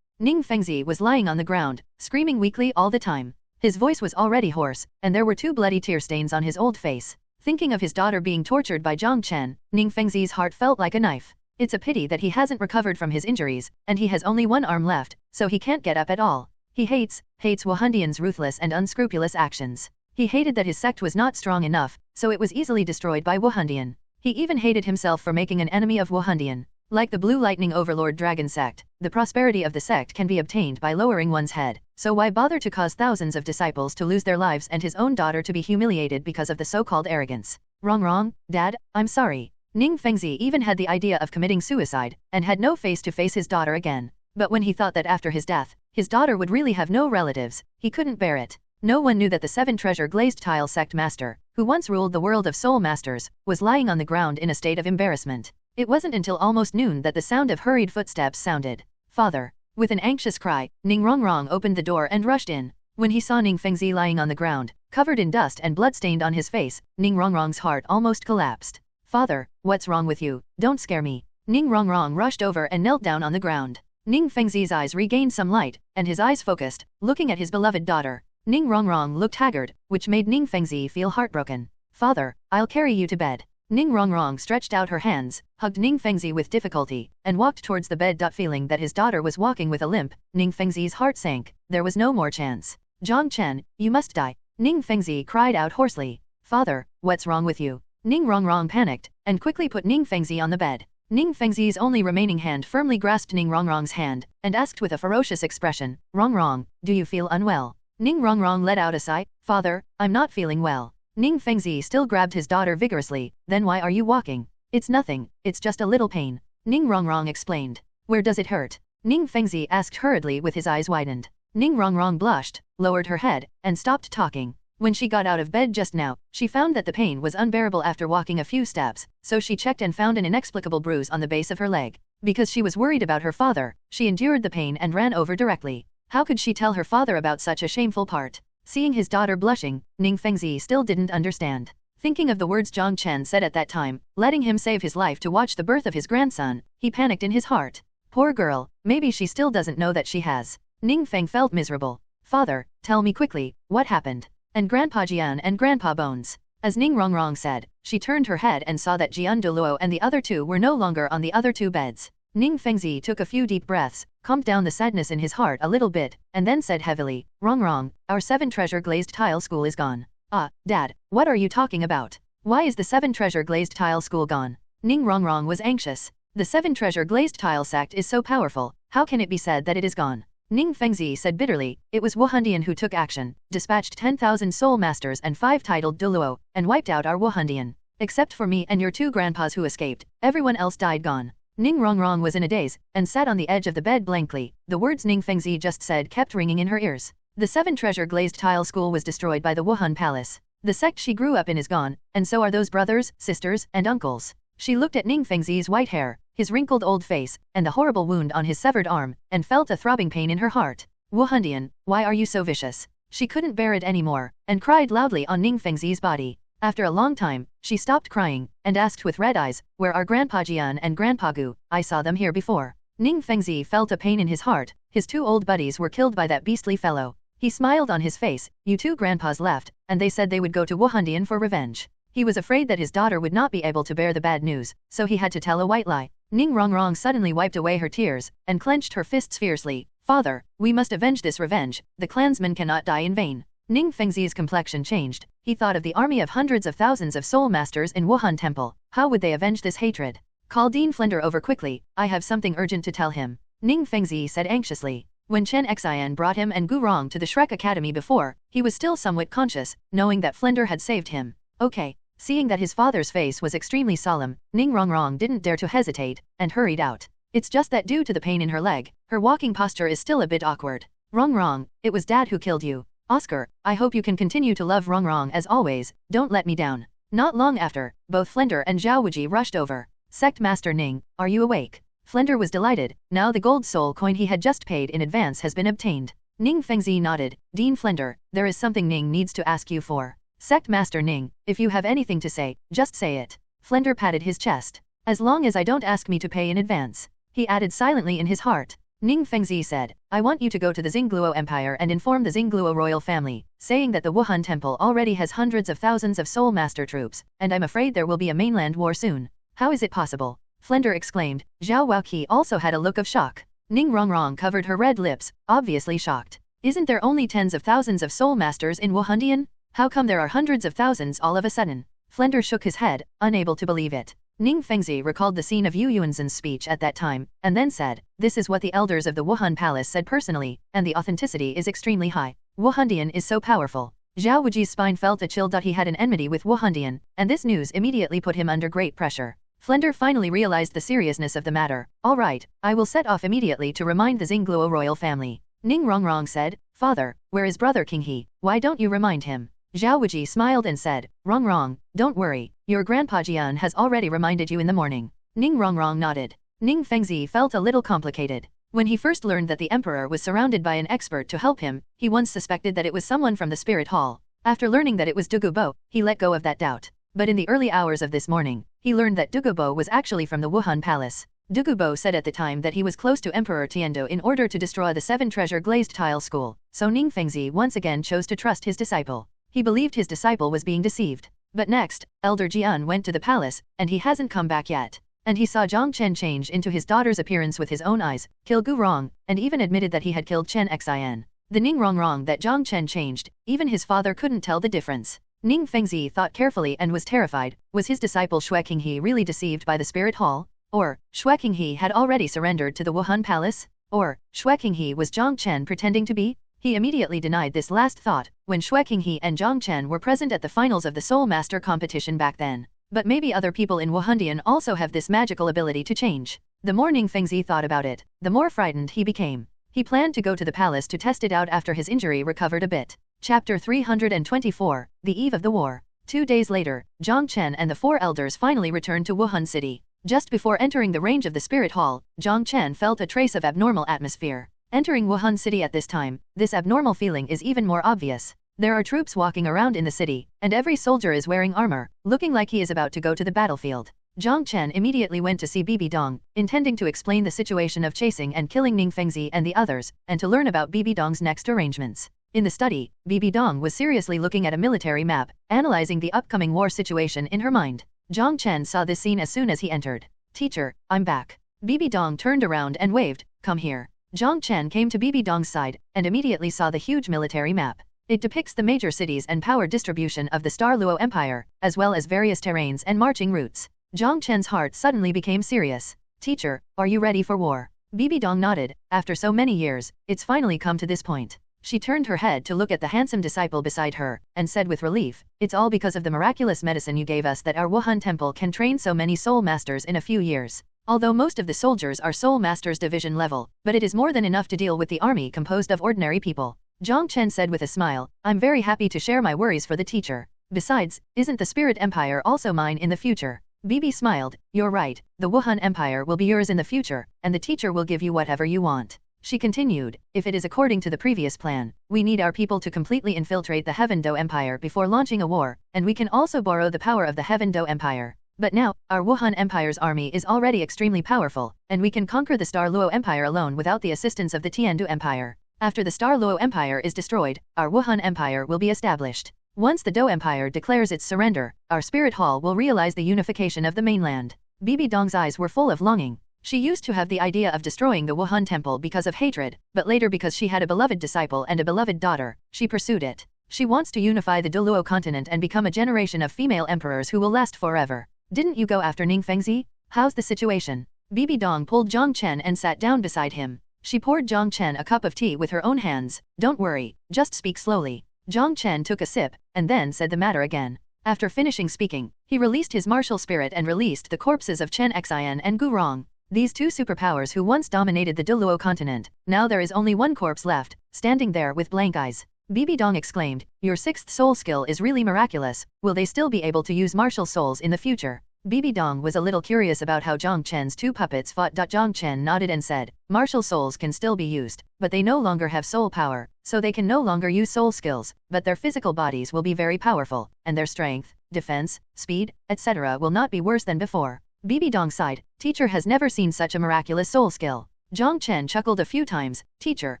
Ning Fengzi was lying on the ground, screaming weakly all the time. His voice was already hoarse, and there were 2 bloody tear stains on his old face. Thinking of his daughter being tortured by Zhang Chen, Ning Fengzi's heart felt like a knife. It's a pity that he hasn't recovered from his injuries, and he has only 1 arm left, so he can't get up at all. He hates Wuhandian's ruthless and unscrupulous actions. He hated that his sect was not strong enough, so it was easily destroyed by Wuhandian. He even hated himself for making an enemy of Wuhandian. Like the Blue Lightning Overlord Dragon sect, the prosperity of the sect can be obtained by lowering one's head, so why bother to cause thousands of disciples to lose their lives and his own daughter to be humiliated because of the so-called arrogance? Wrong, Dad, I'm sorry. Ning Fengzi even had the idea of committing suicide, and had no face to face his daughter again. But when he thought that after his death, his daughter would really have no relatives, he couldn't bear it. No one knew that the 7 treasure glazed tile sect master, who once ruled the world of soul masters, was lying on the ground in a state of embarrassment. It wasn't until almost noon that the sound of hurried footsteps sounded. Father. With an anxious cry, Ning Rongrong opened the door and rushed in. When he saw Ning Fengzi lying on the ground, covered in dust and blood-stained on his face, Ning Rongrong's heart almost collapsed. Father, what's wrong with you? Don't scare me. Ning Rongrong rushed over and knelt down on the ground. Ning Fengzi's eyes regained some light, and his eyes focused, looking at his beloved daughter. Ning Rongrong looked haggard, which made Ning Fengzi feel heartbroken. Father, I'll carry you to bed. Ning Rongrong stretched out her hands, hugged Ning Fengzi with difficulty, and walked towards the bed. Feeling that his daughter was walking with a limp, Ning Fengzi's heart sank. There was no more chance. Zhang Chen, you must die. Ning Fengzi cried out hoarsely. Father, what's wrong with you? Ning Rongrong panicked, and quickly put Ning Fengzi on the bed. Ning Fengzi's only remaining hand firmly grasped Ning Rongrong's hand, and asked with a ferocious expression, Rongrong, do you feel unwell? Ning Rongrong let out a sigh. Father, I'm not feeling well. Ning Fengzi still grabbed his daughter vigorously. Then why are you walking? It's nothing, it's just a little pain. Ning Rongrong explained. Where does it hurt? Ning Fengzi asked hurriedly with his eyes widened. Ning Rongrong blushed, lowered her head, and stopped talking. When she got out of bed just now, she found that the pain was unbearable after walking a few steps, so she checked and found an inexplicable bruise on the base of her leg. Because she was worried about her father, she endured the pain and ran over directly. How could she tell her father about such a shameful part? Seeing his daughter blushing, Ning Fengzi still didn't understand. Thinking of the words Jiang Chen said at that time, letting him save his life to watch the birth of his grandson, he panicked in his heart. Poor girl, maybe she still doesn't know that she has. Ning Feng felt miserable. Father, tell me quickly, what happened? And Grandpa Jian and Grandpa Bones. As Ning Rongrong said, she turned her head and saw that Jian Douluo and the other 2 were no longer on the other 2 beds. Ning Fengzi took a few deep breaths, calmed down the sadness in his heart a little bit, and then said heavily, Rongrong, our 7 treasure glazed tile school is gone. Ah, Dad, what are you talking about? Why is the 7 treasure glazed tile school gone? Ning Rongrong was anxious. The 7 treasure glazed tile sect is so powerful, How can it be said that it is gone? Ning Fengzi said bitterly, it was Wuhandian who took action, dispatched 10,000 soul masters and 5 titled Douluo, and wiped out our Wuhandian. Except for me and your 2 grandpas who escaped, everyone else died gone. Ning Rongrong was in a daze, and sat on the edge of the bed blankly. The words Ning Fengzi just said kept ringing in her ears. The 7 treasure glazed tile school was destroyed by the Wuhan Palace. The sect she grew up in is gone, and so are those brothers, sisters, and uncles. She looked at Ning Fengzi's white hair, his wrinkled old face, and the horrible wound on his severed arm, and felt a throbbing pain in her heart. Wuhandian, why are you so vicious? She couldn't bear it anymore, and cried loudly on Ning Fengzi's body. After a long time, she stopped crying, and asked with red eyes, where are Grandpa Jian and Grandpa Gu? I saw them here before. Ning Fengzi felt a pain in his heart. His 2 old buddies were killed by that beastly fellow. He smiled on his face. You 2 grandpas left, and they said they would go to Wuhandian for revenge. He was afraid that his daughter would not be able to bear the bad news, so he had to tell a white lie. Ning Rongrong suddenly wiped away her tears, and clenched her fists fiercely. Father, we must avenge this revenge. The clansmen cannot die in vain. Ning Fengzi's complexion changed. He thought of the army of hundreds of thousands of soul masters in Wuhan Temple. How would they avenge this hatred? Call Dean Flender over quickly. I have something urgent to tell him. Ning Fengzi said anxiously. When Chen Xian brought him and Gu Rong to the Shrek Academy before, he was still somewhat conscious, knowing that Flender had saved him. Okay. Seeing that his father's face was extremely solemn, Ning Rongrong didn't dare to hesitate, and hurried out. It's just that due to the pain in her leg, her walking posture is still a bit awkward. Rongrong, it was Dad who killed you. Oscar, I hope you can continue to love Rongrong as always, don't let me down. Not long after, both Flender and Zhao Wuji rushed over. Sect Master Ning, are you awake? Flender was delighted, now the gold soul coin he had just paid in advance has been obtained. Ning Fengzi nodded. Dean Flender, there is something Ning needs to ask you for. Sect Master Ning, if you have anything to say, just say it. Flender patted his chest. As long as I don't ask me to pay in advance. He added silently in his heart. Ning Fengzi said, I want you to go to the Xingluo Empire and inform the Xingluo royal family, saying that the Wuhan Temple already has hundreds of thousands of soul master troops, and I'm afraid there will be a mainland war soon. How is it possible? Flender exclaimed. Zhao Wuqi also had a look of shock. Ning Rongrong covered her red lips, obviously shocked. Isn't there only tens of thousands of soul masters in Wuhandian? How come there are hundreds of thousands all of a sudden? Flender shook his head, unable to believe it. Ning Fengzi recalled the scene of Yu Yuanzhen's speech at that time, and then said, this is what the elders of the Wuhan Palace said personally, and the authenticity is extremely high. Wuhandian is so powerful. Zhao Wuji's spine felt a chill. He had an enmity with Wuhandian, and this news immediately put him under great pressure. Flender finally realized the seriousness of the matter. All right, I will set off immediately to remind the Xingluo royal family. Ning Rongrong said, Father, where is brother King He? Why don't you remind him? Zhao Wuji smiled and said, Rongrong, don't worry, your grandpa Jian has already reminded you in the morning. Ning Rongrong nodded. Ning Fengzi felt a little complicated. When he first learned that the emperor was surrounded by an expert to help him, he once suspected that it was someone from the spirit hall. After learning that it was Dugubo, he let go of that doubt. But in the early hours of this morning, he learned that Dugubo was actually from the Wuhan Palace. Dugubo said at the time that he was close to Emperor Tiando in order to destroy the 7 treasure glazed tile school, so Ning Fengzi once again chose to trust his disciple. He believed his disciple was being deceived. But next, Elder Jian went to the palace, and he hasn't come back yet. And he saw Jiang Chen change into his daughter's appearance with his own eyes, kill Gu Rong, and even admitted that he had killed Chen Xian. The Ning Rongrong that Jiang Chen changed, even his father couldn't tell the difference. Ning Fengzi thought carefully and was terrified. Was his disciple Xue Qinghe really deceived by the spirit hall? Or, Xue Qinghe had already surrendered to the Wuhan Palace? Or, Xue Qinghe was Jiang Chen pretending to be? He immediately denied this last thought, when Xue Qinghe and Jong Chen were present at the finals of the Soul Master competition back then. But maybe other people in Wuhandian also have this magical ability to change. The more Ning Fengzi thought about it, the more frightened he became. He planned to go to the palace to test it out after his injury recovered a bit. Chapter 324, The Eve of the War. 2 days later, Jong Chen and the 4 elders finally returned to Wuhan City. Just before entering the range of the Spirit Hall, Jong Chen felt a trace of abnormal atmosphere. Entering Wuhan City at this time, this abnormal feeling is even more obvious. There are troops walking around in the city, and every soldier is wearing armor, looking like he is about to go to the battlefield. Jiang Chen immediately went to see Bibi Dong, intending to explain the situation of chasing and killing Ning Fengzi and the others, and to learn about Bibi Dong's next arrangements. In the study, Bibi Dong was seriously looking at a military map, analyzing the upcoming war situation in her mind. Jiang Chen saw this scene as soon as he entered. Teacher, I'm back. Bibi Dong turned around and waved, come here. Jiang Chen came to Bibi Dong's side, and immediately saw the huge military map. It depicts the major cities and power distribution of the Star Luo Empire, as well as various terrains and marching routes. Jiang Chen's heart suddenly became serious. Teacher, are you ready for war? Bibi Dong nodded. After so many years, it's finally come to this point. She turned her head to look at the handsome disciple beside her, and said with relief, it's all because of the miraculous medicine you gave us that our Wuhan temple can train so many soul masters in a few years. Although most of the soldiers are soul masters division level, but it is more than enough to deal with the army composed of ordinary people. Jong Chen said with a smile, I'm very happy to share my worries for the teacher. Besides, isn't the Spirit Empire also mine in the future? Bibi smiled, you're right, the Wuhan Empire will be yours in the future, and the teacher will give you whatever you want. She continued, if it is according to the previous plan, we need our people to completely infiltrate the Heaven Do Empire before launching a war, and we can also borrow the power of the Heaven Do Empire. But now, our Wuhan Empire's army is already extremely powerful, and we can conquer the Star Luo Empire alone without the assistance of the Tiandu Empire. After the Star Luo Empire is destroyed, our Wuhan Empire will be established. Once the Do Empire declares its surrender, our Spirit Hall will realize the unification of the mainland. Bibi Dong's eyes were full of longing. She used to have the idea of destroying the Wuhan temple because of hatred, but later because she had a beloved disciple and a beloved daughter, she pursued it. She wants to unify the Douluo Continent and become a generation of female emperors who will last forever. Didn't you go after Ning Fengzi? How's the situation? Bibi Dong pulled Jong Chen and sat down beside him. She poured Jong Chen a cup of tea with her own hands. Don't worry, just speak slowly. Jong Chen took a sip, and then said the matter again. After finishing speaking, he released his martial spirit and released the corpses of Chen Xian and Gu Rong. These two superpowers who once dominated the Douluo continent, now there is only one corpse left, standing there with blank eyes. Bibi Dong exclaimed, your sixth soul skill is really miraculous, will they still be able to use martial souls in the future? Bibi Dong was a little curious about how Jong Chen's two puppets fought. Jong Chen nodded and said, martial souls can still be used, but they no longer have soul power, so they can no longer use soul skills, but their physical bodies will be very powerful, and their strength, defense, speed, etc. will not be worse than before. Bibi Dong sighed, teacher has never seen such a miraculous soul skill. Jong Chen chuckled a few times, teacher,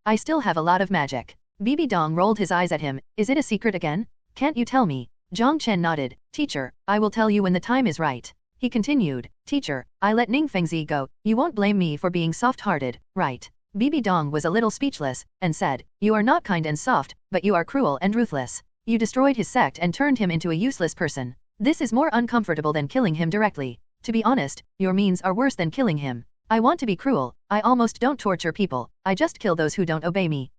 I still have a lot of magic. Bibi Dong rolled his eyes at him, is it a secret again? Can't you tell me? Jong Chen nodded, teacher, I will tell you when the time is right. He continued, teacher, I let Ning Fengzi go, you won't blame me for being soft-hearted, right? Bibi Dong was a little speechless, and said, you are not kind and soft, but you are cruel and ruthless. You destroyed his sect and turned him into a useless person. This is more uncomfortable than killing him directly. To be honest, your means are worse than killing him. I want to be cruel, I almost don't torture people, I just kill those who don't obey me.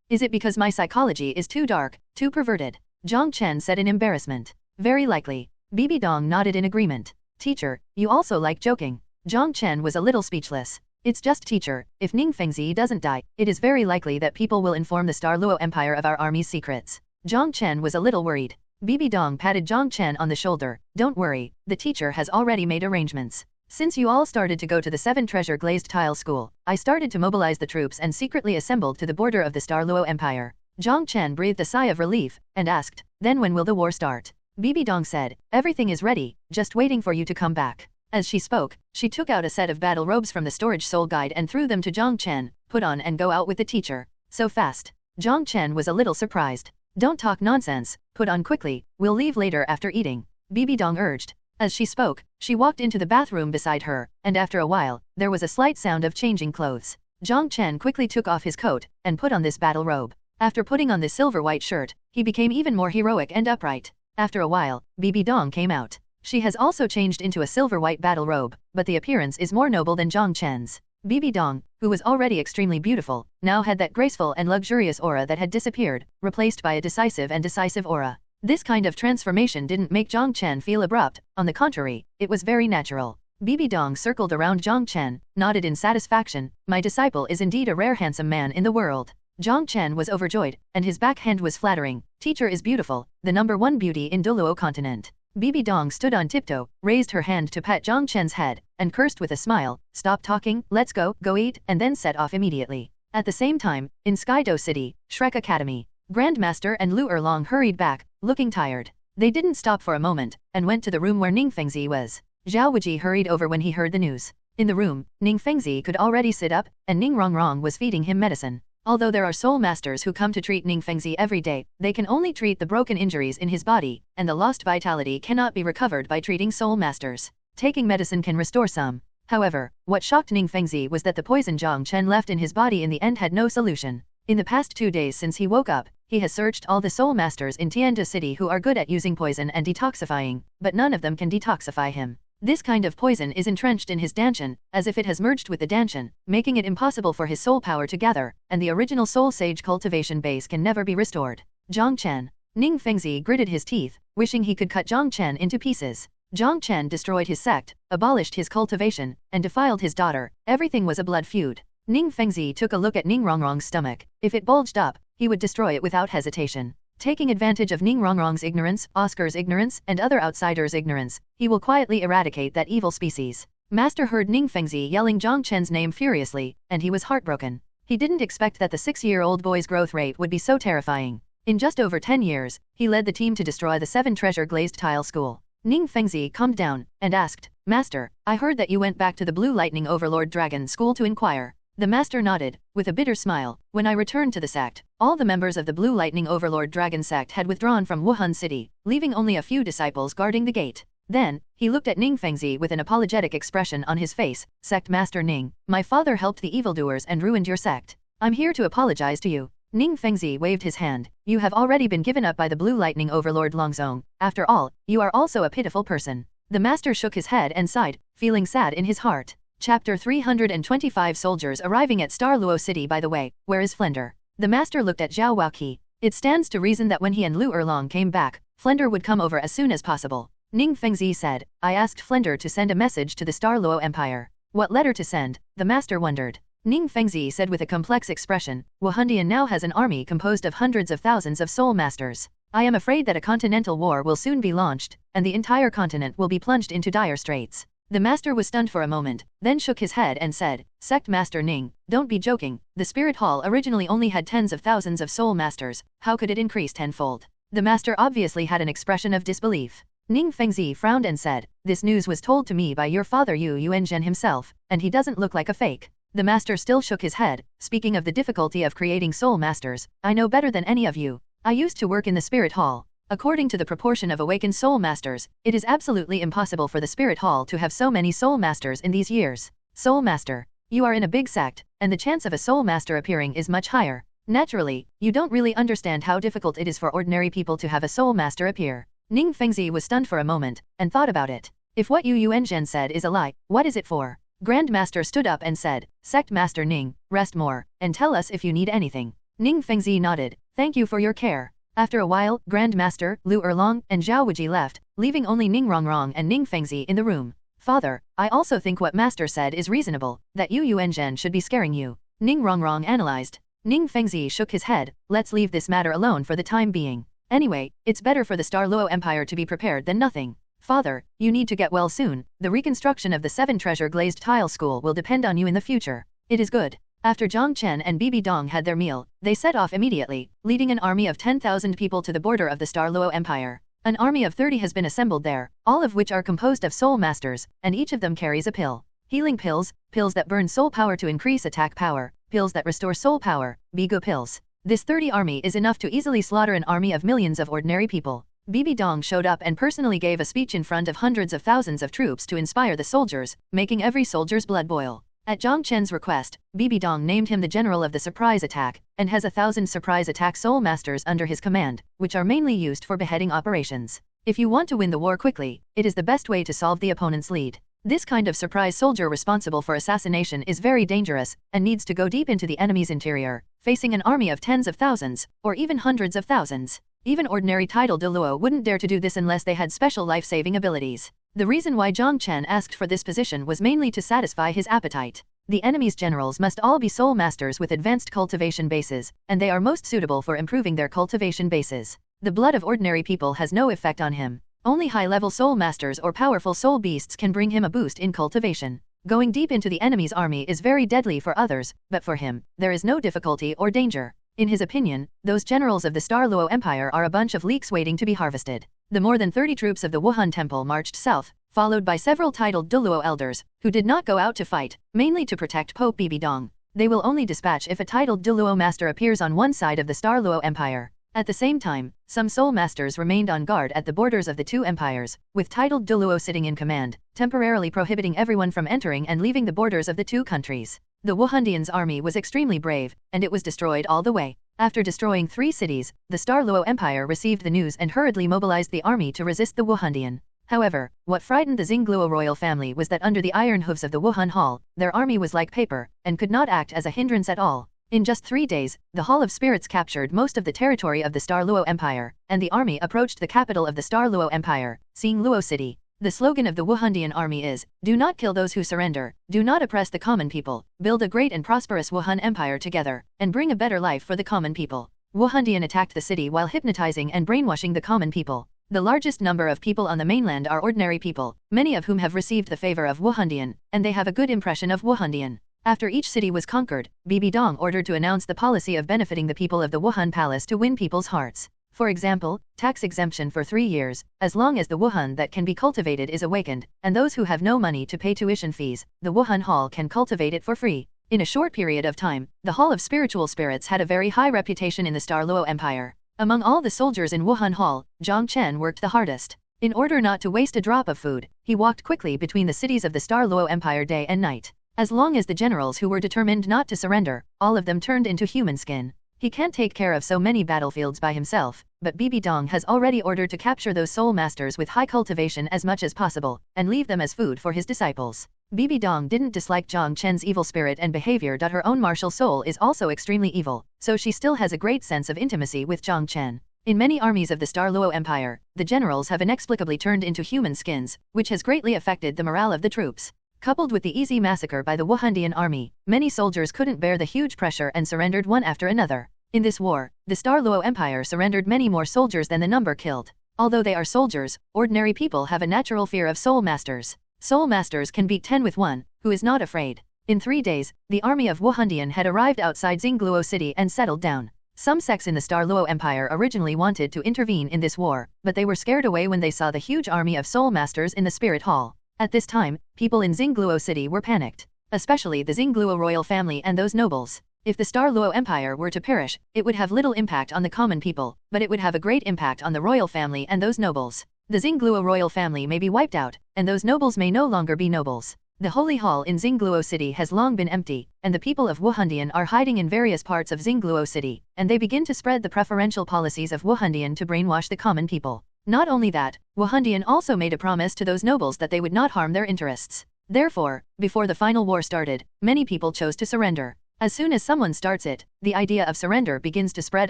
Is it because my psychology is too dark, too perverted? Jong Chen said in embarrassment. Very likely. Bibi Dong nodded in agreement. Teacher, you also like joking. Jong Chen was a little speechless. It's just teacher, if Ning Fengzi doesn't die, it is very likely that people will inform the Star Luo Empire of our army's secrets. Jong Chen was a little worried. Bibi Dong patted Jong Chen on the shoulder. Don't worry, the teacher has already made arrangements. Since you all started to go to the 7 Treasure Glazed Tile School, I started to mobilize the troops and secretly assembled to the border of the Star Luo Empire. Jong Chen breathed a sigh of relief, and asked, then when will the war start? Bibi Dong said, everything is ready, just waiting for you to come back. As she spoke, she took out a set of battle robes from the storage soul guide and threw them to Jong Chen, put on and go out with the teacher. So fast. Jong Chen was a little surprised. Don't talk nonsense, put on quickly, we'll leave later after eating. Bibi Dong urged. As she spoke, she walked into the bathroom beside her, and after a while, there was a slight sound of changing clothes. Jong Chen quickly took off his coat, and put on this battle robe. After putting on the silver-white shirt, he became even more heroic and upright. After a while, Bibi Dong came out. She has also changed into a silver-white battle robe, but the appearance is more noble than Jong Chen's. Bibi Dong, who was already extremely beautiful, now had that graceful and luxurious aura that had disappeared, replaced by a decisive and decisive aura. This kind of transformation didn't make Jong Chen feel abrupt, on the contrary, it was very natural. Bibi Dong circled around Jong Chen, nodded in satisfaction, my disciple is indeed a rare handsome man in the world. Jong Chen was overjoyed, and his backhand was flattering, teacher is beautiful, the #1 beauty in Douluo Continent. Bibi Dong stood on tiptoe, raised her hand to pat Jong Chen's head, and cursed with a smile, stop talking, let's go eat, and then set off immediately. At the same time, in Skydo City, Shrek Academy, Grandmaster and Lu Erlong hurried back, looking tired. They didn't stop for a moment, and went to the room where Ning Fengzi was. Zhao Wuji hurried over when he heard the news. In the room, Ning Fengzi could already sit up, and Ning Rongrong was feeding him medicine. Although there are soul masters who come to treat Ning Fengzi every day, they can only treat the broken injuries in his body, and the lost vitality cannot be recovered by treating soul masters. Taking medicine can restore some. However, what shocked Ning Fengzi was that the poison Jong Chen left in his body in the end had no solution. In the past 2 days since he woke up, he has searched all the soul masters in Tianda City who are good at using poison and detoxifying, but none of them can detoxify him. This kind of poison is entrenched in his Danshan, as if it has merged with the Danshan, making it impossible for his soul power to gather, and the original soul sage cultivation base can never be restored. Jong Chen. Ning Fengzi gritted his teeth, wishing he could cut Jong Chen into pieces. Jong Chen destroyed his sect, abolished his cultivation, and defiled his daughter. Everything was a blood feud. Ning Fengzi took a look at Ning Rongrong's stomach. If it bulged up, he would destroy it without hesitation. Taking advantage of Ning Rongrong's ignorance, Oscar's ignorance, and other outsiders' ignorance, he will quietly eradicate that evil species. Master heard Ning Fengzi yelling Jong Chen's name furiously, and he was heartbroken. He didn't expect that the 6-year-old boy's growth rate would be so terrifying. In just over 10 years, he led the team to destroy the 7 treasure glazed tile school. Ning Fengzi calmed down, and asked, Master, I heard that you went back to the Blue Lightning Overlord Dragon School to inquire. The master nodded, with a bitter smile. When I returned to the sect, all the members of the Blue Lightning Overlord Dragon sect had withdrawn from Wuhan City, leaving only a few disciples guarding the gate. Then, he looked at Ning Fengzi with an apologetic expression on his face. Sect Master Ning, my father helped the evildoers and ruined your sect. I'm here to apologize to you. Ning Fengzi waved his hand. You have already been given up by the Blue Lightning Overlord Longzong. After all, you are also a pitiful person. The master shook his head and sighed, feeling sad in his heart. Chapter 325 Soldiers arriving at Star Luo City. By the way, where is Flender? The master looked at Zhao Waoqi. It stands to reason that when he and Lu Erlong came back, Flender would come over as soon as possible. Ning Fengzi said, I asked Flender to send a message to the Star Luo Empire. What letter to send? The master wondered. Ning Fengzi said with a complex expression, Wuhandian now has an army composed of hundreds of thousands of soul masters. I am afraid that a continental war will soon be launched, and the entire continent will be plunged into dire straits. The master was stunned for a moment, then shook his head and said, Sect Master Ning, don't be joking. The Spirit Hall originally only had tens of thousands of soul masters. How could it increase tenfold? The master obviously had an expression of disbelief. Ning Fengzi frowned and said, This news was told to me by your father Yuen himself, and he doesn't look like a fake. The master still shook his head, speaking of the difficulty of creating soul masters. I know better than any of you. I used to work in the Spirit Hall. According to the proportion of awakened soul masters, it is absolutely impossible for the Spirit Hall to have so many soul masters in these years. Soul master. You are in a big sect, and the chance of a soul master appearing is much higher. Naturally, you don't really understand how difficult it is for ordinary people to have a soul master appear. Ning Fengzi was stunned for a moment, and thought about it. If what Yuen said is a lie, what is it for? Grand Master stood up and said, Sect Master Ning, rest more, and tell us if you need anything. Ning Fengzi nodded, thank you for your care. After a while, Grand Master, Lu Erlong, and Zhao Wuji left, leaving only Ning Rongrong and Ning Fengzi in the room. Father, I also think what Master said is reasonable, that Yuen should be scaring you. Ning Rongrong analyzed. Ning Fengzi shook his head, let's leave this matter alone for the time being. Anyway, it's better for the Star Luo Empire to be prepared than nothing. Father, you need to get well soon. The reconstruction of the 7 treasure glazed tile school will depend on you in the future. It is good. After Jiang Chen and Bibi Dong had their meal, they set off immediately, leading an army of 10,000 people to the border of the Star Luo Empire. An army of 30 has been assembled there, all of which are composed of soul masters, and each of them carries a pill. Healing pills, pills that burn soul power to increase attack power, pills that restore soul power, Bigu pills. This 30 army is enough to easily slaughter an army of millions of ordinary people. Bibi Dong showed up and personally gave a speech in front of hundreds of thousands of troops to inspire the soldiers, making every soldier's blood boil. At Jiang Chen's request, Bibi Dong named him the general of the surprise attack, and has 1,000 surprise attack soul masters under his command, which are mainly used for beheading operations. If you want to win the war quickly, it is the best way to solve the opponent's lead. This kind of surprise soldier responsible for assassination is very dangerous, and needs to go deep into the enemy's interior, facing an army of tens of thousands, or even hundreds of thousands. Even ordinary title Douluo wouldn't dare to do this unless they had special life-saving abilities. The reason why Jiang Chen asked for this position was mainly to satisfy his appetite. The enemy's generals must all be soul masters with advanced cultivation bases, and they are most suitable for improving their cultivation bases. The blood of ordinary people has no effect on him. Only high-level soul masters or powerful soul beasts can bring him a boost in cultivation. Going deep into the enemy's army is very deadly for others, but for him, there is no difficulty or danger. In his opinion, those generals of the Star Luo Empire are a bunch of leeks waiting to be harvested. The more than 30 troops of the Wuhan Temple marched south, followed by several titled Douluo elders, who did not go out to fight, mainly to protect Pope Bibi Dong. They will only dispatch if a titled Douluo master appears on one side of the Star Luo Empire. At the same time, some soul masters remained on guard at the borders of the two empires, with titled Douluo sitting in command, temporarily prohibiting everyone from entering and leaving the borders of the two countries. The Wuhandians' army was extremely brave, and it was destroyed all the way. After destroying 3 cities, the Star Luo Empire received the news and hurriedly mobilized the army to resist the Wuhandian. However, what frightened the Xingluo royal family was that under the iron hooves of the Wuhan Hall, their army was like paper, and could not act as a hindrance at all. In just 3 days, the Hall of Spirits captured most of the territory of the Star Luo Empire, and the army approached the capital of the Star Luo Empire, Luo City. The slogan of the Wuhandian army is, "Do not kill those who surrender, do not oppress the common people, build a great and prosperous Wuhan Empire together, and bring a better life for the common people." Wuhandian attacked the city while hypnotizing and brainwashing the common people. The largest number of people on the mainland are ordinary people, many of whom have received the favor of Wuhandian, and they have a good impression of Wuhandian. After each city was conquered, Bibi Dong ordered to announce the policy of benefiting the people of the Wuhan Palace to win people's hearts. For example, tax exemption for 3 years, as long as the Wuhan that can be cultivated is awakened, and those who have no money to pay tuition fees, the Wuhan Hall can cultivate it for free. In a short period of time, the Hall of Spiritual Spirits had a very high reputation in the Star Luo Empire. Among all the soldiers in Wuhan Hall, Jiang Chen worked the hardest. In order not to waste a drop of food, he walked quickly between the cities of the Star Luo Empire day and night. As long as the generals who were determined not to surrender, all of them turned into human skin. He can't take care of so many battlefields by himself, but Bibi Dong has already ordered to capture those soul masters with high cultivation as much as possible, and leave them as food for his disciples. Bibi Dong didn't dislike Jiang Chen's evil spirit and behavior. Her own martial soul is also extremely evil, so she still has a great sense of intimacy with Jiang Chen. In many armies of the Star Luo Empire, the generals have inexplicably turned into human skins, which has greatly affected the morale of the troops. Coupled with the easy massacre by the Wuhandian army, many soldiers couldn't bear the huge pressure and surrendered one after another. In this war, the Star Luo Empire surrendered many more soldiers than the number killed. Although they are soldiers, ordinary people have a natural fear of soul masters. Soul masters can beat 10 with 1, who is not afraid. In 3 days, the army of Wuhandian had arrived outside Xingluo City and settled down. Some sects in the Star Luo Empire originally wanted to intervene in this war, but they were scared away when they saw the huge army of soul masters in the Spirit Hall. At this time, people in Xingluo City were panicked, especially the Xingluo royal family and those nobles. If the Star Luo Empire were to perish, it would have little impact on the common people, but it would have a great impact on the royal family and those nobles. The Xingluo royal family may be wiped out, and those nobles may no longer be nobles. The Holy Hall in Xingluo City has long been empty, and the people of Wuhandian are hiding in various parts of Xingluo City, and they begin to spread the preferential policies of Wuhandian to brainwash the common people. Not only that, Wuhandian also made a promise to those nobles that they would not harm their interests. Therefore, before the final war started, many people chose to surrender. As soon as someone starts it, the idea of surrender begins to spread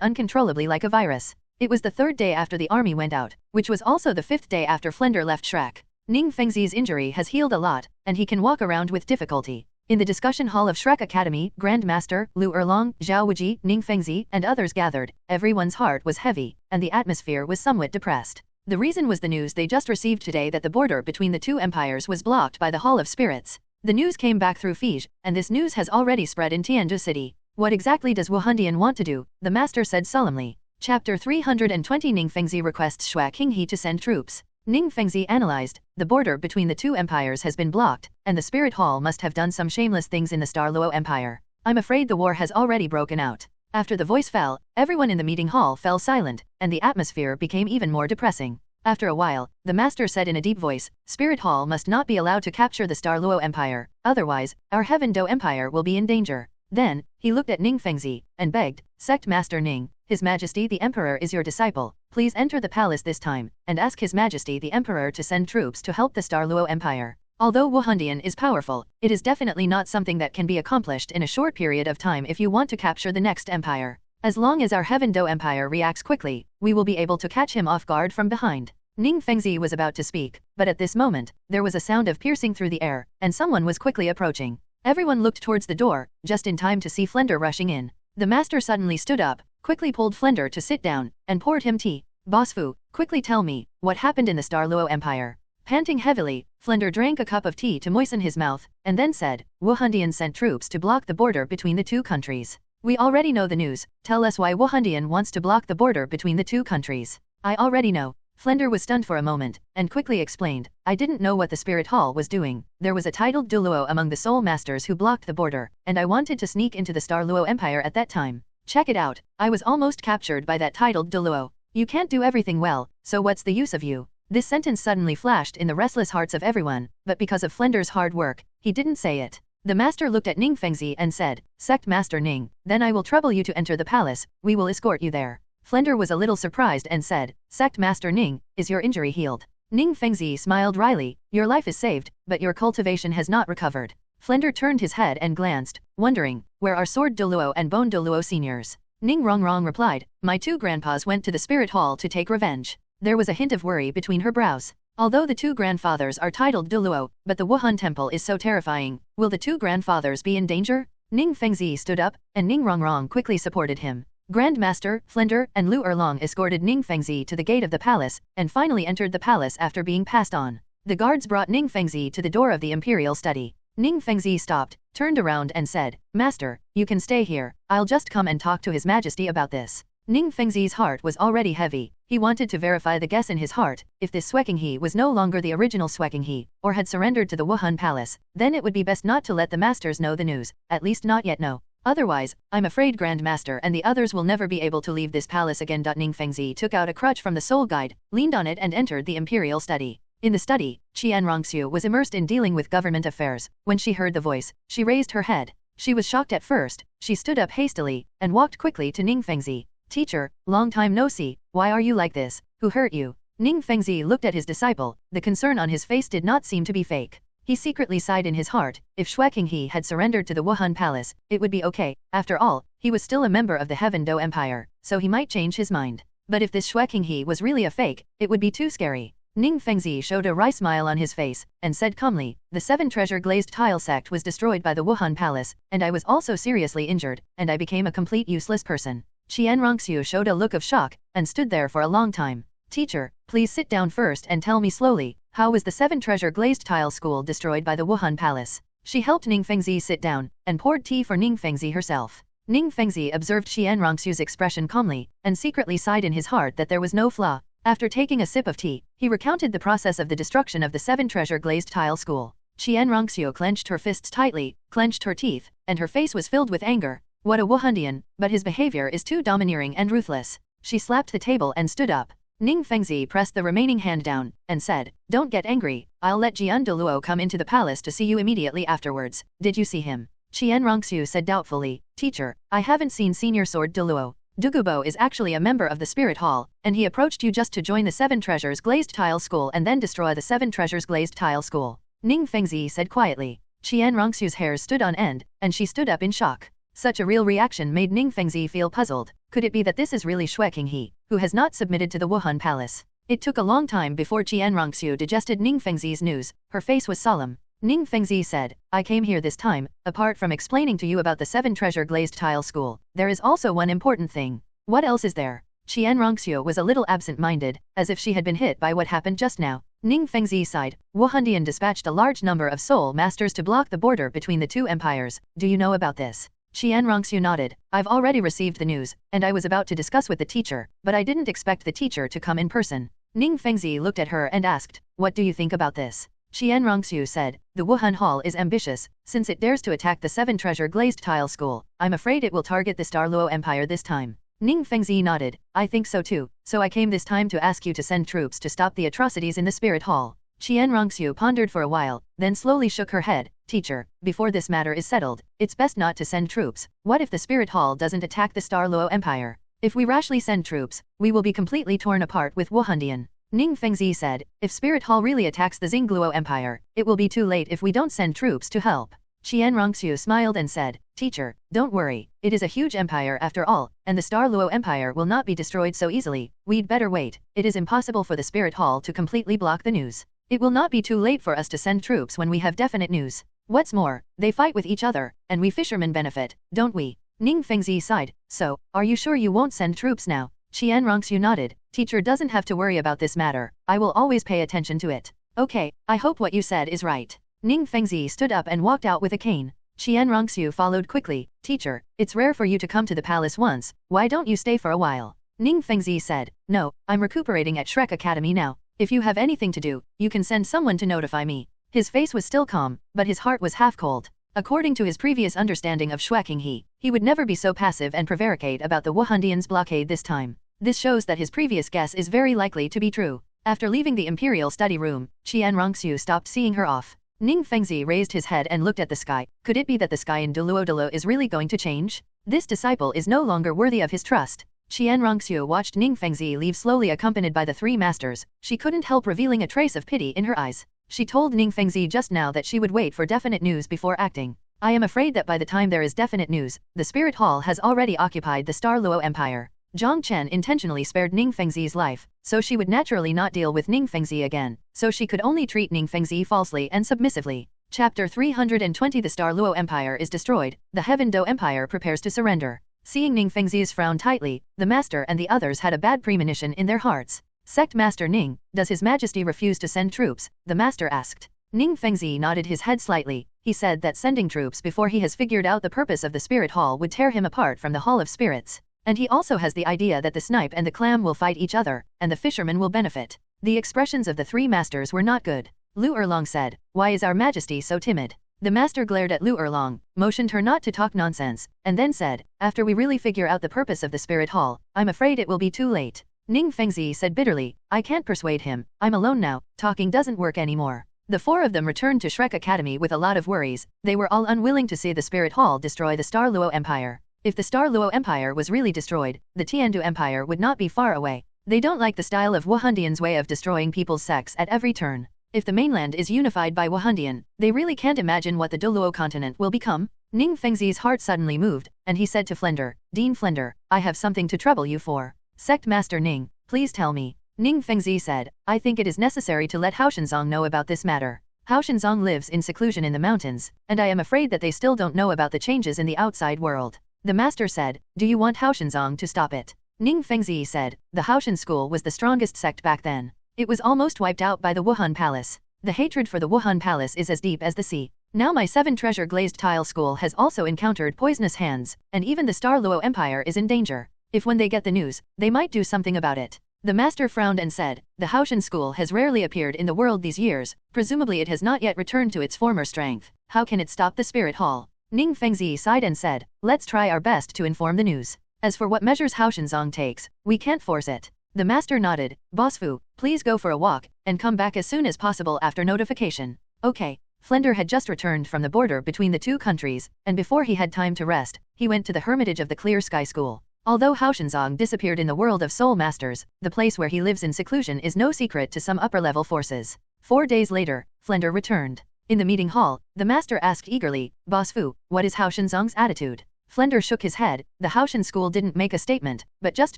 uncontrollably like a virus. It was the 3rd day after the army went out, which was also the 5th day after Flender left Shrek. Ning Fengzi's injury has healed a lot, and he can walk around with difficulty. In the discussion hall of Shrek Academy, Grand Master, Lu Erlong, Zhao Wuji, Ning Fengzi, and others gathered. Everyone's heart was heavy, and the atmosphere was somewhat depressed. The reason was the news they just received today that the border between the two empires was blocked by the Hall of Spirits. The news came back through Fige, and this news has already spread in Tianzhu City. What exactly does Wuhandian want to do? The master said solemnly. Chapter 320 Ning Fengzi requests Shuai Qinghe to send troops. Ning Fengzi analyzed, the border between the two empires has been blocked, and the Spirit Hall must have done some shameless things in the Star Luo Empire. I'm afraid the war has already broken out. After the voice fell, everyone in the meeting hall fell silent, and the atmosphere became even more depressing. After a while, the master said in a deep voice, Spirit Hall must not be allowed to capture the Star Luo Empire, otherwise, our Heaven Do Empire will be in danger. Then, he looked at Ning Fengzi, and begged, Sect Master Ning, His Majesty the Emperor is your disciple, please enter the palace this time, and ask His Majesty the Emperor to send troops to help the Star Luo Empire. Although Wuhandian is powerful, it is definitely not something that can be accomplished in a short period of time if you want to capture the next empire. As long as our Heaven Do Empire reacts quickly, we will be able to catch him off guard from behind. Ning Fengzi was about to speak, but at this moment, there was a sound of piercing through the air, and someone was quickly approaching. Everyone looked towards the door, just in time to see Flender rushing in. The master suddenly stood up, quickly pulled Flender to sit down, and poured him tea. Boss Fu, quickly tell me, what happened in the Star Luo Empire? Panting heavily, Flender drank a cup of tea to moisten his mouth, and then said, Wuhandian sent troops to block the border between the two countries. We already know the news, tell us why Wuhandian wants to block the border between the two countries. I already know. Flender was stunned for a moment, and quickly explained, I didn't know what the Spirit Hall was doing. There was a titled Douluo among the Soul Masters who blocked the border, and I wanted to sneak into the Star Luo Empire at that time. Check it out, I was almost captured by that titled Douluo. You can't do everything well, so what's the use of you? This sentence suddenly flashed in the restless hearts of everyone, but because of Flender's hard work, he didn't say it. The master looked at Ning Fengzi and said, Sect Master Ning, then I will trouble you to enter the palace, we will escort you there. Flender was a little surprised and said, Sect Master Ning, is your injury healed? Ning Fengzi smiled wryly. Your life is saved, but your cultivation has not recovered. Flender turned his head and glanced, wondering, where are Sword Douluo and Bone Douluo seniors? Ning Rongrong replied, my two grandpas went to the spirit hall to take revenge. There was a hint of worry between her brows. Although the two grandfathers are titled Douluo, but the Wuhan temple is so terrifying, will the two grandfathers be in danger? Ning Fengzi stood up, and Ning Rongrong quickly supported him. Grandmaster, Flender, and Lu Erlong escorted Ning Fengzi to the gate of the palace, and finally entered the palace after being passed on. The guards brought Ning Fengzi to the door of the imperial study. Ning Fengzi stopped, turned around and said, Master, you can stay here, I'll just come and talk to His Majesty about this. Ning Fengzi's heart was already heavy. He wanted to verify the guess in his heart. If this Shueqinghe was no longer the original Shueqinghe, or had surrendered to the Wuhan palace, then it would be best not to let the masters know the news, at least not yet no. Otherwise, I'm afraid Grandmaster and the others will never be able to leave this palace again. Ning Fengzi took out a crutch from the soul guide, leaned on it and entered the imperial study. In the study, Qian Rongxiu was immersed in dealing with government affairs. When she heard the voice, she raised her head. She was shocked at first. She stood up hastily, and walked quickly to Ning Fengzi. Teacher, long time no see, why are you like this? Who hurt you? Ning Fengzi looked at his disciple. The concern on his face did not seem to be fake. He secretly sighed in his heart. If Shueqinghe had surrendered to the Wuhan palace, it would be okay. After all, he was still a member of the Heaven Do Empire, so he might change his mind. But if this Shueqinghe was really a fake, it would be too scary. Ning Fengzi showed a wry smile on his face, and said calmly, the 7 treasure glazed tile sect was destroyed by the Wuhan palace, and I was also seriously injured, and I became a complete useless person. Qian Rongxiu showed a look of shock, and stood there for a long time. Teacher, please sit down first and tell me slowly, how was the 7 treasure glazed tile school destroyed by the Wuhan palace? She helped Ning Fengzi sit down, and poured tea for Ning Fengzi herself. Ning Fengzi observed Qian Rongxiu's expression calmly, and secretly sighed in his heart that there was no flaw. After taking a sip of tea, he recounted the process of the destruction of the 7 treasure glazed tile school. Qian Rongxiu clenched her fists tightly, clenched her teeth, and her face was filled with anger. What a Wuhandian, but his behavior is too domineering and ruthless. She slapped the table and stood up. Ning Fengzi pressed the remaining hand down, and said, don't get angry, I'll let Jian Douluo come into the palace to see you immediately afterwards. Did you see him? Qian Rongxiu said doubtfully, Teacher, I haven't seen Senior Sword Douluo. Dugubo is actually a member of the Spirit Hall, and he approached you just to join the 7 treasures glazed tile school and then destroy the 7 treasures glazed tile school. Ning Fengzi said quietly. Qian Rongxiu's hairs stood on end, and she stood up in shock. Such a real reaction made Ning Fengzi feel puzzled. Could it be that this is really Shueqinghe, who has not submitted to the Wuhan palace? It took a long time before Qian Rongxiu digested Ning Fengzi's news. Her face was solemn. Ning Fengzi said, I came here this time, apart from explaining to you about the 7 treasure glazed tile school, there is also one important thing. What else is there? Qian Rongxiu was a little absent-minded, as if she had been hit by what happened just now. Ning Fengzi sighed. Wuhandian dispatched a large number of soul masters to block the border between the 2 empires. Do you know about this? Qian Rongxiu nodded. I've already received the news, and I was about to discuss with the teacher, but I didn't expect the teacher to come in person. Ning Fengzi looked at her and asked, what do you think about this? Qian Rongxiu said, the Wuhan Hall is ambitious, since it dares to attack the 7 treasure glazed tile school. I'm afraid it will target the Star Luo Empire this time. Ning Fengzi nodded. I think so too, so I came this time to ask you to send troops to stop the atrocities in the Spirit Hall. Qian Rongxiu pondered for a while, then slowly shook her head. Teacher, before this matter is settled, it's best not to send troops. What if the Spirit Hall doesn't attack the Star Luo Empire? If we rashly send troops, we will be completely torn apart with Wuhandian. Ning Fengzi said, if Spirit Hall really attacks the Xingluo Empire, it will be too late if we don't send troops to help. Qian Rongxiu smiled and said, Teacher, don't worry, it is a huge empire after all, and the Star Luo Empire will not be destroyed so easily. We'd better wait. It is impossible for the Spirit Hall to completely block the news. It will not be too late for us to send troops when we have definite news. What's more, they fight with each other, and we fishermen benefit, don't we? Ning Fengzi sighed. So, are you sure you won't send troops now? Qian Rongxiu nodded. Teacher doesn't have to worry about this matter. I will always pay attention to it. Okay, I hope what you said is right. Ning Fengzi stood up and walked out with a cane. Qian Rongxiu followed quickly. Teacher, it's rare for you to come to the palace once. Why don't you stay for a while? Ning Fengzi said. No, I'm recuperating at Shrek Academy now. If you have anything to do, you can send someone to notify me. His face was still calm, but his heart was half cold. According to his previous understanding of Shueqinghe, he would never be so passive and prevaricate about the Wuhandians' blockade this time. This shows that his previous guess is very likely to be true. After leaving the imperial study room, Qian Rongxiu stopped seeing her off. Ning Fengzi raised his head and looked at the sky. Could it be that the sky in Douluo is really going to change? This disciple is no longer worthy of his trust. Qian Rongxiu watched Ning Fengzi leave slowly accompanied by the three masters. She couldn't help revealing a trace of pity in her eyes. She told Ning Fengzi just now that she would wait for definite news before acting. I am afraid that by the time there is definite news, the Spirit Hall has already occupied the Star Luo Empire. Jiang Chen intentionally spared Ning Fengzi's life, so she would naturally not deal with Ning Fengzi again, so she could only treat Ning Fengzi falsely and submissively. Chapter 320 The Star Luo Empire is destroyed, the Heaven Do Empire prepares to surrender. Seeing Ning Fengzi's frown tightly, the master and the others had a bad premonition in their hearts. Sect Master Ning, does His Majesty refuse to send troops? The master asked. Ning Fengzi nodded his head slightly. He said that sending troops before he has figured out the purpose of the Spirit Hall would tear him apart from the Hall of Spirits. And he also has the idea that the snipe and the clam will fight each other, and the fisherman will benefit. The expressions of the three masters were not good. Lu Erlong said, "Why is our Majesty so timid?" The master glared at Lu Erlong, motioned her not to talk nonsense, and then said, "After we really figure out the purpose of the Spirit Hall, I'm afraid it will be too late." Ning Fengzi said bitterly, "I can't persuade him, I'm alone now, talking doesn't work anymore." The four of them returned to Shrek Academy with a lot of worries. They were all unwilling to see the Spirit Hall destroy the Star Luo Empire. If the Star Luo Empire was really destroyed, the Tiandu Empire would not be far away. They don't like the style of Wuhandian's way of destroying people's sects at every turn. If the mainland is unified by Wuhandian, they really can't imagine what the Douluo Continent will become. Ning Fengzi's heart suddenly moved, and he said to Flender, "Dean Flender, I have something to trouble you for." Sect Master Ning, please tell me. Ning Fengzi said, "I think it is necessary to let Hao Shanzong know about this matter. Hao Shanzong lives in seclusion in the mountains, and I am afraid that they still don't know about the changes in the outside world." The master said, "Do you want Hao Shanzong to stop it?" Ning Fengzi said, "The Haoshan school was the strongest sect back then. It was almost wiped out by the Wuhan Palace. The hatred for the Wuhan Palace is as deep as the sea. Now my 7-treasure glazed tile school has also encountered poisonous hands, and even the Star Luo Empire is in danger. If when they get the news, they might do something about it." The master frowned and said, "The Haoshan school has rarely appeared in the world these years, presumably it has not yet returned to its former strength. How can it stop the Spirit Hall?" Ning Fengzi sighed and said, "Let's try our best to inform the news. As for what measures Hao Shanzong takes, we can't force it." The master nodded. "Boss Fu, please go for a walk, and come back as soon as possible after notification." "Okay." Flender had just returned from the border between the two countries, and before he had time to rest, he went to the hermitage of the Clear Sky School. Although Hao Shanzong disappeared in the world of soul masters, the place where he lives in seclusion is no secret to some upper-level forces. 4 days later, Flender returned. In the meeting hall, the master asked eagerly, "Boss Fu, what is Hao Shanzong's attitude?" Flender shook his head. "The Haoshan school didn't make a statement, but just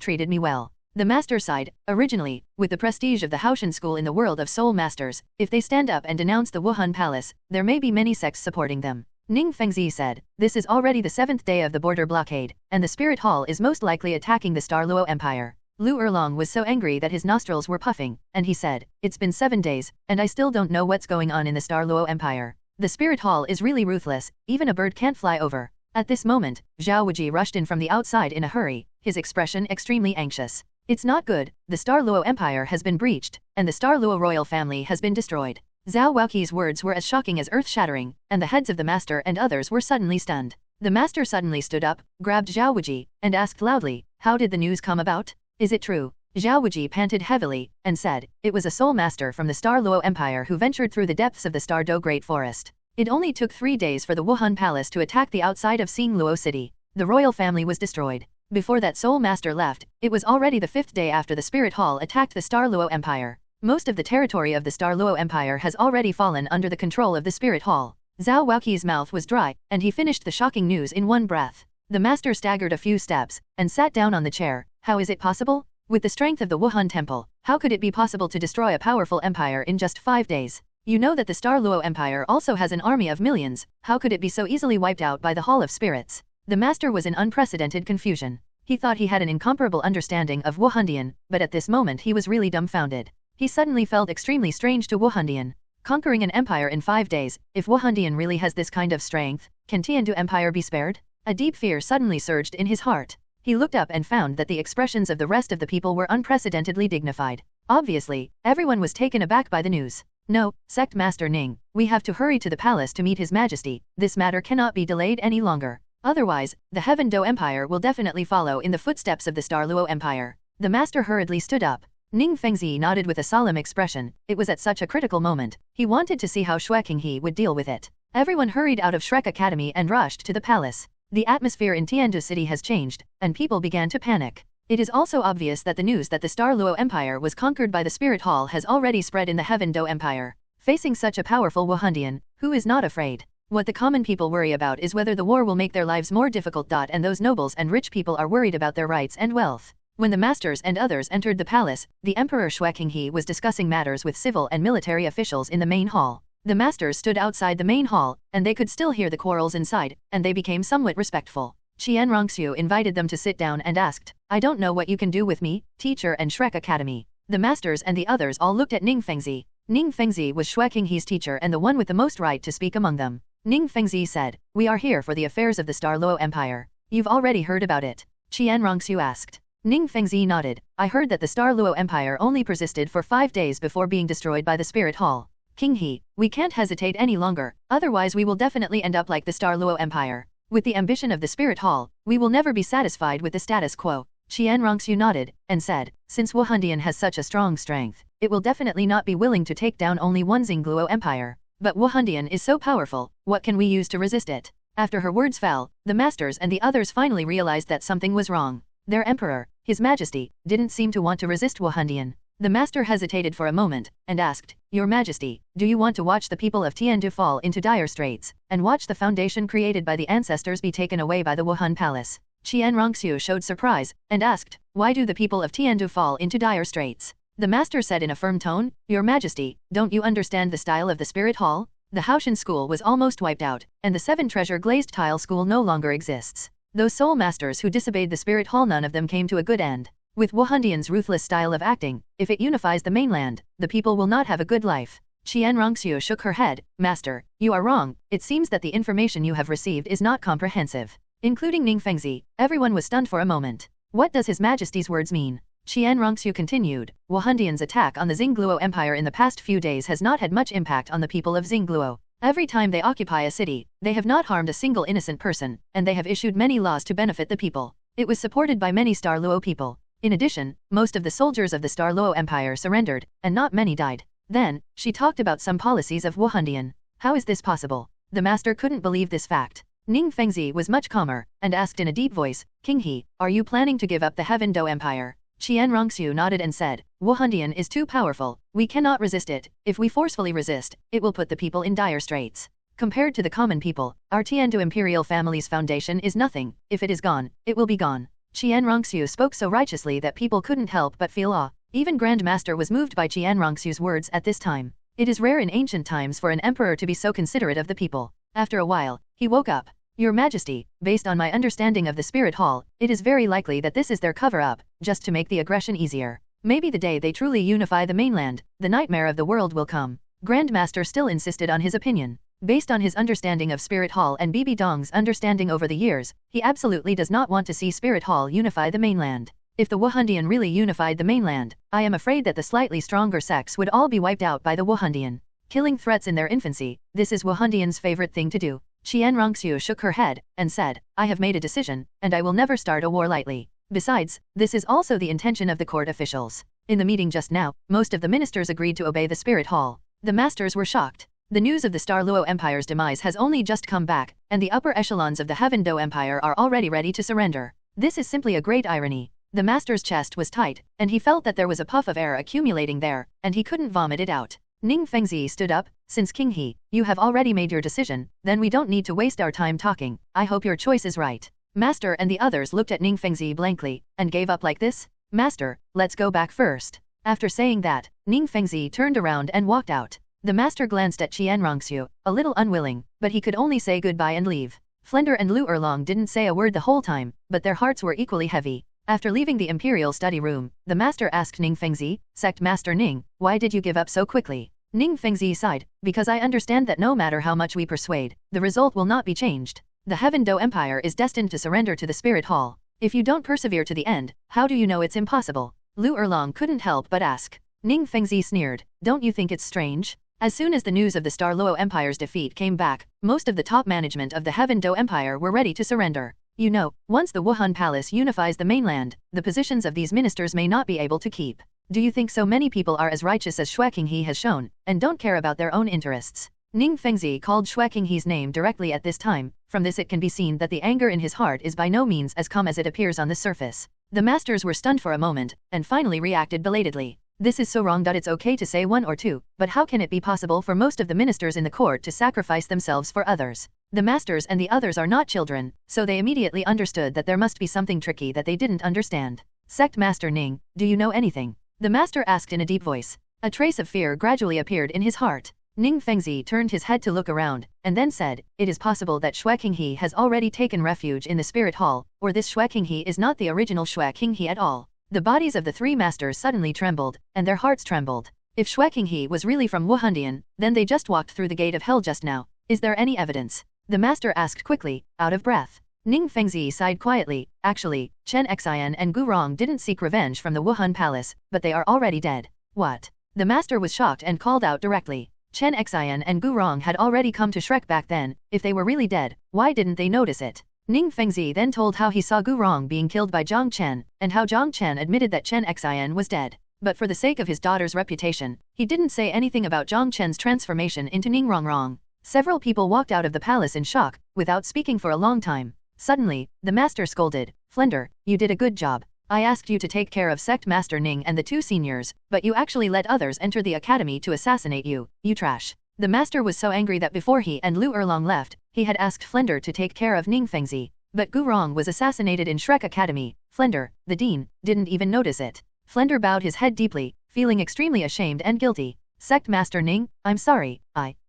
treated me well." The master sighed. Originally, with the prestige of the Haoshan school in the world of soul masters, if they stand up and denounce the Wuhan Palace, there may be many sects supporting them. Ning Fengzi said, "This is already the 7th day of the border blockade, and the Spirit Hall is most likely attacking the Star Luo Empire." Lu Erlong was so angry that his nostrils were puffing, and he said, "It's been 7 days, and I still don't know what's going on in the Star Luo Empire. The Spirit Hall is really ruthless, even a bird can't fly over." At this moment, Xiaoxue rushed in from the outside in a hurry, his expression extremely anxious. "It's not good, the Star Luo Empire has been breached, and the Star Luo royal family has been destroyed." Zhao Waoqi's words were as shocking as earth-shattering, and the heads of the master and others were suddenly stunned. The master suddenly stood up, grabbed Xiaoxue, and asked loudly, "How did the news come about? Is it true?" Xiaoxue panted heavily, and said, "It was a soul master from the Star Luo Empire who ventured through the depths of the Star Do Great Forest. It only took 3 days for the Wuhan Palace to attack the outside of Xing Luo City. The royal family was destroyed. Before that soul master left, it was already the 5th day after the Spirit Hall attacked the Star Luo Empire. Most of the territory of the Star Luo Empire has already fallen under the control of the Spirit Hall." Zhao Waoqi's mouth was dry, and he finished the shocking news in one breath. The master staggered a few steps, and sat down on the chair. "How is it possible? With the strength of the Wuhan Temple, how could it be possible to destroy a powerful empire in just 5 days? You know that the Star Luo Empire also has an army of millions. How could it be so easily wiped out by the Hall of Spirits?" The master was in unprecedented confusion. He thought he had an incomparable understanding of Wuhandian, but at this moment he was really dumbfounded. He suddenly felt extremely strange to Wuhandian. Conquering an empire in 5 days, if Wuhandian really has this kind of strength, can Tiandu Empire be spared? A deep fear suddenly surged in his heart. He looked up and found that the expressions of the rest of the people were unprecedentedly dignified. Obviously, everyone was taken aback by the news. "No, Sect Master Ning, we have to hurry to the palace to meet His Majesty. This matter cannot be delayed any longer. Otherwise, the Heaven Do Empire will definitely follow in the footsteps of the Star Luo Empire." The master hurriedly stood up. Ning Fengzi nodded with a solemn expression. It was at such a critical moment. He wanted to see how Shui Qinghe would deal with it. Everyone hurried out of Shrek Academy and rushed to the palace. The atmosphere in Tiandu City has changed, and people began to panic. It is also obvious that the news that the Star Luo Empire was conquered by the Spirit Hall has already spread in the Heaven Do Empire. Facing such a powerful Wuhandian, who is not afraid? What the common people worry about is whether the war will make their lives more difficult. And those nobles and rich people are worried about their rights and wealth. When the masters and others entered the palace, the Emperor Xiaoxue was discussing matters with civil and military officials in the main hall. The masters stood outside the main hall, and they could still hear the quarrels inside, and they became somewhat respectful. Xiaoxue invited them to sit down and asked, "I don't know what you can do with me, teacher and Shrek Academy." The masters and the others all looked at Ning Fengzi. Ning Fengzi was Xiaoxue's teacher and the one with the most right to speak among them. Ning Fengzi said, "We are here for the affairs of the Star Luo Empire. You've already heard about it?" Xiaoxue asked. Ning Fengzi nodded. "I heard that the Star Luo Empire only persisted for 5 days before being destroyed by the Spirit Hall. King He, we can't hesitate any longer, otherwise we will definitely end up like the Star Luo Empire. With the ambition of the Spirit Hall, we will never be satisfied with the status quo." Xiaoxue nodded, and said, "Since Wuhandian has such a strong strength, it will definitely not be willing to take down only one Xingluo Empire. But Wuhandian is so powerful, what can we use to resist it?" After her words fell, the masters and the others finally realized that something was wrong. Their emperor, His Majesty, didn't seem to want to resist Wuhandian. The master hesitated for a moment, and asked, "Your Majesty, do you want to watch the people of Tiandu fall into dire straits, and watch the foundation created by the ancestors be taken away by the Wuhan Palace?" Xiaoxue showed surprise, and asked, "Why do the people of Tiandu fall into dire straits?" The master said in a firm tone, "Your Majesty, don't you understand the style of the Spirit Hall? The Haoshan school was almost wiped out, and the 7 treasure glazed tile school no longer exists. Those soul masters who disobeyed the Spirit Hall, none of them came to a good end. With Wuhandian's ruthless style of acting, if it unifies the mainland, the people will not have a good life." Xiaoxue shook her head. "Master, you are wrong. It seems that the information you have received is not comprehensive." Including Ning Fengzi, everyone was stunned for a moment. What does His Majesty's words mean? Xiaoxue continued, "Wuhandian's attack on the Xingluo Empire in the past few days has not had much impact on the people of Xingluo. Every time they occupy a city, they have not harmed a single innocent person, and they have issued many laws to benefit the people. It was supported by many Star Luo people. In addition, most of the soldiers of the Star Luo Empire surrendered, and not many died." Then, she talked about some policies of Wuhandian. How is this possible? The master couldn't believe this fact. Ning Fengzi was much calmer, and asked in a deep voice, "King He, are you planning to give up the Heaven Do Empire?" Xiaoxue nodded and said, "Wuhandian is too powerful, we cannot resist it. If we forcefully resist, it will put the people in dire straits. Compared to the common people, our Tiandu imperial family's foundation is nothing. If it is gone, it will be gone." Xiaoxue spoke so righteously that people couldn't help but feel awe. Even Grand Master was moved by Xiaoxue's words at this time. It is rare in ancient times for an emperor to be so considerate of the people. After a while, he woke up. "Your Majesty, based on my understanding of the Spirit Hall, it is very likely that this is their cover-up, just to make the aggression easier. Maybe the day they truly unify the mainland, the nightmare of the world will come." Grand Master still insisted on his opinion. Based on his understanding of Spirit Hall and Bibi Dong's understanding over the years, he absolutely does not want to see Spirit Hall unify the mainland. If the Wuhandian really unified the mainland, I am afraid that the slightly stronger sects would all be wiped out by the Wuhandian. Killing threats in their infancy, this is Wuhandian's favorite thing to do. Xiaoxue shook her head, and said, "I have made a decision, and I will never start a war lightly. Besides, this is also the intention of the court officials." In the meeting just now, most of the ministers agreed to obey the Spirit Hall. The masters were shocked. The news of the Star Luo Empire's demise has only just come back, and the upper echelons of the Heaven Do Empire are already ready to surrender. This is simply a great irony. The master's chest was tight, and he felt that there was a puff of air accumulating there, and he couldn't vomit it out. Ning Fengzi stood up. "Since King He, you have already made your decision, then we don't need to waste our time talking. I hope your choice is right." Master and the others looked at Ning Fengzi blankly, and gave up like this. "Master, let's go back first." After saying that, Ning Fengzi turned around and walked out. The master glanced at Xiaoxue, a little unwilling, but he could only say goodbye and leave. Flender and Lu Erlong didn't say a word the whole time, but their hearts were equally heavy. After leaving the imperial study room, the master asked Ning Fengzi, "Sect Master Ning, why did you give up so quickly?" Ning Fengzi sighed, "Because I understand that no matter how much we persuade, the result will not be changed. The Heaven Do Empire is destined to surrender to the Spirit Hall. If you don't persevere to the end, how do you know it's impossible?" Lu Erlong couldn't help but ask. Ning Fengzi sneered, "Don't you think it's strange?" As soon as the news of the Star Luo Empire's defeat came back, most of the top management of the Heaven Do Empire were ready to surrender. You know, once the Wuhan Palace unifies the mainland, the positions of these ministers may not be able to keep. Do you think so many people are as righteous as Xiaoxue has shown, and don't care about their own interests? Ning Fengzi called Shui Qinghe's name directly at this time. From this it can be seen that the anger in his heart is by no means as calm as it appears on the surface. The masters were stunned for a moment, and finally reacted belatedly. This is so wrong that it's okay to say one or two, but how can it be possible for most of the ministers in the court to sacrifice themselves for others? The masters and the others are not children, so they immediately understood that there must be something tricky that they didn't understand. Sect Master Ning, do you know anything? The master asked in a deep voice. A trace of fear gradually appeared in his heart. Ning Fengzi turned his head to look around, and then said, it is possible that Shui Qinghe has already taken refuge in the spirit hall, or this Shui Qinghe is not the original Shui Qinghe at all. The bodies of the three masters suddenly trembled, and their hearts trembled. If Shui Qinghe was really from Wuhan, then they just walked through the gate of hell just now. Is there any evidence? The master asked quickly, out of breath. Ning Fengzi sighed quietly. Actually, Chen Xian and Gu Rong didn't seek revenge from the Wuhan palace, but they are already dead. What? The master was shocked and called out directly. Chen Xian and Gu Rong had already come to Shrek back then. If they were really dead, why didn't they notice it? Ning Fengzi then told how he saw Gu Rong being killed by Jiang Chen, and how Jong Chun admitted that Chen Xian was dead. But for the sake of his daughter's reputation, he didn't say anything about Jong Chen's transformation into Ning Rong. Several people walked out of the palace in shock, without speaking for a long time. Suddenly, the master scolded, Flender, you did a good job. I asked you to take care of Sect Master Ning and the two seniors, but you actually let others enter the academy to assassinate you, you trash. The master was so angry that before he and Lu Erlong left, he had asked Flender to take care of Ning Fengzi. But Gu Rong was assassinated in Shrek Academy. Flender, the dean, didn't even notice it. Flender bowed his head deeply, feeling extremely ashamed and guilty. Sect Master Ning, I'm sorry,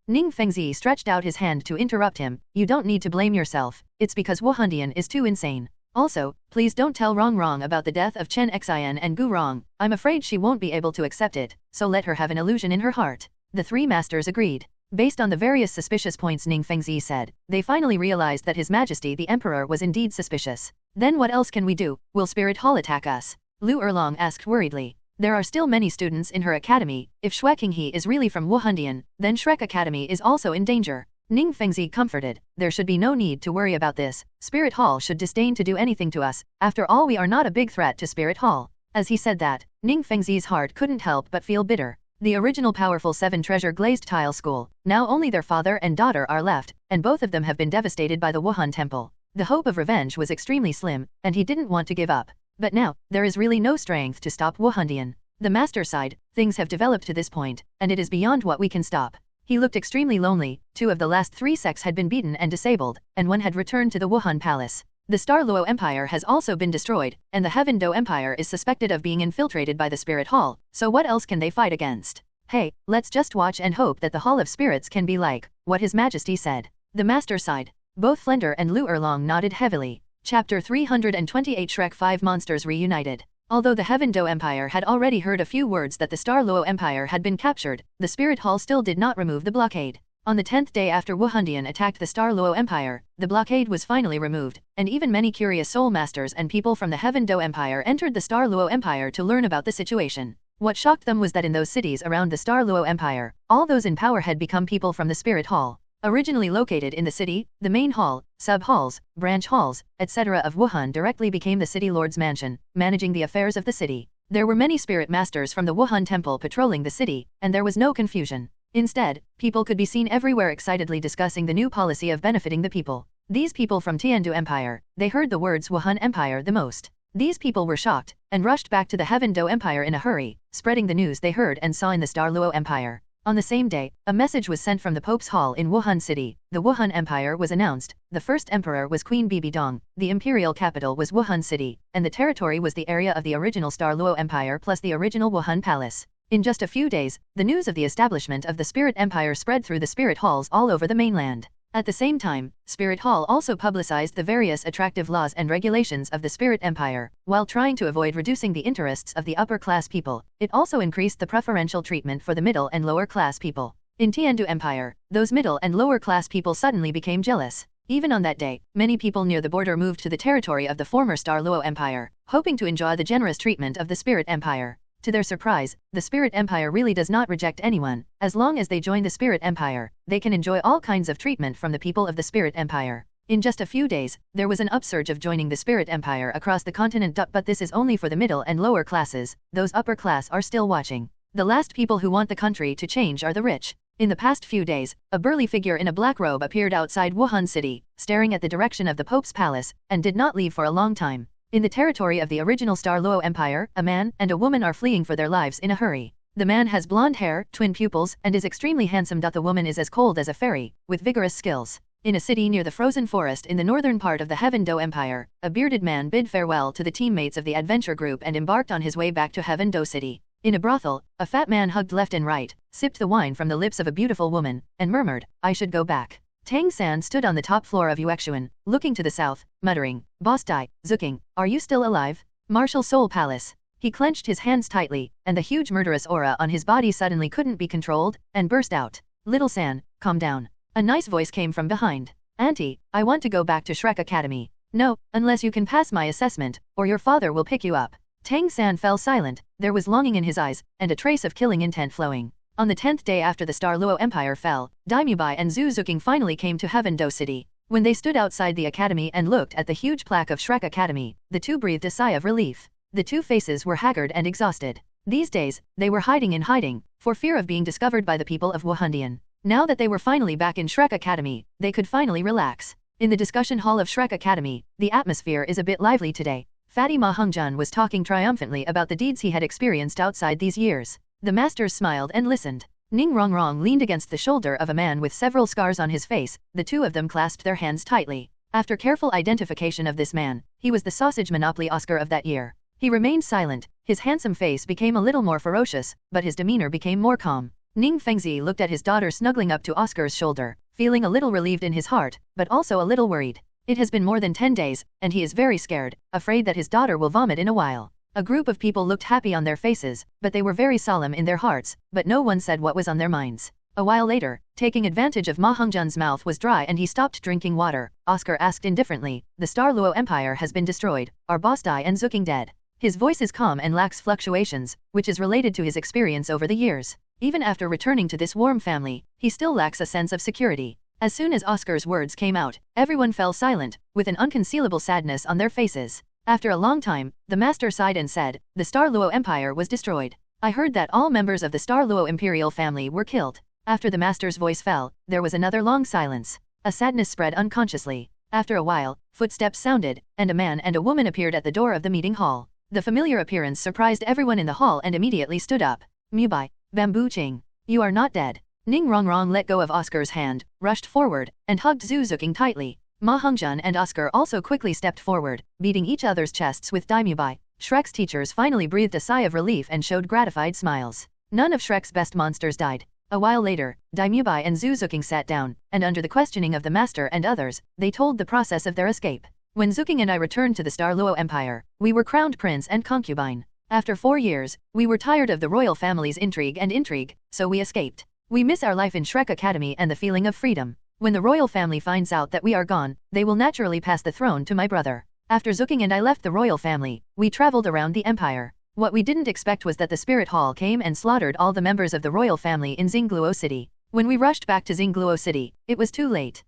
Ning Fengzi stretched out his hand to interrupt him. You don't need to blame yourself, it's because Wuhan is too insane. Also, please don't tell Rong about the death of Chen Xian and Gu Rong. I'm afraid she won't be able to accept it, so let her have an illusion in her heart. The three masters agreed. Based on the various suspicious points Ning Fengzi said, they finally realized that His Majesty the Emperor was indeed suspicious. Then what else can we do? Will Spirit Hall attack us? Lu Erlong asked worriedly. There are still many students in her academy. If Shui Qinghe is really from Wuhan, then Shrek Academy is also in danger. Ning Fengzi comforted. There should be no need to worry about this. Spirit Hall should disdain to do anything to us. After all, we are not a big threat to Spirit Hall. As he said that, Ning Fengzi's heart couldn't help but feel bitter. The original powerful 7 treasure glazed tile school, now only their father and daughter are left, and both of them have been devastated by the Wuhan temple. The hope of revenge was extremely slim, and he didn't want to give up. But now, there is really no strength to stop Wuhan. The master sighed, things have developed to this point, and it is beyond what we can stop. He looked extremely lonely. 2 of the last 3 sects had been beaten and disabled, and 1 had returned to the Wuhan palace. The Star Luo Empire has also been destroyed, and the Heaven Do Empire is suspected of being infiltrated by the Spirit Hall, so what else can they fight against? Hey, let's just watch and hope that the Hall of Spirits can be like what His Majesty said. The master sighed. Both Flender and Lu Erlong nodded heavily. Chapter 328 Shrek 5 Monsters Reunited. Although the Heaven Do Empire had already heard a few words that the Star Luo Empire had been captured, the Spirit Hall still did not remove the blockade. On the 10th day after Wuhan attacked the Star Luo Empire, the blockade was finally removed, and even many curious soul masters and people from the Heaven Do Empire entered the Star Luo Empire to learn about the situation. What shocked them was that in those cities around the Star Luo Empire, all those in power had become people from the Spirit Hall. Originally located in the city, the main hall, sub-halls, branch halls, etc. of Wuhan directly became the city lord's mansion, managing the affairs of the city. There were many spirit masters from the Wuhan temple patrolling the city, and there was no confusion. Instead, people could be seen everywhere excitedly discussing the new policy of benefiting the people. These people from Tiandu Empire, they heard the words Wuhan Empire the most. These people were shocked, and rushed back to the Heaven Do Empire in a hurry, spreading the news they heard and saw in the Star Luo Empire. On the same day, a message was sent from the Pope's Hall in Wuhan City. The Wuhan Empire was announced. The first emperor was Queen Bibi Dong, the imperial capital was Wuhan City, and the territory was the area of the original Star Luo Empire plus the original Wuhan Palace. In just a few days, the news of the establishment of the Spirit Empire spread through the spirit halls all over the mainland. At the same time, Spirit Hall also publicized the various attractive laws and regulations of the Spirit Empire. While trying to avoid reducing the interests of the upper-class people, it also increased the preferential treatment for the middle and lower-class people. In Tiandu Empire, those middle and lower-class people suddenly became jealous. Even on that day, many people near the border moved to the territory of the former Star Luo Empire, hoping to enjoy the generous treatment of the Spirit Empire. To their surprise, the Spirit Empire really does not reject anyone. As long as they join the Spirit Empire, they can enjoy all kinds of treatment from the people of the Spirit Empire. In just a few days, there was an upsurge of joining the Spirit Empire across the continent, but this is only for the middle and lower classes. Those upper class are still watching. The last people who want the country to change are the rich. In the past few days, a burly figure in a black robe appeared outside Wuhan City, staring at the direction of the Pope's palace, and did not leave for a long time. In the territory of the original Star Luo Empire, a man and a woman are fleeing for their lives in a hurry. The man has blonde hair, twin pupils, and is extremely handsome. The woman is as cold as a fairy, with vigorous skills. In a city near the frozen forest in the northern part of the Heaven Do Empire, a bearded man bid farewell to the teammates of the adventure group and embarked on his way back to Heaven Do City. In a brothel, a fat man hugged left and right, sipped the wine from the lips of a beautiful woman, and murmured, "I should go back." Tang San stood on the top floor of Xiaoxue, looking to the south, muttering, "Boss Dai, Zuking, are you still alive? Martial Soul Palace." He clenched his hands tightly, and the huge murderous aura on his body suddenly couldn't be controlled, and burst out. "Little San, calm down." A nice voice came from behind. "Auntie, I want to go back to Shrek Academy." "No, unless you can pass my assessment, or your father will pick you up." Tang San fell silent, there was longing in his eyes, and a trace of killing intent flowing. On the 10th day after the Star Luo Empire fell, Bibi and Zhu Zuking finally came to Heaven Do City. When they stood outside the academy and looked at the huge plaque of Shrek Academy, the two breathed a sigh of relief. The two faces were haggard and exhausted. These days, they were hiding in hiding, for fear of being discovered by the people of Wuhan. Now that they were finally back in Shrek Academy, they could finally relax. In the discussion hall of Shrek Academy, the atmosphere is a bit lively today. Fatty Ma Hongjun was talking triumphantly about the deeds he had experienced outside these years. The masters smiled and listened. Ning Rongrong leaned against the shoulder of a man with several scars on his face, the two of them clasped their hands tightly. After careful identification of this man, he was the sausage monopoly Oscar of that year. He remained silent, his handsome face became a little more ferocious, but his demeanor became more calm. Ning Fengzi looked at his daughter snuggling up to Oscar's shoulder, feeling a little relieved in his heart, but also a little worried. It has been more than 10 days, and he is very scared, afraid that his daughter will vomit in a while. A group of people looked happy on their faces, but they were very solemn in their hearts, but no one said what was on their minds. A while later, taking advantage of Ma Hongjun's mouth was dry and he stopped drinking water, Oscar asked indifferently, "The Star Luo Empire has been destroyed, are Boss Dai and Zuking dead?" His voice is calm and lacks fluctuations, which is related to his experience over the years. Even after returning to this warm family, he still lacks a sense of security. As soon as Oscar's words came out, everyone fell silent, with an unconcealable sadness on their faces. After a long time, the master sighed and said, "The Star Luo Empire was destroyed. I heard that all members of the Star Luo imperial family were killed." After the master's voice fell, there was another long silence. A sadness spread unconsciously. After a while, footsteps sounded, and a man and a woman appeared at the door of the meeting hall. The familiar appearance surprised everyone in the hall and immediately stood up. "Mubai, Bamboo Ching, you are not dead." Ning Rongrong let go of Oscar's hand, rushed forward, and hugged Zhu Zuking tightly. Ma Hongjun and Oscar also quickly stepped forward, beating each other's chests with Mubai. Shrek's teachers finally breathed a sigh of relief and showed gratified smiles. None of Shrek's best monsters died. A while later, Mubai and Zhu Zuking sat down, and under the questioning of the master and others, they told the process of their escape. "When Zuking and I returned to the Star Luo Empire, we were crowned prince and concubine. After 4 years, we were tired of the royal family's intrigue, so we escaped. We miss our life in Shrek Academy and the feeling of freedom. When the royal family finds out that we are gone, they will naturally pass the throne to my brother. After Zuking and I left the royal family, we traveled around the empire. What we didn't expect was that the spirit hall came and slaughtered all the members of the royal family in Xingluo City. When we rushed back to Xingluo City, it was too late.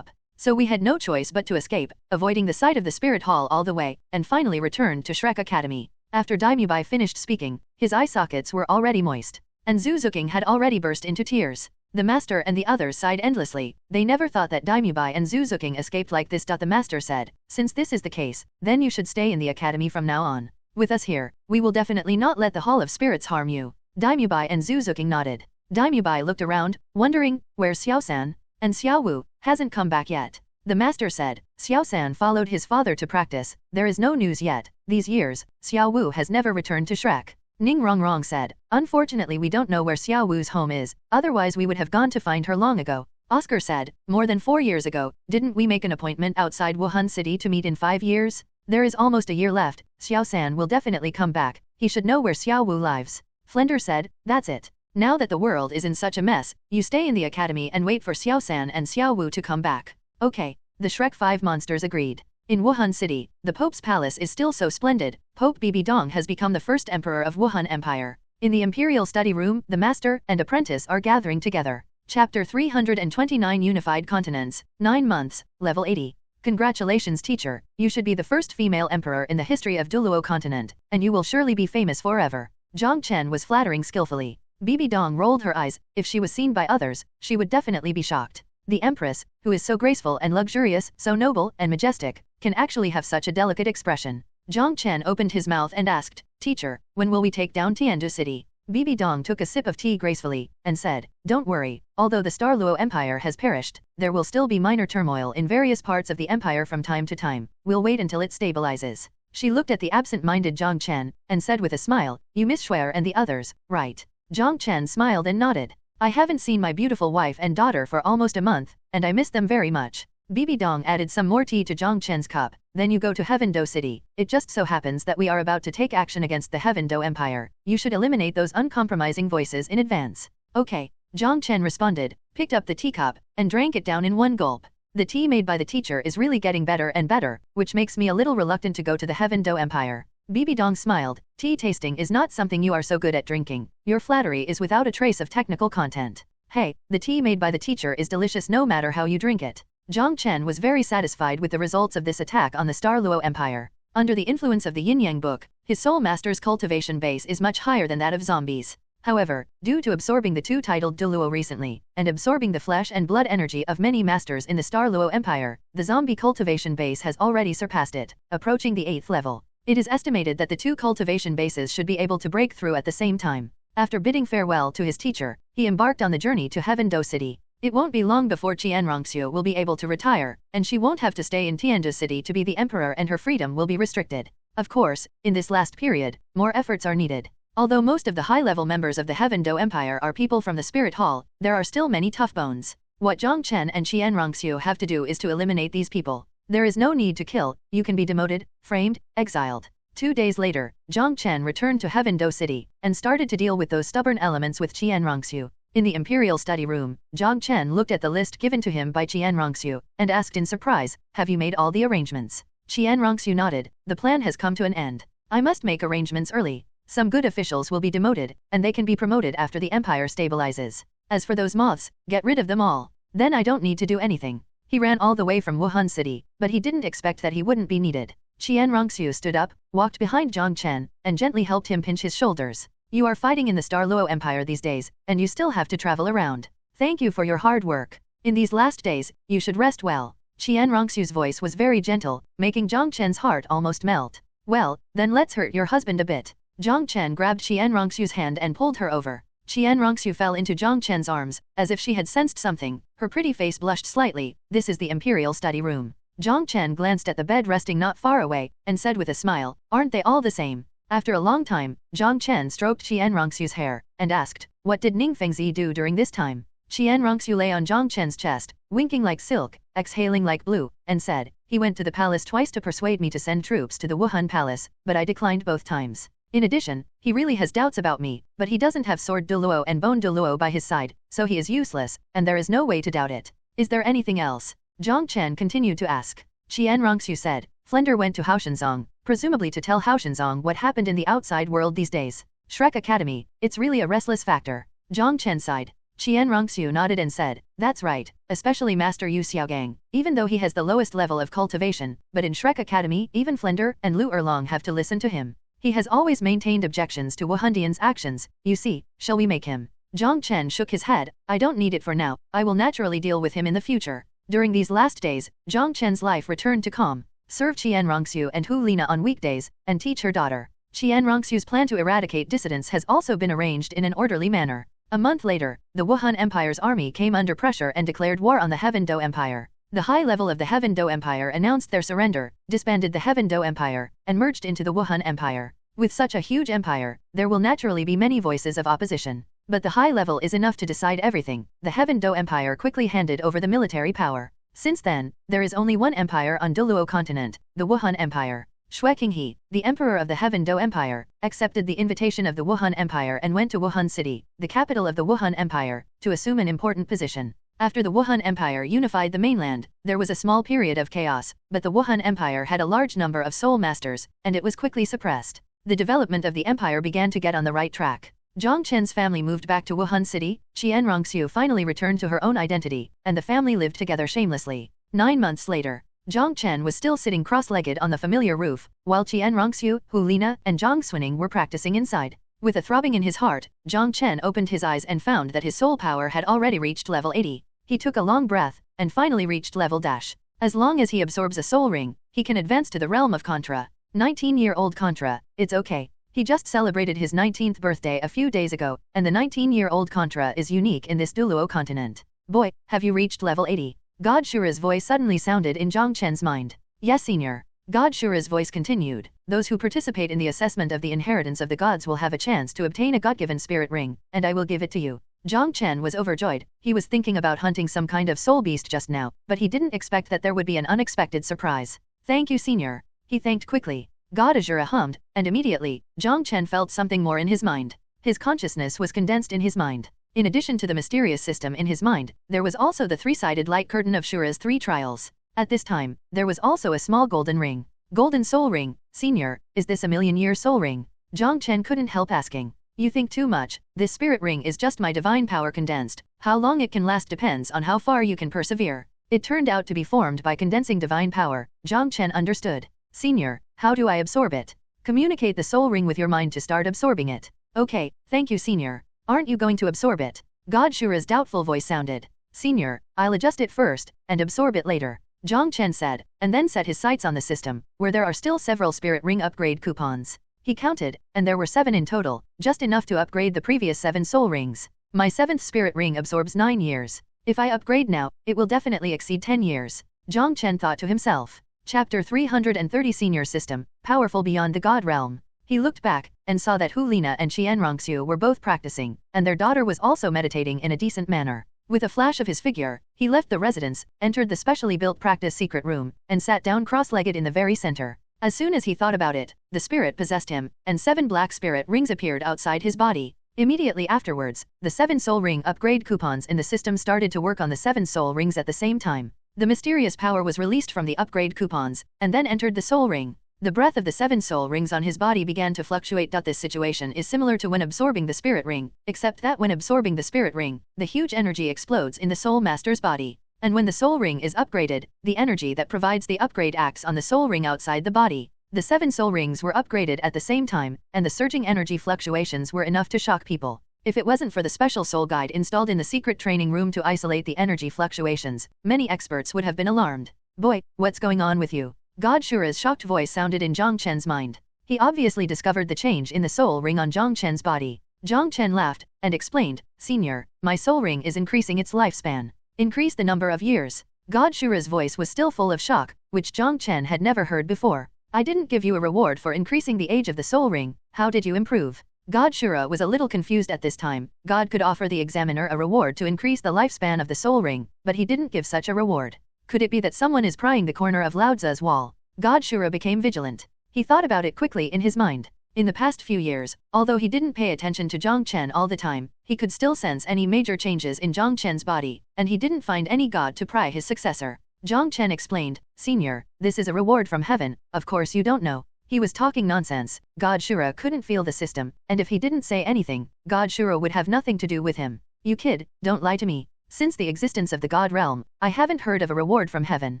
So we had no choice but to escape, avoiding the sight of the spirit hall all the way, and finally returned to Shrek Academy." After Mubai finished speaking, his eye sockets were already moist. And Zhu Zuking had already burst into tears. The master and the others sighed endlessly. They never thought that Mubai and Zhu Zuking escaped like this. The master said, "Since this is the case, then you should stay in the academy from now on. With us here, we will definitely not let the Hall of Spirits harm you." Mubai and Zhu Zuking nodded. Mubai looked around, wondering, where's Xiaosan? And Xiaowu hasn't come back yet. The master said, "Xiaosan followed his father to practice, there is no news yet. These years, Xiaowu has never returned to Shrek." Ning Rongrong said, "Unfortunately we don't know where Xiaowu's home is, otherwise we would have gone to find her long ago." Oscar said, "More than 4 years ago, didn't we make an appointment outside Wuhan City to meet in 5 years? There is almost a year left, Xiaosan will definitely come back, he should know where Xiaowu lives." Flender said, "That's it. Now that the world is in such a mess, you stay in the academy and wait for Xiaosan and Xiaowu to come back." "Okay." The Shrek 5 monsters agreed. In Wuhan City, the Pope's palace is still so splendid. Pope Bibi Dong has become the first emperor of Wuhan Empire. In the imperial study room, the master and apprentice are gathering together. Chapter 329 Unified Continents, 9 months, level 80. Congratulations teacher, you should be the first female emperor in the history of Douluo Continent, and you will surely be famous forever. Jong Chen was flattering skillfully. Bibi Dong rolled her eyes. If she was seen by others, she would definitely be shocked. The empress, who is so graceful and luxurious, so noble and majestic, can actually have such a delicate expression. Jong Chen opened his mouth and asked, "Teacher, when will we take down Tiandu City?" Bibi Dong took a sip of tea gracefully, and said, "Don't worry, although the Star Luo Empire has perished, there will still be minor turmoil in various parts of the empire from time to time. We'll wait until it stabilizes." She looked at the absent-minded Jong Chen, and said with a smile, "You miss Shuer and the others, right?" Jong Chen smiled and nodded. "I haven't seen my beautiful wife and daughter for almost a month, and I miss them very much." Bibi Dong added some more tea to Jong Chen's cup. "Then you go to Heaven Do City. It just so happens that we are about to take action against the Heaven Do Empire. You should eliminate those uncompromising voices in advance." "Okay," Jong Chen responded, picked up the teacup, and drank it down in one gulp. "The tea made by the teacher is really getting better and better, which makes me a little reluctant to go to the Heaven Do Empire." Bibi Dong smiled. "Tea tasting is not something you are so good at drinking. Your flattery is without a trace of technical content. Hey, the tea made by the teacher is delicious no matter how you drink it." Jong Chen was very satisfied with the results of this attack on the Star Luo Empire. Under the influence of the Yin Yang book, his soul master's cultivation base is much higher than that of zombies. However, due to absorbing the two-titled Douluo recently, and absorbing the flesh and blood energy of many masters in the Star Luo Empire, the zombie cultivation base has already surpassed it, approaching the 8th level. It is estimated that the two cultivation bases should be able to break through at the same time. After bidding farewell to his teacher, he embarked on the journey to Heaven Do City. It won't be long before Xiaoxue will be able to retire, and she won't have to stay in Tiandu City to be the emperor, and her freedom will be restricted. Of course, in this last period, more efforts are needed. Although most of the high-level members of the Heaven Do Empire are people from the Spirit Hall, there are still many tough bones. What Jong Chen and Xiaoxue have to do is to eliminate these people. There is no need to kill, you can be demoted, framed, exiled. 2 days later, Jong Chen returned to Heaven Do City, and started to deal with those stubborn elements with Xiaoxue. In the Imperial Study Room, Jong Chen looked at the list given to him by Xiaoxue, and asked in surprise, "Have you made all the arrangements?" Xiaoxue nodded. "The plan has come to an end. I must make arrangements early. Some good officials will be demoted, and they can be promoted after the empire stabilizes. As for those moths, get rid of them all. Then I don't need to do anything." He ran all the way from Wuhan City, but he didn't expect that he wouldn't be needed. Xiaoxue stood up, walked behind Jong Chen, and gently helped him pinch his shoulders. "You are fighting in the Star Luo Empire these days, and you still have to travel around. Thank you for your hard work. In these last days, you should rest well." Xiaoxue's voice was very gentle, making Jong Chen's heart almost melt. "Well, then let's hurt your husband a bit." Jong Chen grabbed Xiaoxue's hand and pulled her over. Xiaoxue fell into Jong Chen's arms, as if she had sensed something. Her pretty face blushed slightly. "This is the Imperial Study Room." Jong Chen glanced at the bed resting not far away, and said with a smile, "Aren't they all the same?" After a long time, Jong Chen stroked Xiaoxue's hair, and asked, "What did Ning Fengzi do during this time?" Xiaoxue lay on Jong Chen's chest, winking like silk, exhaling like blue, and said, "He went to the palace twice to persuade me to send troops to the Wuhan Palace, but I declined both times. In addition, he really has doubts about me, but he doesn't have Sword Douluo and Bone Douluo by his side, so he is useless, and there is no way to doubt it. Is there anything else?" Jong Chen continued to ask. Xiaoxue said, "Flender went to Haoshanzong, presumably to tell Haoshanzong what happened in the outside world these days. Shrek Academy, it's really a restless factor." Jong Chen sighed. Xiaoxue nodded and said, "That's right, especially Master Yu Xiaogang, even though he has the lowest level of cultivation, but in Shrek Academy even Flender and Lu Erlong have to listen to him. He has always maintained objections to Wuhandian's actions, you see, shall we make him?" Jong Chen shook his head. "I don't need it for now, I will naturally deal with him in the future." During these last days, Jong Chen's life returned to calm. Serve Xiaoxue and Hu Lina on weekdays, and teach her daughter. Xiaoxue's plan to eradicate dissidents has also been arranged in an orderly manner. A month later, the Wuhan Empire's army came under pressure and declared war on the Heaven Do Empire. The high level of the Heaven Do Empire announced their surrender, disbanded the Heaven Do Empire, and merged into the Wuhan Empire. With such a huge empire, there will naturally be many voices of opposition. But the high level is enough to decide everything. The Heaven Do Empire quickly handed over the military power. Since then, there is only one empire on Douluo Continent, the Wuhan Empire. Shui Qinghe, the emperor of the Heaven Do Empire, accepted the invitation of the Wuhan Empire and went to Wuhan City, the capital of the Wuhan Empire, to assume an important position. After the Wuhan Empire unified the mainland, there was a small period of chaos, but the Wuhan Empire had a large number of soul masters, and it was quickly suppressed. The development of the empire began to get on the right track. Jong Chen's family moved back to Wuhan City, Xiaoxue finally returned to her own identity, and the family lived together shamelessly. 9 months later, Jong Chen was still sitting cross-legged on the familiar roof, while Xiaoxue, Hu Lina, and Zhang Xuning were practicing inside. With a throbbing in his heart, Jiang Chen opened his eyes and found that his soul power had already reached level 80. He took a long breath, and finally reached level dash. As long as he absorbs a soul ring, he can advance to the realm of Contra. 19-year-old Contra, it's okay. He just celebrated his 19th birthday a few days ago, and the 19-year-old Contra is unique in this Douluo Continent. Boy, have you reached level 80? God Shura's voice suddenly sounded in Jiang Chen's mind. Yes, senior. God Shura's voice continued. Those who participate in the assessment of the inheritance of the gods will have a chance to obtain a God-given spirit ring, and I will give it to you. Jiang Chen was overjoyed. He was thinking about hunting some kind of soul beast just now, but he didn't expect that there would be an unexpected surprise. Thank you, senior. He thanked quickly. God Azura hummed, and immediately, Jiang Chen felt something more in his mind. His consciousness was condensed in his mind. In addition to the mysterious system in his mind, there was also the three-sided light curtain of Shura's 3 trials. At this time, there was also a small golden ring. Golden soul ring, senior, is this a million-year soul ring? Jiang Chen couldn't help asking. You think too much, this spirit ring is just my divine power condensed. How long it can last depends on how far you can persevere. It turned out to be formed by condensing divine power. Jiang Chen understood. Senior, how do I absorb it? Communicate the soul ring with your mind to start absorbing it. Okay, thank you, senior. Aren't you going to absorb it? God Shura's doubtful voice sounded. Senior, I'll adjust it first, and absorb it later. Jiang Chen said, and then set his sights on the system, where there are still several spirit ring upgrade coupons. He counted, and there were 7 in total, just enough to upgrade the previous 7 soul rings. My 7th spirit ring absorbs 9 years. If I upgrade now, it will definitely exceed 10 years. Jiang Chen thought to himself. Chapter 330 Senior System, Powerful Beyond the God Realm. He looked back, and saw that Hu Lina and Xianrongxiu were both practicing, and their daughter was also meditating in a decent manner. With a flash of his figure, he left the residence, entered the specially built practice secret room, and sat down cross-legged in the very center. As soon as he thought about it, the spirit possessed him, and 7 black spirit rings appeared outside his body. Immediately afterwards, the 7 soul ring upgrade coupons in the system started to work on the 7 soul rings at the same time. The mysterious power was released from the upgrade coupons, and then entered the soul ring. The breath of the 7 soul rings on his body began to fluctuate. This situation is similar to when absorbing the spirit ring, except that when absorbing the spirit ring, the huge energy explodes in the soul master's body. And when the soul ring is upgraded, the energy that provides the upgrade acts on the soul ring outside the body. The 7 soul rings were upgraded at the same time, and the surging energy fluctuations were enough to shock people. If it wasn't for the special soul guide installed in the secret training room to isolate the energy fluctuations, many experts would have been alarmed. Boy, what's going on with you? God Shura's shocked voice sounded in Jiang Chen's mind. He obviously discovered the change in the soul ring on Jiang Chen's body. Jiang Chen laughed, and explained, Senior, my soul ring is increasing its lifespan. Increase the number of years. God Shura's voice was still full of shock, which Jiang Chen had never heard before. I didn't give you a reward for increasing the age of the soul ring, how did you improve? God Shura was a little confused at this time. God could offer the examiner a reward to increase the lifespan of the soul ring, but he didn't give such a reward. Could it be that someone is prying the corner of Lao Tzu's wall? God Shura became vigilant. He thought about it quickly in his mind. In the past few years, although he didn't pay attention to Jiang Chen all the time, he could still sense any major changes in Jiang Chen's body, and he didn't find any god to pry his successor. Jiang Chen explained, Senior, this is a reward from heaven, of course you don't know. He was talking nonsense. God Shura couldn't feel the system, and if he didn't say anything, God Shura would have nothing to do with him. You kid, don't lie to me. Since the existence of the God realm, I haven't heard of a reward from heaven.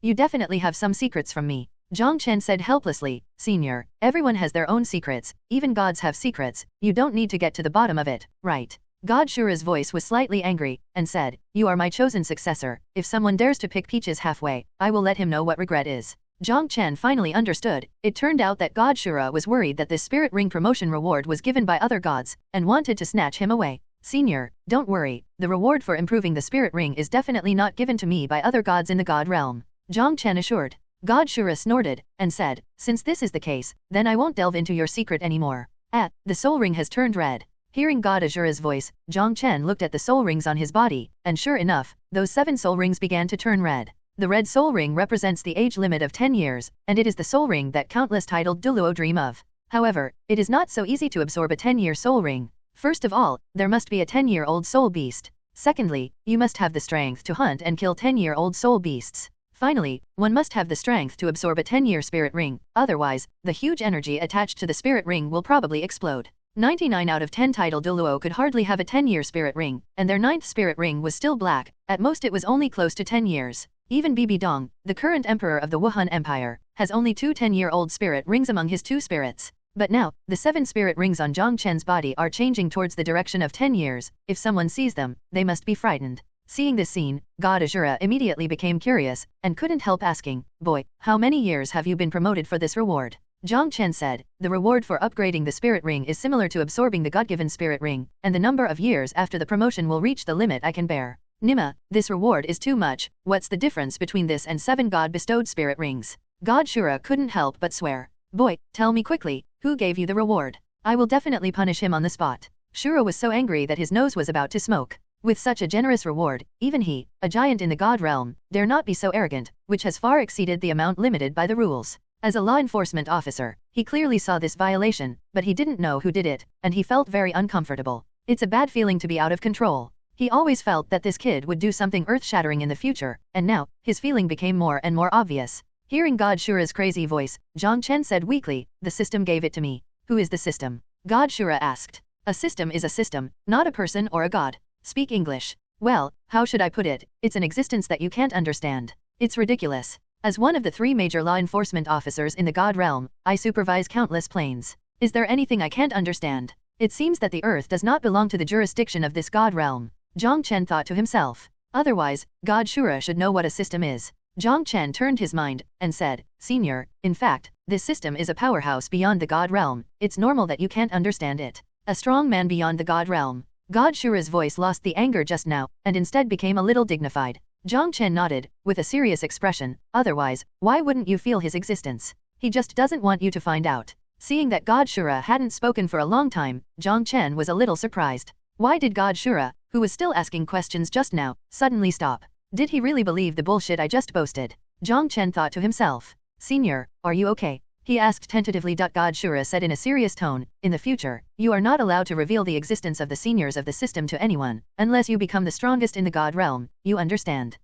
You definitely have some secrets from me. Jiang Chen said helplessly, Senior, everyone has their own secrets, even gods have secrets, you don't need to get to the bottom of it, right? God Shura's voice was slightly angry, and said, You are my chosen successor, if someone dares to pick peaches halfway, I will let him know what regret is. Jiang Chen finally understood. It turned out that God Shura was worried that this spirit ring promotion reward was given by other gods, and wanted to snatch him away. Senior, don't worry, the reward for improving the spirit ring is definitely not given to me by other gods in the God realm. Jiang Chen assured. God Shura snorted, and said, Since this is the case, then I won't delve into your secret anymore. The soul ring has turned red. Hearing God Azura's voice, Jiang Chen looked at the soul rings on his body, and sure enough, those 7 soul rings began to turn red. The red soul ring represents the age limit of 10 years, and it is the soul ring that countless titled Douluo dream of. However, it is not so easy to absorb a 10-year soul ring. First of all, there must be a 10-year-old soul beast. Secondly, you must have the strength to hunt and kill 10-year-old soul beasts. Finally, one must have the strength to absorb a 10-year spirit ring, otherwise, the huge energy attached to the spirit ring will probably explode. 99 out of 10 title Douluo could hardly have a 10-year spirit ring, and their 9th spirit ring was still black, at most it was only close to 10 years. Even Bibi Dong, the current emperor of the Wuhan Empire, has only 2 10-year-old spirit rings among his 2 spirits. But now, the 7 spirit rings on Jong Chen's body are changing towards the direction of 10 years. If someone sees them, they must be frightened. Seeing this scene, God Ashura immediately became curious, and couldn't help asking, "Boy, how many years have you been promoted for this reward?" Jong Chen said, "The reward for upgrading the spirit ring is similar to absorbing the God-given spirit ring, and the number of years after the promotion will reach the limit I can bear." "Nima, this reward is too much. What's the difference between this and 7 God-bestowed spirit rings?" God Shura couldn't help but swear. "Boy, tell me quickly, who gave you the reward? I will definitely punish him on the spot." Shura was so angry that his nose was about to smoke. With such a generous reward, even he, a giant in the God realm, dare not be so arrogant, which has far exceeded the amount limited by the rules. As a law enforcement officer, he clearly saw this violation, but he didn't know who did it, and he felt very uncomfortable. It's a bad feeling to be out of control. He always felt that this kid would do something earth-shattering in the future, and now, his feeling became more and more obvious. Hearing God Shura's crazy voice, Jong Chen said weakly, "The system gave it to me." "Who is the system?" God Shura asked. "A system is a system, not a person or a god. Speak English." "Well, how should I put it? It's an existence that you can't understand. It's ridiculous. As one of the 3 major law enforcement officers in the God realm, I supervise countless planes. Is there anything I can't understand? It seems that the earth does not belong to the jurisdiction of this God realm." Jong Chen thought to himself. Otherwise, God Shura should know what a system is. Jong Chen turned his mind, and said, "Senior, in fact, this system is a powerhouse beyond the God realm. It's normal that you can't understand it. A strong man beyond the God realm." God Shura's voice lost the anger just now, and instead became a little dignified. Jong Chen nodded, with a serious expression, "Otherwise, why wouldn't you feel his existence? He just doesn't want you to find out." Seeing that God Shura hadn't spoken for a long time, Jong Chen was a little surprised. Why did God Shura, who was still asking questions just now, suddenly stop? Did he really believe the bullshit I just boasted? Jong Chen thought to himself. "Senior, are you okay?" he asked tentatively. God Shura said in a serious tone, "In the future, you are not allowed to reveal the existence of the seniors of the system to anyone, unless you become the strongest in the God realm, you understand?"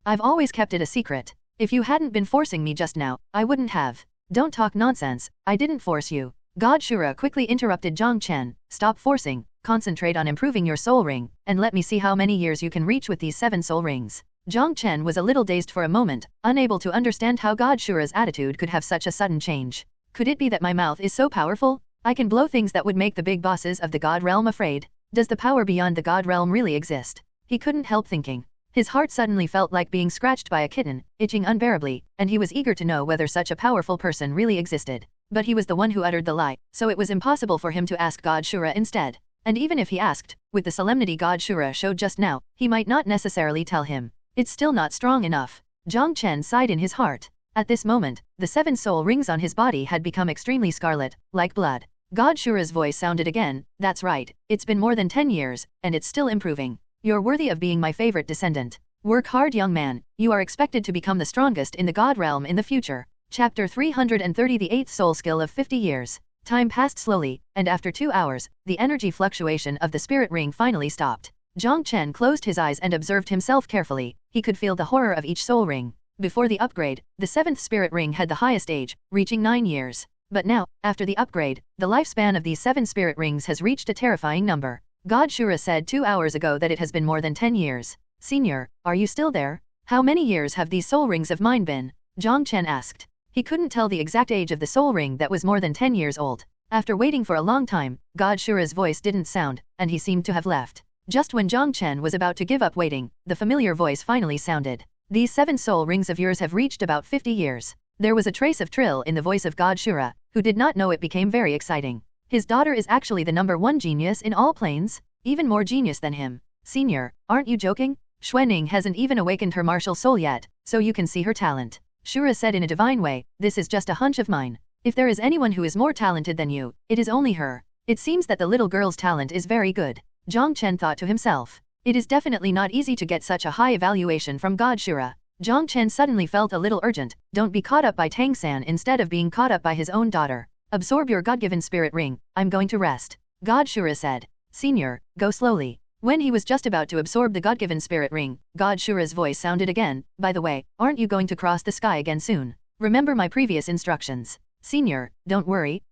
I've always kept it a secret. If you hadn't been forcing me just now, I wouldn't have." "Don't talk nonsense, I didn't force you." God Shura quickly interrupted Jong Chen. "Stop forcing, concentrate on improving your soul ring, and let me see how many years you can reach with these 7 soul rings." Jong Chen was a little dazed for a moment, unable to understand how God Shura's attitude could have such a sudden change. Could it be that my mouth is so powerful? I can blow things that would make the big bosses of the God realm afraid? Does the power beyond the God realm really exist? He couldn't help thinking. His heart suddenly felt like being scratched by a kitten, itching unbearably, and he was eager to know whether such a powerful person really existed. But he was the one who uttered the lie, so it was impossible for him to ask God Shura instead. And even if he asked, with the solemnity God Shura showed just now, he might not necessarily tell him. It's still not strong enough. Jong Chen sighed in his heart. At this moment, the 7 soul rings on his body had become extremely scarlet, like blood. God Shura's voice sounded again, "That's right, it's been more than 10 years, and it's still improving. You're worthy of being my favorite descendant. Work hard, young man, you are expected to become the strongest in the God realm in the future." Chapter 330, the 8th soul skill of 50 years. Time passed slowly, and after 2 hours, the energy fluctuation of the spirit ring finally stopped. Jong Chen closed his eyes and observed himself carefully. He could feel the horror of each soul ring. Before the upgrade, the 7th spirit ring had the highest age, reaching 9 years. But now, after the upgrade, the lifespan of these 7 spirit rings has reached a terrifying number. God Shura said 2 hours ago that it has been more than 10 years. "Senior, are you still there? How many years have these soul rings of mine been?" Jong Chen asked. He couldn't tell the exact age of the soul ring that was more than 10 years old. After waiting for a long time, God Shura's voice didn't sound, and he seemed to have left. Just when Jong Chen was about to give up waiting, the familiar voice finally sounded. "These 7 soul rings of yours have reached about 50 years. There was a trace of thrill in the voice of God Shura, who did not know it became very exciting. His daughter is actually the #1 genius in all planes, even more genius than him. "Senior, aren't you joking? Xuening hasn't even awakened her martial soul yet, so you can see her talent." Shura said in a divine way, "This is just a hunch of mine. If there is anyone who is more talented than you, it is only her. It seems that the little girl's talent is very good." Jong Chen thought to himself. It is definitely not easy to get such a high evaluation from God Shura. Jong Chen suddenly felt a little urgent. Don't be caught up by Tang San instead of being caught up by his own daughter. "Absorb your God-given spirit ring, I'm going to rest." God Shura said. "Senior, go slowly." When he was just about to absorb the God-given spirit ring, God Shura's voice sounded again, "By the way, aren't you going to cross the sky again soon? Remember my previous instructions." "Senior, don't worry,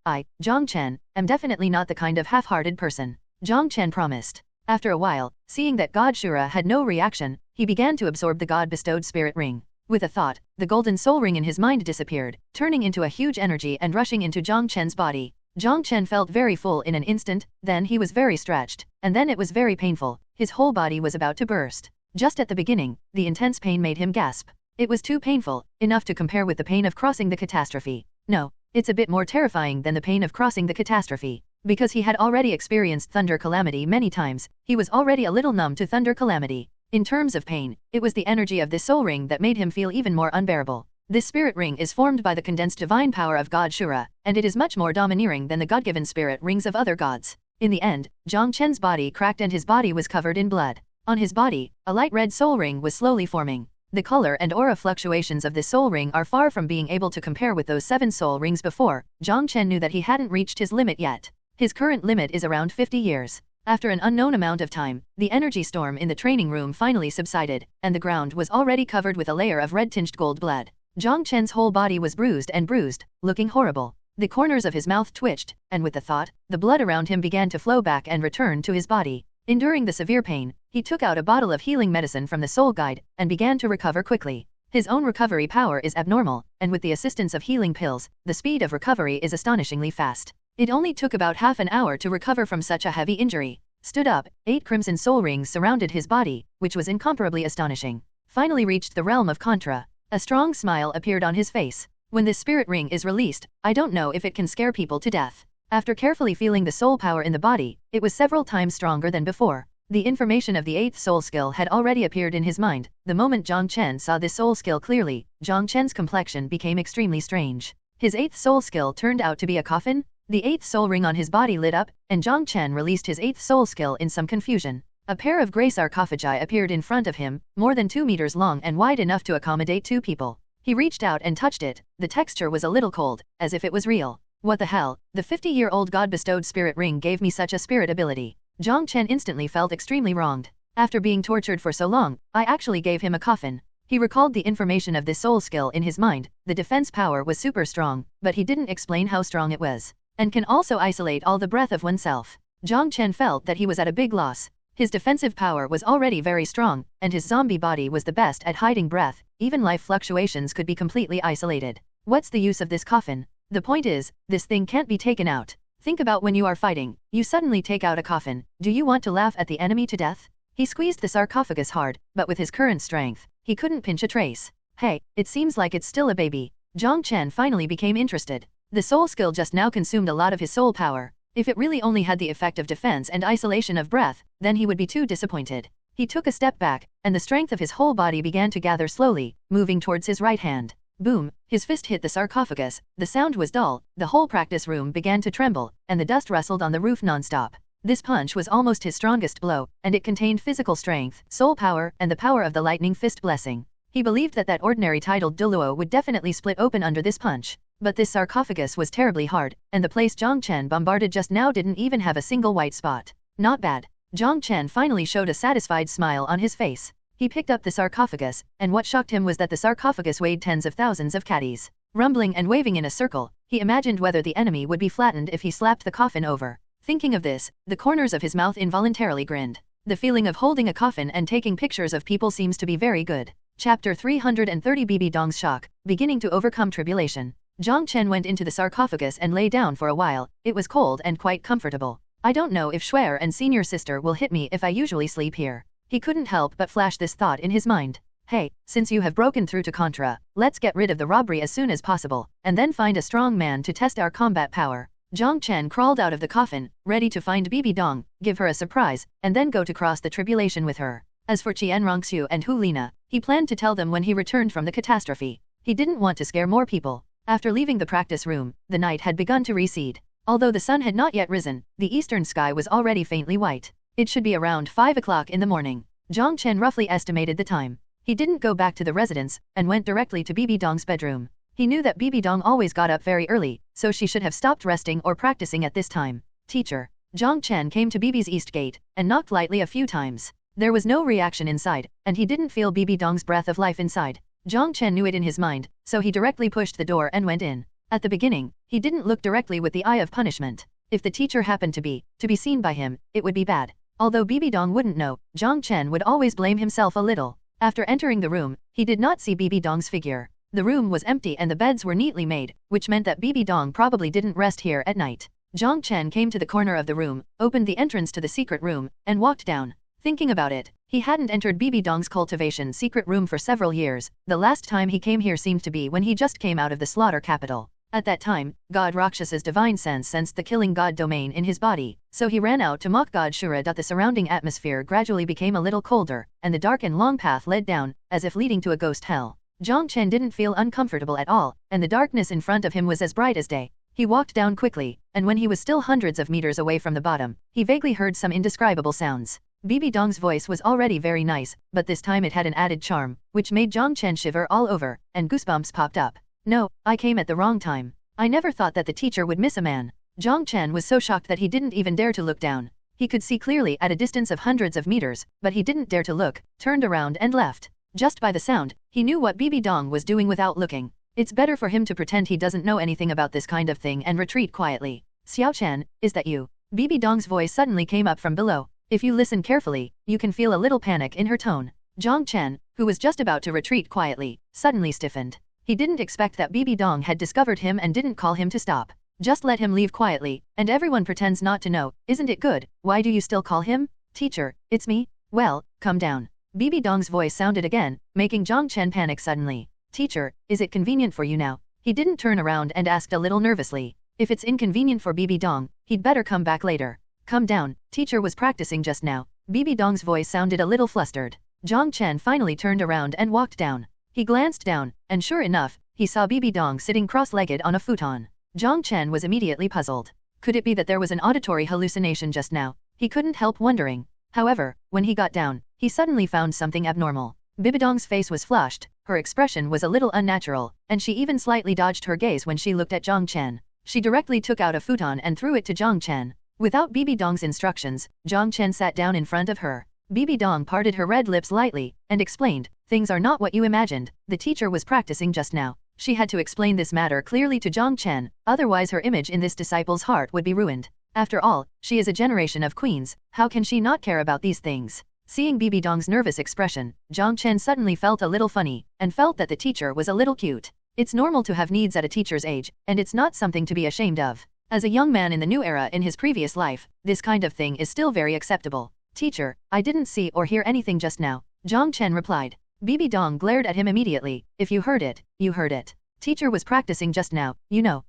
Jong Chen, am definitely not the kind of half-hearted person." Jong Chen promised. After a while, seeing that God Shura had no reaction, he began to absorb the God-bestowed spirit ring. With a thought, the golden soul ring in his mind disappeared, turning into a huge energy and rushing into Jong Chen's body. Jong Chen felt very full in an instant, then he was very stretched, and then it was very painful. His whole body was about to burst. Just at the beginning, the intense pain made him gasp. It was too painful, enough to compare with the pain of crossing the catastrophe. No, it's a bit more terrifying than the pain of crossing the catastrophe. Because he had already experienced thunder calamity many times, he was already a little numb to thunder calamity. In terms of pain, it was the energy of this soul ring that made him feel even more unbearable. This spirit ring is formed by the condensed divine power of God Shura, and it is much more domineering than the God-given spirit rings of other gods. In the end, Jong Chen's body cracked and his body was covered in blood. On his body, a light red soul ring was slowly forming. The color and aura fluctuations of this soul ring are far from being able to compare with those 7 soul rings before. Jong Chen knew that he hadn't reached his limit yet. His current limit is around 50 years. After an unknown amount of time, the energy storm in the training room finally subsided, and the ground was already covered with a layer of red-tinged gold blood. Jong Chen's whole body was bruised and bruised, looking horrible. The corners of his mouth twitched, and with the thought, the blood around him began to flow back and return to his body. Enduring the severe pain, he took out a bottle of healing medicine from the soul guide, and began to recover quickly. His own recovery power is abnormal, and with the assistance of healing pills, the speed of recovery is astonishingly fast. It only took about half an hour to recover from such a heavy injury. Stood up, 8 crimson soul rings surrounded his body, which was incomparably astonishing. Finally reached the realm of Contra. A strong smile appeared on his face. When this spirit ring is released, I don't know if it can scare people to death. After carefully feeling the soul power in the body, it was several times stronger than before. The information of the 8th soul skill had already appeared in his mind. The moment Jong Chen saw this soul skill clearly, Jong Chen's complexion became extremely strange. His 8th soul skill turned out to be a coffin? The 8th soul ring on his body lit up, and Jong Chen released his 8th soul skill in some confusion. A pair of grey sarcophagi appeared in front of him, more than 2 meters long and wide enough to accommodate 2 people. He reached out and touched it. The texture was a little cold, as if it was real. What the hell? The 50-year-old god-bestowed spirit ring gave me such a spirit ability. Jong Chen instantly felt extremely wronged. After being tortured for so long, I actually gave him a coffin. He recalled the information of this soul skill in his mind. The defense power was super strong, but he didn't explain how strong it was. And can also isolate all the breath of oneself. Jong Chen felt that he was at a big loss. His defensive power was already very strong, and his zombie body was the best at hiding breath. Even life fluctuations could be completely isolated. What's the use of this coffin? The point is, this thing can't be taken out. Think about when you are fighting, you suddenly take out a coffin. Do you want to laugh at the enemy to death? He squeezed the sarcophagus hard, but with his current strength, he couldn't pinch a trace. Hey, it seems like it's still a baby. Jong Chen finally became interested. The soul skill just now consumed a lot of his soul power. If it really only had the effect of defense and isolation of breath, then he would be too disappointed. He took a step back, and the strength of his whole body began to gather slowly, moving towards his right hand. Boom! His fist hit the sarcophagus. The sound was dull, the whole practice room began to tremble, and the dust rustled on the roof non-stop. This punch was almost his strongest blow, and it contained physical strength, soul power, and the power of the lightning fist blessing. He believed that ordinary titled Douluo would definitely split open under this punch. But this sarcophagus was terribly hard, and the place Jong Chen bombarded just now didn't even have a single white spot. Not bad. Jong Chen finally showed a satisfied smile on his face. He picked up the sarcophagus, and what shocked him was that the sarcophagus weighed tens of thousands of catties. Rumbling and waving in a circle, he imagined whether the enemy would be flattened if he slapped the coffin over. Thinking of this, the corners of his mouth involuntarily grinned. The feeling of holding a coffin and taking pictures of people seems to be very good. Chapter 330 Bibi Dong's shock, beginning to overcome tribulation. Jong Chen went into the sarcophagus and lay down for a while. It was cold and quite comfortable. I don't know if Shuer and senior sister will hit me if I usually sleep here. He couldn't help but flash this thought in his mind. Hey, since you have broken through to Contra, let's get rid of the robbery as soon as possible, and then find a strong man to test our combat power. Jong Chen crawled out of the coffin, ready to find Bibi Dong, give her a surprise, and then go to cross the tribulation with her. As for Qianrongxue and Hu Lina, he planned to tell them when he returned from the catastrophe. He didn't want to scare more people. After leaving the practice room, the night had begun to recede. Although the sun had not yet risen, the eastern sky was already faintly white. It should be around 5 o'clock in the morning. Jong Chen roughly estimated the time. He didn't go back to the residence, and went directly to Bibi Dong's bedroom. He knew that Bibi Dong always got up very early, so she should have stopped resting or practicing at this time. Teacher. Jong Chen came to Bibi's east gate, and knocked lightly a few times. There was no reaction inside, and he didn't feel Bibi Dong's breath of life inside. Jong Chen knew it in his mind, so he directly pushed the door and went in. At the beginning, he didn't look directly with the eye of punishment. If the teacher happened to be seen by him, it would be bad. Although Bibi Dong wouldn't know, Jong Chen would always blame himself a little. After entering the room, he did not see Bibi Dong's figure. The room was empty and the beds were neatly made, which meant that Bibi Dong probably didn't rest here at night. Jong Chen came to the corner of the room, opened the entrance to the secret room, and walked down. Thinking about it, he hadn't entered Bibi Dong's cultivation secret room for several years. The last time he came here seemed to be when he just came out of the slaughter capital. At that time, God Rakshas's divine sense sensed the killing god domain in his body, so he ran out to mock God Shura. The surrounding atmosphere gradually became a little colder, and the dark and long path led down, as if leading to a ghost hell. Jong Chen didn't feel uncomfortable at all, and the darkness in front of him was as bright as day. He walked down quickly, and when he was still hundreds of meters away from the bottom, he vaguely heard some indescribable sounds. Bibi Dong's voice was already very nice, but this time it had an added charm, which made Jong Chen shiver all over, and goosebumps popped up. No, I came at the wrong time. I never thought that the teacher would miss a man. Jong Chen was so shocked that he didn't even dare to look down. He could see clearly at a distance of hundreds of meters, but he didn't dare to look, turned around and left. Just by the sound, he knew what Bibi Dong was doing without looking. It's better for him to pretend he doesn't know anything about this kind of thing and retreat quietly. Xiaoxue, is that you? Bibi Dong's voice suddenly came up from below. If you listen carefully, you can feel a little panic in her tone. Jong Chen, who was just about to retreat quietly, suddenly stiffened. He didn't expect that Bibi Dong had discovered him and didn't call him to stop. Just let him leave quietly, and everyone pretends not to know. Isn't it good? Why do you still call him? Teacher, it's me. Well, come down. Bibi Dong's voice sounded again, making Jong Chen panic suddenly. Teacher, is it convenient for you now? He didn't turn around and asked a little nervously. If it's inconvenient for Bibi Dong, he'd better come back later. Come down, teacher was practicing just now. Bibi Dong's voice sounded a little flustered. Jong Chen finally turned around and walked down. He glanced down, and sure enough, he saw Bibi Dong sitting cross-legged on a futon. Jong Chen was immediately puzzled. Could it be that there was an auditory hallucination just now? He couldn't help wondering. However, when he got down, he suddenly found something abnormal. Bibi Dong's face was flushed, her expression was a little unnatural, and she even slightly dodged her gaze when she looked at Jong Chen. She directly took out a futon and threw it to Jong Chen. Without Bibi Dong's instructions, Jong Chen sat down in front of her. Bibi Dong parted her red lips lightly, and explained, things are not what you imagined, the teacher was practicing just now. She had to explain this matter clearly to Jong Chen, otherwise her image in this disciple's heart would be ruined. After all, she is a generation of queens, how can she not care about these things? Seeing Bibi Dong's nervous expression, Jong Chen suddenly felt a little funny, and felt that the teacher was a little cute. It's normal to have needs at a teacher's age, and it's not something to be ashamed of. As a young man in the new era in his previous life, this kind of thing is still very acceptable. Teacher, I didn't see or hear anything just now, Jong Chen replied. Bibi Dong glared at him immediately. If you heard it, you heard it. Teacher was practicing just now, you know.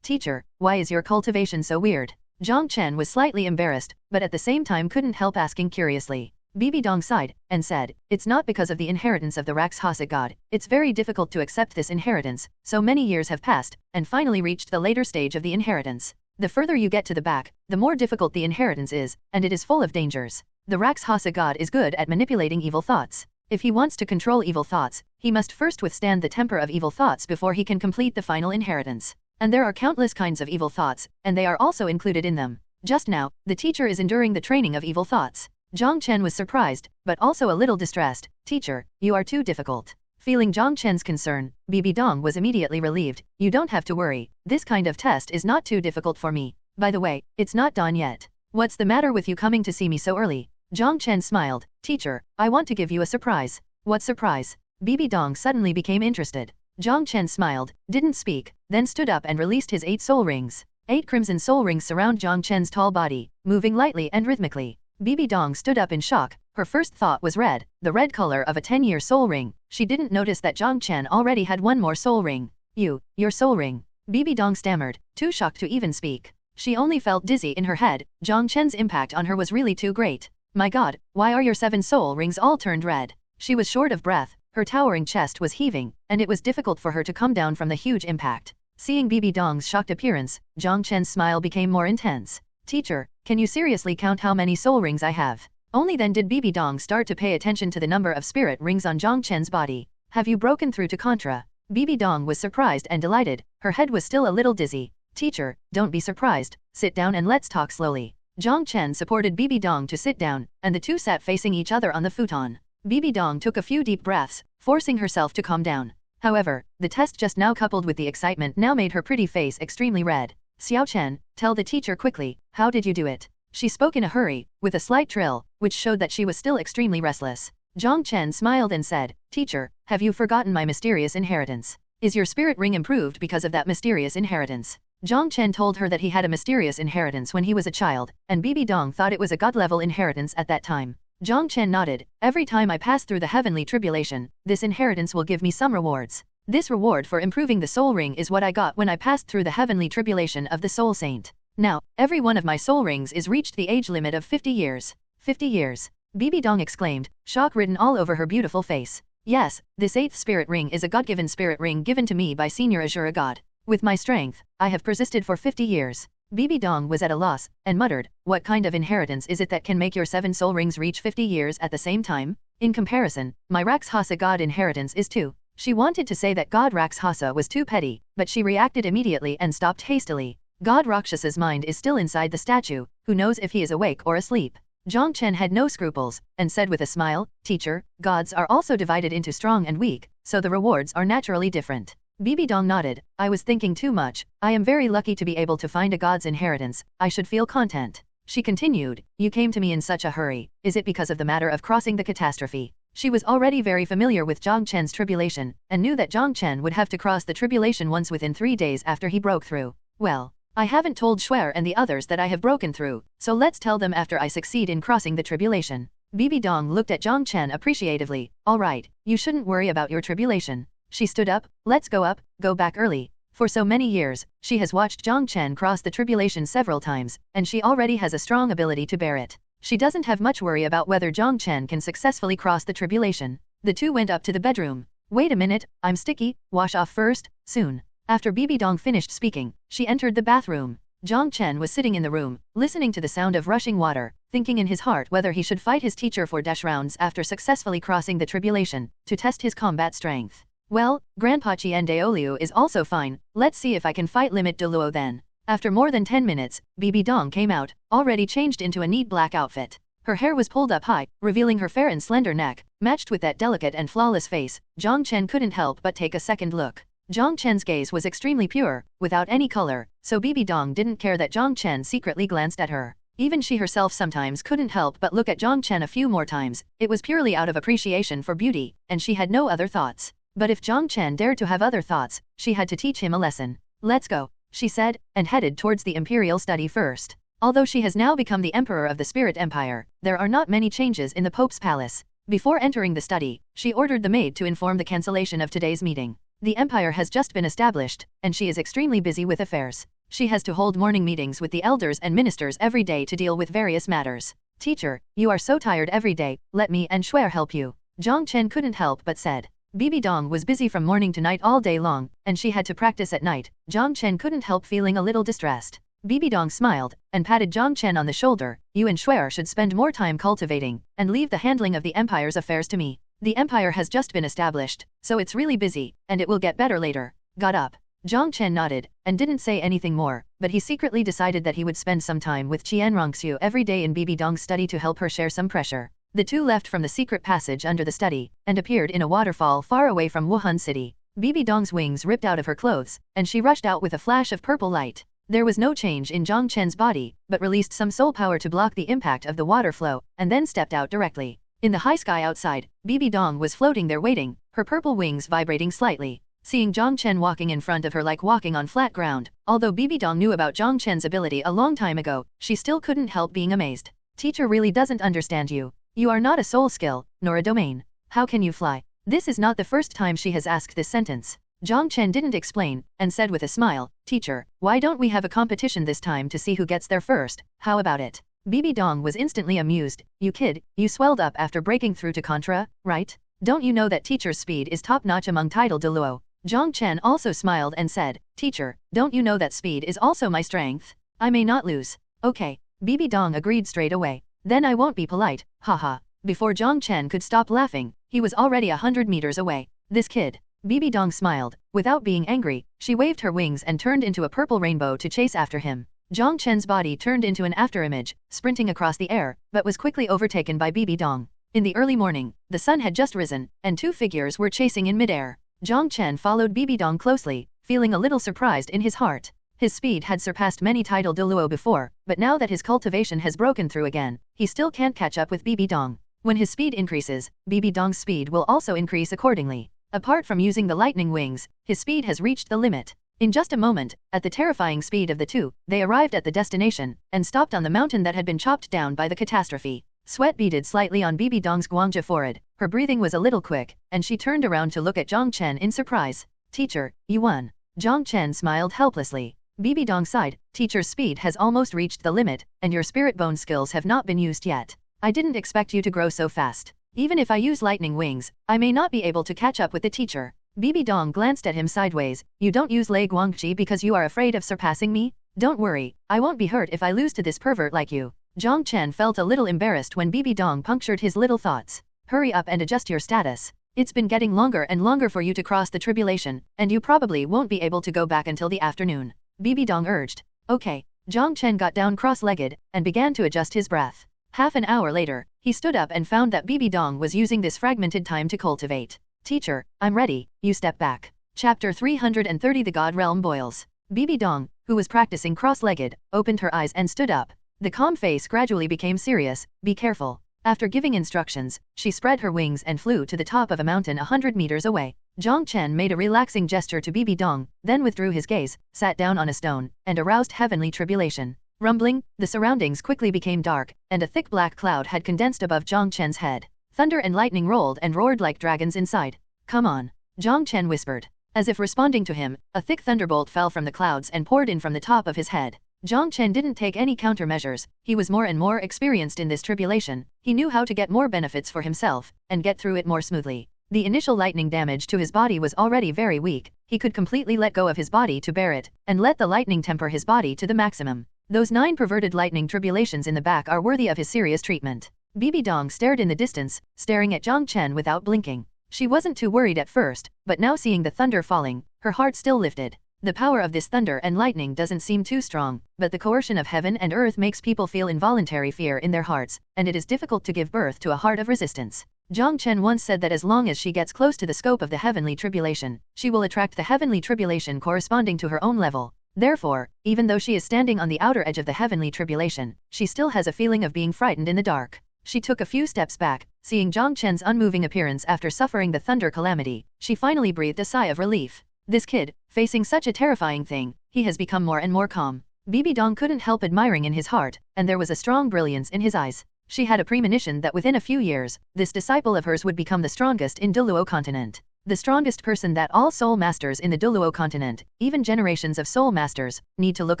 Teacher, why is your cultivation so weird? Jong Chen was slightly embarrassed, but at the same time couldn't help asking curiously. Bibi Dong sighed, and said, it's not because of the inheritance of the Rakshasa god, it's very difficult to accept this inheritance, so many years have passed, and finally reached the later stage of the inheritance. The further you get to the back, the more difficult the inheritance is, and it is full of dangers. The Rakshasa god is good at manipulating evil thoughts. If he wants to control evil thoughts, he must first withstand the temper of evil thoughts before he can complete the final inheritance. And there are countless kinds of evil thoughts, and they are also included in them. Just now, the teacher is enduring the training of evil thoughts. Jong Chen was surprised, but also a little distressed. Teacher, you are too difficult. Feeling Jong Chen's concern, Bibi Dong was immediately relieved. You don't have to worry, this kind of test is not too difficult for me. By the way, it's not done yet. What's the matter with you coming to see me so early? Jong Chen smiled. Teacher, I want to give you a surprise. What surprise? Bibi Dong suddenly became interested. Jong Chen smiled, didn't speak, then stood up and released his 8 soul rings. 8 crimson soul rings surround Jong Chen's tall body, moving lightly and rhythmically. Bibi Dong stood up in shock. Her first thought was red, the red color of a 10-year soul ring. She didn't notice that Jong Chen already had one more soul ring. Your soul ring. Bibi Dong stammered, too shocked to even speak. She only felt dizzy in her head. Jong Chen's impact on her was really too great. My god, why are your 7 soul rings all turned red? She was short of breath, her towering chest was heaving, and it was difficult for her to come down from the huge impact. Seeing Bibi Dong's shocked appearance, Jong Chen's smile became more intense. Teacher, can you seriously count how many soul rings I have? Only then did Bibi Dong start to pay attention to the number of spirit rings on Jong Chen's body. Have you broken through to Contra? Bibi Dong was surprised and delighted, her head was still a little dizzy. Teacher, don't be surprised, sit down and let's talk slowly. Jong Chen supported Bibi Dong to sit down, and the two sat facing each other on the futon. Bibi Dong took a few deep breaths, forcing herself to calm down. However, the test just now coupled with the excitement now made her pretty face extremely red. Xiaoxue, tell the teacher quickly, how did you do it? She spoke in a hurry, with a slight trill, which showed that she was still extremely restless. Jong Chen smiled and said, Teacher, have you forgotten my mysterious inheritance? Is your spirit ring improved because of that mysterious inheritance? Jong Chen told her that he had a mysterious inheritance when he was a child, and Bibi Dong thought it was a god-level inheritance at that time. Jong Chen nodded. Every time I pass through the heavenly tribulation, this inheritance will give me some rewards. This reward for improving the soul ring is what I got when I passed through the heavenly tribulation of the soul saint. Now, every one of my soul rings is reached the age limit of 50 years. 50 years. Bibi Dong exclaimed, shock written all over her beautiful face. Yes, this 8th spirit ring is a god-given spirit ring given to me by Senior Azura God. With my strength, I have persisted for 50 years. Bibi Dong was at a loss, and muttered, what kind of inheritance is it that can make your 7 soul rings reach 50 years at the same time? In comparison, my Rakshasa god inheritance is 2. She wanted to say that God Rakshasa was too petty, but she reacted immediately and stopped hastily. God Rakshasa's mind is still inside the statue, who knows if he is awake or asleep. Jong Chen had no scruples, and said with a smile, teacher, gods are also divided into strong and weak, so the rewards are naturally different. Bibi Dong nodded, I was thinking too much, I am very lucky to be able to find a god's inheritance, I should feel content. She continued, you came to me in such a hurry, is it because of the matter of crossing the catastrophe? She was already very familiar with Jong Chen's tribulation, and knew that Jong Chen would have to cross the tribulation once within 3 days after he broke through. Well, I haven't told Shuer and the others that I have broken through, so let's tell them after I succeed in crossing the tribulation. Bibi Dong looked at Jong Chen appreciatively, alright, you shouldn't worry about your tribulation. She stood up, let's go up, go back early. For so many years, she has watched Jong Chen cross the tribulation several times, and she already has a strong ability to bear it. She doesn't have much worry about whether Jong Chen can successfully cross the tribulation. The two went up to the bedroom. Wait a minute, I'm sticky, wash off first, soon. After Bibi Dong finished speaking, she entered the bathroom. Jong Chen was sitting in the room, listening to the sound of rushing water, thinking in his heart whether he should fight his teacher for dash rounds after successfully crossing the tribulation, to test his combat strength. Well, Grandpa Chien Daoliu is also fine, let's see if I can fight Limit Douluo then. After more than 10 minutes, Bibi Dong came out, already changed into a neat black outfit. Her hair was pulled up high, revealing her fair and slender neck, matched with that delicate and flawless face. Jong Chen couldn't help but take a second look. Jong Chen's gaze was extremely pure, without any color, so Bibi Dong didn't care that Jong Chen secretly glanced at her. Even she herself sometimes couldn't help but look at Jong Chen a few more times. It was purely out of appreciation for beauty, and she had no other thoughts. But if Jong Chen dared to have other thoughts, she had to teach him a lesson. Let's go, she said, and headed towards the imperial study first. Although she has now become the emperor of the Spirit Empire, there are not many changes in the Pope's palace. Before entering the study, she ordered the maid to inform the cancellation of today's meeting. The empire has just been established, and she is extremely busy with affairs. She has to hold morning meetings with the elders and ministers every day to deal with various matters. Teacher, you are so tired every day, let me and Shuer help you. Jong Chen couldn't help but said. Bibi Dong was busy from morning to night all day long, and she had to practice at night. Jong Chen couldn't help feeling a little distressed. Bibi Dong smiled, and patted Jong Chen on the shoulder. You and Shuer should spend more time cultivating, and leave the handling of the empire's affairs to me. The empire has just been established, so it's really busy, and it will get better later. Got up. Jong Chen nodded, and didn't say anything more, but he secretly decided that he would spend some time with Xiaoxue every day in Bibi Dong's study to help her share some pressure. The two left from the secret passage under the study, and appeared in a waterfall far away from Wuhan City. Bibi Dong's wings ripped out of her clothes, and she rushed out with a flash of purple light. There was no change in Jong Chen's body, but released some soul power to block the impact of the water flow, and then stepped out directly. In the high sky outside, Bibi Dong was floating there waiting, her purple wings vibrating slightly. Seeing Jong Chen walking in front of her like walking on flat ground, although Bibi Dong knew about Jong Chen's ability a long time ago, she still couldn't help being amazed. Teacher really doesn't understand you. You are not a soul skill, nor a domain. How can you fly? This is not the first time she has asked this sentence. Jong Chen didn't explain, and said with a smile, Teacher, why don't we have a competition this time to see who gets there first? How about it? Bibi Dong was instantly amused. You kid, you swelled up after breaking through to Contra, right? Don't you know that teacher's speed is top-notch among title Douluo? Jong Chen also smiled and said, Teacher, don't you know that speed is also my strength? I may not lose. Okay. Bibi Dong agreed straight away. Then I won't be polite, haha. Before Jong Chen could stop laughing, he was already 100 meters away. This kid. Bibi Dong smiled. Without being angry, she waved her wings and turned into a purple rainbow to chase after him. Jong Chen's body turned into an afterimage, sprinting across the air, but was quickly overtaken by Bibi Dong. In the early morning, the sun had just risen, and two figures were chasing in midair. Jong Chen followed Bibi Dong closely, feeling a little surprised in his heart. His speed had surpassed many title Douluo before, but now that his cultivation has broken through again, he still can't catch up with Bibi Dong. When his speed increases, Bibi Dong's speed will also increase accordingly. Apart from using the lightning wings, his speed has reached the limit. In just a moment, at the terrifying speed of the two, they arrived at the destination and stopped on the mountain that had been chopped down by the catastrophe. Sweat beaded slightly on Bibi Dong's guangzhi forehead, her breathing was a little quick, and she turned around to look at Jiang Chen in surprise. Teacher, Yuen. Jong Chun smiled helplessly. Bibi Dong sighed, teacher's speed has almost reached the limit, and your spirit bone skills have not been used yet. I didn't expect you to grow so fast. Even if I use lightning wings, I may not be able to catch up with the teacher. Bibi Dong glanced at him sideways. You don't use Lei Guangxi because you are afraid of surpassing me? Don't worry, I won't be hurt if I lose to this pervert like you. Jong Chen felt a little embarrassed when Bibi Dong punctured his little thoughts. Hurry up and adjust your status. It's been getting longer and longer for you to cross the tribulation, and you probably won't be able to go back until the afternoon. Bibi Dong urged. Okay. Jong Chen got down cross-legged and began to adjust his breath. Half an hour later, he stood up and found that Bibi Dong was using this fragmented time to cultivate. Teacher, I'm ready, you step back. Chapter 330 The God Realm Boils. Bibi Dong, who was practicing cross-legged, opened her eyes and stood up. The calm face gradually became serious. Be careful. After giving instructions, she spread her wings and flew to the top of a mountain 100 meters away. Jong Chen made a relaxing gesture to Bibi Dong, then withdrew his gaze, sat down on a stone, and aroused heavenly tribulation. Rumbling, the surroundings quickly became dark, and a thick black cloud had condensed above Jong Chen's head. Thunder and lightning rolled and roared like dragons inside. Come on. Jong Chen whispered. As if responding to him, a thick thunderbolt fell from the clouds and poured in from the top of his head. Jong Chen didn't take any countermeasures. He was more and more experienced in this tribulation. He knew how to get more benefits for himself, and get through it more smoothly. The initial lightning damage to his body was already very weak. He could completely let go of his body to bear it, and let the lightning temper his body to the maximum. Those 9 perverted lightning tribulations in the back are worthy of his serious treatment. Bibi Dong stared in the distance, staring at Jong Chen without blinking. She wasn't too worried at first, but now seeing the thunder falling, her heart still lifted. The power of this thunder and lightning doesn't seem too strong, but the coercion of heaven and earth makes people feel involuntary fear in their hearts, and it is difficult to give birth to a heart of resistance. Jong Chen once said that as long as she gets close to the scope of the heavenly tribulation, she will attract the heavenly tribulation corresponding to her own level. Therefore, even though she is standing on the outer edge of the heavenly tribulation, she still has a feeling of being frightened in the dark. She took a few steps back, seeing Jong Chen's unmoving appearance after suffering the thunder calamity. She finally breathed a sigh of relief. This kid, facing such a terrifying thing, he has become more and more calm. Bibi Dong couldn't help admiring in his heart, and there was a strong brilliance in his eyes. She had a premonition that within a few years, this disciple of hers would become the strongest in Douluo Continent. The strongest person that all soul masters in the Douluo Continent, even generations of soul masters, need to look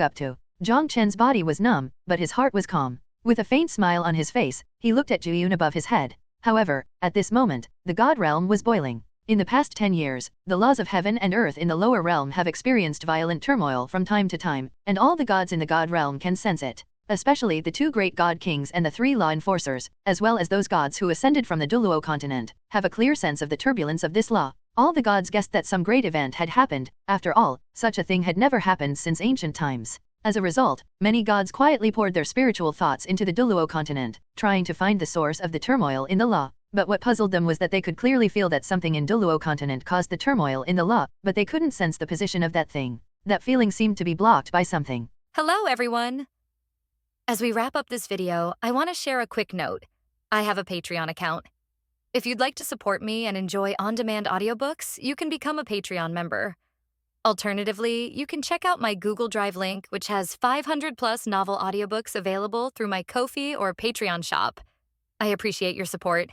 up to. Jong Chen's body was numb, but his heart was calm. With a faint smile on his face, he looked at Yuen above his head. However, at this moment, the God realm was boiling. In the past 10 years, the laws of heaven and earth in the lower realm have experienced violent turmoil from time to time, and all the gods in the God realm can sense it. Especially the 2 great god kings and the 3 law enforcers, as well as those gods who ascended from the Douluo Continent, have a clear sense of the turbulence of this law. All the gods guessed that some great event had happened. After all, such a thing had never happened since ancient times. As a result, many gods quietly poured their spiritual thoughts into the Douluo Continent, trying to find the source of the turmoil in the law. But what puzzled them was that they could clearly feel that something in Douluo Continent caused the turmoil in the law, but they couldn't sense the position of that thing. That feeling seemed to be blocked by something. Hello, everyone! As we wrap up this video, I want to share a quick note. I have a Patreon account. If you'd like to support me and enjoy on-demand audiobooks, you can become a Patreon member. Alternatively, you can check out my Google Drive link, which has 500+ novel audiobooks available through my Ko-fi or Patreon shop. I appreciate your support.